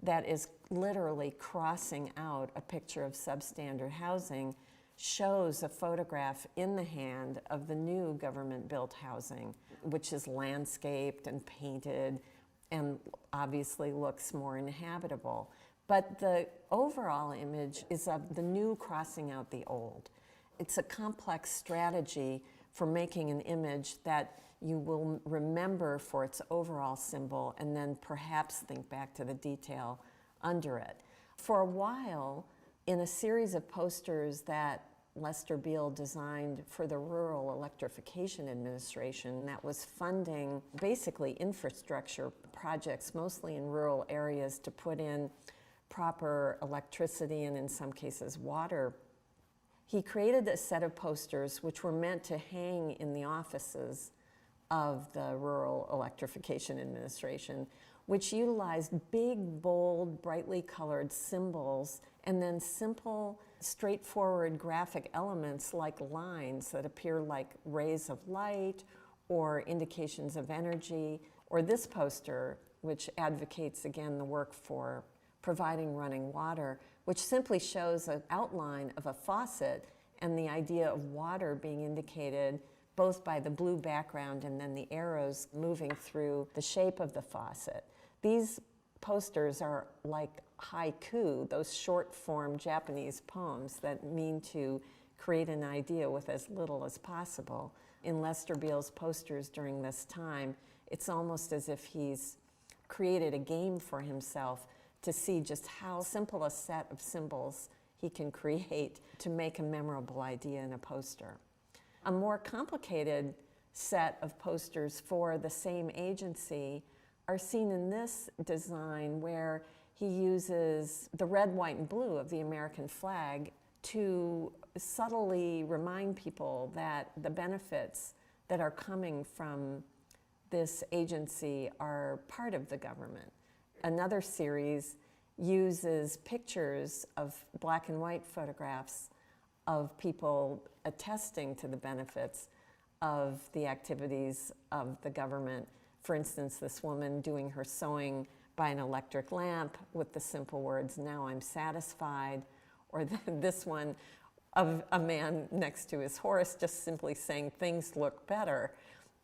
that is literally crossing out a picture of substandard housing shows a photograph in the hand of the new government-built housing, which is landscaped and painted and obviously looks more inhabitable. But the overall image is of the new crossing out the old. It's a complex strategy for making an image that you will remember for its overall symbol and then perhaps think back to the detail under it. For a while, in a series of posters that Lester Beale designed for the Rural Electrification Administration that was funding basically infrastructure projects, mostly in rural areas, to put in proper electricity and in some cases water. He created a set of posters which were meant to hang in the offices of the Rural Electrification Administration, which utilized big, bold, brightly colored symbols and then simple, straightforward graphic elements like lines that appear like rays of light or indications of energy. Or this poster, which advocates again the work for providing running water, which simply shows an outline of a faucet and the idea of water being indicated both by the blue background and then the arrows moving through the shape of the faucet. These posters are like haiku, those short form Japanese poems that mean to create an idea with as little as possible. In Lester Beale's posters during this time, it's almost as if he's created a game for himself to see just how simple a set of symbols he can create to make a memorable idea in a poster. A more complicated set of posters for the same agency are seen in this design, where he uses the red, white, and blue of the American flag to subtly remind people that the benefits that are coming from this agency are part of the government. Another series uses pictures of black and white photographs of people attesting to the benefits of the activities of the government. For instance, this woman doing her sewing by an electric lamp with the simple words, "Now I'm satisfied," or this one of a man next to his horse just simply saying, "Things look better."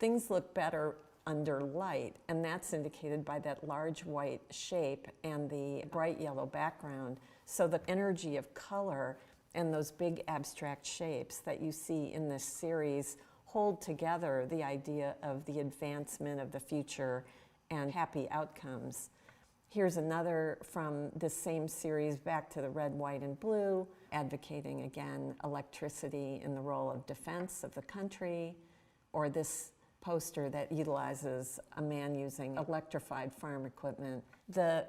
Things look better under light, and that's indicated by that large white shape and the bright yellow background. So the energy of color and those big abstract shapes that you see in this series hold together the idea of the advancement of the future and happy outcomes. Here's another from this same series, back to the red, white, and blue, advocating again electricity in the role of defense of the country, or this poster that utilizes a man using electrified farm equipment. The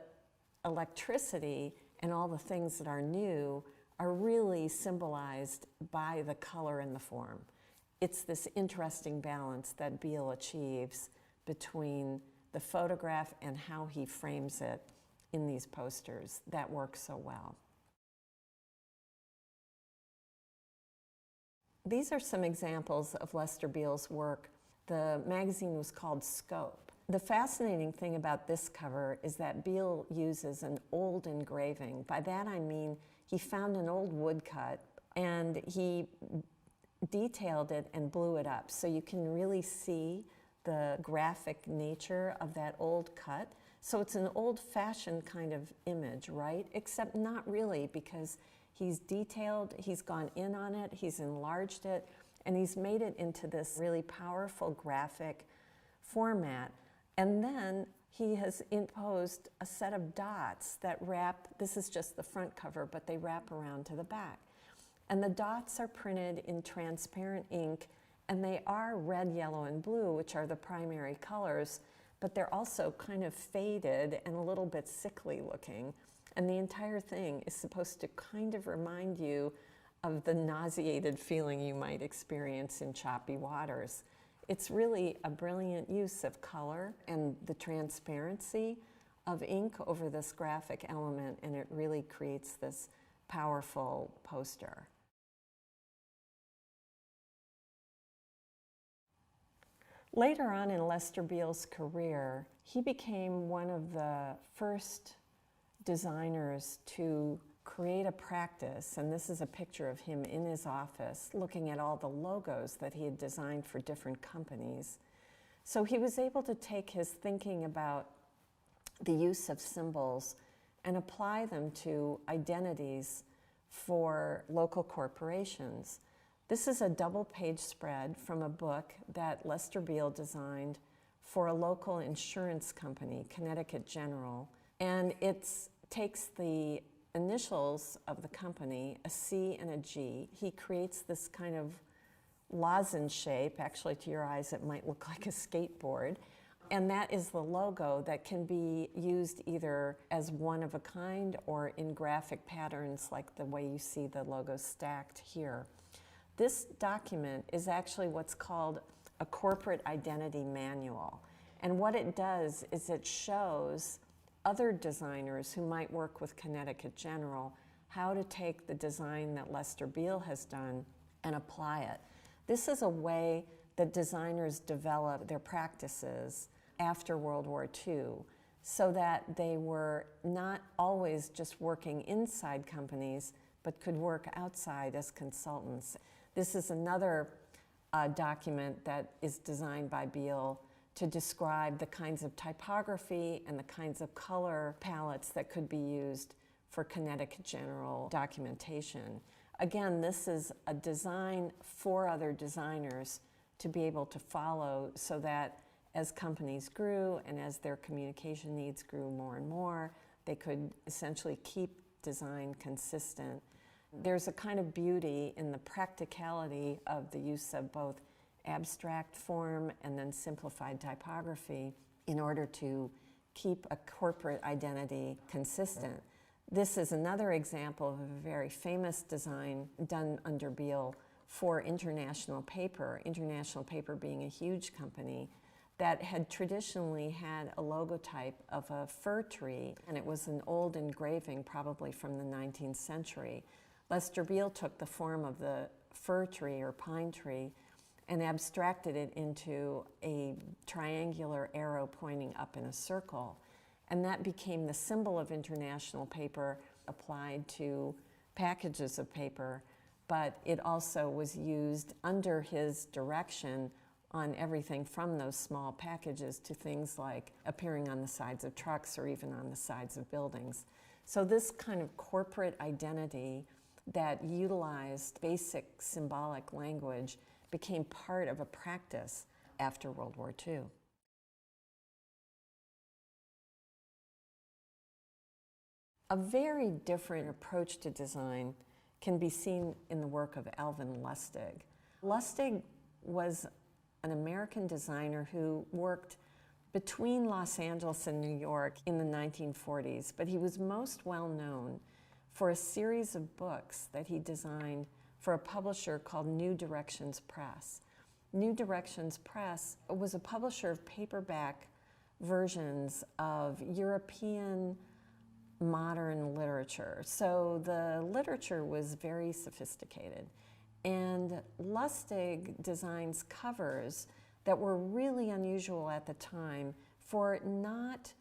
electricity and all the things that are new are really symbolized by the color and the form. It's this interesting balance that Beale achieves between the photograph and how he frames it in these posters that work so well. These are some examples of Lester Beale's work. The magazine was called Scope. The fascinating thing about this cover is that Beale uses an old engraving. By that I mean he found an old woodcut and he detailed it and blew it up. So you can really see the graphic nature of that old cut. So it's an old-fashioned kind of image, right? Except not really, because he's detailed, he's gone in on it, he's enlarged it, and he's made it into this really powerful graphic format. And then he has imposed a set of dots that wrap, this is just the front cover, but they wrap around to the back. And the dots are printed in transparent ink, and they are red, yellow, and blue, which are the primary colors, but they're also kind of faded and a little bit sickly looking. And the entire thing is supposed to kind of remind you of the nauseated feeling you might experience in choppy waters. It's really a brilliant use of color and the transparency of ink over this graphic element, and it really creates this powerful poster. Later on in Lester Beale's career, he became one of the first designers to create a practice, and this is a picture of him in his office looking at all the logos that he had designed for different companies. So he was able to take his thinking about the use of symbols and apply them to identities for local corporations. This is a double-page spread from a book that Lester Beale designed for a local insurance company, Connecticut General, and it takes the initials of the company, a C and a G. He creates this kind of lozenge shape. Actually, to your eyes, it might look like a skateboard. And that is the logo that can be used either as one of a kind or in graphic patterns like the way you see the logo stacked here. This document is actually what's called a corporate identity manual. And what it does is it shows other designers who might work with Connecticut General how to take the design that Lester Beale has done and apply it. This is a way that designers develop their practices after World War II, so that they were not always just working inside companies, but could work outside as consultants. This is another document that is designed by Beale to describe the kinds of typography and the kinds of color palettes that could be used for Connecticut General documentation. Again, this is a design for other designers to be able to follow, so that as companies grew and as their communication needs grew more and more, they could essentially keep design consistent. There's a kind of beauty in the practicality of the use of both abstract form and then simplified typography in order to keep a corporate identity consistent. This is another example of a very famous design done under Beale for International Paper. International Paper being a huge company that had traditionally had a logotype of a fir tree, and it was an old engraving probably from the 19th century. Lester Beale took the form of the fir tree or pine tree and abstracted it into a triangular arrow pointing up in a circle. And that became the symbol of International Paper applied to packages of paper, but it also was used under his direction on everything from those small packages to things like appearing on the sides of trucks or even on the sides of buildings. So this kind of corporate identity that utilized basic symbolic language became part of a practice after World War II. A very different approach to design can be seen in the work of Alvin Lustig. Lustig was an American designer who worked between Los Angeles and New York in the 1940s, but he was most well known for a series of books that he designed for a publisher called New Directions Press. New Directions Press was a publisher of paperback versions of European modern literature. So the literature was very sophisticated. And Lustig designs covers that were really unusual at the time for not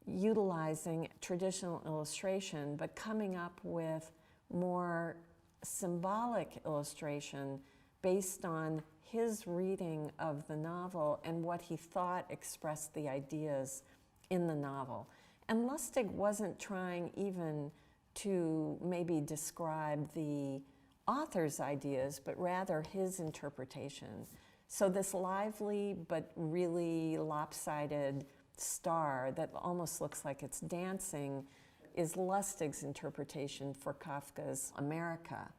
utilizing traditional illustration, but coming up with more symbolic illustration based on his reading of the novel and what he thought expressed the ideas in the novel. And Lustig wasn't trying even to maybe describe the author's ideas, but rather his interpretation. So this lively but really lopsided star that almost looks like it's dancing is Lustig's interpretation for Kafka's America.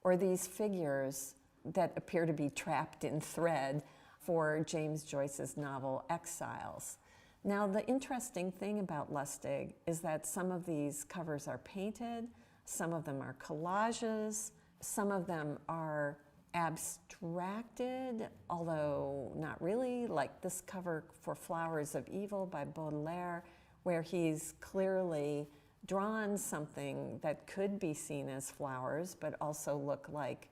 Or these figures that appear to be trapped in thread for James Joyce's novel Exiles. Now, the interesting thing about Lustig is that some of these covers are painted, some of them are collages, some of them are abstracted, although not really, like this cover for Flowers of Evil by Baudelaire, where he's clearly drawn something that could be seen as flowers, but also look like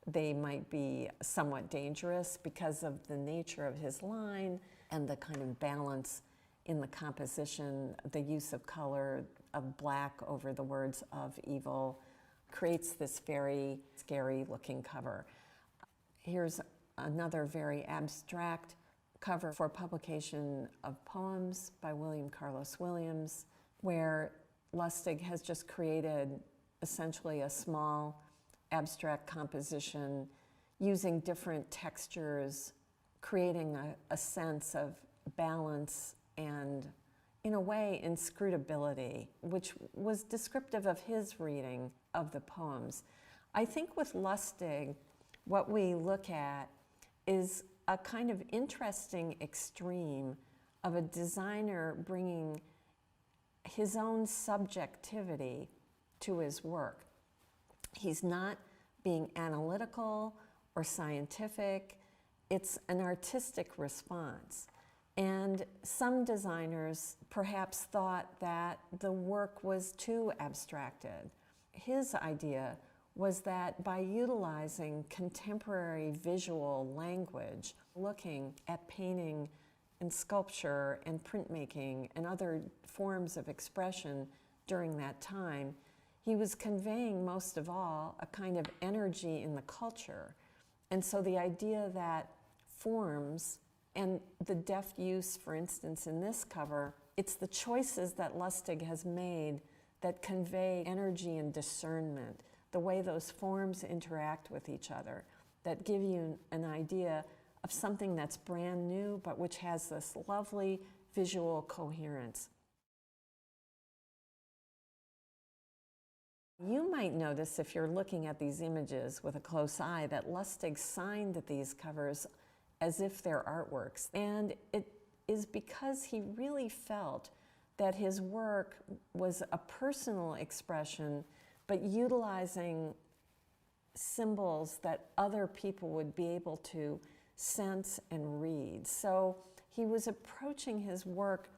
they might be somewhat dangerous because of the nature of his line and the kind of balance in the composition, the use of color of black over the words of evil creates this very scary looking cover. Here's another very abstract cover for publication of poems by William Carlos Williams, where Lustig has just created essentially a small abstract composition using different textures, creating a sense of balance and, in a way, inscrutability, which was descriptive of his reading of the poems. I think with Lustig, what we look at is a kind of interesting extreme of a designer bringing his own subjectivity to his work. He's not being analytical or scientific. It's an artistic response. And some designers perhaps thought that the work was too abstracted. His idea was that by utilizing contemporary visual language, looking at painting and sculpture and printmaking and other forms of expression during that time, he was conveying most of all a kind of energy in the culture. And so the idea that forms and the deft use, for instance, in this cover, it's the choices that Lustig has made that convey energy and discernment, the way those forms interact with each other, that give you an idea of something that's brand new, but which has this lovely visual coherence. You might notice, if you're looking at these images with a close eye, that Lustig signed these covers as if they're artworks. And it is because he really felt that his work was a personal expression, but utilizing symbols that other people would be able to sense and read. So he was approaching his work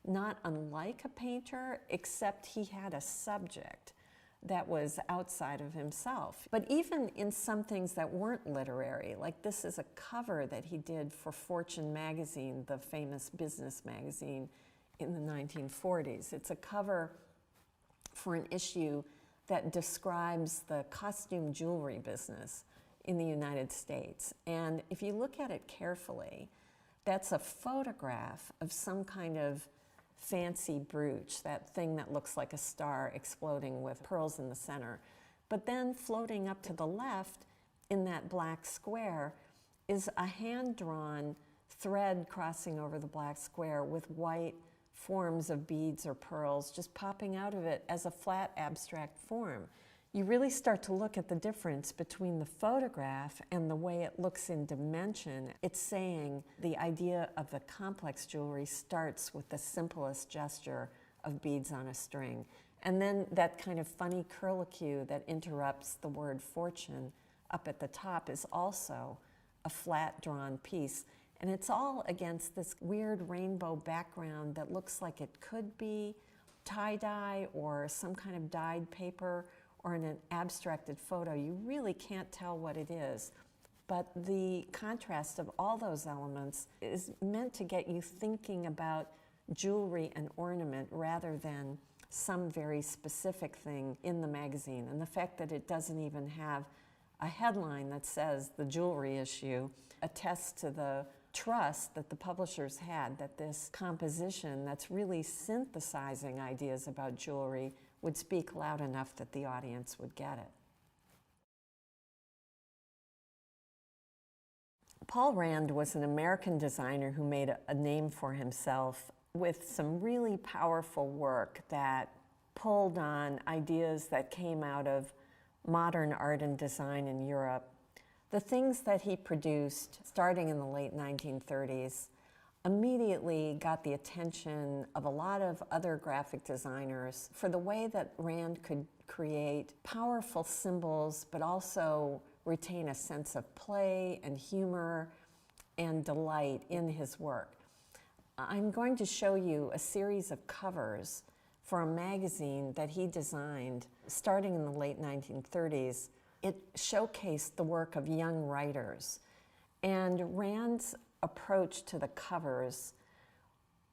not unlike a painter, except he had a subject that was outside of himself. But even in some things that weren't literary, like this is a cover that he did for Fortune magazine, the famous business magazine in the 1940s. It's a cover for an issue that describes the costume jewelry business in the United States. And if you look at it carefully, that's a photograph of some kind of fancy brooch, that thing that looks like a star exploding with pearls in the center. But then floating up to the left in that black square is a hand-drawn thread crossing over the black square with white forms of beads or pearls just popping out of it as a flat abstract form. You really start to look at the difference between the photograph and the way it looks in dimension. It's saying the idea of the complex jewelry starts with the simplest gesture of beads on a string. And then that kind of funny curlicue that interrupts the word fortune up at the top is also a flat drawn piece. And it's all against this weird rainbow background that looks like it could be tie-dye or some kind of dyed paper or in an abstracted photo. You really can't tell what it is. But the contrast of all those elements is meant to get you thinking about jewelry and ornament rather than some very specific thing in the magazine. And the fact that it doesn't even have a headline that says the jewelry issue attests to the trust that the publishers had that this composition that's really synthesizing ideas about jewelry would speak loud enough that the audience would get it. Paul Rand was an American designer who made a name for himself with some really powerful work that pulled on ideas that came out of modern art and design in Europe. The things that he produced, starting in the late 1930s, immediately got the attention of a lot of other graphic designers for the way that Rand could create powerful symbols, but also retain a sense of play and humor and delight in his work. I'm going to show you a series of covers for a magazine that he designed starting in the late 1930s. It showcased the work of young writers. And Rand's approach to the covers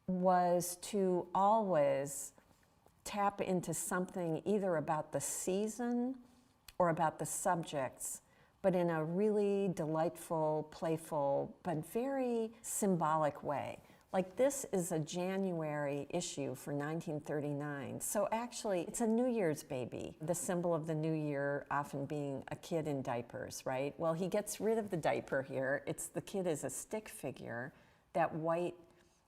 was to always tap into something either about the season or about the subjects, but in a really delightful, playful, but very symbolic way. Like this is a January issue for 1939. So actually, it's a New Year's baby. The symbol of the new year often being a kid in diapers, right? Well, he gets rid of the diaper here. The kid is a stick figure, that white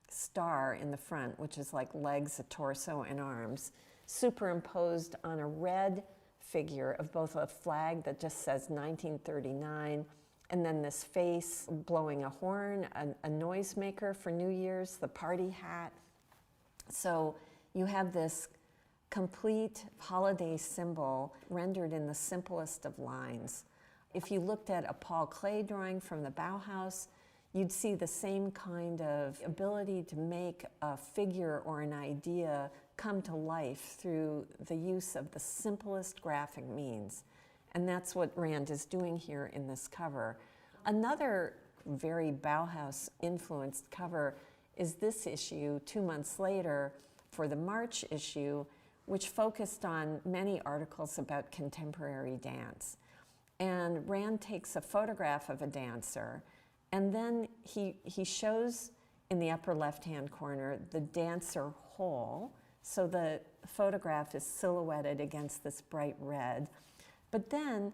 star in the front, which is like legs, a torso, and arms, superimposed on a red figure of both a flag that just says 1939, and then this face blowing a horn, a noisemaker for New Year's, the party hat. So you have this complete holiday symbol rendered in the simplest of lines. If you looked at a Paul Klee drawing from the Bauhaus, you'd see the same kind of ability to make a figure or an idea come to life through the use of the simplest graphic means. And that's what Rand is doing here in this cover. Another very Bauhaus-influenced cover is this issue 2 months later for the March issue, which focused on many articles about contemporary dance. And Rand takes a photograph of a dancer, and then he shows in the upper left-hand corner the dancer whole, so the photograph is silhouetted against this bright red. But then,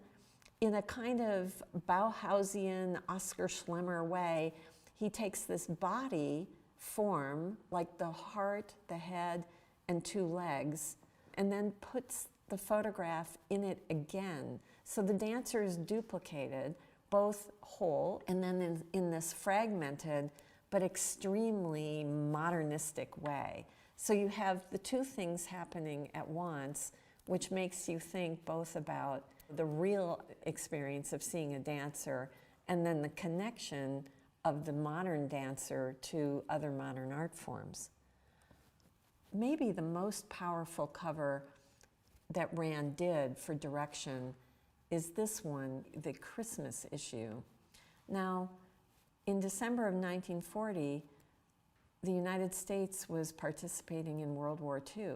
in a kind of Bauhausian, Oskar Schlemmer way, he takes this body form, like the heart, the head, and two legs, and then puts the photograph in it again. So the dancer is duplicated, both whole, and then in this fragmented, but extremely modernistic way. So you have the two things happening at once, which makes you think both about the real experience of seeing a dancer and then the connection of the modern dancer to other modern art forms. Maybe the most powerful cover that Rand did for direction is this one, the Christmas issue. Now, in December of 1940, the United States was participating in World War II.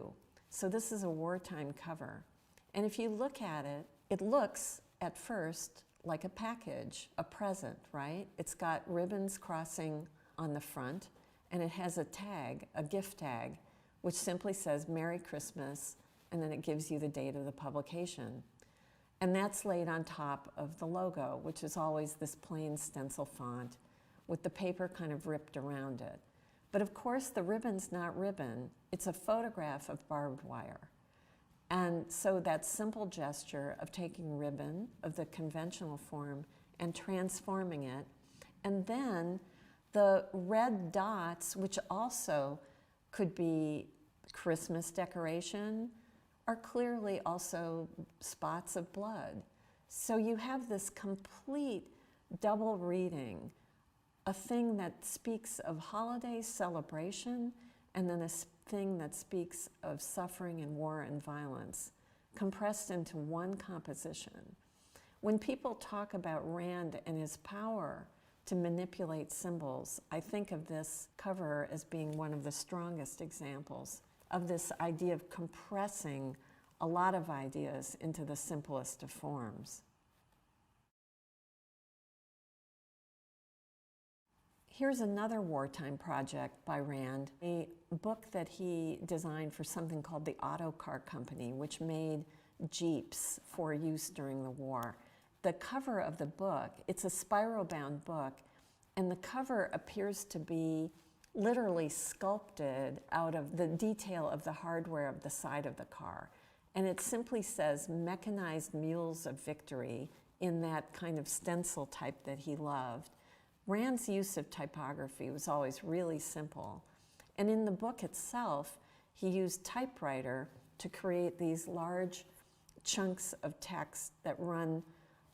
So this is a wartime cover. And if you look at it, it looks at first like a package, a present, right? It's got ribbons crossing on the front, and it has a tag, a gift tag, which simply says Merry Christmas, and then it gives you the date of the publication. And that's laid on top of the logo, which is always this plain stencil font with the paper kind of ripped around it. But of course, the ribbon's not ribbon. It's a photograph of barbed wire. And so that simple gesture of taking ribbon of the conventional form and transforming it, and then the red dots, which also could be Christmas decoration, are clearly also spots of blood. So you have this complete double reading, a thing that speaks of holiday celebration and then a thing that speaks of suffering and war and violence, compressed into one composition. When people talk about Rand and his power to manipulate symbols, I think of this cover as being one of the strongest examples of this idea of compressing a lot of ideas into the simplest of forms. Here's another wartime project by Rand, a book that he designed for something called the Auto Car Company, which made Jeeps for use during the war. The cover of the book, it's a spiral-bound book, and the cover appears to be literally sculpted out of the detail of the hardware of the side of the car. And it simply says mechanized mules of victory in that kind of stencil type that he loved. Rand's use of typography was always really simple. And in the book itself, he used typewriter to create these large chunks of text that run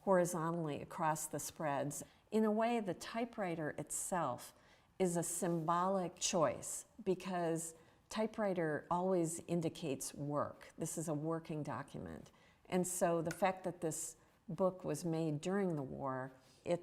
horizontally across the spreads. In a way, the typewriter itself is a symbolic choice because typewriter always indicates work. This is a working document. And so the fact that this book was made during the war, it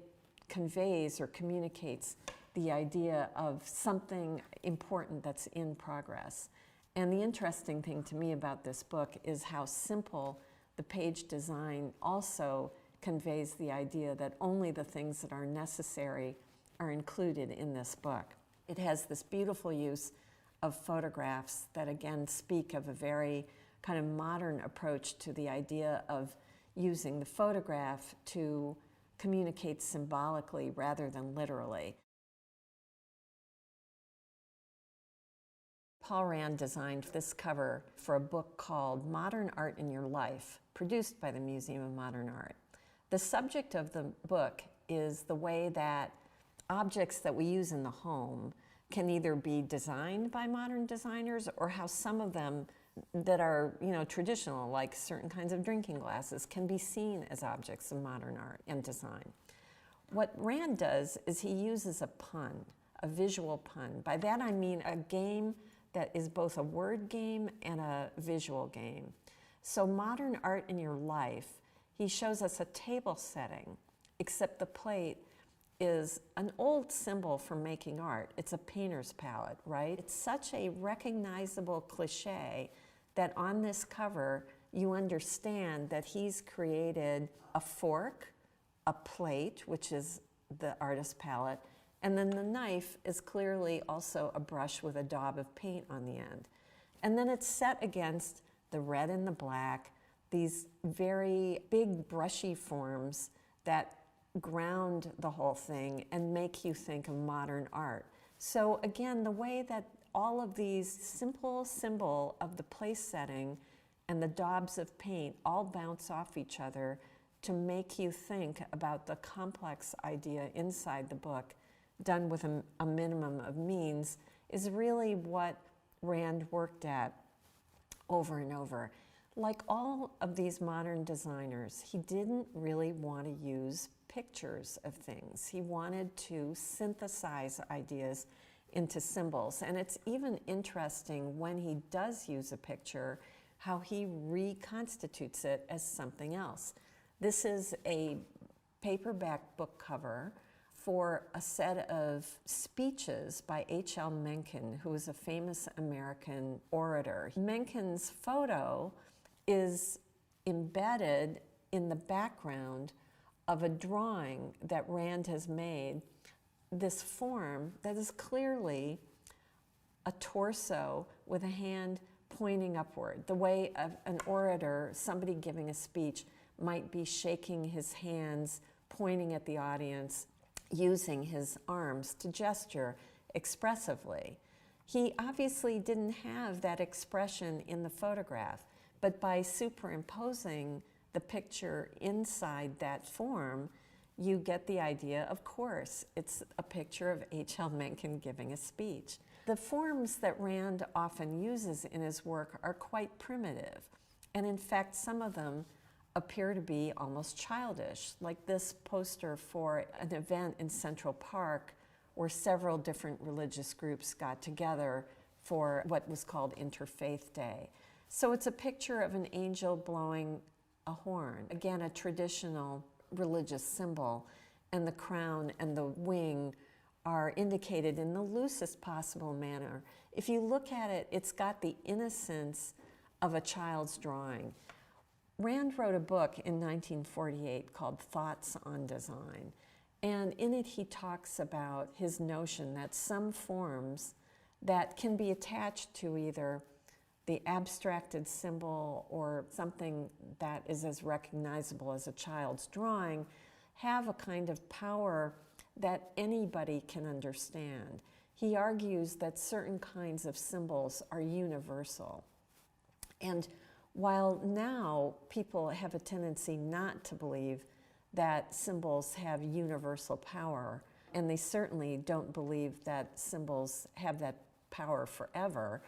conveys or communicates the idea of something important that's in progress. And the interesting thing to me about this book is how simple the page design also conveys the idea that only the things that are necessary are included in this book. It has this beautiful use of photographs that again speak of a very kind of modern approach to the idea of using the photograph to communicate symbolically rather than literally. Paul Rand designed this cover for a book called Modern Art in Your Life, produced by the Museum of Modern Art. The subject of the book is the way that objects that we use in the home can either be designed by modern designers or how some of them that are, traditional, like certain kinds of drinking glasses, can be seen as objects of modern art and design. What Rand does is he uses a pun, a visual pun. By that I mean a game that is both a word game and a visual game. So Modern Art in Your Life, he shows us a table setting, except the plate is an old symbol for making art. It's a painter's palette, right? It's such a recognizable cliche that on this cover, you understand that he's created a fork, a plate, which is the artist's palette, and then the knife is clearly also a brush with a daub of paint on the end. And then it's set against the red and the black, these very big brushy forms that ground the whole thing and make you think of modern art. So again, the way that all of these simple symbol of the place setting and the daubs of paint all bounce off each other to make you think about the complex idea inside the book, done with a minimum of means, is really what Rand worked at over and over. Like all of these modern designers, he didn't really want to use pictures of things. He wanted to synthesize ideas into symbols. And it's even interesting when he does use a picture, how he reconstitutes it as something else. This is a paperback book cover for a set of speeches by H.L. Mencken, who is a famous American orator. Mencken's photo is embedded in the background of a drawing that Rand has made, this form that is clearly a torso with a hand pointing upward, the way an orator, somebody giving a speech, might be shaking his hands, pointing at the audience, using his arms to gesture expressively. He obviously didn't have that expression in the photograph, but by superimposing the picture inside that form, you get the idea, of course, it's a picture of H.L. Mencken giving a speech. The forms that Rand often uses in his work are quite primitive, and in fact, some of them appear to be almost childish, like this poster for an event in Central Park where several different religious groups got together for what was called Interfaith Day. So it's a picture of an angel blowing a horn, again, a traditional religious symbol, and the crown and the wing are indicated in the loosest possible manner. If you look at it, it's got the innocence of a child's drawing. Rand wrote a book in 1948 called Thoughts on Design, And in it, he talks about his notion that some forms that can be attached to either the abstracted symbol or something that is as recognizable as a child's drawing have a kind of power that anybody can understand. He argues that certain kinds of symbols are universal. And while now people have a tendency not to believe that symbols have universal power, and they certainly don't believe that symbols have that power forever,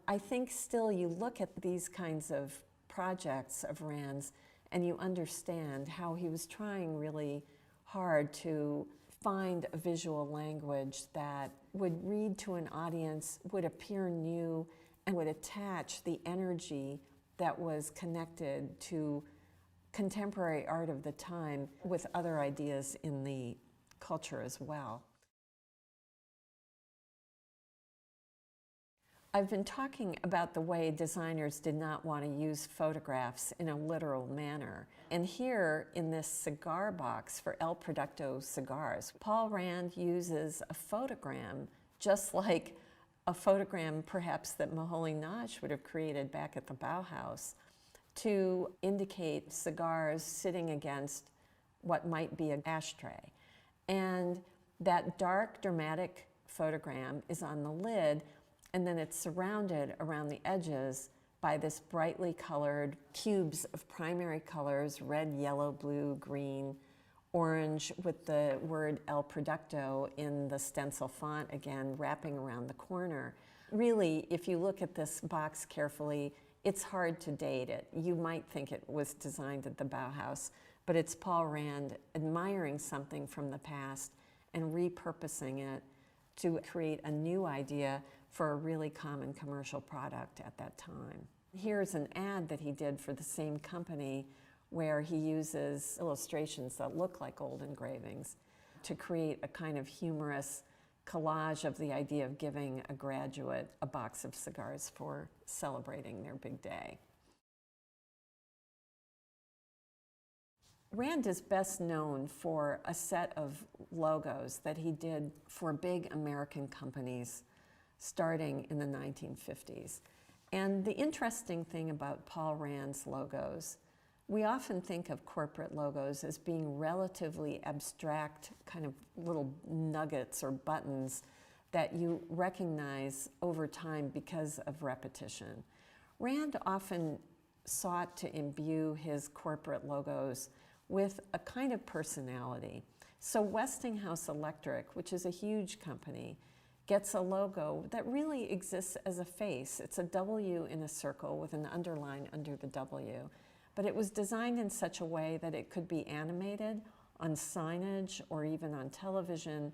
I think still you look at these kinds of projects of Rand's and you understand how he was trying really hard to find a visual language that would read to an audience, would appear new, and would attach the energy that was connected to contemporary art of the time with other ideas in the culture as well. I've been talking about the way designers did not want to use photographs in a literal manner. And here in this cigar box for El Producto cigars, Paul Rand uses a photogram just like a photogram perhaps that Moholy-Nagy would have created back at the Bauhaus to indicate cigars sitting against what might be an ashtray. And that dark, dramatic photogram is on the lid, and then it's surrounded around the edges by this brightly colored cubes of primary colors, red, yellow, blue, green, orange, with the word El Producto in the stencil font again wrapping around the corner. Really, if you look at this box carefully, it's hard to date it. You might think it was designed at the Bauhaus, but it's Paul Rand admiring something from the past and repurposing it to create a new idea for a really common commercial product at that time. Here's an ad that he did for the same company where he uses illustrations that look like old engravings to create a kind of humorous collage of the idea of giving a graduate a box of cigars for celebrating their big day. Rand is best known for a set of logos that he did for big American companies starting in the 1950s. And the interesting thing about Paul Rand's logos, we often think of corporate logos as being relatively abstract, kind of little nuggets or buttons that you recognize over time because of repetition. Rand often sought to imbue his corporate logos with a kind of personality. So Westinghouse Electric, which is a huge company, gets a logo that really exists as a face. It's a W in a circle with an underline under the W. But it was designed in such a way that it could be animated on signage or even on television,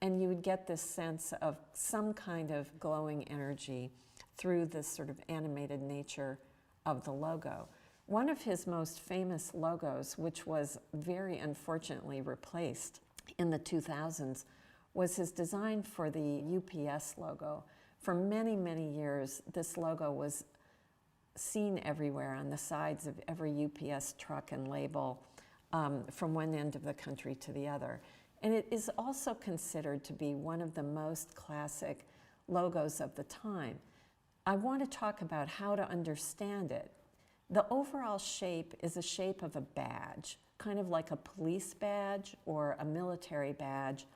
and you would get this sense of some kind of glowing energy through this sort of animated nature of the logo. One of his most famous logos, which was very unfortunately replaced in the 2000s, was his design for the UPS logo. For many, many years, this logo was seen everywhere on the sides of every UPS truck and label from one end of the country to the other. And it is also considered to be one of the most classic logos of the time. I want to talk about how to understand it. The overall shape is a shape of a badge, kind of like a police badge or a military badge.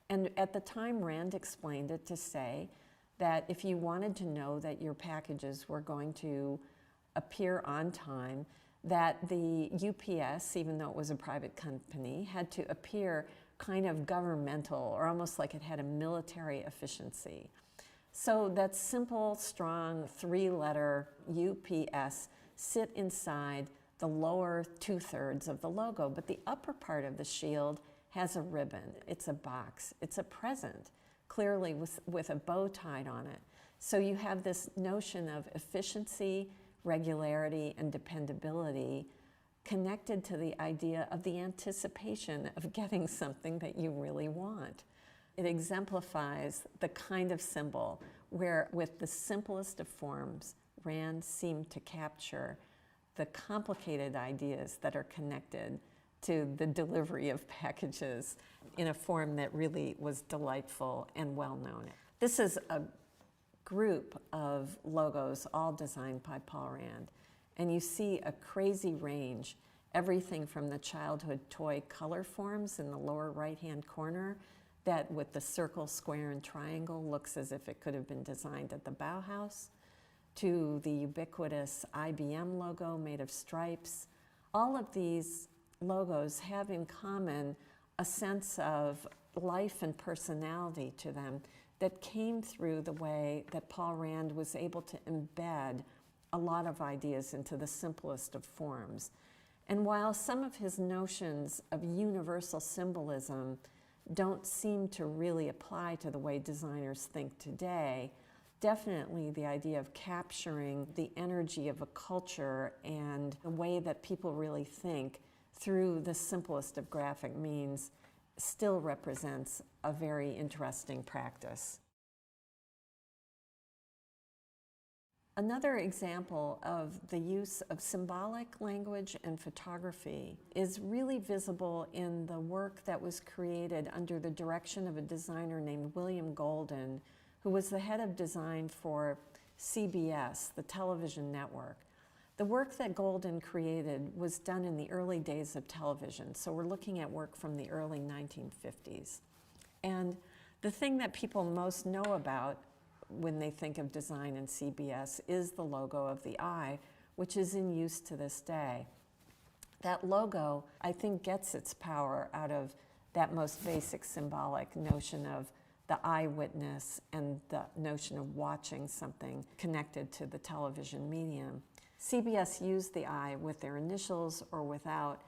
And at the time, Rand explained it to say that if you wanted to know that your packages were going to appear on time, that the UPS, even though it was a private company, had to appear kind of governmental or almost like it had a military efficiency. So that simple, strong, three-letter UPS sit inside the lower two-thirds of the logo, but the upper part of the shield has a ribbon. It's a box. It's a present, clearly with a bow tied on it. So you have this notion of efficiency, regularity, and dependability connected to the idea of the anticipation of getting something that you really want. It exemplifies the kind of symbol where, with the simplest of forms, Rand seemed to capture the complicated ideas that are connected to the delivery of packages in a form that really was delightful and well known. This is a group of logos all designed by Paul Rand, and you see a crazy range, everything from the childhood toy color forms in the lower right-hand corner that with the circle, square, and triangle looks as if it could have been designed at the Bauhaus, to the ubiquitous IBM logo made of stripes. All of these logos have in common a sense of life and personality to them that came through the way that Paul Rand was able to embed a lot of ideas into the simplest of forms. And while some of his notions of universal symbolism don't seem to really apply to the way designers think today, definitely the idea of capturing the energy of a culture and the way that people really think through the simplest of graphic means still represents a very interesting practice. Another example of the use of symbolic language and photography is really visible in the work that was created under the direction of a designer named William Golden, who was the head of design for CBS, the television network. The work that Golden created was done in the early days of television, so we're looking at work from the early 1950s. And the thing that people most know about when they think of design in CBS is the logo of the eye, which is in use to this day. That logo, I think, gets its power out of that most basic symbolic notion of the eyewitness and the notion of watching something connected to the television medium. CBS used the eye with their initials or without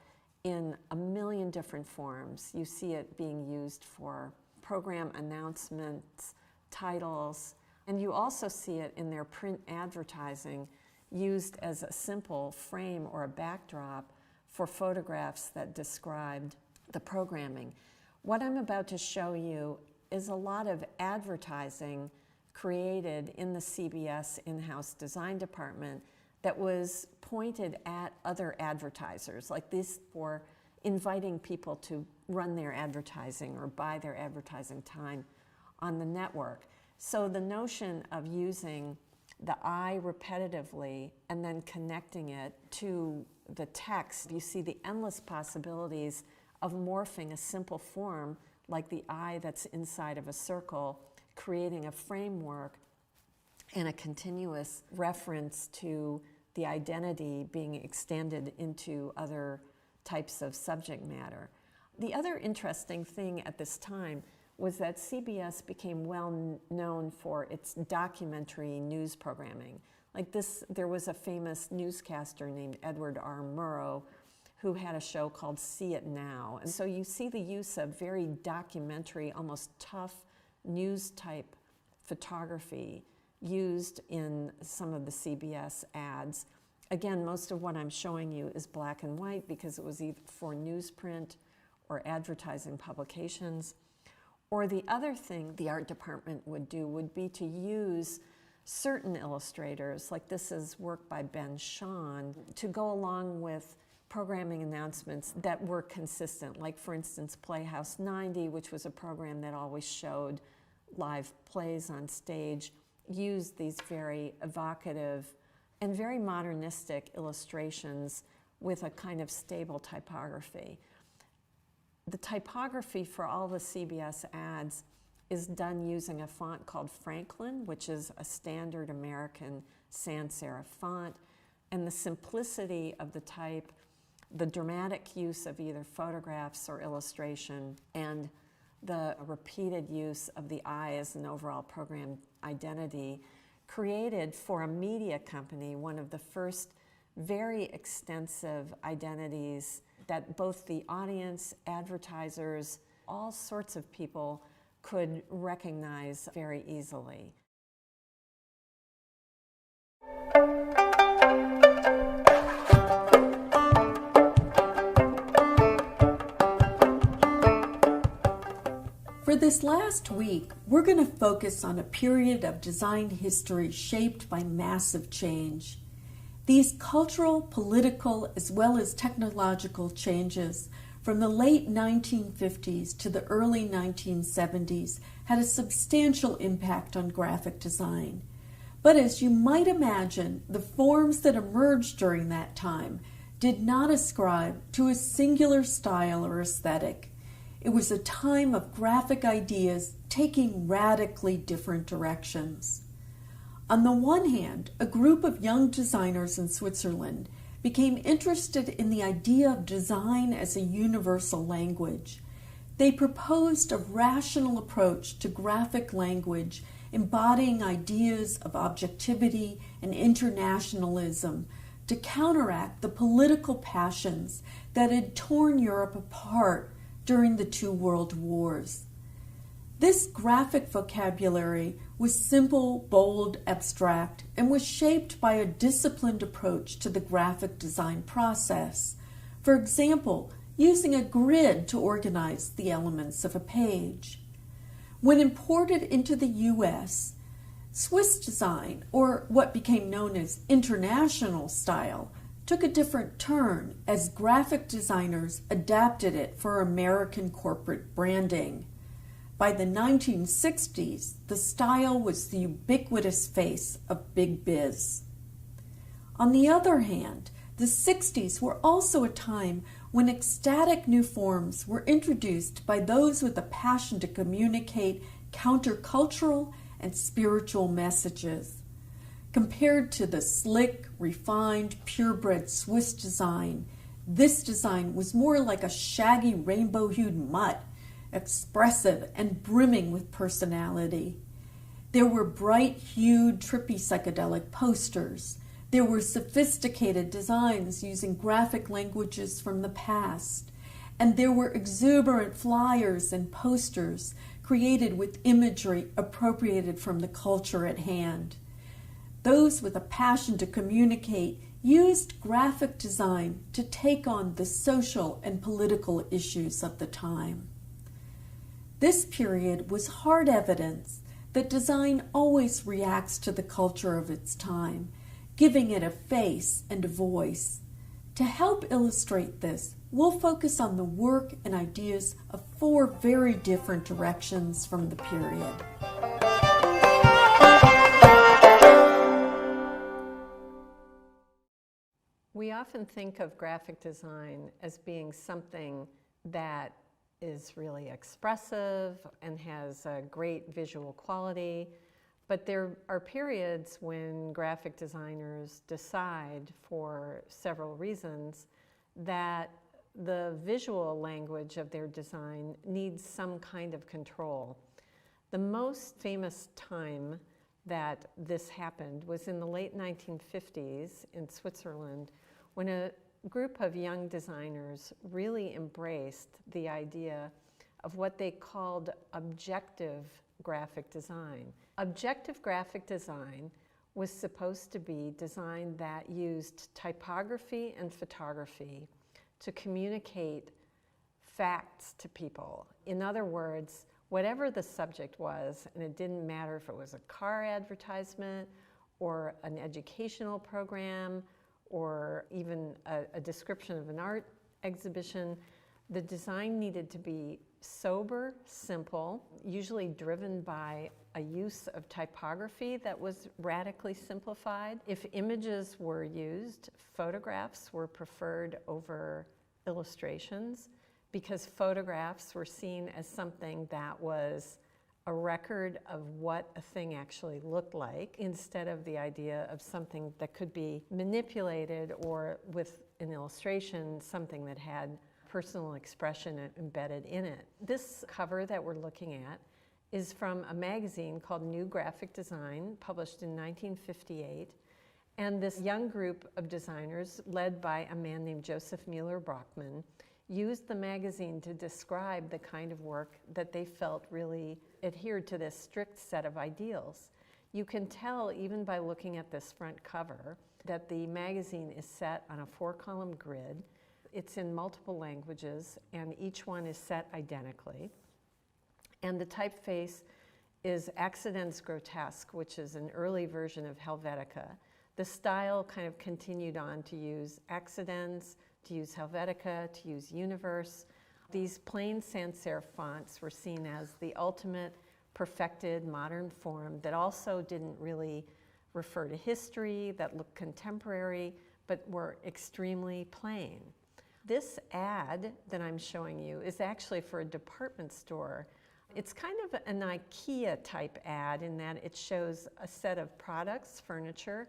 in a million different forms. You see it being used for program announcements, titles, and you also see it in their print advertising used as a simple frame or a backdrop for photographs that described the programming. What I'm about to show you is a lot of advertising created in the CBS in-house design department that was pointed at other advertisers, like this for inviting people to run their advertising or buy their advertising time on the network. So the notion of using the eye repetitively and then connecting it to the text, you see the endless possibilities of morphing a simple form like the eye that's inside of a circle, creating a framework and a continuous reference to the identity being extended into other types of subject matter. The other interesting thing at this time was that CBS became well known for its documentary news programming. Like this, there was a famous newscaster named Edward R. Murrow who had a show called See It Now. And so you see the use of very documentary, almost tough news-type photography used in some of the CBS ads. Again, most of what I'm showing you is black and white because it was either for newsprint or advertising publications. Or the other thing the art department would do would be to use certain illustrators, like this is work by Ben Shahn, to go along with programming announcements that were consistent. Like for instance, Playhouse 90, which was a program that always showed live plays on stage, used these very evocative and very modernistic illustrations with a kind of stable typography. The typography for all the CBS ads is done using a font called Franklin, which is a standard American sans serif font, and the simplicity of the type, the dramatic use of either photographs or illustration, and the repeated use of the eye as an overall program identity created for a media company one of the first very extensive identities that both the audience, advertisers, all sorts of people could recognize very easily. For this last week, we're going to focus on a period of design history shaped by massive change. These cultural, political, as well as technological changes from the late 1950s to the early 1970s had a substantial impact on graphic design. But as you might imagine, the forms that emerged during that time did not ascribe to a singular style or aesthetic. It was a time of graphic ideas taking radically different directions. On the one hand, a group of young designers in Switzerland became interested in the idea of design as a universal language. They proposed a rational approach to graphic language, embodying ideas of objectivity and internationalism to counteract the political passions that had torn Europe apart during the two world wars. This graphic vocabulary was simple, bold, abstract, and was shaped by a disciplined approach to the graphic design process. For example, using a grid to organize the elements of a page. When imported into the U.S., Swiss design, or what became known as international style, took a different turn as graphic designers adapted it for American corporate branding. By the 1960s, the style was the ubiquitous face of big biz. On the other hand, the 60s were also a time when ecstatic new forms were introduced by those with a passion to communicate countercultural and spiritual messages. Compared to the slick, refined, purebred Swiss design, this design was more like a shaggy rainbow-hued mutt, expressive and brimming with personality. There were bright-hued, trippy psychedelic posters. There were sophisticated designs using graphic languages from the past. And there were exuberant flyers and posters created with imagery appropriated from the culture at hand. Those with a passion to communicate used graphic design to take on the social and political issues of the time. This period was hard evidence that design always reacts to the culture of its time, giving it a face and a voice. To help illustrate this, we'll focus on the work and ideas of 4 very different directions from the period. We often think of graphic design as being something that is really expressive and has a great visual quality, but there are periods when graphic designers decide, for several reasons, that the visual language of their design needs some kind of control. The most famous time that this happened was in the late 1950s in Switzerland, when a group of young designers really embraced the idea of what they called objective graphic design. Objective graphic design was supposed to be design that used typography and photography to communicate facts to people. In other words, whatever the subject was, and it didn't matter if it was a car advertisement or an educational program or even a description of an art exhibition, the design needed to be sober, simple, usually driven by a use of typography that was radically simplified. If images were used, photographs were preferred over illustrations because photographs were seen as something that was a record of what a thing actually looked like instead of the idea of something that could be manipulated, or with an illustration, something that had personal expression embedded in it. This cover that we're looking at is from a magazine called New Graphic Design, published in 1958. And this young group of designers, led by a man named Joseph Mueller-Brockmann, used the magazine to describe the kind of work that they felt really adhered to this strict set of ideals. You can tell, even by looking at this front cover, that the magazine is set on a 4-column grid. It's in multiple languages, and each one is set identically. And the typeface is Accidens Grotesque, which is an early version of Helvetica. The style kind of continued on to use Accidens, to use Helvetica, to use Universe. These plain sans serif fonts were seen as the ultimate perfected modern form that also didn't really refer to history, that looked contemporary, but were extremely plain. This ad that I'm showing you is actually for a department store. It's kind of an IKEA type ad in that it shows a set of products, furniture,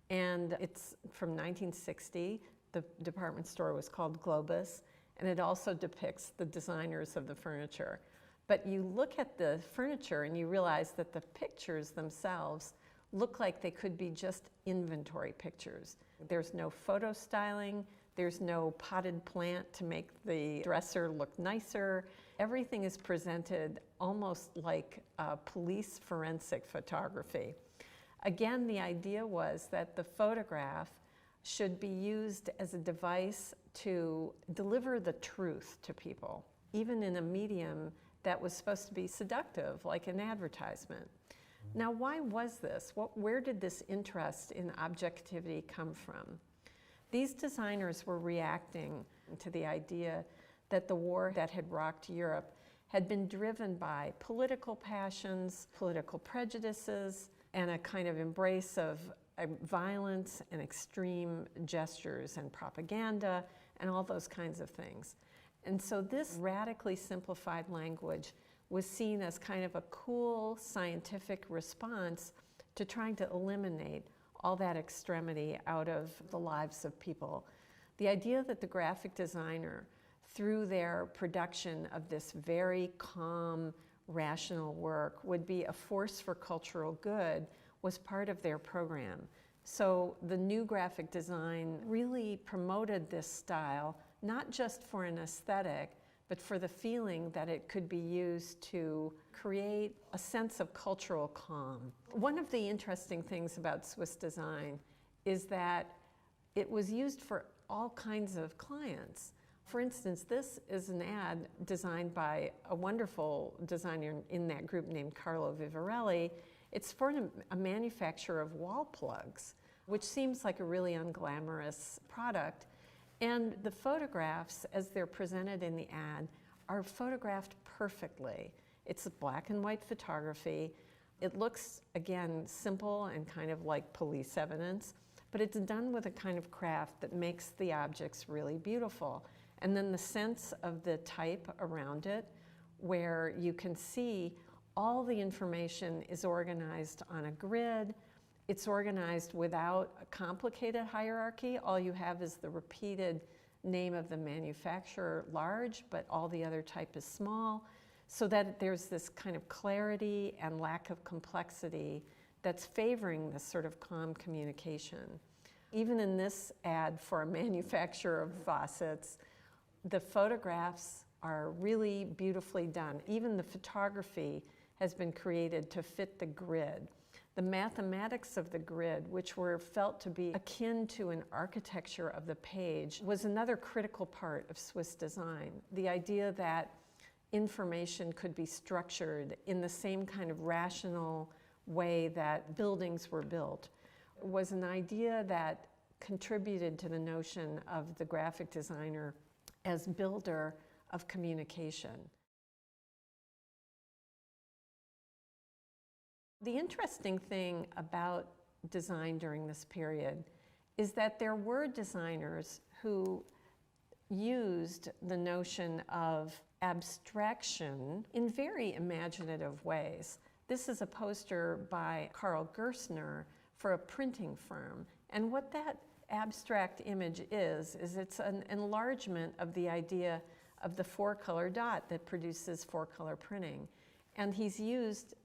and it's from 1960. The department store was called Globus, and it also depicts the designers of the furniture. But you look at the furniture and you realize that the pictures themselves look like they could be just inventory pictures. There's no photo styling, there's no potted plant to make the dresser look nicer. Everything is presented almost like police forensic photography. Again, the idea was that the photograph should be used as a device to deliver the truth to people, even in a medium that was supposed to be seductive, like an advertisement. Now, why was this? Where did this interest in objectivity come from? These designers were reacting to the idea that the war that had rocked Europe had been driven by political passions, political prejudices, and a kind of embrace of violence and extreme gestures and propaganda and all those kinds of things. And so this radically simplified language was seen as kind of a cool scientific response to trying to eliminate all that extremity out of the lives of people. The idea that the graphic designer, through their production of this very calm, rational work, would be a force for cultural good was part of their program. So the new graphic design really promoted this style, not just for an aesthetic, but for the feeling that it could be used to create a sense of cultural calm. One of the interesting things about Swiss design is that it was used for all kinds of clients. For instance, this is an ad designed by a wonderful designer in that group named Carlo Vivarelli. It's for a manufacturer of wall plugs, which seems like a really unglamorous product. And the photographs, as they're presented in the ad, are photographed perfectly. It's black and white photography. It looks, again, simple and kind of like police evidence, but it's done with a kind of craft that makes the objects really beautiful. And then the sense of the type around it, where you can see all the information is organized on a grid. It's organized without a complicated hierarchy. All you have is the repeated name of the manufacturer large, but all the other type is small, so that there's this kind of clarity and lack of complexity that's favoring this sort of calm communication. Even in this ad for a manufacturer of faucets, the photographs are really beautifully done. Even the photography has been created to fit the grid. The mathematics of the grid, which were felt to be akin to an architecture of the page, was another critical part of Swiss design. The idea that information could be structured in the same kind of rational way that buildings were built was an idea that contributed to the notion of the graphic designer as builder of communication. The interesting thing about design during this period is that there were designers who used the notion of abstraction in very imaginative ways. This is a poster by Karl Gerstner for a printing firm. And what that abstract image is it's an enlargement of the idea of the four-color dot that produces four-color printing. And he's used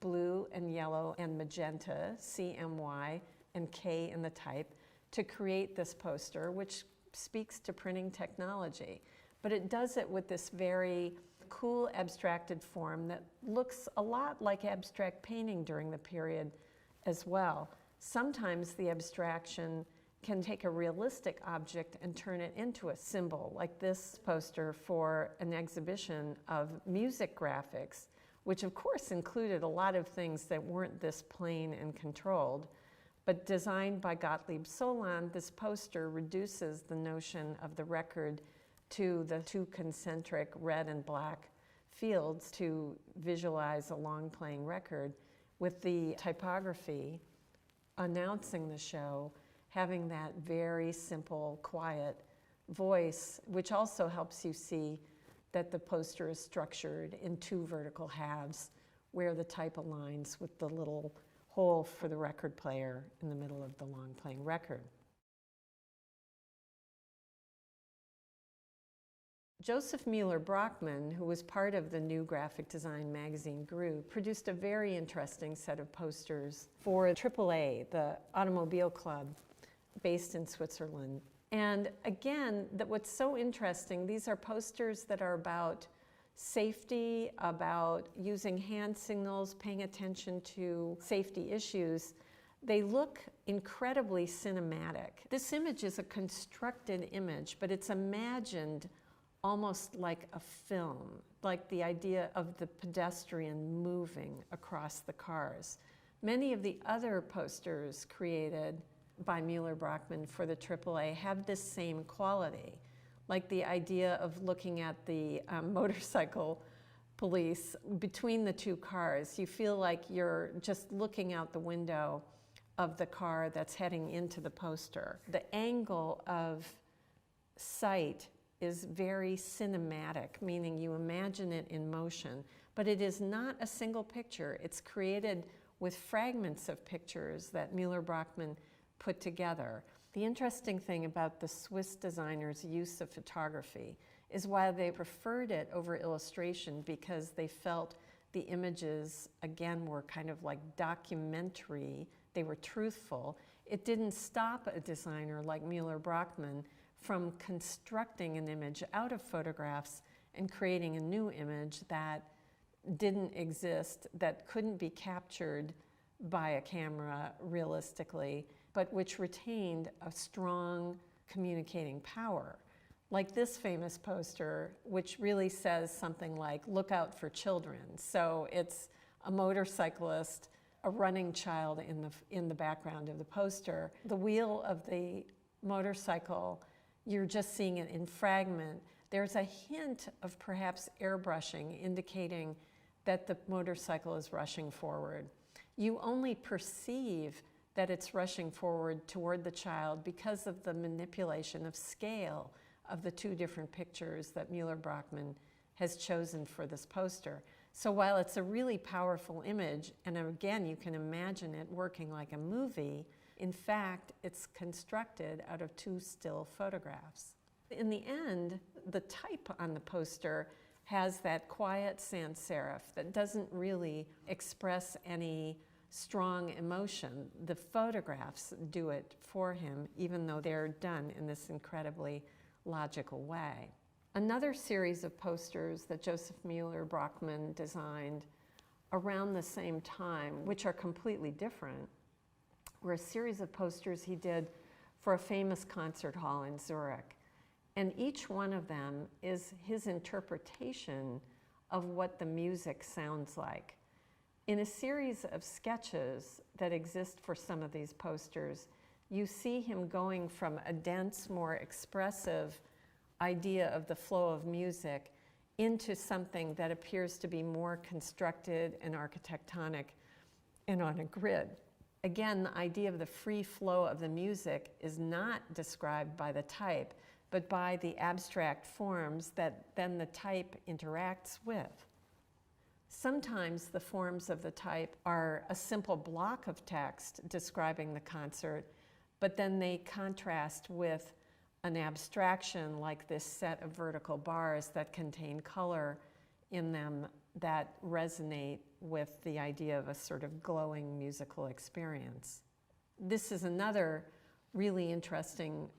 blue and yellow and magenta, CMY, and K in the type, to create this poster, which speaks to printing technology. But it does it with this very cool abstracted form that looks a lot like abstract painting during the period as well. Sometimes the abstraction can take a realistic object and turn it into a symbol, like this poster for an exhibition of music graphics, which of course included a lot of things that weren't this plain and controlled. But designed by Gottlieb Solon, this poster reduces the notion of the record to the two concentric red and black fields to visualize a long playing record, with the typography announcing the show having that very simple, quiet voice, which also helps you see that the poster is structured in two vertical halves where the type aligns with the little hole for the record player in the middle of the long playing record. Joseph Mueller-Brockmann, who was part of the New Graphic Design magazine group, produced a very interesting set of posters for AAA, the Automobile Club, based in Switzerland. And again, what's so interesting, these are posters that are about safety, about using hand signals, paying attention to safety issues. They look incredibly cinematic. This image is a constructed image, but it's imagined almost like a film, like the idea of the pedestrian moving across the cars. Many of the other posters created by Mueller-Brockmann for the AAA have this same quality, like the idea of looking at the motorcycle police between the two cars. You feel like you're just looking out the window of the car that's heading into the poster. The angle of sight is very cinematic, meaning you imagine it in motion, but it is not a single picture. It's created with fragments of pictures that Mueller-Brockmann put together. The interesting thing about the Swiss designers' use of photography is why they preferred it over illustration, because they felt the images, again, were kind of like documentary. They were truthful. It didn't stop a designer like Mueller-Brockmann from constructing an image out of photographs and creating a new image that didn't exist, that couldn't be captured by a camera realistically, but which retained a strong communicating power. Like this famous poster, which really says something like, "Look out for children." So it's a motorcyclist, a running child in the background of the poster. The wheel of the motorcycle, you're just seeing it in fragment. There's a hint of perhaps airbrushing indicating that the motorcycle is rushing forward. You only perceive that it's rushing forward toward the child because of the manipulation of scale of the two different pictures that Mueller-Brockmann has chosen for this poster. So while it's a really powerful image, and again, you can imagine it working like a movie, in fact, it's constructed out of two still photographs. In the end, the type on the poster has that quiet sans serif that doesn't really express any strong emotion. The photographs do it for him, even though they're done in this incredibly logical way. Another series of posters that Joseph Mueller-Brockmann designed around the same time, which are completely different, were a series of posters he did for a famous concert hall in Zurich. And each one of them is his interpretation of what the music sounds like. In a series of sketches that exist for some of these posters, you see him going from a dense, more expressive idea of the flow of music into something that appears to be more constructed and architectonic and on a grid. Again, the idea of the free flow of the music is not described by the type, but by the abstract forms that then the type interacts with. Sometimes the forms of the type are a simple block of text describing the concert, but then they contrast with an abstraction like this set of vertical bars that contain color in them that resonate with the idea of a sort of glowing musical experience. This is another really interesting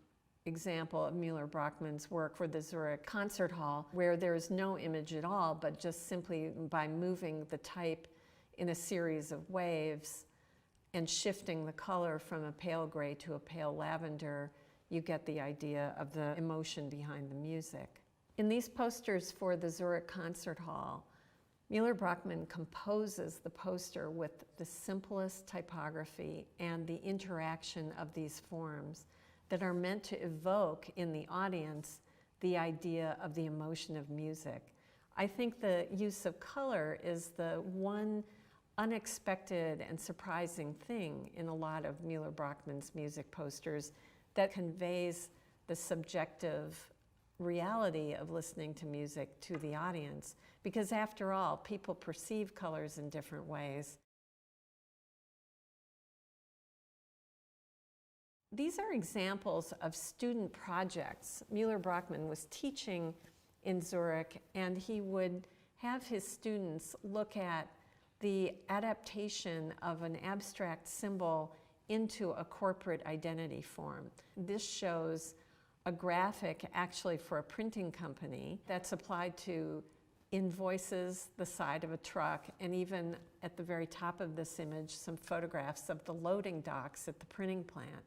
example of Mueller-Brockmann's work for the Zurich Concert Hall, where there is no image at all, but just simply by moving the type in a series of waves and shifting the color from a pale gray to a pale lavender, you get the idea of the emotion behind the music. In these posters for the Zurich Concert Hall, Mueller-Brockman composes the poster with the simplest typography and the interaction of these forms that are meant to evoke in the audience the idea of the emotion of music. I think the use of color is the one unexpected and surprising thing in a lot of Mueller-Brockman's music posters that conveys the subjective reality of listening to music to the audience, because after all, people perceive colors in different ways. These are examples of student projects. Mueller-Brockman was teaching in Zurich, and he would have his students look at the adaptation of an abstract symbol into a corporate identity form. This shows a graphic actually for a printing company that's applied to invoices, the side of a truck, and even at the very top of this image, some photographs of the loading docks at the printing plant.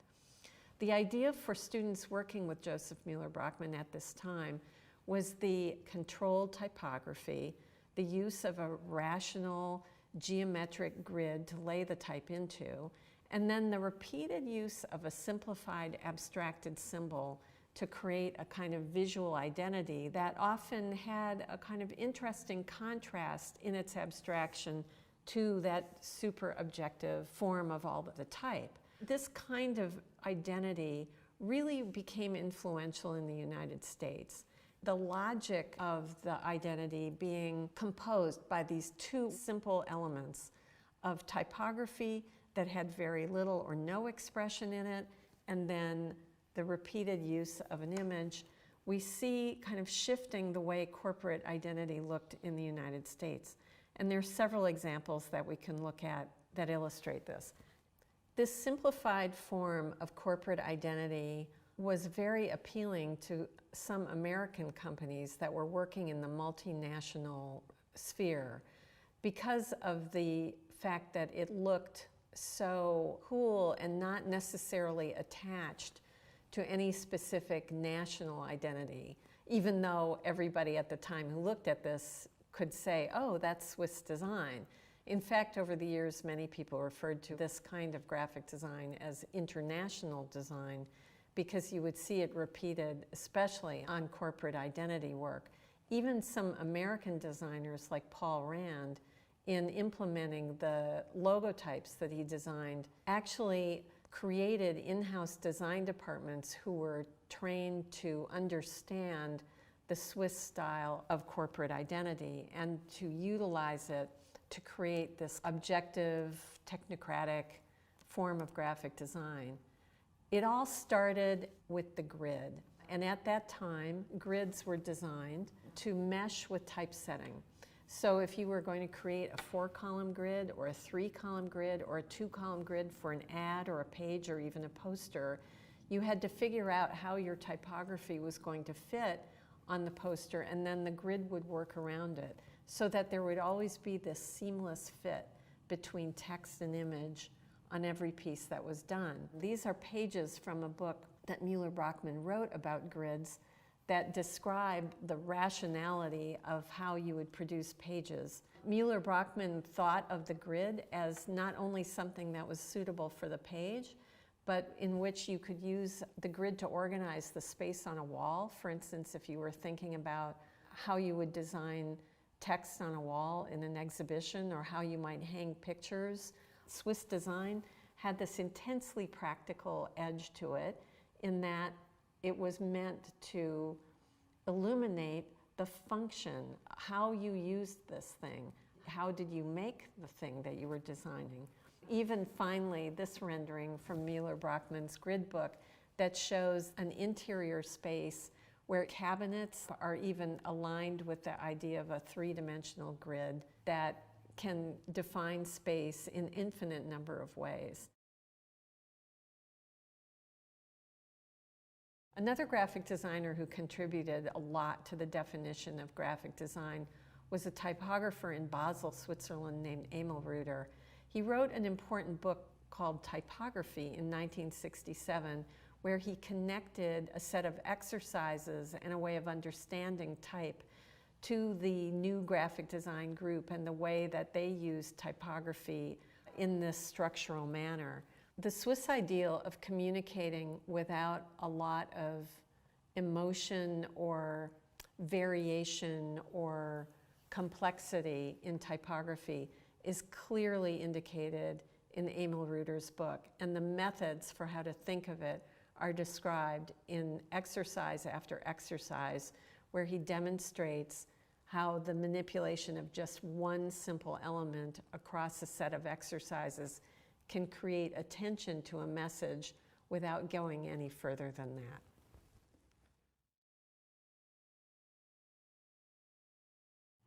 The idea for students working with Joseph Mueller-Brockman at this time was the controlled typography, the use of a rational geometric grid to lay the type into, and then the repeated use of a simplified abstracted symbol to create a kind of visual identity that often had a kind of interesting contrast in its abstraction to that super objective form of all the type. This kind of identity really became influential in the United States. The logic of the identity being composed by these two simple elements of typography that had very little or no expression in it, and then the repeated use of an image, we see kind of shifting the way corporate identity looked in the United States. And there are several examples that we can look at that illustrate this. This simplified form of corporate identity was very appealing to some American companies that were working in the multinational sphere because of the fact that it looked so cool and not necessarily attached to any specific national identity, even though everybody at the time who looked at this could say, oh, that's Swiss design. In fact, over the years, many people referred to this kind of graphic design as international design because you would see it repeated, especially on corporate identity work. Even some American designers like Paul Rand, in implementing the logotypes that he designed, actually created in-house design departments who were trained to understand the Swiss style of corporate identity and to utilize it to create this objective, technocratic form of graphic design. It all started with the grid. And at that time, grids were designed to mesh with typesetting. So if you were going to create a 4-column grid or a 3-column grid or a 2-column grid for an ad or a page or even a poster, you had to figure out how your typography was going to fit on the poster, and then the grid would work around it so that there would always be this seamless fit between text and image on every piece that was done. These are pages from a book that Mueller-Brockman wrote about grids that describe the rationality of how you would produce pages. Mueller-Brockman thought of the grid as not only something that was suitable for the page, but in which you could use the grid to organize the space on a wall. For instance, if you were thinking about how you would design text on a wall in an exhibition or how you might hang pictures. Swiss design had this intensely practical edge to it in that it was meant to illuminate the function, how you used this thing, how did you make the thing that you were designing. Even finally, this rendering from Mueller-Brockman's grid book that shows an interior space where cabinets are even aligned with the idea of a 3-dimensional grid that can define space in an infinite number of ways. Another graphic designer who contributed a lot to the definition of graphic design was a typographer in Basel, Switzerland named Emil Rüder. He wrote an important book called Typography in 1967, where he connected a set of exercises and a way of understanding type to the new graphic design group and the way that they use typography in this structural manner. The Swiss ideal of communicating without a lot of emotion or variation or complexity in typography is clearly indicated in Emil Reuter's book, and the methods for how to think of it are described in exercise after exercise, where he demonstrates how the manipulation of just one simple element across a set of exercises can create attention to a message without going any further than that.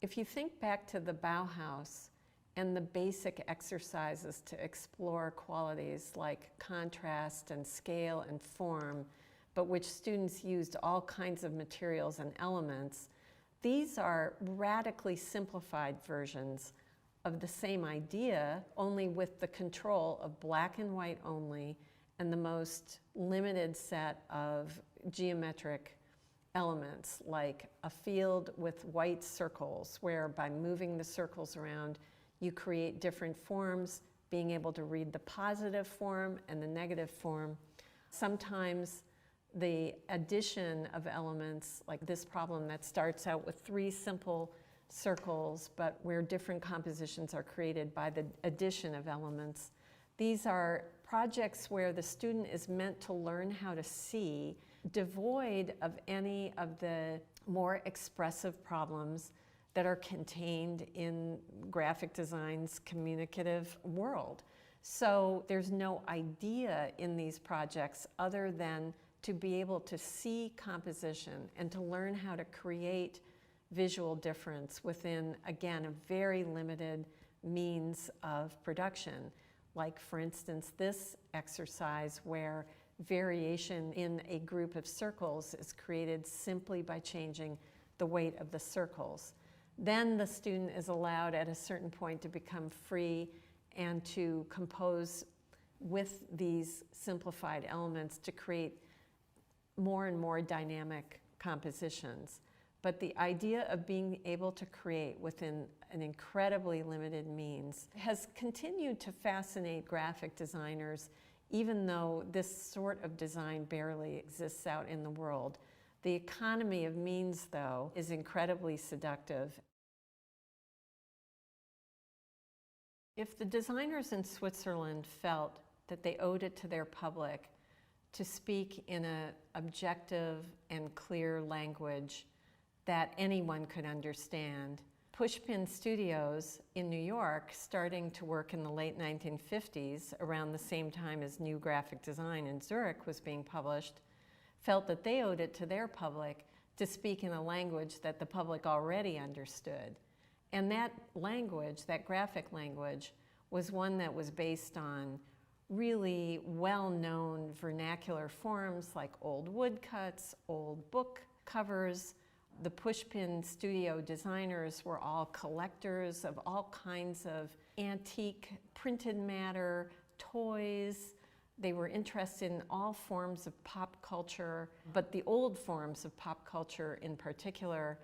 If you think back to the Bauhaus and the basic exercises to explore qualities like contrast and scale and form, but which students used all kinds of materials and elements, these are radically simplified versions of the same idea, only with the control of black and white only and the most limited set of geometric elements, like a field with white circles, where by moving the circles around, you create different forms, being able to read the positive form and the negative form. Sometimes the addition of elements, like this problem that starts out with 3 simple circles, but where different compositions are created by the addition of elements. These are projects where the student is meant to learn how to see, devoid of any of the more expressive problems that are contained in graphic design's communicative world. So there's no idea in these projects other than to be able to see composition and to learn how to create visual difference within, again, a very limited means of production. Like, for instance, this exercise where variation in a group of circles is created simply by changing the weight of the circles. Then the student is allowed at a certain point to become free and to compose with these simplified elements to create more and more dynamic compositions. But the idea of being able to create within an incredibly limited means has continued to fascinate graphic designers, even though this sort of design barely exists out in the world. The economy of means, though, is incredibly seductive. If the designers in Switzerland felt that they owed it to their public to speak in an objective and clear language that anyone could understand, Pushpin Studios in New York, starting to work in the late 1950s, around the same time as New Graphic Design in Zurich was being published, felt that they owed it to their public to speak in a language that the public already understood. And that language, that graphic language, was one that was based on really well-known vernacular forms like old woodcuts, old book covers. The Pushpin studio designers were all collectors of all kinds of antique printed matter, toys. They were interested in all forms of pop culture, but the old forms of pop culture in particular,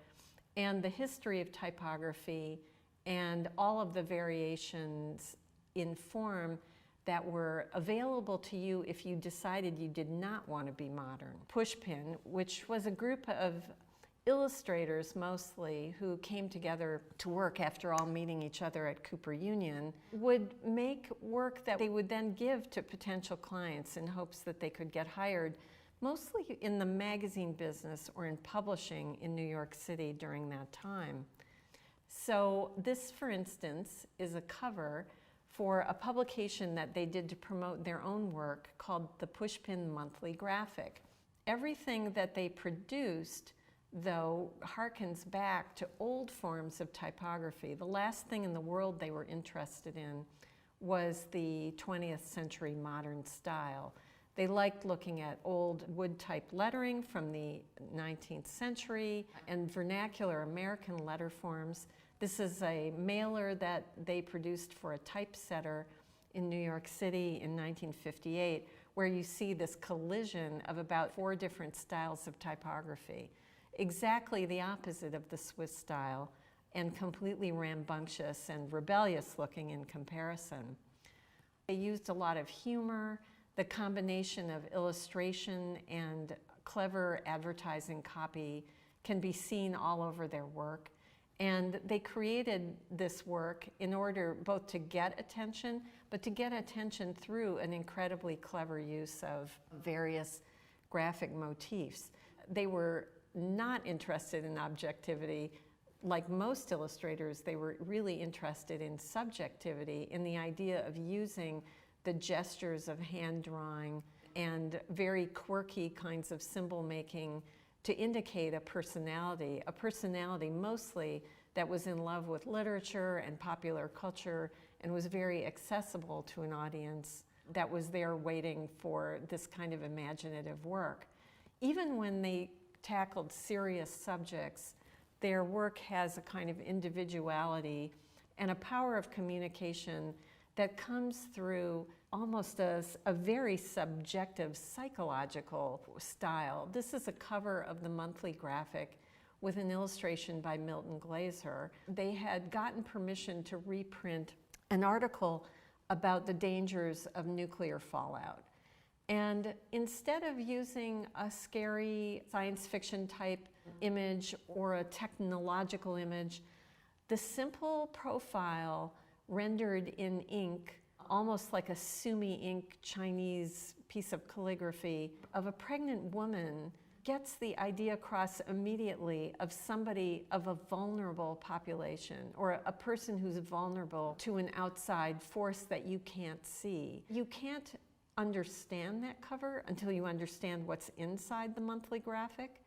and the history of typography and all of the variations in form that were available to you if you decided you did not want to be modern. Pushpin, which was a group of illustrators mostly who came together to work after all meeting each other at Cooper Union, would make work that they would then give to potential clients in hopes that they could get hired, mostly in the magazine business or in publishing in New York City during that time. So this, for instance, is a cover for a publication that they did to promote their own work called the Pushpin Monthly Graphic. Everything that they produced, though, harkens back to old forms of typography. The last thing in the world they were interested in was the 20th century modern style. They liked looking at old wood-type lettering from the 19th century and vernacular American letter forms. This is a mailer that they produced for a typesetter in New York City in 1958, where you see this collision of about 4 different styles of typography. exactly the opposite of the Swiss style and completely rambunctious and rebellious looking in comparison. They used a lot of humor. The combination of illustration and clever advertising copy can be seen all over their work. And they created this work in order both to get attention, but to get attention through an incredibly clever use of various graphic motifs. They were not interested in objectivity. Like most illustrators, they were really interested in subjectivity, in the idea of using the gestures of hand drawing and very quirky kinds of symbol making to indicate a personality mostly that was in love with literature and popular culture and was very accessible to an audience that was there waiting for this kind of imaginative work. Even when they tackled serious subjects, their work has a kind of individuality and a power of communication that comes through almost a very subjective psychological style. This is a cover of the monthly graphic with an illustration by Milton Glaser. They had gotten permission to reprint an article about the dangers of nuclear fallout. And instead of using a scary science fiction type image or a technological image, the simple profile rendered in ink, almost like a sumi ink Chinese piece of calligraphy of a pregnant woman, gets the idea across immediately of somebody of a vulnerable population or a person who's vulnerable to an outside force that you can't see. You can't understand that cover until you understand what's inside the monthly graphic,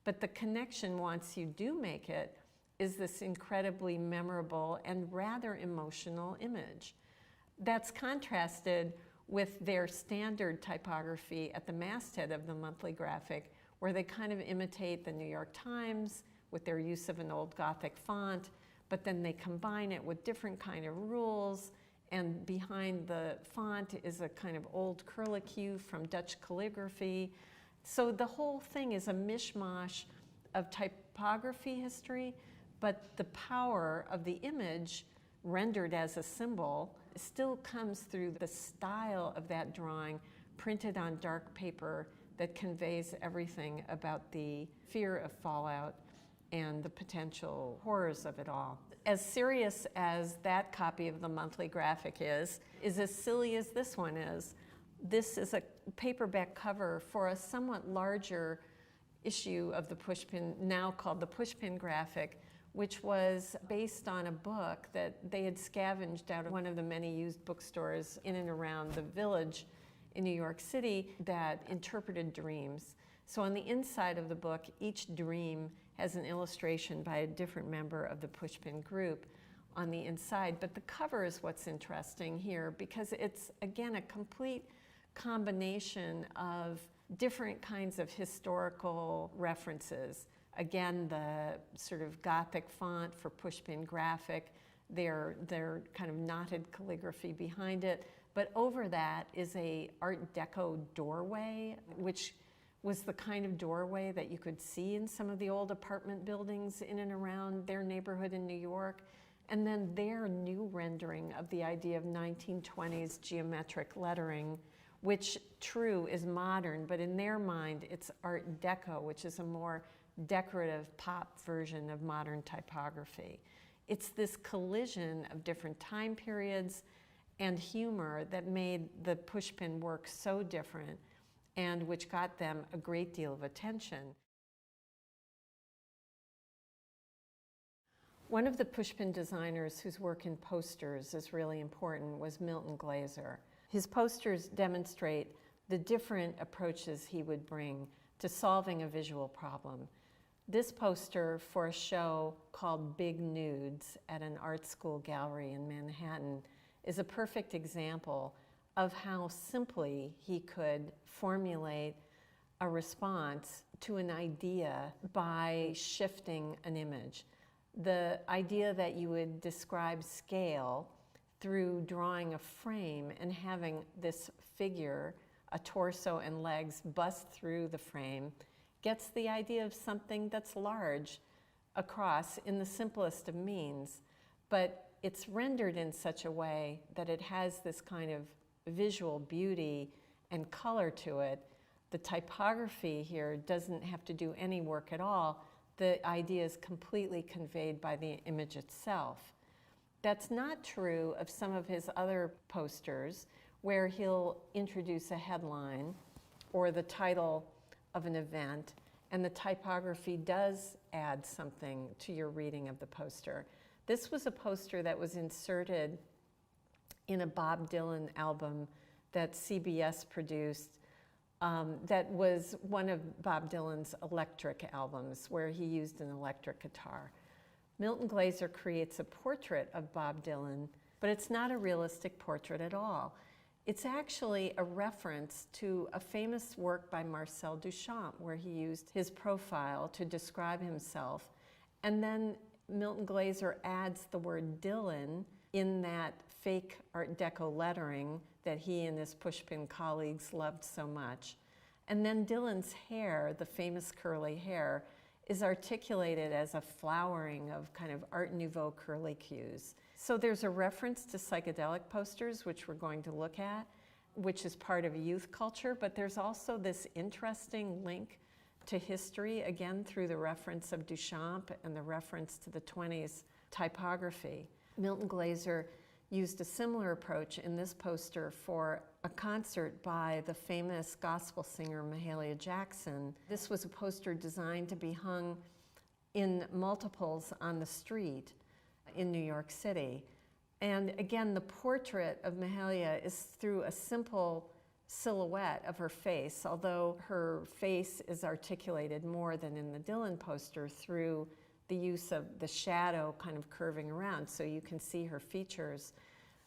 but the connection, once you do make it, is this incredibly memorable and rather emotional image. That's contrasted with their standard typography at the masthead of the monthly graphic, where they kind of imitate the New York Times with their use of an old Gothic font, but then they combine it with different kind of rules, and behind the font is a kind of old curlicue from Dutch calligraphy. So the whole thing is a mishmash of typography history, but the power of the image rendered as a symbol still comes through the style of that drawing printed on dark paper that conveys everything about the fear of fallout and the potential horrors of it all. As serious as that copy of the monthly graphic is as silly as this one is. This is a paperback cover for a somewhat larger issue of the Pushpin, now called the Pushpin Graphic, which was based on a book that they had scavenged out of one of the many used bookstores in and around the Village in New York City that interpreted dreams. So on the inside of the book, each dream has an illustration by a different member of the Pushpin group on the inside. But the cover is what's interesting here because it's, again, a complete combination of different kinds of historical references. Again, the sort of Gothic font for Pushpin Graphic, their kind of knotted calligraphy behind it. But over that is a Art Deco doorway, which was the kind of doorway that you could see in some of the old apartment buildings in and around their neighborhood in New York. And then their new rendering of the idea of 1920s geometric lettering, which, true, is modern, but in their mind, it's Art Deco, which is a more decorative pop version of modern typography. It's this collision of different time periods and humor that made the Pushpin work so different and which got them a great deal of attention. One of the Pushpin designers whose work in posters is really important was Milton Glaser. His posters demonstrate the different approaches he would bring to solving a visual problem. This poster for a show called Big Nudes at an art school gallery in Manhattan is a perfect example of how simply he could formulate a response to an idea by shifting an image. The idea that you would describe scale through drawing a frame and having this figure, a torso and legs, bust through the frame, gets the idea of something that's large across in the simplest of means, but it's rendered in such a way that it has this kind of visual beauty and color to it. The typography here doesn't have to do any work at all. The idea is completely conveyed by the image itself. That's not true of some of his other posters, where he'll introduce a headline or the title of an event, and the typography does add something to your reading of the poster. This was a poster that was inserted in a Bob Dylan album that CBS produced, that was one of Bob Dylan's electric albums, where he used an electric guitar. Milton Glaser creates a portrait of Bob Dylan, but it's not a realistic portrait at all. It's actually a reference to a famous work by Marcel Duchamp, where he used his profile to describe himself. And then Milton Glaser adds the word Dylan in that fake Art Deco lettering that he and his pushpin colleagues loved so much. And then Dylan's hair, the famous curly hair, is articulated as a flowering of kind of Art Nouveau curlicues. So there's a reference to psychedelic posters, which we're going to look at, which is part of youth culture, but there's also this interesting link to history, again, through the reference of Duchamp and the reference to the 20s typography. Milton Glaser used a similar approach in this poster for a concert by the famous gospel singer Mahalia Jackson. This was a poster designed to be hung in multiples on the street in New York City. And again, the portrait of Mahalia is through a simple silhouette of her face, although her face is articulated more than in the Dylan poster through the use of the shadow kind of curving around, so you can see her features.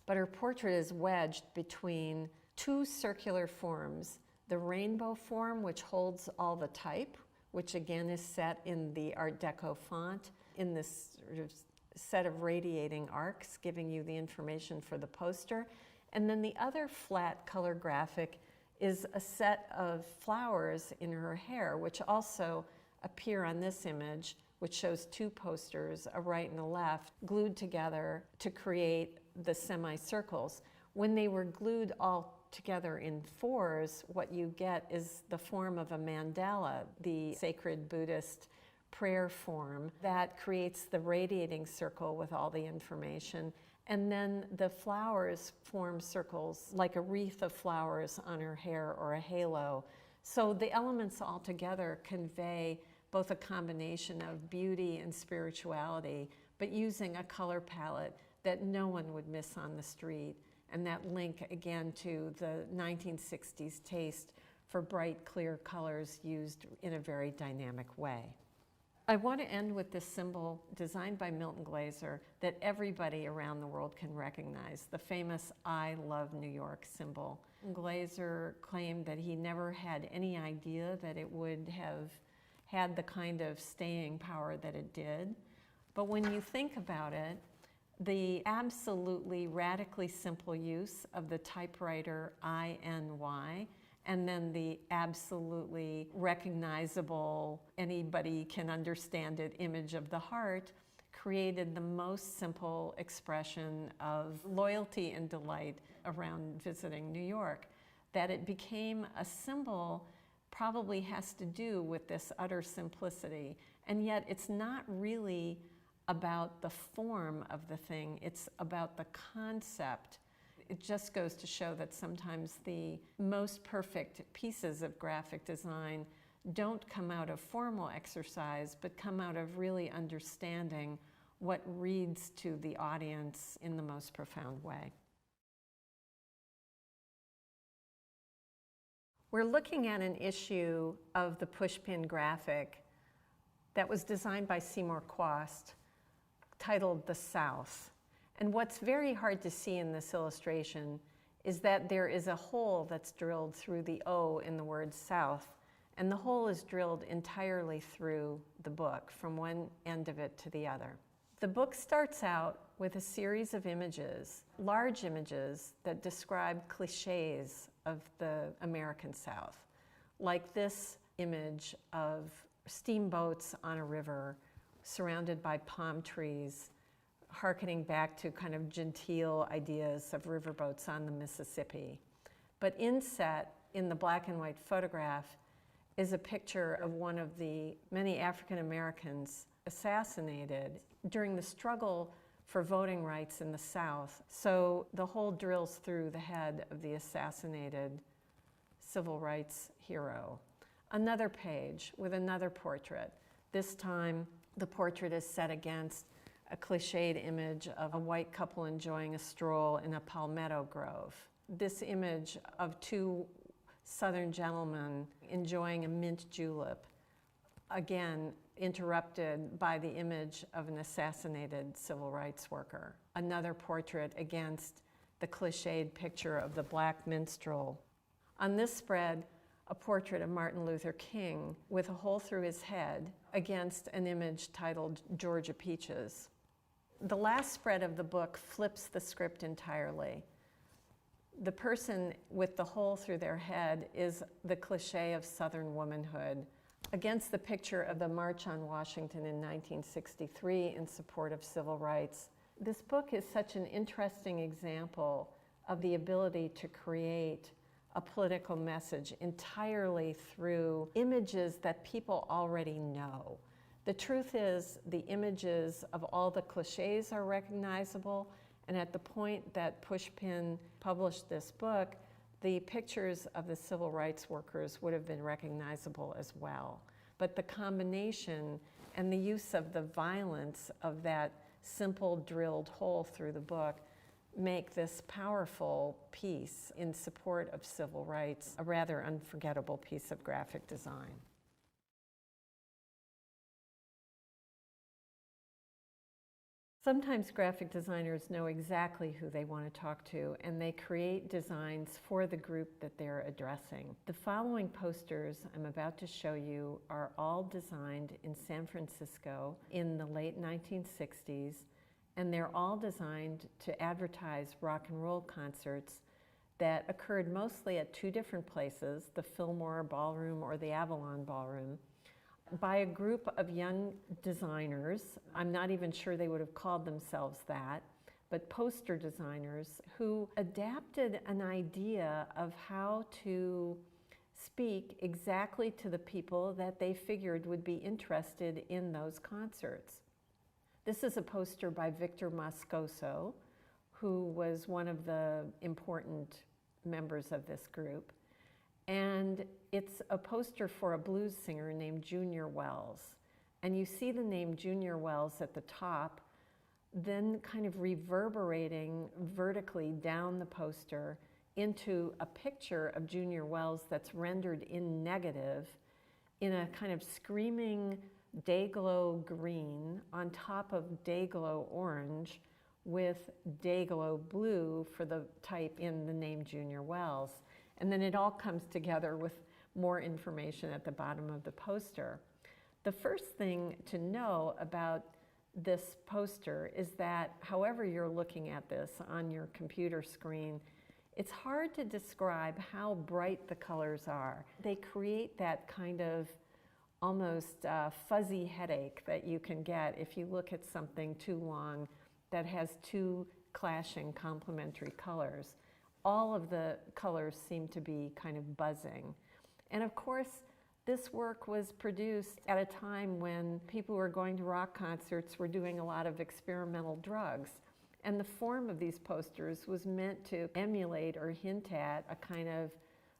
But her portrait is wedged between two circular forms, the rainbow form, which holds all the type, which again is set in the Art Deco font, in this sort of set of radiating arcs, giving you the information for the poster. And then the other flat color graphic is a set of flowers in her hair, which also appear on this image, which shows two posters, a right and a left, glued together to create the semicircles. When they were glued all together in fours, what you get is the form of a mandala, the sacred Buddhist prayer form that creates the radiating circle with all the information. And then the flowers form circles like a wreath of flowers on her hair or a halo. So the elements all together convey both a combination of beauty and spirituality, but using a color palette that no one would miss on the street. And that link again to the 1960s taste for bright, clear colors used in a very dynamic way. I want to end with this symbol designed by Milton Glaser that everybody around the world can recognize, the famous I Love New York symbol. Glaser claimed that he never had any idea that it would have had the kind of staying power that it did. But when you think about it, the absolutely radically simple use of the typewriter INY, and then the absolutely recognizable, anybody can understand it, image of the heart, created the most simple expression of loyalty and delight around visiting New York. That it became a symbol probably has to do with this utter simplicity, and yet it's not really about the form of the thing, it's about the concept. It just goes to show that sometimes the most perfect pieces of graphic design don't come out of formal exercise, but come out of really understanding what reads to the audience in the most profound way. We're looking at an issue of the pushpin graphic that was designed by Seymour Quast, titled The South. And what's very hard to see in this illustration is that there is a hole that's drilled through the O in the word South, and the hole is drilled entirely through the book, from one end of it to the other. The book starts out with a series of images, large images that describe cliches of the American South, like this image of steamboats on a river surrounded by palm trees, hearkening back to kind of genteel ideas of riverboats on the Mississippi. But inset in the black and white photograph is a picture of one of the many African Americans assassinated during the struggle for voting rights in the South. So the hole drills through the head of the assassinated civil rights hero. Another page with another portrait. This time, the portrait is set against a cliched image of a white couple enjoying a stroll in a palmetto grove. This image of two Southern gentlemen enjoying a mint julep, again interrupted by the image of an assassinated civil rights worker. Another portrait against the cliched picture of the black minstrel. On this spread, a portrait of Martin Luther King with a hole through his head against an image titled Georgia Peaches. The last spread of the book flips the script entirely. The person with the hole through their head is the cliche of Southern womanhood against the picture of the March on Washington in 1963 in support of civil rights. This book is such an interesting example of the ability to create a political message entirely through images that people already know. The truth is, the images of all the cliches are recognizable, and at the point that Pushpin published this book, the pictures of the civil rights workers would have been recognizable as well. But the combination and the use of the violence of that simple drilled hole through the book make this powerful piece in support of civil rights a rather unforgettable piece of graphic design. Sometimes graphic designers know exactly who they want to talk to, and they create designs for the group that they're addressing. The following posters I'm about to show you are all designed in San Francisco in the late 1960s, and they're all designed to advertise rock and roll concerts that occurred mostly at two different places, the Fillmore Ballroom or the Avalon Ballroom, by a group of young designers. I'm not even sure they would have called themselves that, but poster designers who adapted an idea of how to speak exactly to the people that they figured would be interested in those concerts. This is a poster by Victor Moscoso, who was one of the important members of this group. And it's a poster for a blues singer named Junior Wells. And you see the name Junior Wells at the top, then kind of reverberating vertically down the poster into a picture of Junior Wells that's rendered in negative in a kind of screaming day-glow green on top of day-glow orange with day-glow blue for the type in the name Junior Wells. And then it all comes together with more information at the bottom of the poster. The first thing to know about this poster is that however you're looking at this on your computer screen, it's hard to describe how bright the colors are. They create that kind of almost fuzzy headache that you can get if you look at something too long that has two clashing complementary colors. All of the colors seem to be kind of buzzing. And of course, this work was produced at a time when people who were going to rock concerts were doing a lot of experimental drugs. And the form of these posters was meant to emulate or hint at a kind of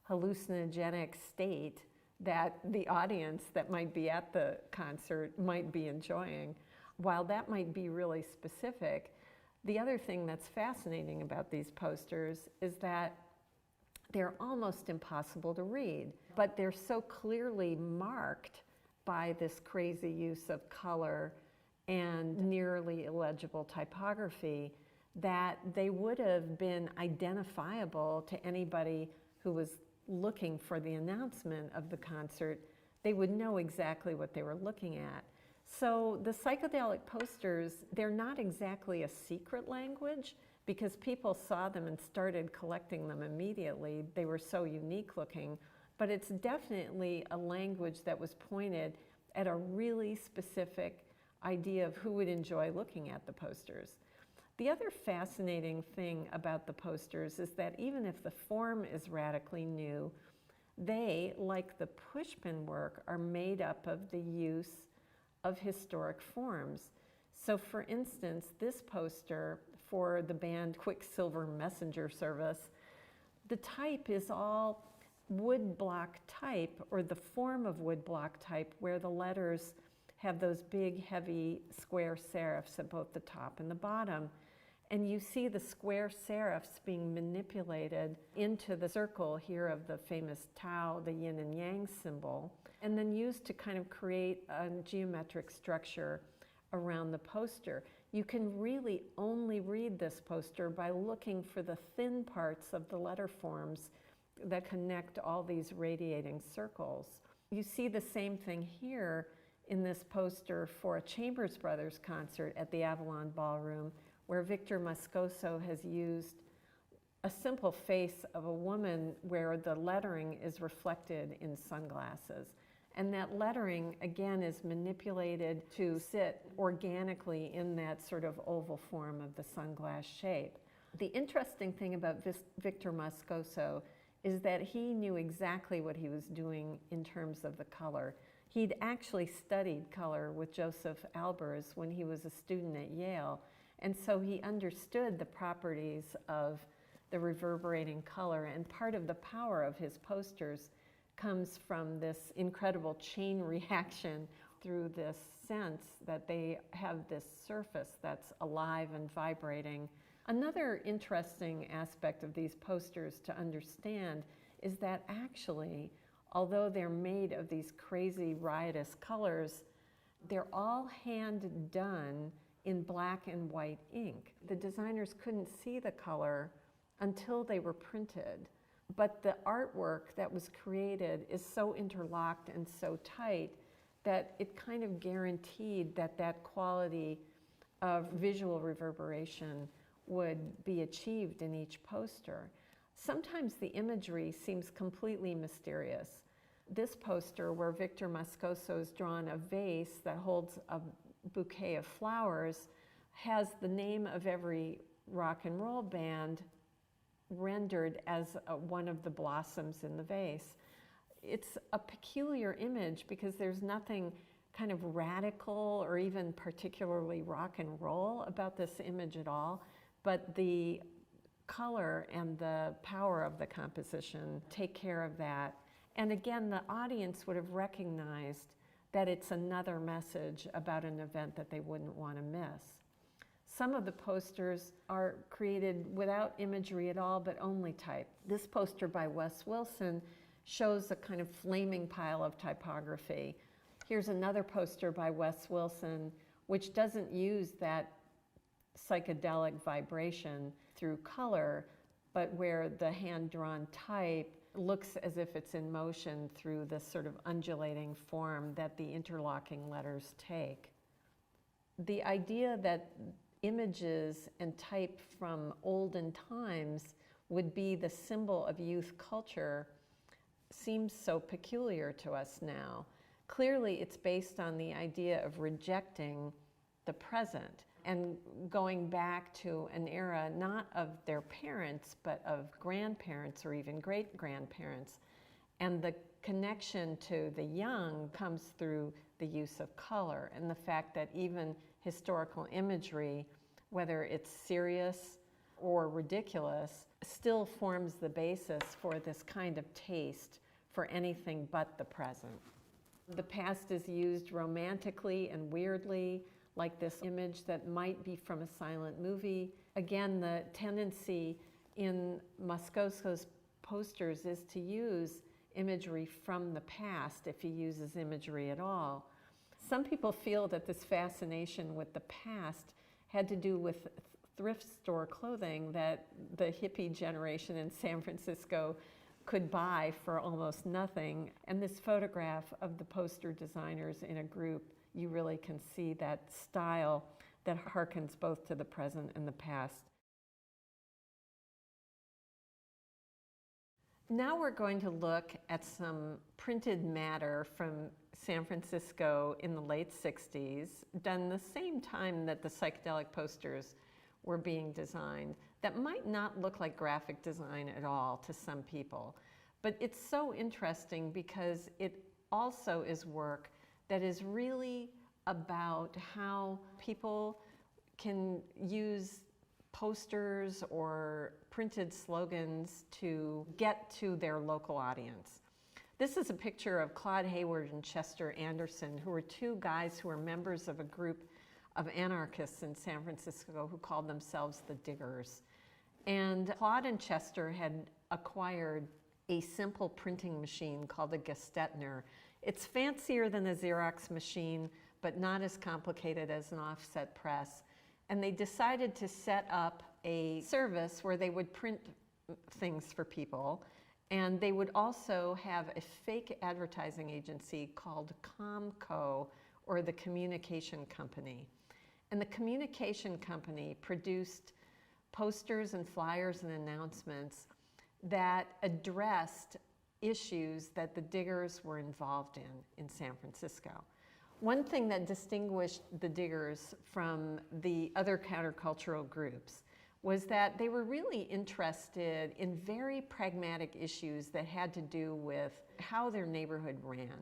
hallucinogenic state that the audience that might be at the concert might be enjoying. While that might be really specific, the other thing that's fascinating about these posters is that they're almost impossible to read, but they're so clearly marked by this crazy use of color and nearly illegible typography that they would have been identifiable to anybody who was looking for the announcement of the concert. They would know exactly what they were looking at. So the psychedelic posters, they're not exactly a secret language because people saw them and started collecting them immediately. They were so unique looking. but it's definitely a language that was pointed at a really specific idea of who would enjoy looking at the posters. The other fascinating thing about the posters is that even if the form is radically new, they, like the pushpin work, are made up of the use of historic forms. So for instance, this poster for the band Quicksilver Messenger Service, the type is all woodblock type, or the form of woodblock type, where the letters have those big, heavy square serifs at both the top and the bottom. And you see the square serifs being manipulated into the circle here of the famous Tao, the yin and yang symbol, and then used to kind of create a geometric structure around the poster. You can really only read this poster by looking for the thin parts of the letter forms that connect all these radiating circles. You see the same thing here in this poster for a Chambers Brothers concert at the Avalon Ballroom, where Victor Moscoso has used a simple face of a woman where the lettering is reflected in sunglasses. And that lettering, again, is manipulated to sit organically in that sort of oval form of the sunglass shape. The interesting thing about Victor Moscoso is that he knew exactly what he was doing in terms of the color. He'd actually studied color with Joseph Albers when he was a student at Yale, and so he understood the properties of the reverberating color, and part of the power of his posters comes from this incredible chain reaction through this sense that they have this surface that's alive and vibrating. Another interesting aspect of these posters to understand is that actually, although they're made of these crazy riotous colors, they're all hand done in black and white ink. The designers couldn't see the color until they were printed. But the artwork that was created is so interlocked and so tight that it kind of guaranteed that that quality of visual reverberation would be achieved in each poster. Sometimes the imagery seems completely mysterious. This poster, where Victor Moscoso has drawn a vase that holds a bouquet of flowers, has the name of every rock and roll band rendered as one of the blossoms in the vase. It's a peculiar image because there's nothing kind of radical or even particularly rock and roll about this image at all, but the color and the power of the composition take care of that. And again, the audience would have recognized that it's another message about an event that they wouldn't want to miss. Some of the posters are created without imagery at all, but only type. This poster by Wes Wilson shows a kind of flaming pile of typography. Here's another poster by Wes Wilson, which doesn't use that psychedelic vibration through color, but where the hand-drawn type looks as if it's in motion through this sort of undulating form that the interlocking letters take. The idea that images and type from olden times would be the symbol of youth culture seems so peculiar to us now. Clearly, it's based on the idea of rejecting the present and going back to an era not of their parents, but of grandparents or even great-grandparents. And the connection to the young comes through the use of color and the fact that even historical imagery, whether it's serious or ridiculous, still forms the basis for this kind of taste for anything but the present. The past is used romantically and weirdly, like this image that might be from a silent movie. Again, the tendency in Moscoso's posters is to use imagery from the past, if he uses imagery at all. Some people feel that this fascination with the past had to do with thrift store clothing that the hippie generation in San Francisco could buy for almost nothing. And this photograph of the poster designers in a group, you really can see that style that harkens both to the present and the past. Now we're going to look at some printed matter from San Francisco in the late 60s, done the same time that the psychedelic posters were being designed, that might not look like graphic design at all to some people. But it's so interesting because it also is work that is really about how people can use posters or printed slogans to get to their local audience. This is a picture of Claude Hayward and Chester Anderson, who were two guys who were members of a group of anarchists in San Francisco who called themselves the Diggers. And Claude and Chester had acquired a simple printing machine called a Gestetner. It's fancier than a Xerox machine, but not as complicated as an offset press. And they decided to set up a service where they would print things for people. And they would also have a fake advertising agency called Comco, or the Communication Company. And the Communication Company produced posters and flyers and announcements that addressed issues that the Diggers were involved in San Francisco. One thing that distinguished the Diggers from the other countercultural groups was that they were really interested in very pragmatic issues that had to do with how their neighborhood ran.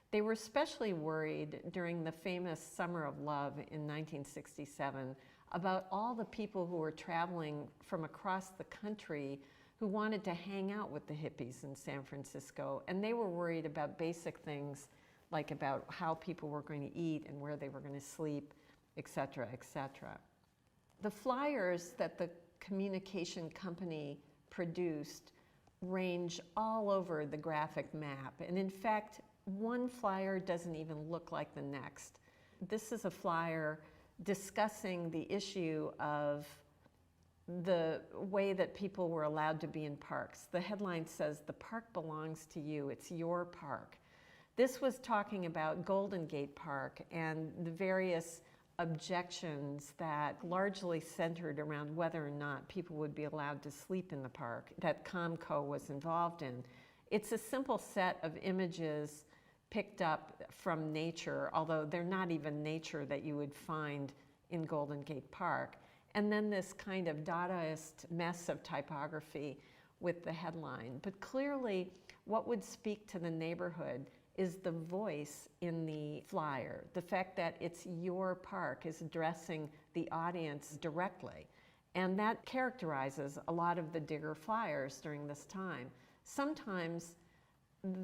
They were especially worried during the famous Summer of Love in 1967 about all the people who were traveling from across the country who wanted to hang out with the hippies in San Francisco. And they were worried about basic things like about how people were going to eat and where they were going to sleep, et cetera, et cetera. The flyers that the Communication Company produced range all over the graphic map. And in fact, one flyer doesn't even look like the next. This is a flyer discussing the issue of the way that people were allowed to be in parks. The headline says, "The park belongs to you, it's your park." This was talking about Golden Gate Park and the various objections that largely centered around whether or not people would be allowed to sleep in the park that Comco was involved in. It's a simple set of images picked up from nature, although they're not even nature that you would find in Golden Gate Park. And then this kind of Dadaist mess of typography with the headline. But clearly, what would speak to the neighborhood is the voice in the flyer. The fact that it's your park is addressing the audience directly. And that characterizes a lot of the Digger flyers during this time. Sometimes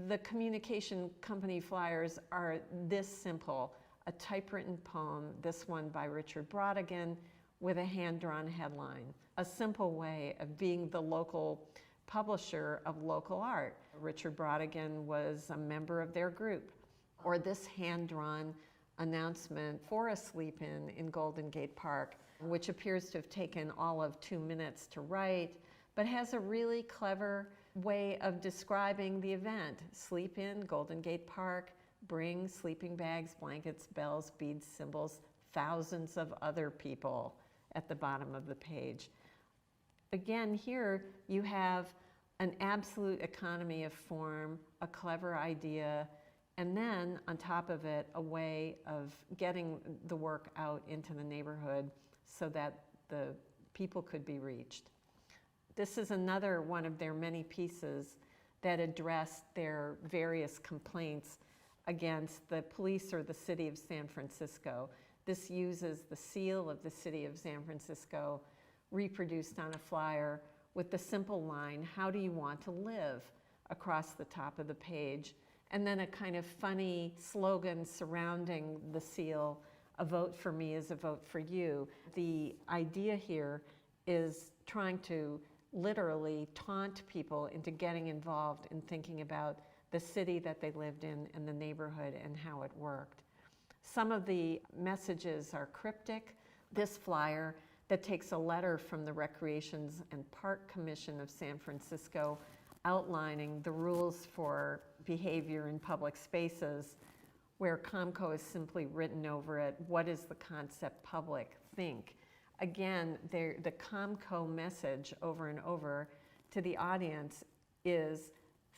the Communication Company flyers are this simple: a typewritten poem, this one by Richard Brautigan, with a hand-drawn headline. A simple way of being the local publisher of local art. Richard Brautigan was a member of their group. Or this hand-drawn announcement for a sleep-in Golden Gate Park, which appears to have taken all of 2 minutes to write, but has a really clever way of describing the event. Sleep in Golden Gate Park, bring sleeping bags, blankets, bells, beads, symbols, thousands of other people at the bottom of the page. Again, here you have an absolute economy of form, a clever idea, and then on top of it, a way of getting the work out into the neighborhood so that the people could be reached. This is another one of their many pieces that addressed their various complaints against the police or the city of San Francisco. This uses the seal of the city of San Francisco reproduced on a flyer with the simple line, "How do you want to live?" across the top of the page. And then a kind of funny slogan surrounding the seal, "A vote for me is a vote for you." The idea here is trying to literally taunt people into getting involved in thinking about the city that they lived in and the neighborhood and how it worked. Some of the messages are cryptic. This flyer that takes a letter from the Recreations and Park Commission of San Francisco outlining the rules for behavior in public spaces, where Comco is simply written over it, "What is the concept public think?" Again, the Comco message over and over to the audience is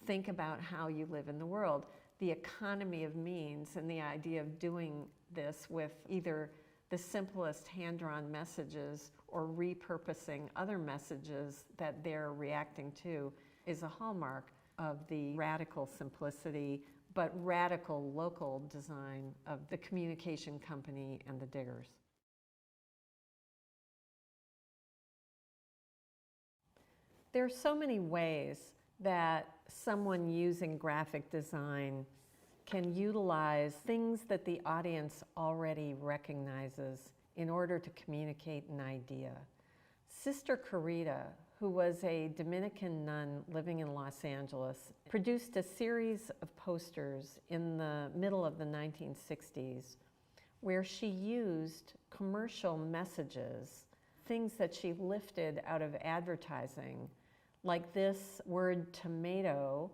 think about how you live in the world. The economy of means and the idea of doing this with either the simplest hand-drawn messages or repurposing other messages that they're reacting to is a hallmark of the radical simplicity but radical local design of the communication company and the Diggers. There are so many ways that someone using graphic design can utilize things that the audience already recognizes in order to communicate an idea. Sister Carita, who was a Dominican nun living in Los Angeles, produced a series of posters in the middle of the 1960s where she used commercial messages, things that she lifted out of advertising, like this word tomato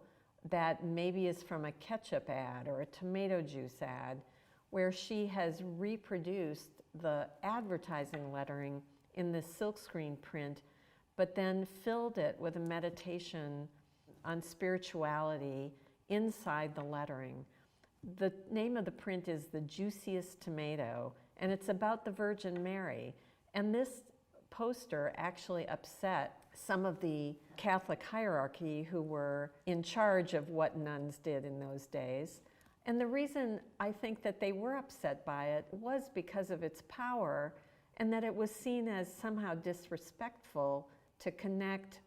that maybe is from a ketchup ad or a tomato juice ad, where she has reproduced the advertising lettering in this silkscreen print, but then filled it with a meditation on spirituality inside the lettering. The name of the print is The Juiciest Tomato, and it's about the Virgin Mary. And this poster actually upset some of the Catholic hierarchy who were in charge of what nuns did in those days. And the reason I think that they were upset by it was because of its power and that it was seen as somehow disrespectful to connect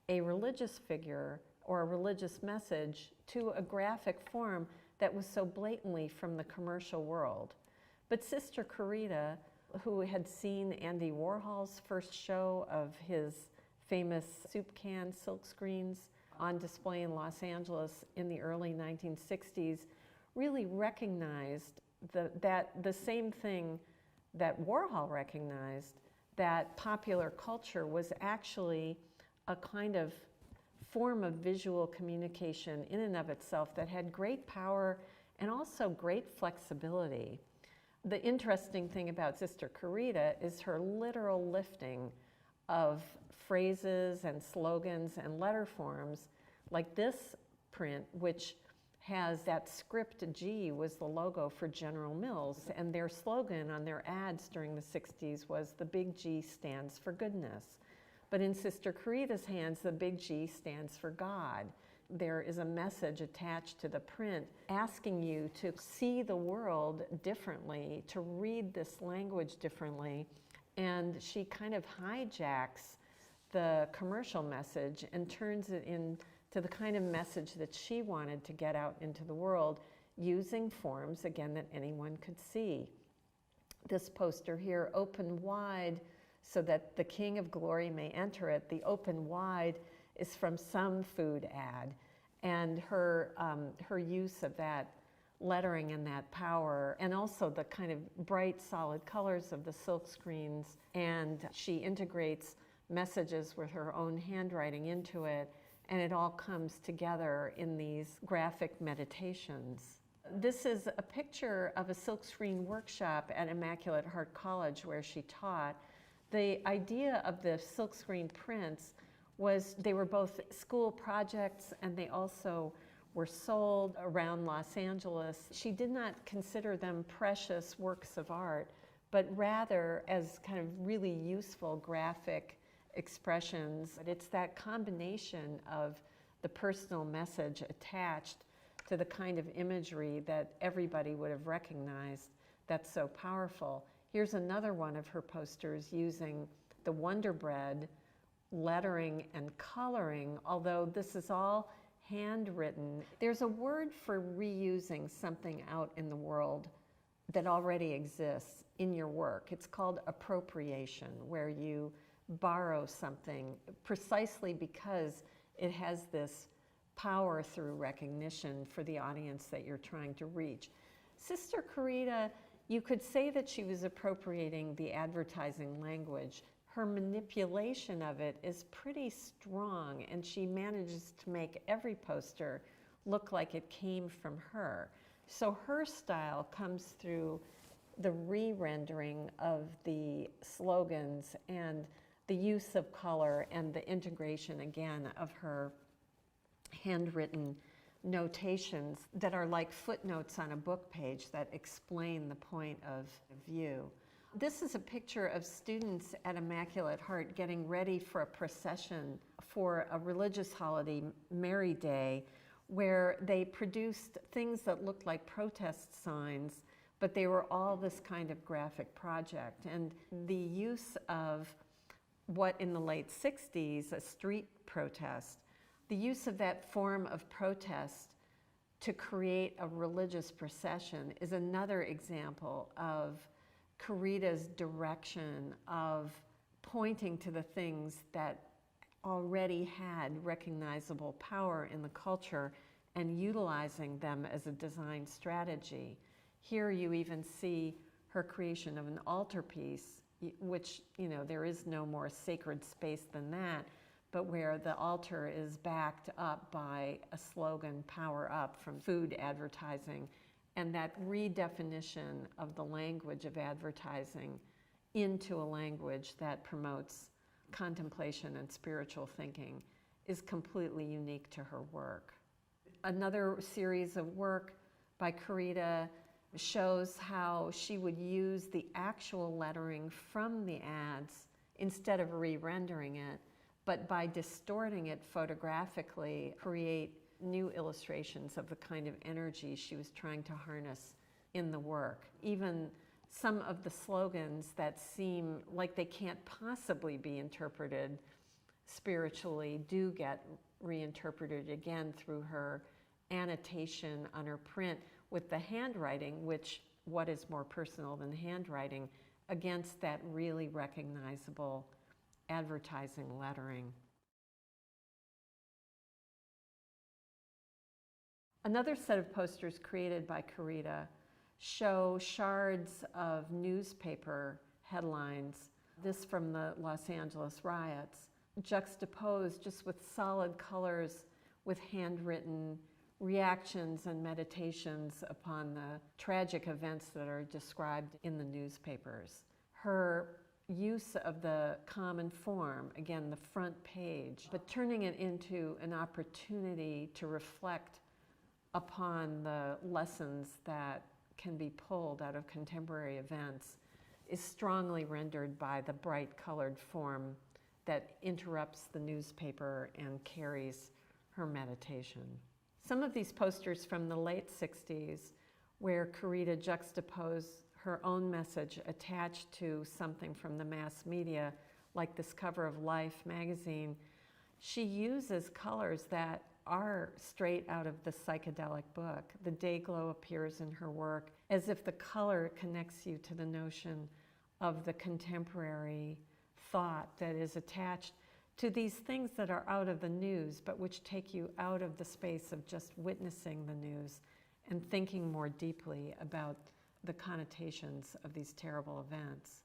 a religious figure or a religious message to a graphic form that was so blatantly from the commercial world. But Sister Carita, who had seen Andy Warhol's first show of his famous soup can silkscreens on display in Los Angeles in the early 1960s, really recognized that the same thing that Warhol recognized, that popular culture was actually a kind of form of visual communication in and of itself that had great power and also great flexibility. The interesting thing about Sister Carita is her literal lifting of phrases and slogans and letter forms, like this print, which has that script G was the logo for General Mills, and their slogan on their ads during the 60s was the big G stands for goodness. But in Sister Carita's hands, the big G stands for God. There is a message attached to the print asking you to see the world differently, to read this language differently, and she kind of hijacks the commercial message and turns it into the kind of message that she wanted to get out into the world using forms, again, that anyone could see. This poster here, open wide so that the King of Glory may enter it. The open wide is from some food ad, and her use of that lettering and that power, and also the kind of bright, solid colors of the silk screens, and she integrates messages with her own handwriting into it, and it all comes together in these graphic meditations. This is a picture of a silkscreen workshop at Immaculate Heart College where she taught. The idea of the silkscreen prints was they were both school projects and they also were sold around Los Angeles. She did not consider them precious works of art, but rather as kind of really useful graphic expressions. It's that combination of the personal message attached to the kind of imagery that everybody would have recognized that's so powerful. Here's another one of her posters using the Wonder Bread lettering and coloring, although this is all handwritten. There's a word for reusing something out in the world that already exists in your work. It's called appropriation, where you borrow something precisely because it has this power through recognition for the audience that you're trying to reach. Sister Carita, you could say that she was appropriating the advertising language. Her manipulation of it is pretty strong, and she manages to make every poster look like it came from her. So her style comes through the re-rendering of the slogans and the use of color and the integration, again, of her handwritten notations that are like footnotes on a book page that explain the point of view. This is a picture of students at Immaculate Heart getting ready for a procession for a religious holiday, Mary Day, where they produced things that looked like protest signs, but they were all this kind of graphic project. And the use of what in the late 60s, a street protest, the use of that form of protest to create a religious procession is another example of Corita's direction of pointing to the things that already had recognizable power in the culture and utilizing them as a design strategy. Here you even see her creation of an altarpiece, which, you know, there is no more sacred space than that, but where the altar is backed up by a slogan, "Power Up," from food advertising, and that redefinition of the language of advertising into a language that promotes contemplation and spiritual thinking is completely unique to her work. Another series of work by Corita shows how she would use the actual lettering from the ads instead of re-rendering it, but by distorting it photographically, create new illustrations of the kind of energy she was trying to harness in the work. Even some of the slogans that seem like they can't possibly be interpreted spiritually do get reinterpreted again through her annotation on her print with the handwriting, which, what is more personal than handwriting, against that really recognizable advertising lettering. Another set of posters created by Corita show shards of newspaper headlines, this from the Los Angeles riots, juxtaposed just with solid colors with handwritten reactions and meditations upon the tragic events that are described in the newspapers. Her use of the common form, again, the front page, but turning it into an opportunity to reflect upon the lessons that can be pulled out of contemporary events, is strongly rendered by the bright colored form that interrupts the newspaper and carries her meditation. Some of these posters from the late 60s, where Corita juxtaposed her own message attached to something from the mass media, like this cover of Life magazine, she uses colors that are straight out of the psychedelic book. The day glow appears in her work as if the color connects you to the notion of the contemporary thought that is attached to these things that are out of the news, but which take you out of the space of just witnessing the news and thinking more deeply about the connotations of these terrible events.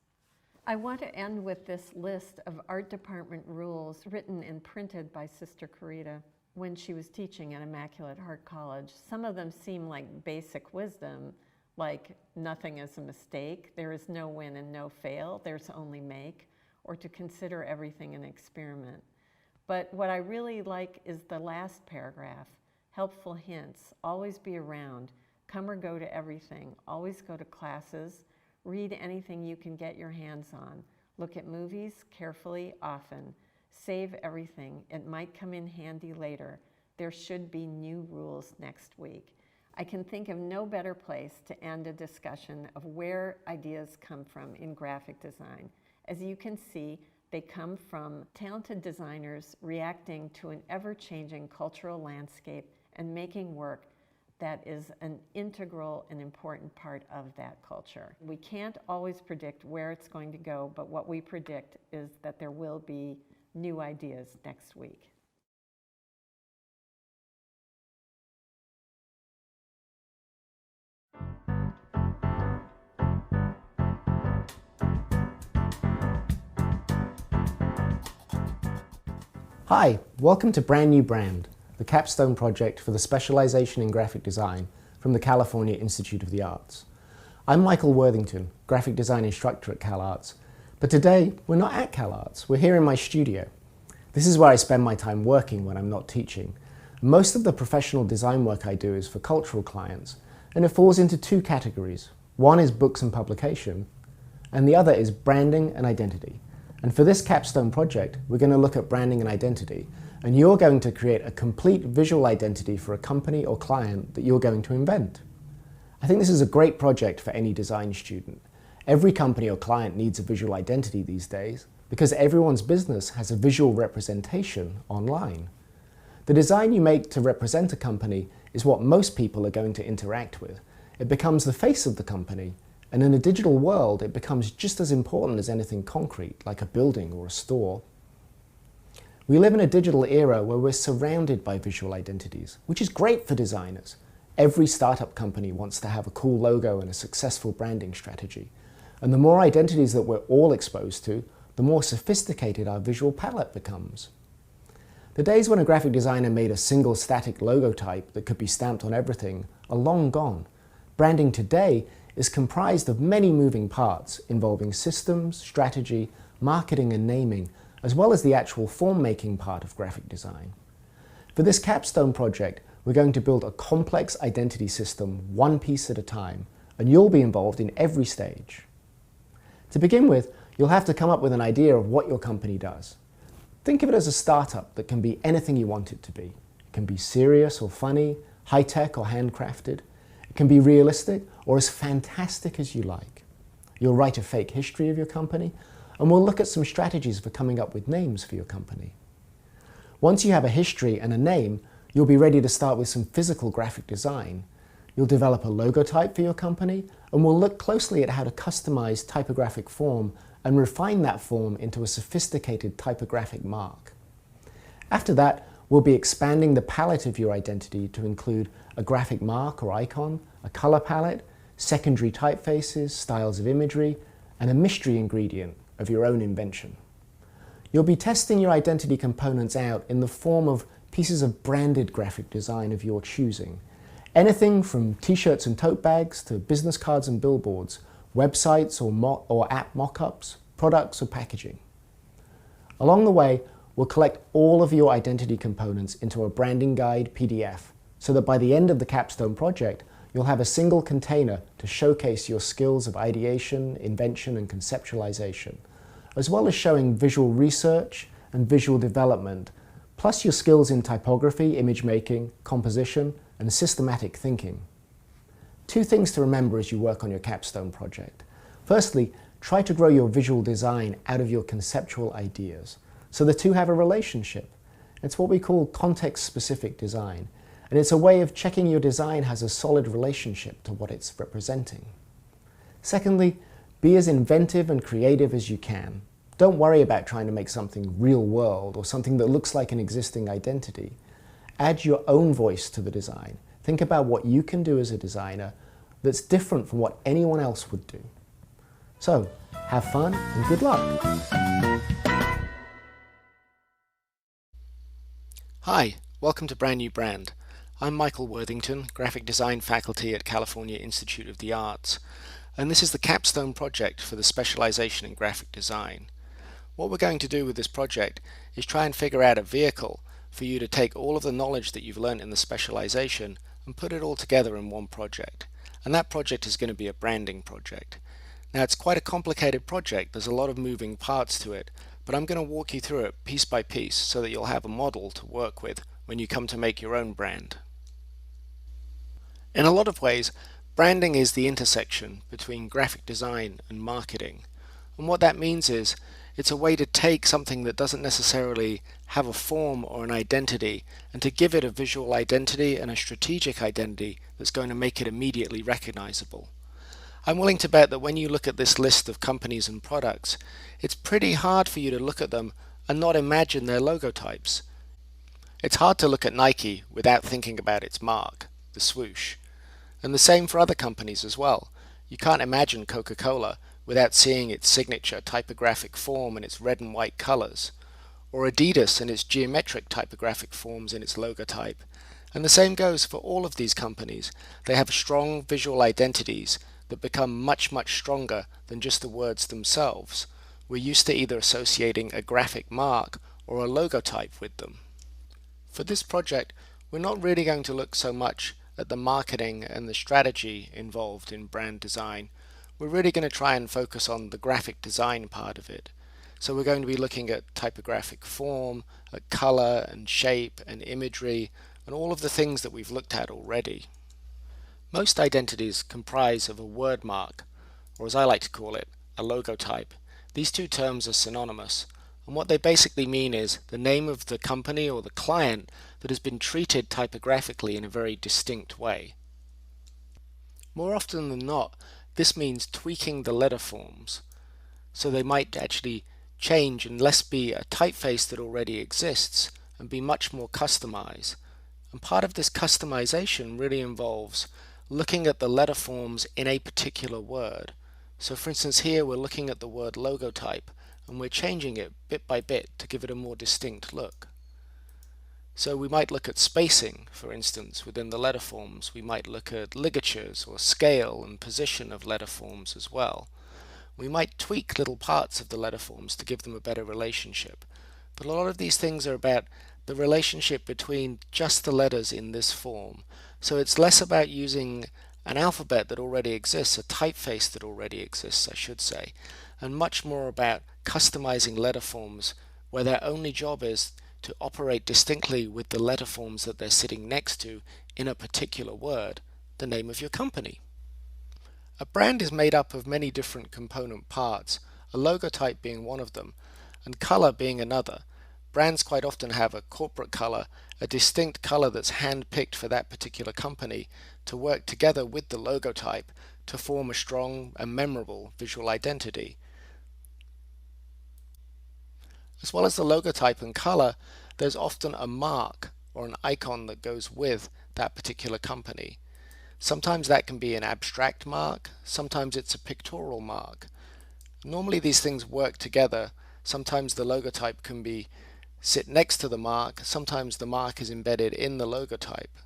I want to end with this list of art department rules written and printed by Sister Corita when she was teaching at Immaculate Heart College. Some of them seem like basic wisdom, like nothing is a mistake, there is no win and no fail, there's only make, or to consider everything an experiment. But what I really like is the last paragraph, helpful hints, always be around, come or go to everything, always go to classes, read anything you can get your hands on, look at movies carefully, often, save everything, it might come in handy later, there should be new rules next week. I can think of no better place to end a discussion of where ideas come from in graphic design. As you can see, they come from talented designers reacting to an ever-changing cultural landscape and making work that is an integral and important part of that culture. We can't always predict where it's going to go, but what we predict is that there will be new ideas next week. Hi, welcome to Brand New Brand, the capstone project for the specialization in graphic design from the California Institute of the Arts. I'm Michael Worthington, graphic design instructor at CalArts, but today we're not at CalArts, we're here in my studio. This is where I spend my time working when I'm not teaching, Most of the professional design work I do is for cultural clients, and it falls into two categories. One is books and publication, and the other is branding and identity. And for this capstone project, we're going to look at branding and identity, and you're going to create a complete visual identity for a company or client that you're going to invent. I think this is a great project for any design student. Every company or client needs a visual identity these days because everyone's business has a visual representation online. The design you make to represent a company is what most people are going to interact with. It becomes the face of the company, and in a digital world, it becomes just as important as anything concrete, like a building or a store. We live in a digital era where we're surrounded by visual identities, which is great for designers. Every startup company wants to have a cool logo and a successful branding strategy. And the more identities that we're all exposed to, the more sophisticated our visual palette becomes. The days when a graphic designer made a single static logo type that could be stamped on everything are long gone. Branding today is comprised of many moving parts involving systems, strategy, marketing and naming, as well as the actual form-making part of graphic design. For this capstone project, we're going to build a complex identity system one piece at a time, and you'll be involved in every stage. To begin with, you'll have to come up with an idea of what your company does. Think of it as a startup that can be anything you want it to be. It can be serious or funny, high-tech or handcrafted. It can be realistic or as fantastic as you like. You'll write a fake history of your company, and we'll look at some strategies for coming up with names for your company. Once you have a history and a name, you'll be ready to start with some physical graphic design. You'll develop a logo type for your company, and we'll look closely at how to customize typographic form and refine that form into a sophisticated typographic mark. After that, we'll be expanding the palette of your identity to include a graphic mark or icon, a color palette, secondary typefaces, styles of imagery, and a mystery ingredient of your own invention. You'll be testing your identity components out in the form of pieces of branded graphic design of your choosing. Anything from t-shirts and tote bags to business cards and billboards, websites or app mock-ups, products or packaging. Along the way, we'll collect all of your identity components into a branding guide PDF so that by the end of the capstone project, you'll have a single container to showcase your skills of ideation, invention and conceptualization, as well as showing visual research and visual development, plus your skills in typography, image making, composition, and systematic thinking. Two things to remember as you work on your capstone project. Firstly, try to grow your visual design out of your conceptual ideas, so the two have a relationship. It's what we call context-specific design, and it's a way of checking your design has a solid relationship to what it's representing. Secondly, be as inventive and creative as you can. Don't worry about trying to make something real world or something that looks like an existing identity. Add your own voice to the design. Think about what you can do as a designer that's different from what anyone else would do. So, have fun and good luck. Hi, welcome to Brand New Brand. I'm Michael Worthington, graphic design faculty at California Institute of the Arts, and this is the capstone project for the specialization in graphic design. What we're going to do with this project is try and figure out a vehicle for you to take all of the knowledge that you've learned in the specialization and put it all together in one project. And that project is going to be a branding project. Now it's quite a complicated project, there's a lot of moving parts to it, but I'm going to walk you through it piece by piece so that you'll have a model to work with when you come to make your own brand. In a lot of ways, branding is the intersection between graphic design and marketing. And what that means is it's a way to take something that doesn't necessarily have a form or an identity and to give it a visual identity and a strategic identity that's going to make it immediately recognizable. I'm willing to bet that when you look at this list of companies and products, it's pretty hard for you to look at them and not imagine their logo types. It's hard to look at Nike without thinking about its mark, the swoosh. And the same for other companies as well. You can't imagine Coca-Cola without seeing its signature typographic form and its red and white colors, or Adidas and its geometric typographic forms in its logo type. And the same goes for all of these companies. They have strong visual identities that become much, much stronger than just the words themselves. We're used to either associating a graphic mark or a logo type with them. For this project, we're not really going to look so much at the marketing and the strategy involved in brand design. We're really going to try and focus on the graphic design part of it. So we're going to be looking at typographic form, at color and shape and imagery, and all of the things that we've looked at already. Most identities comprise of a word mark, or as I like to call it, a logotype. These two terms are synonymous, and what they basically mean is the name of the company or the client that has been treated typographically in a very distinct way. More often than not, this means tweaking the letter forms, so they might actually change and less be a typeface that already exists and be much more customized. And part of this customization really involves looking at the letter forms in a particular word. So for instance here we're looking at the word logotype and we're changing it bit by bit to give it a more distinct look. So we might look at spacing, for instance, within the letter forms. We might look at ligatures or scale and position of letter forms as well. We might tweak little parts of the letter forms to give them a better relationship. But a lot of these things are about the relationship between just the letters in this form. So it's less about using an alphabet that already exists, a typeface that already exists, I should say, and much more about customizing letter forms where their only job is to operate distinctly with the letter forms that they're sitting next to in a particular word, the name of your company. A brand is made up of many different component parts, a logotype being one of them, and color being another. Brands quite often have a corporate color, a distinct color that's hand-picked for that particular company to work together with the logotype to form a strong and memorable visual identity. As well as the logotype and color, there's often a mark or an icon that goes with that particular company. Sometimes that can be an abstract mark, sometimes it's a pictorial mark. Normally these things work together. Sometimes the logotype can sit next to the mark, sometimes the mark is embedded in the logotype.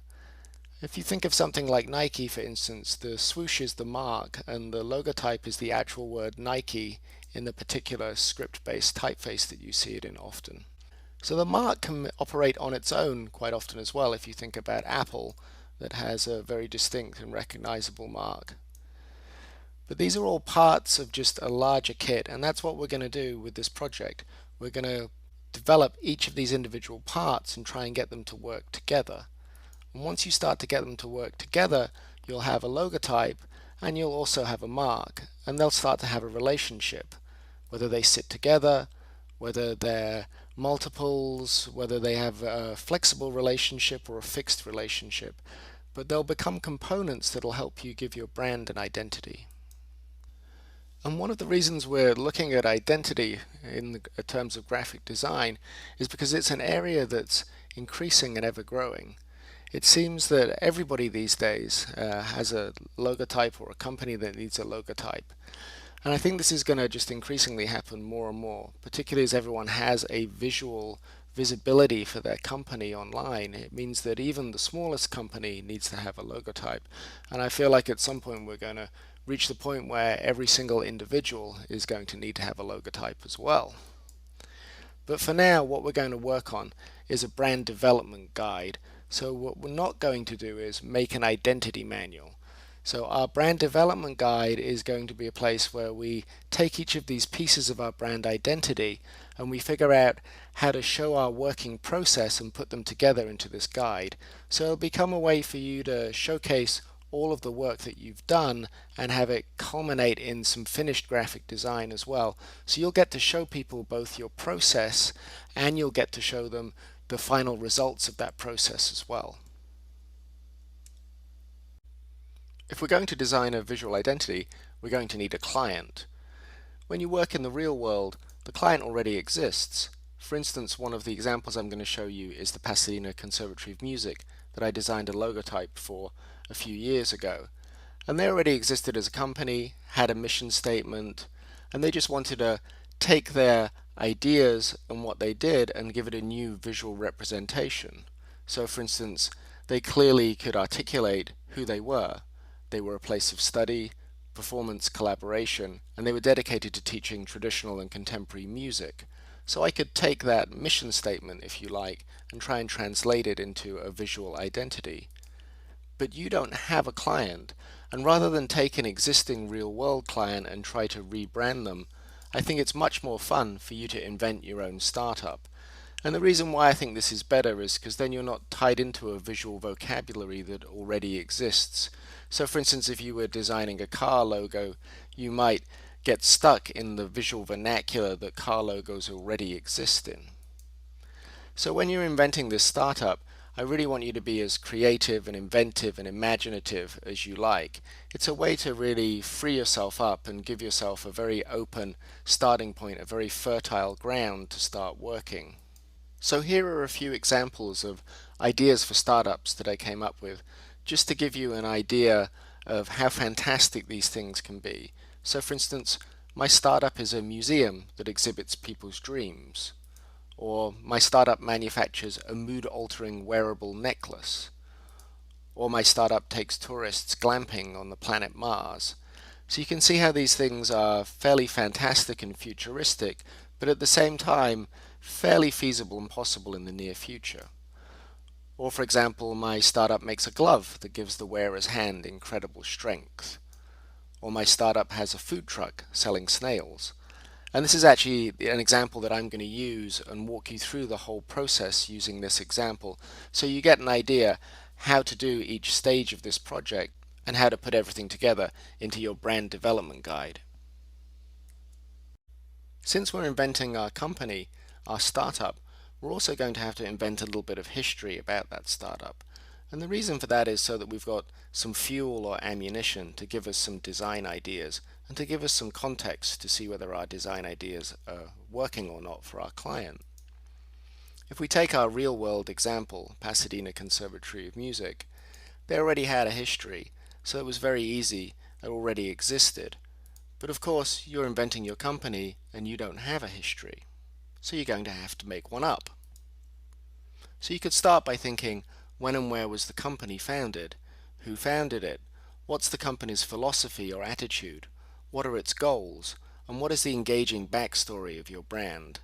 If you think of something like Nike, for instance, the swoosh is the mark and the logotype is the actual word Nike in the particular script-based typeface that you see it in often. So the mark can operate on its own quite often as well if you think about Apple, that has a very distinct and recognizable mark. But these are all parts of just a larger kit, and that's what we're going to do with this project. We're going to develop each of these individual parts and try and get them to work together. And once you start to get them to work together, you'll have a logotype and you'll also have a mark, and they'll start to have a relationship, whether they sit together, whether they're multiples, whether they have a flexible relationship or a fixed relationship. But they'll become components that'll help you give your brand an identity. And one of the reasons we're looking at identity in terms of graphic design is because it's an area that's increasing and ever growing. It seems that everybody these days has a logotype or a company that needs a logotype. And I think this is going to just increasingly happen more and more, particularly as everyone has a visual visibility for their company online. It means that even the smallest company needs to have a logotype. And I feel like at some point we're going to reach the point where every single individual is going to need to have a logotype as well. But for now, what we're going to work on is a brand development guide. So what we're not going to do is make an identity manual. So our brand development guide is going to be a place where we take each of these pieces of our brand identity and we figure out how to show our working process and put them together into this guide. So it'll become a way for you to showcase all of the work that you've done and have it culminate in some finished graphic design as well. So you'll get to show people both your process and you'll get to show them the final results of that process as well. If we're going to design a visual identity, we're going to need a client. When you work in the real world, the client already exists. For instance, one of the examples I'm going to show you is the Pasadena Conservatory of Music that I designed a logotype for a few years ago. And they already existed as a company, had a mission statement, and they just wanted to take their ideas and what they did and give it a new visual representation. So for instance, they clearly could articulate who they were. They were a place of study, performance, collaboration, and they were dedicated to teaching traditional and contemporary music. So I could take that mission statement, if you like, and try and translate it into a visual identity. But you don't have a client, and rather than take an existing real-world client and try to rebrand them, I think it's much more fun for you to invent your own startup. And the reason why I think this is better is because then you're not tied into a visual vocabulary that already exists. So for instance, if you were designing a car logo, you might get stuck in the visual vernacular that car logos already exist in. So when you're inventing this startup, I really want you to be as creative and inventive and imaginative as you like. It's a way to really free yourself up and give yourself a very open starting point, a very fertile ground to start working. So here are a few examples of ideas for startups that I came up with, just to give you an idea of how fantastic these things can be. So for instance, my startup is a museum that exhibits people's dreams. Or my startup manufactures a mood-altering wearable necklace. Or my startup takes tourists glamping on the planet Mars. So you can see how these things are fairly fantastic and futuristic, but at the same time fairly feasible and possible in the near future. Or for example, my startup makes a glove that gives the wearer's hand incredible strength. Or my startup has a food truck selling snails. And this is actually an example that I'm going to use and walk you through the whole process using this example, so you get an idea how to do each stage of this project and how to put everything together into your brand development guide. Since we're inventing our company, our startup, we're also going to have to invent a little bit of history about that startup. And the reason for that is so that we've got some fuel or ammunition to give us some design ideas and to give us some context to see whether our design ideas are working or not for our client. If we take our real-world example, Pasadena Conservatory of Music, they already had a history, so it was very easy, it already existed. But of course, you're inventing your company and you don't have a history, so you're going to have to make one up. So you could start by thinking, when and where was the company founded? Who founded it? What's the company's philosophy or attitude? What are its goals? And what is the engaging backstory of your brand?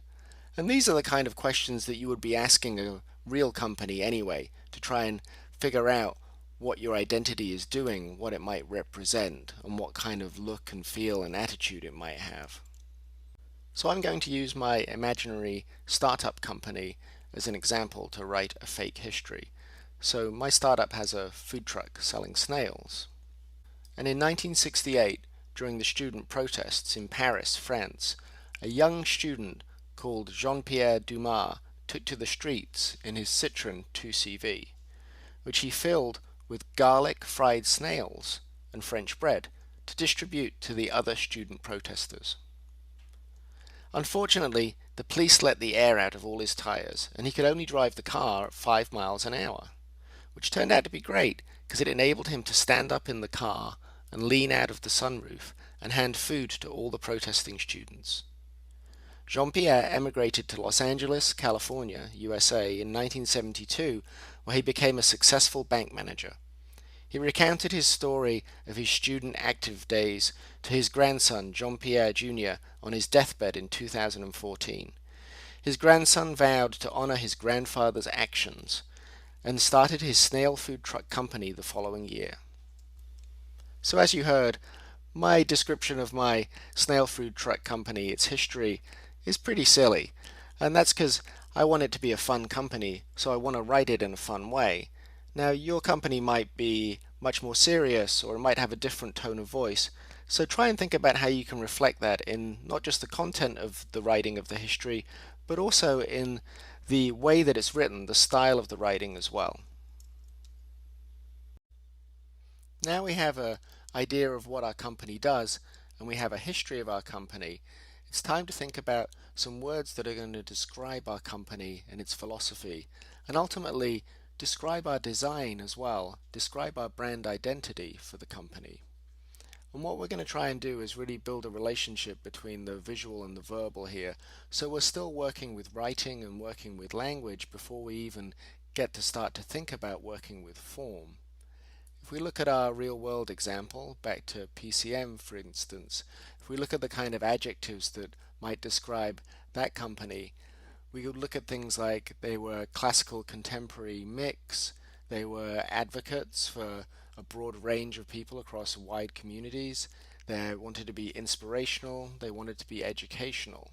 And these are the kind of questions that you would be asking a real company anyway, to try and figure out what your identity is doing, what it might represent, and what kind of look and feel and attitude it might have. So I'm going to use my imaginary startup company as an example to write a fake history. So my startup has a food truck selling snails. And in 1968, during the student protests in Paris, France, a young student called Jean-Pierre Dumas took to the streets in his Citroën 2CV, which he filled with garlic fried snails and French bread to distribute to the other student protesters. Unfortunately, the police let the air out of all his tires, and he could only drive the car at 5 miles an hour, which turned out to be great because it enabled him to stand up in the car and lean out of the sunroof and hand food to all the protesting students. Jean-Pierre emigrated to Los Angeles, California, USA in 1972, where he became a successful bank manager. He recounted his story of his student active days to his grandson, Jean-Pierre Jr., on his deathbed in 2014. His grandson vowed to honor his grandfather's actions and started his snail food truck company the following year. So as you heard, my description of my snail food truck company, its history, is pretty silly. And that's because I want it to be a fun company, so I want to write it in a fun way. Now, your company might be much more serious, or it might have a different tone of voice. So try and think about how you can reflect that in not just the content of the writing of the history, but also in the way that it's written, the style of the writing as well. Now we have an idea of what our company does, and we have a history of our company. It's time to think about some words that are going to describe our company and its philosophy, and ultimately describe our design as well, describe our brand identity for the company. And what we're going to try and do is really build a relationship between the visual and the verbal here, so we're still working with writing and working with language before we even get to start to think about working with form. If we look at our real-world example, back to PCM for instance, if we look at the kind of adjectives that might describe that company, we could look at things like they were a classical contemporary mix, they were advocates for a broad range of people across wide communities, they wanted to be inspirational, they wanted to be educational.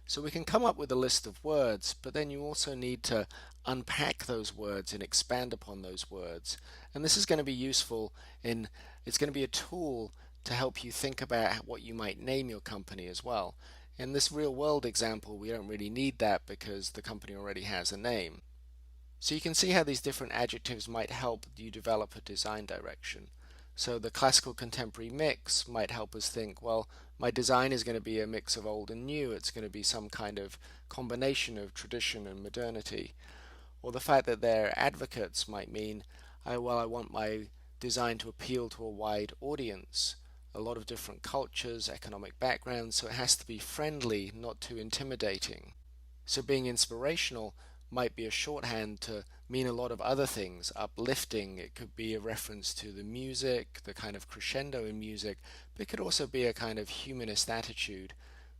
So we can come up with a list of words, but then you also need to unpack those words and expand upon those words. And this is going to be useful it's going to be a tool to help you think about what you might name your company as well. In this real world example, we don't really need that because the company already has a name. So you can see how these different adjectives might help you develop a design direction. So the classical contemporary mix might help us think, well, my design is going to be a mix of old and new. It's going to be some kind of combination of tradition and modernity. Or the fact that they're advocates might mean, I want my design to appeal to a wide audience, a lot of different cultures, economic backgrounds, so it has to be friendly, not too intimidating. So being inspirational might be a shorthand to mean a lot of other things. Uplifting, it could be a reference to the music, the kind of crescendo in music, but it could also be a kind of humanist attitude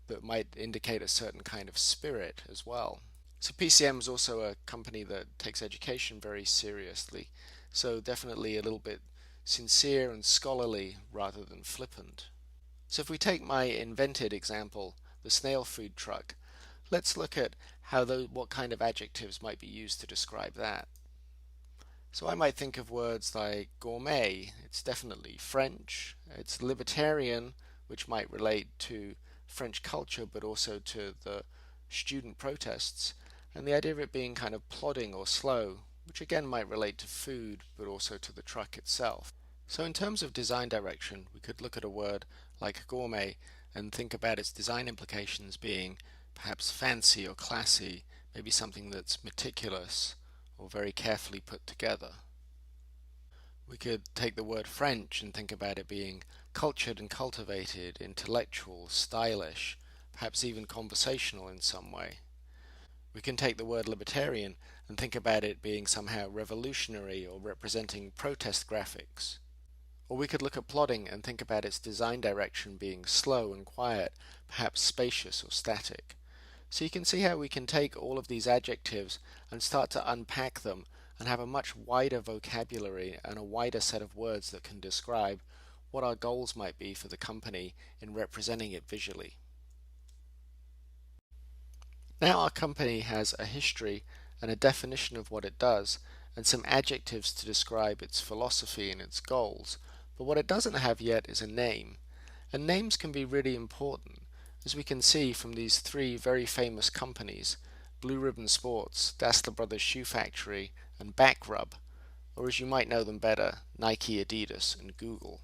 that might indicate a certain kind of spirit as well. So PCM is also a company that takes education very seriously, so definitely a little bit sincere and scholarly rather than flippant. So if we take my invented example, the snail food truck, let's look at what kind of adjectives might be used to describe that. So I might think of words like gourmet, it's definitely French, it's libertarian, which might relate to French culture but also to the student protests, and the idea of it being kind of plodding or slow, which again might relate to food but also to the truck itself. So in terms of design direction, we could look at a word like gourmet and think about its design implications being perhaps fancy or classy, maybe something that's meticulous or very carefully put together. We could take the word French and think about it being cultured and cultivated, intellectual, stylish, perhaps even conversational in some way. We can take the word libertarian and think about it being somehow revolutionary or representing protest graphics. Or we could look at plodding and think about its design direction being slow and quiet, perhaps spacious or static. So you can see how we can take all of these adjectives and start to unpack them and have a much wider vocabulary and a wider set of words that can describe what our goals might be for the company in representing it visually. Now our company has a history and a definition of what it does and some adjectives to describe its philosophy and its goals, but what it doesn't have yet is a name. And names can be really important, as we can see from these three very famous companies, Blue Ribbon Sports, Dassler Brothers Shoe Factory, and Backrub, or as you might know them better, Nike, Adidas, and Google.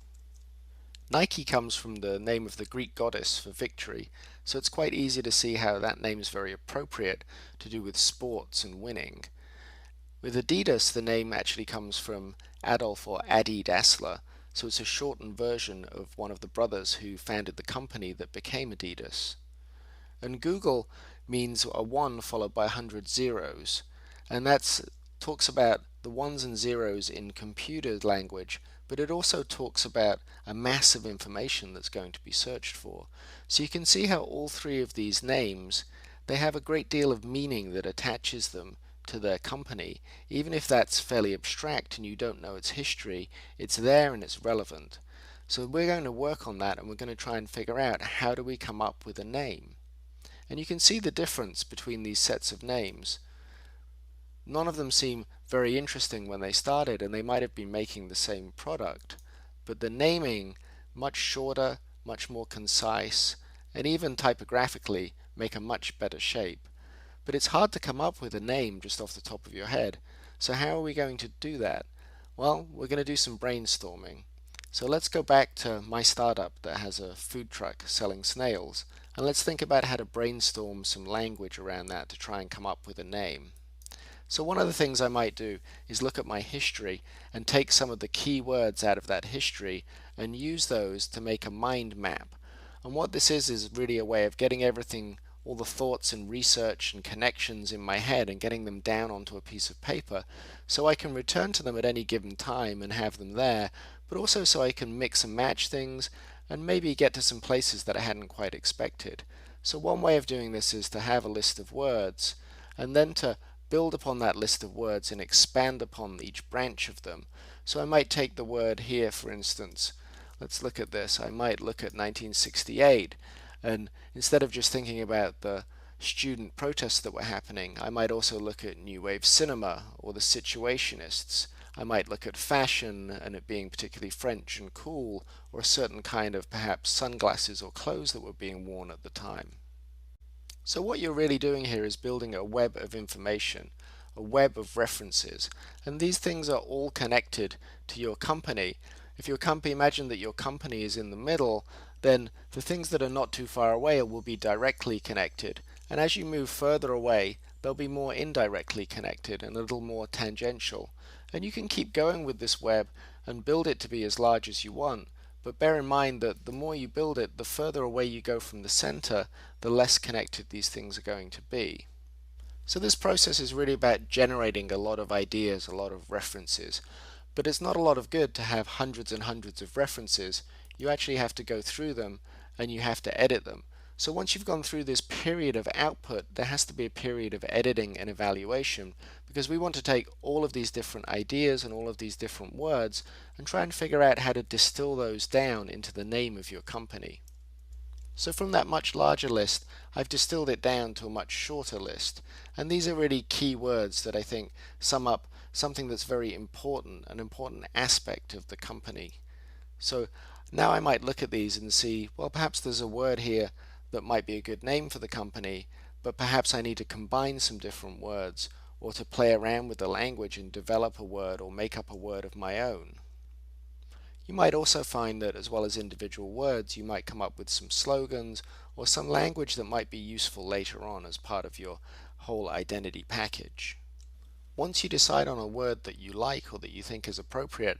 Nike comes from the name of the Greek goddess for victory, so it's quite easy to see how that name is very appropriate to do with sports and winning. With Adidas, the name actually comes from Adolf or Adi Dassler, so it's a shortened version of one of the brothers who founded the company that became Adidas. And Google means a 1 followed by 100 zeros, and that talks about the ones and zeros in computer language, but it also talks about a mass of information that's going to be searched for. So you can see how all three of these names, they have a great deal of meaning that attaches them to their company. Even if that's fairly abstract and you don't know its history, it's there and it's relevant. So we're going to work on that and we're going to try and figure out how do we come up with a name. And you can see the difference between these sets of names. None of them seem very interesting when they started, and they might have been making the same product, but the naming, much shorter, much more concise, and even typographically make a much better shape. But it's hard to come up with a name just off the top of your head, so how are we going to do that? Well, we're going to do some brainstorming. So let's go back to my startup that has a food truck selling snails, and let's think about how to brainstorm some language around that to try and come up with a name. So one of the things I might do is look at my history and take some of the key words out of that history and use those to make a mind map. And what this is really a way of getting everything, all the thoughts and research and connections in my head and getting them down onto a piece of paper so I can return to them at any given time and have them there, but also so I can mix and match things and maybe get to some places that I hadn't quite expected. So one way of doing this is to have a list of words and then to build upon that list of words and expand upon each branch of them. So I might take the word here, for instance. Let's look at this. I might look at 1968, and instead of just thinking about the student protests that were happening, I might also look at New Wave cinema or the Situationists. I might look at fashion and it being particularly French and cool, or a certain kind of perhaps sunglasses or clothes that were being worn at the time. So what you're really doing here is building a web of information, a web of references, and these things are all connected to your company. If your company, imagine that your company is in the middle, then the things that are not too far away will be directly connected, and as you move further away, they'll be more indirectly connected and a little more tangential. And you can keep going with this web and build it to be as large as you want, but bear in mind that the more you build it, the further away you go from the center, the less connected these things are going to be. So this process is really about generating a lot of ideas, a lot of references. But it's not a lot of good to have hundreds and hundreds of references. You actually have to go through them and you have to edit them. So once you've gone through this period of output, there has to be a period of editing and evaluation, because we want to take all of these different ideas and all of these different words and try and figure out how to distill those down into the name of your company. So from that much larger list, I've distilled it down to a much shorter list. And these are really key words that I think sum up something that's very important, an important aspect of the company. So now I might look at these and see, well, perhaps there's a word here that might be a good name for the company, but perhaps I need to combine some different words or to play around with the language and develop a word or make up a word of my own. You might also find that as well as individual words, you might come up with some slogans or some language that might be useful later on as part of your whole identity package. Once you decide on a word that you like or that you think is appropriate,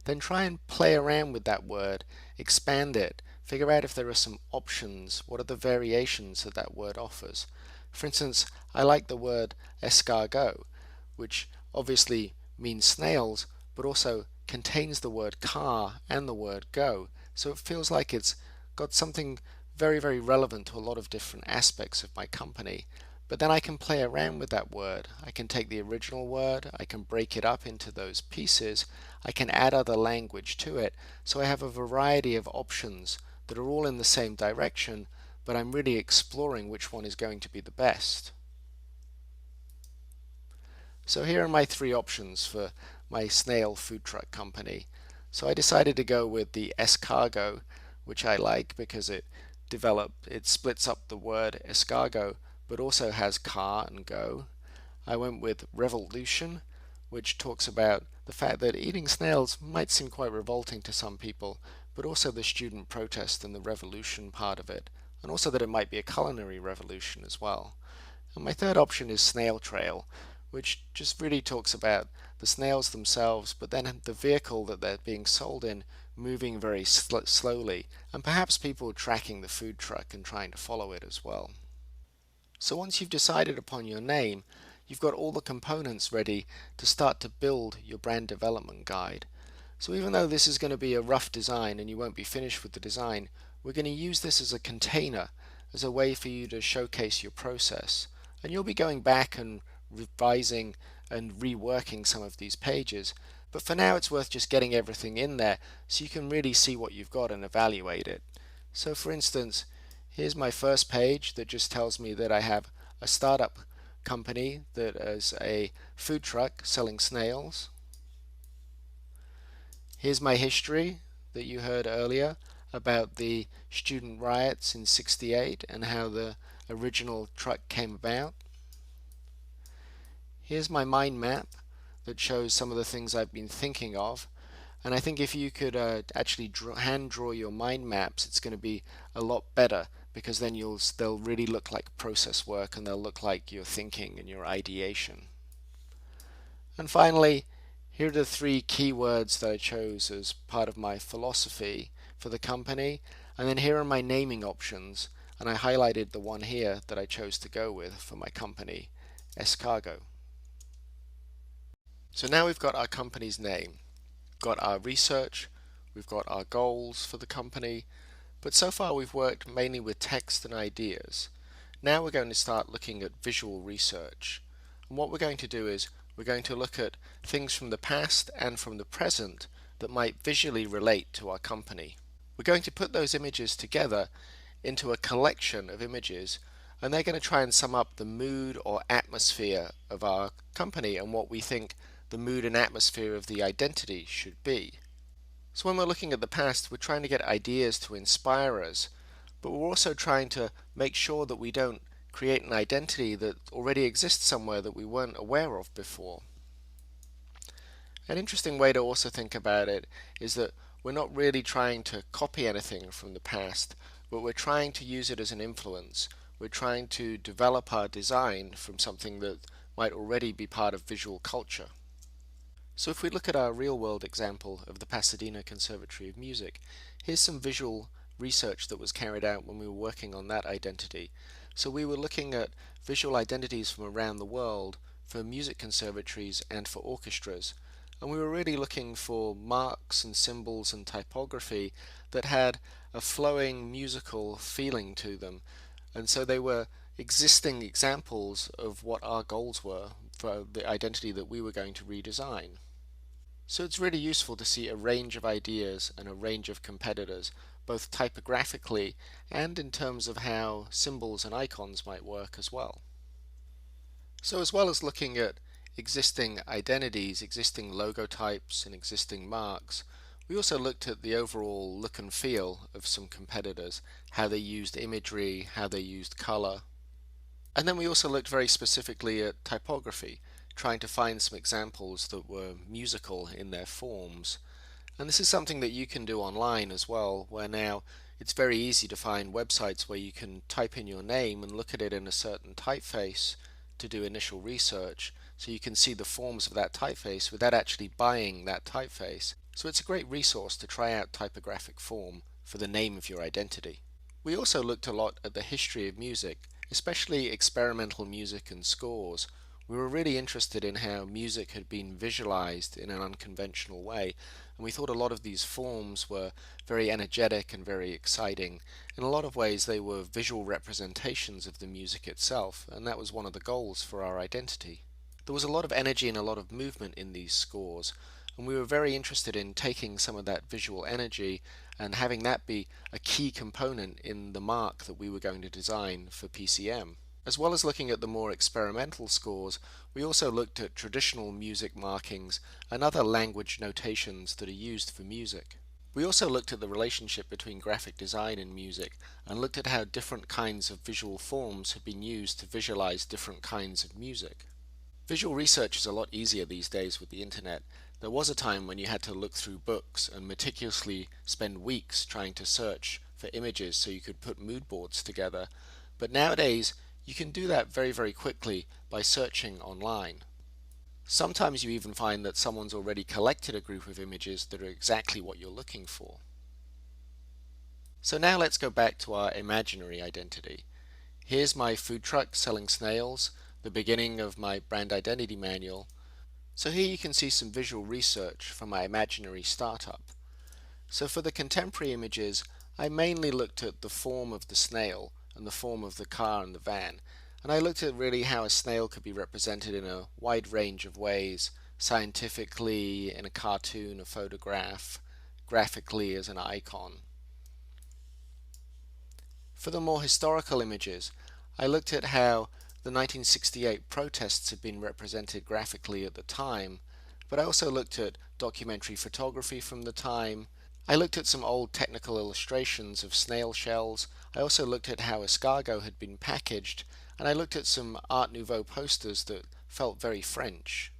then try and play around with that word, expand it, figure out if there are some options, what are the variations that that word offers. For instance, I like the word escargot, which obviously means snails, but also contains the word car and the word go, so it feels like it's got something very, very relevant to a lot of different aspects of my company. But then I can play around with that word. I can take the original word, I can break it up into those pieces, I can add other language to it, so I have a variety of options that are all in the same direction, but I'm really exploring which one is going to be the best. So here are my three options for my snail food truck company. So I decided to go with the escargot, which I like because it splits up the word escargot, but also has car and go. I went with revolution, which talks about the fact that eating snails might seem quite revolting to some people, but also the student protest and the revolution part of it, and also that it might be a culinary revolution as well. And my third option is snail trail, which just really talks about the snails themselves, but then the vehicle that they're being sold in moving very slowly, and perhaps people tracking the food truck and trying to follow it as well. So once you've decided upon your name, you've got all the components ready to start to build your brand development guide. So even though this is going to be a rough design and you won't be finished with the design, we're going to use this as a container, as a way for you to showcase your process. And you'll be going back and revising and reworking some of these pages, but for now it's worth just getting everything in there so you can really see what you've got and evaluate it. So for instance, here's my first page that just tells me that I have a startup company that is a food truck selling snails. Here's my history that you heard earlier about the student riots in '68 and how the original truck came about. Here's my mind map that shows some of the things I've been thinking of, and I think if you could actually hand draw your mind maps, it's going to be a lot better, because then they'll really look like process work and they'll look like your thinking and your ideation. And finally, here are the three keywords that I chose as part of my philosophy for the company, and then here are my naming options, and I highlighted the one here that I chose to go with for my company, escargot. So now we've got our company's name, we've got our research, we've got our goals for the company, But so far we've worked mainly with text and ideas. Now we're going to start looking at visual research. And what we're going to do is we're going to look at things from the past and from the present that might visually relate to our company. We're going to put those images together into a collection of images, and they're going to try and sum up the mood or atmosphere of our company and what we think the mood and atmosphere of the identity should be. So when we're looking at the past, we're trying to get ideas to inspire us, but we're also trying to make sure that we don't create an identity that already exists somewhere that we weren't aware of before. An interesting way to also think about it is that we're not really trying to copy anything from the past, but we're trying to use it as an influence. We're trying to develop our design from something that might already be part of visual culture. So if we look at our real-world example of the Pasadena Conservatory of Music, here's some visual research that was carried out when we were working on that identity. So we were looking at visual identities from around the world for music conservatories and for orchestras, and we were really looking for marks and symbols and typography that had a flowing musical feeling to them, and so they were existing examples of what our goals were for the identity that we were going to redesign. So it's really useful to see a range of ideas and a range of competitors, both typographically and in terms of how symbols and icons might work as well. So as well as looking at existing identities, existing logo types and existing marks, we also looked at the overall look and feel of some competitors, how they used imagery, how they used color. And then we also looked very specifically at typography, trying to find some examples that were musical in their forms. And this is something that you can do online as well, where now it's very easy to find websites where you can type in your name and look at it in a certain typeface to do initial research, so you can see the forms of that typeface without actually buying that typeface. So it's a great resource to try out typographic form for the name of your identity. We also looked a lot at the history of music, especially experimental music and scores. We were really interested in how music had been visualized in an unconventional way, and we thought a lot of these forms were very energetic and very exciting. In a lot of ways they were visual representations of the music itself, and that was one of the goals for our identity. There was a lot of energy and a lot of movement in these scores, and we were very interested in taking some of that visual energy and having that be a key component in the mark that we were going to design for PCM. As well as looking at the more experimental scores, we also looked at traditional music markings and other language notations that are used for music. We also looked at the relationship between graphic design and music, and looked at how different kinds of visual forms have been used to visualize different kinds of music. Visual research is a lot easier these days with the internet. There was a time when you had to look through books and meticulously spend weeks trying to search for images so you could put mood boards together, but nowadays you can do that very, very quickly by searching online. Sometimes you even find that someone's already collected a group of images that are exactly what you're looking for. So now let's go back to our imaginary identity. Here's my food truck selling snails, the beginning of my brand identity manual. So here you can see some visual research from my imaginary startup. So for the contemporary images, I mainly looked at the form of the snail and the form of the car and the van, and I looked at really how a snail could be represented in a wide range of ways, scientifically, in a cartoon, a photograph, graphically as an icon. For the more historical images, I looked at how the 1968 protests had been represented graphically at the time, but I also looked at documentary photography from the time. I looked at some old technical illustrations of snail shells. I also looked at how escargot had been packaged, and I looked at some Art Nouveau posters that felt very French.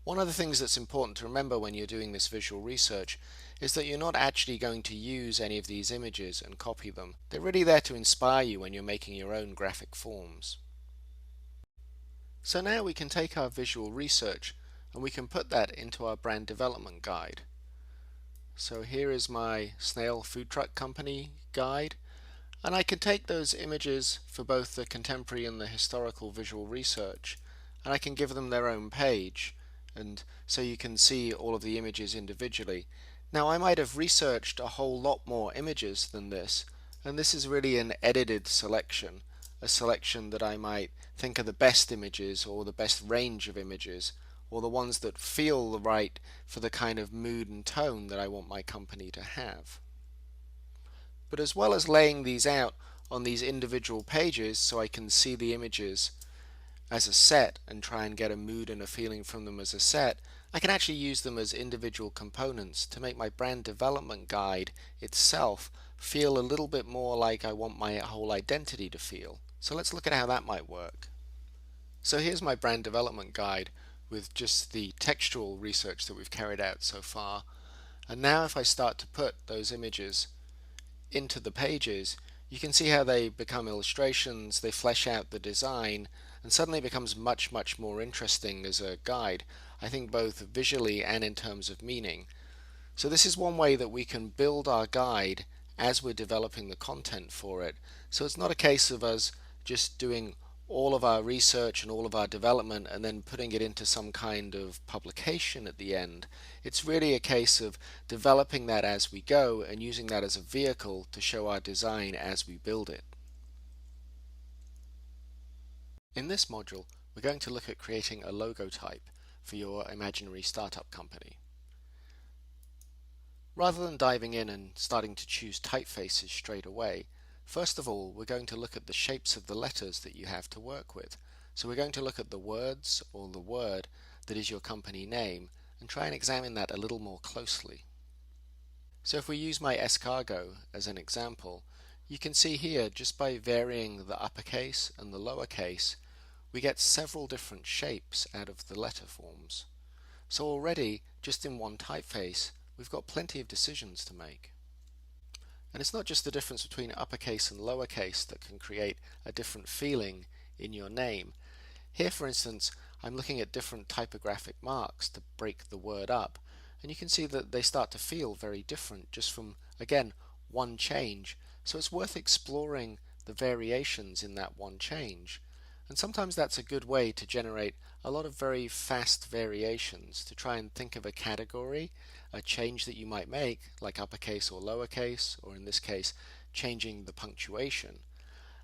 One of the things that's important to remember when you're doing this visual research is that you're not actually going to use any of these images and copy them. They're really there to inspire you when you're making your own graphic forms. So now we can take our visual research and we can put that into our brand development guide. So here is my snail food truck company guide, and I can take those images for both the contemporary and the historical visual research, and I can give them their own page, and so you can see all of the images individually. Now I might have researched a whole lot more images than this, And this is really an edited selection, a selection that I might think are the best images or the best range of images, or the ones that feel right for the kind of mood and tone that I want my company to have. But as well as laying these out on these individual pages so I can see the images as a set and try and get a mood and a feeling from them as a set, I can actually use them as individual components to make my brand development guide itself feel a little bit more like I want my whole identity to feel. So let's look at how that might work. So here's my brand development guide with just the textual research that we've carried out so far. And now if I start to put those images into the pages, you can see how they become illustrations, they flesh out the design, and suddenly it becomes much more interesting as a guide, I think both visually and in terms of meaning. So this is one way that we can build our guide as we're developing the content for it. So it's not a case of us just doing all of our research and all of our development and then putting it into some kind of publication at the end. It's really a case of developing that as we go and using that as a vehicle to show our design as we build it. In this module, we're going to look at creating a logo type for your imaginary startup company. Rather than diving in and starting to choose typefaces straight away, first of all, we're going to look at the shapes of the letters that you have to work with. So we're going to look at the words or the word that is your company name and try and examine that a little more closely. So if we use my escargot as an example, you can see here just by varying the uppercase and the lowercase, we get several different shapes out of the letter forms. So already, just in one typeface, we've got plenty of decisions to make. And it's not just the difference between uppercase and lowercase that can create a different feeling in your name. Here, for instance, I'm looking at different typographic marks to break the word up, and you can see that they start to feel very different just from, again, one change. So it's worth exploring the variations in that one change. And sometimes that's a good way to generate a lot of very fast variations, to try and think of a category, a change that you might make, like uppercase or lowercase, or in this case, changing the punctuation,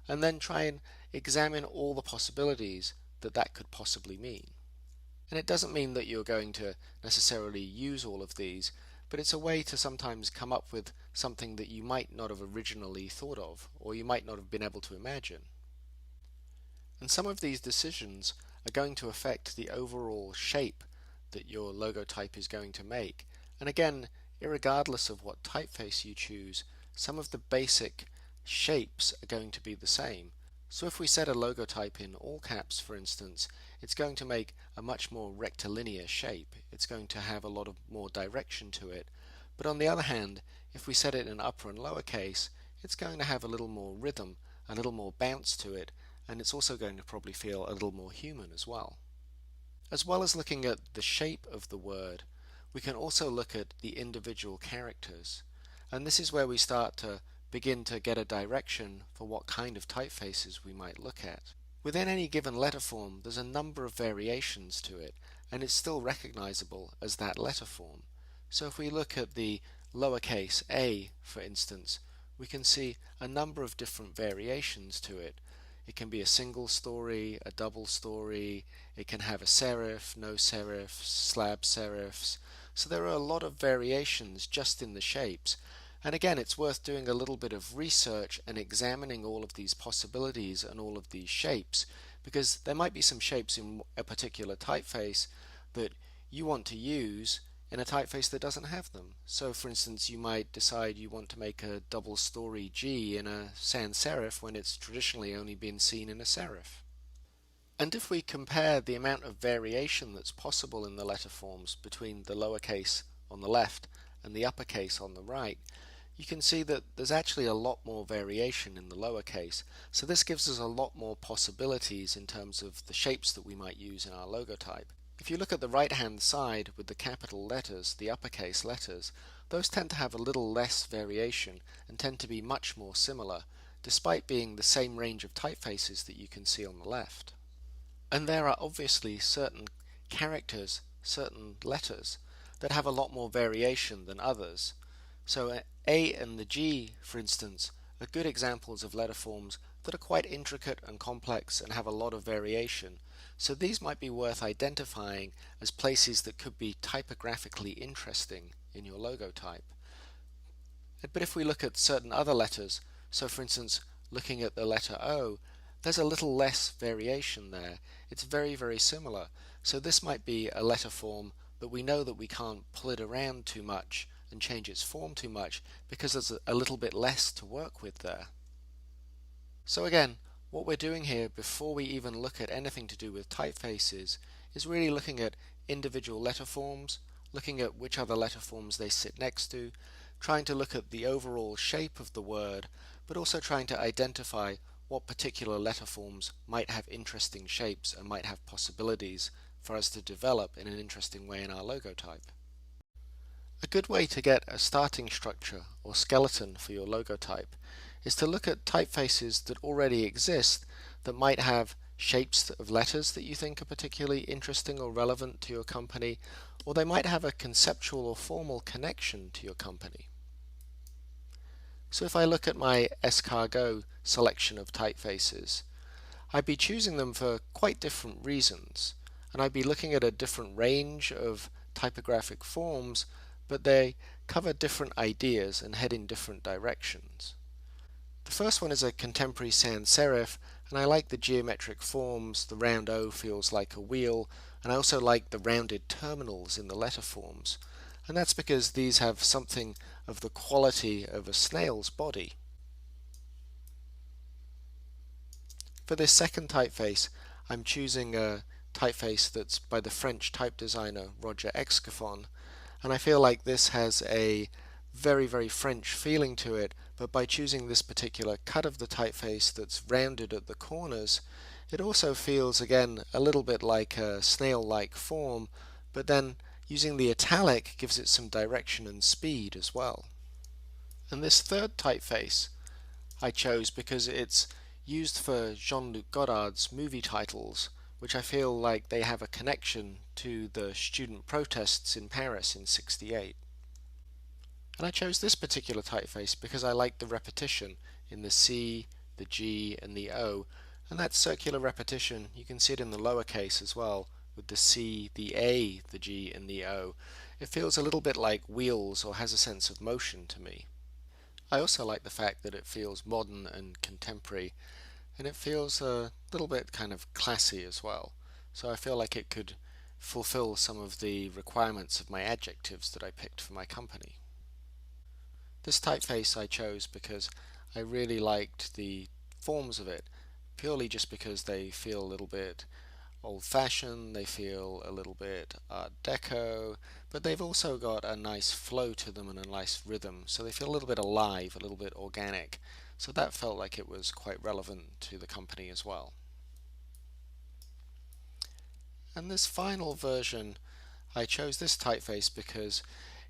and then try and examine all the possibilities that that could possibly mean. And it doesn't mean that you're going to necessarily use all of these, but it's a way to sometimes come up with something that you might not have originally thought of, or you might not have been able to imagine. And some of these decisions are going to affect the overall shape that your logo type is going to make. And again, irregardless of what typeface you choose, some of the basic shapes are going to be the same. So if we set a logo type in all caps, for instance, it's going to make a much more rectilinear shape. It's going to have a lot of more direction to it. But on the other hand, if we set it in upper and lowercase, it's going to have a little more rhythm, a little more bounce to it, and it's also going to probably feel a little more human as well. As well as looking at the shape of the word, we can also look at the individual characters. And this is where we start to begin to get a direction for what kind of typefaces we might look at. Within any given letter form, there's a number of variations to it, and it's still recognizable as that letter form. So if we look at the lowercase a, for instance, we can see a number of different variations to it. It can be a single story, a double story, it can have a serif, no serif, slab serifs. So there are a lot of variations just in the shapes. And again, it's worth doing a little bit of research and examining all of these possibilities and all of these shapes, because there might be some shapes in a particular typeface that you want to use in a typeface that doesn't have them. So for instance, you might decide you want to make a double story G in a sans serif when it's traditionally only been seen in a serif. And if we compare the amount of variation that's possible in the letter forms between the lowercase on the left and the uppercase on the right, you can see that there's actually a lot more variation in the lowercase. So this gives us a lot more possibilities in terms of the shapes that we might use in our logo type. If you look at the right-hand side with the capital letters, the uppercase letters, those tend to have a little less variation and tend to be much more similar, despite being the same range of typefaces that you can see on the left. And there are obviously certain characters, certain letters, that have a lot more variation than others. So A and the G, for instance, are good examples of letter forms that are quite intricate and complex and have a lot of variation, so these might be worth identifying as places that could be typographically interesting in your logo type. But if we look at certain other letters, so for instance looking at the letter O, there's a little less variation there. It's very, very similar. So this might be a letter form, but we know that we can't pull it around too much and change its form too much because there's a little bit less to work with there. So again, what we're doing here before we even look at anything to do with typefaces is really looking at individual letter forms, looking at which other letter forms they sit next to, trying to look at the overall shape of the word, but also trying to identify what particular letter forms might have interesting shapes and might have possibilities for us to develop in an interesting way in our logo type. A good way to get a starting structure or skeleton for your logo type is to look at typefaces that already exist that might have shapes of letters that you think are particularly interesting or relevant to your company, or they might have a conceptual or formal connection to your company. So if I look at my Escargot selection of typefaces, I'd be choosing them for quite different reasons, and I'd be looking at a different range of typographic forms, but they cover different ideas and head in different directions. The first one is a contemporary sans serif, and I like the geometric forms. The round O feels like a wheel, and I also like the rounded terminals in the letter forms. And that's because these have something of the quality of a snail's body. For this second typeface, I'm choosing a typeface that's by the French type designer Roger Excoffon, and I feel like this has a very, very French feeling to it, but by choosing this particular cut of the typeface that's rounded at the corners, it also feels again a little bit like a snail-like form, but then using the italic gives it some direction and speed as well. And this third typeface I chose because it's used for Jean-Luc Godard's movie titles, which I feel like they have a connection to the student protests in Paris in '68. And I chose this particular typeface because I like the repetition in the C, the G, and the O, and that circular repetition, you can see it in the lowercase as well, with the C, the A, the G, and the O. It feels a little bit like wheels or has a sense of motion to me. I also like the fact that it feels modern and contemporary, and it feels a little bit kind of classy as well. So I feel like it could fulfill some of the requirements of my adjectives that I picked for my company. This typeface I chose because I really liked the forms of it, purely just because they feel a little bit old-fashioned, they feel a little bit Art Deco, but they've also got a nice flow to them and a nice rhythm, so they feel a little bit alive, a little bit organic. So that felt like it was quite relevant to the company as well. And this final version, I chose this typeface because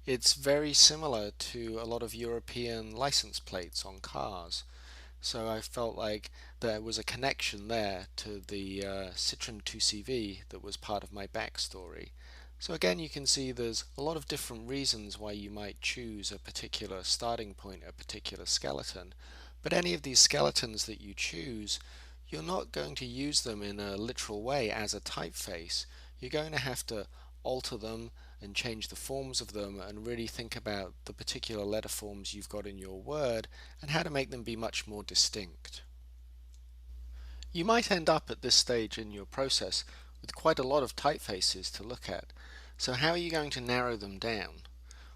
it's very similar to a lot of European license plates on cars. So I felt like there was a connection there to the Citroën 2CV that was part of my backstory. So again, you can see there's a lot of different reasons why you might choose a particular starting point, a particular skeleton. But any of these skeletons that you choose, you're not going to use them in a literal way as a typeface. You're going to have to alter them and change the forms of them and really think about the particular letter forms you've got in your word and how to make them be much more distinct. You might end up at this stage in your process with quite a lot of typefaces to look at. So how are you going to narrow them down?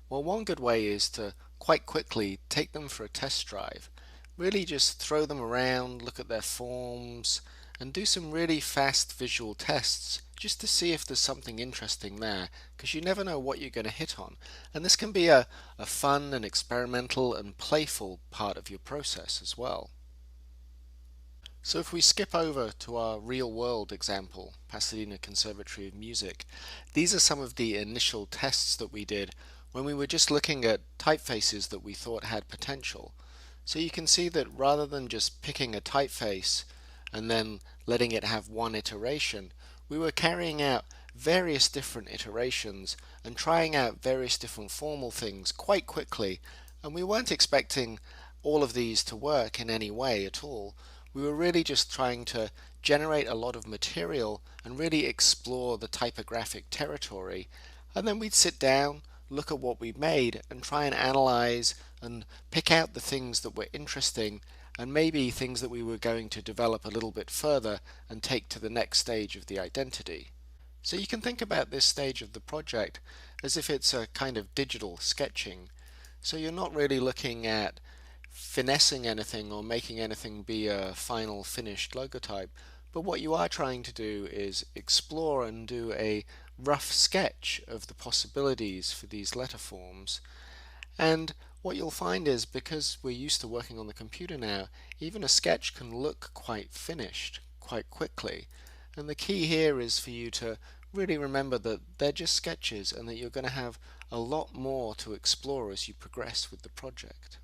Well, one good way is to quite quickly take them for a test drive. Really just throw them around, look at their forms, and do some really fast visual tests just to see if there's something interesting there, because you never know what you're going to hit on. And this can be a fun and experimental and playful part of your process as well. So if we skip over to our real-world example, Pasadena Conservatory of Music, these are some of the initial tests that we did when we were just looking at typefaces that we thought had potential. So you can see that rather than just picking a typeface and then letting it have one iteration, we were carrying out various different iterations and trying out various different formal things quite quickly, and we weren't expecting all of these to work in any way at all. We were really just trying to generate a lot of material and really explore the typographic territory. And then we'd sit down, look at what we made, and try and analyze and pick out the things that were interesting and maybe things that we were going to develop a little bit further and take to the next stage of the identity. So you can think about this stage of the project as if it's a kind of digital sketching. So you're not really looking at finessing anything or making anything be a final finished logotype, but what you are trying to do is explore and do a rough sketch of the possibilities for these letter forms. And what you'll find is, because we're used to working on the computer now, even a sketch can look quite finished quite quickly. And the key here is for you to really remember that they're just sketches and that you're going to have a lot more to explore as you progress with the project.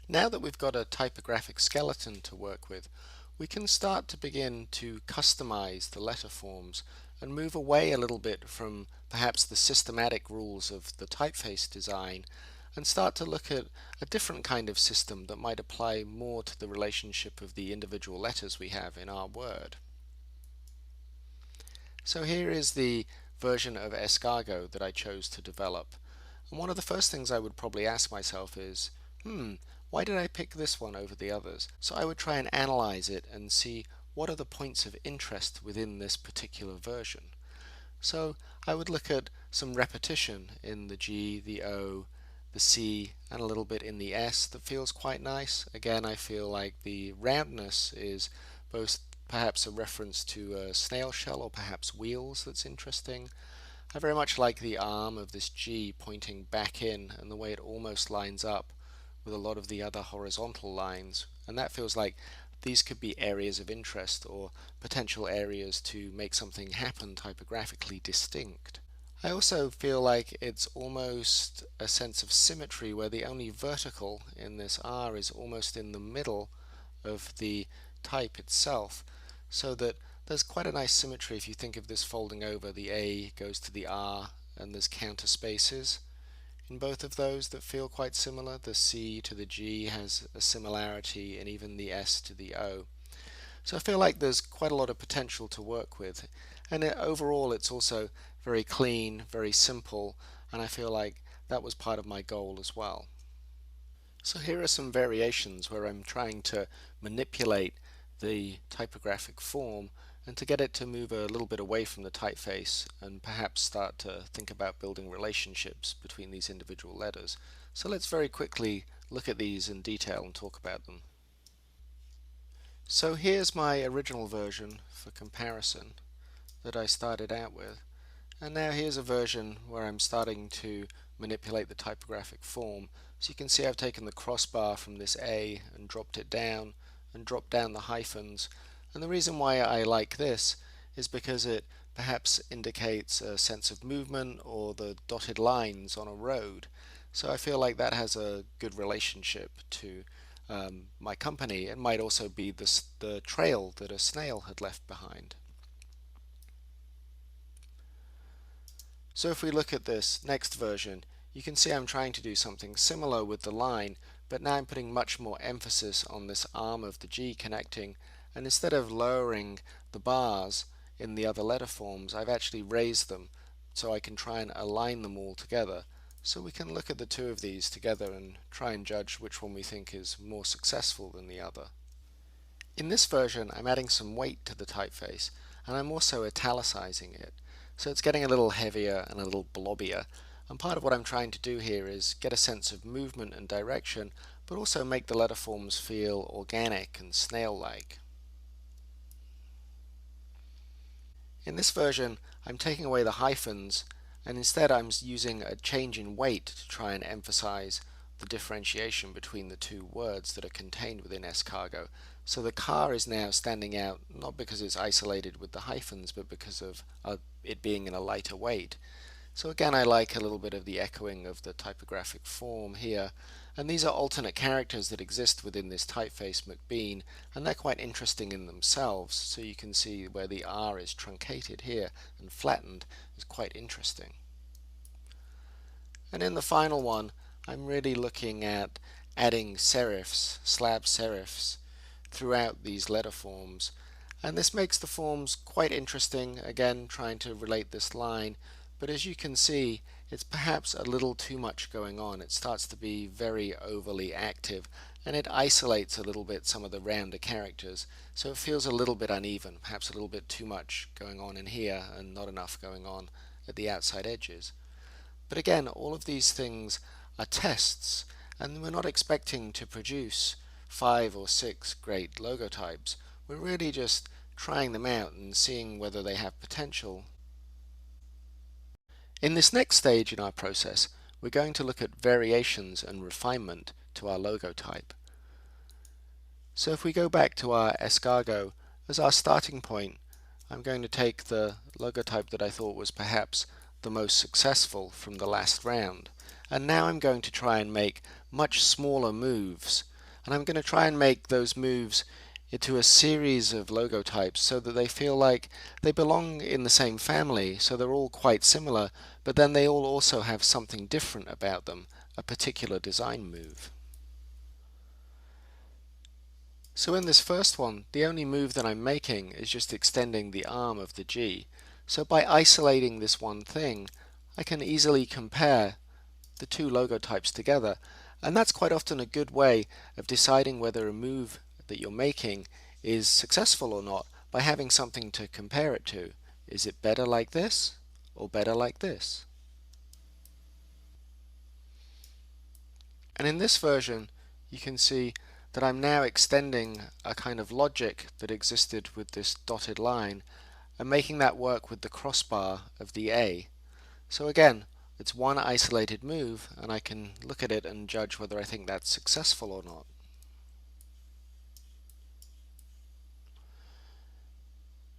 Now that we've got a typographic skeleton to work with, we can start to begin to customize the letter forms and move away a little bit from perhaps the systematic rules of the typeface design and start to look at a different kind of system that might apply more to the relationship of the individual letters we have in our word. So here is the version of Escargot that I chose to develop. And one of the first things I would probably ask myself is, why did I pick this one over the others? So I would try and analyze it and see what are the points of interest within this particular version. So I would look at some repetition in the G, the O, the C, and a little bit in the S that feels quite nice. Again, I feel like the roundness is both perhaps a reference to a snail shell or perhaps wheels that's interesting. I very much like the arm of this G pointing back in and the way it almost lines up with a lot of the other horizontal lines, and that feels like these could be areas of interest or potential areas to make something happen typographically distinct. I also feel like it's almost a sense of symmetry where the only vertical in this R is almost in the middle of the type itself, so that there's quite a nice symmetry if you think of this folding over. The A goes to the R and there's counter spaces in both of those that feel quite similar. The C to the G has a similarity, and even the S to the O. So I feel like there's quite a lot of potential to work with, and overall it's also very clean, very simple, and I feel like that was part of my goal as well. So here are some variations where I'm trying to manipulate the typographic form and to get it to move a little bit away from the typeface and perhaps start to think about building relationships between these individual letters. So let's very quickly look at these in detail and talk about them. So here's my original version for comparison that I started out with, and now here's a version where I'm starting to manipulate the typographic form. So you can see I've taken the crossbar from this A and dropped it down and dropped down the hyphens. And the reason why I like this is because it perhaps indicates a sense of movement or the dotted lines on a road. So I feel like that has a good relationship to my company. It might also be the trail that a snail had left behind. So if we look at this next version, you can see I'm trying to do something similar with the line, but now I'm putting much more emphasis on this arm of the G connecting, and instead of lowering the bars in the other letter forms, I've actually raised them so I can try and align them all together. So we can look at the two of these together and try and judge which one we think is more successful than the other. In this version, I'm adding some weight to the typeface, and I'm also italicizing it. So it's getting a little heavier and a little blobbier. And part of what I'm trying to do here is get a sense of movement and direction, but also make the letter forms feel organic and snail-like. In this version, I'm taking away the hyphens, and instead I'm using a change in weight to try and emphasize the differentiation between the two words that are contained within Escargot. So the car is now standing out not because it's isolated with the hyphens, but because of it being in a lighter weight. So again, I like a little bit of the echoing of the typographic form here, and these are alternate characters that exist within this typeface McBean, and they're quite interesting in themselves. So you can see where the R is truncated here and flattened is quite interesting. And in the final one, I'm really looking at adding serifs, slab serifs, throughout these letter forms. And this makes the forms quite interesting, again trying to relate this line, but as you can see, it's perhaps a little too much going on. It starts to be very overly active, and it isolates a little bit some of the rounder characters, so it feels a little bit uneven, perhaps a little bit too much going on in here and not enough going on at the outside edges. But again, all of these things are tests, and we're not expecting to produce 5 or 6 great logotypes. We're really just trying them out and seeing whether they have potential. In this next stage in our process, we're going to look at variations and refinement to our logotype. So if we go back to our escargot as our starting point, I'm going to take the logotype that I thought was perhaps the most successful from the last round, and now I'm going to try and make much smaller moves, and I'm going to try and make those moves into a series of logotypes so that they feel like they belong in the same family, so they're all quite similar, but then they all also have something different about them, a particular design move. So in this first one, the only move that I'm making is just extending the arm of the G. So by isolating this one thing, I can easily compare the two logotypes together, and that's quite often a good way of deciding whether a move that you're making is successful or not, by having something to compare it to. Is it better like this or better like this? And in this version you can see that I'm now extending a kind of logic that existed with this dotted line and making that work with the crossbar of the A. So again, it's one isolated move, and I can look at it and judge whether I think that's successful or not.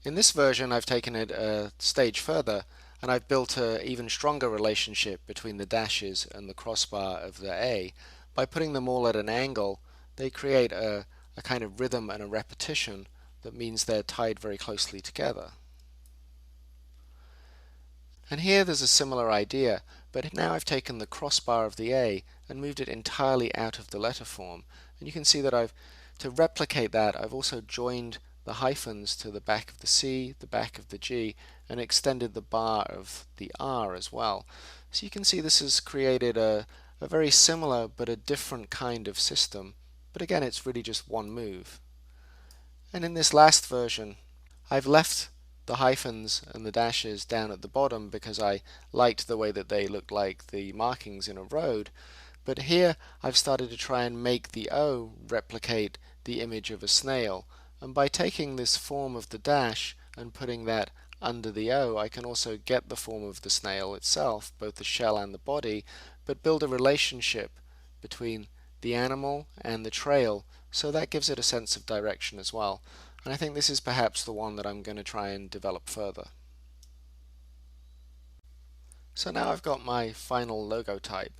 In this version I've taken it a stage further, and I've built an even stronger relationship between the dashes and the crossbar of the A. By putting them all at an angle, they create a kind of rhythm and a repetition that means they're tied very closely together. And here there's a similar idea, but now I've taken the crossbar of the A and moved it entirely out of the letter form. And you can see that to replicate that, I've also joined the hyphens to the back of the C, the back of the G, and extended the bar of the R as well. So you can see this has created a very similar but a different kind of system, but again it's really just one move. And in this last version I've left the hyphens and the dashes down at the bottom because I liked the way that they looked like the markings in a road, but here I've started to try and make the O replicate the image of a snail, and by taking this form of the dash and putting that under the O, I can also get the form of the snail itself, both the shell and the body, but build a relationship between the animal and the trail, so that gives it a sense of direction as well. And I think this is perhaps the one that I'm going to try and develop further. So now I've got my final logotype,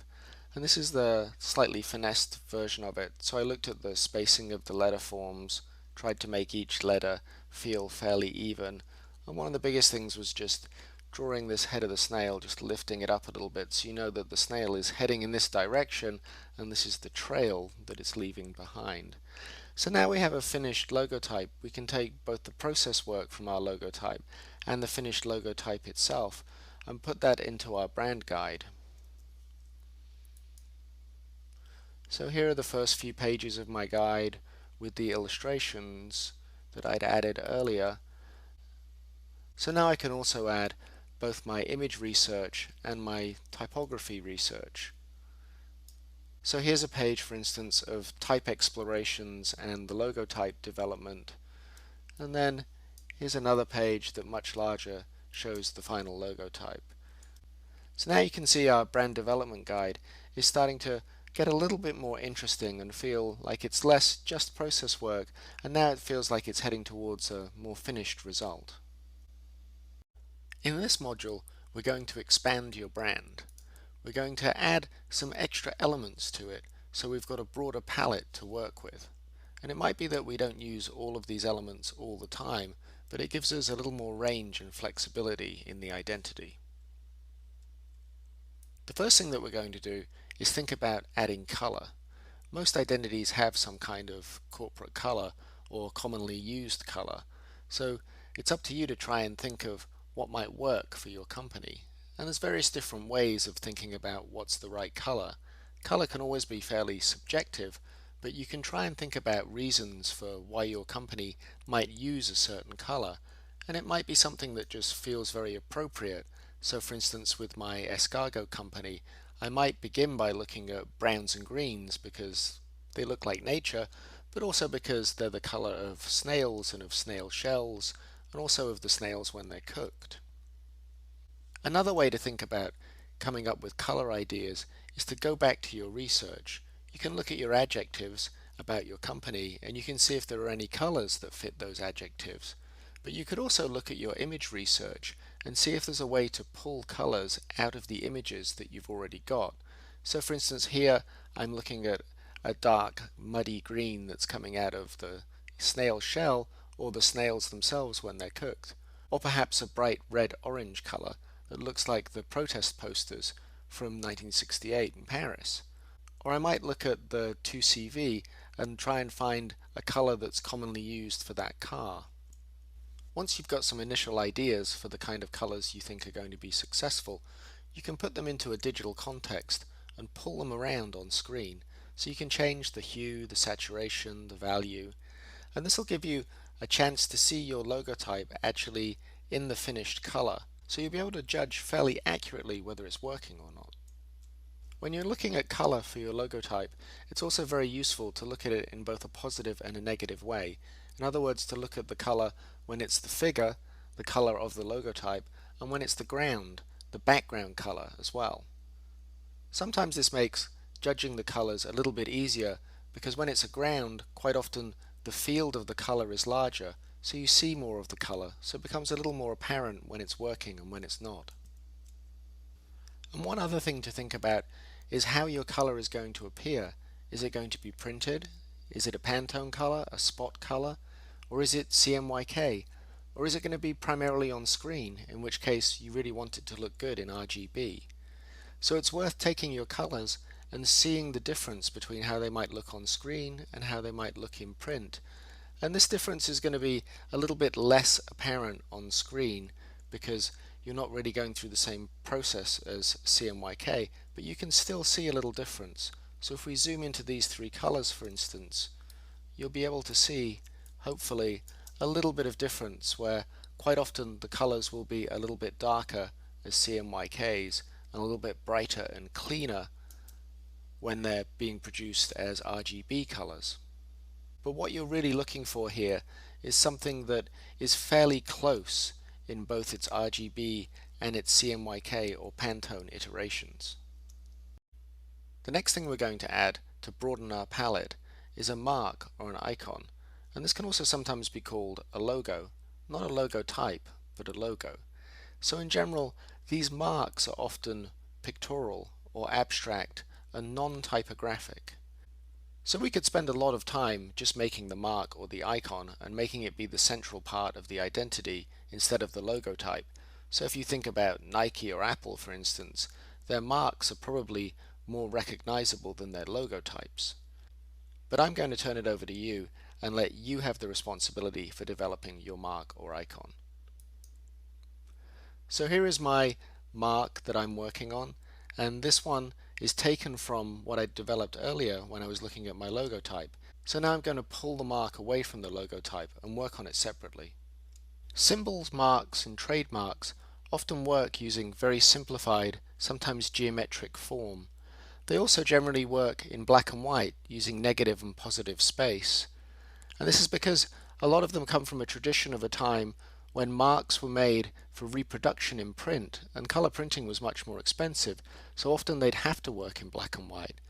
and this is the slightly finessed version of it. So I looked at the spacing of the letter forms, tried to make each letter feel fairly even, and one of the biggest things was just drawing this head of the snail, just lifting it up a little bit so you know that the snail is heading in this direction and this is the trail that it's leaving behind. So now we have a finished logotype. We can take both the process work from our logotype and the finished logotype itself and put that into our brand guide. So here are the first few pages of my guide with the illustrations that I'd added earlier. So now I can also add both my image research and my typography research. So here's a page, for instance, of type explorations and the logotype development, and then here's another page that much larger shows the final logotype. So now you can see our brand development guide is starting to get a little bit more interesting and feel like it's less just process work, and now it feels like it's heading towards a more finished result. In this module we're going to expand your brand. We're going to add some extra elements to it so we've got a broader palette to work with. And it might be that we don't use all of these elements all the time, but it gives us a little more range and flexibility in the identity. The first thing that we're going to do is think about adding color. Most identities have some kind of corporate color or commonly used color, so it's up to you to try and think of what might work for your company. And there's various different ways of thinking about what's the right color. Color can always be fairly subjective, but you can try and think about reasons for why your company might use a certain color, and it might be something that just feels very appropriate. So for instance, with my escargot company, I might begin by looking at browns and greens because they look like nature, but also because they're the color of snails and of snail shells, and also of the snails when they're cooked. Another way to think about coming up with color ideas is to go back to your research. You can look at your adjectives about your company and you can see if there are any colors that fit those adjectives. But you could also look at your image research and see if there's a way to pull colors out of the images that you've already got. So for instance, here I'm looking at a dark muddy green that's coming out of the snail shell or the snails themselves when they're cooked, or perhaps a bright red-orange color that looks like the protest posters from 1968 in Paris. Or I might look at the 2CV and try and find a color that's commonly used for that car. Once you've got some initial ideas for the kind of colors you think are going to be successful, you can put them into a digital context and pull them around on screen. So you can change the hue, the saturation, the value, and this will give you a chance to see your logotype actually in the finished color. So you'll be able to judge fairly accurately whether it's working or not. When you're looking at color for your logotype, it's also very useful to look at it in both a positive and a negative way. In other words, to look at the color when it's the figure, the color of the logotype, and when it's the ground, the background color as well. Sometimes this makes judging the colors a little bit easier because when it's a ground, quite often the field of the color is larger, so you see more of the color, so it becomes a little more apparent when it's working and when it's not. And one other thing to think about is how your color is going to appear. Is it going to be printed? Is it a Pantone color, a spot color, or is it CMYK? Or is it going to be primarily on screen, in which case you really want it to look good in RGB? So it's worth taking your colors and seeing the difference between how they might look on screen and how they might look in print. And this difference is going to be a little bit less apparent on screen because you're not really going through the same process as CMYK, but you can still see a little difference. So if we zoom into these three colors, for instance, you'll be able to see, hopefully, a little bit of difference where quite often the colors will be a little bit darker as CMYKs and a little bit brighter and cleaner when they're being produced as RGB colors. But what you're really looking for here is something that is fairly close in both its RGB and its CMYK or Pantone iterations. The next thing we're going to add to broaden our palette is a mark or an icon, and this can also sometimes be called a logo, not a logo type, but a logo. So in general, these marks are often pictorial or abstract and non-typographic. So we could spend a lot of time just making the mark or the icon and making it be the central part of the identity instead of the logo type. So if you think about Nike or Apple, for instance, their marks are probably more recognizable than their logo types. But I'm going to turn it over to you and let you have the responsibility for developing your mark or icon. So here is my mark that I'm working on, and this one is taken from what I developed earlier when I was looking at my logo type. So now I'm going to pull the mark away from the logo type and work on it separately. Symbols, marks, and trademarks often work using very simplified, sometimes geometric form. They also generally work in black and white using negative and positive space. And this is because a lot of them come from a tradition of a time when marks were made for reproduction in print, and color printing was much more expensive, so often they'd have to work in black and white.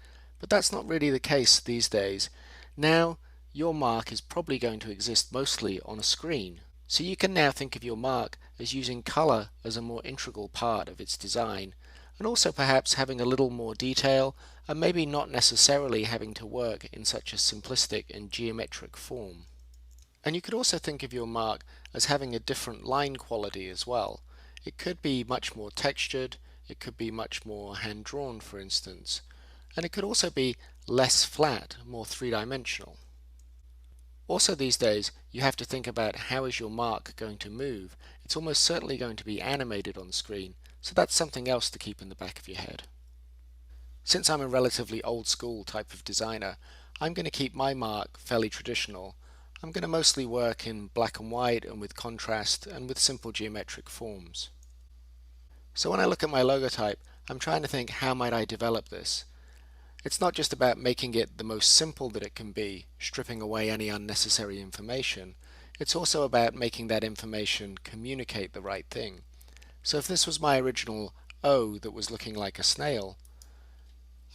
But that's not really the case these days. Now, your mark is probably going to exist mostly on a screen, so you can now think of your mark as using color as a more integral part of its design, and also perhaps having a little more detail, and maybe not necessarily having to work in such a simplistic and geometric form. And you could also think of your mark as having a different line quality as well. It could be much more textured, it could be much more hand-drawn, for instance. and it could also be less flat, more three-dimensional. Also these days, you have to think about how is your mark going to move. It's almost certainly going to be animated on screen, so that's something else to keep in the back of your head. Since I'm a relatively old school type of designer, I'm going to keep my mark fairly traditional. I'm going to mostly work in black and white and with contrast and with simple geometric forms. So when I look at my logotype, I'm trying to think, how might I develop this? It's not just about making it the most simple that it can be, stripping away any unnecessary information. It's also about making that information communicate the right thing. So if this was my original O that was looking like a snail,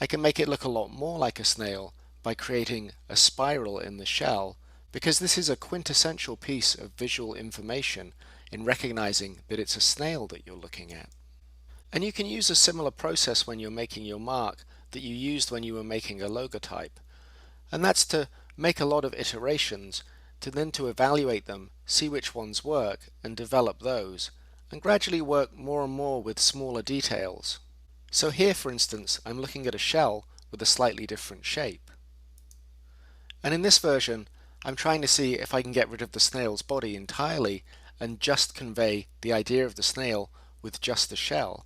I can make it look a lot more like a snail by creating a spiral in the shell, because this is a quintessential piece of visual information in recognizing that it's a snail that you're looking at. And you can use a similar process when you're making your mark that you used when you were making a logotype. And that's to make a lot of iterations, to evaluate them, see which ones work, and develop those, and gradually work more and more with smaller details. So here, for instance, I'm looking at a shell with a slightly different shape. And in this version, I'm trying to see if I can get rid of the snail's body entirely and just convey the idea of the snail with just the shell.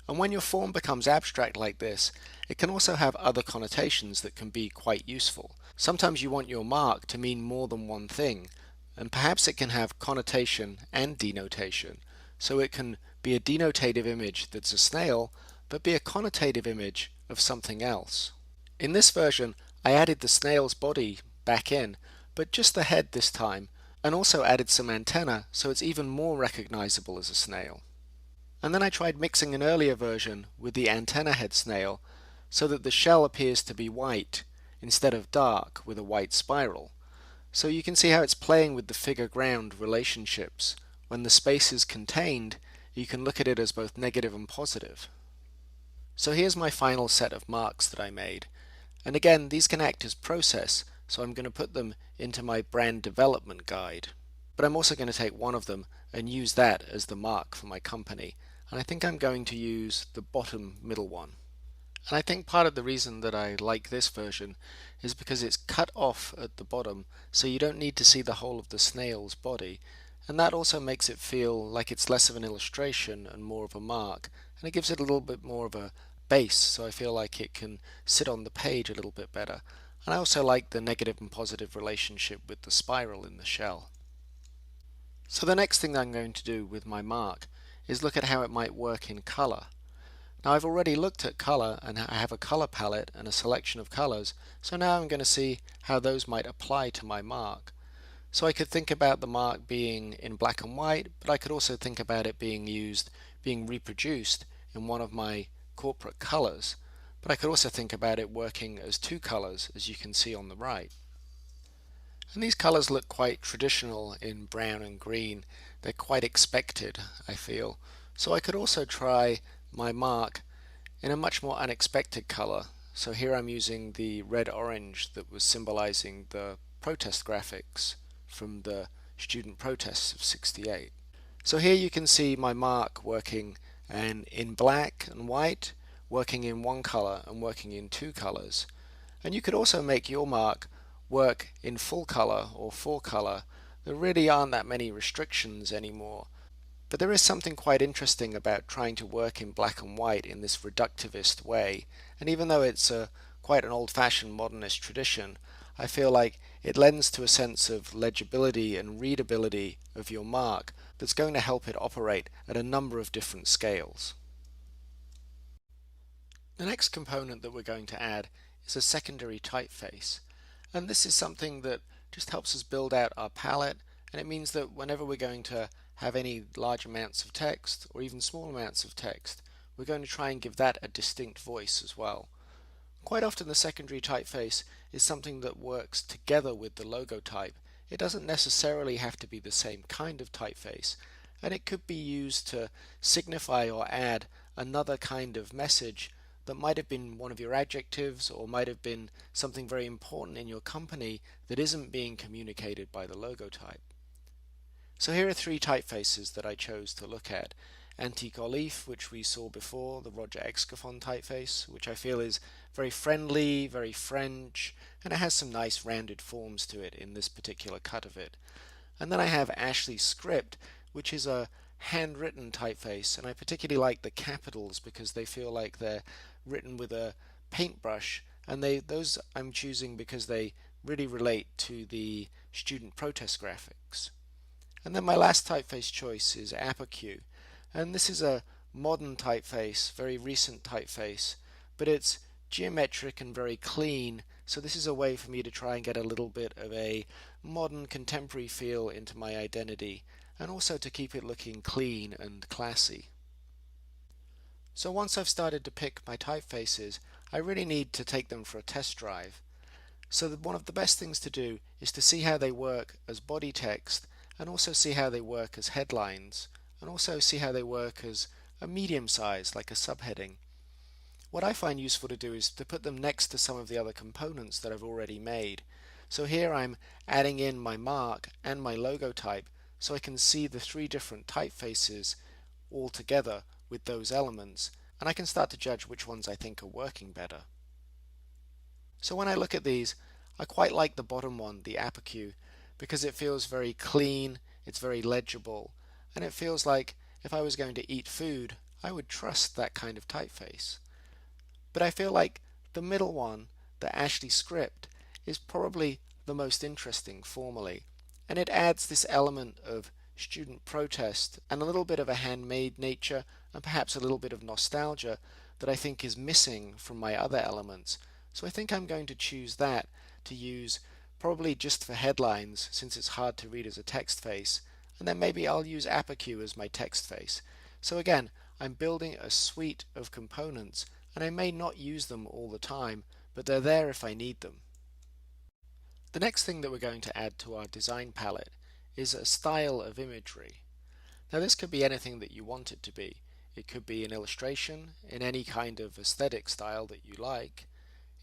And when your form becomes abstract like this, it can also have other connotations that can be quite useful. Sometimes you want your mark to mean more than one thing, and perhaps it can have connotation and denotation. So it can be a denotative image that's a snail, but be a connotative image of something else. In this version, I added the snail's body back in, but just the head this time, and also added some antenna so it's even more recognizable as a snail. And then I tried mixing an earlier version with the antenna head snail so that the shell appears to be white instead of dark with a white spiral. So you can see how it's playing with the figure-ground relationships. When the space is contained, you can look at it as both negative and positive. So here's my final set of marks that I made. And again, these can act as process, so I'm going to put them into my brand development guide. But I'm also going to take one of them and use that as the mark for my company. And I think I'm going to use the bottom middle one. And I think part of the reason that I like this version is because it's cut off at the bottom, so you don't need to see the whole of the snail's body. And that also makes it feel like it's less of an illustration and more of a mark. And it gives it a little bit more of a base, so I feel like it can sit on the page a little bit better. And I also like the negative and positive relationship with the spiral in the shell. So the next thing I'm going to do with my mark is look at how it might work in color. Now I've already looked at color, and I have a color palette and a selection of colors, so now I'm going to see how those might apply to my mark. So I could think about the mark being in black and white, but I could also think about it being reproduced in one of my corporate colors. But I could also think about it working as two colors, as you can see on the right. And these colors look quite traditional in brown and green. They're quite expected, I feel. So I could also try my mark in a much more unexpected color. So here I'm using the red-orange that was symbolizing the protest graphics from the student protests of '68. So here you can see my mark working in black and white, working in one color and working in two colors. And you could also make your mark work in full color or four color. There really aren't that many restrictions anymore. But there is something quite interesting about trying to work in black and white in this reductivist way. And even though it's quite an old-fashioned modernist tradition, I feel like it lends to a sense of legibility and readability of your mark that's going to help it operate at a number of different scales. The next component that we're going to add is a secondary typeface. And this is something that just helps us build out our palette, and it means that whenever we're going to have any large amounts of text or even small amounts of text, we're going to try and give that a distinct voice as well. Quite often the secondary typeface is something that works together with the logo type. It doesn't necessarily have to be the same kind of typeface, and it could be used to signify or add another kind of message that might have been one of your adjectives or might have been something very important in your company that isn't being communicated by the logo type. So here are three typefaces that I chose to look at. Antique Olive, which we saw before, the Roger Excafon typeface, which I feel is very friendly, very French, and it has some nice rounded forms to it in this particular cut of it. And then I have Ashley Script, which is a handwritten typeface, and I particularly like the capitals because they feel like they're written with a paintbrush, and those I'm choosing because they really relate to the student protest graphics. And then my last typeface choice is Apercu, and this is a modern typeface, very recent typeface, but it's geometric and very clean, so this is a way for me to try and get a little bit of a modern contemporary feel into my identity, and also to keep it looking clean and classy. So once I've started to pick my typefaces, I really need to take them for a test drive. So one of the best things to do is to see how they work as body text, and also see how they work as headlines, and also see how they work as a medium size, like a subheading. What I find useful to do is to put them next to some of the other components that I've already made. So here I'm adding in my mark and my logo type so I can see the three different typefaces all together with those elements, and I can start to judge which ones I think are working better. So when I look at these, I quite like the bottom one, the Apercu, because it feels very clean, it's very legible, and it feels like if I was going to eat food, I would trust that kind of typeface. But I feel like the middle one, the Ashley Script, is probably the most interesting formally, and it adds this element of student protest and a little bit of a handmade nature and perhaps a little bit of nostalgia that I think is missing from my other elements. So I think I'm going to choose that to use probably just for headlines since it's hard to read as a text face, and then maybe I'll use Apercu as my text face. So again, I'm building a suite of components, and I may not use them all the time, but they're there if I need them. The next thing that we're going to add to our design palette is a style of imagery. Now this could be anything that you want it to be. It could be an illustration in any kind of aesthetic style that you like.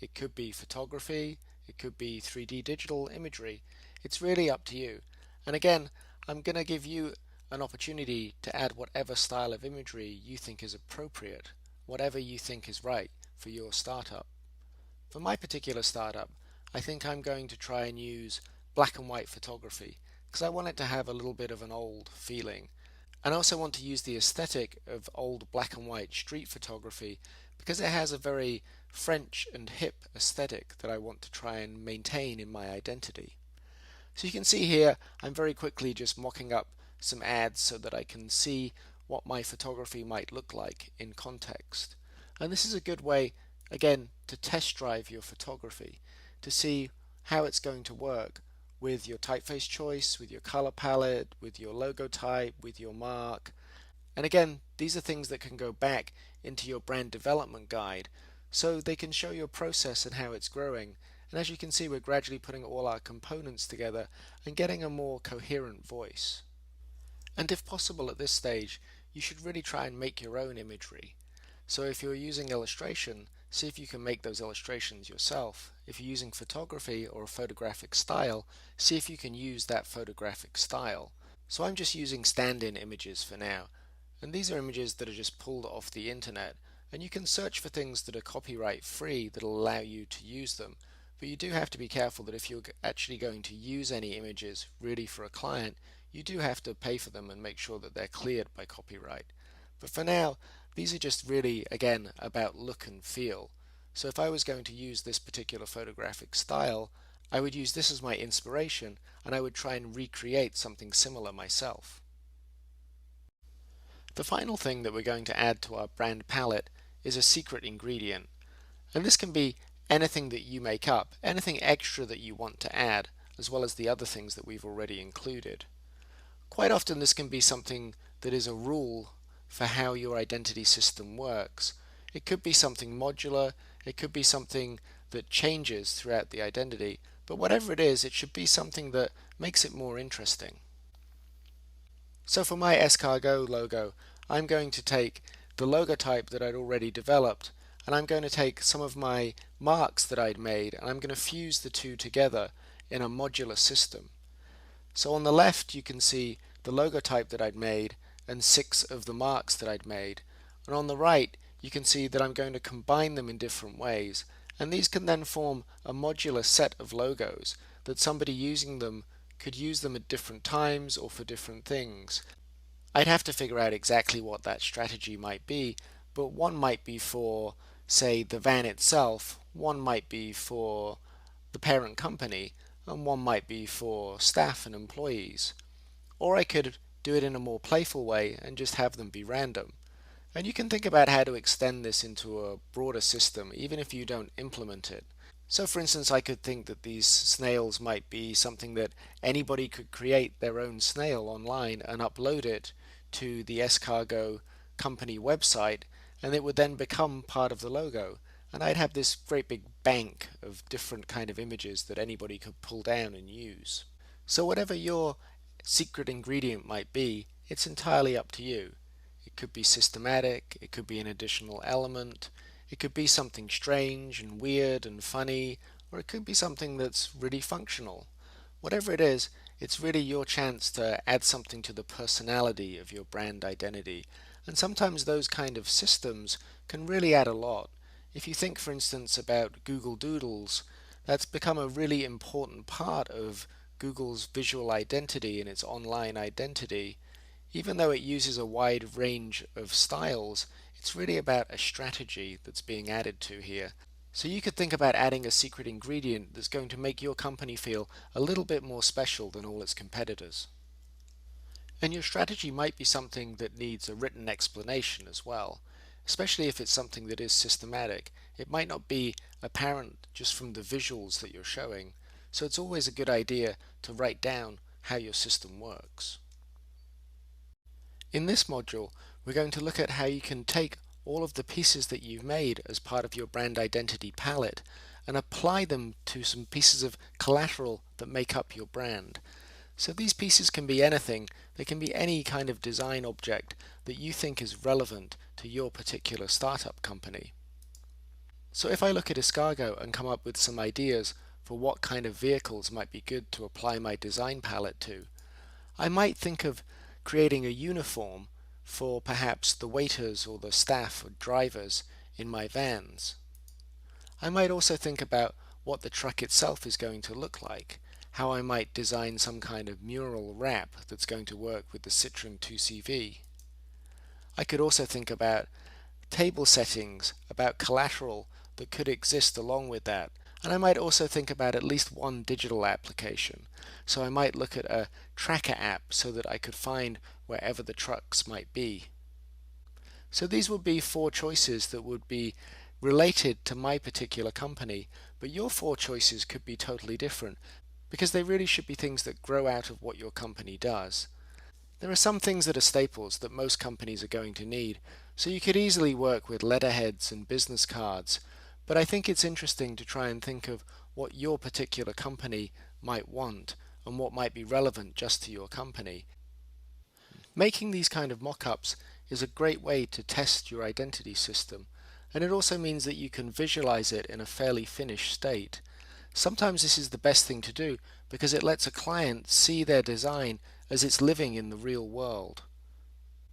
It could be photography, it could be 3D digital imagery. It's really up to you. And again, I'm going to give you an opportunity to add whatever style of imagery you think is appropriate, whatever you think is right for your startup. For my particular startup, I think I'm going to try and use black and white photography because I want it to have a little bit of an old feeling. And I also want to use the aesthetic of old black and white street photography because it has a very French and hip aesthetic that I want to try and maintain in my identity. So you can see here I'm very quickly just mocking up some ads so that I can see what my photography might look like in context. And this is a good way, again, to test drive your photography, to see how it's going to work with your typeface choice, with your color palette, with your logo type, with your mark. And again, these are things that can go back into your brand development guide so they can show your process and how it's growing. And as you can see, we're gradually putting all our components together and getting a more coherent voice. And if possible at this stage, you should really try and make your own imagery. So if you're using illustration, see if you can make those illustrations yourself. If you're using photography or a photographic style, see if you can use that photographic style. So I'm just using stand-in images for now. And these are images that are just pulled off the internet. And you can search for things that are copyright free that will allow you to use them. But you do have to be careful that if you're actually going to use any images really for a client, you do have to pay for them and make sure that they're cleared by copyright. But for now, these are just really, again, about look and feel. So if I was going to use this particular photographic style, I would use this as my inspiration and I would try and recreate something similar myself. The final thing that we're going to add to our brand palette is a secret ingredient. And this can be anything that you make up, anything extra that you want to add, as well as the other things that we've already included. Quite often this can be something that is a rule for how your identity system works. It could be something modular, it could be something that changes throughout the identity, but whatever it is, it should be something that makes it more interesting. So for my Escargot logo, I'm going to take the logo type that I'd already developed, and I'm going to take some of my marks that I'd made, and I'm going to fuse the two together in a modular system. So on the left you can see the logo type that I'd made and 6 of the marks that I'd made, and on the right you can see that I'm going to combine them in different ways, And these can then form a modular set of logos that somebody using them could use them at different times or for different things. I'd have to figure out exactly what that strategy might be, but one might be for, say, the van itself, one might be for the parent company, and one might be for staff and employees. Or I could do it in a more playful way and just have them be random. And you can think about how to extend this into a broader system even if you don't implement it. So for instance, I could think that these snails might be something that anybody could create their own snail online and upload it to the Escargot company website, and it would then become part of the logo. And I'd have this great big bank of different kind of images that anybody could pull down and use. So whatever your secret ingredient might be, it's entirely up to you. It could be systematic, it could be an additional element, it could be something strange and weird and funny, or it could be something that's really functional. Whatever it is, it's really your chance to add something to the personality of your brand identity. And sometimes those kind of systems can really add a lot. If you think, for instance, about Google Doodles, that's become a really important part of Google's visual identity and its online identity. Even though it uses a wide range of styles, it's really about a strategy that's being added to here. So you could think about adding a secret ingredient that's going to make your company feel a little bit more special than all its competitors. And your strategy might be something that needs a written explanation as well, especially if it's something that is systematic. It might not be apparent just from the visuals that you're showing, so it's always a good idea to write down how your system works. In this module, we're going to look at how you can take all of the pieces that you've made as part of your brand identity palette and apply them to some pieces of collateral that make up your brand. So these pieces can be anything. They can be any kind of design object that you think is relevant to your particular startup company. So if I look at Escargot and come up with some ideas for what kind of vehicles might be good to apply my design palette to, I might think of creating a uniform for perhaps the waiters or the staff or drivers in my vans. I might also think about what the truck itself is going to look like, how I might design some kind of mural wrap that's going to work with the Citroen 2CV. I could also think about table settings, about collateral that could exist along with that. And I might also think about at least one digital application. So I might look at a tracker app so that I could find wherever the trucks might be. So these would be 4 choices that would be related to my particular company, but your 4 choices could be totally different because they really should be things that grow out of what your company does. There are some things that are staples that most companies are going to need, so you could easily work with letterheads and business cards. But I think it's interesting to try and think of what your particular company might want and what might be relevant just to your company. Making these kind of mock-ups is a great way to test your identity system, and it also means that you can visualize it in a fairly finished state. Sometimes this is the best thing to do because it lets a client see their design as it's living in the real world.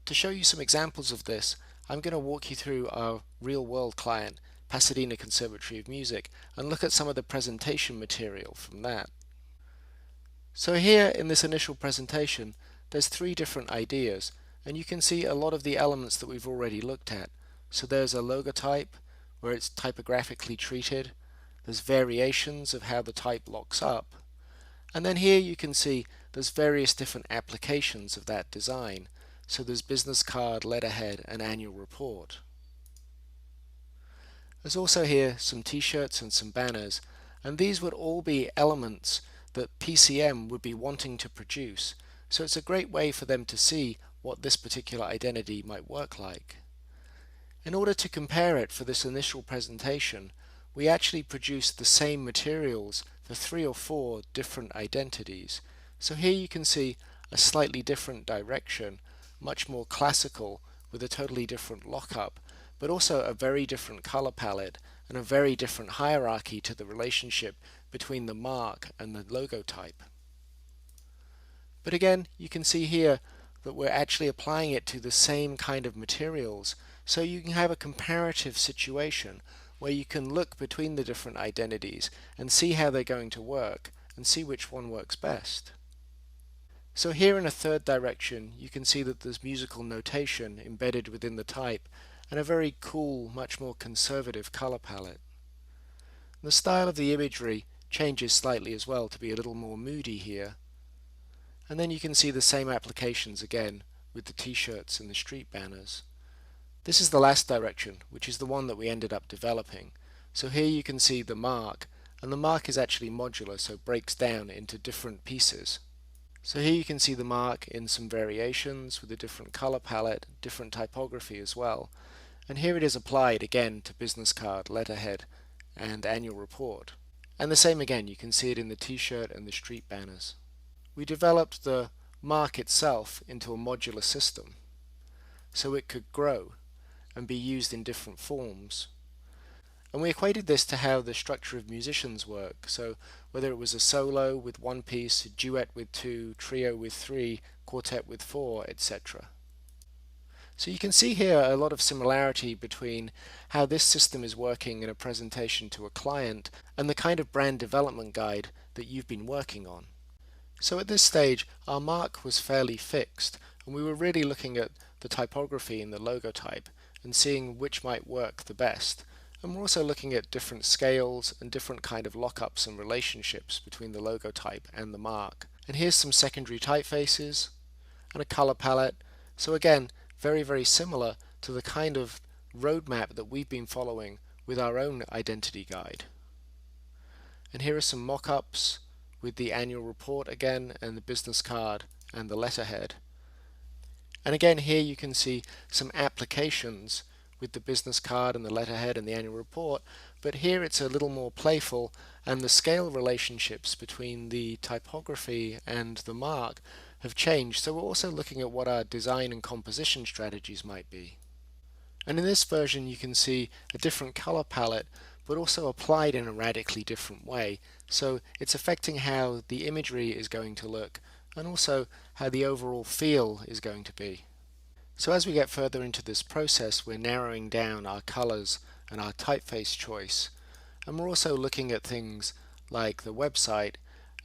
To show you some examples of this, I'm going to walk you through our real-world client, Pasadena Conservatory of Music, and look at some of the presentation material from that. So here in this initial presentation, there's 3 different ideas, and you can see a lot of the elements that we've already looked at. So there's a logotype, where it's typographically treated. There's variations of how the type locks up. And then here you can see there's various different applications of that design. So there's business card, letterhead, and annual report. There's also here some t-shirts and some banners, and these would all be elements that PCM would be wanting to produce, so it's a great way for them to see what this particular identity might work like. In order to compare it for this initial presentation, we actually produced the same materials for 3 or 4 different identities. So here you can see a slightly different direction, much more classical with a totally different lockup, but also a very different color palette and a very different hierarchy to the relationship between the mark and the logo type. But again, you can see here that we're actually applying it to the same kind of materials, so you can have a comparative situation where you can look between the different identities and see how they're going to work and see which one works best. So here in a third direction, you can see that there's musical notation embedded within the type and a very cool, much more conservative color palette. The style of the imagery changes slightly as well to be a little more moody here. And then you can see the same applications again with the t-shirts and the street banners. This is the last direction, which is the one that we ended up developing. So here you can see the mark, and the mark is actually modular, so it breaks down into different pieces. So here you can see the mark in some variations with a different color palette, different typography as well. And here it is applied again to business card, letterhead, and annual report. And the same again, you can see it in the t-shirt and the street banners. We developed the mark itself into a modular system, so it could grow and be used in different forms. And we equated this to how the structure of musicians work, so whether it was a solo with one piece, a duet with two, trio with three, quartet with four, etc. So you can see here a lot of similarity between how this system is working in a presentation to a client and the kind of brand development guide that you've been working on. So at this stage, our mark was fairly fixed, and we were really looking at the typography in the logo type and seeing which might work the best. And we're also looking at different scales and different kind of lockups and relationships between the logo type and the mark. And here's some secondary typefaces and a color palette. So again, very, very similar to the kind of roadmap that we've been following with our own identity guide. And here are some mock-ups with the annual report again, and the business card and the letterhead. And again here you can see some applications with the business card and the letterhead and the annual report, but here it's a little more playful, and the scale relationships between the typography and the mark have changed, so we're also looking at what our design and composition strategies might be. And in this version you can see a different color palette, but also applied in a radically different way, so it's affecting how the imagery is going to look and also how the overall feel is going to be. So as we get further into this process, we're narrowing down our colors and our typeface choice, and we're also looking at things like the website.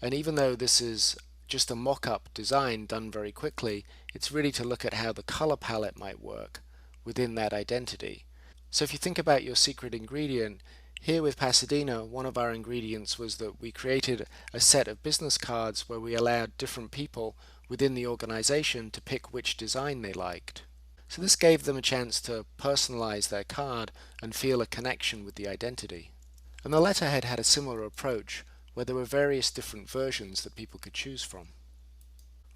And even though this is just a mock-up design done very quickly, it's really to look at how the color palette might work within that identity. So if you think about your secret ingredient, here with Pasadena, one of our ingredients was that we created a set of business cards where we allowed different people within the organization to pick which design they liked. So this gave them a chance to personalize their card and feel a connection with the identity. And the letterhead had a similar approach, where there were various different versions that people could choose from.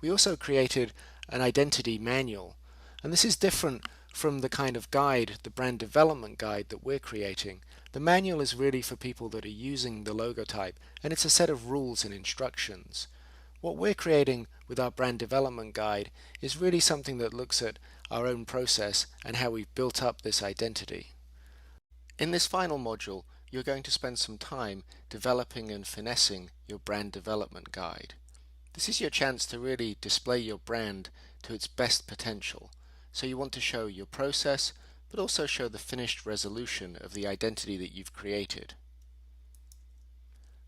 We also created an identity manual, and this is different from the kind of guide, the brand development guide that we're creating. The manual is really for people that are using the logo type, and it's a set of rules and instructions. What we're creating with our brand development guide is really something that looks at our own process and how we've built up this identity. In this final module, you're going to spend some time developing and finessing your brand development guide. This is your chance to really display your brand to its best potential. So you want to show your process, but also show the finished resolution of the identity that you've created.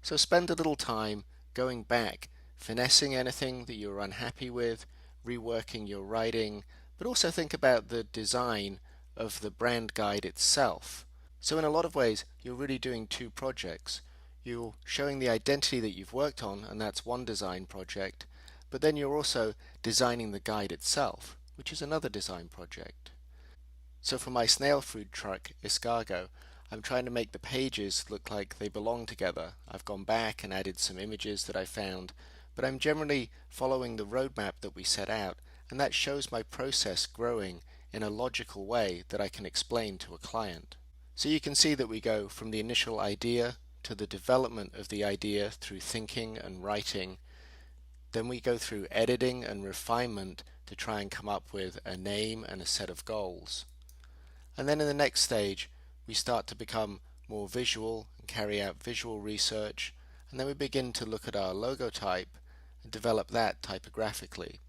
So spend a little time going back, finessing anything that you're unhappy with, reworking your writing, but also think about the design of the brand guide itself. So in a lot of ways, you're really doing two projects. You're showing the identity that you've worked on, and that's one design project, but then you're also designing the guide itself, which is another design project. So for my snail food truck, Escargot, I'm trying to make the pages look like they belong together. I've gone back and added some images that I found, but I'm generally following the roadmap that we set out, and that shows my process growing in a logical way that I can explain to a client. So you can see that we go from the initial idea to the development of the idea through thinking and writing. Then we go through editing and refinement to try and come up with a name and a set of goals. And then in the next stage, we start to become more visual and carry out visual research, and then we begin to look at our logo type and develop that typographically.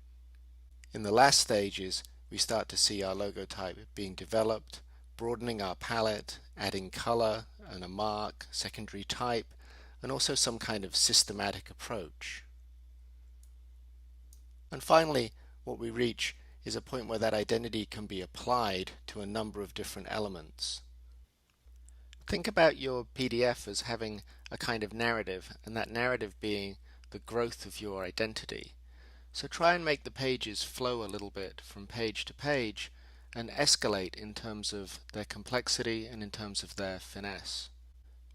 In the last stages, we start to see our logo type being developed, broadening our palette, adding color and a mark, secondary type, and also some kind of systematic approach. And finally, what we reach is a point where that identity can be applied to a number of different elements. Think about your PDF as having a kind of narrative, and that narrative being the growth of your identity. So try and make the pages flow a little bit from page to page and escalate in terms of their complexity and in terms of their finesse.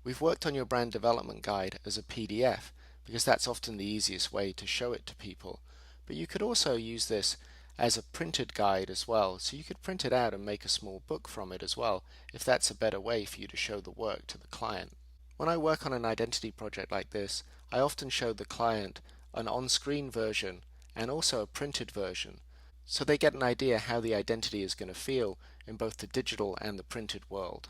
We've worked on your brand development guide as a PDF because that's often the easiest way to show it to people, but you could also use this as a printed guide as well, so you could print it out and make a small book from it as well, if that's a better way for you to show the work to the client. When I work on an identity project like this, I often show the client an on-screen version and also a printed version, so they get an idea how the identity is going to feel in both the digital and the printed world.